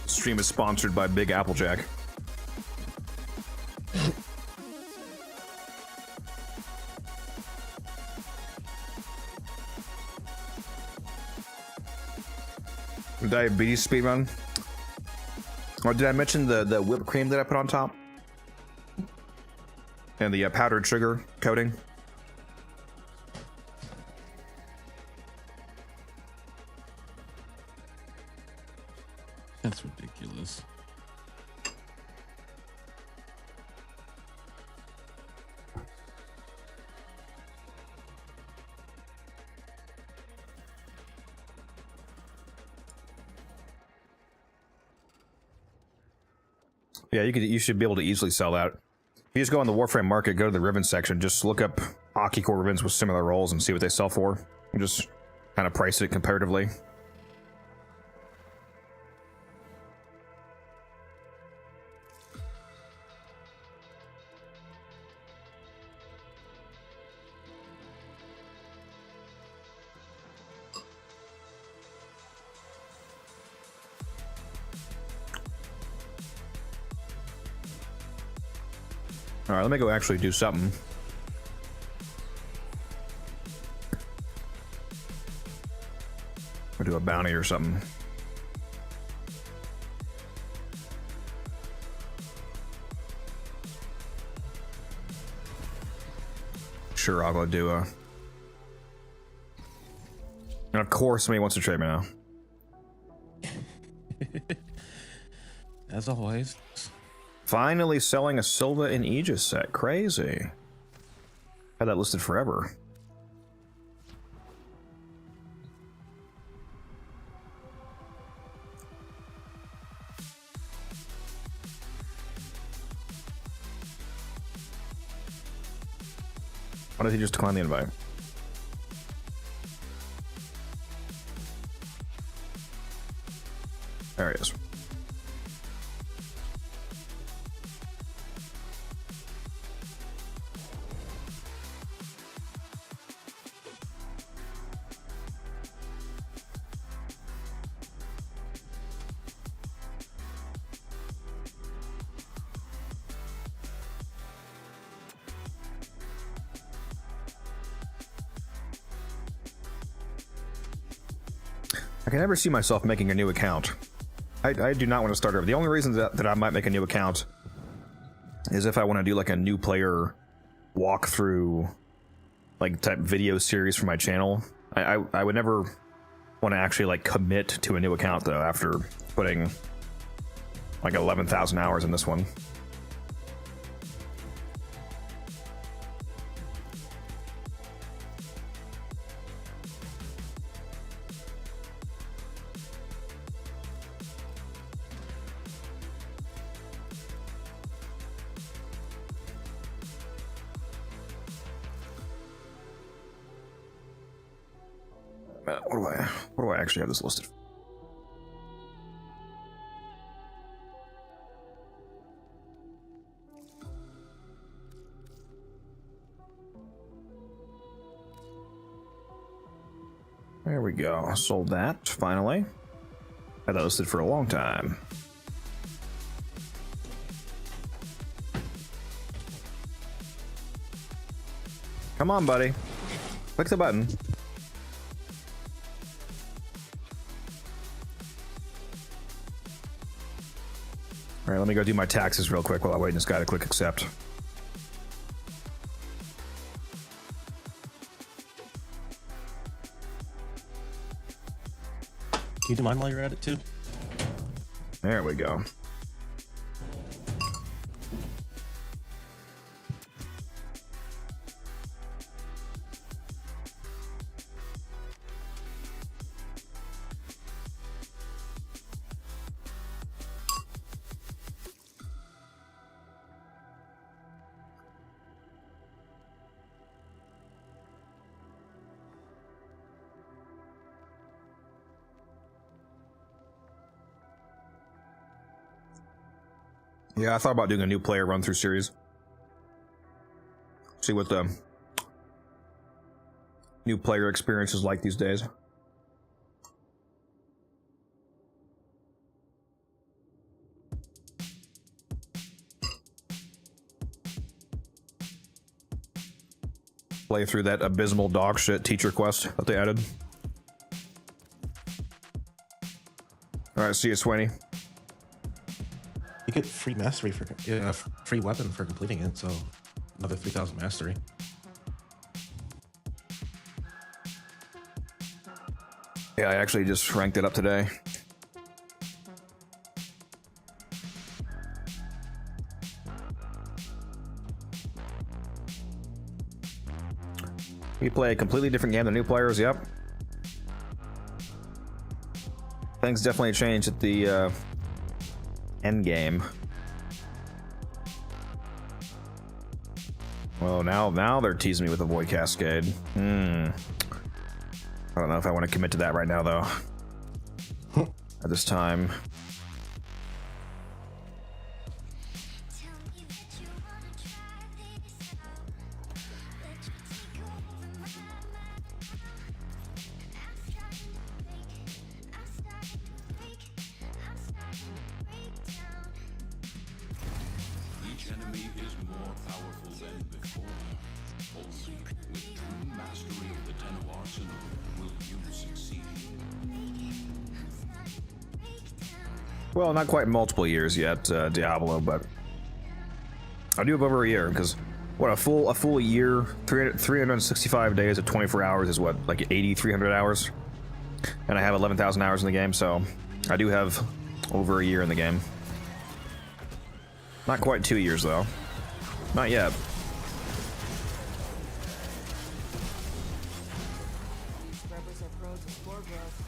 Stream is sponsored by Big Applejack. Diabetes speedrun. Or did I mention the whipped cream that I put on top? And the powdered sugar coating? That's ridiculous. Yeah, you should be able to easily sell that. If you just go on the Warframe market, go to the ribbon section, just look up Aki core ribbons with similar rolls and see what they sell for. And just kind of price it comparatively. Alright, let me go actually do something. Or do a bounty or something. Sure, I'll go do a... And of course, somebody wants to trade me now. As always. Finally selling a Silva and Aegis set. Crazy. Had that listed forever. Why did he just decline the invite? There he is. I can never see myself making a new account. I do not want to start over. The only reason that I might make a new account is if I want to do like a new player walkthrough, like type video series for my channel. I would never want to actually like commit to a new account though after putting like 11,000 hours in this one. What do I actually have this listed? There we go. Sold that finally. Had that listed for a long time. Come on, buddy. Click the button. All right, let me go do my taxes real quick while I wait on this guy to click accept. Can you do mine while you're at it too? There we go. Yeah, I thought about doing a new player run-through series. See what the new player experience is like these days. Play through that abysmal dog shit teacher quest that they added. Alright, see you, Sweeney. You get free mastery for free weapon for completing it, so another 3,000 mastery. Yeah, I actually just ranked it up today. You play a completely different game than new players, yep. Things definitely changed at the end game. Well, now they're teasing me with a Void Cascade. I don't know if I want to commit to that right now, though. At this time. Each enemy is more powerful than before. Only with true mastery of the Tenno arsenal will you succeed. Well, not quite multiple years yet, Diablo, but I do have over a year, because what, a full year, 365 days at 24 hours is what, like 8,300 hours? And I have 11,000 hours in the game, so I do have over a year in the game. Not quite 2 years, though. Not yet. These scrubbers are prone to spore growth.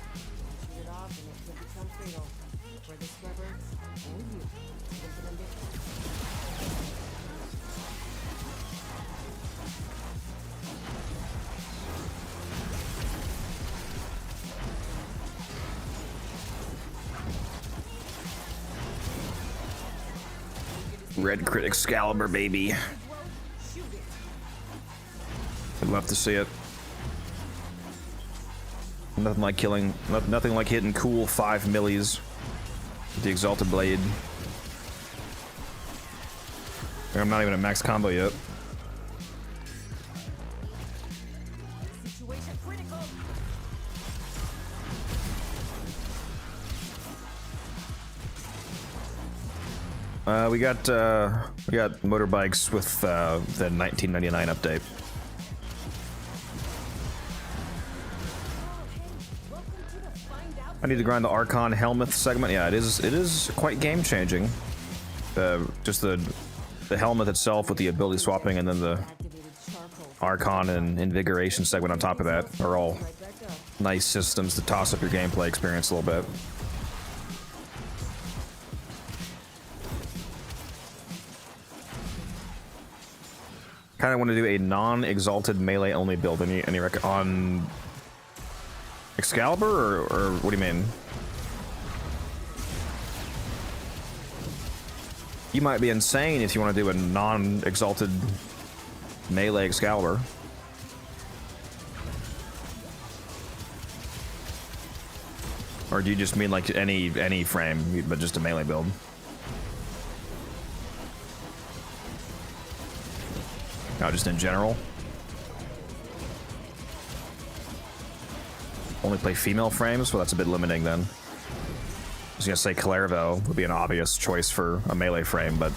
Shoot it off and it could become fatal. For the scrubber and you. Infinite victory. Red Crit Excalibur, baby. I'd love to see it. Nothing like hitting cool 5 millis with the Exalted Blade. I'm not even at max combo yet. Situation critical. We got motorbikes with the 1999 update. I need to grind the Archon Helmet segment. Yeah, it is quite game changing. Just the helmet itself with the ability swapping, and then the Archon and Invigoration segment on top of that are all nice systems to toss up your gameplay experience a little bit. Kind of want to do a non-exalted melee only build. Any rec on Excalibur, or what do you mean? You might be insane if you want to do a non-exalted melee Excalibur. Or do you just mean like any frame, but just a melee build? No, just in general. Only play female frames? Well, that's a bit limiting then. I was gonna say Clairvaux would be an obvious choice for a melee frame, but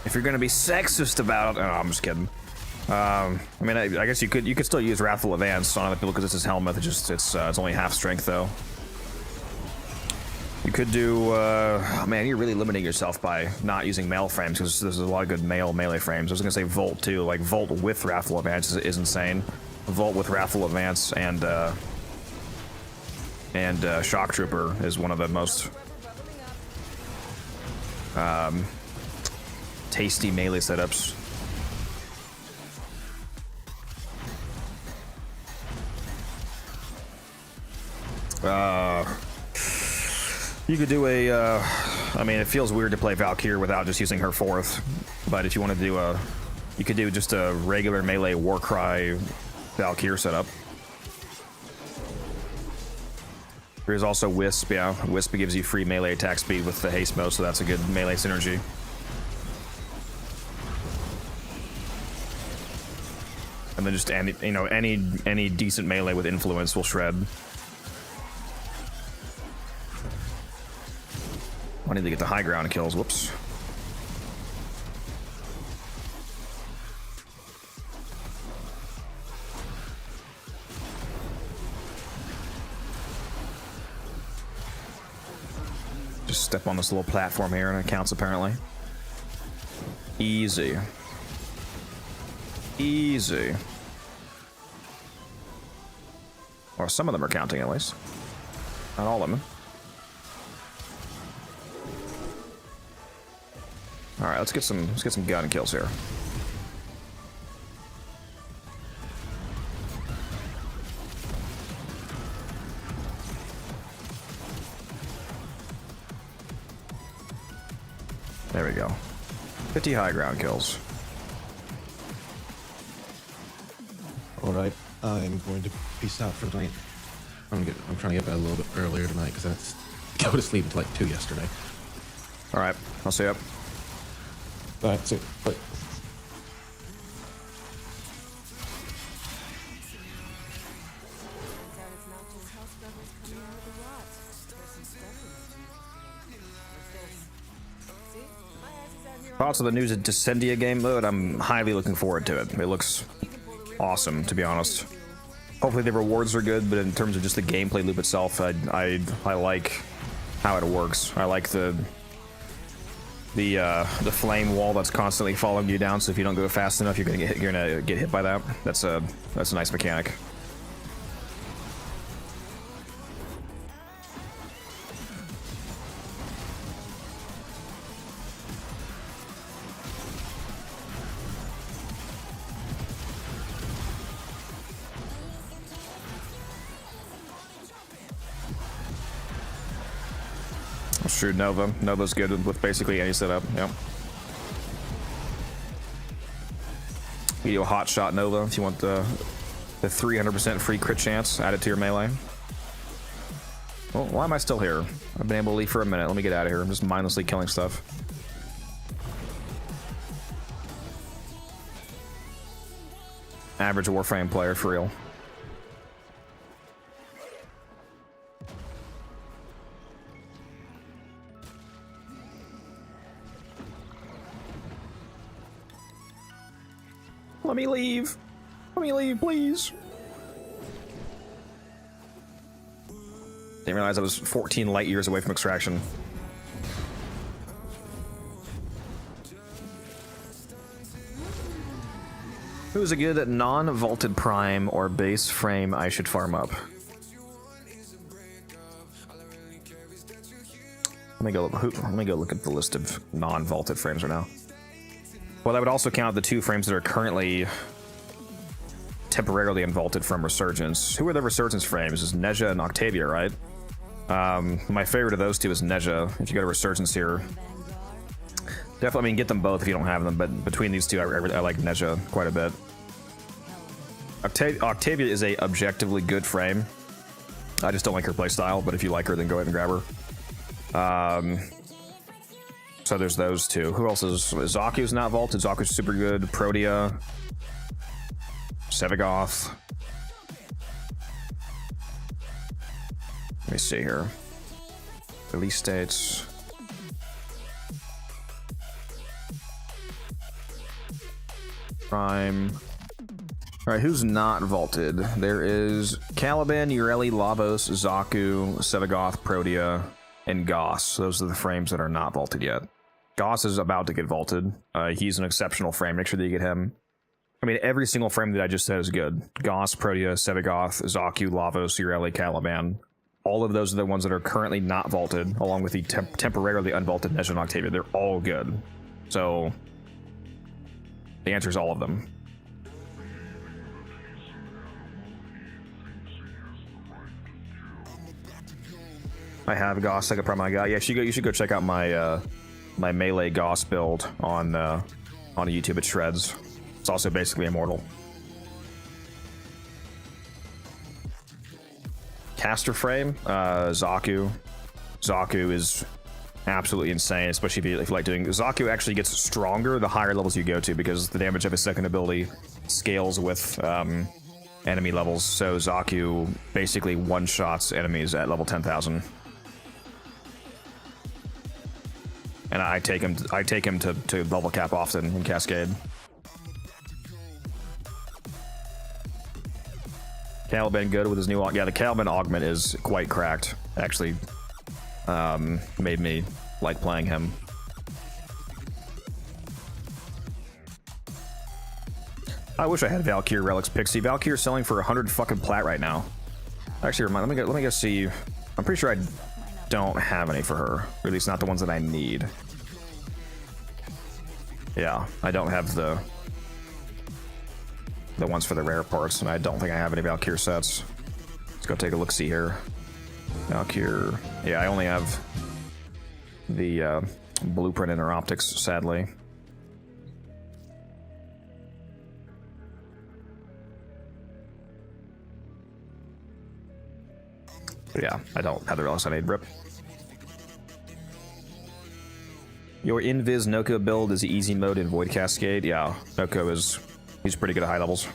if you're gonna be sexist about it, oh, I'm just kidding. I mean, I guess you could still use Wrathful Advance on other people because it's his helmet. It's only half strength though. You could do, oh man, you're really limiting yourself by not using male frames because there's a lot of good male melee frames. I was gonna say Volt too, like Volt with Wrathful Advance is insane. Volt with Wrathful Advance and Shock Trooper is one of the most tasty melee setups. You could do a, I mean, it feels weird to play Valkyrie without just using her fourth, but if you want to do you could do just a regular melee Warcry Valkyrie setup. There's also Wisp, yeah. Wisp gives you free melee attack speed with the haste mode, so that's a good melee synergy. And then just any decent melee with influence will shred. I need to get the high ground kills. Whoops. Just step on this little platform here and it counts apparently. Easy. Easy. Or some of them are counting at least. Not all of them. All right, let's get some gun kills here. There we go. 50 high ground kills. Alright, I'm going to peace out for tonight. I'm trying to get bed a little bit earlier tonight because I didn't go to sleep until like 2 yesterday. Alright, I'll see you up. Alright, see you. Bye. Thoughts of the news of Descendia game mode? I'm highly looking forward to it. It looks awesome, to be honest. Hopefully the rewards are good, but in terms of just the gameplay loop itself, I like how it works. I like the flame wall that's constantly following you down. So if you don't go fast enough, you're gonna get hit by that. That's a nice mechanic. That's true, Nova. Nova's good with basically any setup, yep. You do a hot shot Nova if you want the 300% free crit chance added to your melee. Well, why am I still here? I've been able to leave for a minute. Let me get out of here. I'm just mindlessly killing stuff. Average Warframe player, for real. Let me leave. Let me leave, please. Didn't realize I was 14 light years away from extraction. Who's a good non-vaulted prime or base frame I should farm up? Let me go look at the list of non-vaulted frames right now. Well, that would also count the 2 frames that are currently temporarily unvaulted from Resurgence. Who are the Resurgence frames? Is Neja and Octavia, right? My favorite of those 2 is Neja. If you go to Resurgence here, definitely, I mean, get them both if you don't have them, but between these 2, I like Neja quite a bit. Octavia is a objectively good frame. I just don't like her playstyle, but if you like her, then go ahead and grab her. So there's those 2. Who else is... Zaku's not vaulted. Zaku's super good. Protea. Sevagoth. Let me see here. Release dates. Prime. Alright, who's not vaulted? There is Caliban, Ureli, Lavos, Zaku, Sevagoth, Protea, and Goss. Those are the frames that are not vaulted yet. Goss is about to get vaulted. He's an exceptional frame. Make sure that you get him. I mean, every single frame that I just said is good. Goss, Protea, Sevagoth, Zaku, Lavos, Ureli, Caliban. All of those are the ones that are currently not vaulted, along with the temporarily unvaulted Neja and Octavia. They're all good. So, the answer is all of them. I have Goss. I could probably got. Yeah, you should go check out my my melee Goss build on YouTube. It shreds. It's also basically immortal. Caster frame, Zaku. Zaku is absolutely insane, especially if you like doing. Zaku actually gets stronger the higher levels you go to because the damage of his second ability scales with enemy levels. So Zaku basically one-shots enemies at level 10,000. And I take him to level cap often in Cascade. Caliban good with his new augment. Yeah, the Caliban augment is quite cracked. Actually, made me like playing him. I wish I had Valkyrie Relics Pixie. Valkyrie's selling for 100 fucking plat right now. Actually, let me go see. I'm pretty sure I don't have any for her. Or at least not the ones that I need. Yeah, I don't have the ones for the rare parts, and I don't think I have any Valkyr sets. Let's go take a look-see here. Valkyr. Yeah, I only have the blueprint inner optics, sadly. But yeah, I don't have the relics I need. Rip. Your Invis Noko build is easy mode in Void Cascade. Yeah, Noko he's pretty good at high levels.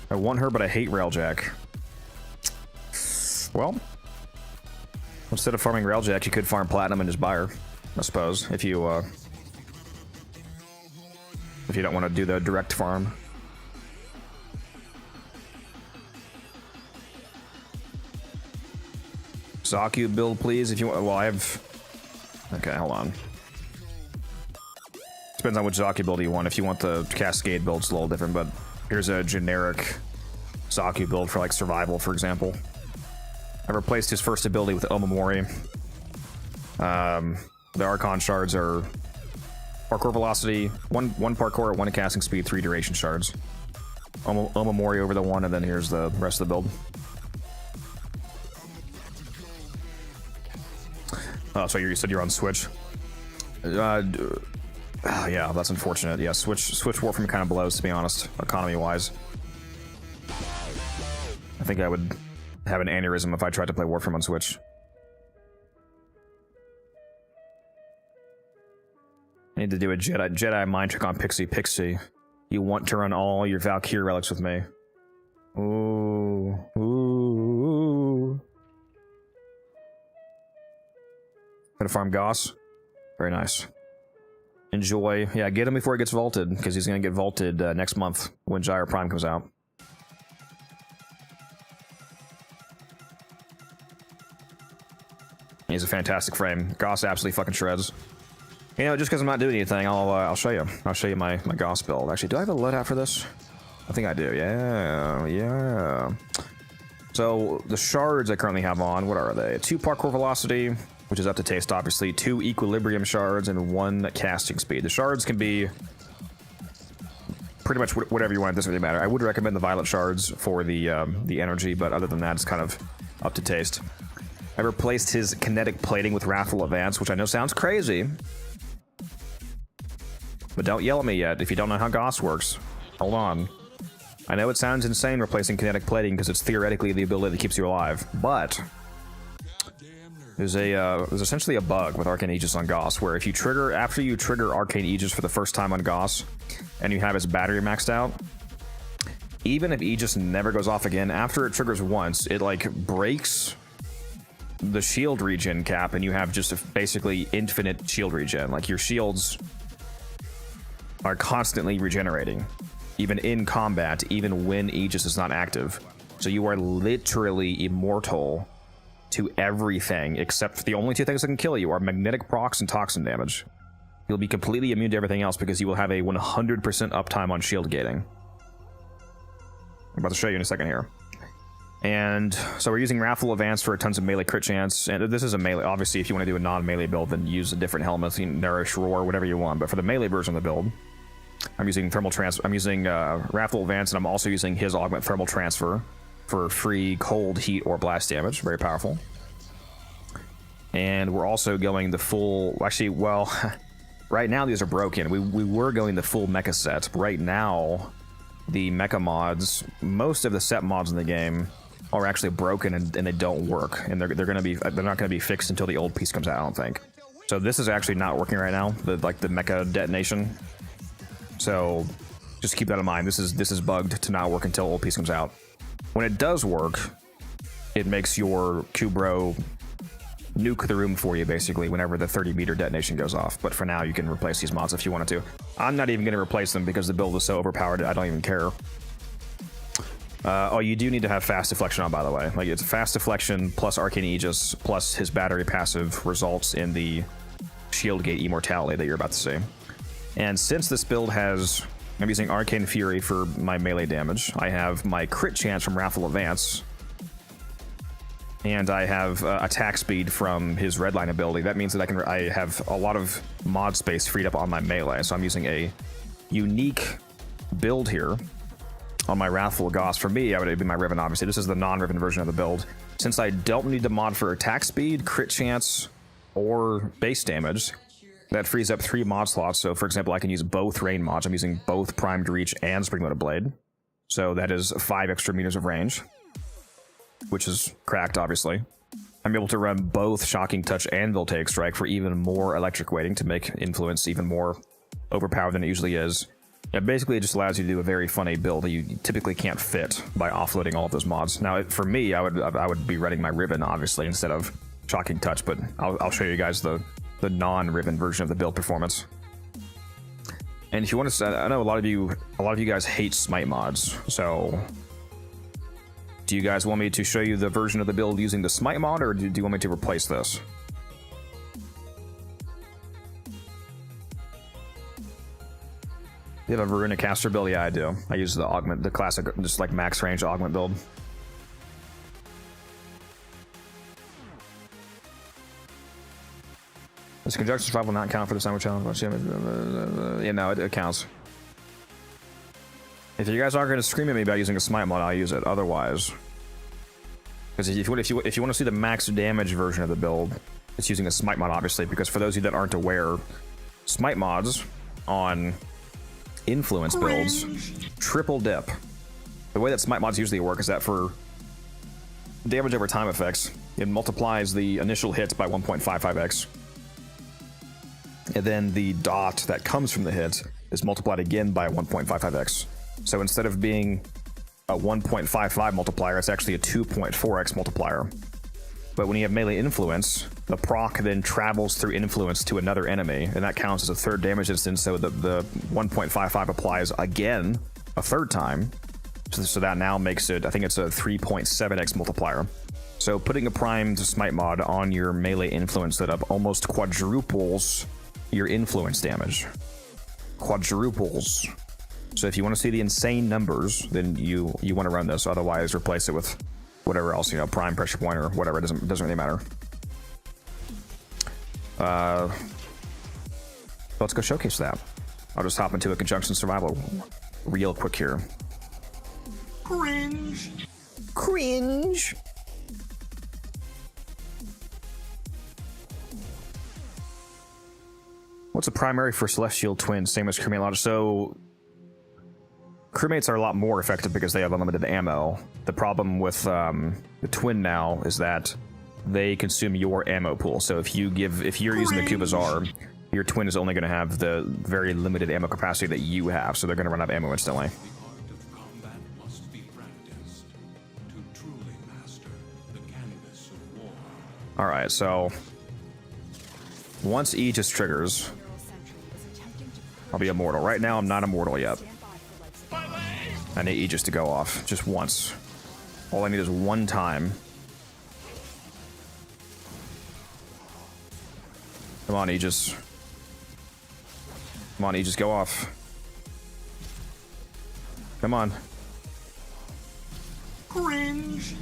I want her, but I hate Railjack. Well, instead of farming Railjack, you could farm Platinum and just buy her, I suppose, if you don't want to do the direct farm. Zaku build, please, if you want. Well, I have... Okay, hold on. Depends on which Zaku build you want. If you want the Cascade build, it's a little different, but here's a generic Zaku build for, like, survival, for example. I replaced his first ability with Omamori. The Archon shards are parkour velocity, one parkour, 1 casting speed, 3 duration shards. Omamori over the 1, and then here's the rest of the build. Oh, so you said you're on Switch? Yeah, that's unfortunate. Yeah, Switch Warframe kind of blows, to be honest, economy-wise. I think I would have an aneurysm if I tried to play Warframe on Switch. I need to do a Jedi mind trick on Pixie. You want to run all your Valkyrie relics with me? Ooh, ooh. Gonna farm Goss. Very nice. Enjoy. Yeah, get him before he gets vaulted, because he's gonna get vaulted next month when Gyre Prime comes out. He's a fantastic frame. Goss absolutely fucking shreds. You know, just because I'm not doing anything, I'll show you. I'll show you my Goss build. Actually, do I have a loadout for this? I think I do. Yeah. So the shards I currently have on, what are they? 2 parkour velocity, which is up to taste, obviously. 2 equilibrium shards and 1 casting speed. The shards can be pretty much whatever you want. It doesn't really matter. I would recommend the violet shards for the energy, but other than that, it's kind of up to taste. I replaced his kinetic plating with Wrathful Advance, which I know sounds crazy. But don't yell at me yet if you don't know how Goss works. Hold on. I know it sounds insane replacing kinetic plating because it's theoretically the ability that keeps you alive, but there's essentially a bug with Arcane Aegis on Goss where if you trigger, after you trigger Arcane Aegis for the first time on Goss and you have its battery maxed out, even if Aegis never goes off again, after it triggers once, it like breaks the shield regen cap and you have just a basically infinite shield regen. Like your shields are constantly regenerating, even in combat, even when Aegis is not active. So you are literally immortal to everything except for the only 2 things that can kill you are magnetic procs and toxin damage. You'll be completely immune to everything else because you will have a 100% uptime on shield gating. I'm about to show you in a second here. And so we're using Wrathful Advance for tons of melee crit chance, and this is a melee. Obviously, if you want to do a non-melee build, then use a different helmet, Nourish, Roar, whatever you want. But for the melee version of the build, I'm using Wrathful Advance, and I'm also using his Augment Thermal Transfer for free cold, heat, or blast damage. Very powerful. And we're also going the full... Actually, well, right now these are broken. We were going the full mecha set. Right now, the mecha mods, most of the set mods in the game are actually broken and they don't work. And they're not gonna be fixed until the old piece comes out, I don't think. So this is actually not working right now, the mecha detonation. So just keep that in mind. This is bugged to not work until old piece comes out. When it does work, it makes your Kubro nuke the room for you, basically, whenever the 30-meter detonation goes off. But for now, you can replace these mods if you wanted to. I'm not even going to replace them because the build is so overpowered, I don't even care. Oh, you do need to have fast deflection on, by the way. Like, it's fast deflection plus Arcane Aegis plus his battery passive results in the shield gate immortality that you're about to see. And since this build has... I'm using Arcane Fury for my melee damage. I have my crit chance from Wrathful Advance. and I have attack speed from his redline ability. That means that I have a lot of mod space freed up on my melee, so I'm using a unique build here on my Wrathful Goss. For me, it'd be my Riven, obviously. This is the non-Riven version of the build. Since I don't need to mod for attack speed, crit chance, or base damage, that frees up 3 mod slots. So, for example, I can use both rain mods. I'm using both Primed Reach and Spring-Loaded Blade. So that is 5 extra meters of range, which is cracked, obviously. I'm able to run both Shocking Touch and Voltaic Strike for even more electric weighting to make Influence even more overpowered than it usually is. It basically just allows you to do a very funny build that you typically can't fit by offloading all of those mods. Now, for me, I would be running my Riven, obviously, instead of Shocking Touch, but I'll show you guys the non-Riven version of the build performance. And if you want to, I know a lot of you guys hate Smite mods, so do you guys want me to show you the version of the build using the Smite mod, or do you want me to replace this? You have a Veruna caster build? Yeah, I do. I use the augment, the classic, just like max range augment build. Does conjunction survival not count for the summer challenge? Yeah, no, it counts. If you guys aren't going to scream at me about using a smite mod, I'll use it. Otherwise, because if you want to see the max damage version of the build, it's using a smite mod, obviously. Because for those of you that aren't aware, smite mods on influence builds triple dip. The way that smite mods usually work is that for damage over time effects, it multiplies the initial hits by 1.55x. And then the dot that comes from the hit is multiplied again by 1.55x. So instead of being a 1.55 multiplier, it's actually a 2.4x multiplier. But when you have melee influence, the proc then travels through influence to another enemy, and that counts as a third damage instance, so the 1.55 applies again a third time. So that now makes it, I think it's a 3.7x multiplier. So putting a primed smite mod on your melee influence setup almost quadruples your influence damage. Quadruples. So if you want to see the insane numbers, then you want to run this. Otherwise, replace it with whatever else, you know, prime pressure point or whatever. It doesn't really matter. Let's go showcase that. I'll just hop into a conjunction survival real quick here. Cringe. Cringe. What's the primary for Celestial Twins? Same as crewmate logic. So crewmates are a lot more effective because they have unlimited ammo. The problem with the twin now is that they consume your ammo pool. So if you're using the Kubazar, your twin is only going to have the very limited ammo capacity that you have. So they're going to run out of ammo instantly. All right, so once Aegis triggers, I'll be immortal. Right now, I'm not immortal yet. I need Aegis to go off just once. All I need is one time. Come on, Aegis. Come on, Aegis, go off. Come on. Cringe.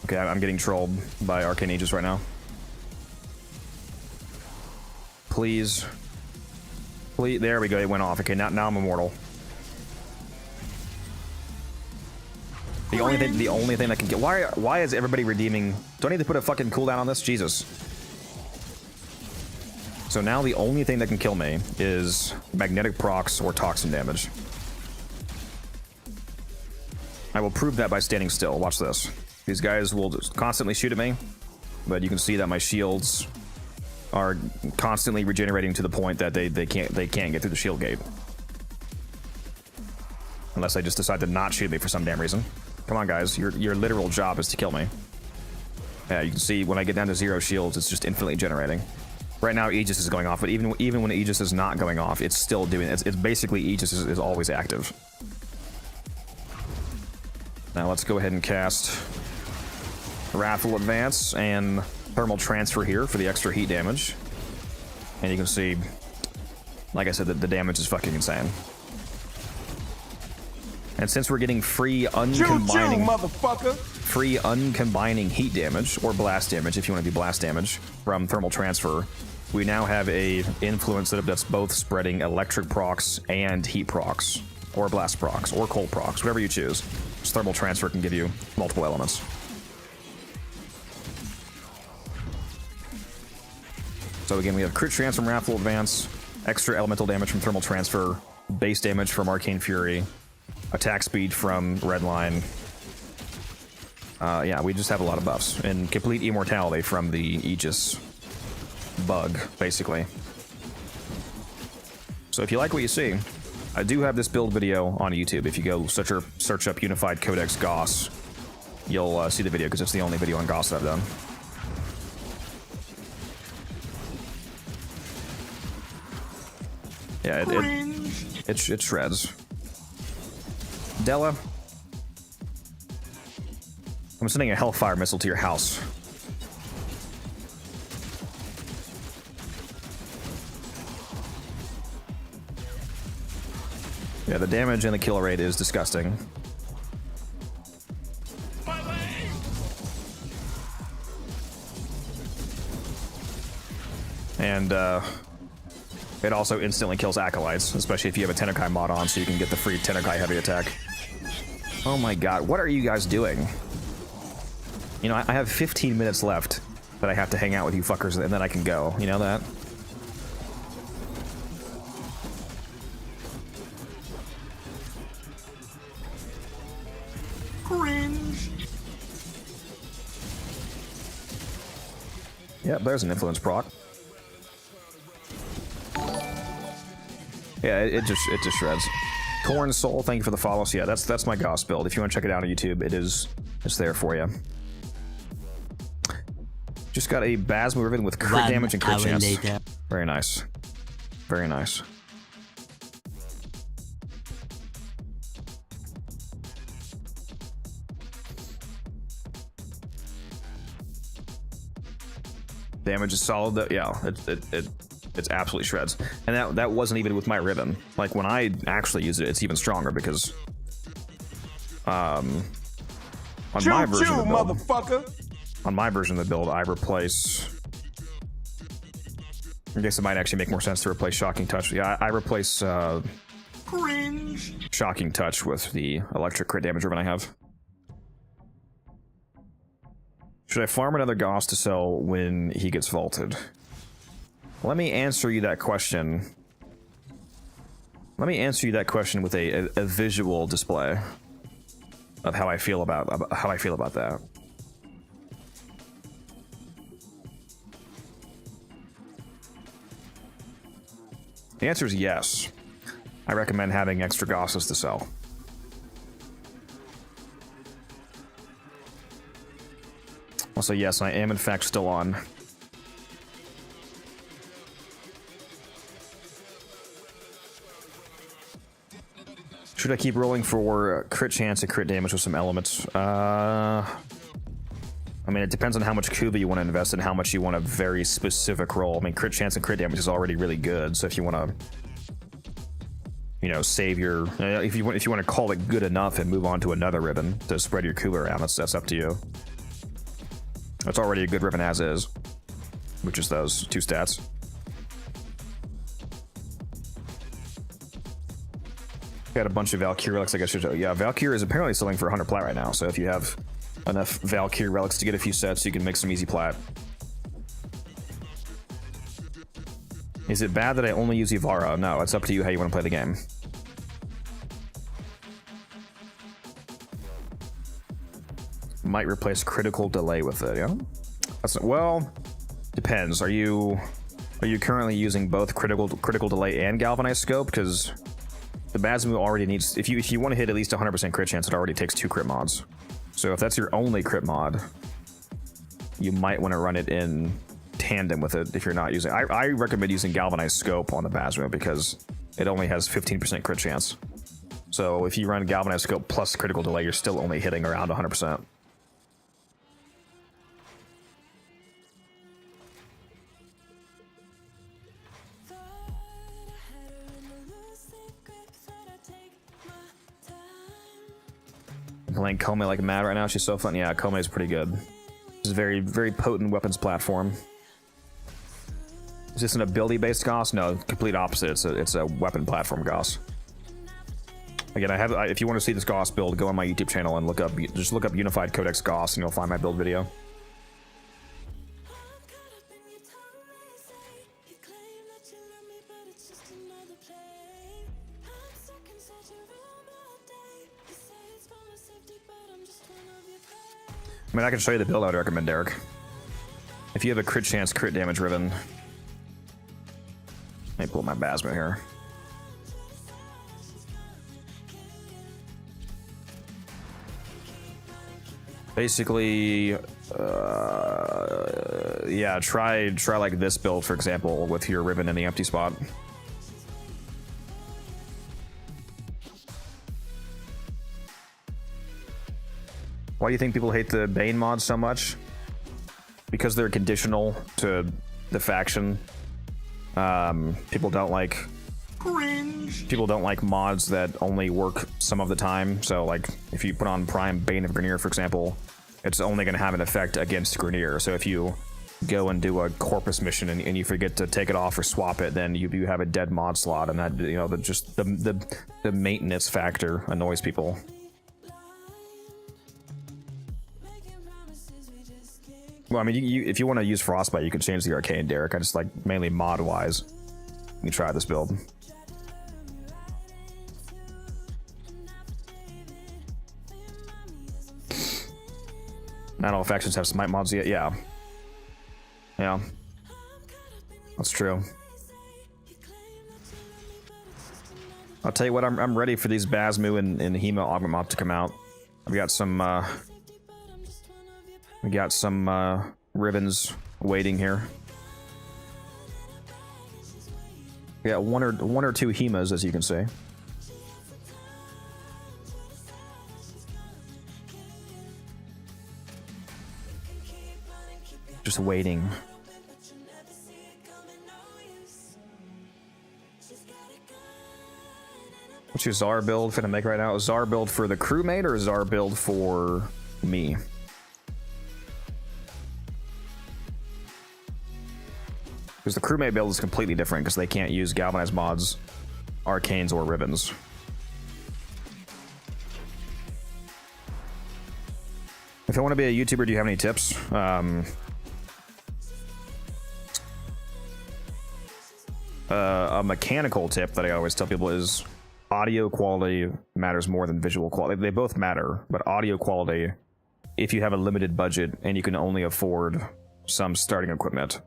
Okay, I'm getting trolled by Arcane Aegis right now. Please. Please. There we go, it went off. Okay, now I'm immortal. The only thing that can get why is everybody redeeming? Do I need to put a fucking cooldown on this? Jesus. So now the only thing that can kill me is magnetic procs or toxin damage. I will prove that by standing still. Watch this. These guys will just constantly shoot at me, but you can see that my shields are constantly regenerating to the point that they can't get through the shield gate. Unless they just decide to not shoot me for some damn reason. Come on, guys. Your literal job is to kill me. Yeah, you can see when I get down to 0 shields, it's just infinitely generating. Right now, Aegis is going off, but even when Aegis is not going off, it's still doing it. It's basically Aegis is always active. Now let's go ahead and cast Wrathful Advance and Thermal Transfer here for the extra heat damage. And you can see, like I said, that the damage is fucking insane. And since we're getting free uncombining heat damage, or blast damage if you want to do blast damage, from thermal transfer, we now have a influence setup that's both spreading electric procs and heat procs, or blast procs, or cold procs, whatever you choose. Just thermal transfer can give you multiple elements. So again, we have crit chance from Wrathful Advance, extra elemental damage from thermal transfer, base damage from Arcane Fury, attack speed from Redline. Yeah, we just have a lot of buffs. And complete immortality from the Aegis bug, basically. So if you like what you see, I do have this build video on YouTube. If you go search up Unified Codex Gauss, you'll see the video, because it's the only video on Gauss that I've done. Yeah, it shreds. Della, I'm sending a Hellfire missile to your house. Yeah, the damage and the kill rate is disgusting. And it also instantly kills Acolytes, especially if you have a TennoCreate mod on, so you can get the free TennoCreate heavy attack. Oh my god, what are you guys doing? You know, I have 15 minutes left that I have to hang out with you fuckers, and then I can go. You know that? Cringe. Yep, there's an influence proc. Yeah, it just shreds. Corn Soul, thank you for the follow. So yeah, that's my Gauss build. If you want to check it out on YouTube, it's there for you. Just got a Basmo Ribbon with crit damage and crit chance. Later. Very nice. Very nice. Damage is solid though. Yeah, it's absolutely shreds. And that wasn't even with my ribbon. Like when I actually use it, it's even stronger because on my version of the build, motherfucker. On my version of the build, I replace. I guess it might actually make more sense to replace Shocking Touch. Yeah, I replace Cringe. Shocking Touch with the electric crit damage ribbon I have. Should I farm another Gauss to sell when he gets vaulted? Let me answer you that question. Let me answer you that question with a visual display of how I feel about that. The answer is yes. I recommend having extra Gausses to sell. Also, yes, I am in fact still on. Should I keep rolling for crit chance and crit damage with some elements? I mean, it depends on how much Kuva you want to invest and how much you want a very specific roll. I mean, crit chance and crit damage is already really good, so if you want to, you know, save your... if you want to call it good enough and move on to another ribbon to spread your Kuva around, that's up to you. That's already a good ribbon as is, which is those two stats. Got a bunch of Valkyrie relics, I guess. Yeah, Valkyrie is apparently selling for 100 plat right now, so if you have enough Valkyrie relics to get a few sets, you can make some easy plat. Is it bad that I only use Ivara? No, it's up to you how you want to play the game. Might replace critical delay with it, yeah? Well, depends. Are you currently using both critical delay and galvanized scope? Because the Basmu already needs, if you want to hit at least 100% crit chance, it already takes 2 crit mods. So if that's your only crit mod, you might want to run it in tandem with it if you're not using. I recommend using galvanized scope on the Basmu because it only has 15% crit chance. So if you run galvanized scope plus critical delay, you're still only hitting around 100%. I'm playing Kome like mad right now. She's so fun. Yeah, Kome is pretty good. It's a very, very potent weapons platform. Is this an ability-based Goss? No, complete opposite. It's a weapon platform Goss. Again, if you want to see this Goss build, go on my YouTube channel and just look up Unified Codex Goss, and you'll find my build video. I mean, I can show you the build I would recommend, Derek. If you have a crit chance, crit damage Riven. Let me pull my Basma here. Basically, yeah, try like this build, for example, with your Riven in the empty spot. Why do you think people hate the Bane mods so much? Because they're conditional to the faction. People don't like mods that only work some of the time. So like if you put on Prime Bane of Grineer, for example, it's only going to have an effect against Grineer. So if you go and do a Corpus mission and you forget to take it off or swap it, then you have a dead mod slot, and that, you know, the maintenance factor annoys people. Well, I mean, if you want to use Frostbite, you can change the Arcane, Derek. I just like mainly mod-wise. You try this build. Not all factions have smite mods yet. Yeah. Yeah. That's true. I'll tell you what, I'm ready for these Basmu and Hema Augment mods to come out. I've got some, we got some Rivens waiting here. We got one or two Hemas, as you can see. Just waiting. What's your Czar build finna make right now? A Czar build for the crewmate or a Czar build for me? Because the crewmate build is completely different because they can't use galvanized mods, arcanes, or ribbons. If I want to be a YouTuber, do you have any tips? A mechanical tip that I always tell people is audio quality matters more than visual quality. They both matter, but audio quality, if you have a limited budget and you can only afford some starting equipment,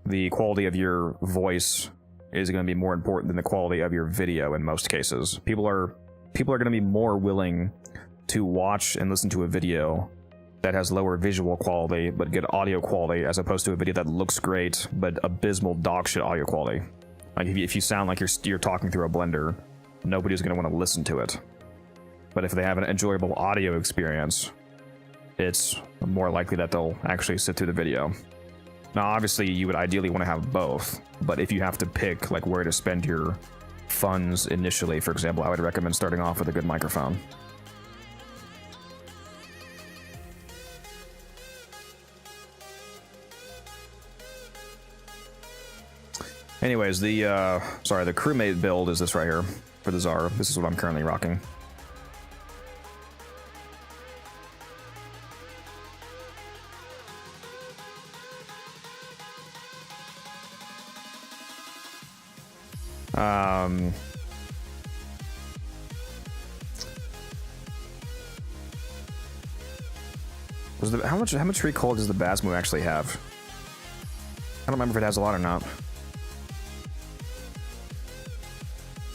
the quality of your voice is going to be more important than the quality of your video in most cases. People are going to be more willing to watch and listen to a video that has lower visual quality but good audio quality, as opposed to a video that looks great but abysmal dog shit audio quality. Like if you sound like you're talking through a blender, nobody's going to want to listen to it. But if they have an enjoyable audio experience, it's more likely that they'll actually sit through the video. Now, obviously, you would ideally want to have both, but if you have to pick like where to spend your funds initially, for example, I would recommend starting off with a good microphone. Anyways, the crewmate build is this right here for the Czar. This is what I'm currently rocking. How much recoil does the Basmu actually have? I don't remember if it has a lot or not.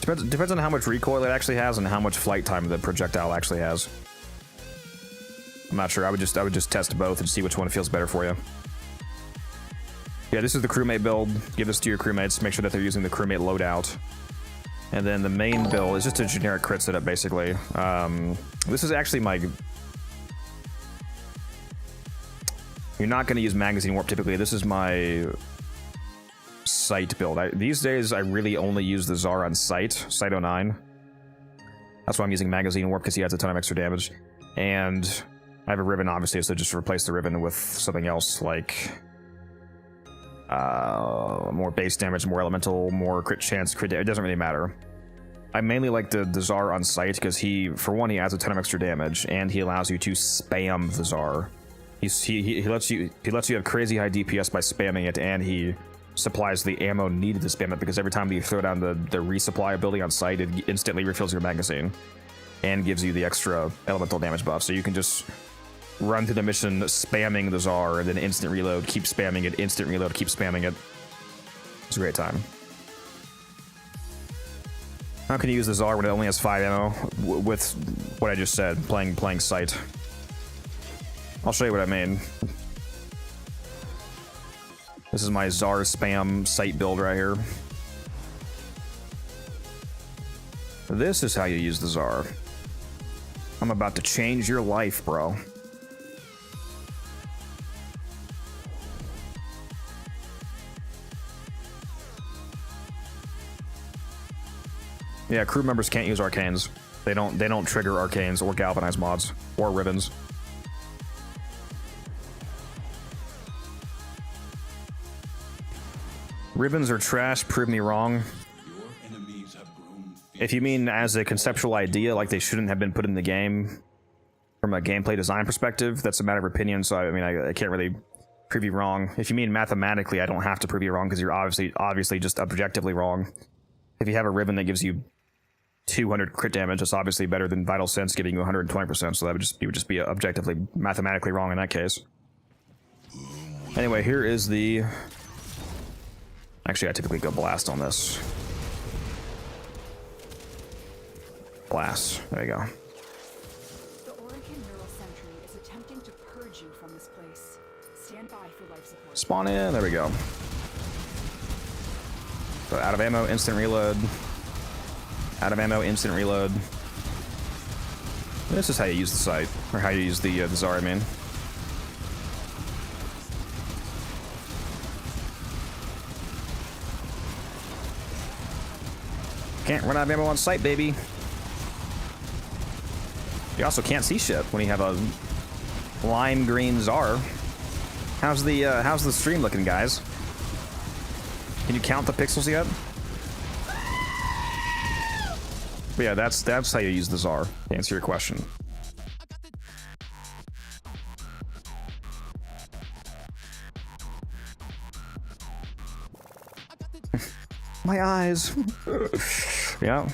Depends on how much recoil it actually has and how much flight time the projectile actually has. I'm not sure. I would just test both and see which one feels better for you. Yeah, this is the crewmate build. Give this to your crewmates. Make sure that they're using the crewmate loadout. And then the main build is just a generic crit setup, basically. This is actually my... You're not going to use magazine warp typically. This is my sight build. These days, I really only use the Czar on sight 09. That's why I'm using magazine warp, because he has a ton of extra damage. And I have a ribbon, obviously, so just replace the ribbon with something else like more base damage, more elemental, more crit chance, crit. It doesn't really matter. I mainly like the Tsar on sight because for one, he adds a ton of extra damage, and he allows you to spam the Tsar. He lets you have crazy high DPS by spamming it, and he supplies the ammo needed to spam it, because every time you throw down the resupply ability on sight, it instantly refills your magazine and gives you the extra elemental damage buff. So you can just run through the mission spamming the Tsar, and then instant reload, keep spamming it, instant reload, keep spamming it. It's a great time. How can you use the Tsar when it only has 5 ammo? With what I just said, playing sight. I'll show you what I mean. This is my Tsar spam sight build right here. This is how you use the Tsar. I'm about to change your life, bro. Yeah, crew members can't use arcanes. They don't trigger arcanes or galvanize mods or ribbons. Ribbons are trash, prove me wrong. If you mean as a conceptual idea, like they shouldn't have been put in the game from a gameplay design perspective, that's a matter of opinion, so I mean, I can't really prove you wrong. If you mean mathematically, I don't have to prove you wrong, because you're obviously just objectively wrong. If you have a ribbon that gives you 200 crit damage, that's obviously better than Vital Sense giving you 120%, so that you would just be objectively, mathematically wrong in that case. Anyway, here is the... Actually, I typically go blast on this. Blast. There you go. The Oregon Neural Sentry is attempting to purge you from this place. Stand by for life support. Spawn in. There we go. So out of ammo, instant reload. Out of ammo, instant reload. This is how you use the sight, or how you use the Tsar, I mean. Can't run out of ammo on sight, baby. You also can't see shit when you have a lime green Tsar. How's the stream looking, guys? Can you count the pixels yet? But yeah, that's how you use the Tsar, to answer your question. My eyes. Yeah.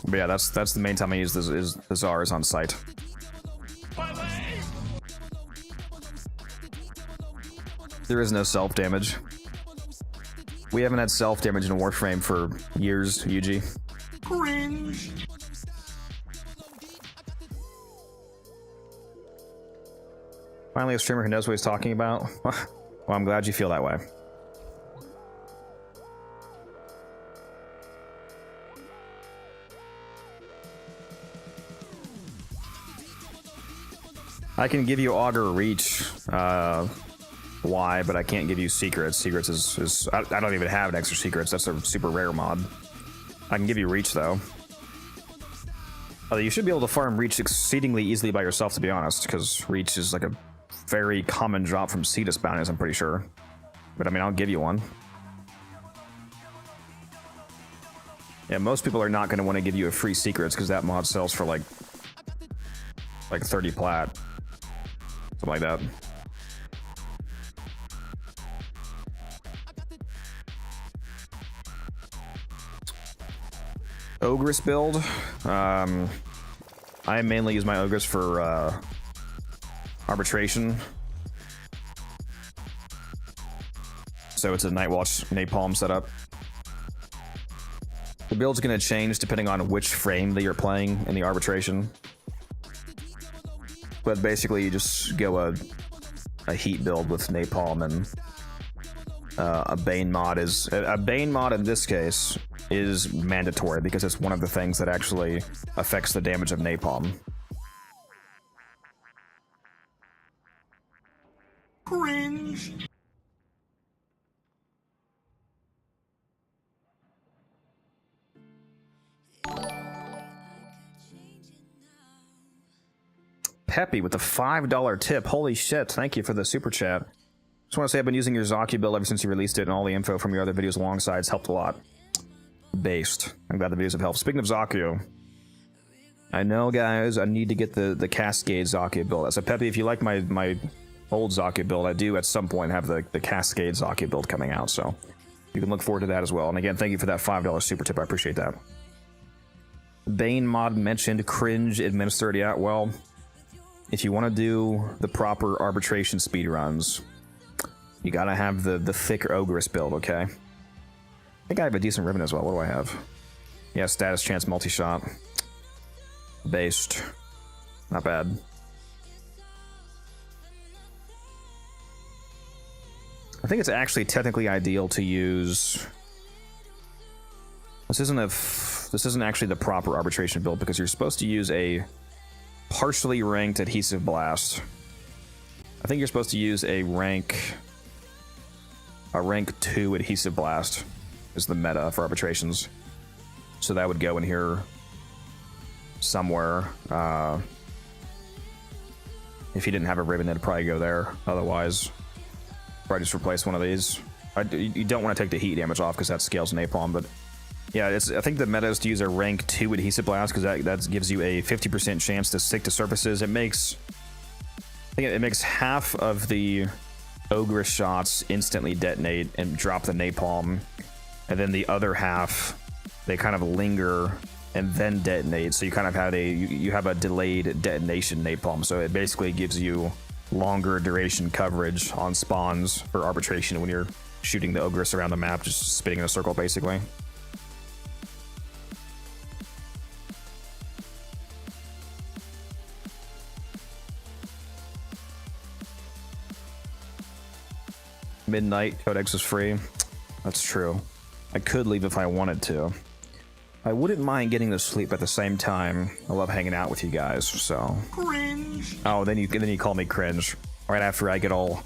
But yeah, that's the main time I use this is the Tsar is on site. There is no self damage. We haven't had self damage in Warframe for years, Yuji. Cringe. Finally, a streamer who knows what he's talking about. Well, I'm glad you feel that way. I can give you Augur Reach, why, but I can't give you Secrets. Secrets is I don't even have an extra Secrets. That's a super rare mod. I can give you Reach, though. Although you should be able to farm Reach exceedingly easily by yourself, to be honest, because Reach is like a very common drop from Cetus bounties, I'm pretty sure. But I mean, I'll give you one. Yeah, most people are not going to want to give you a free Secrets, because that mod sells for like 30 plat. Something like that. Ogress build. I mainly use my Ogress for arbitration. So it's a Nightwatch Napalm setup. The build's going to change depending on which frame that you're playing in the arbitration. But basically, you just go a heat build with Napalm, and a Bane mod is... A Bane mod in this case is mandatory because it's one of the things that actually affects the damage of Napalm. Cringe. Peppy with the $5 tip. Holy shit, thank you for the super chat. Just want to say I've been using your Zaki build ever since you released it, and all the info from your other videos alongside has helped a lot. Based. I'm glad the videos have helped. Speaking of Zakio, I know, guys, I need to get the Cascade Zakio build. So, Peppy, if you like my old Zakio build, I do at some point have the Cascade Zakio build coming out, so you can look forward to that as well. And again, thank you for that $5 super tip. I appreciate that. Bane mod mentioned cringe administered. Yeah, well, if you want to do the proper arbitration speedruns, you gotta have the thick Ogress build, okay? I think I have a decent ribbon as well. What do I have? Yeah, status chance multi-shot. Based. Not bad. I think it's actually technically ideal to use... This isn't actually the proper arbitration build because you're supposed to use a partially ranked adhesive blast. I think you're supposed to use a rank 2 adhesive blast is the meta for arbitrations. So that would go in here somewhere. If you didn't have a ribbon, it'd probably go there. Otherwise, probably just replace one of these. You don't want to take the heat damage off because that scales napalm, but yeah, I think the meta is to use a rank 2 adhesive blast because that gives you a 50% chance to stick to surfaces. It makes half of the Ogress shots instantly detonate and drop the napalm, and then the other half they kind of linger and then detonate. So you kind of have you have a delayed detonation napalm. So it basically gives you longer duration coverage on spawns for arbitration when you're shooting the Ogress around the map, just spinning in a circle basically. Midnight Codex is free. That's true. I could leave if I wanted to. I wouldn't mind getting to sleep at the same time. I love hanging out with you guys, so. Cringe. Oh, then you call me cringe right after I get all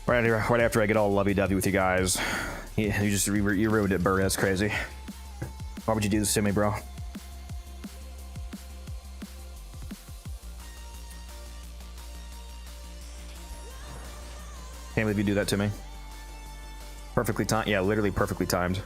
right after I get all lovey-dovey with you guys. You ruined it, Bird. That's crazy. Why would you do this to me, bro? Can't believe you do that to me. Perfectly timed. Yeah, literally perfectly timed.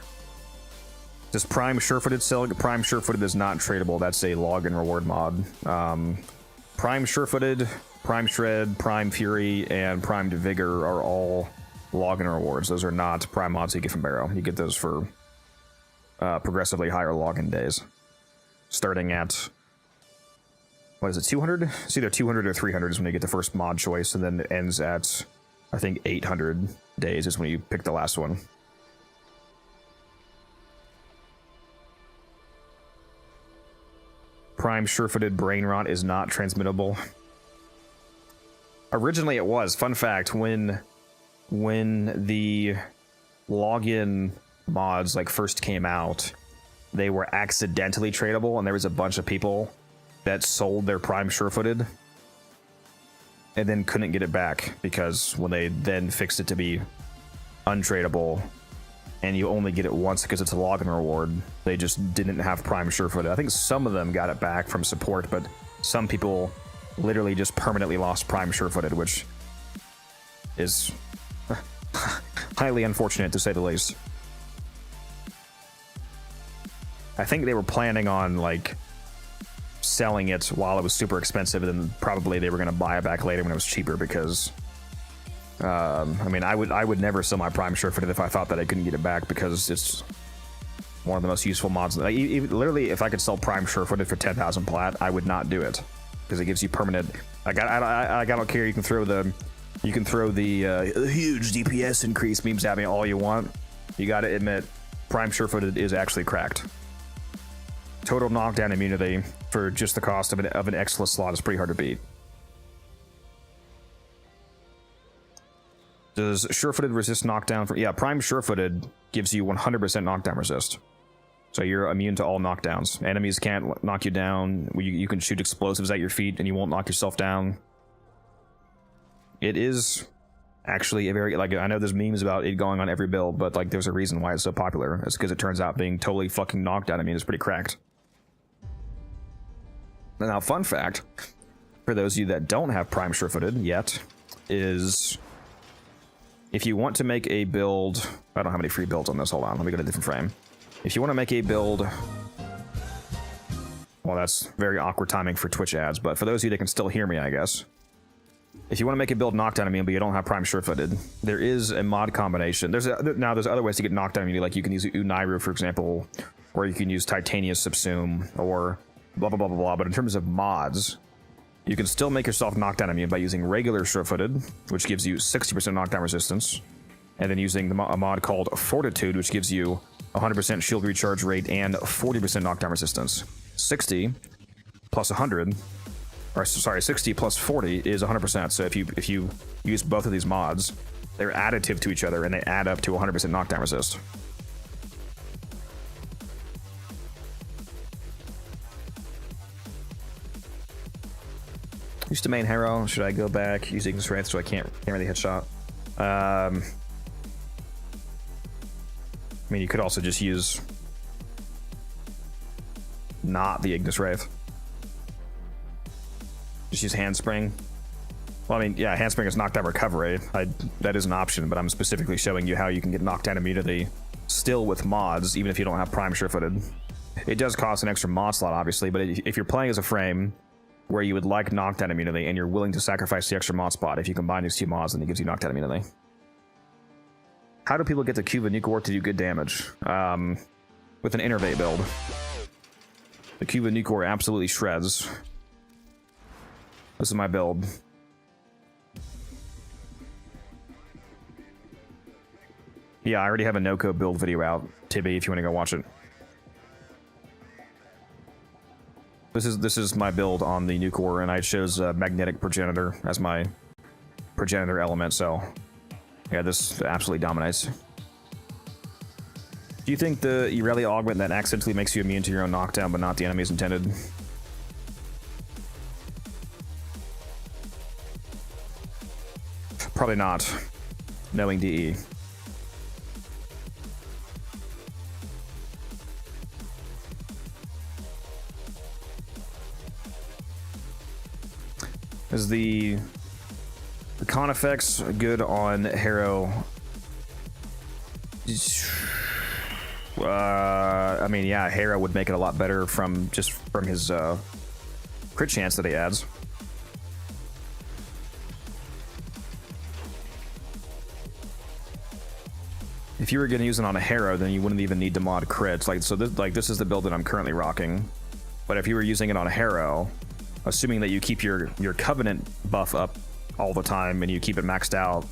Does Prime Surefooted sell? Prime Surefooted is not tradable. That's a login reward mod. Prime Surefooted, Prime Shred, Prime Fury, and Prime Vigor are all login rewards. Those are not Prime mods you get from Barrow. You get those for progressively higher login days. Starting at, what is it, 200? It's either 200 or 300 is when you get the first mod choice, and then it ends at, I think, 800 days is when you pick the last one. Prime Surefooted Brain Rot is not transmittable. Originally it was. Fun fact, when the login mods first came out, they were accidentally tradable, and there was a bunch of people that sold their Prime Surefooted and then couldn't get it back because when they then fixed it to be untradeable and you only get it once because it's a login reward, they just didn't have Prime Surefooted. I think some of them got it back from support, but some people literally just permanently lost Prime Surefooted, which is highly unfortunate to say the least. I think they were planning on selling it while it was super expensive, and then probably they were going to buy it back later when it was cheaper because I mean, I would never sell my Prime Surefooted if I thought that I couldn't get it back, because it's one of the most useful mods. Literally, if I could sell Prime Surefooted for 10,000 plat, I would not do it because it gives you permanent. I don't care. You can throw the huge DPS increase memes at me all you want. You got to admit, Prime Surefooted is actually cracked. Total knockdown immunity for just the cost of an Exilus slot is pretty hard to beat. Does Surefooted resist knockdown? Yeah, Prime Surefooted gives you 100% knockdown resist. So you're immune to all knockdowns. Enemies can't knock you down. You can shoot explosives at your feet and you won't knock yourself down. It is actually a very, I know there's memes about it going on every build, but there's a reason why it's so popular. It's because it turns out being totally fucking knockdown, I mean, it's pretty cracked. Now, fun fact, for those of you that don't have Prime Sure-Footed yet, is if you want to make a build... I don't have any free builds on this. Hold on. Let me go to a different frame. If you want to make a build... Well, that's very awkward timing for Twitch ads, but for those of you that can still hear me, I guess. If you want to make a build knockdown immune, but you don't have Prime Sure-Footed, there is a mod combination. There's other ways to get knockdown immunity, like you can use Unairu, for example, or you can use Titania Subsume, or blah, blah, blah, blah, blah. But in terms of mods, you can still make yourself knockdown immune by using regular Sure-Footed, which gives you 60% knockdown resistance, and then using a mod called Fortitude, which gives you 100% shield recharge rate and 40% knockdown resistance. 60 plus 100, or sorry, 60 plus 40 is 100%. So if you use both of these mods, they're additive to each other and they add up to 100% knockdown resist. Used to main Harrow. Should I go back using strength so I can't really headshot? I mean, you could also just use not the Ignis Wraith. Just use Handspring. Well, I mean, yeah, Handspring is knockdown recovery. That is an option, but I'm specifically showing you how you can get knockdown immunity still with mods, even if you don't have Prime Sure-Footed. It does cost an extra mod slot, obviously, but if you're playing as a frame where you would like knockdown immunity and you're willing to sacrifice the extra mod spot, if you combine these two mods, then it gives you knockdown immunity. How do people get the Cuba Nuke Ore to do good damage? With an Innervate build. The Cuba Nuke Ore absolutely shreds. This is my build. Yeah, I already have a no-code build video out, Tibby, if you want to go watch it. This is my build on the Nuke Ore, and I chose Magnetic Progenitor as my progenitor element, so yeah, this absolutely dominates. Do you think the Irelia augment that accidentally makes you immune to your own knockdown, but not the enemy's intended? Probably not, knowing DE. Is the con effects good on Harrow? I mean, yeah, Harrow would make it a lot better from his crit chance that he adds. If you were going to use it on a Harrow, then you wouldn't even need to mod crits. This is the build that I'm currently rocking. But if you were using it on a Harrow, assuming that you keep your Covenant buff up all the time and you keep it maxed out,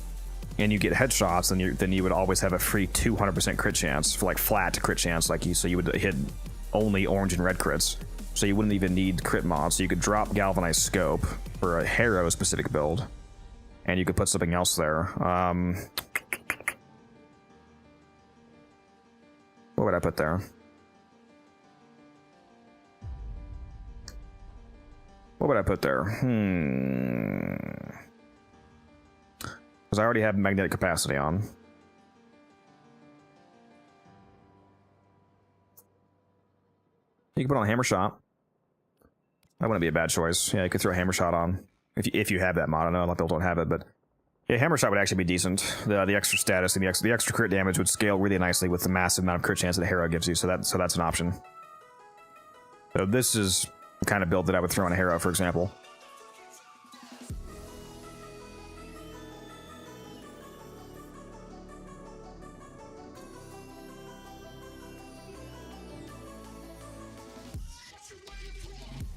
and you get headshots, then you would always have a free 200% crit chance, for like flat crit chance, so you would hit only orange and red crits. So you wouldn't even need crit mods. So you could drop Galvanized Scope for a Harrow specific build, and you could put something else there. What would I put there? What would I put there? Because I already have magnetic capacity on. You can put on Hammer Shot. That wouldn't be a bad choice. Yeah, you could throw Hammer Shot on. If you have that mod. I know a lot of people don't have it, but yeah, Hammer Shot would actually be decent. The extra status and the extra crit damage would scale really nicely with the massive amount of crit chance that Harrow gives you, so that's an option. So this is the kind of build that I would throw in a Harrow, for example.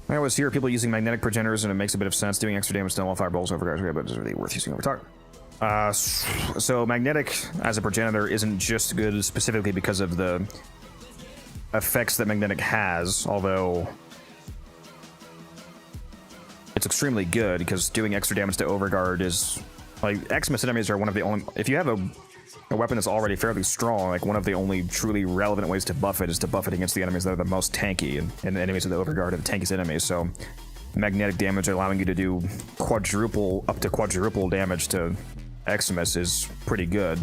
I always hear people using magnetic progenitors, and it makes a bit of sense. Doing extra damage to all fireballs over guys, but it's really worth using over target. So magnetic as a progenitor isn't just good specifically because of the effects that magnetic has, although it's extremely good because doing extra damage to overguard is like Xmas enemies are one of the only. If you have a weapon that's already fairly strong, like one of the only truly relevant ways to buff it is to buff it against the enemies that are the most tanky, and the enemies of the overguard are the tankiest enemies. So magnetic damage allowing you to do up to quadruple damage to Xmas is pretty good.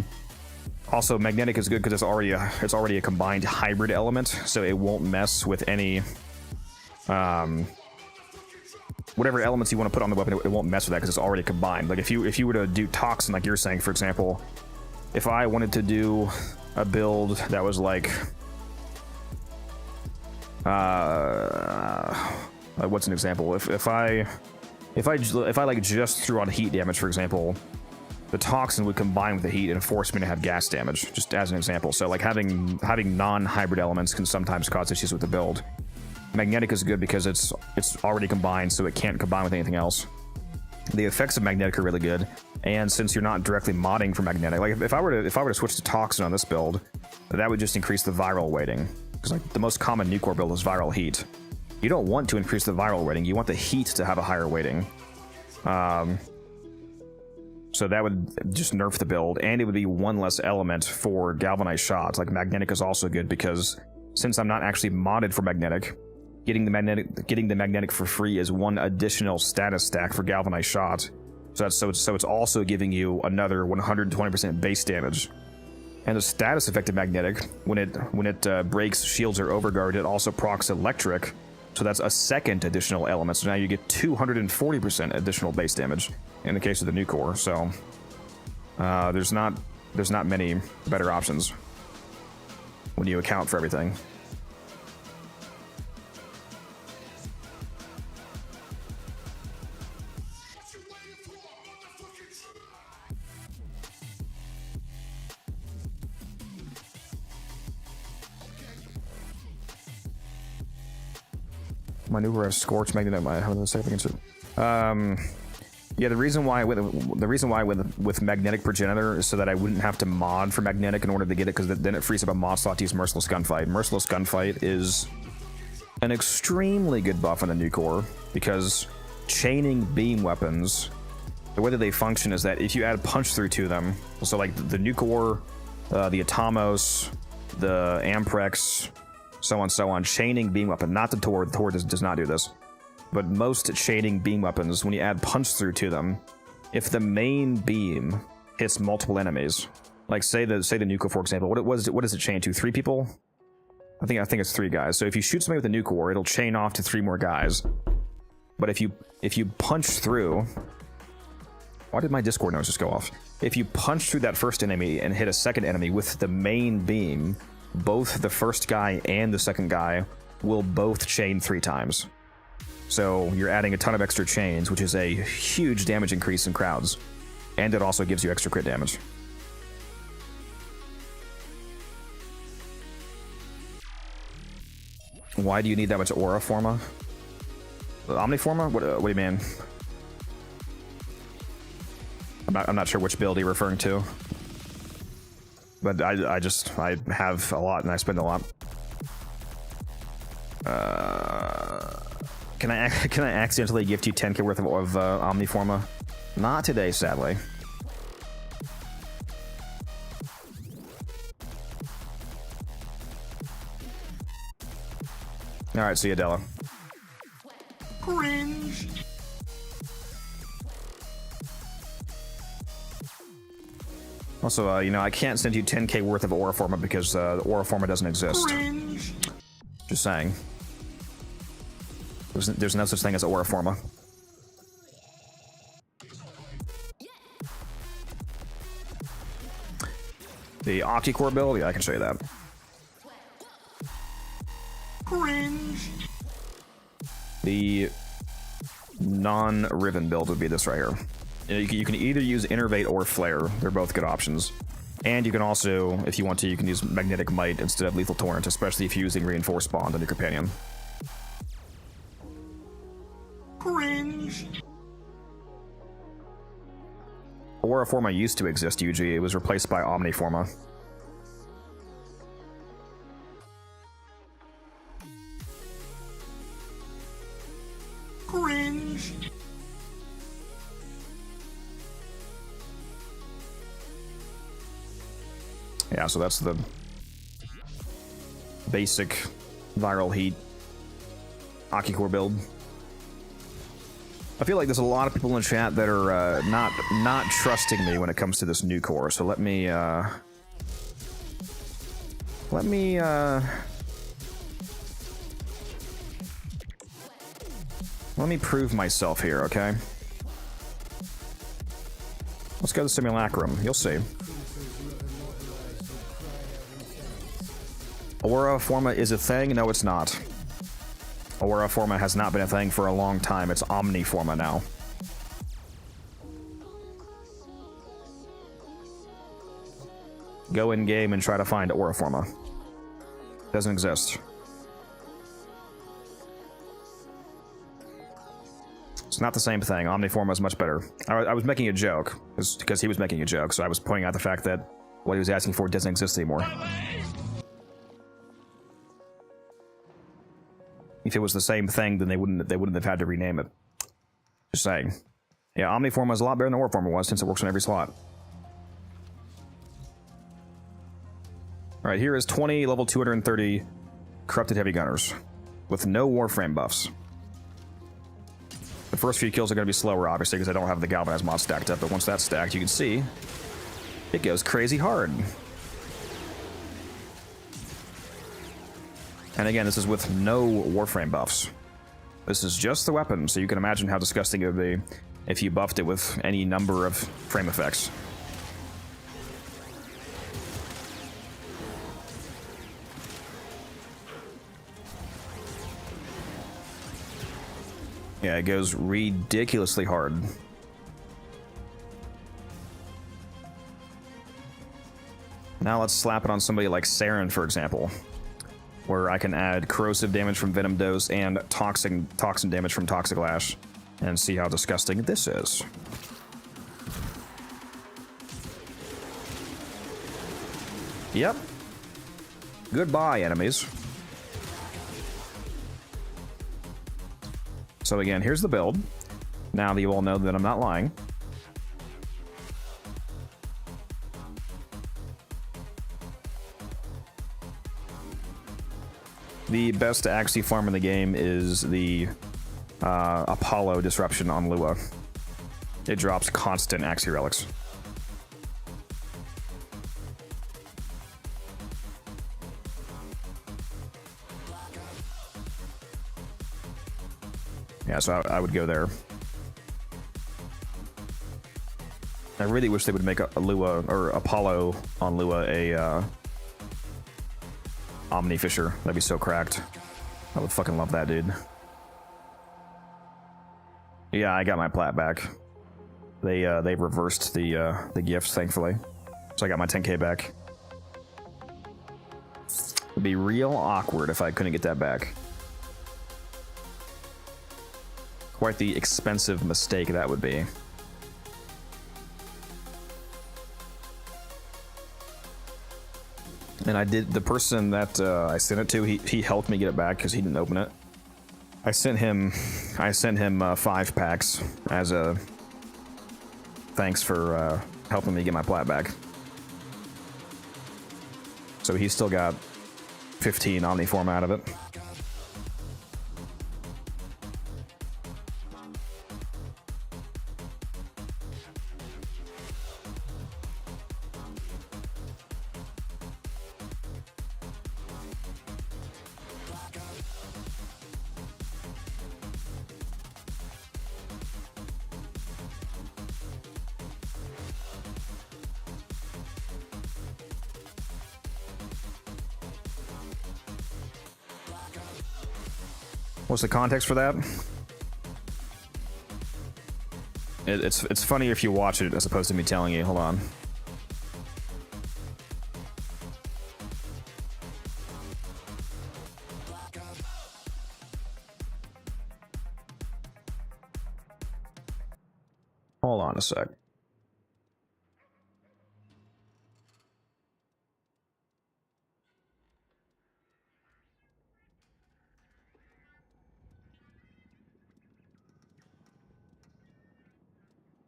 Also, magnetic is good because it's already a combined hybrid element, so it won't mess with any whatever elements you want to put on the weapon, it won't mess with that because it's already combined. Like if you were to do Toxin, like you're saying, for example, if I wanted to do a build that was like, what's an example? If I like just threw on heat damage, for example, the Toxin would combine with the heat and force me to have gas damage, just as an example. So like having non-hybrid elements can sometimes cause issues with the build. Magnetic is good because it's already combined, so it can't combine with anything else. The effects of Magnetic are really good, and since you're not directly modding for Magnetic, like if I were to switch to Toxin on this build, that would just increase the viral weighting. Because like the most common new core build is viral heat. You don't want to increase the viral weighting. You want the heat to have a higher weighting. So that would just nerf the build, and it would be one less element for galvanized shots. Like Magnetic is also good because since I'm not actually modded for Magnetic, getting the magnetic for free is one additional status stack for galvanized shot. So it's also giving you another 120% base damage. And the status effect of Magnetic, when it breaks shields or overguard, it also procs electric. So that's a second additional element. So now you get 240% additional base damage in the case of the new core. So there's not many better options when you account for everything. My new core has Scorch, Magnetic. How does that against it? Yeah, the reason why with Magnetic Progenitor is so that I wouldn't have to mod for Magnetic in order to get it, because then it frees up a mod slot to use Merciless Gunfight. Merciless Gunfight is an extremely good buff on the new core because chaining beam weapons, the way that they function is that if you add punch through to them, so like the new core, the Atomos, the Amprex, so on, chaining beam weapon, not the Tor. The Tor does not do this, but most chaining beam weapons, when you add punch through to them, if the main beam hits multiple enemies, like say the Nuka, for example, what does it chain to? 3 people? I think it's 3 guys. So if you shoot somebody with a new core, it'll chain off to 3 more guys. But if you punch through, why did my Discord notes just go off? If you punch through that first enemy and hit a second enemy with the main beam, both the first guy and the second guy will both chain 3 times. So you're adding a ton of extra chains, which is a huge damage increase in crowds. And it also gives you extra crit damage. Why do you need that much Aura Forma? Omniforma? What do you mean? I'm not sure which build you're referring to. But I have a lot and I spend a lot. Can I accidentally gift you 10k worth of Omniforma? Not today, sadly. Alright, see ya, Della. Cringe. Also, I can't send you 10k worth of Aura Forma because the Aura Forma doesn't exist. Cringe. Just saying. There's no such thing as Aura Forma. The Octi-Core build? Yeah, I can show you that. Cringe. The non-Riven build would be this right here. You can either use Innervate or Flare. They're both good options. And you can also, if you want to, you can use Magnetic Might instead of Lethal Torrent, especially if you're using Reinforced Bond on your companion. Cringe. Aura Forma used to exist, UG. It was replaced by Omniforma. Cringe. Yeah, so that's the basic viral heat Octi-Core build. I feel like there's a lot of people in the chat that are not trusting me when it comes to this new core. So let me Let me prove myself here, okay? Let's go to Simulacrum. You'll see. Aura Forma is a thing? No, it's not. Aura Forma has not been a thing for a long time. It's Omni Forma now. Go in game and try to find Aura Forma. Doesn't exist. It's not the same thing. Omniforma is much better. I was making a joke, because he was making a joke, so I was pointing out the fact that what he was asking for doesn't exist anymore. If it was the same thing, then they wouldn't have had to rename it. Just saying. Yeah, Omniforma is a lot better than Warforma was, since it works on every slot. Alright, here is 20 level 230 Corrupted Heavy Gunners, with no Warframe buffs. The first few kills are going to be slower, obviously, because I don't have the Galvanize mod stacked up, but once that's stacked, you can see it goes crazy hard. And again, this is with no Warframe buffs. This is just the weapon, so you can imagine how disgusting it would be if you buffed it with any number of frame effects. Yeah, it goes ridiculously hard. Now let's slap it on somebody like Saren, for example, where I can add corrosive damage from Venom Dose and toxin damage from Toxic Lash, and see how disgusting this is. Yep. Goodbye, enemies. So again, here's the build. Now that you all know that I'm not lying. The best Axie farm in the game is the Apollo Disruption on Lua. It drops constant Axie relics. Yeah, so I would go there. I really wish they would make a Lua, or Apollo on Lua, a Omni Fisher. That'd be so cracked. I would fucking love that, dude. Yeah, I got my plat back. They reversed the gifts, thankfully. So I got my 10k back. It'd be real awkward if I couldn't get that back. Quite the expensive mistake that would be. And I did, the person that I sent it to, he helped me get it back because he didn't open it. I sent him 5 packs as a thanks for helping me get my plat back. So he still got 15 Omniform out of it. What's the context for that? It's funny if you watch it as opposed to me telling you. Hold on. Hold on a sec.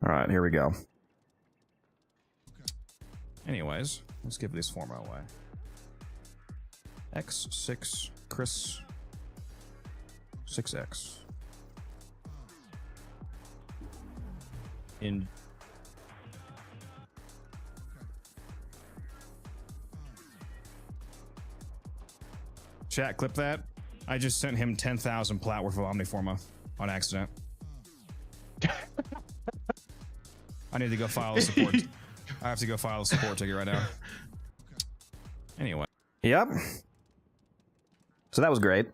All right, here we go. Anyways, let's give this format away. X6 Chris 6X. In chat, clip that. I just sent him 10,000 plat worth of Omniforma. on accident. I need to go file a support. I have to go file a support ticket right now. Anyway. Yep. So that was great.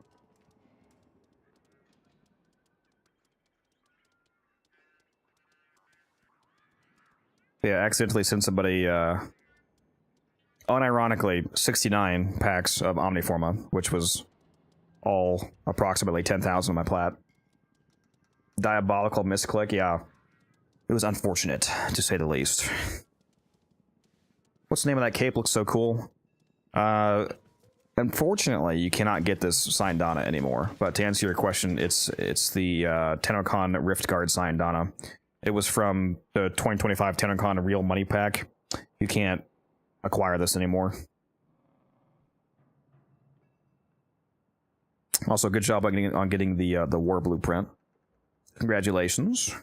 Yeah, accidentally sent somebody, unironically, 69 packs of Omniforma, which was all approximately 10,000 on my plat. Diabolical misclick, yeah. It was unfortunate, to say the least. What's the name of that cape? Looks so cool. Unfortunately, you cannot get this Syndana anymore. But to answer your question, it's the TennoCon Rift Guard Syndana. It was from the 2025 TennoCon Real Money Pack. You can't acquire this anymore. Also, good job on getting the war blueprint. Congratulations.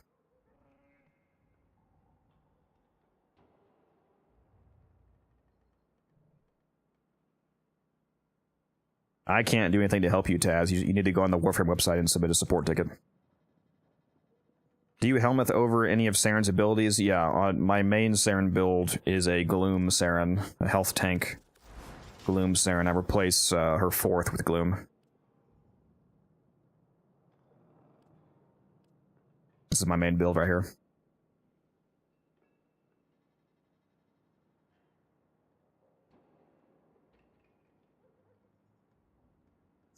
I can't do anything to help you, Taz. You need to go on the Warframe website and submit a support ticket. Do you helmet over any of Saren's abilities? Yeah, on my main Saren build is a Gloom Saren, a health tank Gloom Saren. I replace her 4th with Gloom. This is my main build right here.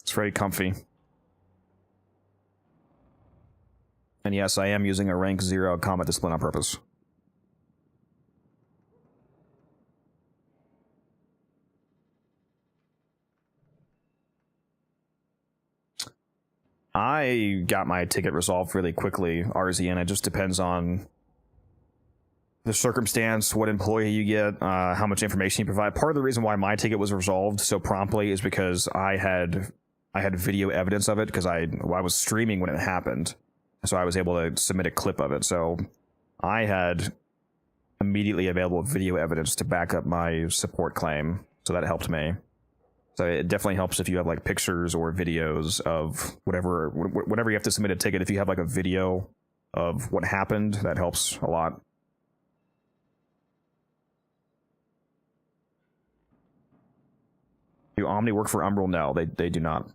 It's very comfy. And yes, I am using a rank 0 combat discipline on purpose. I got my ticket resolved really quickly, RZN. It just depends on the circumstance, what employee you get, how much information you provide. Part of the reason why my ticket was resolved so promptly is because I had video evidence of it, because I was streaming when it happened. So I was able to submit a clip of it. So I had immediately available video evidence to back up my support claim. So that helped me. So it definitely helps if you have like pictures or videos of whatever you have to submit a ticket. If you have like a video of what happened, that helps a lot. Do Omni work for Umbral? No, they do not.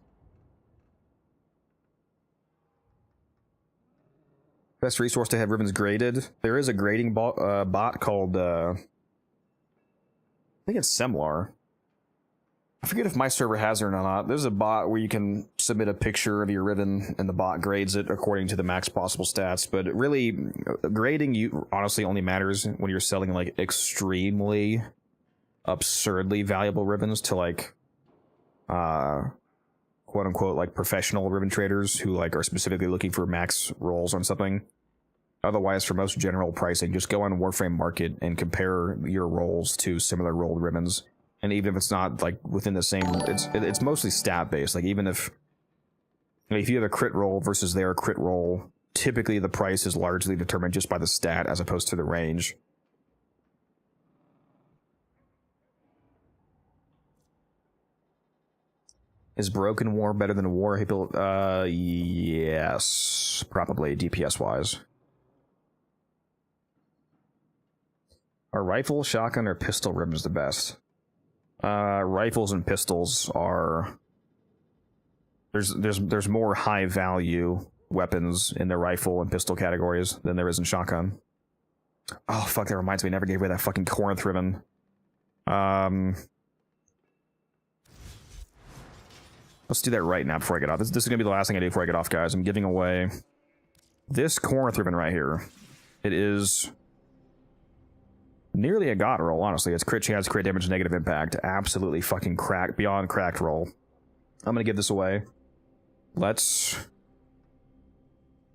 Best resource to have ribbons graded. There is a grading bot called, I think it's Semlar. I forget if my server has it or not. There's a bot where you can submit a picture of your ribbon and the bot grades it according to the max possible stats. But really, grading honestly only matters when you're selling like extremely absurdly valuable ribbons to like, quote unquote, like professional ribbon traders who like are specifically looking for max rolls on something. Otherwise, for most general pricing, just go on Warframe Market and compare your rolls to similar rolled ribbons. And even if it's not like within the same, it's mostly stat based. Like even if you have a crit roll versus their crit roll, typically the price is largely determined just by the stat as opposed to the range. Is Broken War better than War? Yes, probably DPS wise. Are rifle, shotgun, or pistol ribbons the best? Rifles and pistols are... There's more high value weapons in the rifle and pistol categories than there is in shotgun. Oh fuck, that reminds me, I never gave away that fucking Corinth ribbon. Let's do that right now before I get off. This is gonna be the last thing I do before I get off, guys. I'm giving away this Corinth ribbon right here. It is nearly a god roll, honestly. It's crit chance, crit damage, negative impact. Absolutely fucking cracked, beyond cracked roll. I'm gonna give this away. Let's...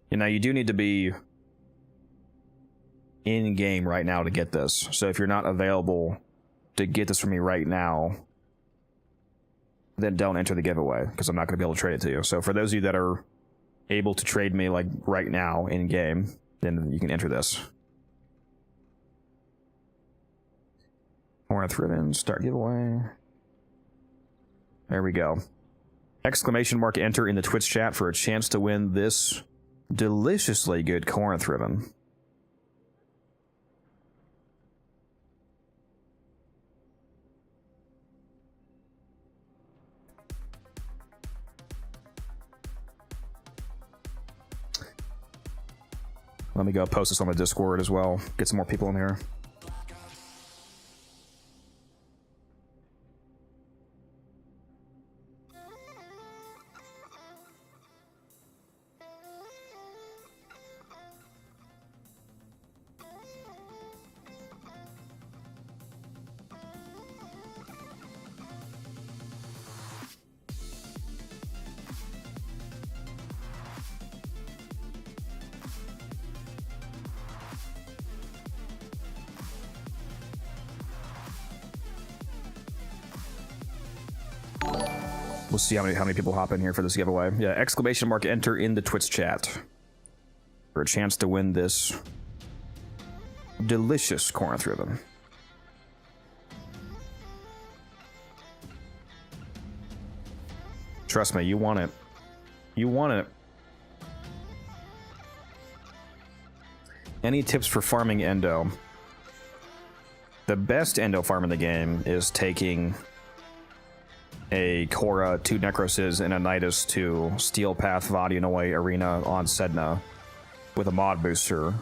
You know, you do need to be in-game right now to get this. So if you're not available to get this from me right now, then don't enter the giveaway, because I'm not going to be able to trade it to you. So for those of you that are able to trade me, like, right now, in-game, then you can enter this. Corinth ribbon, start giveaway. There we go. Exclamation mark enter in the Twitch chat for a chance to win this deliciously good Corinth ribbon. Let me go post this on the Discord as well. Get some more people in here. We'll see how many people hop in here for this giveaway. Yeah, exclamation mark enter in the Twitch chat for a chance to win this delicious Corinth ribbon. Trust me, you want it. You want it. Any tips for farming endo? The best endo farm in the game is taking a Korra, 2 Necroses, and a Nidus to Steel Path, Vodunoi, Arena on Sedna with a mod booster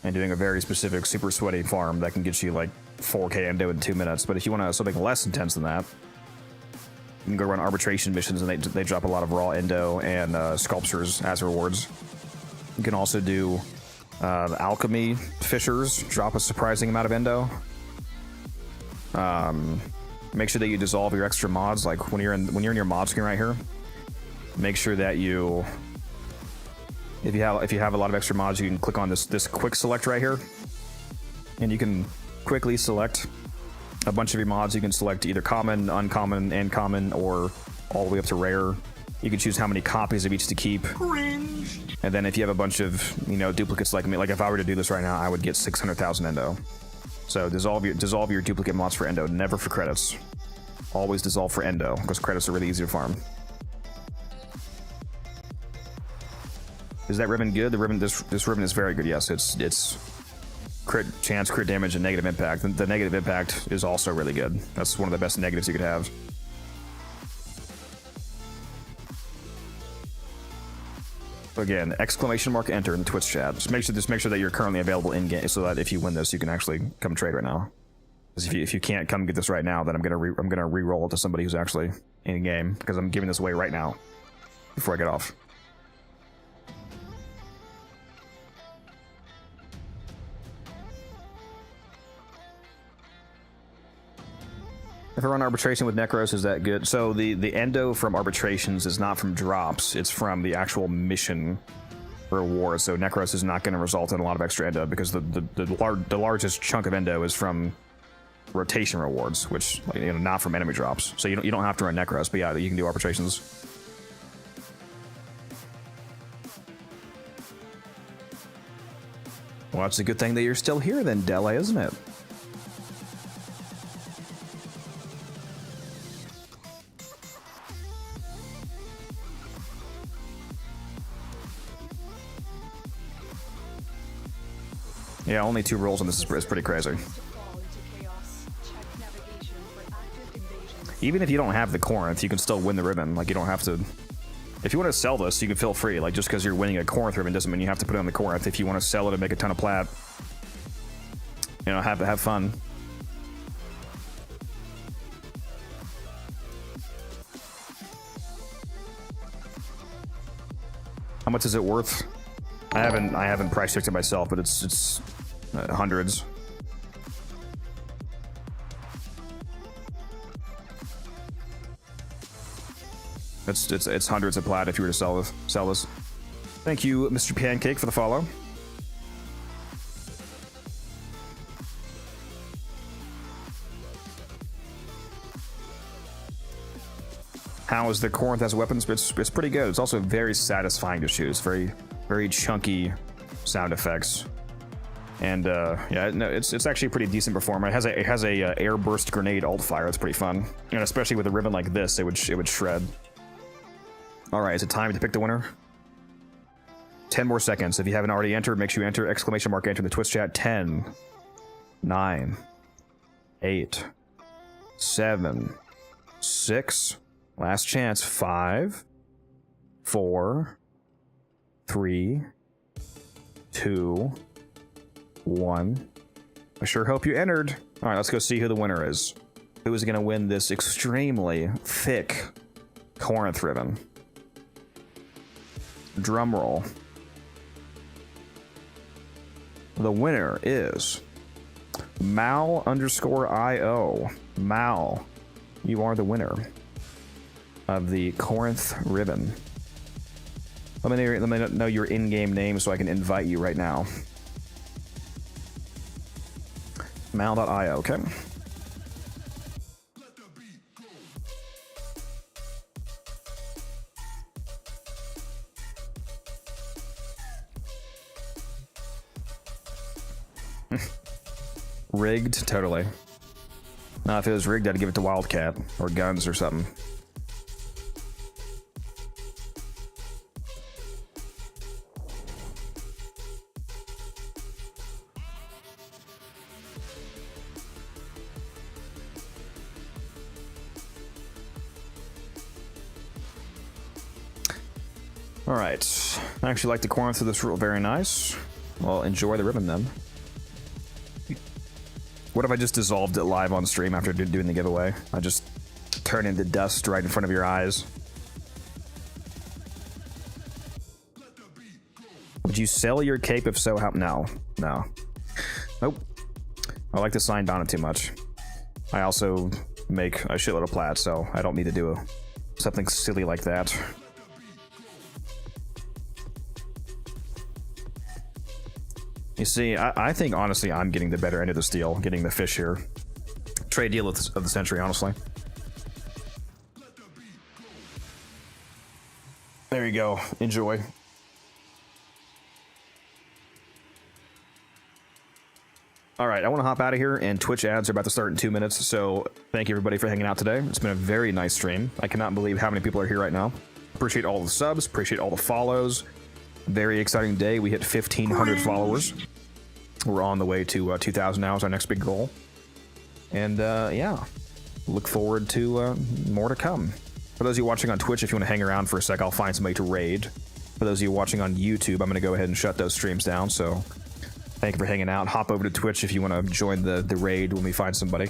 and doing a very specific super sweaty farm that can get you like 4k endo in 2 minutes. But if you want something less intense than that, you can go run arbitration missions and they drop a lot of raw endo and sculptures as rewards. You can also do alchemy fissures, drop a surprising amount of endo. Make sure that you dissolve your extra mods. Like when you're in your mod screen right here, make sure that you, if you have a lot of extra mods, you can click on this quick select right here, and you can quickly select a bunch of your mods. You can select either common, uncommon, and common, or all the way up to rare. You can choose how many copies of each to keep. Cringe. And then if you have a bunch of duplicates like me, like if I were to do this right now, I would get 600,000 endo. So dissolve your duplicate mods for endo, never for credits. Always dissolve for endo, because credits are really easy to farm. Is that ribbon good? The ribbon, this ribbon is very good. Yes, it's crit chance, crit damage, and negative impact. The negative impact is also really good. That's one of the best negatives you could have. Again, exclamation mark enter in the Twitch chat. Just make sure that you're currently available in game, so that if you win this, you can actually come trade right now. Because if you can't come get this right now, then I'm gonna re-roll it to somebody who's actually in game, because I'm giving this away right now before I get off. If I run arbitration with Necros, is that good? So the endo from arbitrations is not from drops, it's from the actual mission reward. So Necros is not going to result in a lot of extra endo, because the largest chunk of endo is from rotation rewards, which not from enemy drops. So you don't have to run Necros, but yeah, you can do arbitrations. Well, it's a good thing that you're still here then, Dele, isn't it? Yeah, only 2 rolls on this is pretty crazy. Even if you don't have the Corinth, you can still win the ribbon. Like, you don't have to... If you want to sell this, you can feel free. Like, just because you're winning a Corinth ribbon doesn't mean you have to put it on the Corinth. If you want to sell it and make a ton of plat, have fun. How much is it worth? I haven't price checked it myself, but it's hundreds. It's hundreds of plat if you were to sell this. Thank you, Mr. Pancake, for the follow. How is the Corinth as weapons? It's pretty good. It's also very satisfying to shoot. It's very chunky sound effects, and yeah, no, it's actually a pretty decent performer. It has a air burst grenade alt fire. It's pretty fun, and especially with a ribbon like this, it would shred. All right, is it time to pick the winner? 10 more seconds. If you haven't already entered, make sure you enter exclamation mark enter in the Twitch chat. 10, 9, 8, 7, 6. Last chance. 5, 4, 3, 2, 1. I sure hope you entered. All right, let's go see who the winner is. Who is going to win this extremely thick Corinth ribbon? Drum roll. The winner is Mal_IO. Mal, you are the winner of the Corinth ribbon. Let me know your in-game name so I can invite you right now. Mal.io, okay. Rigged? Totally. Now, if it was rigged, I'd give it to Wildcat or Guns or something. Alright. I actually like the Corinth of this rule. Very nice. Well, enjoy the ribbon then. What if I just dissolved it live on stream after doing the giveaway? I just turn into dust right in front of your eyes. Would you sell your cape? If so, how? No. No. Nope. I like to sign Donna too much. I also make a shitload of plats, so I don't need to do something silly like that. You see, I think, honestly, I'm getting the better end of this deal, getting the fish here. Trade deal of the century, honestly. There you go. Enjoy. All right, I want to hop out of here, and Twitch ads are about to start in 2 minutes, so thank you, everybody, for hanging out today. It's been a very nice stream. I cannot believe how many people are here right now. Appreciate all the subs, appreciate all the follows. Very exciting day. We hit 1,500 followers. We're on the way to 2,000 now is our next big goal. And yeah, look forward to more to come. For those of you watching on Twitch, if you want to hang around for a sec, I'll find somebody to raid. For those of you watching on YouTube, I'm going to go ahead and shut those streams down. So thank you for hanging out. Hop over to Twitch if you want to join the raid when we find somebody.